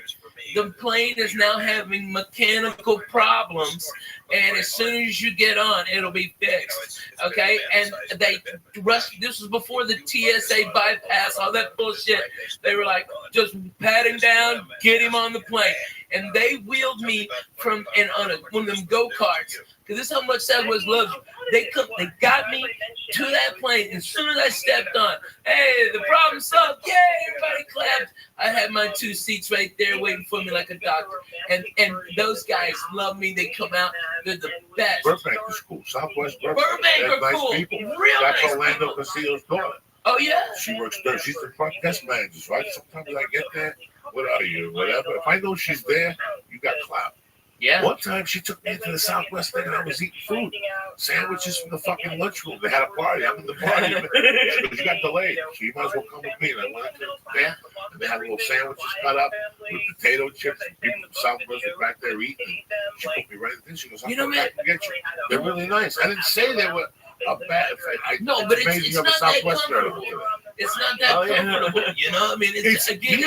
The plane is now having mechanical problems. And as soon as you get on, it'll be fixed. Okay? And they rushed. This was before the TSA bypass, all that bullshit. They were like, just pat him down, get him on the plane. And they wheeled me on one of them go-karts. Because this is how much Southwest loves you. They got me to that plane. As soon as I stepped on, hey, the problem solved. Yay, everybody clapped. I had my 2 seats right there waiting for me like a doctor. And those guys love me. They come out. They're the best. Burbank is cool. Southwest Burbank are nice cool. People. Real That's nice Orlando people. Casillo's daughter. Oh, yeah? She works there. She's the front desk manager, right? Sometimes I get there. What are you? Whatever. If I know she's there, you got clout. Yeah. One time she took me into the Southwest thing and I was eating food. Sandwiches from the fucking lunchroom. They had a party. I'm in the party. She got delayed. So you might as well come with me. And I went into there and they had little sandwiches cut up with potato chips. And people from Southwest were back there eating. She put me right in. She goes, I'll come back and get you. They're really nice. I didn't say they were a bad thing. No, but it's not that comfortable. It's not that comfortable. You know? I mean, here's the thing.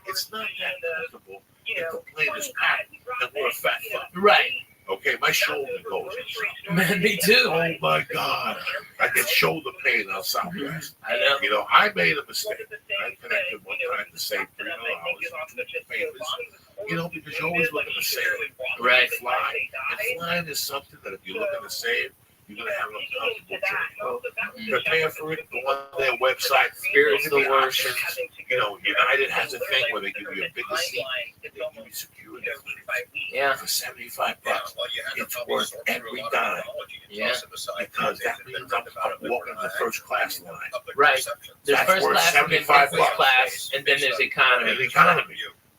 It's not that comfortable. The plane is packed and we're a fat fuck. Right. Okay, my shoulder goes. Man, me too. Oh my God. I get shoulder pain on Southwest. I know. I made a mistake. I connected one time to save $300 on because you're always looking to save. Right. Fly. And flying is something that if you're looking to save, you You're gonna have an uncomfortable trip. They're paying for it. Go on their website. Spirits the worst. You know, United has a thing where they give you a bigger seat. They give you security. Yeah. For $75, it's worth every dime. Yeah. Because that means I'm walking the first class line. Right. There's That's first worth class and then $75. business class, and then there's economy. And economy.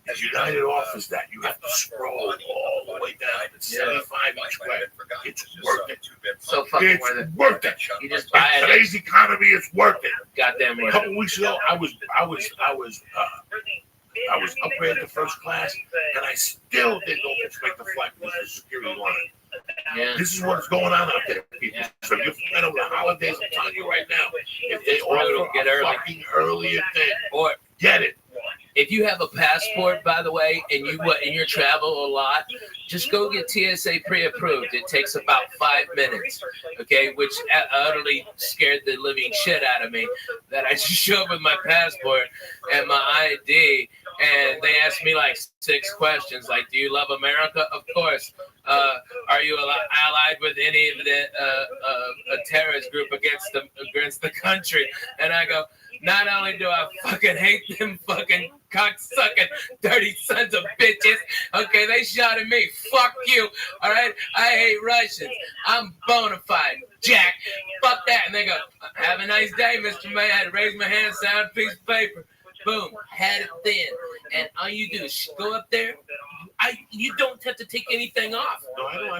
As United offers that, you have to scroll all the way down. It's $75 each way. It's worth it. So fucking It's worth it. worth it. You just buy In it. today's economy, it's worth it. Goddamn A worth couple it. weeks ago, I was upgraded to first class, and I still didn't know if to make the flight because of the security line. Yeah. This is what's going on out there, people. So if you're flying over the holidays, I'm telling you right now, if they offer Get a early. fucking earlier thing, Or get it. if you have a passport, by the way, and you travel a lot, just go get TSA pre-approved. It takes about 5 minutes, okay? Which utterly scared the living shit out of me. That I just show up with my passport and my ID, and they asked me like 6 questions, like, "Do you love America?" Of course. Are you allied with any of the a terrorist group against the country? And I go, not only do I fucking hate them fucking cocksucking dirty sons of bitches, okay, they shot at me. Fuck you, all right? I hate Russians. I'm bona fide, Jack. Fuck that. And they go, have a nice day, Mr. May. I had to raise my hand, sign a piece of paper. Boom, had it then. And all you do is go up there. You don't have to take anything off.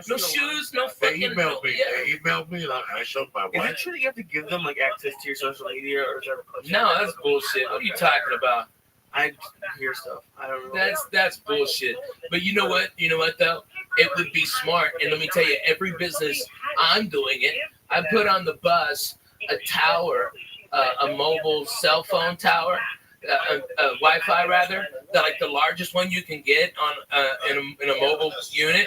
No shoes, no fucking. They emailed me. They emailed me, and I showed my Is wife. it true that you have to give them like access to your social media, or is that? No, that's bullshit. What are you talking about? I hear stuff. I don't know. That's bullshit. But you know what? You know what though? It would be smart. And let me tell you, every business I'm doing it. I put on the bus a tower, a mobile cell phone tower. Wi-Fi rather, like the largest one you can get on in a mobile unit,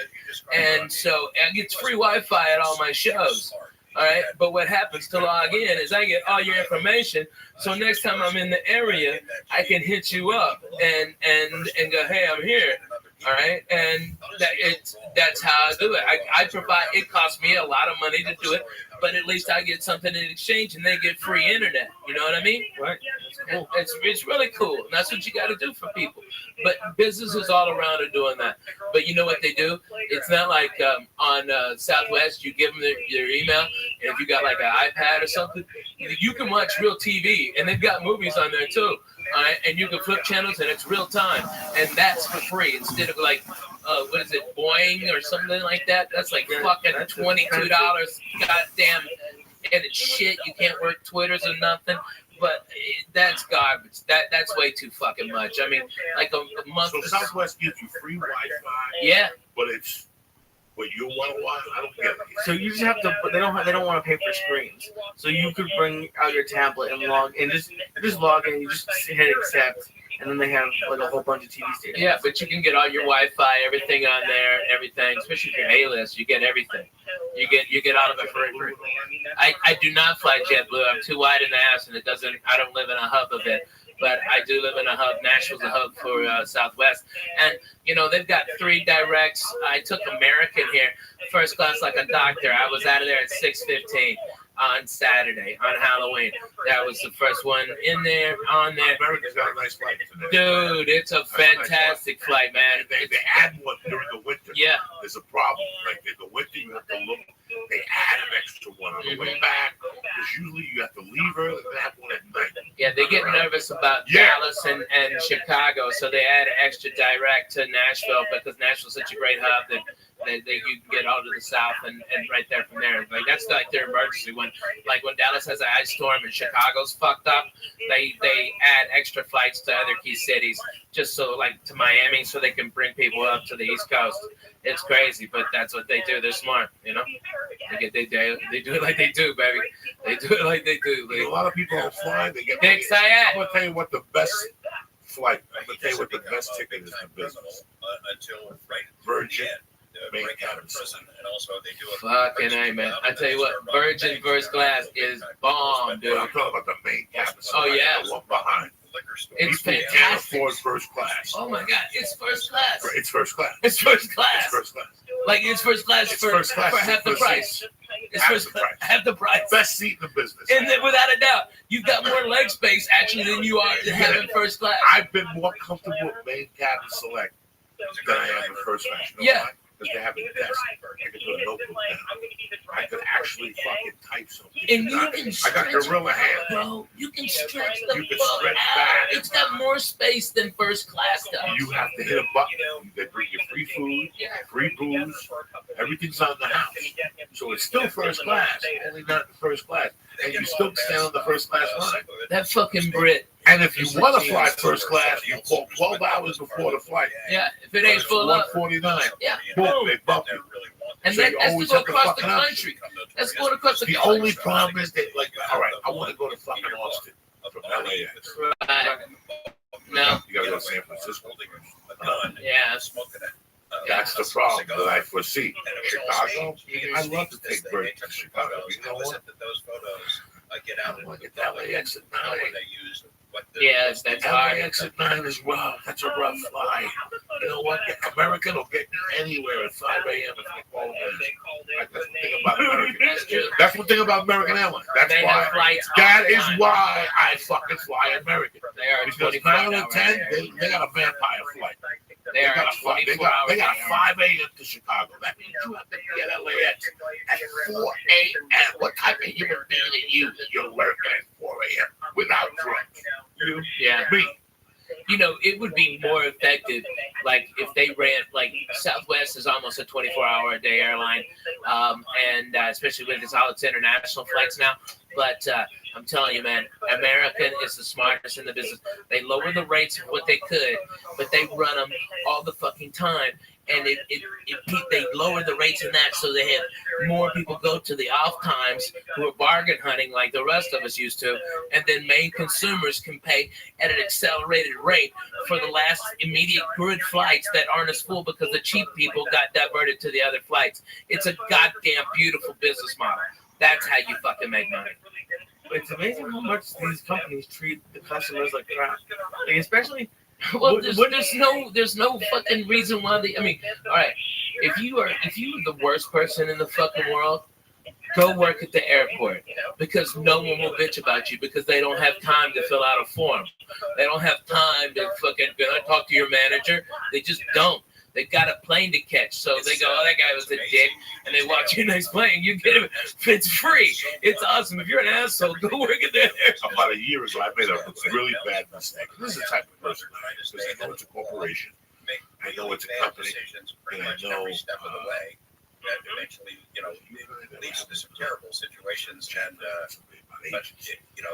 and so I get free Wi-Fi at all my shows. All right, but what happens to log in is I get all your information. So next time I'm in the area, I can hit you up and go, hey, I'm here. All right, and that's how I do it. I provide. It costs me a lot of money to do it, but at least I get something in exchange, and they get free internet. You know what I mean? Right. Cool. It's really cool, and that's what you got to do for people. But businesses all around are doing that. But you know what they do? It's not like on Southwest, you give them their email, and if you got like an iPad or something, you can watch real TV, and they've got movies on there too. All right, and you can flip channels, and it's real time, and that's for free instead of like, what is it, Boeing or something like that? That's like fucking $22. Goddamn, and it's shit. You can't work Twitters or nothing. But that's garbage. That's way too fucking much. I mean, like a month. So Southwest gives you free Wi-Fi. Yeah. But it's what you want to watch. I don't get it. So you just have to. They don't want to pay for screens. So you could bring out your tablet and log and just log in. You just hit accept, and then they have like a whole bunch of TV stations. Yeah, but you can get all your Wi-Fi, everything on there, everything. Especially if you're A-list, you get everything. You get all of it for free. I do not fly JetBlue. I'm too wide in the ass, and I don't live in a hub of it. But I do live in a hub. Nashville's a hub for Southwest. And, you know, they've got 3 directs. I took American here, first class like a doctor. I was out of there at 6:15 on Saturday, on Halloween. That was the first one in there, on there. America's got a nice flight. Dude, it's a fantastic flight, man. They add one during the winter. Yeah. There's a problem. Like in the winter, you have to look. They add an extra one on the way back. Because usually you have to leave early and have one at night. Yeah, they get nervous about Dallas and Chicago, so they add an extra direct to Nashville because Nashville's such a great hub that you can get all to the south and right there from there. Like that's like their emergency when Dallas has an ice storm and Chicago's fucked up, they add extra flights to other key cities just so like to Miami so they can bring people up to the East Coast. It's crazy, but that's what they do. They're smart, you know. They do it like they do, baby. They do it like they do. A lot of people don't fly. They get. Dick Sayat. I'm gonna tell you what the best flight. I'm gonna tell you what the best ticket is in business. Until Virgin. Break out of prison, and also they do Fucking A, man. I tell you what, Virgin first class is bomb, dude. I'm talking about the main cabin. Oh, yeah. The one behind. It's People can't fantastic. afford first class. Oh, my God. It's first class. It's first class. It's first class. It's first class. Like, it's first class, It's for, first class for half the for price. seats. It's Half first the price. half the price. Best seat in the business. And then, without a doubt, you've got more leg space actually than you are having first class. I've been more comfortable with main cabin select than I am in first class. You know Yeah. why? Because they have a desk. I could put a notebook down. I could actually fucking type something. And you can I got stretch, gorilla hands. bro. You can stretch the You can fuck stretch out. back. It's got more space than first class does. You have to hit a button. They bring you free food, free booze. Everything's on the house. So it's still first class, only not in first class. And you still stand on the first class line. That fucking Brit. And if you want to fly first class, you call 12 hours before the flight. Yeah, if it ain't full up. $149. Yeah. Boom, they bump you. And So that, you that's to always go have the across the fucking option. country. That's going across the The country. only problem is that, like, all right, I want to go to fucking Austin from LAX. No. You got to go to San Francisco. Yeah. That's the problem that I foresee. Chicago, I love to take birds to Chicago. You know what? I want to get to LAX at 9. Yeah, that's hard. LAX at 9 is rough. That's a rough flight. You know what? American will get you anywhere at 5 a.m. if you call them. That's the thing about American. That's the thing about American Airlines. That's They have why. flights That all the is time. why I fucking fly American. They are Because 24 9 hours and 10, there. they got a vampire flight. They are got a 24 hours they got there. 5 a.m. to Chicago. That means you have to be at LAX at 4 a.m. What type of human being are you? You're working at 4 a.m. without drugs. You, Yeah. me. You know, it would be more effective, like if they ran, like Southwest is almost a 24-hour-a-day airline, and especially with all its international flights now. But I'm telling you, man, American is the smartest in the business. They lower the rates of what they could, but they run them all the fucking time. And they lower the rates in that so they have more people go to the off times who are bargain hunting like the rest of us used to. And then main consumers can pay at an accelerated rate for the last immediate grid flights that aren't as full because the cheap people got diverted to the other flights. It's a goddamn beautiful business model. That's how you fucking make money. It's amazing how much these companies treat the customers like crap. Like, especially. Well, there's no fucking reason why I mean, all right, if you are the worst person in the fucking world, go work at the airport because no one will bitch about you because they don't have time to fill out a form. They don't have time to fucking talk to your manager. They just don't. They got a plane to catch, so they go, "Oh, that guy was a dick," and they watch your next plane. You get it. It's free. It's awesome. If you're an asshole, go work at there. About a year ago, I made a really bad mistake. This is the type of person I am because I know it's a corporation, I know it's a company, and I know. That eventually, leads to some terrible situations. And but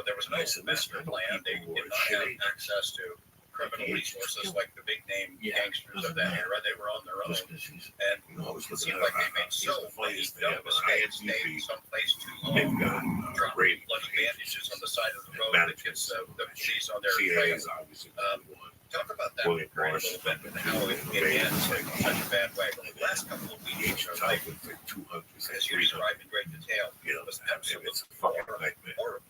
there was no master plan. They did not have access to criminal resources like the big name gangsters of that era. They were on their own, and it seemed like they made so many dumb mistakes. Stayed someplace too long, dropping bloody bandages on the side of the road that gets the police on their trail. Talk about that a little bit and how it ends in such a bad way. The last couple of weeks, as you described in great detail, was absolutely horrible.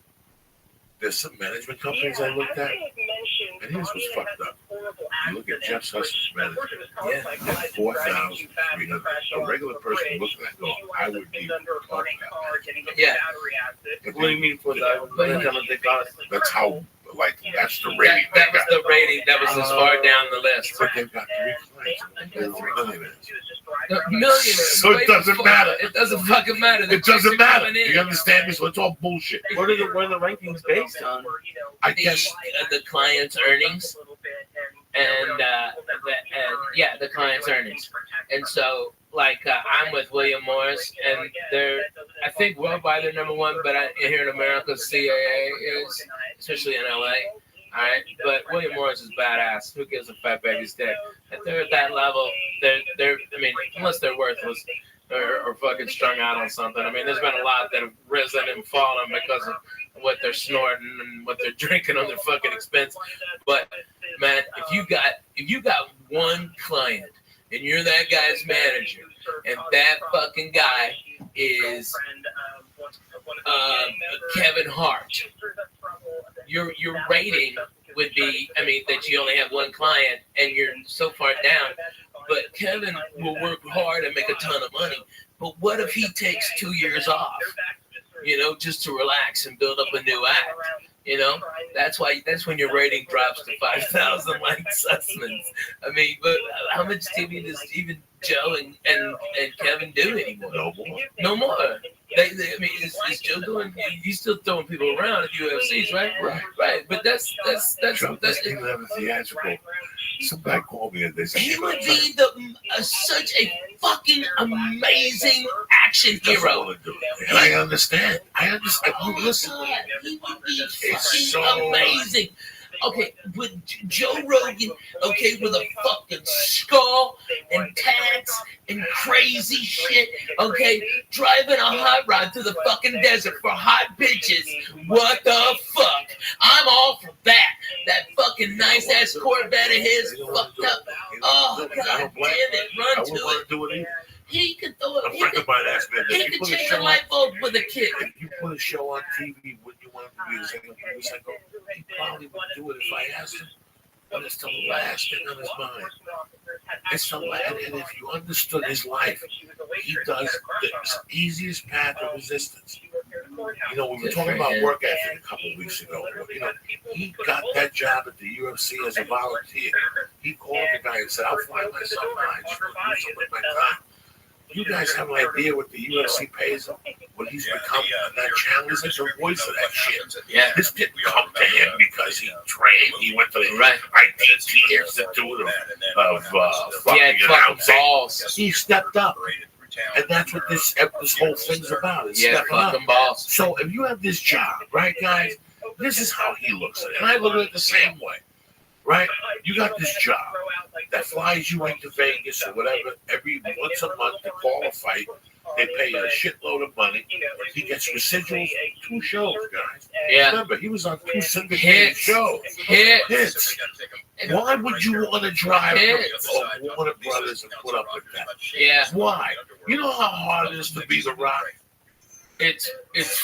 There's some management companies I looked at, and his was fucked up. You look at Jeff Suss's management, at 4,300. A regular person looking at that, I would be talking about. Yeah. What do you mean for that? That's how, that's the rating. That was the rating. That was as far down the list. But they've got 3 clients. They're millionaires. Millionaires. So it doesn't matter. It doesn't fucking matter. It doesn't matter. You understand me? So it's all bullshit. What are the rankings based on? I guess the client's earnings, and the client's earnings. And so, I'm with William Morris, and I think worldwide they're number one, but here in America, CAA is, especially in LA. All right, but William Morris is badass. Who gives a fat baby's dick? If they're at that level, they're unless they're worthless or fucking strung out on something. I mean, there's been a lot that have risen and fallen because of what they're snorting and what they're drinking on their fucking expense. But man, if you got one client and you're that guy's manager, and that fucking guy is Kevin Hart, your rating would be, that you only have one client and you're so far down. But Kevin will work hard and make a ton of money. But what if he takes 2 years off, just to relax and build up a new act? That's when your rating drops to 5,000 like Sussman's. I mean, but how much TV does even Joe and Kevin do anymore? No more. I mean, is Joe doing? He's still throwing people around at UFCs, right? Right. But that's he would have a theatrical. Somebody called me and they said he would be such a fucking amazing action hero. And I understand. Listen, he would be fucking amazing. Okay, with Joe Rogan, with a fucking skull and tats and crazy shit, driving a hot rod through the fucking desert for hot bitches. What the fuck? I'm all for that. That fucking nice ass Corvette of his fucked up. Oh, god damn it, run to it. Do it either. He could throw it. A friend of mine asked me He could change a light bulb with a kick. If you put a show on TV, wouldn't you want him to be the same? He probably would do it if I asked him. But it's the last thing on his mind. It's the last. And if you understood his life, he does the easiest path of resistance. We were talking about work ethic a couple of weeks ago. He got that job at the UFC as a volunteer. He called the guy and said, "I'll fly myself out. I just want to do something with my time." You guys have an idea what the UFC pays him? What he's become on that channel? He's like the voice of that shit. Yeah. This didn't come to him because he trained. He went to the IDT Institute of fucking announcing. He stepped up. And that's what this whole thing's about. Is stepping up. Balls. So if you have this job, right, guys, this is how he looks at it. And I look at it the same way. Right? You got this job that flies you into Vegas or whatever every once a month to call a fight. They pay a shitload of money. He gets residuals, 2 shows, guys. Yeah. Remember, he was on 2 syndicated shows. Hits. Why would you want to drive Warner Brothers and put up with that? Yeah. Why? You know how hard it is to be the Rock? It's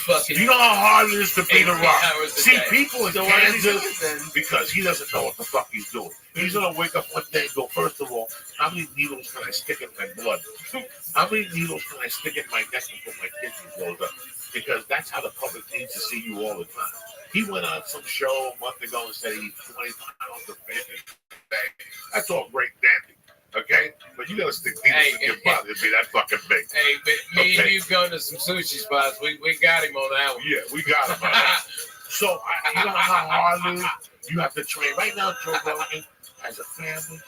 fucking. You know how hard it is to be the Rock. See, day. people in Kansas, because he doesn't know what the fuck he's doing. He's gonna wake up one day and go, first of all, how many needles can I stick in my blood? How many needles can I stick in my neck before my kidneys blows up? Because that's how the public needs to see you all the time. He went on some show a month ago and said he eats 20 pounds of fish a day. That's all great dancing. Okay? But you gotta stick needles in your body to be that fucking big. Hey, but me and you going to some sushi spots. We got him on that one. Yeah, we got him on that. So, you know how hard it is? You have to train. Right now, Joe Rogan has a family.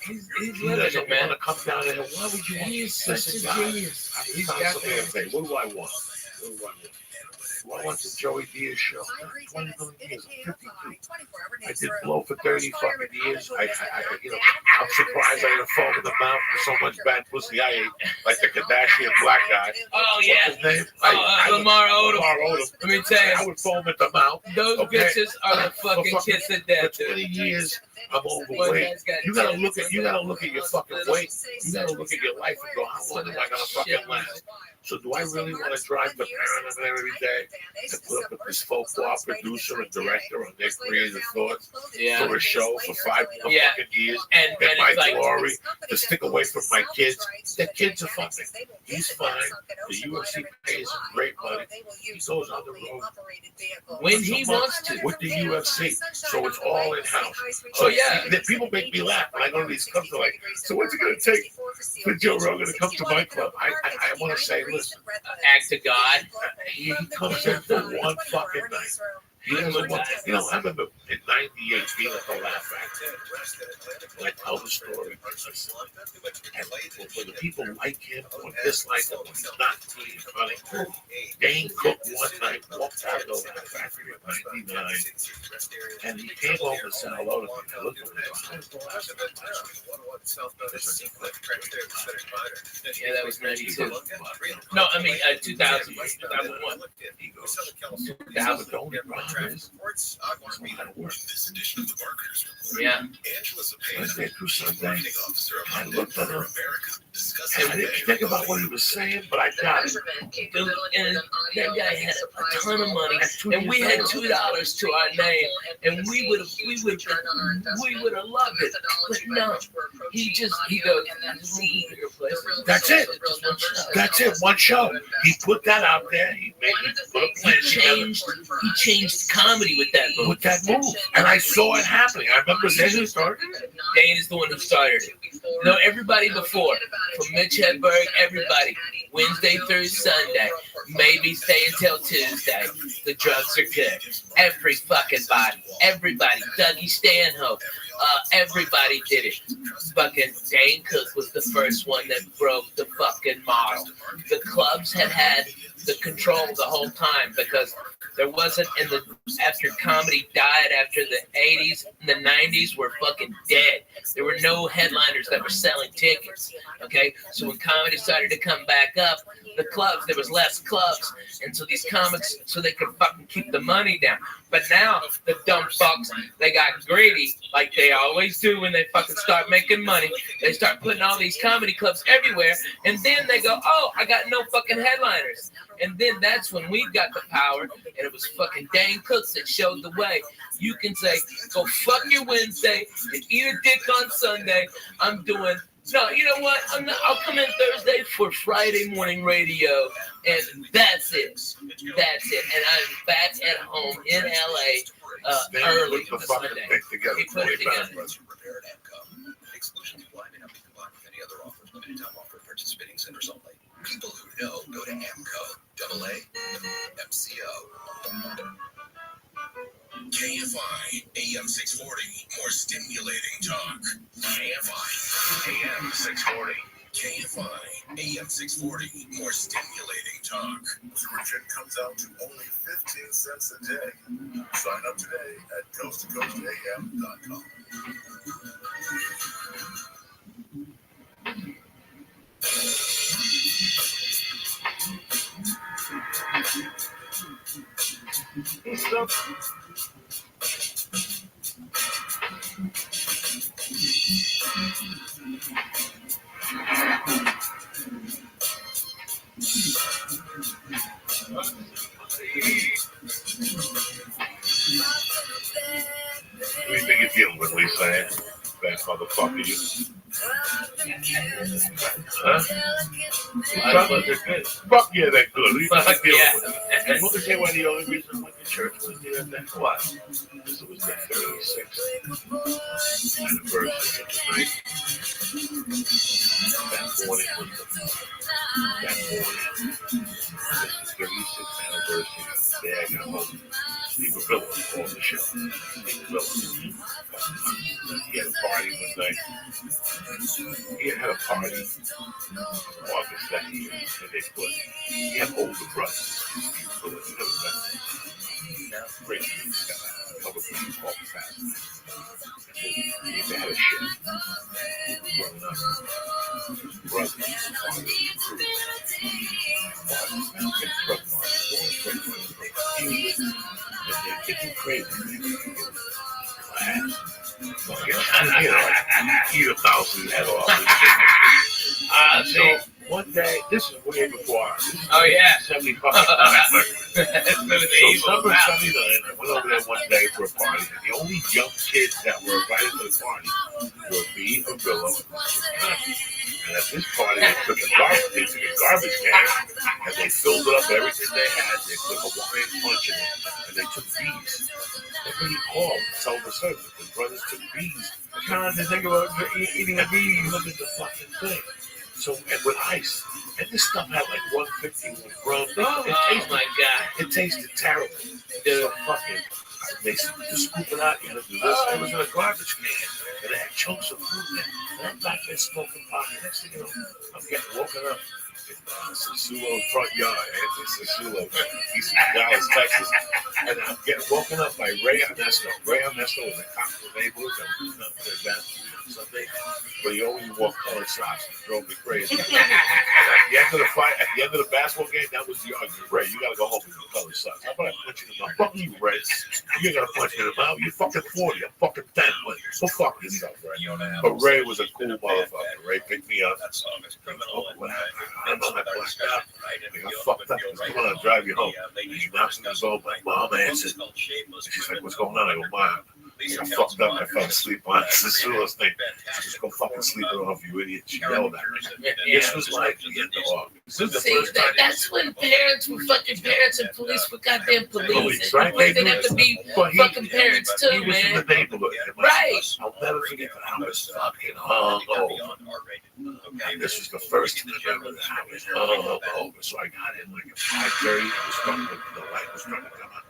He doesn't want to come down there. Why would you want to such a genius? He's got something to say. What do I want? Well, I went to Joey Diaz's show. 20 million years. I'm 52. I did blow for 30 fucking years. I'm surprised I had a foam in the mouth for so much bad pussy I ate, like the Kardashian black guy. Oh, yeah. What's his name? Lamar Odom. Let me tell you. I would foam at the mouth. Those bitches are the fucking kids of death. For 20 years, I'm overweight. You gotta look at your fucking weight. You gotta look at your life and go, how long am I gonna fucking last? So do I really want to drive the Paramount every day and put up with this folklore producer and director on their creative thoughts for a show for 5 fucking years and my glory to stick away from my kids? The kids are fucking. He's fine. The UFC pays him great money. He goes on the road when he wants to with the UFC. So it's all in house. So people make me laugh when I go to these clubs. They're like, so what's it going to take for Joe Rogan to come to my club? I want to say, listen, act to God. He comes in for one fucking night. He doesn't want, I remember in '98 being at the Laugh Factory. And I tell the story. And for the people like him or dislike him, he's not being funny. Dane Cook one night walked out of the Laugh Factory in '99, and he came over and said hello to me. I looked at him. Yeah, that was '92. No, I mean 2000, 2001. He goes, 2000. Yeah. I looked at him. And I didn't think about what he was saying, but I got it. Dude, and that guy had a ton of money, and we had $2 to our name, and we would have loved it. But no, he goes, That's it. That's it. One show. He put that out there. He changed comedy with that move. And I saw it happening. I remember Dane who started it. Dane is the one who started it. No, everybody before, from Mitch Hedberg, everybody, Wednesday through Sunday, maybe stay until Tuesday. The drugs are good. Every fucking body, everybody, Dougie Stanhope, everybody did it. Fucking Dane Cook was the first one that broke the fucking model. The clubs had the control the whole time because there wasn't after comedy died after the 80s and the 90s were fucking dead. There were no headliners that were selling tickets. Okay, so when comedy started to come back up, the clubs, there was less clubs, and so these comics, so they could fucking keep the money down. But now the dumb fucks, they got greedy like they always do when they fucking start making money. They start putting all these comedy clubs everywhere, and then they go, oh, I got no fucking headliners. And then that's when we got the power, and it was fucking Dane Cook that showed the way. You can say, go fuck your Wednesday and eat a dick on Sunday. I'm doing, no, you know what? I'll come in Thursday for Friday morning radio, and that's it. That's it. And I'm back at home in LA early Put the fucking thing together. He put it together. Exclusions apply. May not be combined with any other offers. Limited time offer. Participating centers only. People who know go to AMCO. AAMCO. KFI AM 640. More stimulating talk. KFI AM 640. KFI AM 640. More stimulating talk. Tuition comes out to only 15 cents a day. Sign up today at coasttocoastam.com. What do you think you're dealing with, Lisa? Bad motherfucker, you. Huh? They're good. Fuck yeah, they're good. Who do you think you're dealing with? And what was one of the only reasons I went to church was the that what? Because it was the 36th anniversary of the night. That morning was the 36th anniversary of the day I got home. Steve Villa on the show. Steve Villa. He had a party one night. He had a party August that year, and they put, he had older brothers. You never met him. Great guy. A couple of things called fast. They had a ship. Growing up. Brothers, fathers, crew. And they're getting crazy. Eat 1,000 head off. So one day, this is way before. Oh yeah, 70 fucking times. So summer 79, I went over there one day for a party, and the only young kids that were invited to the party were me, Avillo, and at this party, they took a garbage can, and they filled it up with everything they had. They put Hawaiian punch in it, and they took bees. That's what he called. Tell the servant, the brothers took bees. I kind of think about eating a bee. Look at the fucking thing. So, and with ice. And this stuff had like 150 with rum. Oh my God. It tasted terrible. So fucking, they just scoop it out. You know, do this. It was in a garbage can. And they had chunks of food in it. And I'm back there smoking pot. Next thing you know, I'm getting woken up Sassuolo front yard, Anthony Sassuolo, East Dallas, Texas. And I'm getting woken up by Ray Ernesto. Ray Ernesto was a cop in the neighborhood that was doing nothing but that something. But he always wore colored socks. It drove me crazy. And at the end of the fight, at the end of the basketball game, that was the argument. Ray, you gotta go home with your colored socks. How about I punch you in the mouth? Fuck you, Ray. You ain't gonna punch me in the mouth. You're fucking 40. I'm fucking 10. So fuck yourself, Ray. But Ray was a cool motherfucker. Ray picked me up. I'm on that black out. I got fucked up. Come on, I'll drive you home. He knocks on the door. My mom answered. She's like, what's going on? I go, Mom. I got fucked up. I fell asleep on Sassuolo's thing. Just go fucking sleep it off, you idiot. She yelled at me. This was like the end of August. This is the first time. That's when parents were fucking parents and police were goddamn police. Right? They didn't have to be fucking parents too, he was man. in the neighborhood. Right. I'll never forget that I was fucking hungover. And this was the first time I remember that I was hungover. So I got in like at 5:30. The light was starting to come on.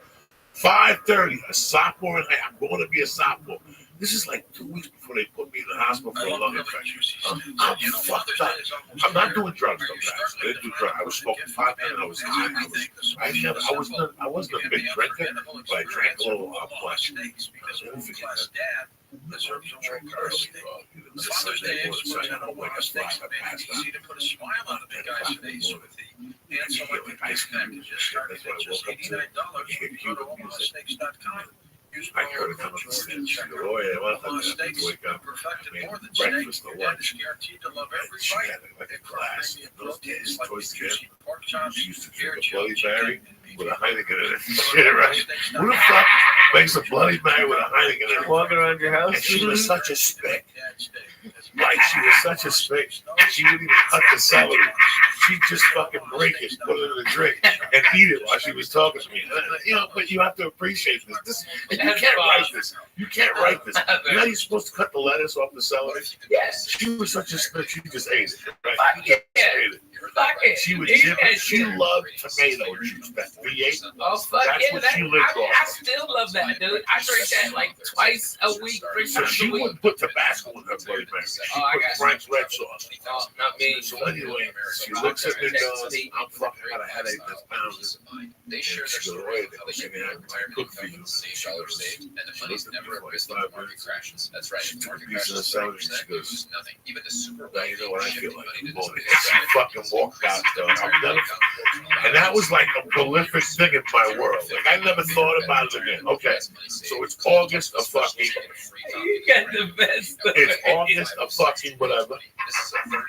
5:30, a sophomore in I'm going to be a sophomore. This is like 2 weeks before they put me in the hospital for a lung infection. I'm fucked up. I'm not doing drugs, though, guys. I didn't do drugs. I was smoking pot and I was high. I wasn't a big drinker, but I drank a little much. I never forget that. Deserves to drink early. This Sunday morning, so I got to wake up fast. I passed out. To put a smile on the big guy's face with the answer like ice cream. Just started at just $89. Go to OmahaSteaks.com. I heard it come up the stairs. She goes, oh yeah, well, I wake up. I made breakfast or lunch. And she had like a glass. In those days, towards the end, she used to drink a Bloody Mary with a Heineken in it. Shit, right? Who the fuck makes a Bloody Mary with a Heineken in it? Walking around your house? And she was such a spick. Like, she was such a spick. She wouldn't even cut the celery. She'd just fucking break it, put it in a drink, and eat it while she was talking to me. You know, but you have to appreciate this. And you can't write this. You can't write this. You know how you're supposed to cut the lettuce off the celery? Yes. She was such a spick. She just ate it. Right? Fuck it. Ate it. Fuck it. She would dip it. She loved tomato juice. That V8. Oh, fuck That's yeah. what she lived I off. still love that, dude. I drink that like twice a week, 3 So times she a week. wouldn't put Tabasco in her Bloody Mary. She put Frank's red sauce. Oh, not me. So anyway, she looks at me and goes, I'm fucking got a headache that's pounding. They share She their goes, story wait, of how they she get mean, more I retirement cook for income you. from the dollars saved, and the money's never at risk when the market crashes. That's right. She took a Market piece of the crashes, celery and she that goes, means nothing. Even the super now you know what I feel like. money to Morning. this She fucking walked out though. And that was like a prolific thing in my world. Like I never thought about it again. Okay, so it's August of fucking. You got the best. It's August of fucking whatever. This is a $30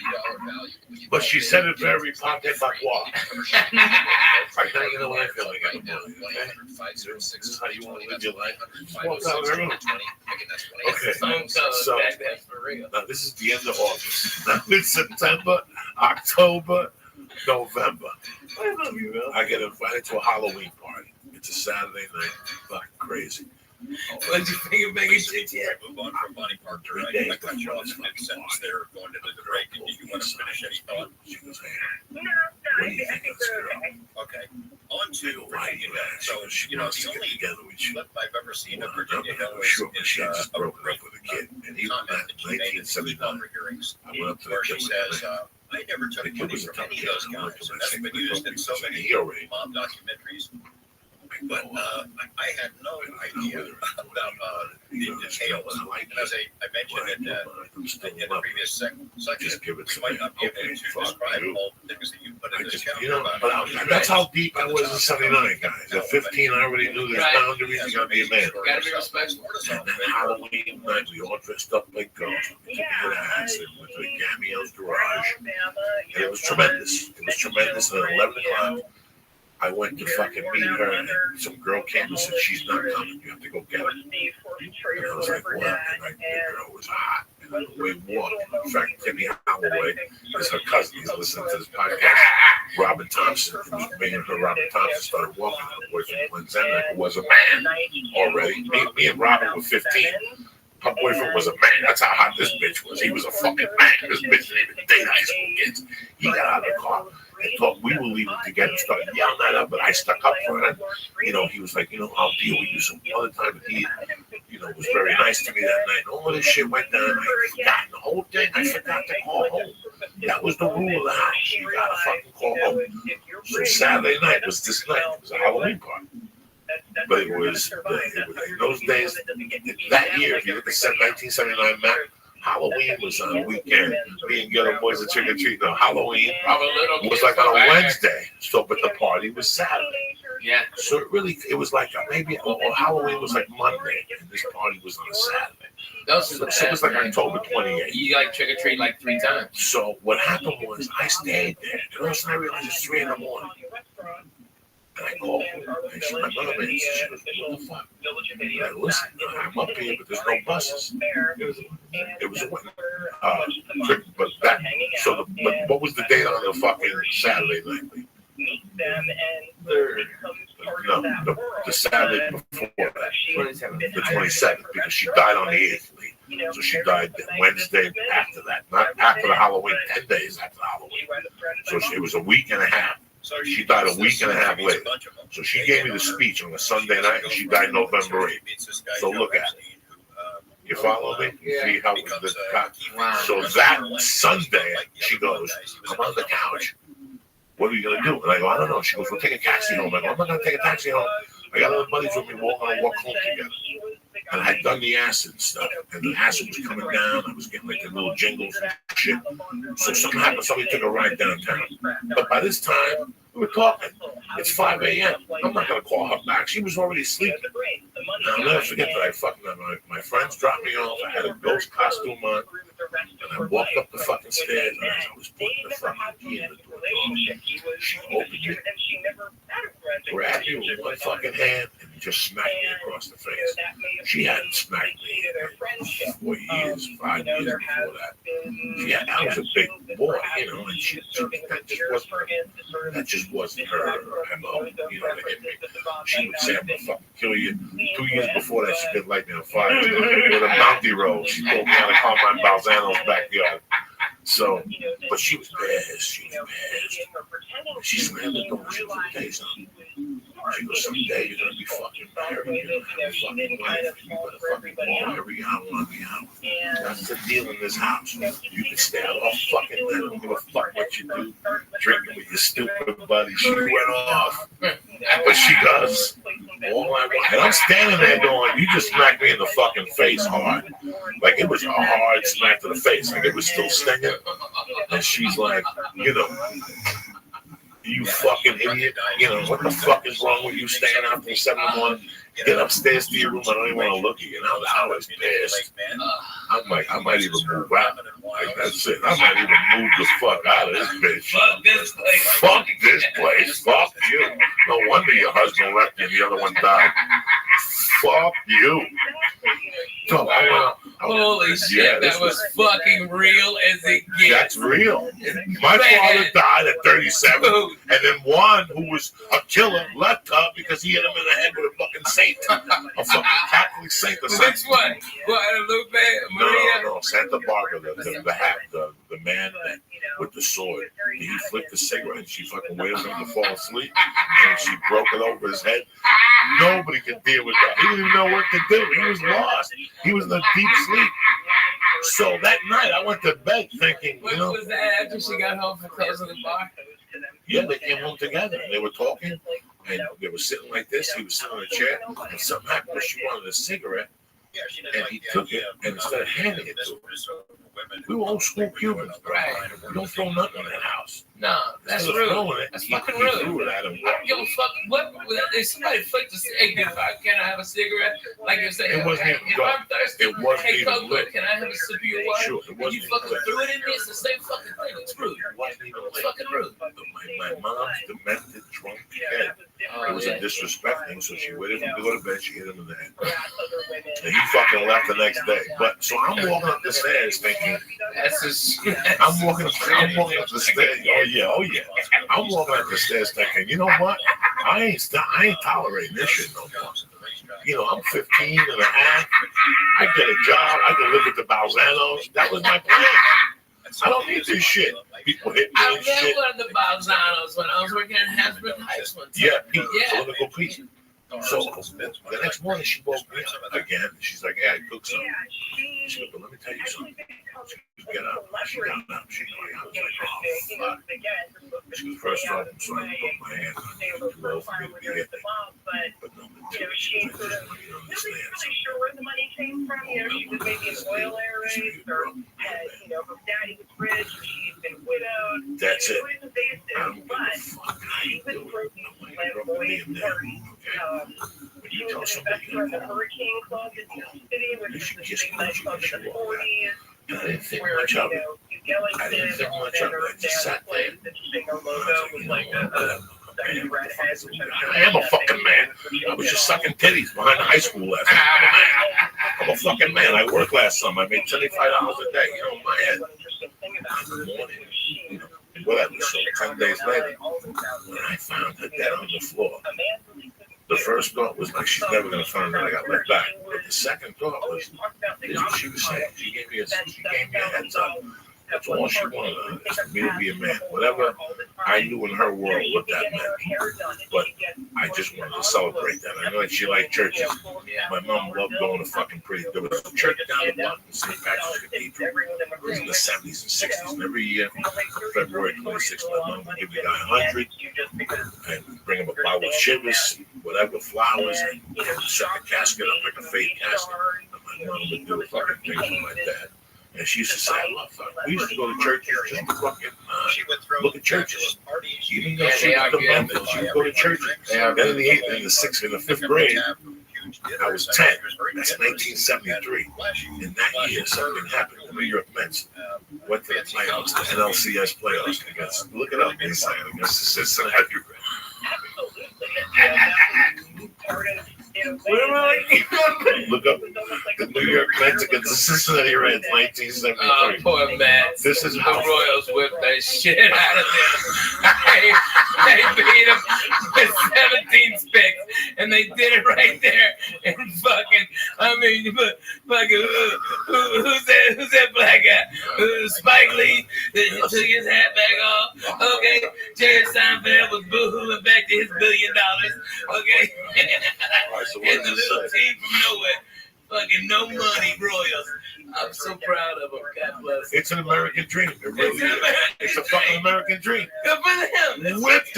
value. But she said it very pate patois. Right now, you know what I feel like. I'm doing, okay? This is how you want to live your life. Just walk out of the room. Okay, so now this is the end of August. Now it's September, October, November. I love you, man. I get invited to a Halloween party. It's a Saturday night. Fucking crazy. What'd you think of Megan yet? Move on from Bonnie Park to right. I cut you off in mid-sentence there, going into the break. And did you want to finish any thought? She goes, No, what do you think of this girl? Okay. On to Virginia. So, she the wants to get only together with you. clip I've ever seen of Well, Virginia Hill is, sure, but she had just a broken great up with a kid. And even comment that that she made in 1979, hearings, I went up to the where kid she with says, I never took the kid money was a from tough any kid. of those I went guys. to And my that's been used in so many he already. mob documentaries. But I had no idea about the details. And as I mentioned in the previous section, we might not be able to describe all the things that you put in this You know, calendar. but that's how deep I was in '79, guys. At 15, I already knew there's boundaries. You gotta be a man. Gotta be respectful. And then Halloween night, we all dressed up like girls. We took a hats and went to the Gamio's garage. And it was tremendous. It was tremendous. And at 11 o'clock, I went to fucking meet her, and some girl came and said, she's not coming. You have to go get her. And I was like, what? And like, the girl was hot. And we walked. In fact, Timmy Holloway is her cousin. He's listening to this podcast. Robin Thompson, me and her, Robin Thompson started walking. Her boyfriend, Glenn Zennick, was a man already. Me and Robin were 15. Her boyfriend was a man. That's how hot this bitch was. He was a fucking man. This bitch didn't even date high school kids. He got out of the car and thought we were leaving together and started yelling at her, but I stuck up for her. You know, he was like, you know, I'll deal with you some other time. He, you know, was very nice to me that night. All of this shit went down. I forgot whole thing, I forgot to call home. That was the rule of the house. You gotta fucking call home. So Saturday night was this night. It was a Halloween party. But it was in those days, that year, if you look at 1979 map, Halloween was on a weekend. Me and Ghetto Boys and Trick or Treat. No, Halloween was like on a Wednesday. So, but the party was Saturday. Yeah. So it was like maybe Halloween was like Monday, and this party was on a Saturday. So it was like October 28th. You like trick or treat like 3 times. So what happened was I stayed there, and all of a sudden I realized it's 3 in the morning. And I called her, and my mother answered. She goes, "What the fuck?" And I listen, I'm up here, but there's no buses. It was a trip, but that. So, but what was the date on the fucking Saturday night? The Saturday before that, the 27th, because she died on the 8th. So she died Wednesday after that, not after the Halloween, 10 days after Halloween. So it was a week and a half. She died a week and a half later. So she gave me the speech on a Sunday night, and she died November 8th. So look at it. You follow me? See how it was the So that Sunday, she goes, "I'm on the couch. What are you going to do?" And I go, "I don't know." She goes, "We'll take a taxi home." I go, "I'm not going to take a taxi home. I got other buddies with me. We're all going to walk home together." And I had done the acid stuff, and the acid was coming down. I was getting like the little jingles and shit. So something happened. Somebody took a ride downtown. But by this time, we were talking. It's 5 a.m. I'm not going to call her back. She was already sleeping. And I'll never forget that I fucking, my friends dropped me off. I had a ghost costume on. And I walked up the fucking stairs, and as I was putting the fucking key in the door, she opened it, grabbed me with one fucking hand, and just smacked me across the face. She hadn't smacked me in 4 years, 5 years before that. I was a big boy, you know, and that just wasn't her MO, you know, to hit me. She would say, "I'm gonna fucking kill you." 2 years before that, she did light me on fire with a bounty roll. She told me how to calm my Balzano's backyard. So, but she was pissed. She was pissed. She slammed the door. She was like, "Hey, son." She goes, "Someday you're gonna be fucking married. You're gonna have a fucking wife. You better fucking call every hour on the hour. That's the deal in this house. You can stay out all fucking night. I don't give a fuck what you do. Drinking with your stupid buddy." She went off. But she does. All I want. And I'm standing there going, "You just smacked me in the fucking face hard." Like it was a hard smack to the face. Like it was still stinging. And she's like, you know, "You fucking idiot. You know, what the fuck is wrong with you staying out till 7 in the morning? Get upstairs to your room. I don't even want to look at you." And I was pissed. I'm like, I might even move out. Like, that's it. I might even move the fuck out of this bitch. Fuck this place. Fuck this place. Fuck you. No wonder your husband left you and the other one died. Fuck you. So Holy shit, that was fucking real as it gets. That's real. My father died at 37, and then one who was a killer left her because he hit him in the head with a fucking saint, a fucking Catholic saint or something. Which one? Guadalupe? Maria? No, Santa Barbara, the man that, with the sword. He flicked a cigarette and she fucking waited for him to fall asleep, and she broke it over his head. Nobody could deal with that. He didn't even know what to do. He was lost. He was in a deep sleep. So that night I went to bed thinking, What was that after she got home from closing the bar? Yeah, they came home together and they were talking, and they were sitting like this. He was sitting in a chair, and something happened where she wanted a cigarette, and he took it and instead of handing it to her. We were old school Cubans, right? We don't throw nothing in that house. No, that's rude. That's fucking rude. Threw it at him. I don't give a fuck. What if somebody flicked the cigarette? Can I have a cigarette? Like you're saying, it wasn't even if I'm thirsty, it wasn't hey, even Coco, lit. can I have a sip of your water? Sure, it wasn't you fucking lit. threw it in me. It's the same fucking thing. It's rude. It wasn't even lit. It's fucking rude. My mom's demented, drunk head. It was a disrespect thing, so she waited for him to go to bed. She hit him in the head. And he fucking left the next day. But so I'm walking up the stairs thinking, I'm walking up the stairs. Oh yeah. I'm walking up the stairs thinking, you know what? I ain't tolerating this shit no more. You know, I'm 15 and a half. I get a job. I can live with the Balzanos. That was my plan. I don't need this shit. People hit me I and shit. met one of the Balzanos when I was working in Hasbrook Heights one time. Yeah, Pete, political Pete. So the next morning she woke me up again. She's like, "Yeah, I cooked something." She goes, "But let me tell you something. Get up. She got up. She was like, oh, fuck. She was first off, I'm sorry to put my hand on you. Too old for me to be here. But number two, she was like, you understand. Sure where the money came from. She was maybe an oil heiress, or her daddy was rich, she's been widowed. That's it. It was invasive, but she was broken flamboyant party. She was an investor in the Hurricane Club in New York City, which is the big nightclub in the 40s. I didn't think much of it. I didn't think much of it. I just sat there. I am a fucking man. I was just sucking titties behind the high school last night. I'm a fucking man. I worked last summer. I made $75 a day. My head. In the morning, whatever. So 10 days later, when I found her dead on the floor, the first thought was like, she's never going to find out I got let back. But the second thought was, is what she was saying. She gave me a heads up. That's all she wanted is for me to be a man. Whatever I knew in her world what that meant. But I just wanted to celebrate that. I know that she liked churches. My mom loved going to fucking pretty. There was a church down the block in St. Patrick's Cathedral. It was in the 70s and 60s. And every year, February 26th, my mom would give the guy 100 and bring him a bottle of shivers, whatever, flowers, and set the casket up like a fake casket. And my mom would do fucking things with my dad. And she used to say, I love her. We used to go to churches just to fucking look at churches. Even though she was the Memphis, she would go to churches. Then in the 6th and the 5th grade, I was 10. That's 1973. In that year, something happened. The New York Mets went to the playoffs, the NLCS playoffs against, look it up, inside against the Cincinnati Look up the New York Mets against the Cincinnati Reds, 1973. Oh, poor Mets. This is the how Royals whipped that shit out of them. They beat them with 17 picks, and they did it right there. And fucking, I mean, fucking, who's that black guy? Spike Lee took his hat back off. Okay, Jerry Seinfeld was boo-hooing back to his $1 billion. Okay, and the little team from nowhere, fucking no money Royals. I'm so proud of them. God bless. It's an American dream. It really is. It's a fucking American dream. Good for them. Whipped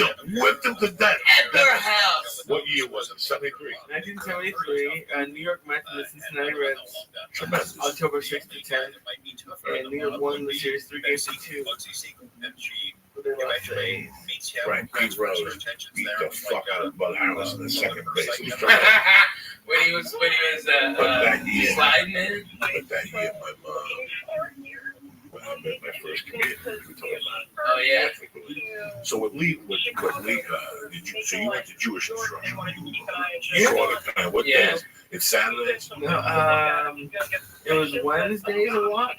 them to death. At their house. What year was it? 73. 1973. New York Mets and the Cincinnati Reds. Tremendous. October 6th to 10th. And New York won the series 3-2. Right, Pete Rose beat the fuck out of Bud Harris in the second base. when he was sliding in. But that year, my mom, when I met my first comedian, we were talking about. Oh yeah. So what Lee did you? So you went to Jewish instruction. You saw the kind. What days? It's Saturdays. It was Wednesdays a lot.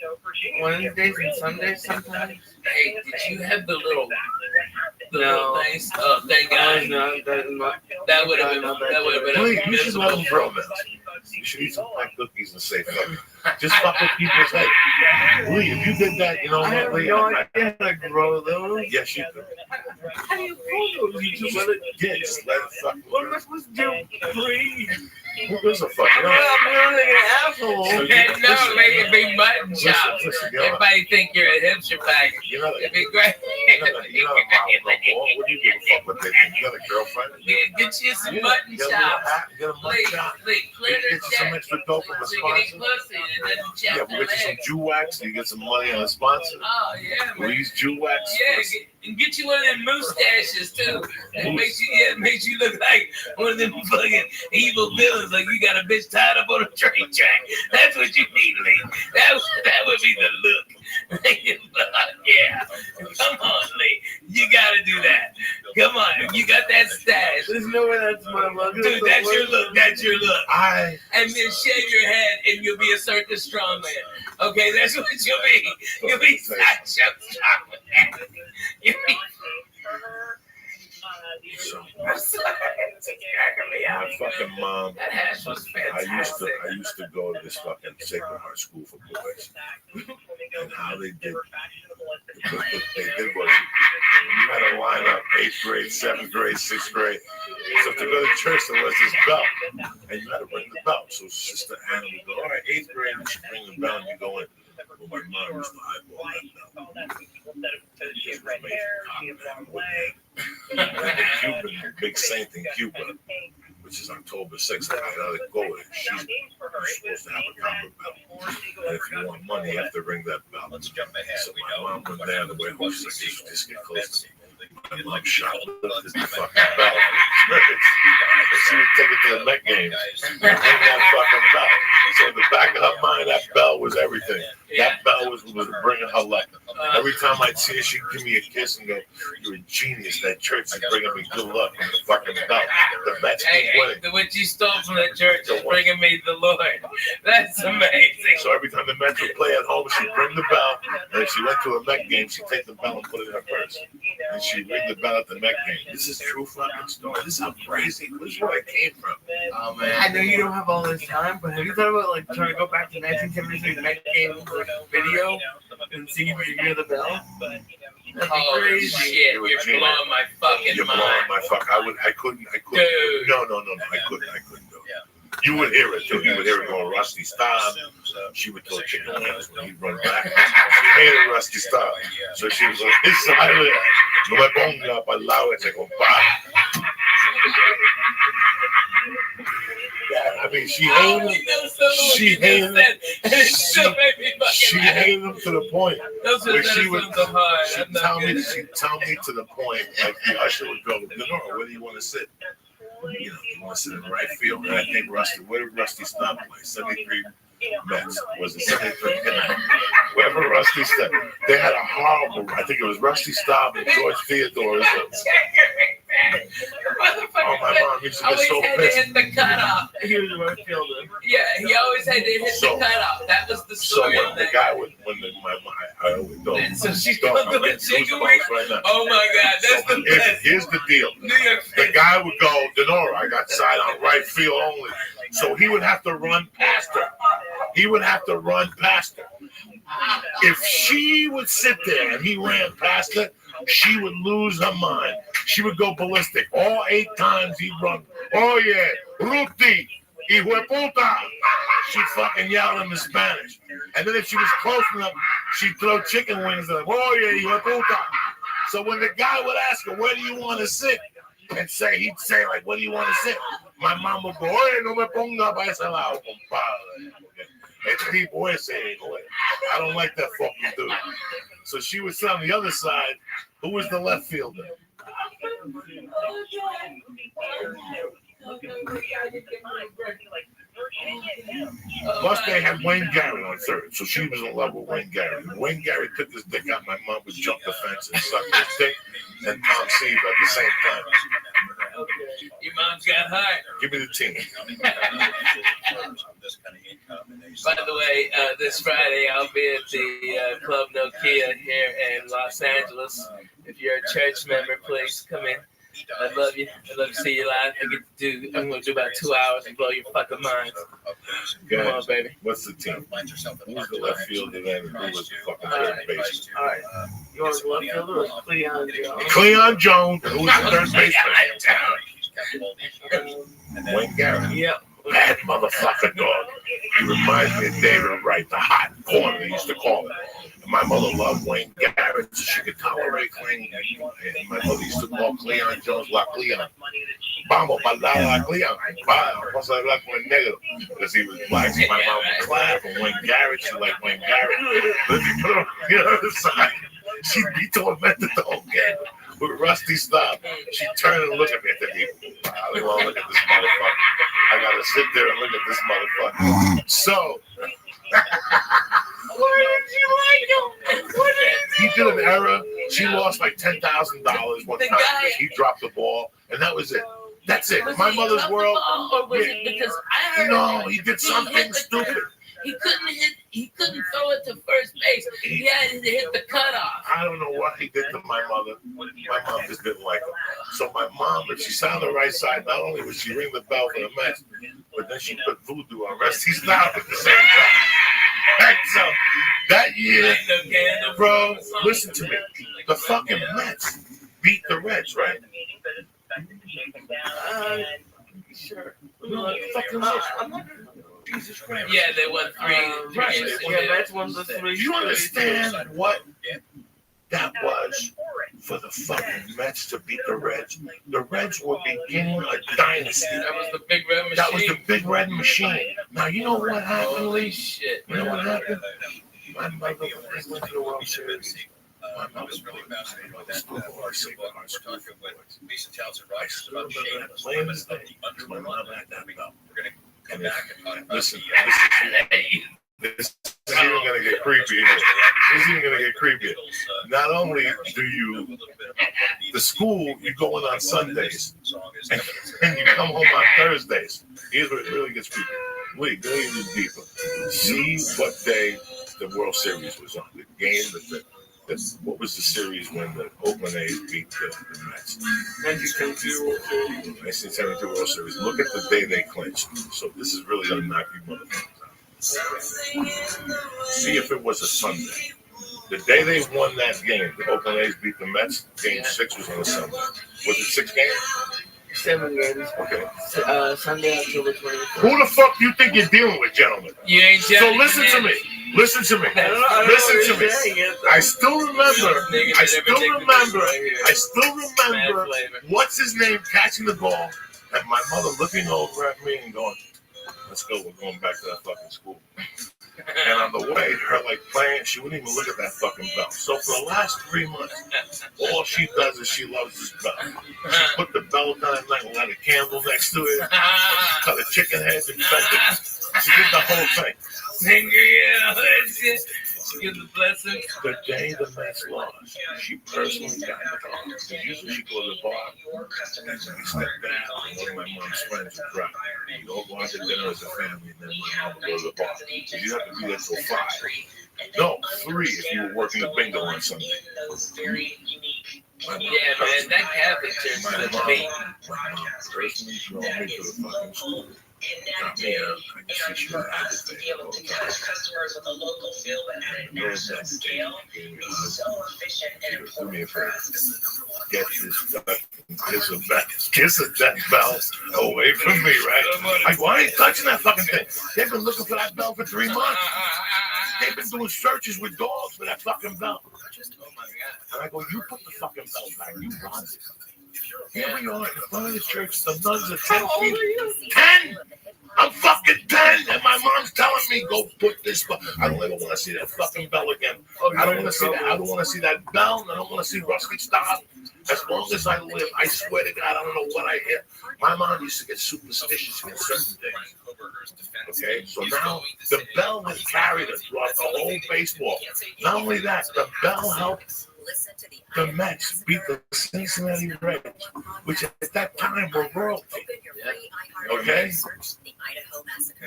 Wednesdays and Sundays sometimes. Hey, did you have the little things? Oh, thank God. That would have been. Lee, you should let them grow, man. You should eat some black cookies and say fuck it. Just fuck with people's head. Lee, if you did that, you know what, Lee? I have no idea how to grow those. Yes, you do. How do you grow those? You just let it. Yeah, just let it fuck. What am I supposed to do? Breathe. Who gives a fuck? I'm really an asshole. No, make it be mutton chops. Everybody think you're a hipster bag. It'd be great. What do you give a fuck what they think? You got a girlfriend? Get you some mutton chops. Get a mutton chop. Get you some extra dough from a sponsor. Yeah, we'll get you some Jew wax. You get some money on a sponsor. Oh, yeah, man. Lee's Jew wax. Yeah, and get you one of them mustaches, too. It makes you look like one of them fucking evil villains, like you got a bitch tied up on a train track. That's what you need, Lee. That would be the look. Yeah. Come on, Lee. You gotta do that. Come on. You got that stash. There's no way that's my look. Dude, that's your look. That's your look. And then shave your head and you'll be a circus strongman. Okay, that's what you'll be. You'll be such a strongman. You'll be... My fucking mom. That hash was fantastic. I used to go to this fucking Sacred Heart School for Boys, and how they did. What they did was you had to line up 8th grade, 7th grade, 6th grade. So to go to church, there was this bell, and you had to ring the bell. So Sister Anna would go, all right, 8th grade, and she bring the bell, and you go in. Well, my mom used to eyeball that belt. She has red hair, she has long legs. The Cuban, big saint in Cuba, which is October 6th, I gotta go with it. She's supposed to have a copper belt. And if you want money, you have to ring that bell. Let's jump ahead. So my mom went there, the way home, she's like, just get close to me. My mom shot this fucking belt. She would take it to the Met games. Ring that fucking bell. So in the back of her mind, that bell was everything. That bell was bringing her luck. Every time I'd see her, she'd give me a kiss and go, "You're a genius. That church is bringing me good luck." And the fucking belt. The Mets keep winning. What you stole from that church is bringing me the Lord. That's amazing. So every time the Mets would play at home, she'd ring the bell. And if she went to a Met game, she'd take the bell and put it in her purse. And she'd ring the bell at the Met game. This is true fucking story. This is how crazy. This is where I came from. Oh man! I know you don't have all this time, but have you thought about like trying to go back to 1976 Met game like, video and see if you hear the bell? Oh crazy. shit! You're blowing my fucking You're mind. blowing my fuck. I couldn't. Dude. No. I couldn't do it. You would hear it too. You would hear it going Rusty Stop. She would throw chicken wings when he'd run back. She hated Rusty Stop. So she was like, "It's silent. No me ponga palabras, compadre." Yeah, I mean, she hated him. She hated him. She hated him to the point where she would tell me to the point, like the usher would go, "Lenora, where do you want to sit? You want to sit in the right field?" And I think where did Rusty Stop play? 73 Mets. Was it 73? Wherever Rusty Stop. They had a horrible, I think it was Rusty Stop and George Theodore. Oh, my mom used to get so had pissed. to hit the cutoff. He was a right fielder. Yeah, he always had to hit the cutoff. That was the So story. when the guy would, I always don't. So she's don't, going I'm to getting chicken goosebumps wings? right now. Oh my God, that's the best. Here's the deal. New York The guy would go, "Denora, I got side on right field only." So he would have to run past her. If she would sit there and he ran past her, she would lose her mind. She would go ballistic. All 8 times he'd run. "Oh yeah, Ruti, hijo de puta." She'd fucking yell in Spanish. And then if she was close enough, she'd throw chicken wings at him. "Oh yeah, hijo de puta." So when the guy would ask her, "Where do you want to sit?" and he'd say like, "Where do you want to sit?" My mom would go, "Oye, no me ponga para ese lado, compadre. El tipo ese, güey. I don't like that fucking dude." So she would sit on the other side. Who was the left fielder? Plus, they had Wayne Gary on third, so she was in love with Wayne Gary. When Wayne Gary took his dick out, my mom would jump the fence and suck his dick, and Tom Seaver at the same time. Your mom's got high. Give me the team. By the way, this Friday I'll be at the Club Nokia here in Los Angeles. If you're a church member, please come in. I love you. I love to see you live. I'm going to do about 2 hours and blow your fucking minds. Come on, baby. What's the team? Who's the left fielder then? Who was the fucking third baseman? All right. You want the left fielder or Cleon Jones? Cleon Jones. Who's the third baseman? Wayne Gary. Yeah. Bad motherfucker dog. He reminds me of David Wright, the hot corner they used to call it. And my mother loved Wayne Garrett, so she could tolerate Wayne. And my mother used to call Cleon Jones La Cleon. Vamos para la Cleon. Vamos a hablar con el negro. Because he was black. So my mom would clap. And Wayne Garrett, she liked Wayne Garrett. But if you put her on the other side, she'd be tormented the whole game. With Rusty Stop, she'd turn and look at me and think, "I don't want to look at this motherfucker. I gotta sit there and look at this motherfucker." So he did an error. She lost like $10,000 one time because he dropped the ball, and that was it. That's it. My mother's world. Or was it because I heard No, he did something stupid. He couldn't throw it to first base. He had to hit the cutoff. I don't know what he did to my mother. My mom just didn't like him. So my mom, if she sat on the right side, not only would she ring the bell for the Mets, but then she put voodoo on Rusty Stop at the same time. Heck, so that year, bro, listen to me. The fucking Mets beat the Reds, right? Sure. Jesus Christ. Yeah, they won three. Right. games. Yeah, that's one of the three. Do you understand what that was for the fucking Mets to beat the Reds? The Reds were beginning a dynasty. That was the big red machine. That was the big red machine. Now, you know what happened, Holy Lee? shit. You know what happened? My mother went to the World Series. My mother was really fascinated by that. We're talking with Mason Townsend Rice about Wednesday. My mom had that belt. We're going to come back and talk about Listen, this is even going to get creepy. This is even going to get creepy. Not only do you, the school, you go in on Sundays, and you come home on Thursdays. Here's what really gets creepy. Wait, go even deeper. See what day the World Series was on. The game what was the series when the Oakland A's beat the Mets? 1972 World Series. Look at the day they clinched. So this is really going to knock you motherfuckers out. See if it was a Sunday. The day they won that game, the Oakland A's beat the Mets. Game 6 was on a Sunday. Was it 6 games? 7 games. Okay. Sunday, October 24th. Who the fuck do you think you're dealing with, gentlemen? You ain't So listen to me. Listen to me. Listen to me. I still remember. I still remember. What's his name catching the ball, and my mother looking over at me and going, "Let's go. We're going back to that fucking school." And on the way, her like playing, she wouldn't even look at that fucking belt. So for the last 3 months, all she does is she loves this belt. She put the belt on at night, light a candle next to it, cut a chicken head and fed it. She did the whole thing. Yeah, that's it. She gives the blessing. The day the Mets lost, she personally got the car. Usually she go to the bar, we step down, and one of my mom's friends would drive. We go out to dinner as a family, and then my mom would go to the bar. Because you have to do that till 5. No, 3 if you were working the bingo on Sunday. Yeah, man, that Catholic church is a beat. My mom personally drove me to the fucking school. Got me out. I guess she should have had it there. Do me a favor. Get this fucking kiss of that belt away from me, right? Like, why ain't touching that fucking thing? They've been looking for that belt for 3 months. They've been doing searches with dogs for that fucking belt. And I go, you put the fucking belt back. You run it. Here we are in front of the church. The nuns are 10 feet. 10! I'm fucking 10, and my mom's telling me, go put this. I don't ever want to see that fucking bell again. I don't want to see that. I don't want to see that bell. I don't want to see Rusty stop. As long as I live, I swear to God, I don't know what I hear. My mom used to get superstitious in certain things. Okay, so now the bell has carried us throughout the whole baseball. Not only that, the bell helped the Mets beat the Cincinnati Reds, which at that time were royalty. Okay?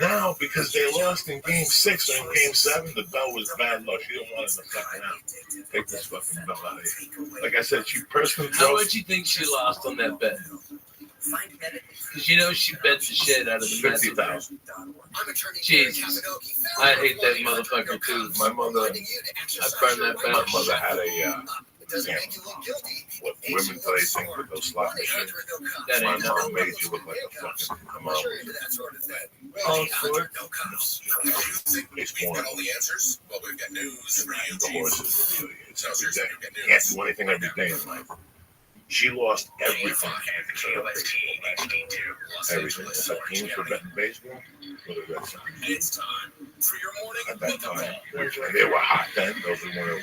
Now, because they lost in Game 6 or in Game 7, the bell was bad luck. She didn't want it to fucking out. Take this fucking bell out of here. Like I said, she personally How much you think she lost on that bet? Because you know she bet the shit out of the Mets. 50,000. Jesus. I hate that motherfucker too. My mother, I burned that bet. my mother had a what women play thing with those slot machines. That My ain't mom nothing. made you look like a fucking my mom. Oh, sure. It's one. All the answers? Well, we've got news for you. The horses will kill you. It's every day. You can't do anything every day in life. She lost everything. Everything. The teams for betting baseball. It's time for your morning. At that time, they were hot then. Those were one of the.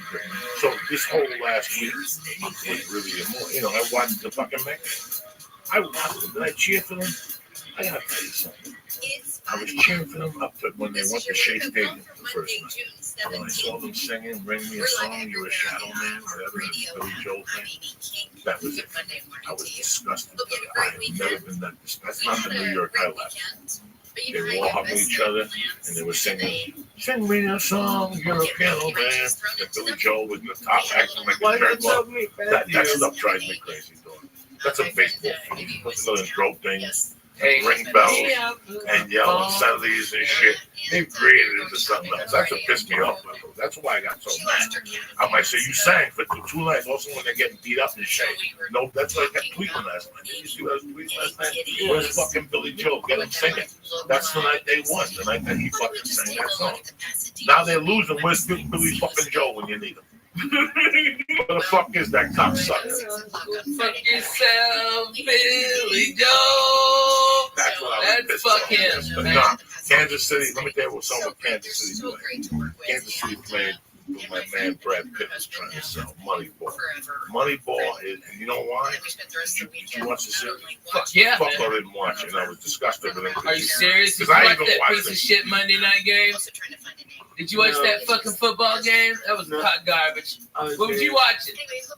So this whole last week was really important. You know, I watched the fucking Mets. I watched them. Did I cheer for them? I gotta tell you something. I was cheering for them up to when they went to Shea Stadium the first night. When I saw them singing "Ring Me a Song," "You're a Shadow Man," whatever the Billy Joel thing. That was it. I was disgusted. I have never been that disgusted. That's not the New York highlight. They were all hugging each other and they were singing, "Sing me a song, you're a piano man." And Billy Joel with the top acting like a jerk. That stuff drives me crazy, dog. That's a baseball thing. Let's go and throw things. ring bells and yell obscenities and shit. They've created it into something else. That's what pissed me off. That's why I got so mad. I might say, you sang for 2 nights. Also, when they're getting beat up and shit. No, that's why I kept tweeting last night. Did you see what I was tweeting last night? Where's fucking Billy Joe? Get him singing. That's the night they won. The night that he fucking sang that song. Now they're losing. Where's Billy fucking Joe when you need him? What the fuck is that cocksucker? Fuck yourself, Billy Joe. That's what I was pissed off. Nah, Kansas City. Let me tell you what's wrong with Kansas City played. Kansas City played what my man Brad Pitt was trying to sell. Moneyball. Moneyball is, and you know why? Did you watch the series? Fuck yeah, Fuck, man. I didn't watch it. I was disgusted with it. Are you serious? Did you Because I watch even that watched piece it. of shit Monday night game? Did you watch that fucking football game? That was hot garbage. What was you watching?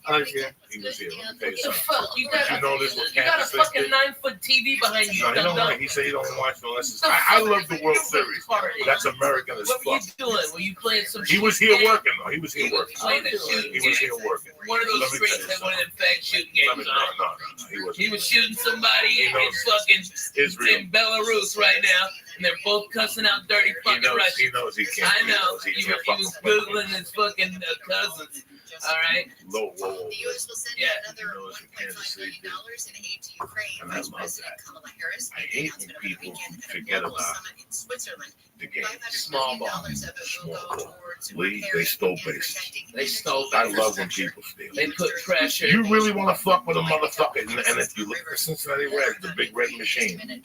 I was here. He was here. Let me tell you The something. fuck? You got Did you know this was you got a Kansas City? fucking 9-foot TV behind you. No, he don't dumb. like. He said he don't watch no lessons. I love the World Series. That's American as What were you fuck. doing? Were you playing some He shit was here game? working though. He was here working. Playing a shooting He was here game. working. One of those Let me tell streets you had one of them fake shooting games No, on. he wasn't. He was shooting somebody He in knows. fucking Israel. in Belarus right now, and they're both cussing out dirty He fucking knows. Russians. He knows he can't. I know. He He can't was fucking play. googling his fucking cousins. All right. Low, whoa. The U.S. will send Yeah. another He knows he can't $1.5 see million in aid to Ukraine. And I Vice love President that. Kamala Harris I made the hate announcement when over the people weekend at a forget global about summit in Switzerland. the game. $500 Small million ball. of it will Small go ball. towards Lee, they repairing stole and bases. protecting They stole I bases. love when people steal. They put pressure. You really want to fuck with a motherfucker, and if you look at Cincinnati Reds, the big red machine,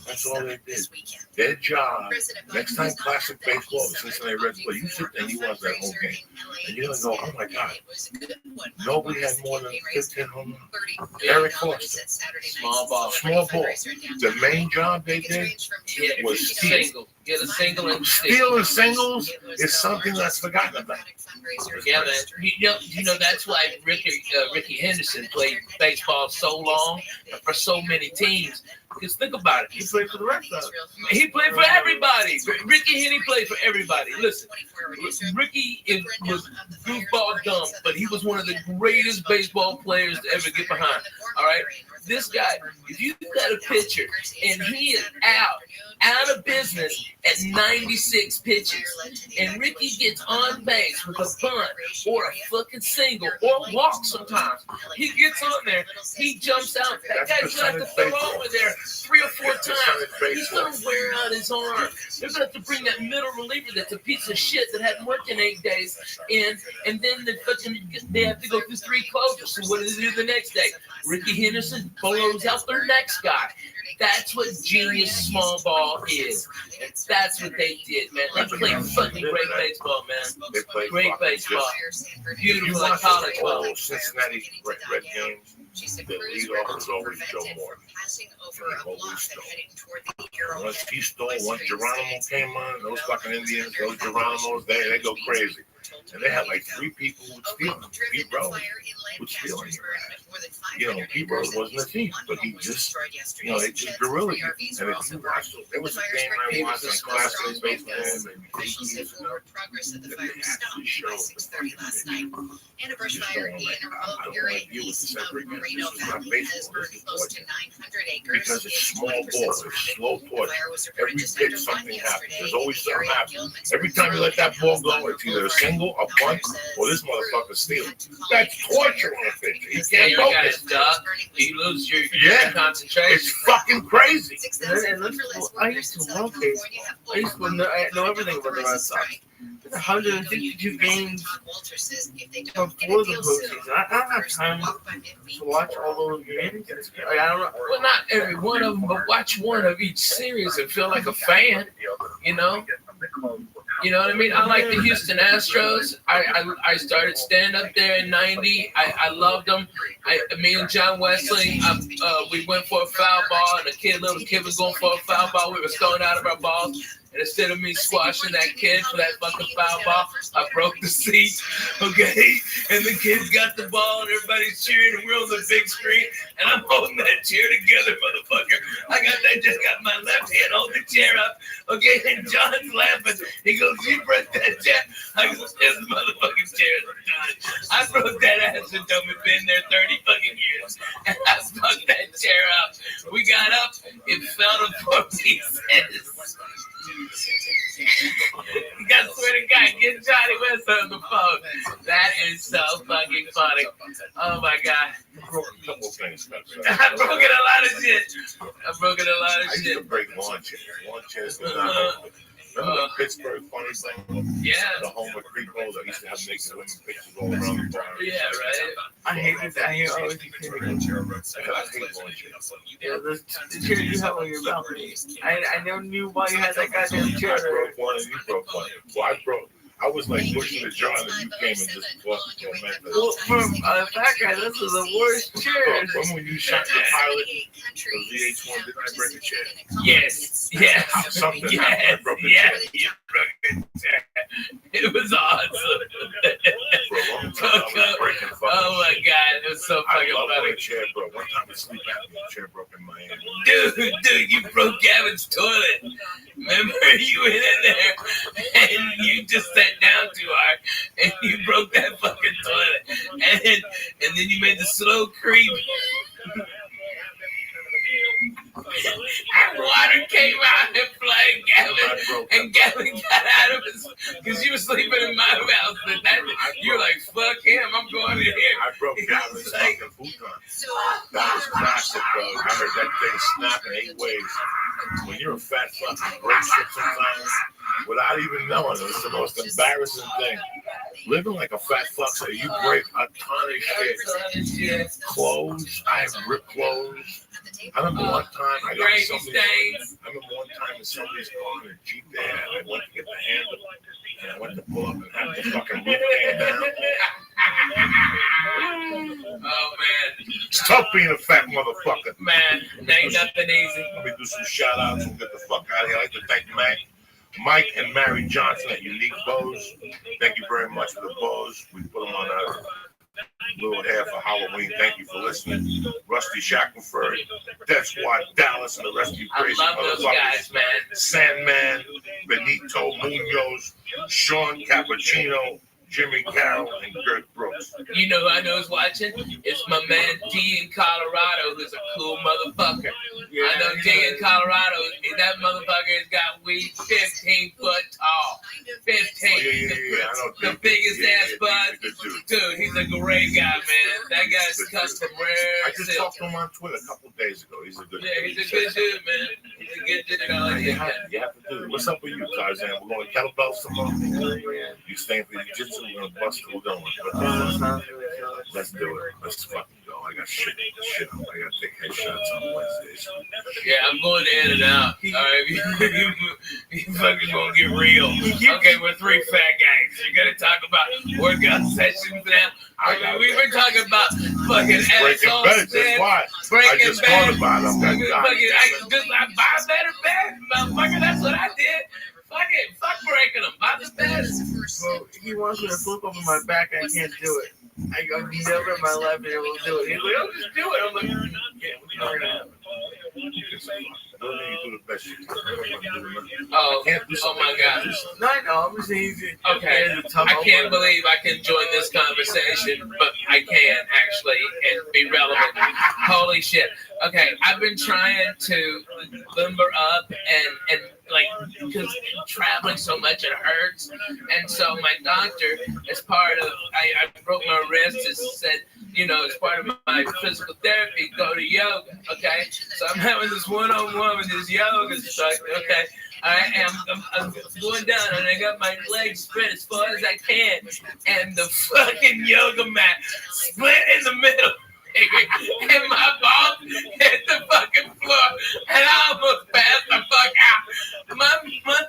that's all they did. Their job, next time classic baseball, the Cincinnati Reds play, you sit there and you watch that whole game, and you're gonna go, oh my god, nobody had more than 15 home runs. Eric Foster, Small ball. small ball. The main job they did was steal. Single. Get a single and Stealing singles is something that's forgotten about. Yeah, man. You know that's why Ricky Henderson played baseball so long and for so many teams. Because think about it. He played for the Red Sox. He played for everybody. Ricky Henny played for everybody. Listen, Ricky was goofball dumb, but he was one of the greatest baseball players to ever get behind. All right? This guy, if you got a pitcher and he is out of business at 96 pitches, and Ricky gets on base with a bunt or a fucking single or walk sometimes, he gets on there, he jumps out. That guy's gonna have to throw over there 3 or 4 times. He's gonna wear out his arm. They're gonna have to bring that middle reliever that's a piece of shit that hadn't worked in 8 days in, and then they have to go through 3 closers. So what do they do the next day? Ricky Henderson blows out their next guy. That's what genius small ball is. And that's what they did, man. They played fucking great baseball, man. They played Great fucking baseball. You Beautiful like watch college all ball. those Cincinnati Red games, the leadoff was always Joe Morton. Once he stole, once Geronimo came on, those fucking Indians, those Geronimos, they go crazy. And they had like 3 people who would steal them. Pete Rose would steal him. You know, Pete Rose wasn't a thief, but he just, you know, they just gorilla you. And if you watch, there was a game I watched on Classic Baseball and And a brush fire in a remote area east of Moreno Valley has burned close to 900 acres. because it's small ball, it's slow twitch. Every pitch something happens. There's always something happening. Every time you let that ball go, it's either a single, a bunt, or this motherfucker stealing. That's torture on a pitch. He can't focus. You lose your concentration. It's fucking crazy. I used to love baseball. I used to know everything about the Red Sox. 152 games before the postseason. I don't have time to watch all those games. I don't know. Well, not every one of them, but watch one of each series and feel like a fan. You know. You know what I mean? I like the Houston Astros. I started stand up there in '90. I loved them. Me and John Wesley, we went for a foul ball, and little kid was going for a foul ball. We were throwing out of our balls. And instead of me squashing that kid for that fucking foul ball, I broke the seat, okay? And the kid got the ball, and everybody's cheering, and we're on the big screen, and I'm holding that chair together, motherfucker. Just got my left hand holding the chair up, okay? And John's laughing. He goes, "You broke that chair?" I go, "This motherfucking chair is done." I broke that ass and dumb. It's been there 30 fucking years, and I fucked that chair up. We got up, It fell to 4 pieces. You gotta swear to God, get Johnny West on the phone. That is so fucking funny. Oh my God. I broke a couple of things. I've broken a lot of shit. I've broken a lot of I used shit. to break lawn chairs. Lawn chairs were not open. Remember the Pittsburgh funny thing? Yeah. The Homer Creepos. I used to have naked women pictures all around the bar. Yeah, right. I hated that. I hate always I hate lawn chairs. Yeah, the chair you have on your balcony. I never knew why you had that goddamn chair. I broke one and you broke one. Well, I was like pushing the jar and you came and just bust the Well, from a fat guy, this is the worst chair. Remember when you shot the pilot, the VH1, didn't I break a chair? Yes. Yes. Something Yes. happened. I broke the Yes. chair. You broke the chair. It was awesome. For a long time, I was breaking fucking Oh my God, it was so I fucking love funny. when a chair broke. One time, a sleep apnea chair broke in my hand. Dude, you broke Gavin's toilet. Remember, you went in there and you just sat down too hard and you broke that fucking toilet. And then you made the slow creep. And water came out and flooded Gavin, and Gavin got out of his, because you were sleeping in my house, and you were like, fuck him, I'm going in here. I broke Gavin's fucking futon. That was classic, bro. I heard that thing snap in 8 ways. When you're a fat fucking break shit sometimes, without even knowing, it's the most embarrassing thing. Living like a fat fuck, so you break a ton of shit. Clothes, I have ripped clothes. I remember one time I got in somebody's car in a Jeep there, and I went to get the handle, and I went to pull up and had the fucking roof came down. Oh man. Stop being a fat motherfucker. Man, ain't nothing easy. Let me do some shout outs and get the fuck out of here. I'd like to thank Mike and Mary Johnson at Unique Bows. Thank you very much for the bows. We put them on our little hair for Halloween. Thank you for listening. Rusty Shackelford, Death Squad Dallas, and the rest of you crazy I love those guys, man. Sandman, Benito Munoz, Sean Cappuccino, Jimmy Carroll, and Gert Brooks. You know who I know is watching? It's my man D in Colorado, who's a cool motherfucker. Yeah, I know D in Colorado, that motherfucker has got weed 15 foot tall. 15. Yeah, I know. The biggest ass bud. Dude, he's a great guy, man. That guy's custom rare. I just talked to him on Twitter a couple of days ago. He's a good dude. Yeah, he's a good dude, man. He's a good dude. I like You him. have to do it. What's up with you, Tarzan? We're going to kettlebells tomorrow. You staying for jiu-jitsu? We're going to bust it. We're going. Let's do it. Let's fucking go. I got shit. I got to take headshots on Wednesdays. Yeah, I'm going in and out. All right, you fucking gonna get real. Okay, we're 3 fat guys. You're gonna talk about workout sessions now. I mean, we've been talking about fucking asshole stand, breaking bad. I buy better bed, motherfucker. That's what I did. Fuck breaking them. Buy the best. Well, he wants me to flip over my back. I can't do it. I've never in my life been able to do it. He's like, "Oh, just do it." I'm like, "Yeah, we're not gonna happen." Oh my God. No, I know. I'm just easy. Okay. I can't believe I can join this conversation, but I can actually and be relevant. Holy shit. Okay, I've been trying to limber up and like, because traveling so much it hurts, and so my doctor, as part of I broke my wrist, said, you know, as part of my physical therapy, go to yoga. Okay, so I'm having this one-on-one with this yoga stuff. Okay, I'm going down and I got my legs spread as far as I can, and the fucking yoga mat split in the middle. And my balls hit the fucking floor, and I almost passed the fuck out. My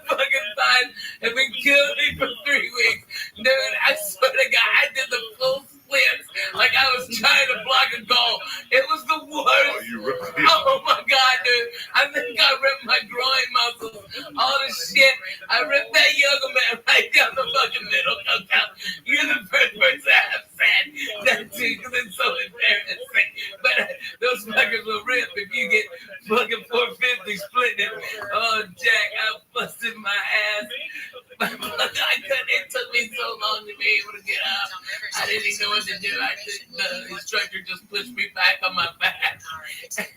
fucking thighs have been killing me for 3 weeks. Dude, I swear to God, I did the full splits like I was trying to block a goal. It was the worst. Oh my God, dude. I think I ripped my groin muscles, all this shit. I ripped that yoga mat right down the fucking middle. You're the first person I have said that to, because it's so embarrassing. But those fuckers will rip if you get fucking 450 splitting it. Oh, Jack, I busted my ass. It took me so long to be able to get up. I I didn't even know what to do. The instructor just pushed me back on my back. And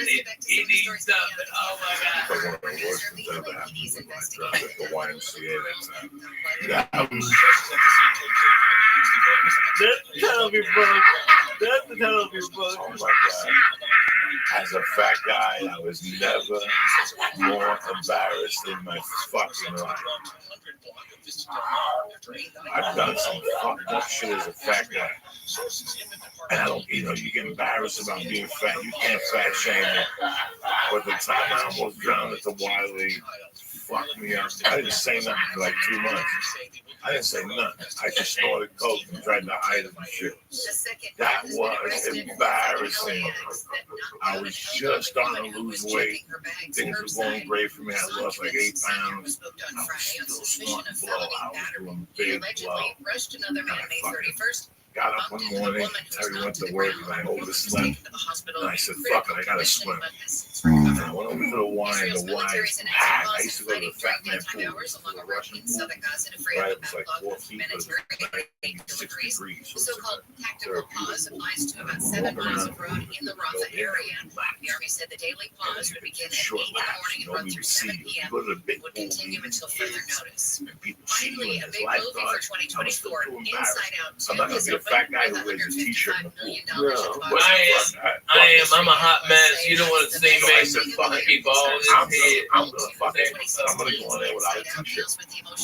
he needs something. Oh my God. But one of the worst things that ever happened was when I dropped at the YMCA that time. That's the title of your book. That's the title of your book. Oh my God. As a fat guy, I was never more embarrassed in my fucking life. I've done some fucked up shit as a fat guy. And I don't, you get embarrassed about being fat. You can't fat shame me. But the time I almost drowned at the Wiley fucked me up. I didn't say nothing for like 2 months. I didn't say nothing. I just snorted coke and tried to hide it and shit. That was embarrassing. I was just starting to lose weight. Things were going great for me. I lost like 8 pounds. I was still snorting blow. I was doing big blow. And I fucking got up one morning, Terry went to work, and I overslept. And I said, fuck it, I gotta swim. And I went over to the Y, and the Y is packed. I used to go to the Fat Man pool. It was a Russian pool. Right, it was like 4 feet, but it was 96 degrees. So So-called tactical pause applies to about 7 miles of road in the Rafa area. The Army said the daily pause would begin at 8 in the morning and run through 7 p.m. would continue until further notice. Finally, a big movie for 2024, Inside Out 2 is a fat guy who wears a t-shirt in the pool. I am. I'm a hot mess. You don't want to see me. Keep all this head. I'm gonna go in there without a t-shirt.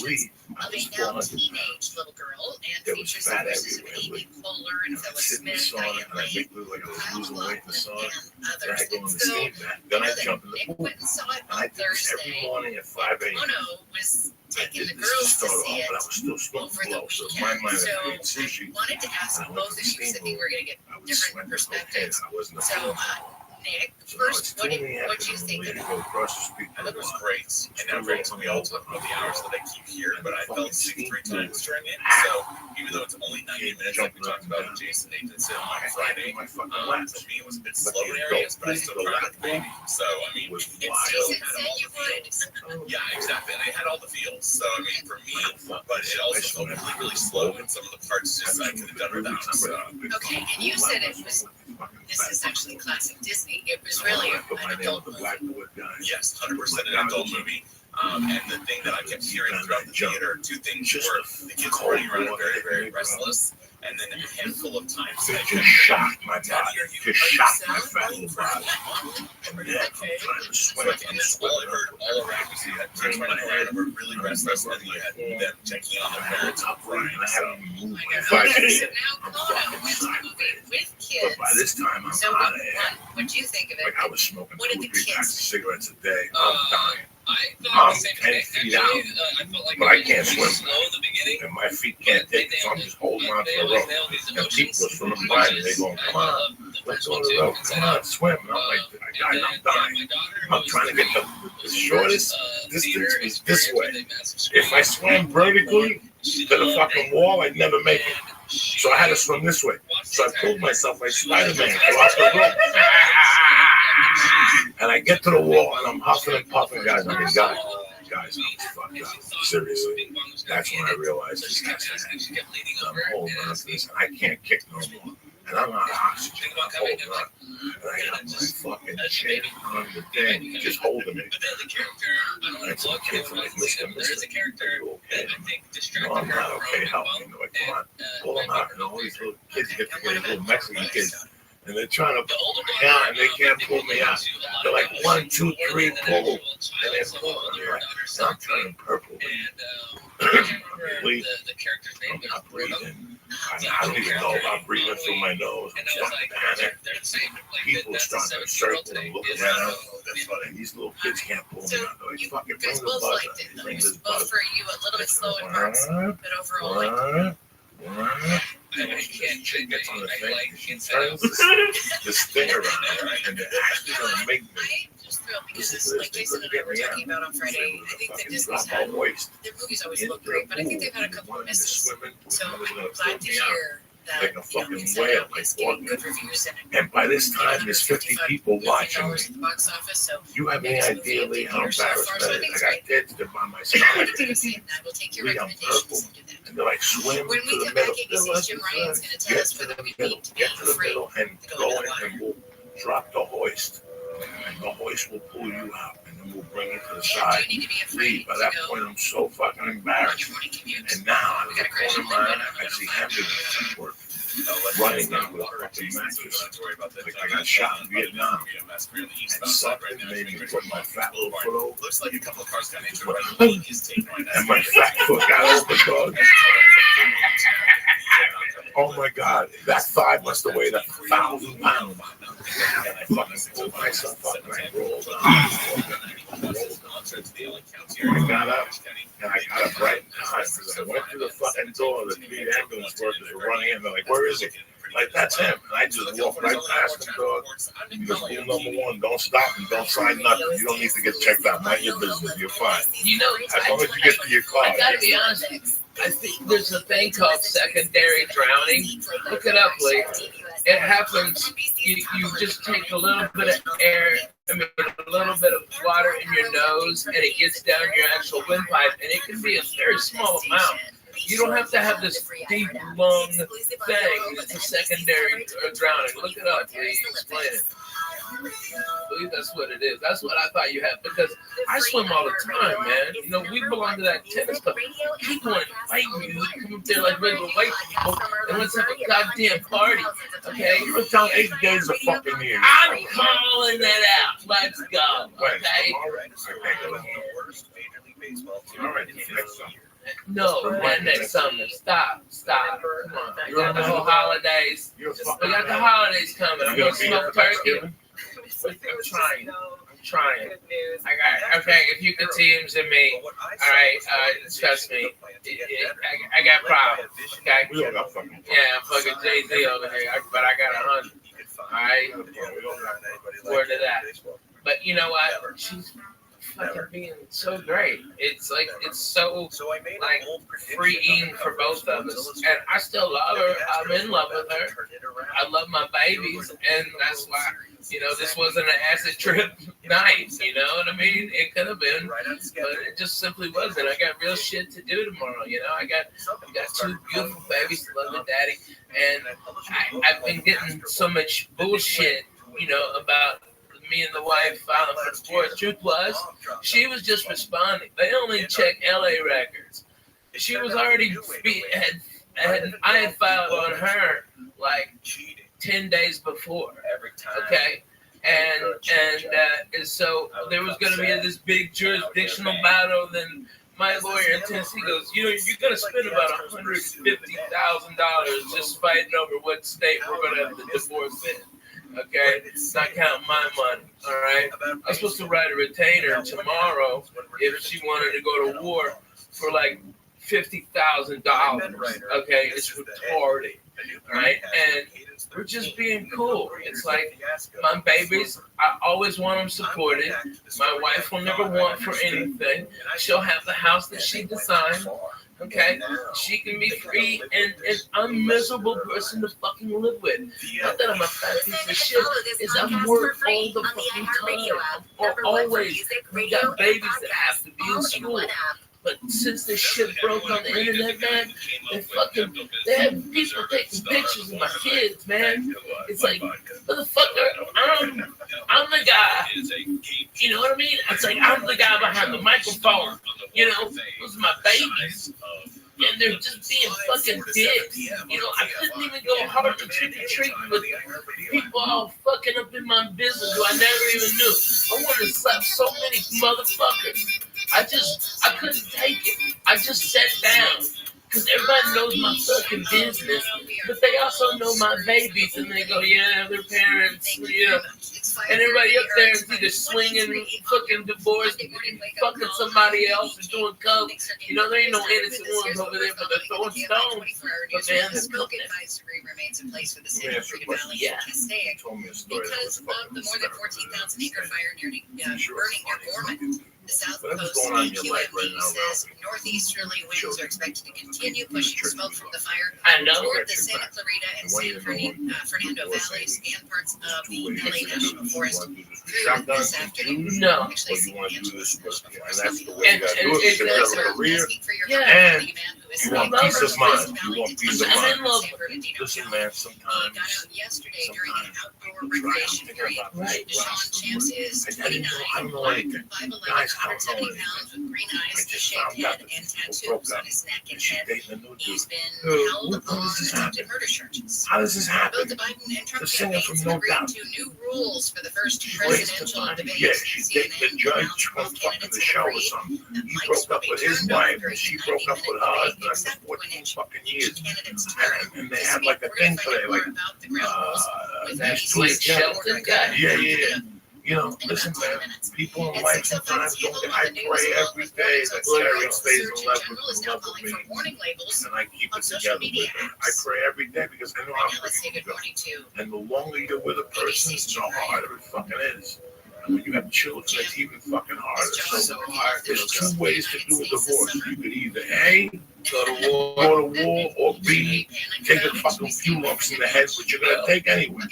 Leave. Of a now teenage little girl and features fat voices of everywhere. Amy Poehler and Phyllis Smith, Diane And I Lane, make look like I was losing weight in the sauna. and Then I others. go in the So, steam mat. Then I jump in the Nick pool. went and saw it And I on do this every Thursday. morning at 5 a.m. Ono was taking the This girls to started see off, it but I was still smoking over the blow. So in my weekend. mind, So I ate sushi. I wanted to ask And I went both to of the you, steam so we room. were going to get I was different sweating cocaine. perspectives. I wasn't a So, fool. Nick, So first, now it's 2 in the what do you think afternoon. of We go across the street. And it was great. And now great to me also of the hours that I keep here, but I felt sick 3 times during it. So even though it's only 90 minutes, like we talked about with Jason Nathanson on Friday, for me it was a bit slow in areas, but I still tried the baby. So I mean, Jason said you would. yeah, exactly. And I had all the feels. So I mean, for me, but it also felt really, really slow in some of the parts. Just I could have done without. So Okay, and you said it was. This is actually classic Disney. It was really an adult movie. yes, 100% an adult movie. And the thing that I kept hearing throughout the theater, 2 things were the kids running around very, very restless, and then a handful of times It just shocked my body. Just shocked my fat little body. And then I'm trying to swim. And that's all I heard all around was you had kids running around and were really restless, and then you had them checking on their parents up And right. I So haven't moved I in know. 5 So days. now I'm Kono fucking went to the movie sideways. with But kids. by this time, I'm So out of here. what do you think of it? Like I was smoking What 2 did or the 3 packs of kids? cigarettes a day. I'm dying. I I'm thought the same 10 thing. feet Actually, out. I felt like But I can't swim. slow in the beginning. And my feet can't take it, so I'm just holding on to the rope. And people are swimming by me. They going, come on, let's go to the rope. Come on, swim. And I'm like, I'm dying. I'm trying to get the shortest distance is this way. If I swam vertically to the fucking wall, I'd never make it. So I had to swim this way. So I pulled myself like Spider-Man across the rope. And I get to the wall and I'm huffing and puffing, guys. I mean, guys, I'm fucked up. Seriously. That's when I realized this has to happen. I'm holding on to this and I can't kick no more. And I'm on oxygen. I'm holding on. And I got my fucking chin on the thing, just holding it. And some kids are like, listen, are you okay? No, I'm not okay. Help me. They're like, come on, pull them out. And all these little kids get together, little Mexican kids. And they're trying to pull me out, and they can't pull me out. They're like, 1, 2, 3, pull. And they're pulling. And I'm turning purple. I'm breathing. I'm not breathing. I don't even know if I'm breathing through my nose. I'm fucking panicked. People are starting to circle and look around. And these little kids can't pull me out. They're like, fucking bring the Both buzzer. liked it. Bring It was this both buzzer. for you a little bit slow in parts, but overall, like, And it gets on the thing. She turns this thing around, and they're actually gonna make me. I'm just thrilled because this, like Jason and I were talking about on Friday, I think that Disney's Drop had my waist. their movies always look great, but I think they've had a couple of misses. So I'm glad to hear that Like a fucking Inside whale, Out like is getting walking. good reviews And by this time, there's 50 people watching me. at the box office. So You have any idea, Lee, how embarrassed I am? I got kids that by my I side. will take your Lee, I'm recommendations purple. and do that. And they're like, swim When to we the come middle. back, They're us Jim Ryan's going to tell get us to whether the we middle, need to get be to the free. middle, and go in, and we'll drop the hoist. And the hoist will pull you out, and then we'll bring you to the side. Leave. By that point, I'm so fucking embarrassed. And now, at the corner of my eye, I see ambulances work. Running in with a fucking mattress. Like I got shot in Vietnam. And something made me put my fat little foot over. Looks like a couple of cars got injured. And my fat foot got over, dog. Oh my God, that thigh must have weighed 1,000 pounds. And I fucking pulled myself up and I rolled on. I got up and I got up right in time because I went through the fucking door. The 3 ambulance workers were running in. They're like, "Where is he?" Like, that's him. And I just walked right past him, dog. Because rule number 1, don't stop and don't sign nothing. You don't need to get checked out. Mind your business. You're fine. You know, As long as you get to your car. I gotta be honest. I think there's a thing called secondary drowning. Look it up, Lee. It happens. You just take a little bit of air, a little bit of water in your nose, and it gets down your actual windpipe, and it can be a very small amount. You don't have to have this deep lung thing. It's a secondary drowning. Look it up, Lee. Explain it. I believe that's what it is. That's what I thought you had, because I swim all the time, man. You know, we belong to that tennis club. People want to fight you. Come up there like regular white people, and let's have a goddamn party, okay? You're telling 8 days of fucking years. I'm calling that out. Let's go, okay? All right, next summer. No, not next summer. Stop. Come on. We got the whole holidays. We got the holidays coming. I'm gonna smoke turkey. I'm trying. Okay, if you could teams in me, all right, trust me. I got problems. Okay? Yeah, I'm fucking Jay-Z over here, but I got 100. All right? Word to that. But you know what? She's fucking being so great. It's like, it's so like freeing for both of us. And I still love her. I'm in love with her. I love my babies, and that's why, you know, this wasn't an acid trip night. You know what I mean? It could have been, but it just simply wasn't. I got real shit to do tomorrow. You know, I've got 2 beautiful babies to love their daddy, and I've been getting so much bullshit, you know, about me and the wife filing for divorce. Truth was, she was just responding. They only check LA records. She was already I had filed on her like 10 days before. Okay. And so there was going to be this big jurisdictional battle. Then my lawyer in Tennessee goes, you know, you're going to spend about $150,000 just fighting over what state we're going to have the divorce in. Okay, it's not counting my money. All right, I'm supposed to write a retainer tomorrow if she wanted to go to war for like $50,000. Okay, it's retarded. All right, and we're just being cool. It's like my babies, I always want them supported. My wife will never want for anything. She'll have the house that she designed. Okay, she can be free, and I'm a miserable person to fucking live with. Not that I'm a fat piece of shit, is I'm work all the fucking time. Or always, we got babies that have to be in school. But since this shit broke on the internet, man, they have people taking pictures of my kids, man. It's like, motherfucker, I'm the guy. You know what I mean? It's like, I'm the guy behind the microphone. You know, those are my babies. And they're just being fucking dicks. You know, I couldn't even go hard to trick-or-treat with people all fucking up in my business who I never even knew. I wanted to slap so many motherfuckers. I couldn't take it. I just sat down. Because everybody knows my fucking business, but they also know my babies, and they go, yeah, their parents, you know. And everybody up there is either swinging, fucking divorced, fucking somebody else, or doing coke. You know, there ain't no innocent ones over there, but they're throwing stones. But man, they're cooking. Remains in place for the city of Freedom Valley and Castaic because of the more than 14,000 acre fire burning near Gorman. The south Whatever's coast going on in your life right QMB now, says northeasterly winds are expected to continue pushing smoke from the fire I know. toward the Santa Clarita and San Fernando valleys and parts of the LA National Forest through this afternoon. No. Actually, Or you want to do this, and that's the way And- you got to and- do it. You and- can have a career, Yeah. and you want peace of mind. You want peace of I'm in mind. love. Listen, man, sometimes, Got out yesterday during an outdoor recreation period. Right. Deshaun Champs is 29, I don't know anything. 5'11", Guys, I don't know 170 anything. pounds with green I eyes, a just shaved found head, out and that people tattoos broke on up. his neck and And she's head. dating a new dude. He's been Who? held How on does this happen? attempted murder charges. How does this Both happen? the Biden and Trump The singer campaigns from have No agreed Doubt. to new rules for the first She presidential raised the debates. money. Yeah, she dated the judge from fucking the show or something. He broke up with his wife, and she broke up with her husband after 14 fucking years. And they had like a thing today, like, these two together. Yeah. You know, listen, man, people in life sometimes don't get, I pray every day that Terry stays in love with me, and I keep it together with her. I pray every day because I know how freaking you go. And the longer you're with a person, the harder it fucking is. And when you have children, it's even fucking harder. So there's two ways to do a divorce. You could either A, go to war, or B, take a fucking few lumps in the head, which you're gonna take anyway.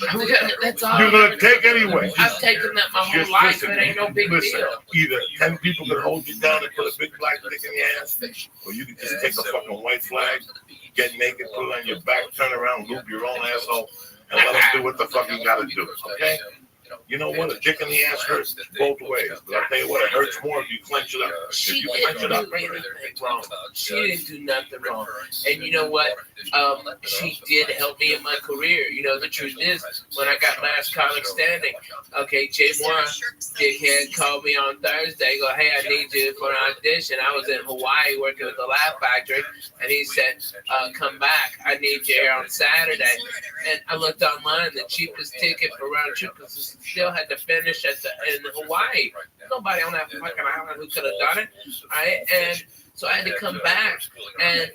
That's all. You're gonna take anyway. I've taken that my whole life. It ain't no big deal. Either 10 people can hold you down and put a big black dick in your ass, or you can just take a fucking white flag, get naked, put it on your back, turn around, loop your own asshole, and let them do what the fuck you gotta do, okay? You know what? A dick in the ass hurts both ways. But I'll tell you what, it hurts more if you clench it up. If you clench it up, wrong. She didn't do nothing wrong. And you know what? She did help me in my career. You know, the truth is, when I got last comic standing, okay, Jay Moore, dickhead, called me on Thursday, go, hey, I need you for an audition. I was in Hawaii working with the Laugh Factory, and he said, come back. I need you here on Saturday. And I looked online, the cheapest ticket for round trip, because still had to finish in Hawaii. Nobody on that fucking island who could have done it. Right? And so I had to come back, and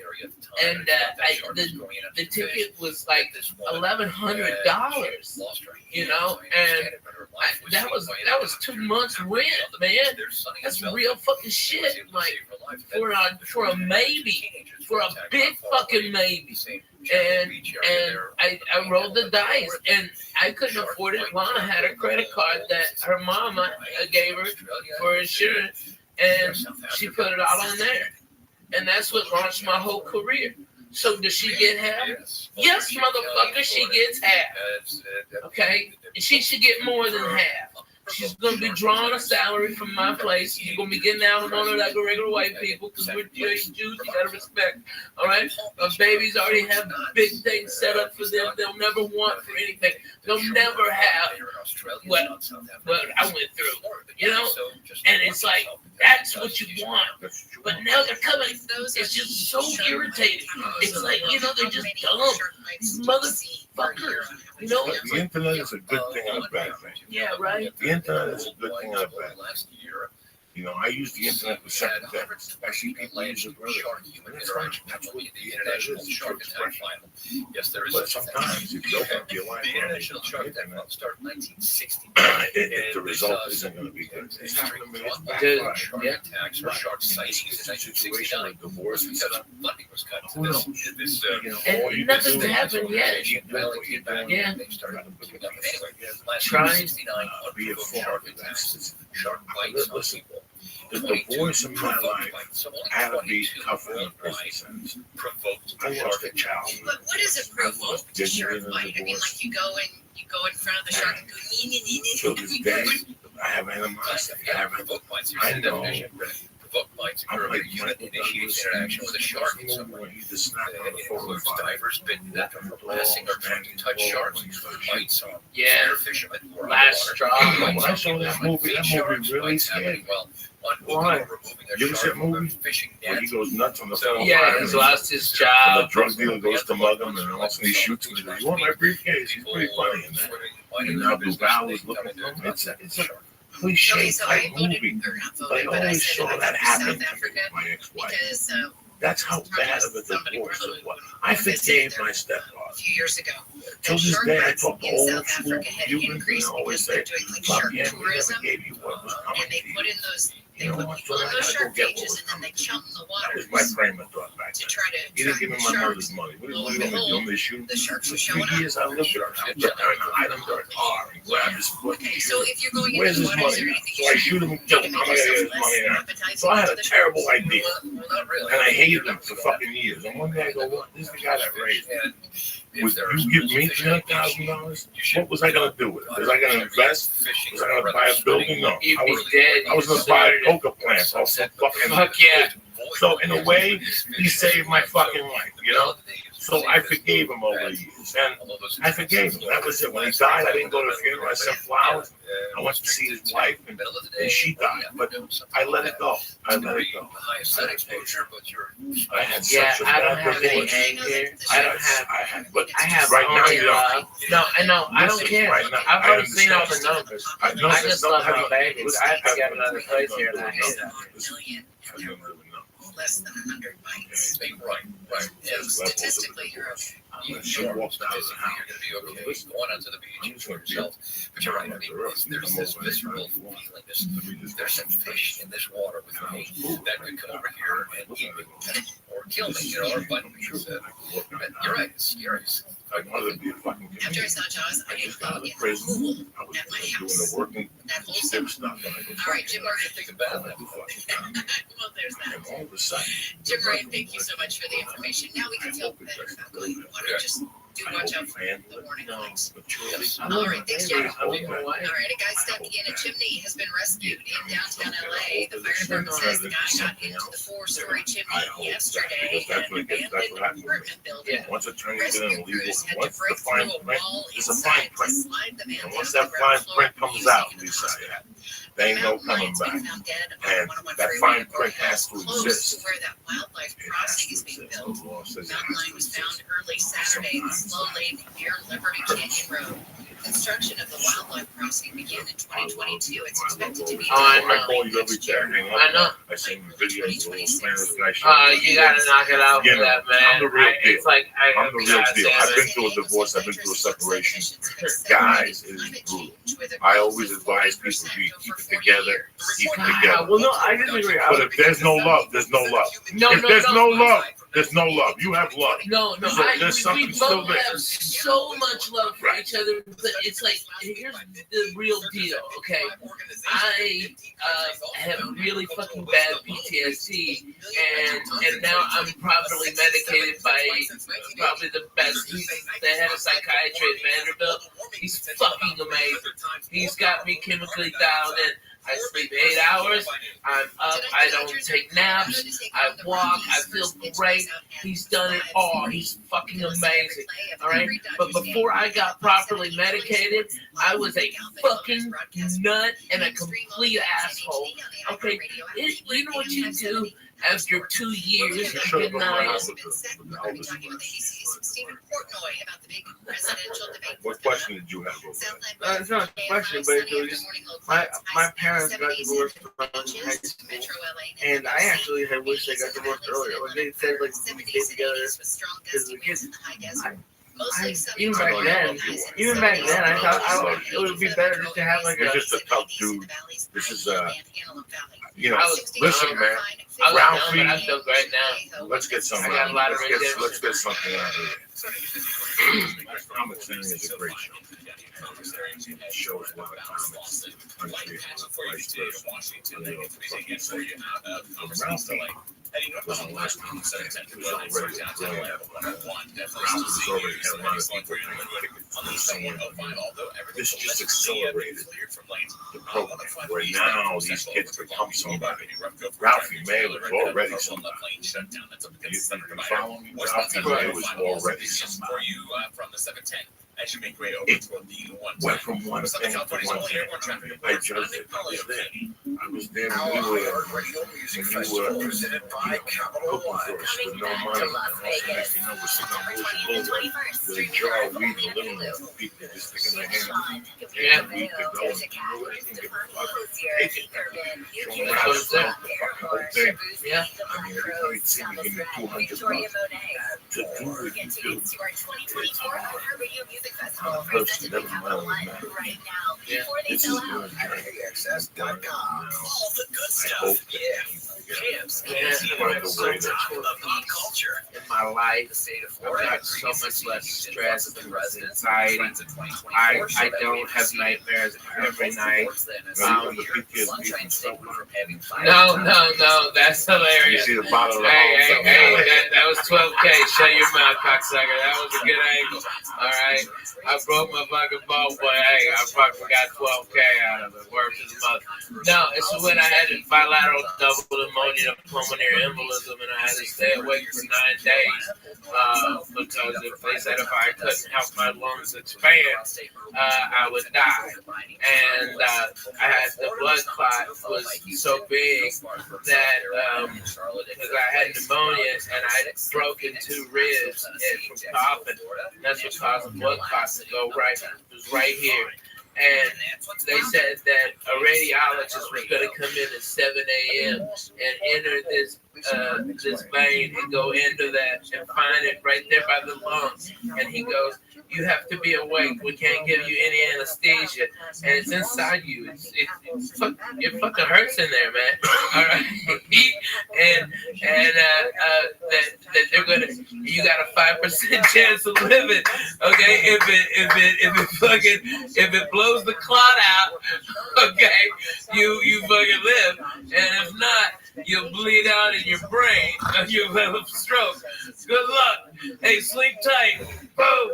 the ticket was like $1,100, you know, and that was 2 months rent, man. That's real fucking shit. Like for a maybe, for a big fucking maybe. And I rolled the dice, and I couldn't afford it. Lana had a credit card that her mama gave her for insurance, and she put it all on there. And that's what launched my whole career. So does she get half? Yes, motherfucker, she gets half. Okay? And she should get more than half. She's going to be drawing a salary from my place. You're going to be getting out on her like a regular white people because we're Jews. You got to respect. All right? Babies already have big things set up for them. They'll never want for anything. They'll never have what I went through. You know? And it's like, that's what you want. But now they're coming. It's just so irritating. It's like, you know, they're just dumb. These motherfuckers. You know? The internet is a good thing and a bad thing. Yeah, right. The internet is a good thing and a bad thing. You know, I use the internet for second things. I see people use it for other things. And that's fine. That's what the internet is. It's for expression. But sometimes if you open up your line on the internet, the result isn't going to be good. It's not going to be backfire. It's a situation like divorce and stuff. Who knows? And nothing's happened yet. Yeah. Trying. Be a father. Listen, the divorce in my life had to be tougher than prison sentence. I lost a child. But what does it provoke to shark fight? I mean, like you go in front of the shark and go, to this day, I have animosity. I know. I'm like Michael Douglas interaction with a shark. He just snapped on the phone. Divers been nothing for blasting or trying to touch sharks and bites on. Yeah. Last straw. When I saw that movie really scared me. Why? You ever see that movie? Where he goes nuts on the phone. Yeah, he's lost his And job. the drug dealer goes to mug him, and all of a sudden he shoots him. He goes, "You want my briefcase?" He's pretty funny in that. And now Duval is looking for him. It's a cliche type movie. But I always saw that happen to my ex-wife. That's how bad of a divorce it was. I forgave my stepfather. a few years ago. To this day, I talk to in old South school Africa had Cubans, and increased I always because say, they're doing like "Fuck shark yeah, we tourism, never gave you what was coming and they to put you." in those They put people on those shark cages and then they chump the water That was my frame of thought back to then. try to He didn't give me my sharks. mother's money. What do you Lo and want me to do? behold, I'm going to shoot the sharks for were 3 showing up. years. I lived there. I hide under a car and grab his foot. Okay, so if you're going Where's into his the water, is there money? anything So I shoot him and kill him. I'm going to get his money now. So I had a terrible idea. And I hated him for fucking years. And one day I go, well, this is the guy that raised me. Would you give me $300,000? What was I going to do with it? Was I going to invest? Was I going to buy a building? No. You'd I be was dead. going to buy a coca plant off some fucking. Fuck yeah. So in a way, he saved my fucking life, you know? So I forgave him over the years. And I forgave him. That was it. When he died, I didn't go to the funeral. I sent flowers. I went to see his wife, and she died. But I let it go. I let it go. I had such a I don't bad have any divorce. anger. I I don't have. But I have right now only you don't. love. No, I know. I don't Listen, care. right now, I've I already seen all the understand. numbers. I know I there's just love nothing- how big it's. I have to get another place here, and I hate that. Less than 100 bites. Right. And statistically, you're She walks out of the house. You're going to be okay going onto the beach for yourself. But you're right. I mean, there's this visceral feeling. There's some fish in this water with me that could come over here and eat me or kill me, you know, or bite me. But you're right. It's scary. After I saw Jaws, I didn't go in the pool at my house. That whole summer. All right, Jim Morgan. Well, there's that. Jim Ryan, thank you so much for the information. Now we can feel better about going to the water. Just do watch out for the warning lights. All right, thanks, Jack. All right, a guy stuck in a chimney has been rescued in downtown LA. The fire department says the guy got into the 4-story chimney yesterday in an abandoned apartment building. Once it turns into illegal, Crews had to once the break fine through a print, wall there's a inside fine to print. slide the man And down once to that the fine ground floor. print comes out, Lisa, they ain't no coming back. And that fine print has to Close exist. to where that wildlife crossing is being built. Mountain lion was found early Saturday in the slow lane near Liberty Canyon Road. Construction of the wildlife crossing began in 2022. It's expected to be I call you every day. I know. I send you videos of those planners that I show You gotta knock it out You for know, that, man. I'm the real deal. It's like I'm the real deal. I've been through a divorce. I've been through a separation. Guys, it is brutal. I always advise people to keep it together. Keep it together. Well, no, I disagree. But if there's no love, there's no love. If there's no love, there's no love. You have love. No, So there's we something still both there. have so much love for each other, but it's like, here's the real deal, okay? I have really fucking bad PTSD, and now I'm properly medicated by probably the best. He's the head of psychiatry at Vanderbilt. He's fucking amazing. He's got me chemically dialed in. I sleep 8 hours. I'm up. I don't take naps. I walk. I feel great. He's done it all. He's fucking amazing. All right. But before I got properly medicated, I was a fucking nut and a complete asshole. Okay. You know what you do after 2 years of good night? What question did you have? It's not a question, but it was just my parents got divorced from high school, and I actually had wished they got divorced earlier. When they said like we stay together because of the kids, even back then, I thought it would be better just to have like You're a. just a tough dude. This is you know. I was Listen, man. I Ralphie, but I feel great now. let's get some. I got a lot of Let's get something out of here. Comic Thing is a great show. It shows a lot of comics. Was the last time he said it was already growing. Ralph was already had a lot of people this just accelerated the program where now these kids become somebody. Ralphie May was already somebody. You follow me? Ralphie May was already somebody. As you make way over toward the one went from one thing to one thing. I just I was there when we were presented by Capital One. With no money. You know, we're sitting on the boulevard with a jar of weed and little people just sticking their hand in the weed to go and take it. Showing around the fucking whole thing. Yeah. I mean, every time you see me, give me $200 to do what you do. Music Festival Person presented never by Capital mind One what right now before they This sell is out. good. AXS.com. All the good I stuff. hope Yeah. Camps. Yeah. Find a way to pop culture. In my life, The state of I've Florida got so much less stress and less residents. anxiety. I don't have nightmares every night. No, that's You hilarious. see the bottom of the Hey, that was 12K. Shut your mouth, cocksucker. That was a good angle. All right. I broke my fucking ball, but hey, I fucking got 12K out of it. Work to the mother. No, it's when I had bilateral double pneumonia, pulmonary embolism, and I had to stay awake for 9 days because if they said if I couldn't help my lungs expand, I would die. And I had the blood clot was so big that because I had pneumonia and I had broken 2 ribs from coughing. That's what caused the blood clot to go right. It was right here. And they said that a radiologist was going to come in at 7 a.m. and enter this vein and go into that and find it right there by the lungs. And he goes, "You have to be awake. We can't give you any anesthesia, and it's inside you. It fucking hurts in there, man. All right." and that they're gonna. You got a 5% chance of living. Okay, if it blows the clot out, okay, you fucking live, and if not, you'll bleed out in your brain. You'll have a stroke. Good luck. Hey, sleep tight. Boom.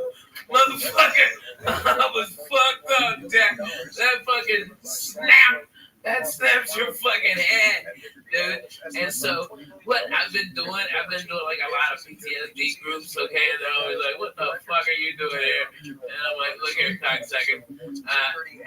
Motherfucker, I was fucked up, Jack. That fucking snap. That snaps your fucking head, dude. And so, what I've been doing like a lot of PTSD groups, okay? And they're always like, "What the fuck are you doing here?" And I'm like, "Look here, cocksucker.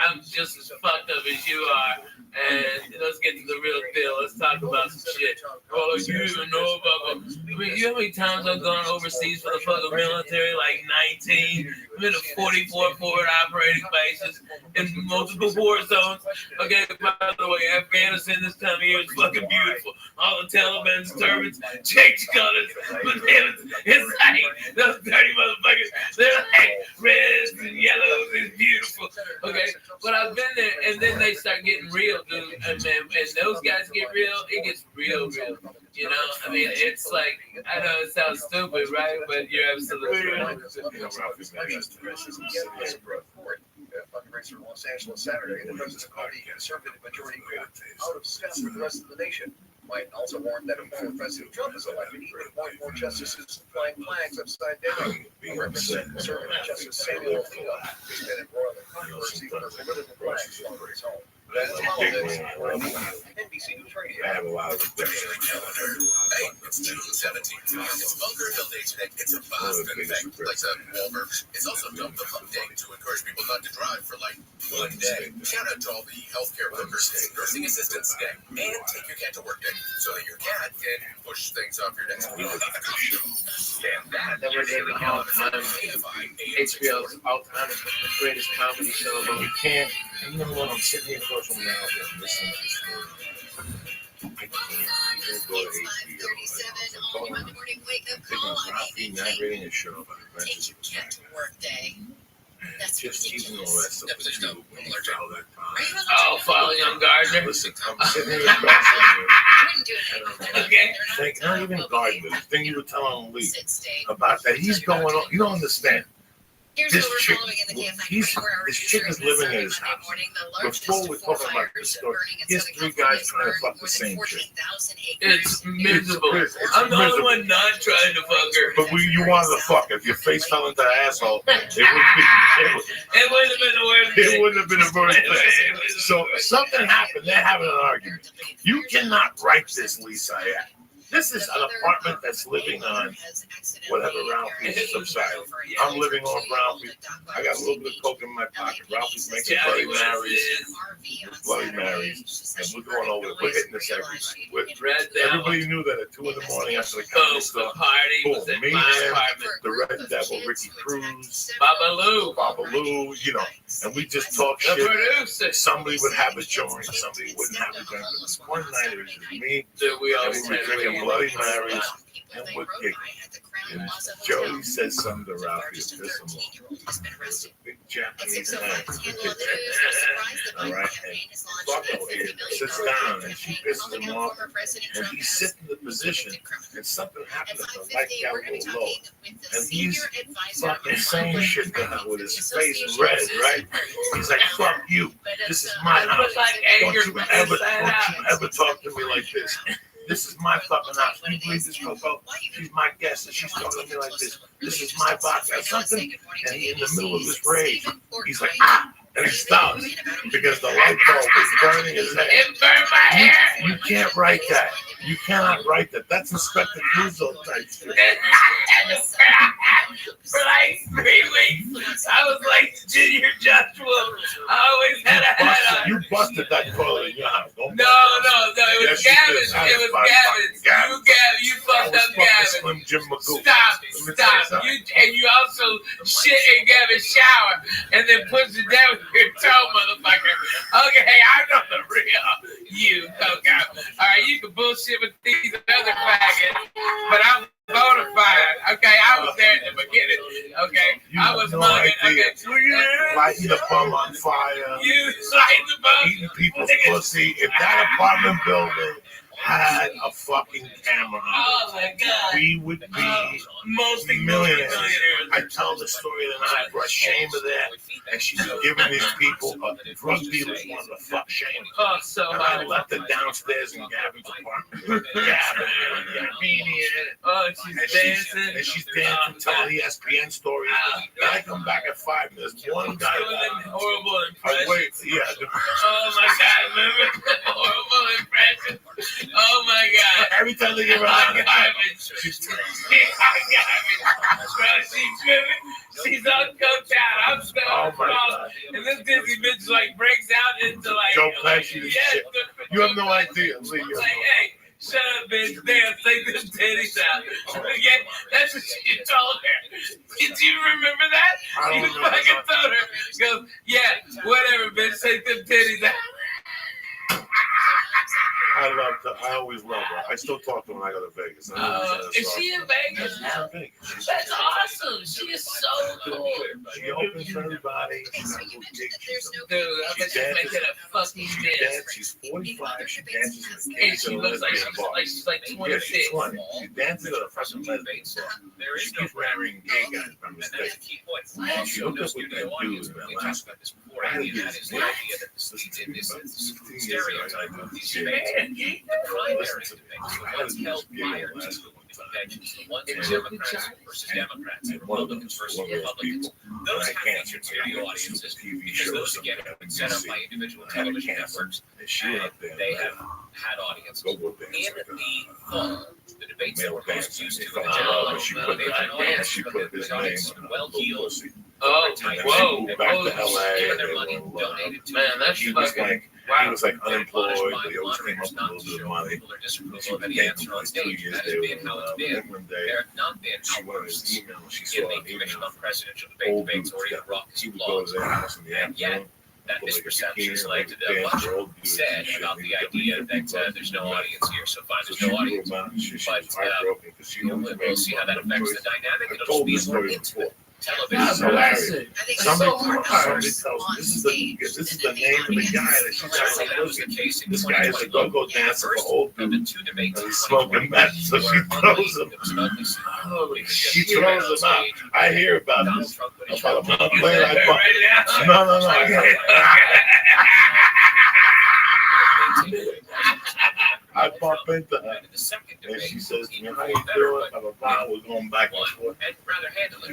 I'm just as fucked up as you are. And let's get to the real deal. Let's talk about some shit." Oh, you don't even know about it. I mean, you know how many times I've gone overseas for the fucking military? Like 19. I've been to 44 forward operating bases in multiple war zones. Okay, by the way, Afghanistan this time of year is fucking beautiful. All the Taliban's turbans change colors, but it's like those dirty motherfuckers. They're like reds and yellows. It's beautiful. Okay, but I've been there, and then they start getting real, dude. And those guys get real. It gets real. You know, I mean, it's like, I know it sounds stupid, right? But you're absolutely right. Fundraiser in Los Angeles Saturday. The President Party conservative majority vote out of step with the rest of the nation. Biden also warned that before President Trump is elected, he would appoint more justices flying flags upside down. Representative conservative Justice Samuel Alito has been embroiled in controversy for political flags on his home. NBC News Radio. I have a lot of respect. Hey, it's June 17th. It's Bunker Hill Day today. It's a Boston thing, like a Walmart. It's also Dump the Pump Day to encourage people not to drive for like 1 day. Shout out to all the healthcare workers, nursing assistants today, and take your cat to work day so that your cat can push things off your desk. That was every all time. HBO's all time greatest comedy show. But we can't, even when I'm sitting here across from now and listening to this story, I can't even go to HBO. I'm narrating a show about Take your cat to work day. That's just even the rest of the two when you all that time. Oh, Follow Young Gardner. Listen, I'm sitting here across from you. Okay. Like, not even Gardner. The thing you were telling Lee about that he's going on, you don't understand. This chick is living in his house. Before we're talking about this story, here's 3 guys trying to fuck the same chick. It's miserable. I'm the only one not trying to fuck her. But you wanted to fuck. If your face fell into the asshole, it wouldn't have been the worst thing. It wouldn't have been the worst thing. So something happened. They're having an argument. You cannot write this, Lisa. This is an apartment that's living on whatever Ralphie's subside. I'm living on Ralphie. I got a little bit of coke in my pocket. Ralphie's making Bloody Marys. And we're going over it. We're hitting this every night. Everybody knew that at 2 in the morning after the comedy stuff. Boom, me and the Red Devil, Ricky Cruz, Babalu, you know, and we just talk shit. Somebody would have a joint, somebody wouldn't have a joint. But this one night it was just me, and we were drinking Bloody Marys, and we're kicking. And Joey says something to Ralphie to piss him off. There's a big Japanese man. All right, and Bucko here sits down and she pisses him off, and he sits in the position, and something happens to the light got a little low, and he's fucking saying shit to her with his face red, right? He's like, "Fuck you! This is my house. Don't you ever talk to me like this. This is my fucking house. Can you believe this, Coco? She's my guest, and she's talking to me like this. This is my box or something." And he, in the middle of his rage, he's like, "Ah!" And he stops because the light bulb is burning his head. It burned my hair. You can't write that. You cannot write that. That's Inspector Clouseau type shit. For like 3 weeks, I was like Junior Joshua. I always had a hat on. You busted that toilet in your house. No, it was Gavin's. It was Gavin's. You fucked up Gavin. Slim Jim Magoo. Stop. You also shit in Gavin's shower and then push it down with your toe, motherfucker. Okay, I know the real you, Coco. All right, you can bullshit with these other faggots, but I'm bona fide. Okay, I was there at the beginning. Okay, I was mugging. Okay, lighting the bum on fire. You lighting the bum. Eating people's pussy. If that apartment building had a fucking camera on oh my God, we would be millionaires. I tell the story tonight. We're ashamed of that. And she's giving these people drug dealers want to fuck shame. Oh, so and I left her downstairs in Gavin's apartment. Oh, she's dancing. And she's dancing, telling ESPN stories. And I come back at 5 minutes. One guy. Horrible impression. Oh my God, remember the horrible impression? Oh my God! Every time they give her she's she's on coach out. I'm still on cross, and this Disney bitch like breaks out into like Joe Pesci. Yes, you have no idea. Like, hey, shut up, bitch! Damn, take them titties out. Okay, that's what she told her. Did you remember that? I don't you remember. Fucking told her. Goes, yeah, whatever, bitch. Take them titties out. I always love her. I still talk to her when I go to Vegas. Is she in Vegas now? That's awesome. She is so cool. She opens for everybody. Dude, I bet she's making a fucking dance. She's 45. She dances. And she looks like she's like 26. She's 20. She dances at a fucking lesbian bar. She keeps marrying gay guys by mistake. She hooked up with that dude in that last night. I had to get his life. Listen to me about 16 years ago. Listen to me. I had to do this gay in Alaska one time. Democrats versus Democrats. And one of them is one of those people. Those I can't radio audiences TV because shows. those again have been set up by individual television networks. And they have had audiences. In the fall, the debates that were most used to she put his name well-heeled. Oh, whoa! Back to LA. Man, that's he was like, he was like unemployed, but he always came up with a little bit of money. She became for like 2 years there. One day, she went on his email. She saw an email. Old dudes he would go to their house in the afternoon. That misperception led to the much said about the idea that there's no audience here. So fine, there's no audience. But we'll see how that affects the dynamic. It'll be more television. Somebody tells me this is the name of the guy that she's trying to lose. This guy is a go-go dancer for old people. And he's smoking meth, so she throws him. She throws him out. I hear about this. About a month later, I bump into her, and she says, "You know how you do it?" We're going back and forth. And rather handily,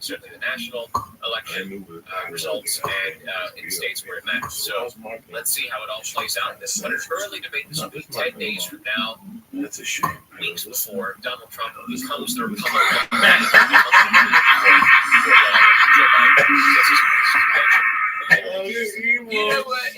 certainly the national election results and in states where it matters. So let's see how it all plays out. This is an early debate. This will be 10 days from now. That's a shame. Weeks before Donald Trump becomes the Republican. You know what,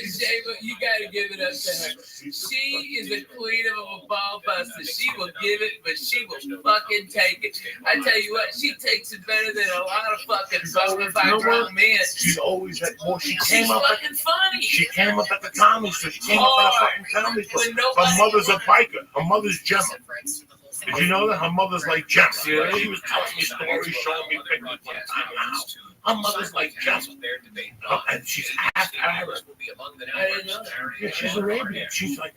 Shayla? You gotta give it up to her. She is the queen of a ball buster. She will give it, but she will fucking take it. I tell you what, she takes it better than a lot of fucking bonafide grown men. She's always had more. She's fucking funny. She came up at the comedy show. She came up at a fucking comedy show. Her mother's a biker. Her mother's Gemma. Did you know that her mother's like Jess? Yeah. She was telling me stories, showing me pictures one time in the house. Her mother's like Jess. And she's half Arab. I didn't know that. Yeah, she's Arabian. She's like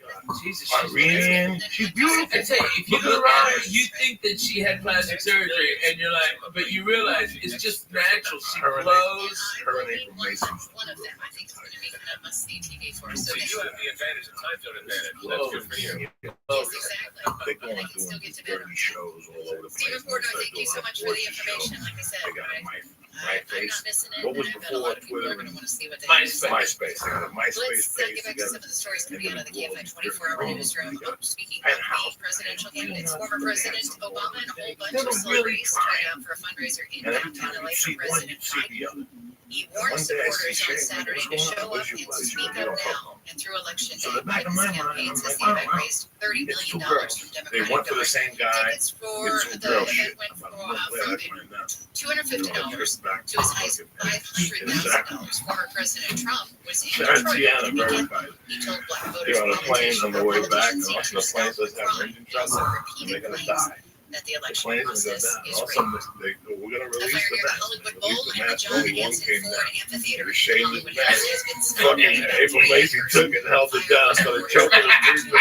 Iranian. She's beautiful. I tell you, if you look at her, you think that she had plastic surgery, and you're like, but you realize it's just natural. She glows. Her and April Mason. One of them, I think, is going to make a must-see TV for us. So You have the advantage, the time zone advantage. That's good for you. yes, exactly. They're going And I can still doing get to bed. dirty shows all over the place. Steve Porter, thank you so much for the information. Like I said, They got right? my I'm face. not missing it. What was and I bet a before lot of people are Twitter going to and want to see what they have. MySpace? They got a MySpace Let's page get back to together. some of the stories coming out of the And KFI then 24-hour newsroom. Speaking of the presidential candidates, former President Obama and a whole bunch of celebrities turned out for a fundraiser in And every downtown time LA you for see one, you President see Biden. the other. He warned One day I see supporters on Shane, Saturday to what's going on? show up Where's and your place? speak We up don't talk now. And through election So day, the back of my Biden's mind, campaign I'm says like, the event wow, raised $30 it's two million girls. from They Democratic went for the donors. same guy. Tickets for It's two the girl event shit. went I'm from glad I find out. $250 Back to as high as $500,000. Former President Trump was in That's Detroit Tiana over the weekend. verified. He told black voters They're on a plane on the way back, and politicians also the should plane stop doesn't have crime. engine He also trouble, and repeated they're gonna claims die. that the The election plane's gonna go process down. is All of a rigged. sudden, we're gonna The release fire the near the map. Hollywood Release Bowl the and the map. John Only one Hanson came Ford down. Amphitheater The in shame is Hollywood bad. has been Fucking April Macy took it and held it down, started choking and breathing the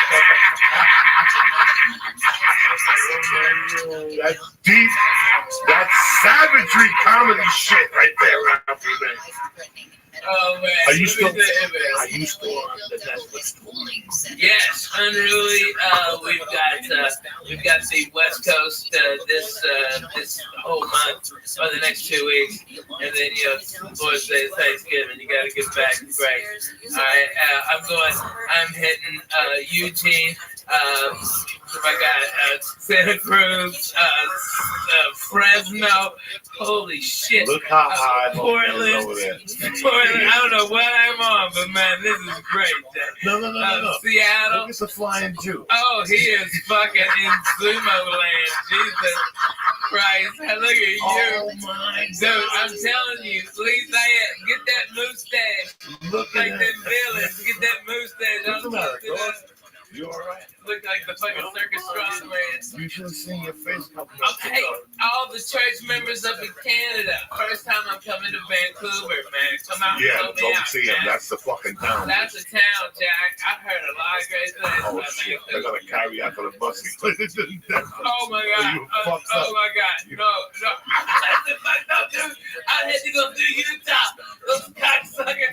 That's deep. That's savagery comedy shit right there, Ralphie, man. Oh man, Are you still? Look at that, man. Are you still on the Netflix? Yes, unruly. We've got the West Coast this whole month or the next 2 weeks, and then Lord's Day, Thanksgiving. You got to get back. Great. All right, I'm hitting Eugene. I got Santa Cruz, Fresno. Holy shit! Look how high Portland. over there. Portland. I don't know what I'm on, but man, this is great. No. Seattle. Look, it's a flying Jew. Oh, he is fucking in sumo land. Jesus Christ. Hey, look at you. Oh my Dude, I'm telling you, please get that mustache. Look like at that villain. Get that mustache. What's the matter, I'm dog? You all right? Look like the fucking circus strongman. You should have seen your face coming up. Okay, all the church members up in Canada. First time I'm coming to Vancouver, man. Come out and Yeah, help me don't out. see him. That's the fucking town. That's a town, Jack. I heard a lot of great things Oh about shit! Vancouver. They're gonna carry you out to the bus. Oh my god! You fucked Oh up. my god! No! I fucked up, dude. I had to go through Utah. Those cocksuckers.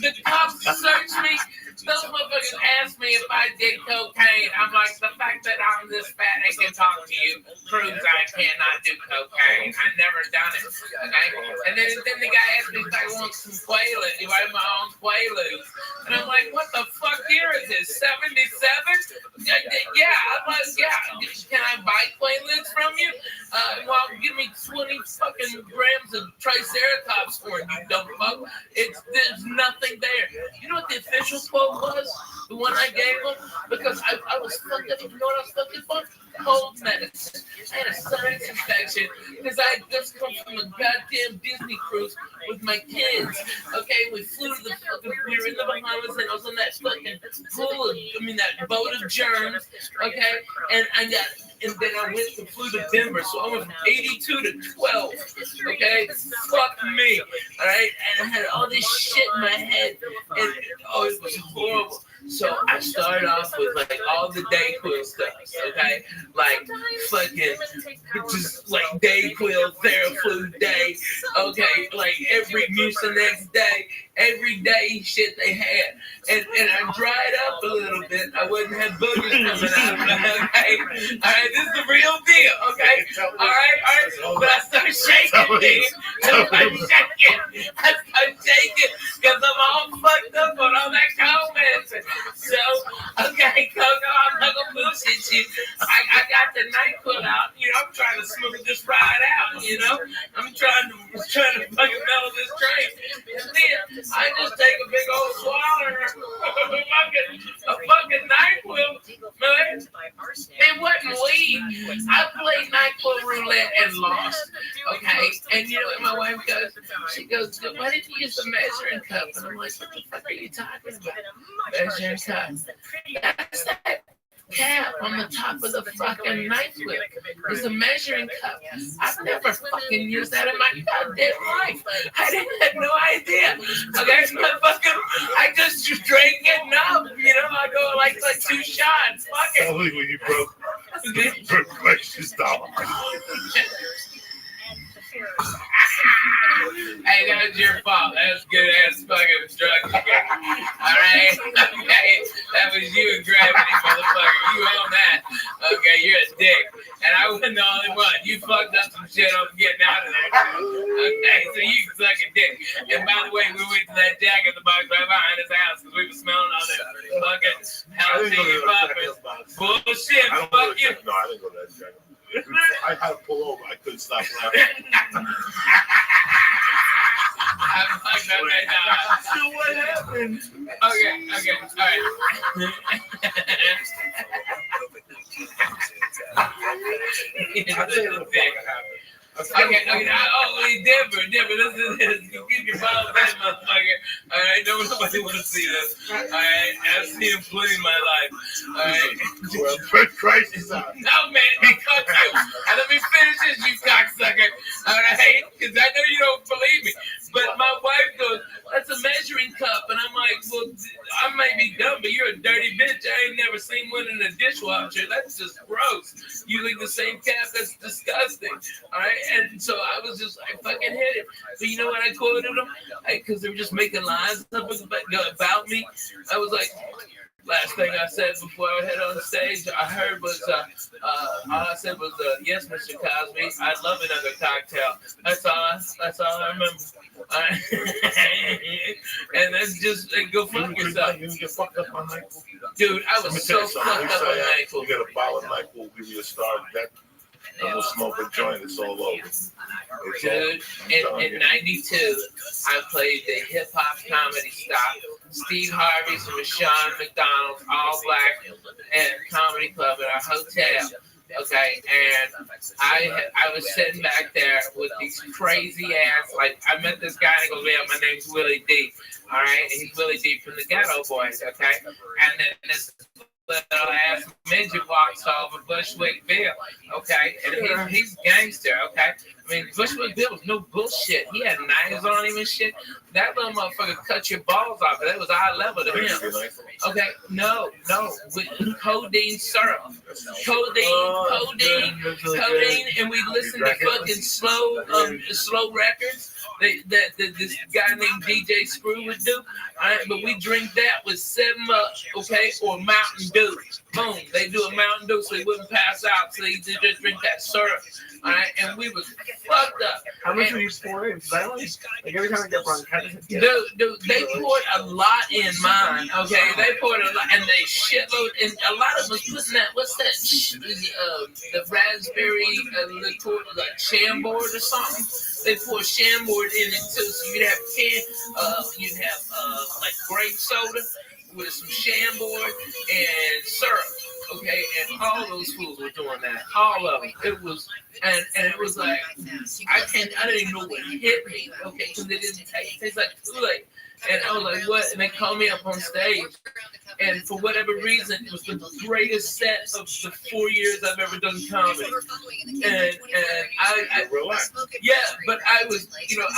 The cops searched me. Those motherfuckers asked me if I did cocaine. I'm like, the fact that I'm this fat and can talk to you proves I cannot do cocaine. I've never done it. Okay? And then the guy asked me if I want some Quaaludes. Do I have my own Quaaludes? And I'm like, what the fuck year is this? 77? Yeah. I'm like, yeah. Can I buy Quaaludes from you? Well, give me 20 fucking grams of Triceratops for it, you dumb fuck. There's nothing there. You know what the official quote was? The one I gave him? Because I was fucked up. You know what I was fucked up for? Cold medicine. I had a sinus infection because I had just come from a goddamn Disney cruise with my kids. Okay, we flew to we were in the Bahamas and I was on that fucking that boat of germs. Okay, and then I flew to Denver, so I went from 82 to 12. Okay, fuck me. All right, and I had all this shit in my head, and it was horrible. So I started off with like all the Dayquil stuff, okay? Like fucking just like Dayquil, Theraflu Day, okay? Like every Mucinex day, every day shit they had. And I dried up a little bit. I wouldn't have boogers coming out of it, okay? All right, this is the real deal, okay? All right? But I started shaking, dude. I started shaking because I'm all fucked up on all that cold medicine. So, okay, Coco, I'm not gonna bullshit you. I got the NyQuil out. I'm trying to smooth this ride out. I'm trying to fucking mellow this train. And then I just take a big old swallow a fucking NyQuil. Man, it wasn't weed. I played NyQuil roulette and lost. Okay, and you know what my wife goes? She goes, why didn't you use the measuring cup? And I'm like, what the fuck are you talking about? Measuring cup. cap on the top of the fucking knife whip. It's a measuring cup. I've never fucking used that in my goddamn life. I didn't have no idea. Okay, I just drank it up. You know, I go like 2 shots. Fuck it. Only when you broke Christ's dollar. Hey, that was your fault. That was good ass fucking drugs again. Alright? Okay. That was you and gravity, motherfucker. You own that. Okay, you're a dick. And I wasn't the only one. You fucked up some shit on getting out of there. Okay, so you can suck a dick. And by the way, we went to that Jack in the Box right behind his house because we were smelling all that fucking jalapeno poppers. Bullshit. Fuck you. No, I didn't go to that Jack. I had to pull over. I couldn't stop laughing. So what happened? Okay, all right. Different. You keep your mouth that motherfucker. All right, nobody want to see this. All right, I've seen him plenty in my life. All right. Well, Christ is out. No, man, fuck you. And let me finish this, you cocksucker. All right, because I know you don't believe me. But my wife goes, that's a measuring cup. And I'm like, well, I might be dumb, but you're a dirty bitch. I ain't never seen one in a dishwasher. That's just gross. Using the same cap, that's disgusting. All right, and so I was just, I fucking hit it. But you know what I quoted them? Because they were just making lies up about me. I was like, last thing I said before I head on stage, I heard was, all I said was, yes, Mr. Cosby, I'd love another cocktail. That's all I remember. And that's just, go fuck yourself. You get fucked up on NyQuil? Dude, I was so fucked up on NyQuil. You get a bottle of NyQuil, we'll give you a star. And we'll smoke a joint, it's all over. Dude, in 92, I played the hip-hop comedy stop. Steve Harvey's and Rashawn McDonald's, all black, at Comedy Club at our hotel. Okay, and I was sitting back there with these crazy ass, like, I met this guy and he goes, yeah, my name's Willie D. All right, and he's Willie D from the Ghetto Boys, okay? And then this little ass midget walks over Bushwick Bill, okay? And he's gangster, okay? I mean, Bushwick Bill was no bullshit. He had knives on him and shit. That little motherfucker cut your balls off. That was eye level to him. Okay, no, with codeine syrup. Codeine, and we listened to fucking slow records that this guy named DJ Screw would do. All right, but we drink that with 7-Up, okay, or Mountain Dew. Boom, they do a Mountain Dew so he wouldn't pass out, so he just drink that syrup. All right, and we was fucked up. How much were you pouring? Like every time I get bronchitis, dude, they poured a lot in mine. Okay, they poured a lot, and they shitload, and a lot of us putting that. What's that? The raspberry liqueur, like Chambord or something. They pour Chambord in it too, so you'd have like grape soda with some Chambord and syrup. Okay, and all those fools were doing that. All of them. It was, and it was like, I didn't even know what hit me. Okay, because it didn't taste like Kool-Aid. And I was like, what? And they called me up on stage. And for whatever reason, it was the greatest set of the 4 years I've ever done comedy. And I yeah, but I was,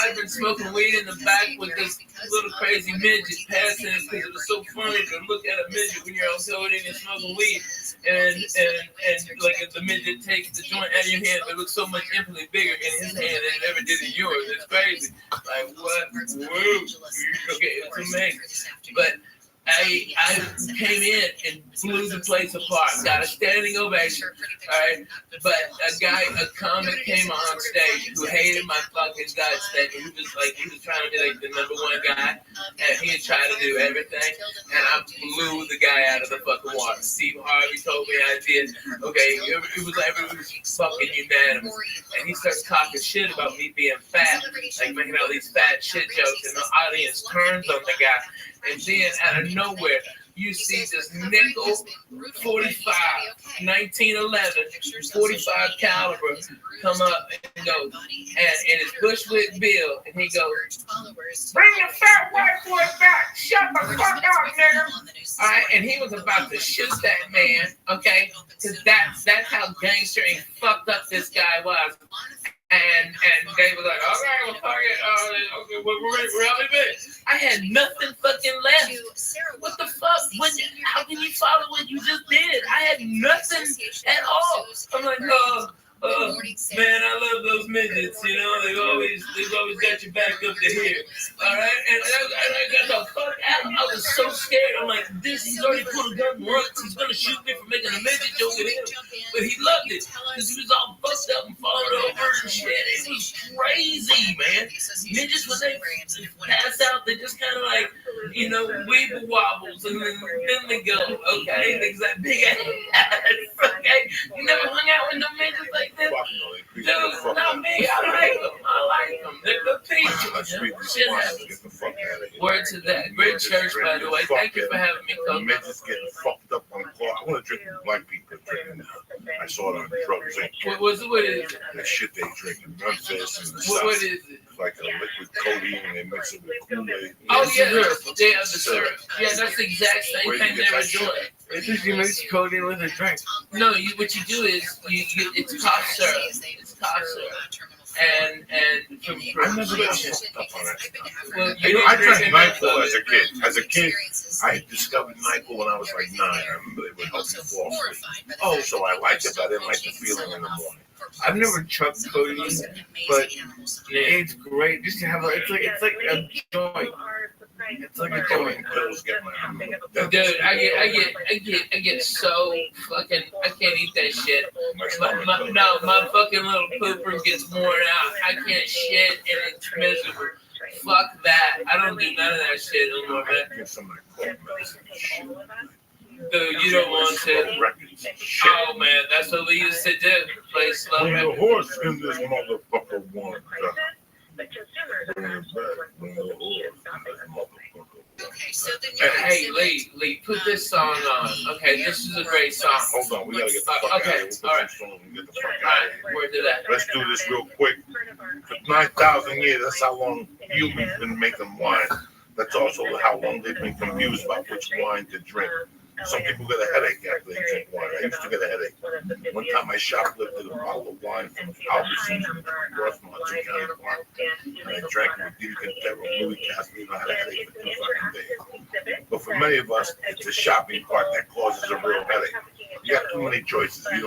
I've been smoking weed in the back with this little crazy midget passing it because it was so funny to look at a midget when you're on codeine and smoking weed. And like if the midget takes the joint out of your hand, it looks so much infinitely bigger in his hand than it ever did in yours. It's crazy. Like, what? Whoa. Okay, it's amazing. But I came in and blew the place apart. Got a standing ovation. All right, but a comic came on stage who hated my fucking guts. That he was trying to be like the #1 guy, and he had tried to do everything, and I blew the guy out of the fucking water. Steve Harvey told me I did. Okay, it was fucking unanimous, and he starts talking shit about me being fat, like making all these fat shit jokes, and the audience turns on the guy. And then out of nowhere, you see this nickel 45, 1911, 45 caliber come up and go, and it's Bushwick Bill, and he goes, "Bring the fat white boy back! Shut the fuck up, nigga!" All right, and he was about to shoot that man, okay? Because that's how gangster and fucked up this guy was. And they were like, "All right, well, fuck it. Okay, we're really big." I had nothing fucking left. What the fuck? How can you follow what you just did? I had nothing at all. I'm like, man, I love those midgets. You know, they've always got your back up to here. All right, and I got the fuck out. I was so scared. I'm like, he's already pulled a gun once. He's gonna shoot me for making a midget joke at him. But he loved it because he was all fucked up and falling over and shit. It was crazy, man. Midgets, when they pass out, they just kind of like, you know, weeble wobbles and then they go, okay, things that big ass. Okay, you never hung out with no midgets like that. Dude, not me. I like them. They're good people. Shit happens. Word to that. Great church, by the way. Thank you for having me, Coco. Midgets getting fucked up on the car. I want to drink with black people drinking now. I saw it on drugs. What is it? That shit they drinking. Memphis and the What is it? It's like a liquid codeine and they mix it with Kool-Aid. Oh, yeah, the syrup. Yeah, that's the exact same thing they were doing. It's just you mix codeine with a drink. No, what you do is it's cough syrup. It's cough syrup. And I never got fucked up on it. Well, I drank NyQuil as a kid. As a kid, I discovered NyQuil when I was like 9. I remember they would help me fall asleep. Oh, so I liked it, but I didn't like the feeling in the morning. I've never chugged codeine, but it's great. Just to have it's like a joint. It's like a joint. Dude, I get so fucking. I can't eat that shit. My fucking little pooper gets worn out. I can't shit and it's miserable. Fuck that. I don't do none of that shit anymore, man. Dude, you don't want to. Oh man, that's what we used to do. Play slow. Bring the horse in this motherfucker one. Bring it back. Bring the horse in this motherfucker. Okay, so hey, Lee, put this song on. Okay, this is a great song. Hold on, we gotta get the fuck out of here. All right. Get the fuck out of here. Where did that? Let's do this real quick. For 9,000 years, that's how long humans been making wine. That's also how long they've been confused about which wine to drink. Some people get a headache after they drink wine. I used to get a headache. One time I shoplifted a bottle of wine from Albertsons across from Hudson County Park. And I drank it with Didi Contero, Louis Casper. I had a headache for 2 fucking days. But for many of us, it's the shopping part that causes a real headache. You got too many choices. You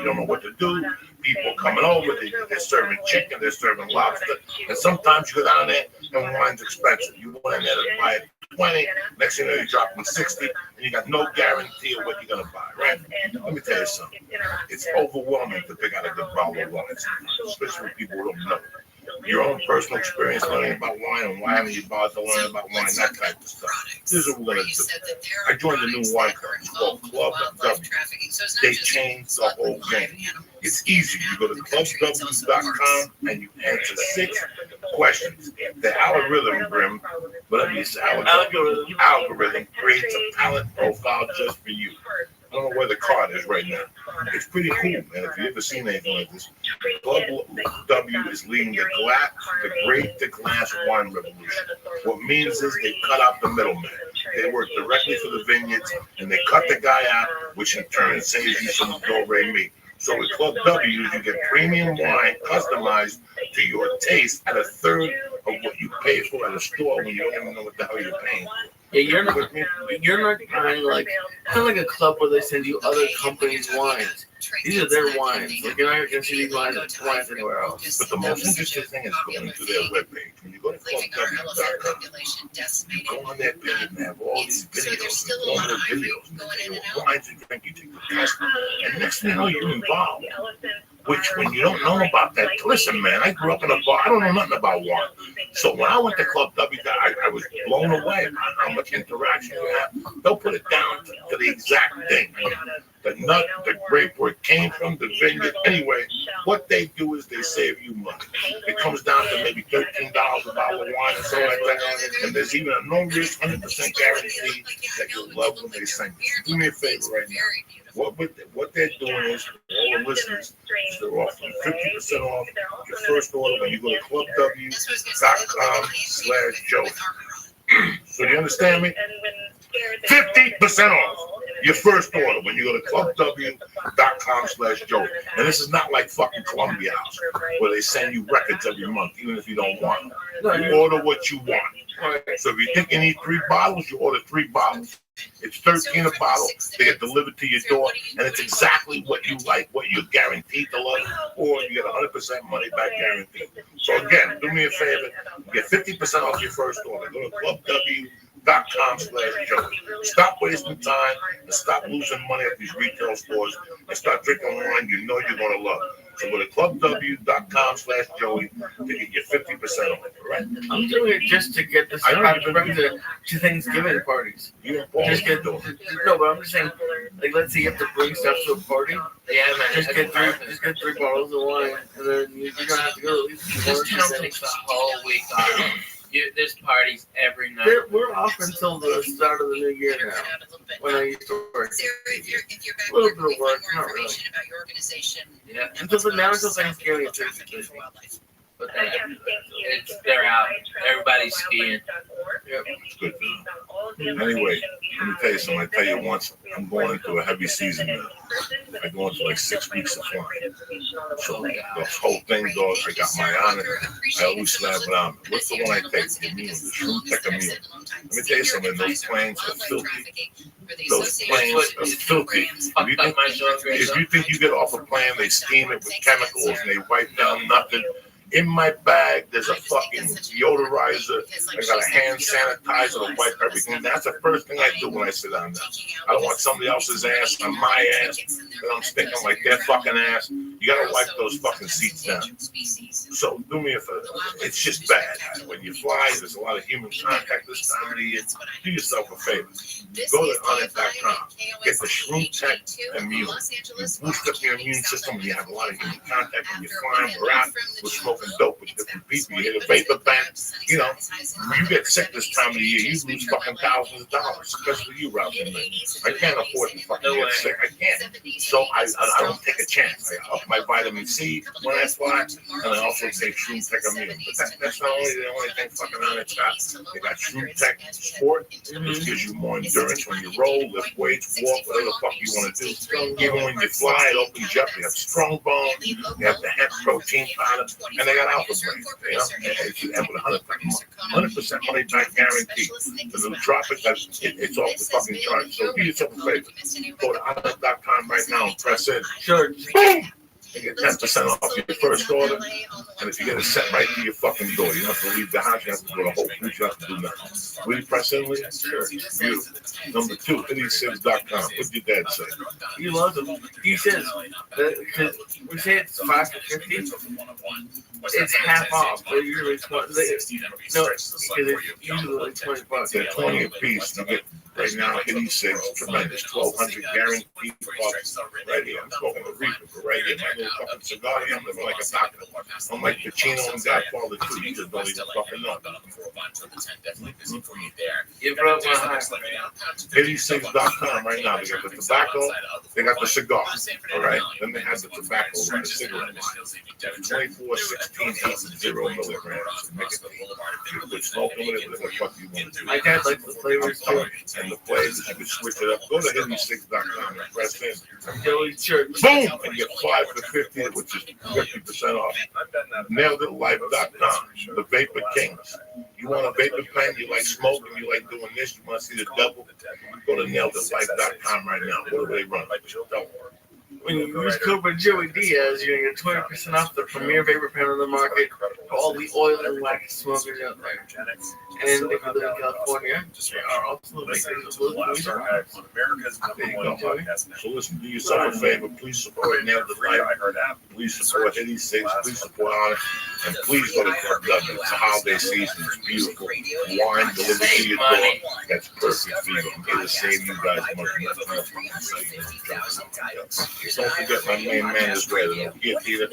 don't know what to do. People coming over, they're serving chicken, they're serving lobster. And sometimes you go down there and wine's expensive. You went in there to buy it 20, next thing you know, you're dropping 60, and you got no guarantee of what you're going to buy, right? Let me tell you something. It's overwhelming to pick out a good bottle of wine, especially when people don't know. Your own personal experience learning about wine and why haven't you bothered to learn about wine, that type of stuff. This is what we're going to do. I joined a new wine club. It's called Club W. They changed the whole game. It's easy. You go to clubw.com and you answer 6 questions. The algorithm, algorithm creates a talent profile just for you. I don't know where the card is right now. It's pretty cool, man. If you've ever seen anything like this, Club W is leading the great to glass wine revolution. What means is they cut out the middleman. They work directly for the vineyards, and they cut the guy out, which in turn saves you some do-re mi. So with Club W, you get premium wine customized to your taste at a third of what you pay for at a store when you don't even know what the hell you're paying. Yeah, you're not buying like kind of like a club where they send you other companies' wines. These are their wines. Like you're not gonna see these wines anywhere else. But the most interesting thing is going to their webpage. When you go to clubw.com, you go on their page and they have all these videos and all their videos and your wines and drink. You take the test, and next thing you know, you're involved. Which, when you don't know about that, listen, man, I grew up in a bar. I don't know nothing about wine. So when I went to Club W, I was blown away by how much interaction you have. They'll put it down to the exact thing. the nut, the grape, where it came from, the vineyard. Anyway, what they do is they save you money. It comes down to maybe $13 a bottle of wine or something like that. And there's even a no-risk 100% guarantee that you'll love when they sing. Do me a favor right now. What they're doing is, for all the listeners, they're offering 50% off your first order when you go to clubw.com/Joey. So you understand me? 50% off your first order when you go to clubw.com/Joey. And this is not like fucking Columbia House where they send you records every month, even if you don't want them. You order what you want. So if you think you need 3 bottles, you order 3 bottles. It's $13 a bottle. They get delivered to your door, and it's exactly what you like, what you're guaranteed to love, or you get 100% money back guarantee. So again, do me a favor, get 50% off your first order. Go to clubw.com/Joey. Stop wasting time and stop losing money at these retail stores and start drinking wine you know you're going to love. So go to clubw.com/Joey to get your 50% off, right? I'm doing it just to get this to Thanksgiving parties. Just get no, but I'm just saying, like, let's say you have to bring stuff to a party. Yeah, man. Just get 3 bottles of wine, and then you're gonna have to go at least. This town takes the whole week off. There's parties every night. We're off until the start of the new year now. When I used to work, a little bit of work, not really. Yeah. Until Thanksgiving, it's But they're out. Everybody's skiing. Yep. It's good. Anyway, let me tell you something. I tell you once, I'm going into a heavy season now. I go into like 6 weeks of flying. So the whole thing goes, I got my honor. I always slap it on. What's the one I take? The immune, the Shroom Tech Immune. Let me tell you something. Those planes are filthy. Those planes are filthy. If you think you get off a plane, they steam it with chemicals and they wipe down nothing. In my bag, there's a fucking deodorizer. I got a hand sanitizer to wipe everything. That's the first thing I do when I sit down there. I don't want somebody else's ass on my ass, and I'm stinking like their fucking ass. You gotta wipe those fucking seats down. So do me a favor. It's just bad. When you fly, there's a lot of human contact this time of the year. Do yourself a favor. Go to Onnit.com. Get the Shroom Tech Immune. Boost up your immune system when you have a lot of human contact. When you're flying, we're out, we're smoking dope with different people. You hit a vapor ban. You know, you get sick this time of the year, you lose fucking thousands of dollars, especially you, Ralph. I can't afford to fucking get sick. I can't. So I don't take a chance. I up my vitamin C when I fly, and I also take Shroom Tech Immune. But that's not only the only thing fucking on its got. They got Shroom Tech Sport, which gives you more endurance when you roll, lift weights, walk, whatever the fuck you want to do. Even when you fly, it opens you up. You have strong bone, you have the hemp protein powder, and they got alpha brain. You know, and with 100% money back guarantee. The nootropic, it's off the fucking charts. So do yourself a favor. Go to Onnit.com right now and press in. Sure. Boom! You get 10% off your first order, and if you get it sent right to your fucking door, you don't have to leave the house, you have to go to Whole Foods, you have to do nothing. Will you press in with it? Sure. Beautiful. Number 2, hitty6.com. What did your dad say? He loves them. He says, because we say it's 5 for 50, it's half off. They're usually 20. No, because it's usually like $20. They're 20 a piece. You get right now, hitty6, tremendous. 1,200 guaranteed bucks. Right here. I'm smoking a reefer right here. My little fucking cigar here. I'm living like a doctor. I'm like Pacino and Godfather too. You just don't even fucking know. hitty6.com right now. They got the tobacco. They got the cigar. All right. Then they have the tobacco and the cigarette. 24, 16, 0 milligrams. Make it you quit smoking with it, whatever the fuck you want to do. My dad likes the flavors too. And the flavors, you can switch it up. Go to hitty6.com and press in. Joey Church. Boom! And get 5 for 50, which is 50% off. NailedItLife.com. The Vapor Kings. You want a vapor pen? You like smoking? You like doing this? You want to see the devil? Go to NailedItLife.com right now. What do they run? When you use code Joey Diaz, you're going to get 20% off the premier vapor pen on the market for all the oil and wax smokers out there. And if you live in California, they are also the makers of Blue So listen, do yourself a favor. Please support Nailed It Life. Please support hitty6. Please support Onnit. And please go to Club W. It's a holiday season. It's beautiful. Wine delivered to your door. That's perfect for you. I'm here to save you guys money. Don't forget my main man is ready. Don't forget, Peter.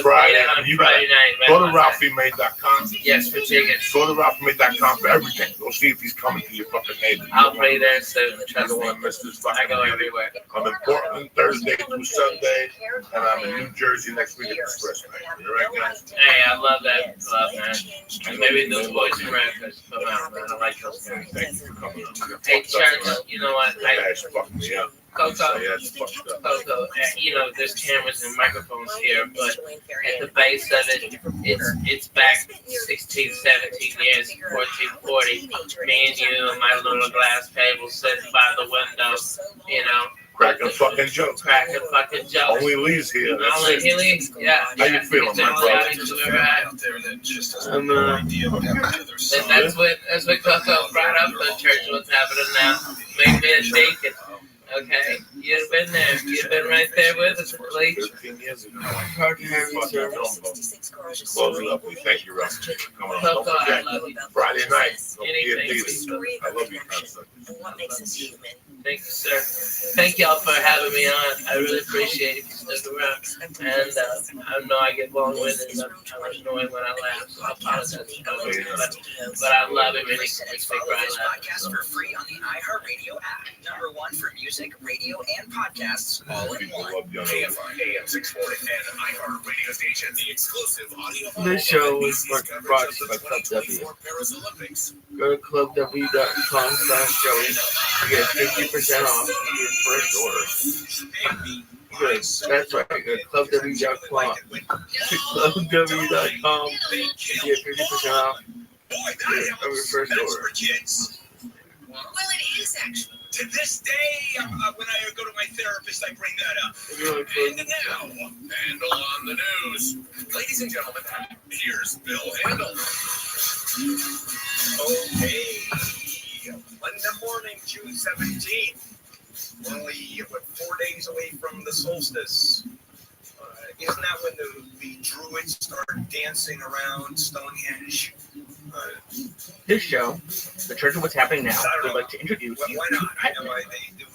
Friday night. Go to RalphieMay.com. Yes, for tickets. Go to RalphieMay.com for everything. Go see if he's coming to your fucking neighbor. I'll play there soon. I don't want to miss this fucking I go everywhere. I'm in Portland Thursday through Sunday, and I'm in New Jersey next week at the Expressway. You right, guys? Hey, I love that club, man. And maybe those boys from Records come out, man. I like those guys. Thank you for coming on. Hey, Church, you know what? You guys fucked me up. Coco, Coco, you know, there's cameras and microphones here, but at the base of it, it's back 16, 17 years, 1440. Me and you and my little glass table sitting by the window, you know. Cracking fucking jokes. Only Lee's here. Only Lee's, yeah. How you feeling, my brother? That's what Coco brought up the church, what's happening now. Make me a deacon. Okay, you've been there. You've been right there with us, Lee. 15 years ago. Close it up. We thank you, Russ. Come on. Don't forget, Friday night. Don't forget these. I love you, Constance. What makes us human? Thank you, sir. Thank y'all for having me on. I really appreciate it. Stick around. And I know I get long-winded. I'm annoying when I laugh, so I apologize. But I love it when you stick around. Podcast for free on the iHeartRadio app. #1 for music, radio, and podcasts all in one. KFI AM 640 and iHeartRadio station. The exclusive audio. This show is brought to you by Club W. Go to clubw.com/Joey. Get 50% off your first order. Good. That's right. Go to clubw.com. clubw.com. Get 50% off your first order. Well, it is actually. To this day, when I go to my therapist, I bring that up. And now, Handle on the news. Ladies and gentlemen, here's Bill Handle. Okay. Monday morning, June 17th. Only, 4 days away from the solstice. Isn't that when the druids started dancing around Stonehenge? This show, The Church of What's Happening Now, would like to introduce you to Pet Net.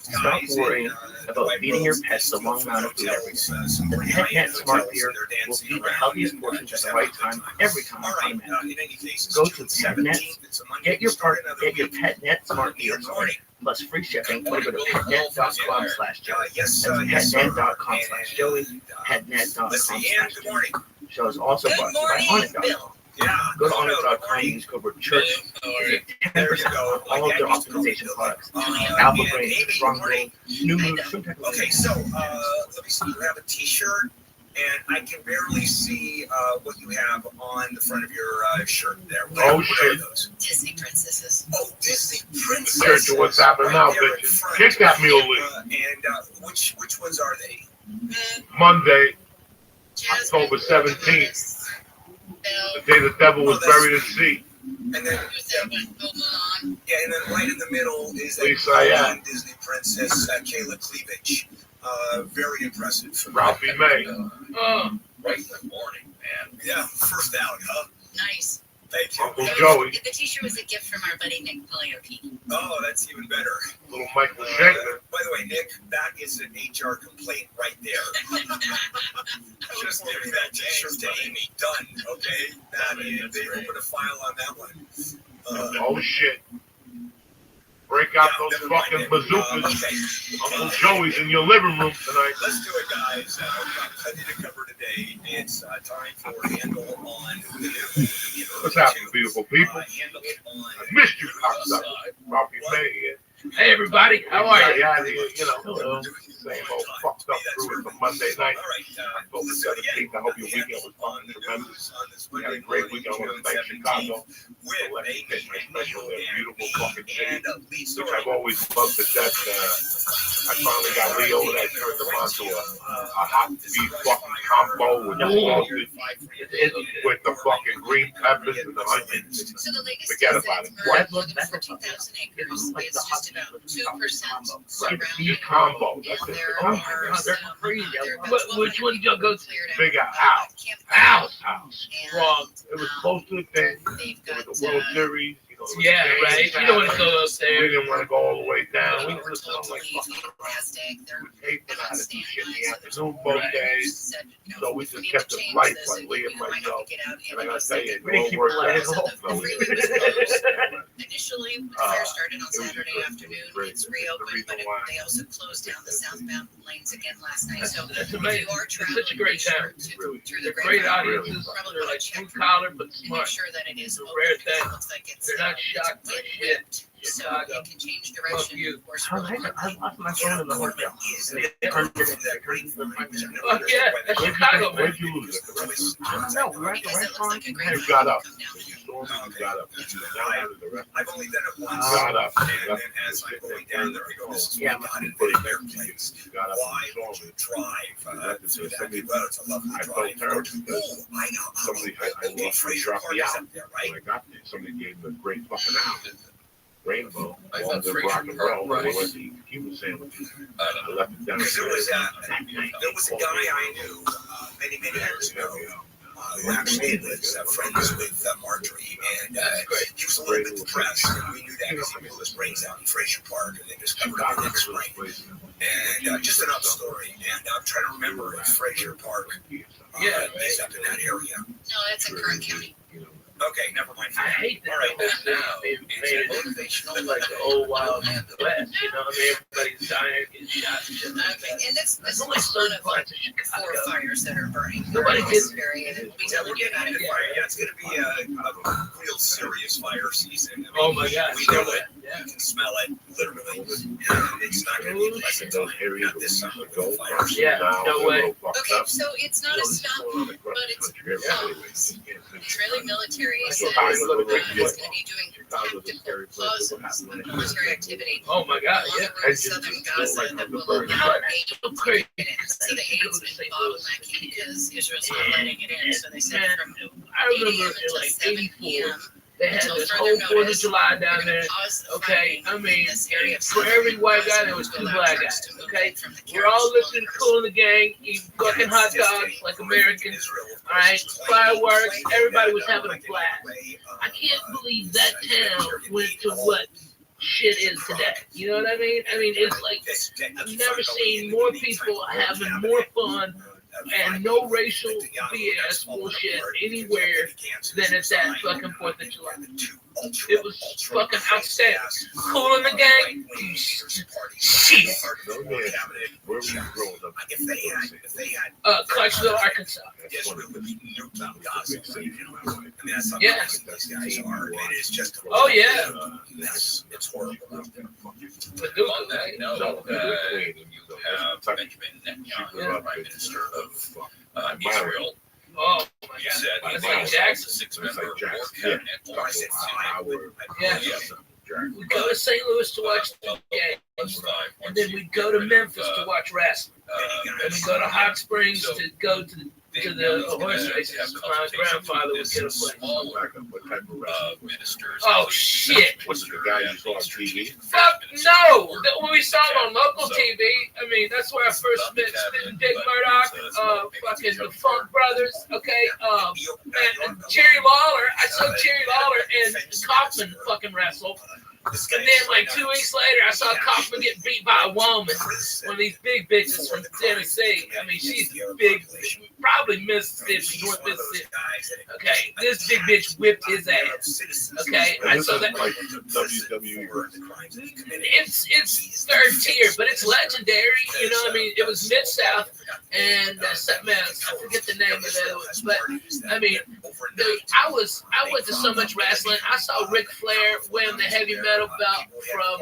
Stop worrying about feeding your pets the wrong amount of food every day. The Pet Net Smart Beer will feed the healthiest portions at the right time, every time on demand. Go to Pet Net, get your Pet Net Smart Beer, plus free shipping. Or go to petnet.com/Joey. That's petnet.com/Joey. Petnet.com/Joey. Show is also brought to you by Onnit.com. Go to Onnit.com and use code word church to get 10% off all of their optimization products. Alpha Brain, Strong Brain, New Mood, Okay, so let me see. You have a T-shirt, and I can barely see what you have on the front of your shirt there. Oh, shit. Disney princesses. Oh, Disney princesses. Church of What's Happening Now, bitches. Kick that mule, Lee. And which ones are they? Monday, October 17th. The day the devil was buried at sea. And then, and then right in the middle is Lisa, a Disney princess, Kayla Cleavage. Very impressive. Ralphie May. Right in the morning, man. Yeah, first out, huh? Nice. Thank you. Uncle Joey. The T-shirt was a gift from our buddy Nick Polioke. Oh, that's even better. Little Michael Schenker. By the way, Nick, that is an HR complaint right there. Just give that T-shirt to Amy. Done. Okay. They opened a file on that one. Oh shit. Break out those fucking bazookas. Uncle Joey's in your living room tonight. Let's do it, guys. We've got plenty to cover today. It's time for Handle on the News. What's happening, beautiful people? I missed you, cocksucker. Ralphie May here. Hey, everybody. How are you? Yeah, you know, same old fucked up through it for Monday night. October 17th. I hope your weekend was fucking tremendous. We had a great weekend over in Chicago. So let's get my special, beautiful fucking city, which I've always loved to death. I finally got Leo that turned them onto a hot beef fucking combo with the fucking green peppers and the onions. So the latest Forget is about that it. Murray more than 14,000 acres. It's just about 2% Right, beef combo. That's and it. there Oh, are they're some, crazy. there have been Which one did y'all go to? cleared out. Big Al. Wrong. It was close to the thing. They've It got was the World Series. You know, Yeah, right. You don't want to go up We there. didn't want to go all the way down. We they're were just going like totally fucking fantastic. They're paid for that to do shit in the afternoon both Right. days. said, you know, So we we just need kept to it change light, this, like and Lee we and might have myself. to get out And I in gotta the tell you, second. it all worked out. So the freeway was closed. Initially, when the fair started on it was Saturday great. afternoon, It was great. it's The reopened, reason but why- they also closed down the southbound lanes again last night. So That's if amazing. you are It's traveling, such a great be sure town. to- Really. through They're the great grapevine, audiences. probably They're want like to check blue collar but and make smart. sure that it is It's a open, rare because thing. it looks like it's They're not shocked by wind shit. whipped, so Chicago. it can change Fuck direction. you. Of course, I lost my phone in the hotel. Fuck yeah, that's Chicago, man. Where'd you lose it? I don't know. We were at the because it looks restaurant. like a great You got up. come down. You saw me, you got up. You got out of the restaurant. I've only done it once. You got up. And then as I'm going down there, I go, this is Yeah, not an airplanes. You got up. Why You would saw you me. drive through that? Well, it's a lovely I felt drive. terrible because Oh, I know. somebody, I lost my Fraser sharpie Park is out. up there, When right? I got there, somebody gave me a great fucking out. Rainbow, I all thought the Fraser rock and Park, roll. right. They went to eat Cuban sandwiches. I left it down. Because there was a guy I knew many years ago who actually was friends with Marjorie, and he was a little bit depressed. And we knew that because he blew his brains out in Fraser Park, and they discovered him the next spring. And just another story. And I'm trying to remember if Fraser Park is up in that area. No, that's in Kern County. Okay, never mind. I hate that All right, this now thing made it motivational, like the old wild west. You know, I mean, everybody's dying, getting shot and shit. And that's There's this only is one certain of parts of Chicago. 4 fires that are burning. Nobody in gets this area, and we'll be telling you about it. Yeah, it's going to be a real serious fire season. I mean, Oh my God, we so know it. yeah. You can smell it, literally. And it's not going to be a pleasant Those time. areas Not this that summer we with used the to fires. go. Yeah, Now no they're way. all fucked Okay, up. so it's not a stop, but it's Israeli military says it's going to be doing tactical pauses on military activity Oh my God, along yeah. the road southern Gaza that will allow aid So crazy. So the aid's been bottlenecking because Israel's not letting it in. So they said from I 8 remember a.m. in until like 7 '84, p.m. they had until this further whole 4th of notice, July they're down gonna there. pause the Okay, fighting I mean, in this area of for southern every white Gaza guy, there was to 2 allow black trucks guys. to move Okay, from the we're all Kerch listening cool in the gang, eating fucking hot dogs like Americans. All right, fireworks. Everybody was having a blast. I can't believe that town went to what shit is today. You know what I mean? I mean, it's like I've never seen more people having more fun and no racial BS bullshit anywhere than at that fucking 4th of July. It was fucking outstanding. Cool in the gang. Shit. No, man. Where were you growing up? Clarksville, Arkansas. That's one of the big cities in my life. Yeah. These guys are. It is just. Oh yeah. It's horrible out there. But dude, On that note, you have Benjamin Netanyahu, Prime Minister of Israel. Oh my He said God. he It's like wants Jackson. a 6-member war cabinet. Yeah. We go to St. Louis to watch the game, and then we go to Memphis to watch wrestling. And we go to Hot Springs to go to the horse races. My grandfather would get a place. Ministers. Oh shit! What's the guy you saw on TV? Fuck no! When we saw him on local TV, I mean that's where I first met Dick Murdoch, fucking the Funk Brothers, okay, and Jerry Lawler. I saw Jerry Lawler and Kaufman fucking wrestle. And then, like 2 weeks later, I saw Kaufman get beat by a woman, one of these big bitches from Tennessee. I mean, she's big, probably Mississippi, North Mississippi. Okay, this big bitch whipped his ass. Okay, I saw that. Like WWE. It's third tier, but it's legendary. You know what I mean? It was Mid-South and something else. I forget the name of that. But I mean, dude, I went to so much wrestling. I saw Ric Flair win the heavy metal belt from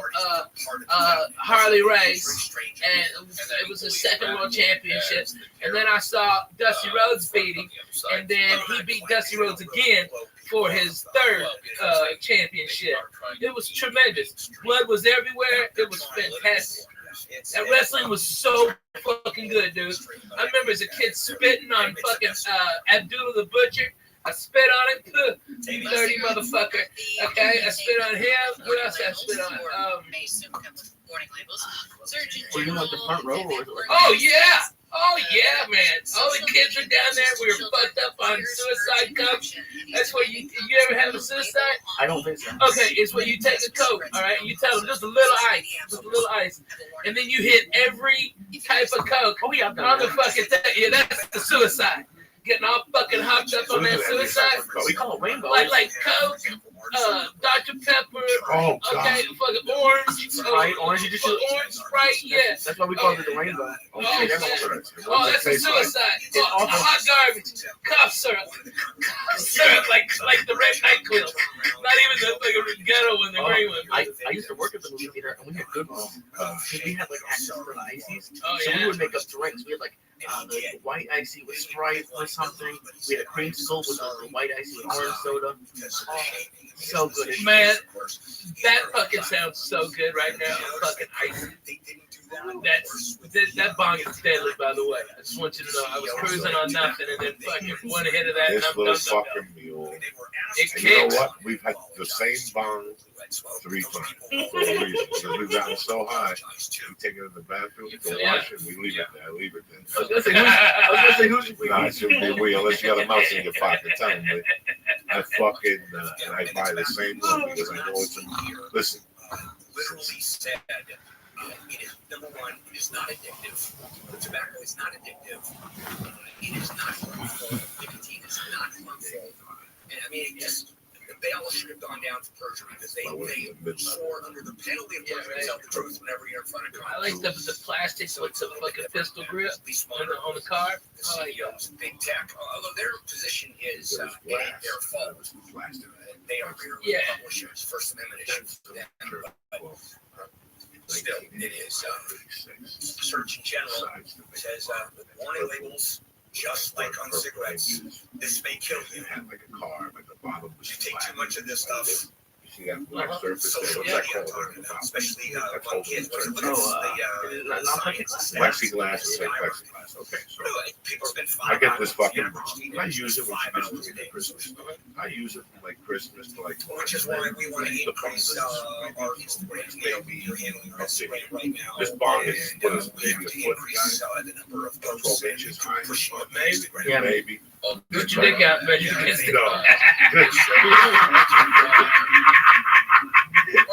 Harley Race, and it was his second world championship. And then I saw Dusty Rhodes beat him, and then he beat Dusty Rhodes again for his third championship. It was tremendous. Blood was everywhere. It was fantastic. That wrestling was so fucking good, dude. I remember as a kid spitting on fucking Abdullah the Butcher. I spit on him, dirty motherfucker. Okay, I spit on him. What else I spit on? Were you like the front row? Oh yeah. Oh yeah, man! All the kids were down there. We were fucked up on suicide coke. That's what you ever have a suicide? I don't think so. Okay, it's where you take a coke, all right, and you tell them just a little ice, and then you hit every type of coke on the fucking thing. Yeah, that's the suicide. Getting all fucking hopped up on that suicide. We call it rainbow. Like coke, Dr. Pepper, okay, fucking orange, Sprite, orange Sprite, yeah. That's why we call it the rainbow. Oh, that's a suicide. Hot garbage, cough syrup, like the red NyQuil. Not even the fucking ghetto one, the green one. I used to work at the movie theater, and we had good ones. We had like access to the ices, so we would make up drinks. We had like the white icy with Sprite or something. We had a creamsicle with the white icy with orange soda. Oh, so good. Man, that fucking sounds so good right now. Fucking icy. That bong is deadly, by the way. I just want you to know. I was cruising on nothing, and then fucking one hit of that. This little fucking mule. It You know what? We've had the same bong 3 times for a reason. Because we've gotten so high, we take it in the bathroom, go wash it, we leave it there. Leave it there. I was gonna say who's Nah, it shouldn't be we unless you got a mouse in your pocket. Tell me. I fucking and I buy the same one because I know it's a listen. Literally said, it is number one, it is not addictive. The tobacco is not addictive. It is not harmful. Nicotine is not harmful. And I mean, it just they all should have gone down for perjury because they swore under the penalty of perjury to tell the truth whenever you're in front of Congress. I like the plastic with the fucking pistol grip on the car. Big tech, although their position is it ain't their fault. They are merely publishers, First Amendment issues for them. Still, it is Search in general says warning labels, just like on cigarettes. This may kill you. Have like a car, like the bottom. You take too much of this stuff. You see that black surface there? Social What's media, that called? especially among kids. Plexiglass is like plexiglass. Okay, so I get this fucking. I use it when she gets to me Christmas. I use it from like Christmas to like. Which is why we want to increase our Instagram. You're handling your Instagram right now. This bong is what is we have to increase the number of 12 inches high. Yeah, maybe. Put your dick out, man. You can't stick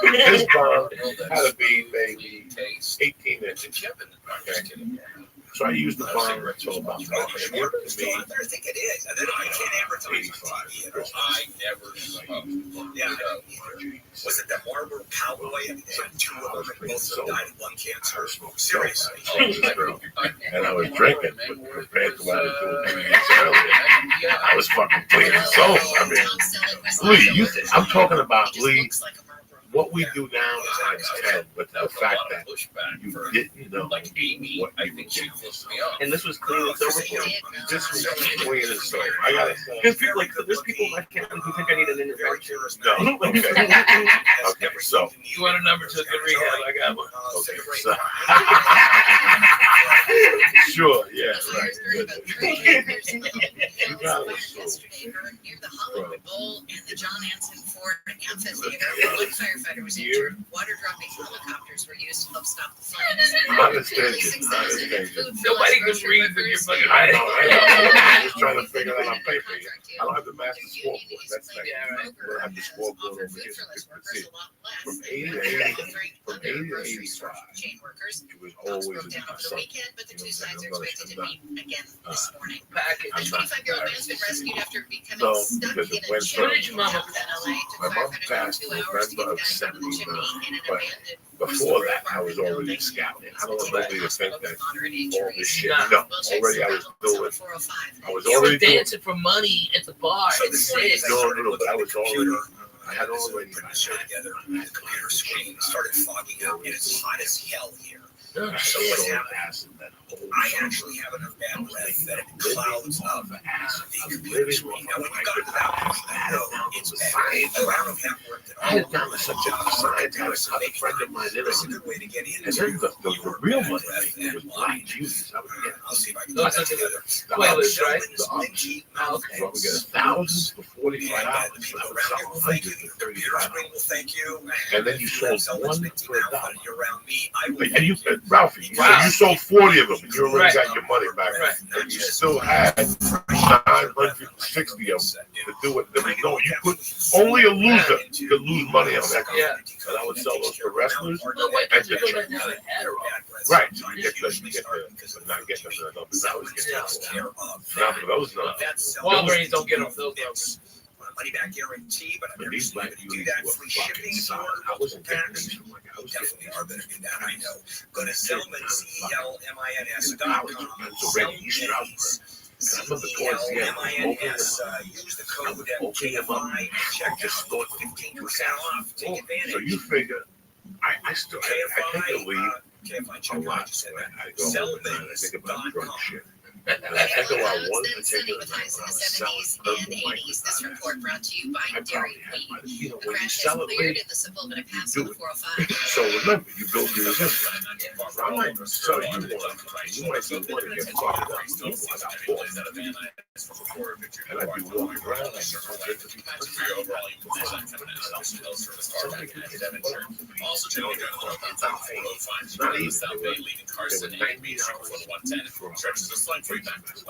This bong had to be maybe 18 inches. Okay. So I used the bong until about it worked to me. I think it is. And then I can't advertise on TV at all. I never smoked. Yeah. Was it the Marlboro Cowboy? And two of them both died of lung cancer. Seriously. And I was drinking, but compared to what I was doing 3 years earlier, I was fucking clean and sober. I mean, Lee, I'm talking about Lee. What we do now is times 10, but the fact that you didn't know what you were doing. And this was clean and sober. This was clean and sober. I gotta say. Because people like there's people in my family who think I need an intervention. No. Okay. Okay. So you want a number to a good rehab? I got one. Okay. So. Sure. Yeah. Right. Good. You got it. Near the Hollywood Bowl and the John Anson Ford Amphitheater, one firefighter was injured. Water-dropping helicopters were used to help stop the flames. Nobody can read when you're fucking. I know. I'm just trying to figure that out on paper. I don't have the master scoreboard. That's like, I don't have the scoreboard over here. See, from 80 to 85, it was always a weekend, but the two sides are expected to meet again this morning. A I'm not 25-year-old man has been rescued after becoming No, stuck because in it a went chimney from in LA. my mom passed in November of 79, but before that, I was already scouting. I don't want nobody to think that all this shit. No, already I was doing. I was You were already doing. dancing for money at the bar. No, but I was already. I had already. Put a show together. The computer screen started fogging up, and it's hot as hell here. So what happened? I actually have enough bad breath that it clouds up the computer screen. Now, when you got to that point, you know it's bad. I don't have worked at all. had gotten such a friend of mine in it. And then the real money was black Jews. I would get Quaaludes, right? I would get $1,000 for $45. I would sell $135. And then you sold one for $1. And you, Ralphie, Wow. you sold 40 of them, and you already Right. got your money back. Right. And you still had 960 of them to do it. There was no, you could only a loser could lose money on that. Yeah. And I would sell those to wrestlers. Well, why And don't you go down to Adderall? right, so you get the not getting the numbers. I was getting not for those numbers. Walgreens don't get off those numbers. Money back guarantee, but I've But never these seen black anybody do beauties that. were Free fucking shipping, solid. I wasn't getting these from like I was definitely getting are better than that. I know. Go to Zelman's, It's already East Stroudsburg. And I remember towards the end, use the code KFI, check just out 15% off. Take advantage. so you figure, I still, I take a lead KFI, a check lot. out. Just said I go home and I think about drug shit. And I That think about was one then sending particular with night highs in when I the was selling 70s herbal and 80s. This microdosing. report brought to you by I Dairy probably had my, Queen. you know, The when you crash sell has it, cleared late, in the Sepulveda Pass do on the it. 405. So remember, you build your resistance. I might sell you one, you might be one to get fucked up. You want out for it. And I'd be walking around and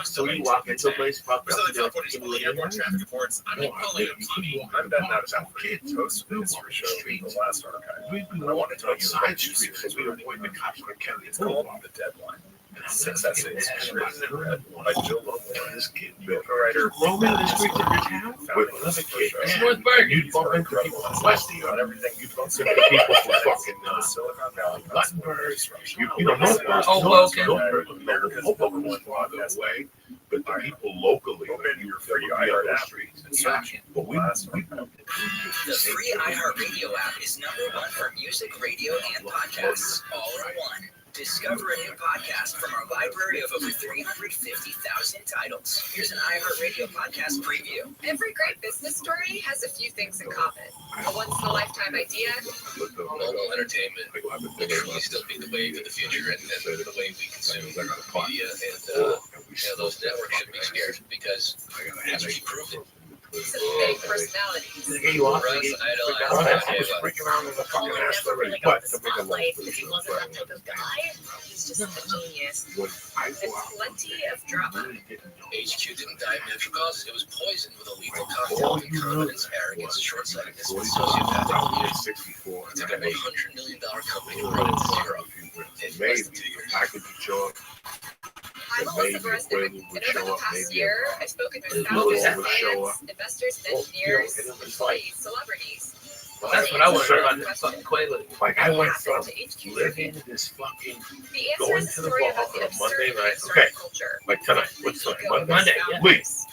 So you walk into a place, fucked up, Southern California's only airport traffic reports. I'm in I've done that as kids. Those for sure. The last archive. We've been walking on side streets and we were avoiding the cops on Kennedy Boulevard. The deadline. Since that's it, written in red by Joe Lobo and this kid, Bill Writer. Roaming the streets of your town? With another kid. Schwartzberg. You'd bump into people from Westie on everything. You'd bump into people from fucking Silicon Valley, Guttenberg. You know, Northburg. Hoboken was farther away. But the people locally, you were free on those streets. But we The free iHeartRadio app is #1 for music, radio, and podcasts, all in one. Discover a new podcast from our library of over 350,000 titles. Here's an iHeartRadio podcast preview. Every great business story has a few things in common. A once-in-a-lifetime idea. Mobile entertainment will truly still be the wave of the future, and the way we consume media, and those networks should be scared because history proved it. Some big personalities. you off. I was freaking out in the fucking ass already. But to make a long story short, He's just a genius. when I And go out, plenty of drama. HQ didn't die of natural causes. It was poisoned with a lethal cocktail of incompetence, arrogance, short-sightedness, and sociopathic leaders. 64. It took a $100 million company to run it to zero. Maybe I could show up. I'm Melissa Boresnik, and over the past year, I've spoken with founders, fans, investors, and engineers, employees, celebrities. That's what I want to hear about this fucking Quaalude. Like I went from living this fucking going to the bar on a Monday night. Okay, like tonight. What's tonight? Monday. Yeah. Wait. It's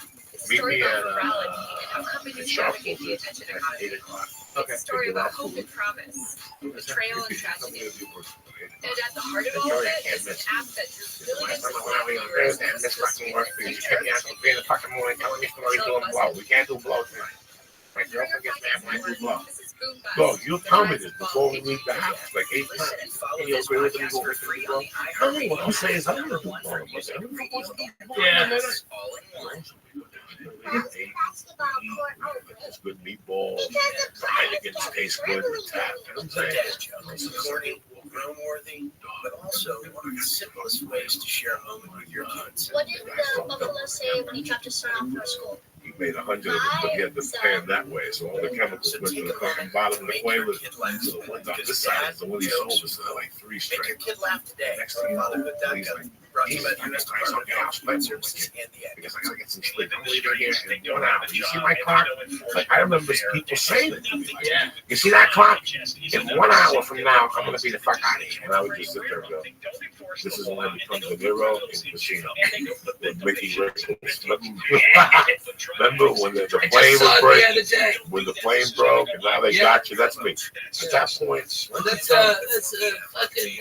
a Meet story me about at morality and how companies navigate the attention economy. 8 o'clock. It's a story about hope and promise, betrayal and tragedy. And at the heart of all of it is an app that drew billions of viewers and This fucking work for you. Check me out for 3 o'clock in the morning. Telling me we're doing blow. We can't do blow tonight. My girlfriend gets mad when I do blow. So you'll tell me this before we leave the house, like 8 times. And you'll agree with me going to the blow. No, what I'm saying is I'm going to do blow. Yeah. It's good meatballs. The Heineken's taste good. The tap. You know what I'm saying? Corny, grown-worthy, but also one of the simplest ways to share a moment with your kids. What did the buffalo say when he dropped his son off for school? He made 100 of them, but he had to pan that way. So all the chemicals went to the fucking bottom of the Quaalude. So the ones on this side is the one he sold us. So they're like 3 Make straight. your kid laugh today. Next thing you know, he's like, Brought to you by the U.S. Department of Health Services and the because I gotta get some sleep. I'm leaving here in 1 hour. You see my clock? Like I remember people saying it. Yeah. You see that clock? In 1 hour from now, I'm gonna be the fuck out of here. And I would just sit there and go, this is when it becomes a Nero and Casino. With Mickey Ricks. Remember when the plane was breaking? When the plane broke and now they got you? That's me. At that point, That's fucking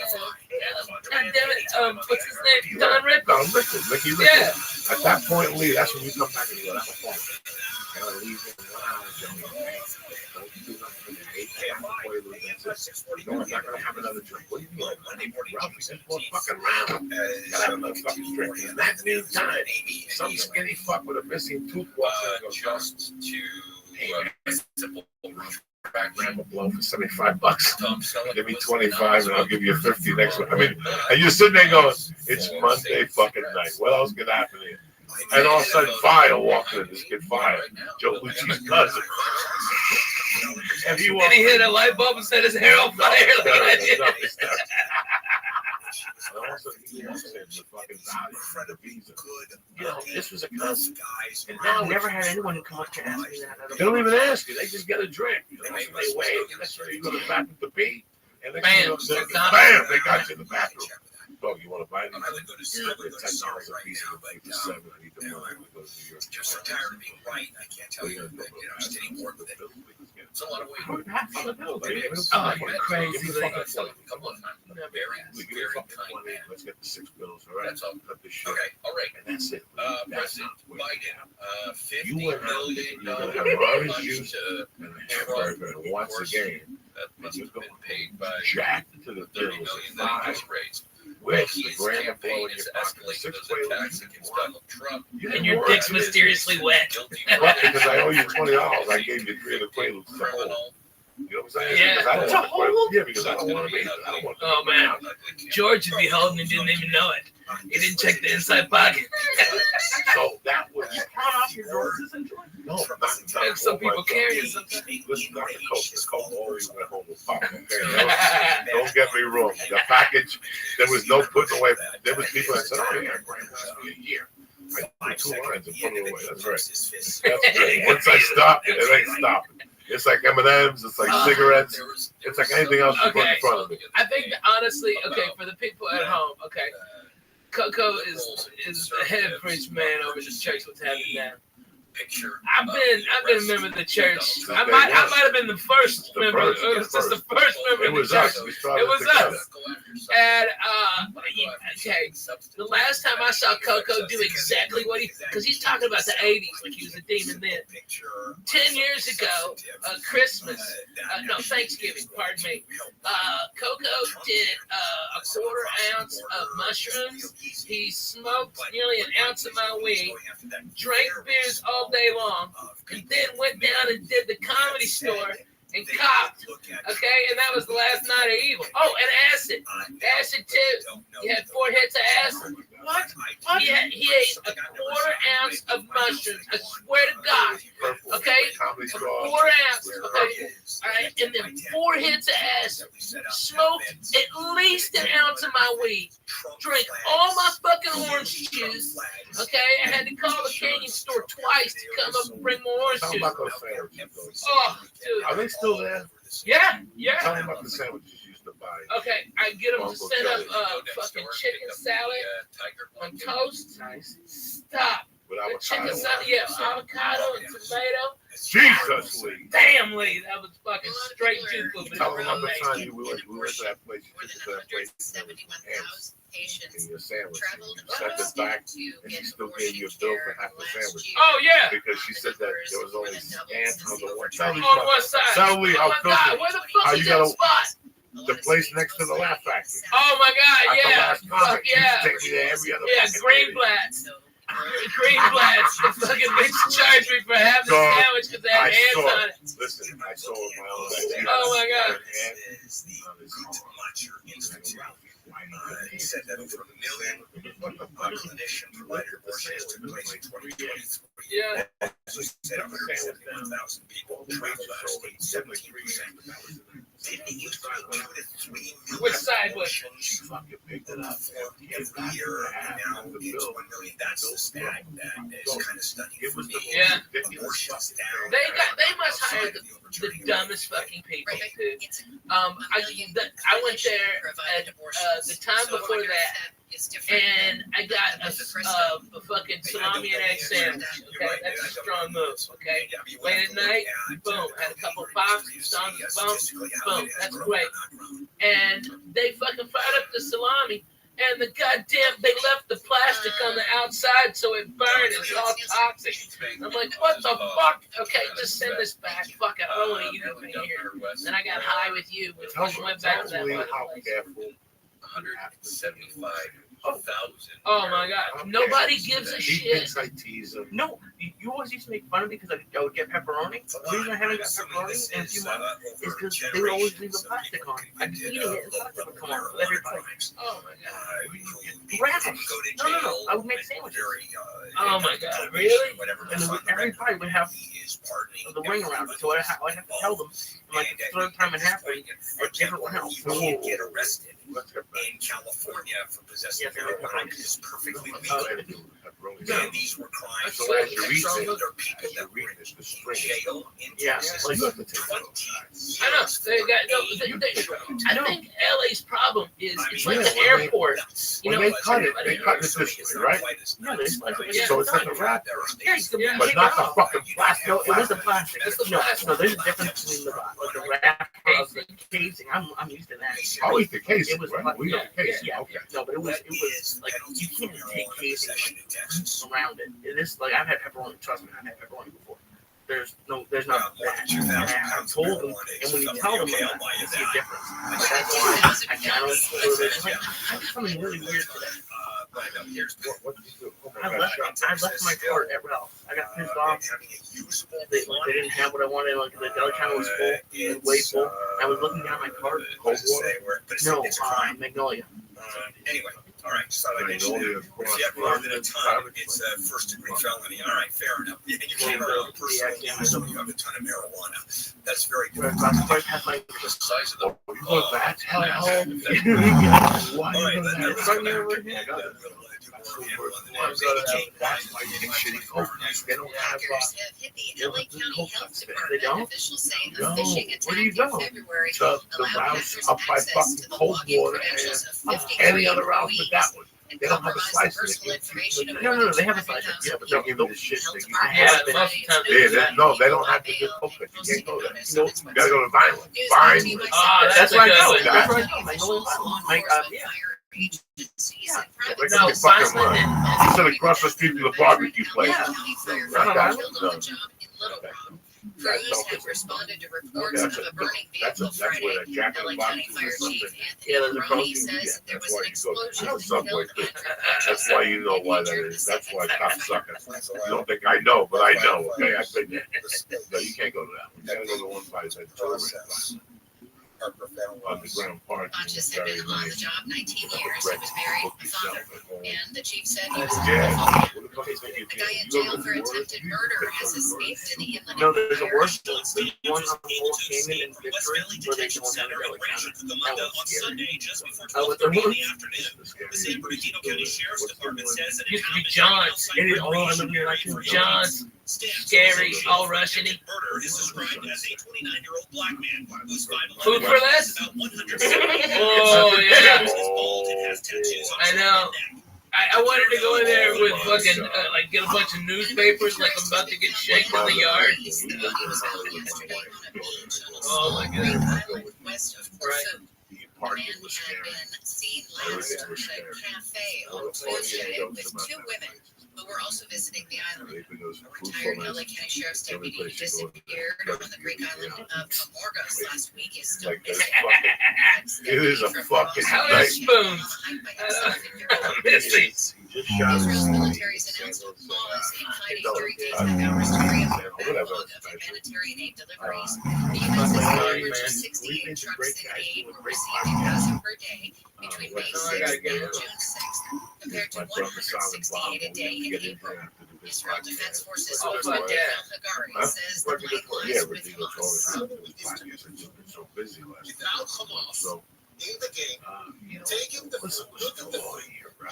God damn it, what's his name? Don Rickles. Don Rickles, Mickey Ricks. Yeah. At that point, Lee, that's when you come back and you go, that was fun. I gotta leave in 1 hour, Johnny. Don't do nothing for the 8 No, I'm not gonna have another drink. What do you mean? Ralph, he said, well, fucking round. Gotta have another fucking drink. In that meantime, some skinny fuck with a missing tooth walks in and goes, just to simple grab a blow for $75. Give me 25 and I'll give you 50 next one. I mean, and you're sitting there going, it's Monday fucking night. What else could happen here? And all of a sudden, Fire walks in. This kid Fire, Joe Lucci's cousin. And he hit a light bulb and set his hair on fire. This was a cousin. And I've never had anyone come up to ask me that. They don't even ask you. They just get a drink. They wave. That's why you go to the bathroom to pee. And they bam, they got you in the bathroom. Oh, you want to buy them? $10 a piece. Just so tired of being right. I can't tell you. I'm just getting bored with it. It's a lot of weight. Oh, you're crazy. Come on, man. Very kind man. Let's get the 6 bills, all right? That's all. Cut this shit. Okay, all right. And that's it. President Biden, $50 million orange juice and a hamburger. And once again, that must have been paid by jacked to the $30 million that he just raised. With His the grand campaign blowing is your pocket. escalating those attacks against Donald Trump. And your dick's mysteriously wet. What? Because I owe you $20. I gave you 3 of the Quaaludes to hold. You know what I'm saying? Yeah. Because I don't want to hold? Yeah, because I don't want to be. I don't want to. Oh man, George would be holding and didn't even know it. He didn't check the inside pocket. So that was. No, not some people carry it sometimes. Listen, not the Coke. The Coke always went home with pop. Okay? Don't get me wrong. The package, there was no putting away. There was people that said, "Oh, yeah, grandma's for a year." I took 2 lines and put it away. That's right. That's right. Once I stop, it ain't stopping. It's like M&M's. It's like cigarettes. It's like anything else you put in front of me. I think honestly, okay, for the people at home, okay, Coco is the head preach man over the church. What's happening now? I've been a member of the church. I might have been the first member. It was just the first member of the church. It was us. And okay, the last time I saw Coco do exactly what because he's talking about the '80s, like he was a demon then. 10 years ago, Thanksgiving, pardon me. Coco did a 1/4 ounce of mushrooms. He smoked nearly an ounce of my weed, drank beers all day long, and then went down and did the Comedy Store and copped. Okay, and that was the last night of evil. Oh, and acid too. He had 4 hits of acid. What? He ate a 1/4 ounce of mushrooms. I swear to God. Okay, a 1/4 ounce. Okay, all right, and then 4 hits of acid. Smoked at least an ounce of my weed. Drank all my fucking orange juice. Okay, I had to call the Canyon store twice to come up and bring more orange juice. Oh, dude. Are they still there? Yeah. Tell them about the savage buy. Okay, I get them to set up fucking chicken salad on toast. Nice. Stop. With the chicken salad, yeah, avocado and tomato. Jesus, Lee. Damn, Lee, that was fucking straight juice food. Tell them about the time we went to that place. In your sandwich. You sent it back, and she still gave you a bill for half the sandwich. Oh, yeah. Because she said that there was only ants on the one side. On one side. Tell me how God, where the fuck is that spot? The place next to the Laugh Factory. Oh my God, yeah. Fuck yeah. Take me there every other Greenblatt's. Greenblatt's. The fucking bitch charged me for half the sandwich because they had ants on it. Listen, I saw it my own. Oh my God. He said that over 1 million clinician provided abortions took place in 2023. Yeah. As we said, 171,000 people traveled last week, 73%. Didn't you try 2 to 3 million Which side was every year? Now it's 1 million. That's the stat that is kind of stunning for me. Yeah. Abortions down. They must hire the dumbest fucking people too. I went there at the time before that, and I got a fucking salami and egg sandwich. Okay, that's a strong move. Okay, late at night, boom, had a couple of pops, boom, that's great. And they fucking fried up the salami, and the goddamn they left the plastic on the outside so it burned. It's all toxic. I'm like, what the fuck? Okay, just send this back. Fuck it, I don't want to eat it here. Then I got high with you. Went back to that place. 175,000. Oh my god! Nobody gives a shit. No, you always used to make fun of me because I would get pepperoni. The reason I haven't got pepperoni in a few months is because they would always leave the plastic on. I'd be eating it and plastic would come off with every bite. Oh my god! Wraps. No. I would make sandwiches. Oh my god! Really? And every bite would have the ring around it, so I'd have to tell them like the third time it happened, a different house. You get arrested in California for possessing marijuana is perfectly legal. And these were crimes. So as you're eating, there are people that were in jail in Texas. I know. They got no. I think LA's problem is it's like an airport. You know, when they cut it this way, right? Yeah, they slice it. So it's like a wrap, Yeah, but not the fucking plastic. No, it isn't plastic. No, there's a difference between the wrap of the casing. I'm used to that. Oh, it's the casing. It was right? We got the casing. Yeah. Okay. No, but it was like you can't take casing around it. It is like I've had pepperoni. Trust me, I've had pepperoni before. There's not that. I told them, and when you tell them, you see a difference. But that's why I don't. Something really weird today. I left my cart at Ralph's. I got pissed off. They didn't have what I wanted. Like the other counter was full, it was way full. I was looking down my cart. Cold water? No, Magnolia. Anyway, all right. So if you have more than a ton, it's a first-degree felony. All right, fair enough. You can't have a personal use when you have a ton of marijuana. That's very good. The size of the That's hell. Why? That's why you get shitty coconuts. They don't have They don't? No. Where do you go? The routes up by fucking cold water and any other route but that one. They don't have a slice of it. No, they have a slice. Yeah, but they'll give you the shit. No, they don't have to get coconut. You can't go there. You gotta go to Vineland. That's why I That's where I go. No, fucking run. You said across the street to the barbecue place. Crews have responded to reports of a burning vehicle Friday. LA County Fire Chief Anthony Maroney says there was an explosion that killed That's why you know why that is. That's why cops suck. You don't think I know, but I know. Okay, I've been there. No, you can't go to that one. You gotta go to the one by the underground park. Hodges had been on the job 19 years. He was married, a father, and the chief said he was a guy in jail for attempted murder has escaped in the inland. No, there's a worse one. There's one on the whole canyon in Victory where they don't have a really on Sunday, just before 12:30 in the afternoon. The San Bernardino County Sheriff's Department says that it used to be John's. John's. Scary, all Russian-y. Murder is described as a 29-year-old black man who's 5'11". Food for less? About 100. Oh, yeah. Has tattoos on I know. I wanted to go in there with fucking, like, get a bunch of newspapers, like I'm about to get shaken in the yard. Oh, my God. West of Corfu. The man had been seen last at a cafe on Tuesday with two women who were also visiting the island. A retired LA County Sheriff's deputy who disappeared on the Greek island of Amorgos last week is still missing. It is a fucking How is spoons? Missing. Israel's military's announced a pause in fighting during daytime hours to free up a backlog of humanitarian aid deliveries. The U.S. has an average of 68 trucks in aid were received in Gaza per day between May 6th and June 6th, compared to 168 a day in April. Israel Defense Forces spokesman Hagari says the plan was withheld. Without Hamas in the game, taking the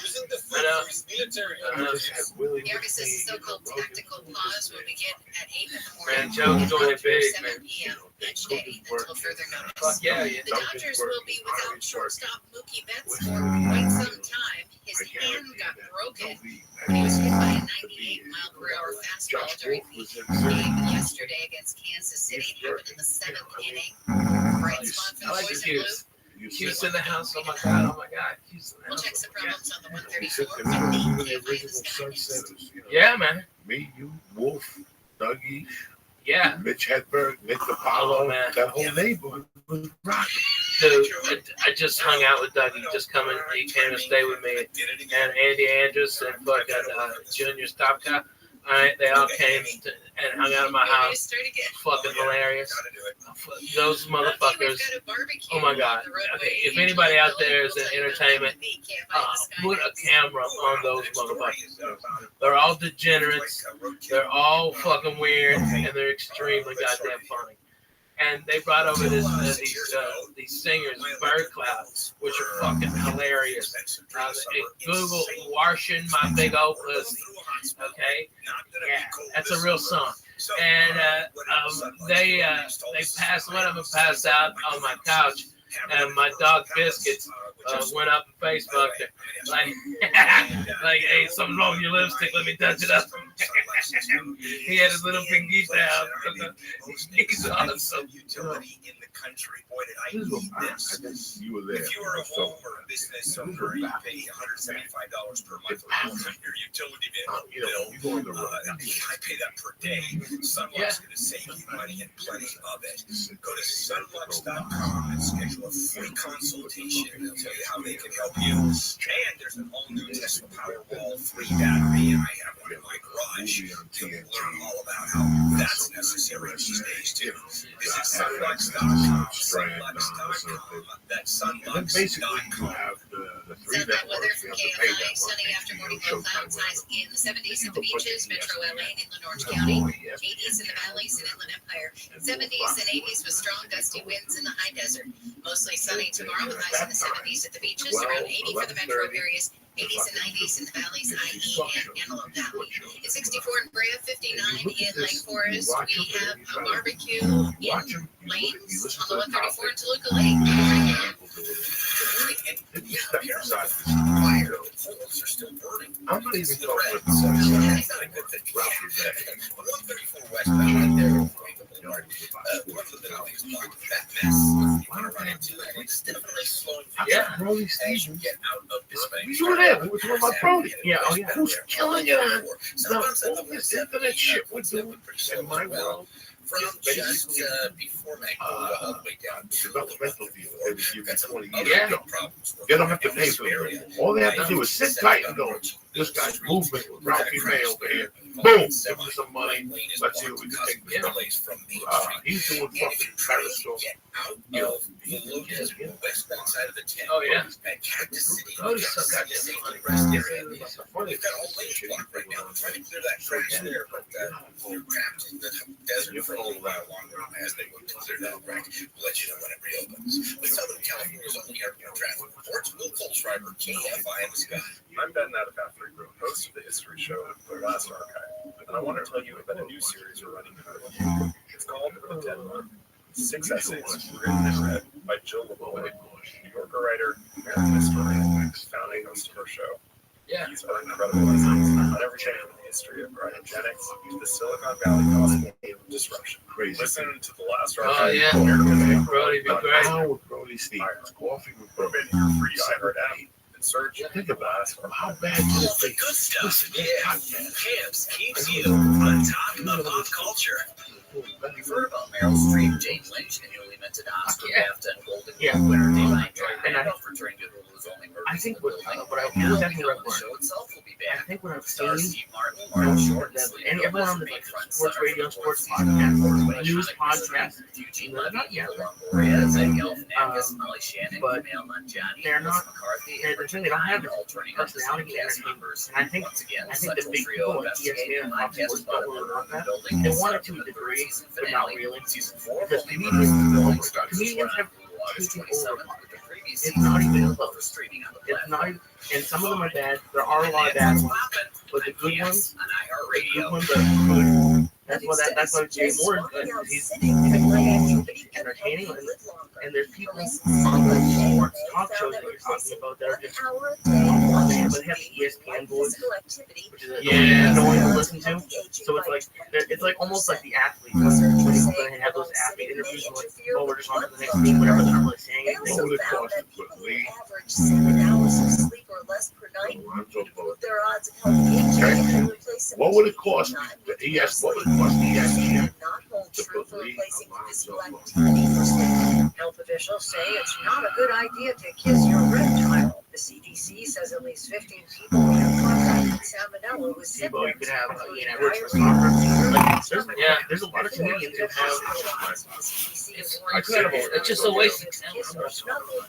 using the food for his military. Gary says the so-called tactical pause will begin at 8 in the Man, morning Joe's going big, 7 man. p.m. each day until further notice. Fuck yeah. The Dodgers will be without shortstop Mookie Betts for quite some time. His hand got broken. He was hit by a 98-mile-per-hour fastball during the game yesterday against Kansas City. It happened in the 7th inning. Bright spot for the boys in blue. Q's in the house. Oh my god. Oh my god. Q's in the We'll house. check some problems on the We sit 134. there, even the original Sunsetters. Yeah, man. Me, you, Wolf, Dougie, Yeah. Mitch Hedberg, Nick DiPaolo, Oh, man. that whole neighborhood was rocking. Dude, I just hung out with Dougie. He came to stay with me. And Andy Andrews and fucking Junior Stopka. All right, they all came and hung out at my house. Fucking hilarious. Those motherfuckers. Oh my god. Okay, if anybody out there is in entertainment, put a camera on those motherfuckers. They're all degenerates. They're all fucking weird, and they're extremely goddamn funny. And they brought over these singers, Bird Cloud, which are fucking hilarious. Google "Washing My Big Old Pussy." Okay, yeah, that's a real song. And they passed one of them passed out on my couch, and my dog Biscuits went up on Facebook like, hey, something wrong with your lipstick. Let me touch it up. He had his little pinky down. He's awesome. You were there. If you are a home or a business owner, you pay $175 per month for your utility bill. I pay that per day. Sunluck's going to save you money and plenty of it. Go to sunlux.com and schedule a free consultation. They'll tell you how they can help you. And there's an all-new Tesla Powerwall 3 battery, and I have one in my garage. You'll learn all about how that's necessary these days, too. Visit sunlux.com. That's sunlux.com. Basically, you have the three networks. You have to pay that Sunny after morning low clouds, highs in the 70s at the beaches, Metro LA and Inland Orange County, 80s in the valleys and Inland Empire, 70s and 80s with strong gusty winds in the high desert. Mostly sunny tomorrow with highs in the 70s at the beaches, around 80 for the metro areas, 80s and 90s in the valleys, IE and Antelope Valley. It's 64 in Brea, 59 in Lake Forest. We have a barbecue in Lanes on the 134 in Toluca Lake. I'm not even talking about Brody Stevens. You were there. We were talking about Brody. Yeah, oh yeah. Who's killing it on all this internet shit we're doing in my world? From just before Magnolia all the way down to developmental deal. They would give you 20 years yeah. ago. They don't have to pay for it. All they have to do is sit tight and go, this guy's movement with Ralphie May over here. Boom! Give him some money. Let's see what we can take. He's doing fucking Periscope. Out of the Lotus westbound side of the town. Oh, yeah. At Cactus City. Oh, so goddamn Safe funny. rest area. We've got all lanes blocked right now. We're trying to clear that trash there, but they're trapped in the desert for a little while longer as they look to clear that wreck. We'll let you know when it reopens. With Southern California's only airport traffic reports, Will Colschreiber, KFI in the sky. I'm Ben Natapathy, host of the history show, The Last Archive, and I want to tell you about a new series we're running. It's called The Dead Mark. 6 essays written and read by Jill LeBoy, New Yorker writer, American historian, founding host of our show. Yeah. These are incredible essays on everything from the history of cryogenics to the Silicon Valley gospel of disruption. Crazy. Listen to The Last Oh, Archive. yeah. Brody, be great. Now with Brody Stevens, coffee with Or Brody. maybe your free iHeart app and search Think about it. How bad All can it the be? good stuff. Listen, Yeah. Camps keeps you on top of pop culture. You've heard about Meryl Streep, Jane Lynch, the newly minted Oscar, BAFTA, and Golden Globe winner Dave And I- for trying to lose only her. I think what I was Now, definitely right the for show itself will be I back. think what I've Star seen, Steve Martin, Martin Short, and everyone on the sports radio, sports podcast, news podcast, not yet, but they're not. They're saying they don't have the personality and entertainment. And I think the big people like ESPN and Fox Sports don't really want that. They want it to a degree, but not really. Because comedians have taken over. It's not even close. It's not even, and some of them are bad. There are a lot of bad ones, but the good ones are good. That's why Jay Moore is good. He's entertaining, and there's people on the sports talk shows that you're talking about that are just but they have the ESPN voice, which is annoying to listen to. So it's like almost like the athletes when they have those athlete interviews, like, oh, we're just on to the next thing, whatever. They're not really saying anything. What would it cost to put Lee? What would it cost the ES? What would it cost the ESPN to put Lee? Health officials say it's not a good idea to kiss your reptile. The CDC says at least 15 people have contracted salmonella with People, you could have there's a lot of comedians who have. It's incredible. It's just a waste of time.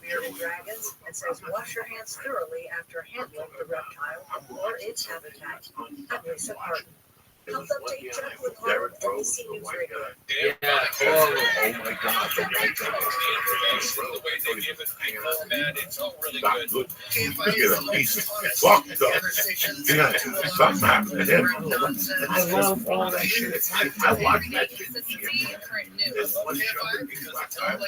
Bearded dragons and says wash your hands thoroughly after handling the reptile or its habitat. I'm Lisa Parton. Health update check with Harvard NBC News Radio. Yeah. Oh my God. The white guy. Not good. Look at him. He's fucked up. Yeah, something happened to him. I love all that shit. I watch that shit. There's one show that people like that. Oh,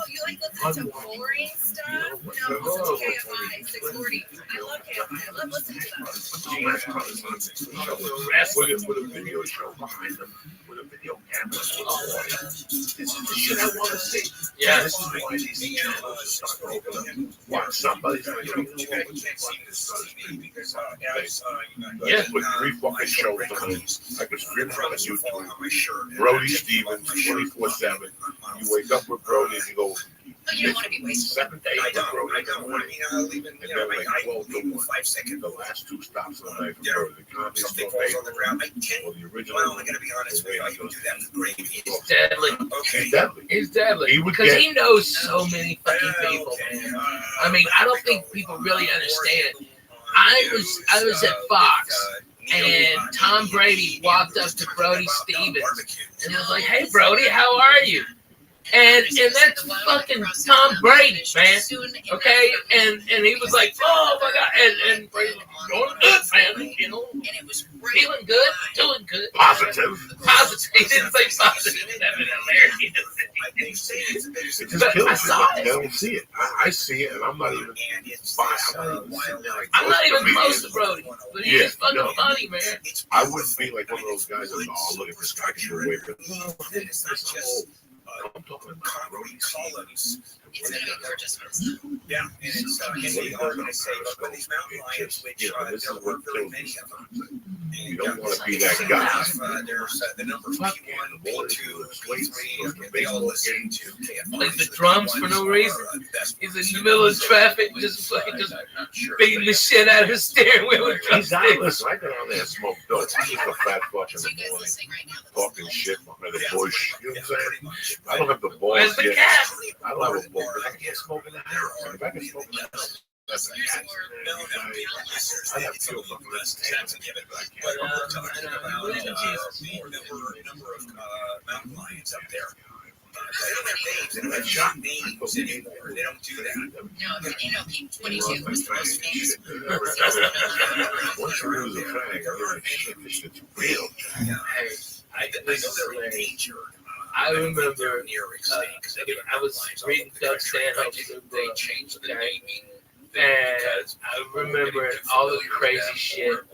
you like listening to boring stuff? No, KFI 640. I love KFI. I love listening to that. With a video show behind them, with a video camera. This is the shit I want to see. Yeah. This is why these channels start opening. Watch somebody's can't see this because yeah, with 3 fucking shows on it. I could stream it on YouTube. Brody Stevens, 24/7. You wake up with Brody and you go. But you don't want to be wasted. 7 days. I don't. I mean, I'll even, and then like 12 to 5 seconds. The last 2 stops of the night. Something falls on the ground. I can't. Well, the original. Well, I'm gonna be honest with you. I can do that with gravy. It's deadly. Okay. He's deadly. Because he knows so many fucking people, man. I mean, I don't think people really understand. I was at Fox, and Tom Brady walked up to Brody Stevens, and was like, "Hey, Brody, how are you?" And that's fucking Tom Brady, man. Okay, and he was like, "Oh my God," and Brady was going good, man. You know, feeling good, doing good, positive. He didn't say positive. That was hilarious. It just kills you. They don't see it. I see it, and I'm not even. I'm not even close to Brody, but he's fucking funny, man. I wouldn't be like one of those guys that, oh, look at this guy can away from. I'm talking about columns. It's going to be gorgeous. Yeah, and it's going to be hard to say, but when these mountain lions, which there weren't very many of them, you don't want to be that guy. There's the number P1, P2, P3, they all listen to KFI. Like the drums for no reason. He's in the middle of traffic, just beating the shit out of his steering wheel with drumsticks. Listen, I got on there and smoked dope. I'm just a fat fuck in the morning, talking shit behind the bush. You know what I'm saying? I don't have the balls Where's the yet. cat? I don't have a ball, but I can't smoke in the house. If I can smoke in the house, I have two of them. But we're talking about there were a number of mountain lions up there. They don't have names anymore. They don't do that. No, P22 was the most famous. Once you lose a fang, this shit's real. I know they're in danger. I remember I was reading Doug Stanhope's They changed the naming. And I remember all the crazy shit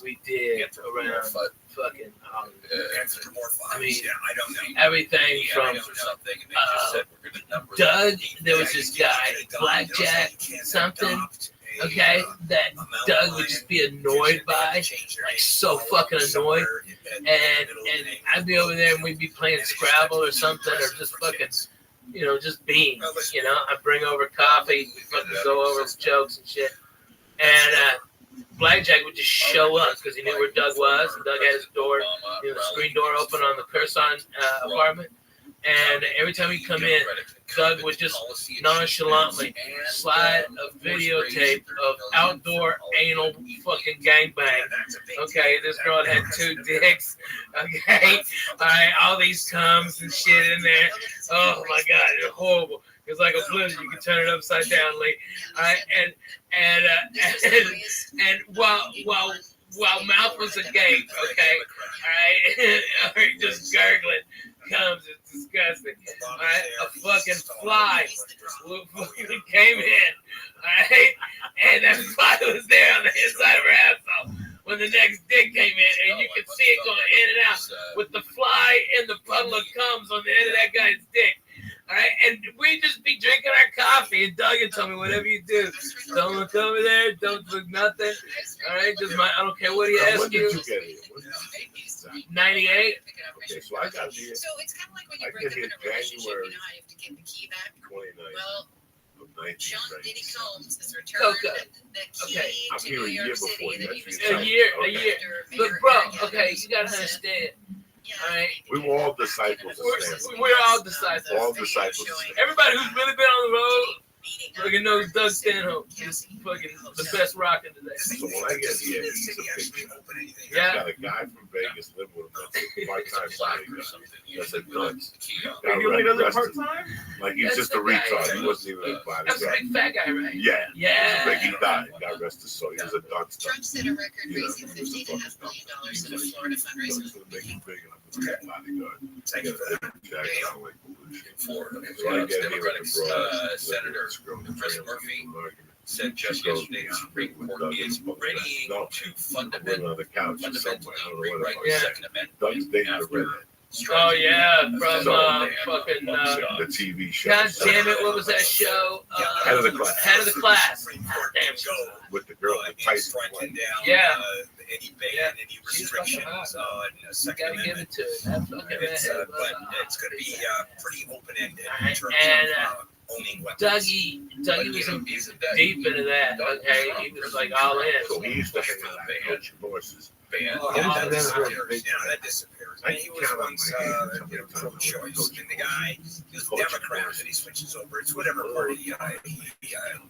we did around fucking I mean, I don't know. everything from Doug, there was this guy, Blackjack something, okay, that Doug would just be annoyed by, like so fucking annoyed, and I'd be over there and we'd be playing Scrabble or something, or just fucking, you know, just being, you know, I'd bring over coffee, we'd fucking go over his jokes and shit, and Blackjack would just show up because he knew where Doug was, and Doug had his door, you know, the screen door open on the Curson apartment, and every time he'd come in, Doug would just nonchalantly slide a videotape of outdoor anal fucking gangbang. Okay, this girl had 2 dicks. Okay, all right, all these tums and shit in there. Oh my God, it's horrible. It's like a blizzard. You can turn it upside down, Lee. All right, and while mouth was agape, okay, all right, just gurgling, comes and disgusting. All right, a fucking fly fucking came in. All right, and that fly was there on the inside of her asshole when the next dick came in, and you could see it going in and out with the fly and the puddle of cums on the end of that guy's dick. All right, and we just be drinking our coffee, and Doug would tell me, whatever you do, don't look over there, don't look nothing. All right, I don't care what he asks when did you. you get here? 98. Okay, so I got here. So it's kind of like when I you break get up here in a relationship, January you know how you have to give the key back? 29th Well, of John 1990. Diddy Combs has returned Coca. the key Okay. I'm to here New a year York City before that he was you. A year. Okay. But bro, okay, you gotta understand. All right, We were all disciples of Stanley. we're all disciples. All disciples of Stanley. Everybody who's really been on the road fucking knows Doug Stanhope. He's fucking the best rocking today. So when I get here, he's a big shot. Yeah. Got a guy from Vegas living with him. That's a part-time bodyguard. That's a nuts. You only does it part time? Like he's That's just a the guy. retard. He wasn't even a That's a bodyguard. big fat guy, right? Yeah. Yeah. Like he died. God rest his soul. He was a dunce. Trump set a record raising $15.5 million in a Florida fundraiser. Make him big enough to be a bodyguard. Thank you for that. Jack Conway. Florida. So I get here Democratic with the broad, Senator Chris Murphy said just yesterday the Supreme Court is readying to fundamental on the couch or somewhere. I don't know rewrite what the Yeah. Second Amendment Doug's dating the after redhead. Oh yeah, from fucking. The TV show. God damn it! What was that show? Head of the Class. Head of the Class. Damn. With the girl, the Tyson. striking down Yeah. any ban, Yeah. any restrictions on Second Gotta give Amendment. it to it. That fucking It's, man. but it's going to be pretty open-ended in Alright, terms and, of owning weapons. Dougie was deep into that. Okay, he was like all in. So he used to hang out at coaching horses. Ban. Oh, That that's disappears. That disappears. And he was once pro-choice. And the guy, he was Democrat, and he switches over. It's whatever party he is head of.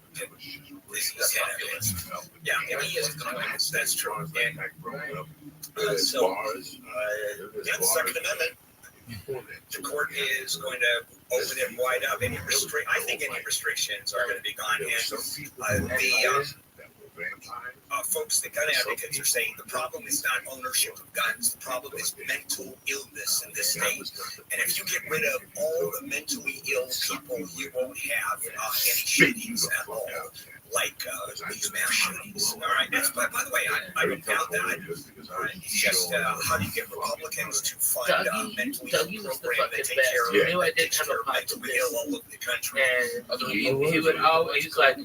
Yeah, he is. That's true. And so, yeah, Second Amendment. The court is going to open it wide up. I think any restrictions are going to be gone. And folks, the gun advocates are saying the problem is not ownership of guns. The problem is mental illness in this state. And if you get rid of all the mentally ill people, you won't have any shootings at all, like these mass shootings. All right. That's, by the way, I don't doubt that. All right. It's just how do you get Republicans to fund a mentally ill program that takes care of I knew I didn't have a pipe mentally ill all over the country? And he would always, he's like,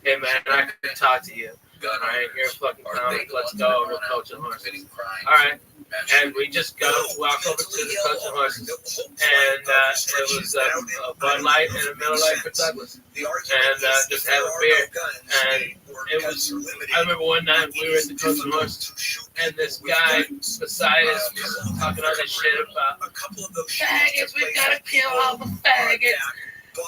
hey man, I can talk to you. All right, you're a fucking comic. Let's go. We're coaching horses. All right. And we just walk over to the coaching horses. And it was a Bud Light and a Miller Lite for Douglas. And just have a beer. And it was, I remember one night we were at the coaching horses. And this guy beside us was talking all this shit about faggots. We gotta kill all the faggots.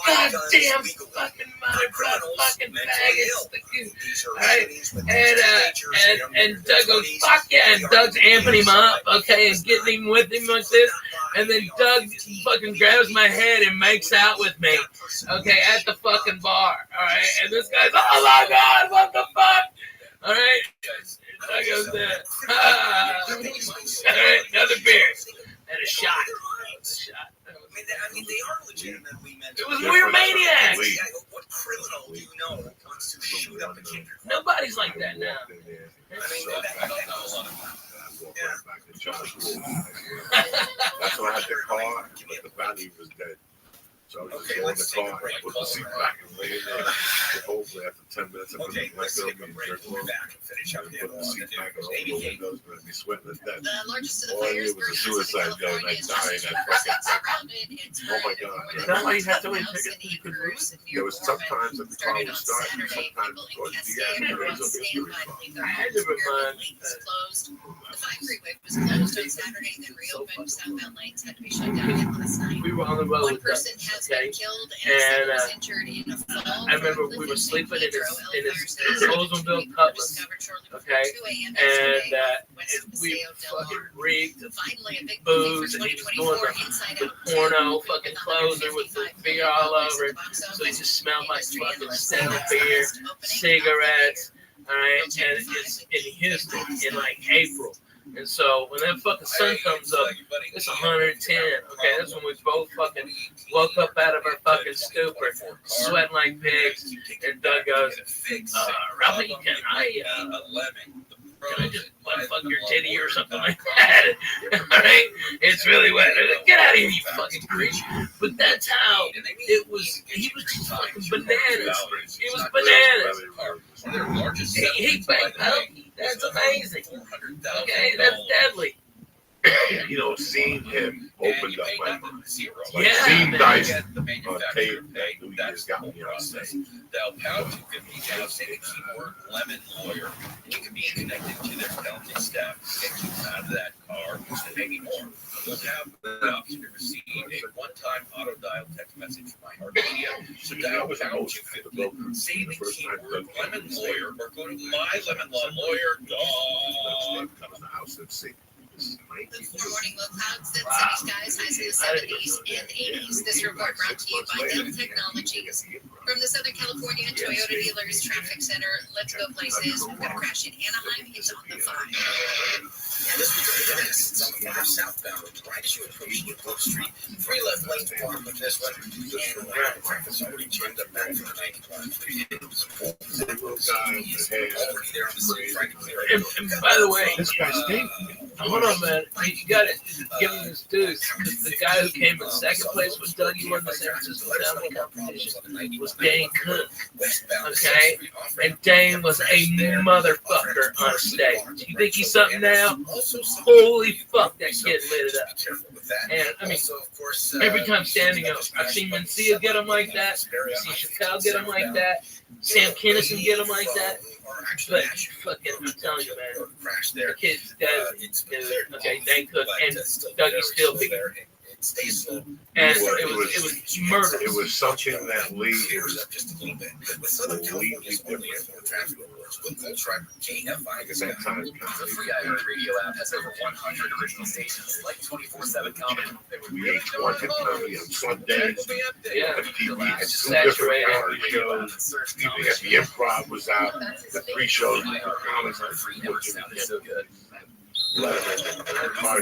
Goddamn fucking motherfucking faggots. Alright, and Doug goes, fuck yeah, and Doug's amping him up, okay, and getting him with him like this, and then Doug fucking grabs my head and makes out with me, okay, at the fucking bar, alright, and this guy's, oh my god, what the fuck, alright, Doug goes there, alright, another beer, and a shot. I mean, they are legitimately mental. We were maniacs. What criminal do you know wants to shoot up a kid? Nobody's like that now. I mean, That's when I had the car, but the battery was dead. So I was just going in the car, put the seat back and lay in there. Hopefully after 10 minutes, I put the window and jerk off. Put the seat back and open the windows, but I'd be sweating to death. All I knew was a suicide note and I'd die in that fucking second. Oh my God. Is that why you had so many tickets you could read? There was sometimes that the car would start and sometimes towards the end, there was a mystery car. I had to remind The 5 freeway was closed on Saturday, then reopened. Southbound lanes had to be shut down again last night. we were on the road One with Doug, person has okay? been killed and a And was injured in a fall. I remember we were sleeping in his Oldsmobile Cutlass, okay? And we fucking rigged booze, and he was doing the porno fucking closer with the beer all over it. So he just smelled like fucking Stella beer, cigarettes, all right? And it's in Houston in like April, And so when that fucking sun comes up, it's 110. Okay, that's when we both fucking woke up out of our fucking stupor, sweating like pigs. And Doug goes, Ralphie, can I just fuck your titty or something like that? Alright? It's really wet. Get out of here, you fucking creep. But that's how it was. He was just fucking bananas. He was bananas. He backed up. That's amazing. Okay, that's deadly. You know, seeing him opened up my mind. Like Yeah, seeing man. Dyson on tape that New Year's got me upset. Dial pound 250 now, say the keyword Lemon Lawyer, and you can be connected to their talented staff to get you out of that car and maybe more. You'll have the option to receive a one-time auto-dial text message from iHeartRadio. So dial pound 250, say the keyword Lemon Lawyer, or go to mylemonlawlawyer.com. Come in the house and see. Before morning low clouds, then sunny skies, highs in the 70s and 80s. This report brought to you by Dell Technologies. From the Southern California Toyota Dealers Traffic Center, let's go places. We've got a crash in Anaheim. It's on the 5. This was the it's on the 5 southbound. Right as you approach Newport Street, 3 left lanes form with this one, and traffic's already turned up back from the 91. Already there on the scene, trying to clear it. And by the way, this guy's staying. hold on, man. You got to give him his dues. Because the guy who came in second place with Dougie won the San Francisco Family Competition was Dane Cook. Okay? And Dane was a motherfucker on stage. You think he's something now? Holy fuck, that kid lit it up. And, I mean, every time standing up, I've seen Mencia get him like that. I've seen Chappelle get him like that. Sam Kinison get him like that. But fucking, I'm telling you, man, the kid's dead. Okay, Dane Cook and Dougie still big. And it was murder. It was something that Lee is completely different. Because that time The free iHeartRadio app has over 100 original stations, like 24/7 comedy. we ate wanted comedy on Sundays. Yeah. The TV had It's two different saturated. comedy shows. We had the Improv was out. The 3 shows we were comics on free never sounded so good. This is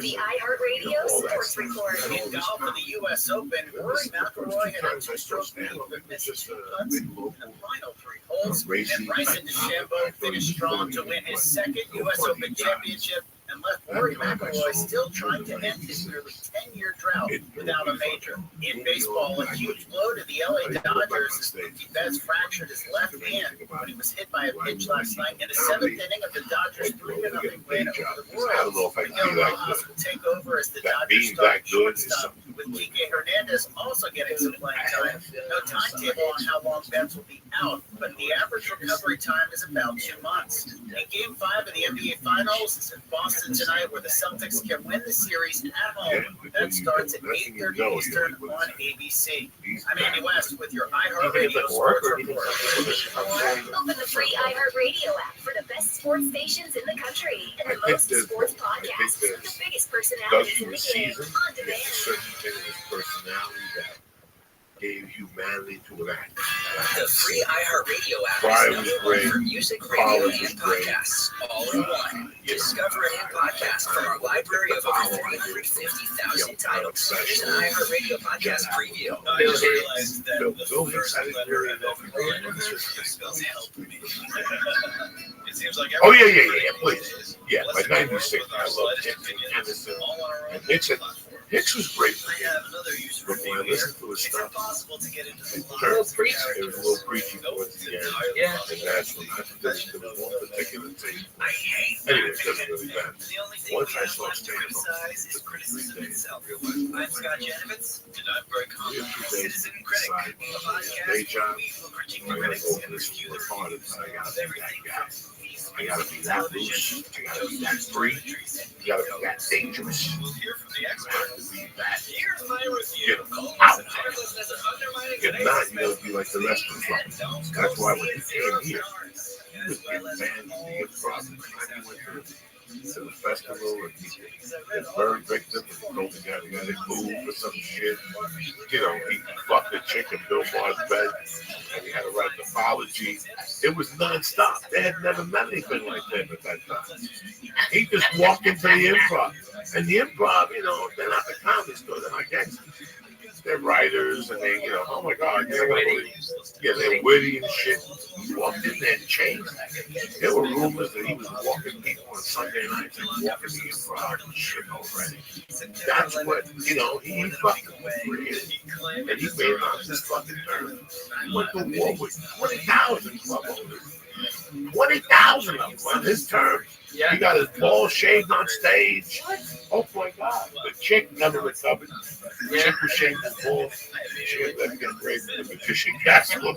the iHeartRadio Sports Report. In golf for the U.S. Open, Rory McIlroy had a 2-stroke lead over missed 2 putts in the final 3 holes, and Bryson DeChambeau finished strong to win his second U.S. Open championship and left Rory McIlroy still trying to end his nearly 10-year drought without a major. In baseball, a huge blow to the LA Dodgers as Mookie Betts fractured his left hand when he was hit by a pitch last night in the 7th inning of the Dodgers' 3-0 win over the Royals. Miguel Rojas will take over as the Dodgers start shortstop, with Kike Hernandez also getting some playing time. No timetable on how long Betts will be out, but the average recovery time is about 2 months. In Game 5 of the NBA Finals, it's in Boston tonight, where the Celtics can win the series at home. That starts at 8:30 Eastern on ABC. I'm Andy West with your iHeartRadio Sports Report. Open the free iHeartRadio app for the best sports stations in the country and the most sports podcasts with the biggest personalities in the game on demand. Certain thing in his personality that gave humanity to an act. The free iHeartRadio app Pride is was number great. 1 for music, radio, College was and great. podcasts, all in one. Discover and podcast from our library of over 350,000 titles. Here's an iHeartRadio podcast preview. I just realized that the first letter of every word spells help me. It seems like Oh, yeah, please. Yeah, by 96, I loved Hicks and Nixon. Hicks was great. I have another user But when I listened to his It's stuff, impossible to get into the it was a little preachy towards the end. Yeah. And that's when there was one particular thing. Anyway, it doesn't really matter. Once I saw stand-up, is criticism itself. I'm Scott Janovitz, and I'm very confident citizen critic. A podcast day job, where critique I gotta critics go and for this review the the hardest. I gotta be that guy. I I gotta be that loose. I gotta be that free. I gotta be that dangerous. We'll hear from the I experts. have to be that. Here's my review. Get out. If not, you gotta be like the rest of them. That's why when he came here, he was getting banned from the improv. I went to the festival and he was a bird victim. told the guy to get it moved or some shit. You know, he fucked the chick in Bill Maher's bed, and he had to write an apology. It was nonstop. They had never met anything like that at that time. He just walked into the improv. And the improv, you know, they're not the comedy store, they're not gangsters. They're writers, and they, you know, oh my God, they're witty. Yeah, they're witty and shit. He walked in there and changed. There were rumors that he was walking people on Sunday nights and walking the improv and shit already. That's what, you know, he fucking created. And he made it on this fucking term. He went to war with 20,000 club owners. 20,000 of them on his term. Yeah. He got his balls shaved on stage. Oh my God. The chick never recovered. The chick was shaving his balls. She had to get raped in the magician castle.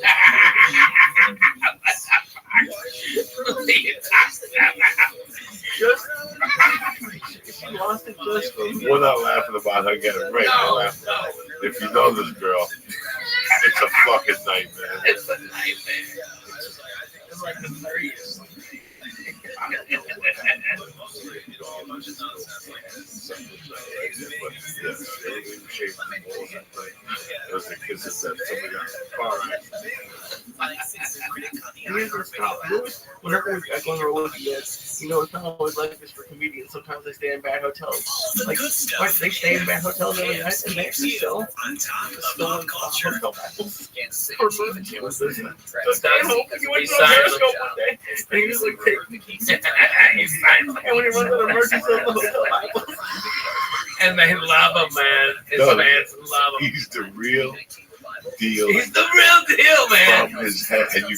We're not laughing about her getting raped. We're laughing about if you know this girl, it's a fucking nightmare. It's a nightmare. It's like the 30s. Whenever we go on our look you know, it's not always like this for comedians. Sometimes they stay in bad hotels. Like they stay in bad hotels every night, and they actually still hotel battles for moving to us. So stay home. You went to a Periscope one day, and he was like, take the keys. And when he runs out of mercy, the hotel battles. And they love him, man. His fans love him. He's the real deal. He's the real deal, man. From his head, and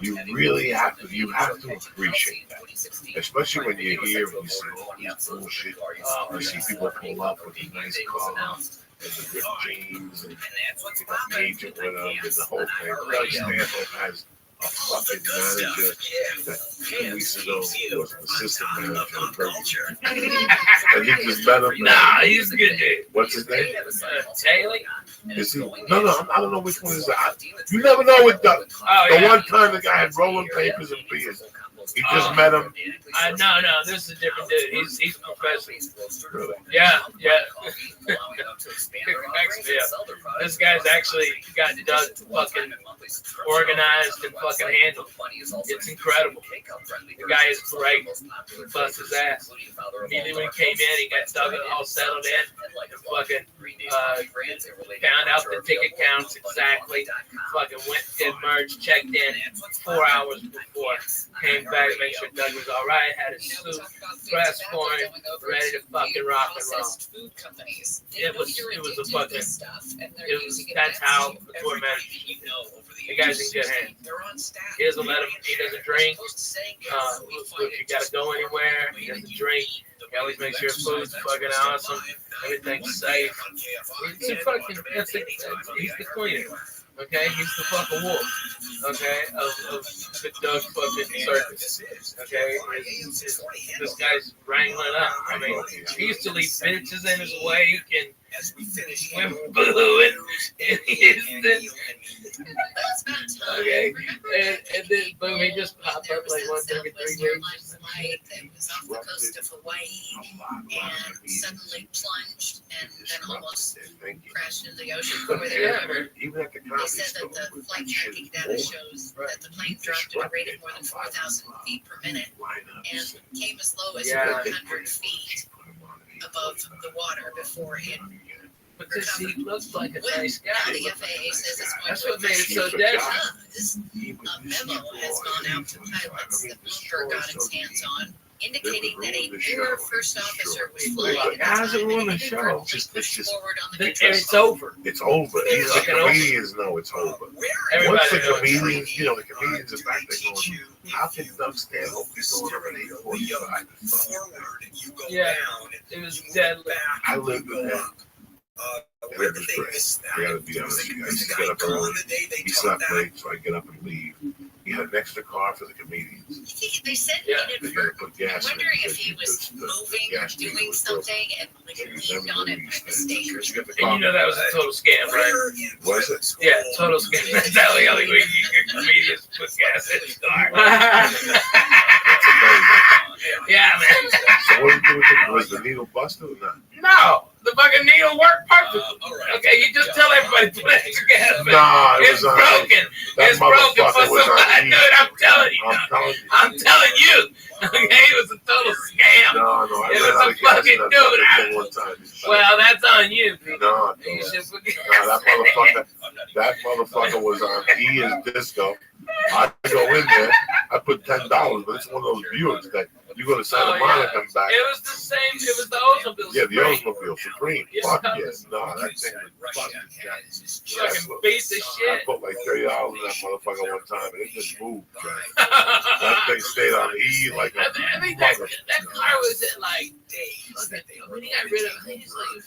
you really have to appreciate that, especially when you're here and you see all these bullshit. You see people pull up with a nice car and the ripped jeans and the agent with them and the whole thing. Doug Stanhope has a fucking manager that 2 weeks ago was an assistant manager of Burger King. And he just met him. Nah, he's a good dude. What's his name? Taylor? Is he? No, I don't know which one is that. You never know with Doug. The one time the guy had rolling papers and beers. He just met him. No, this is a different dude. He's a professional. Really? Yeah. This guy's actually got Doug fucking organized and fucking handled. It's incredible. The guy is great. He busts his ass. Immediately when he came in, he got Doug all settled in. Fucking found out the ticket counts exactly. Fucking went, did merge, checked in 4 hours before. Came back, make sure Doug was all right. Had his suit, dressed for him, ready to fucking rock and roll. It was a fucking. That's how the tour manager keep it. The guy's in good hands. He doesn't let him. He doesn't drink. If you gotta go anywhere, he doesn't drink. He always makes sure food's fucking awesome. Everything's safe. He's the queen. Okay, he's the fucking wolf. Okay, of the Doug fucking circus. Okay, this guy's wrangling up. I mean, he used to leave bitches in his wake and women booing. Okay, and then boom, he just popped up like once every 3 weeks. Off the coast of Hawaii and suddenly plunged and then almost crashed into the ocean over there. They said that the flight tracking data shows that the plane dropped at a rate of more than 4,000 feet per minute and came as low as 100 feet above the water before it. Because he looks like a nice guy. The FAA says it's going That's to what made it so deadly. A memo has gone out to pilots that Bloomberg got its hands on, indicating that a newer first officer was flying at the How's time it on the and show? It's over. It's over. Even the comedians know it's over. Once the comedians, the comedians are back there going, how can Doug Stanhope be going over an 845? Yeah, it was deadly. I lived with him. Where did they miss that? I gotta be honest. I used to get up early. He slept late, so I get up and leave. He had an extra car for the comedians. They said They gotta put gas in. I'm wondering if he was moving or doing something and leaned on it by mistake or something. And you know that was a total scam, right? Was it? Yeah, total scam. That's the only way you get comedians put gas in the car. Yeah, man. So Was the needle busted or not? No, the fucking needle worked perfectly. Okay, you just tell everybody to put it together. Nah, it It's was on- broken. that It's broken for motherfucker was on somebody. E. Dude, I'm telling you. I'm telling you. Okay, it was a total scam. No, I It ran out was of a gas fucking in that dude. fucking thing one time. Well, that's on you. No, You should forget. that motherfucker was on E as disco. I go in there, I put $10, but it's one of those Buicks that you go to Santa Monica and back. It was the same. It was the Oldsmobile. Yeah, the Supreme. Oldsmobile Supreme. Yeah. Fuck yes. No, that thing was fucking Fucking piece of I shit. put like $30 in that motherfucker one time and it just moved. That thing stayed on E like a I think that car was at like, when he got rid of it, I think it was like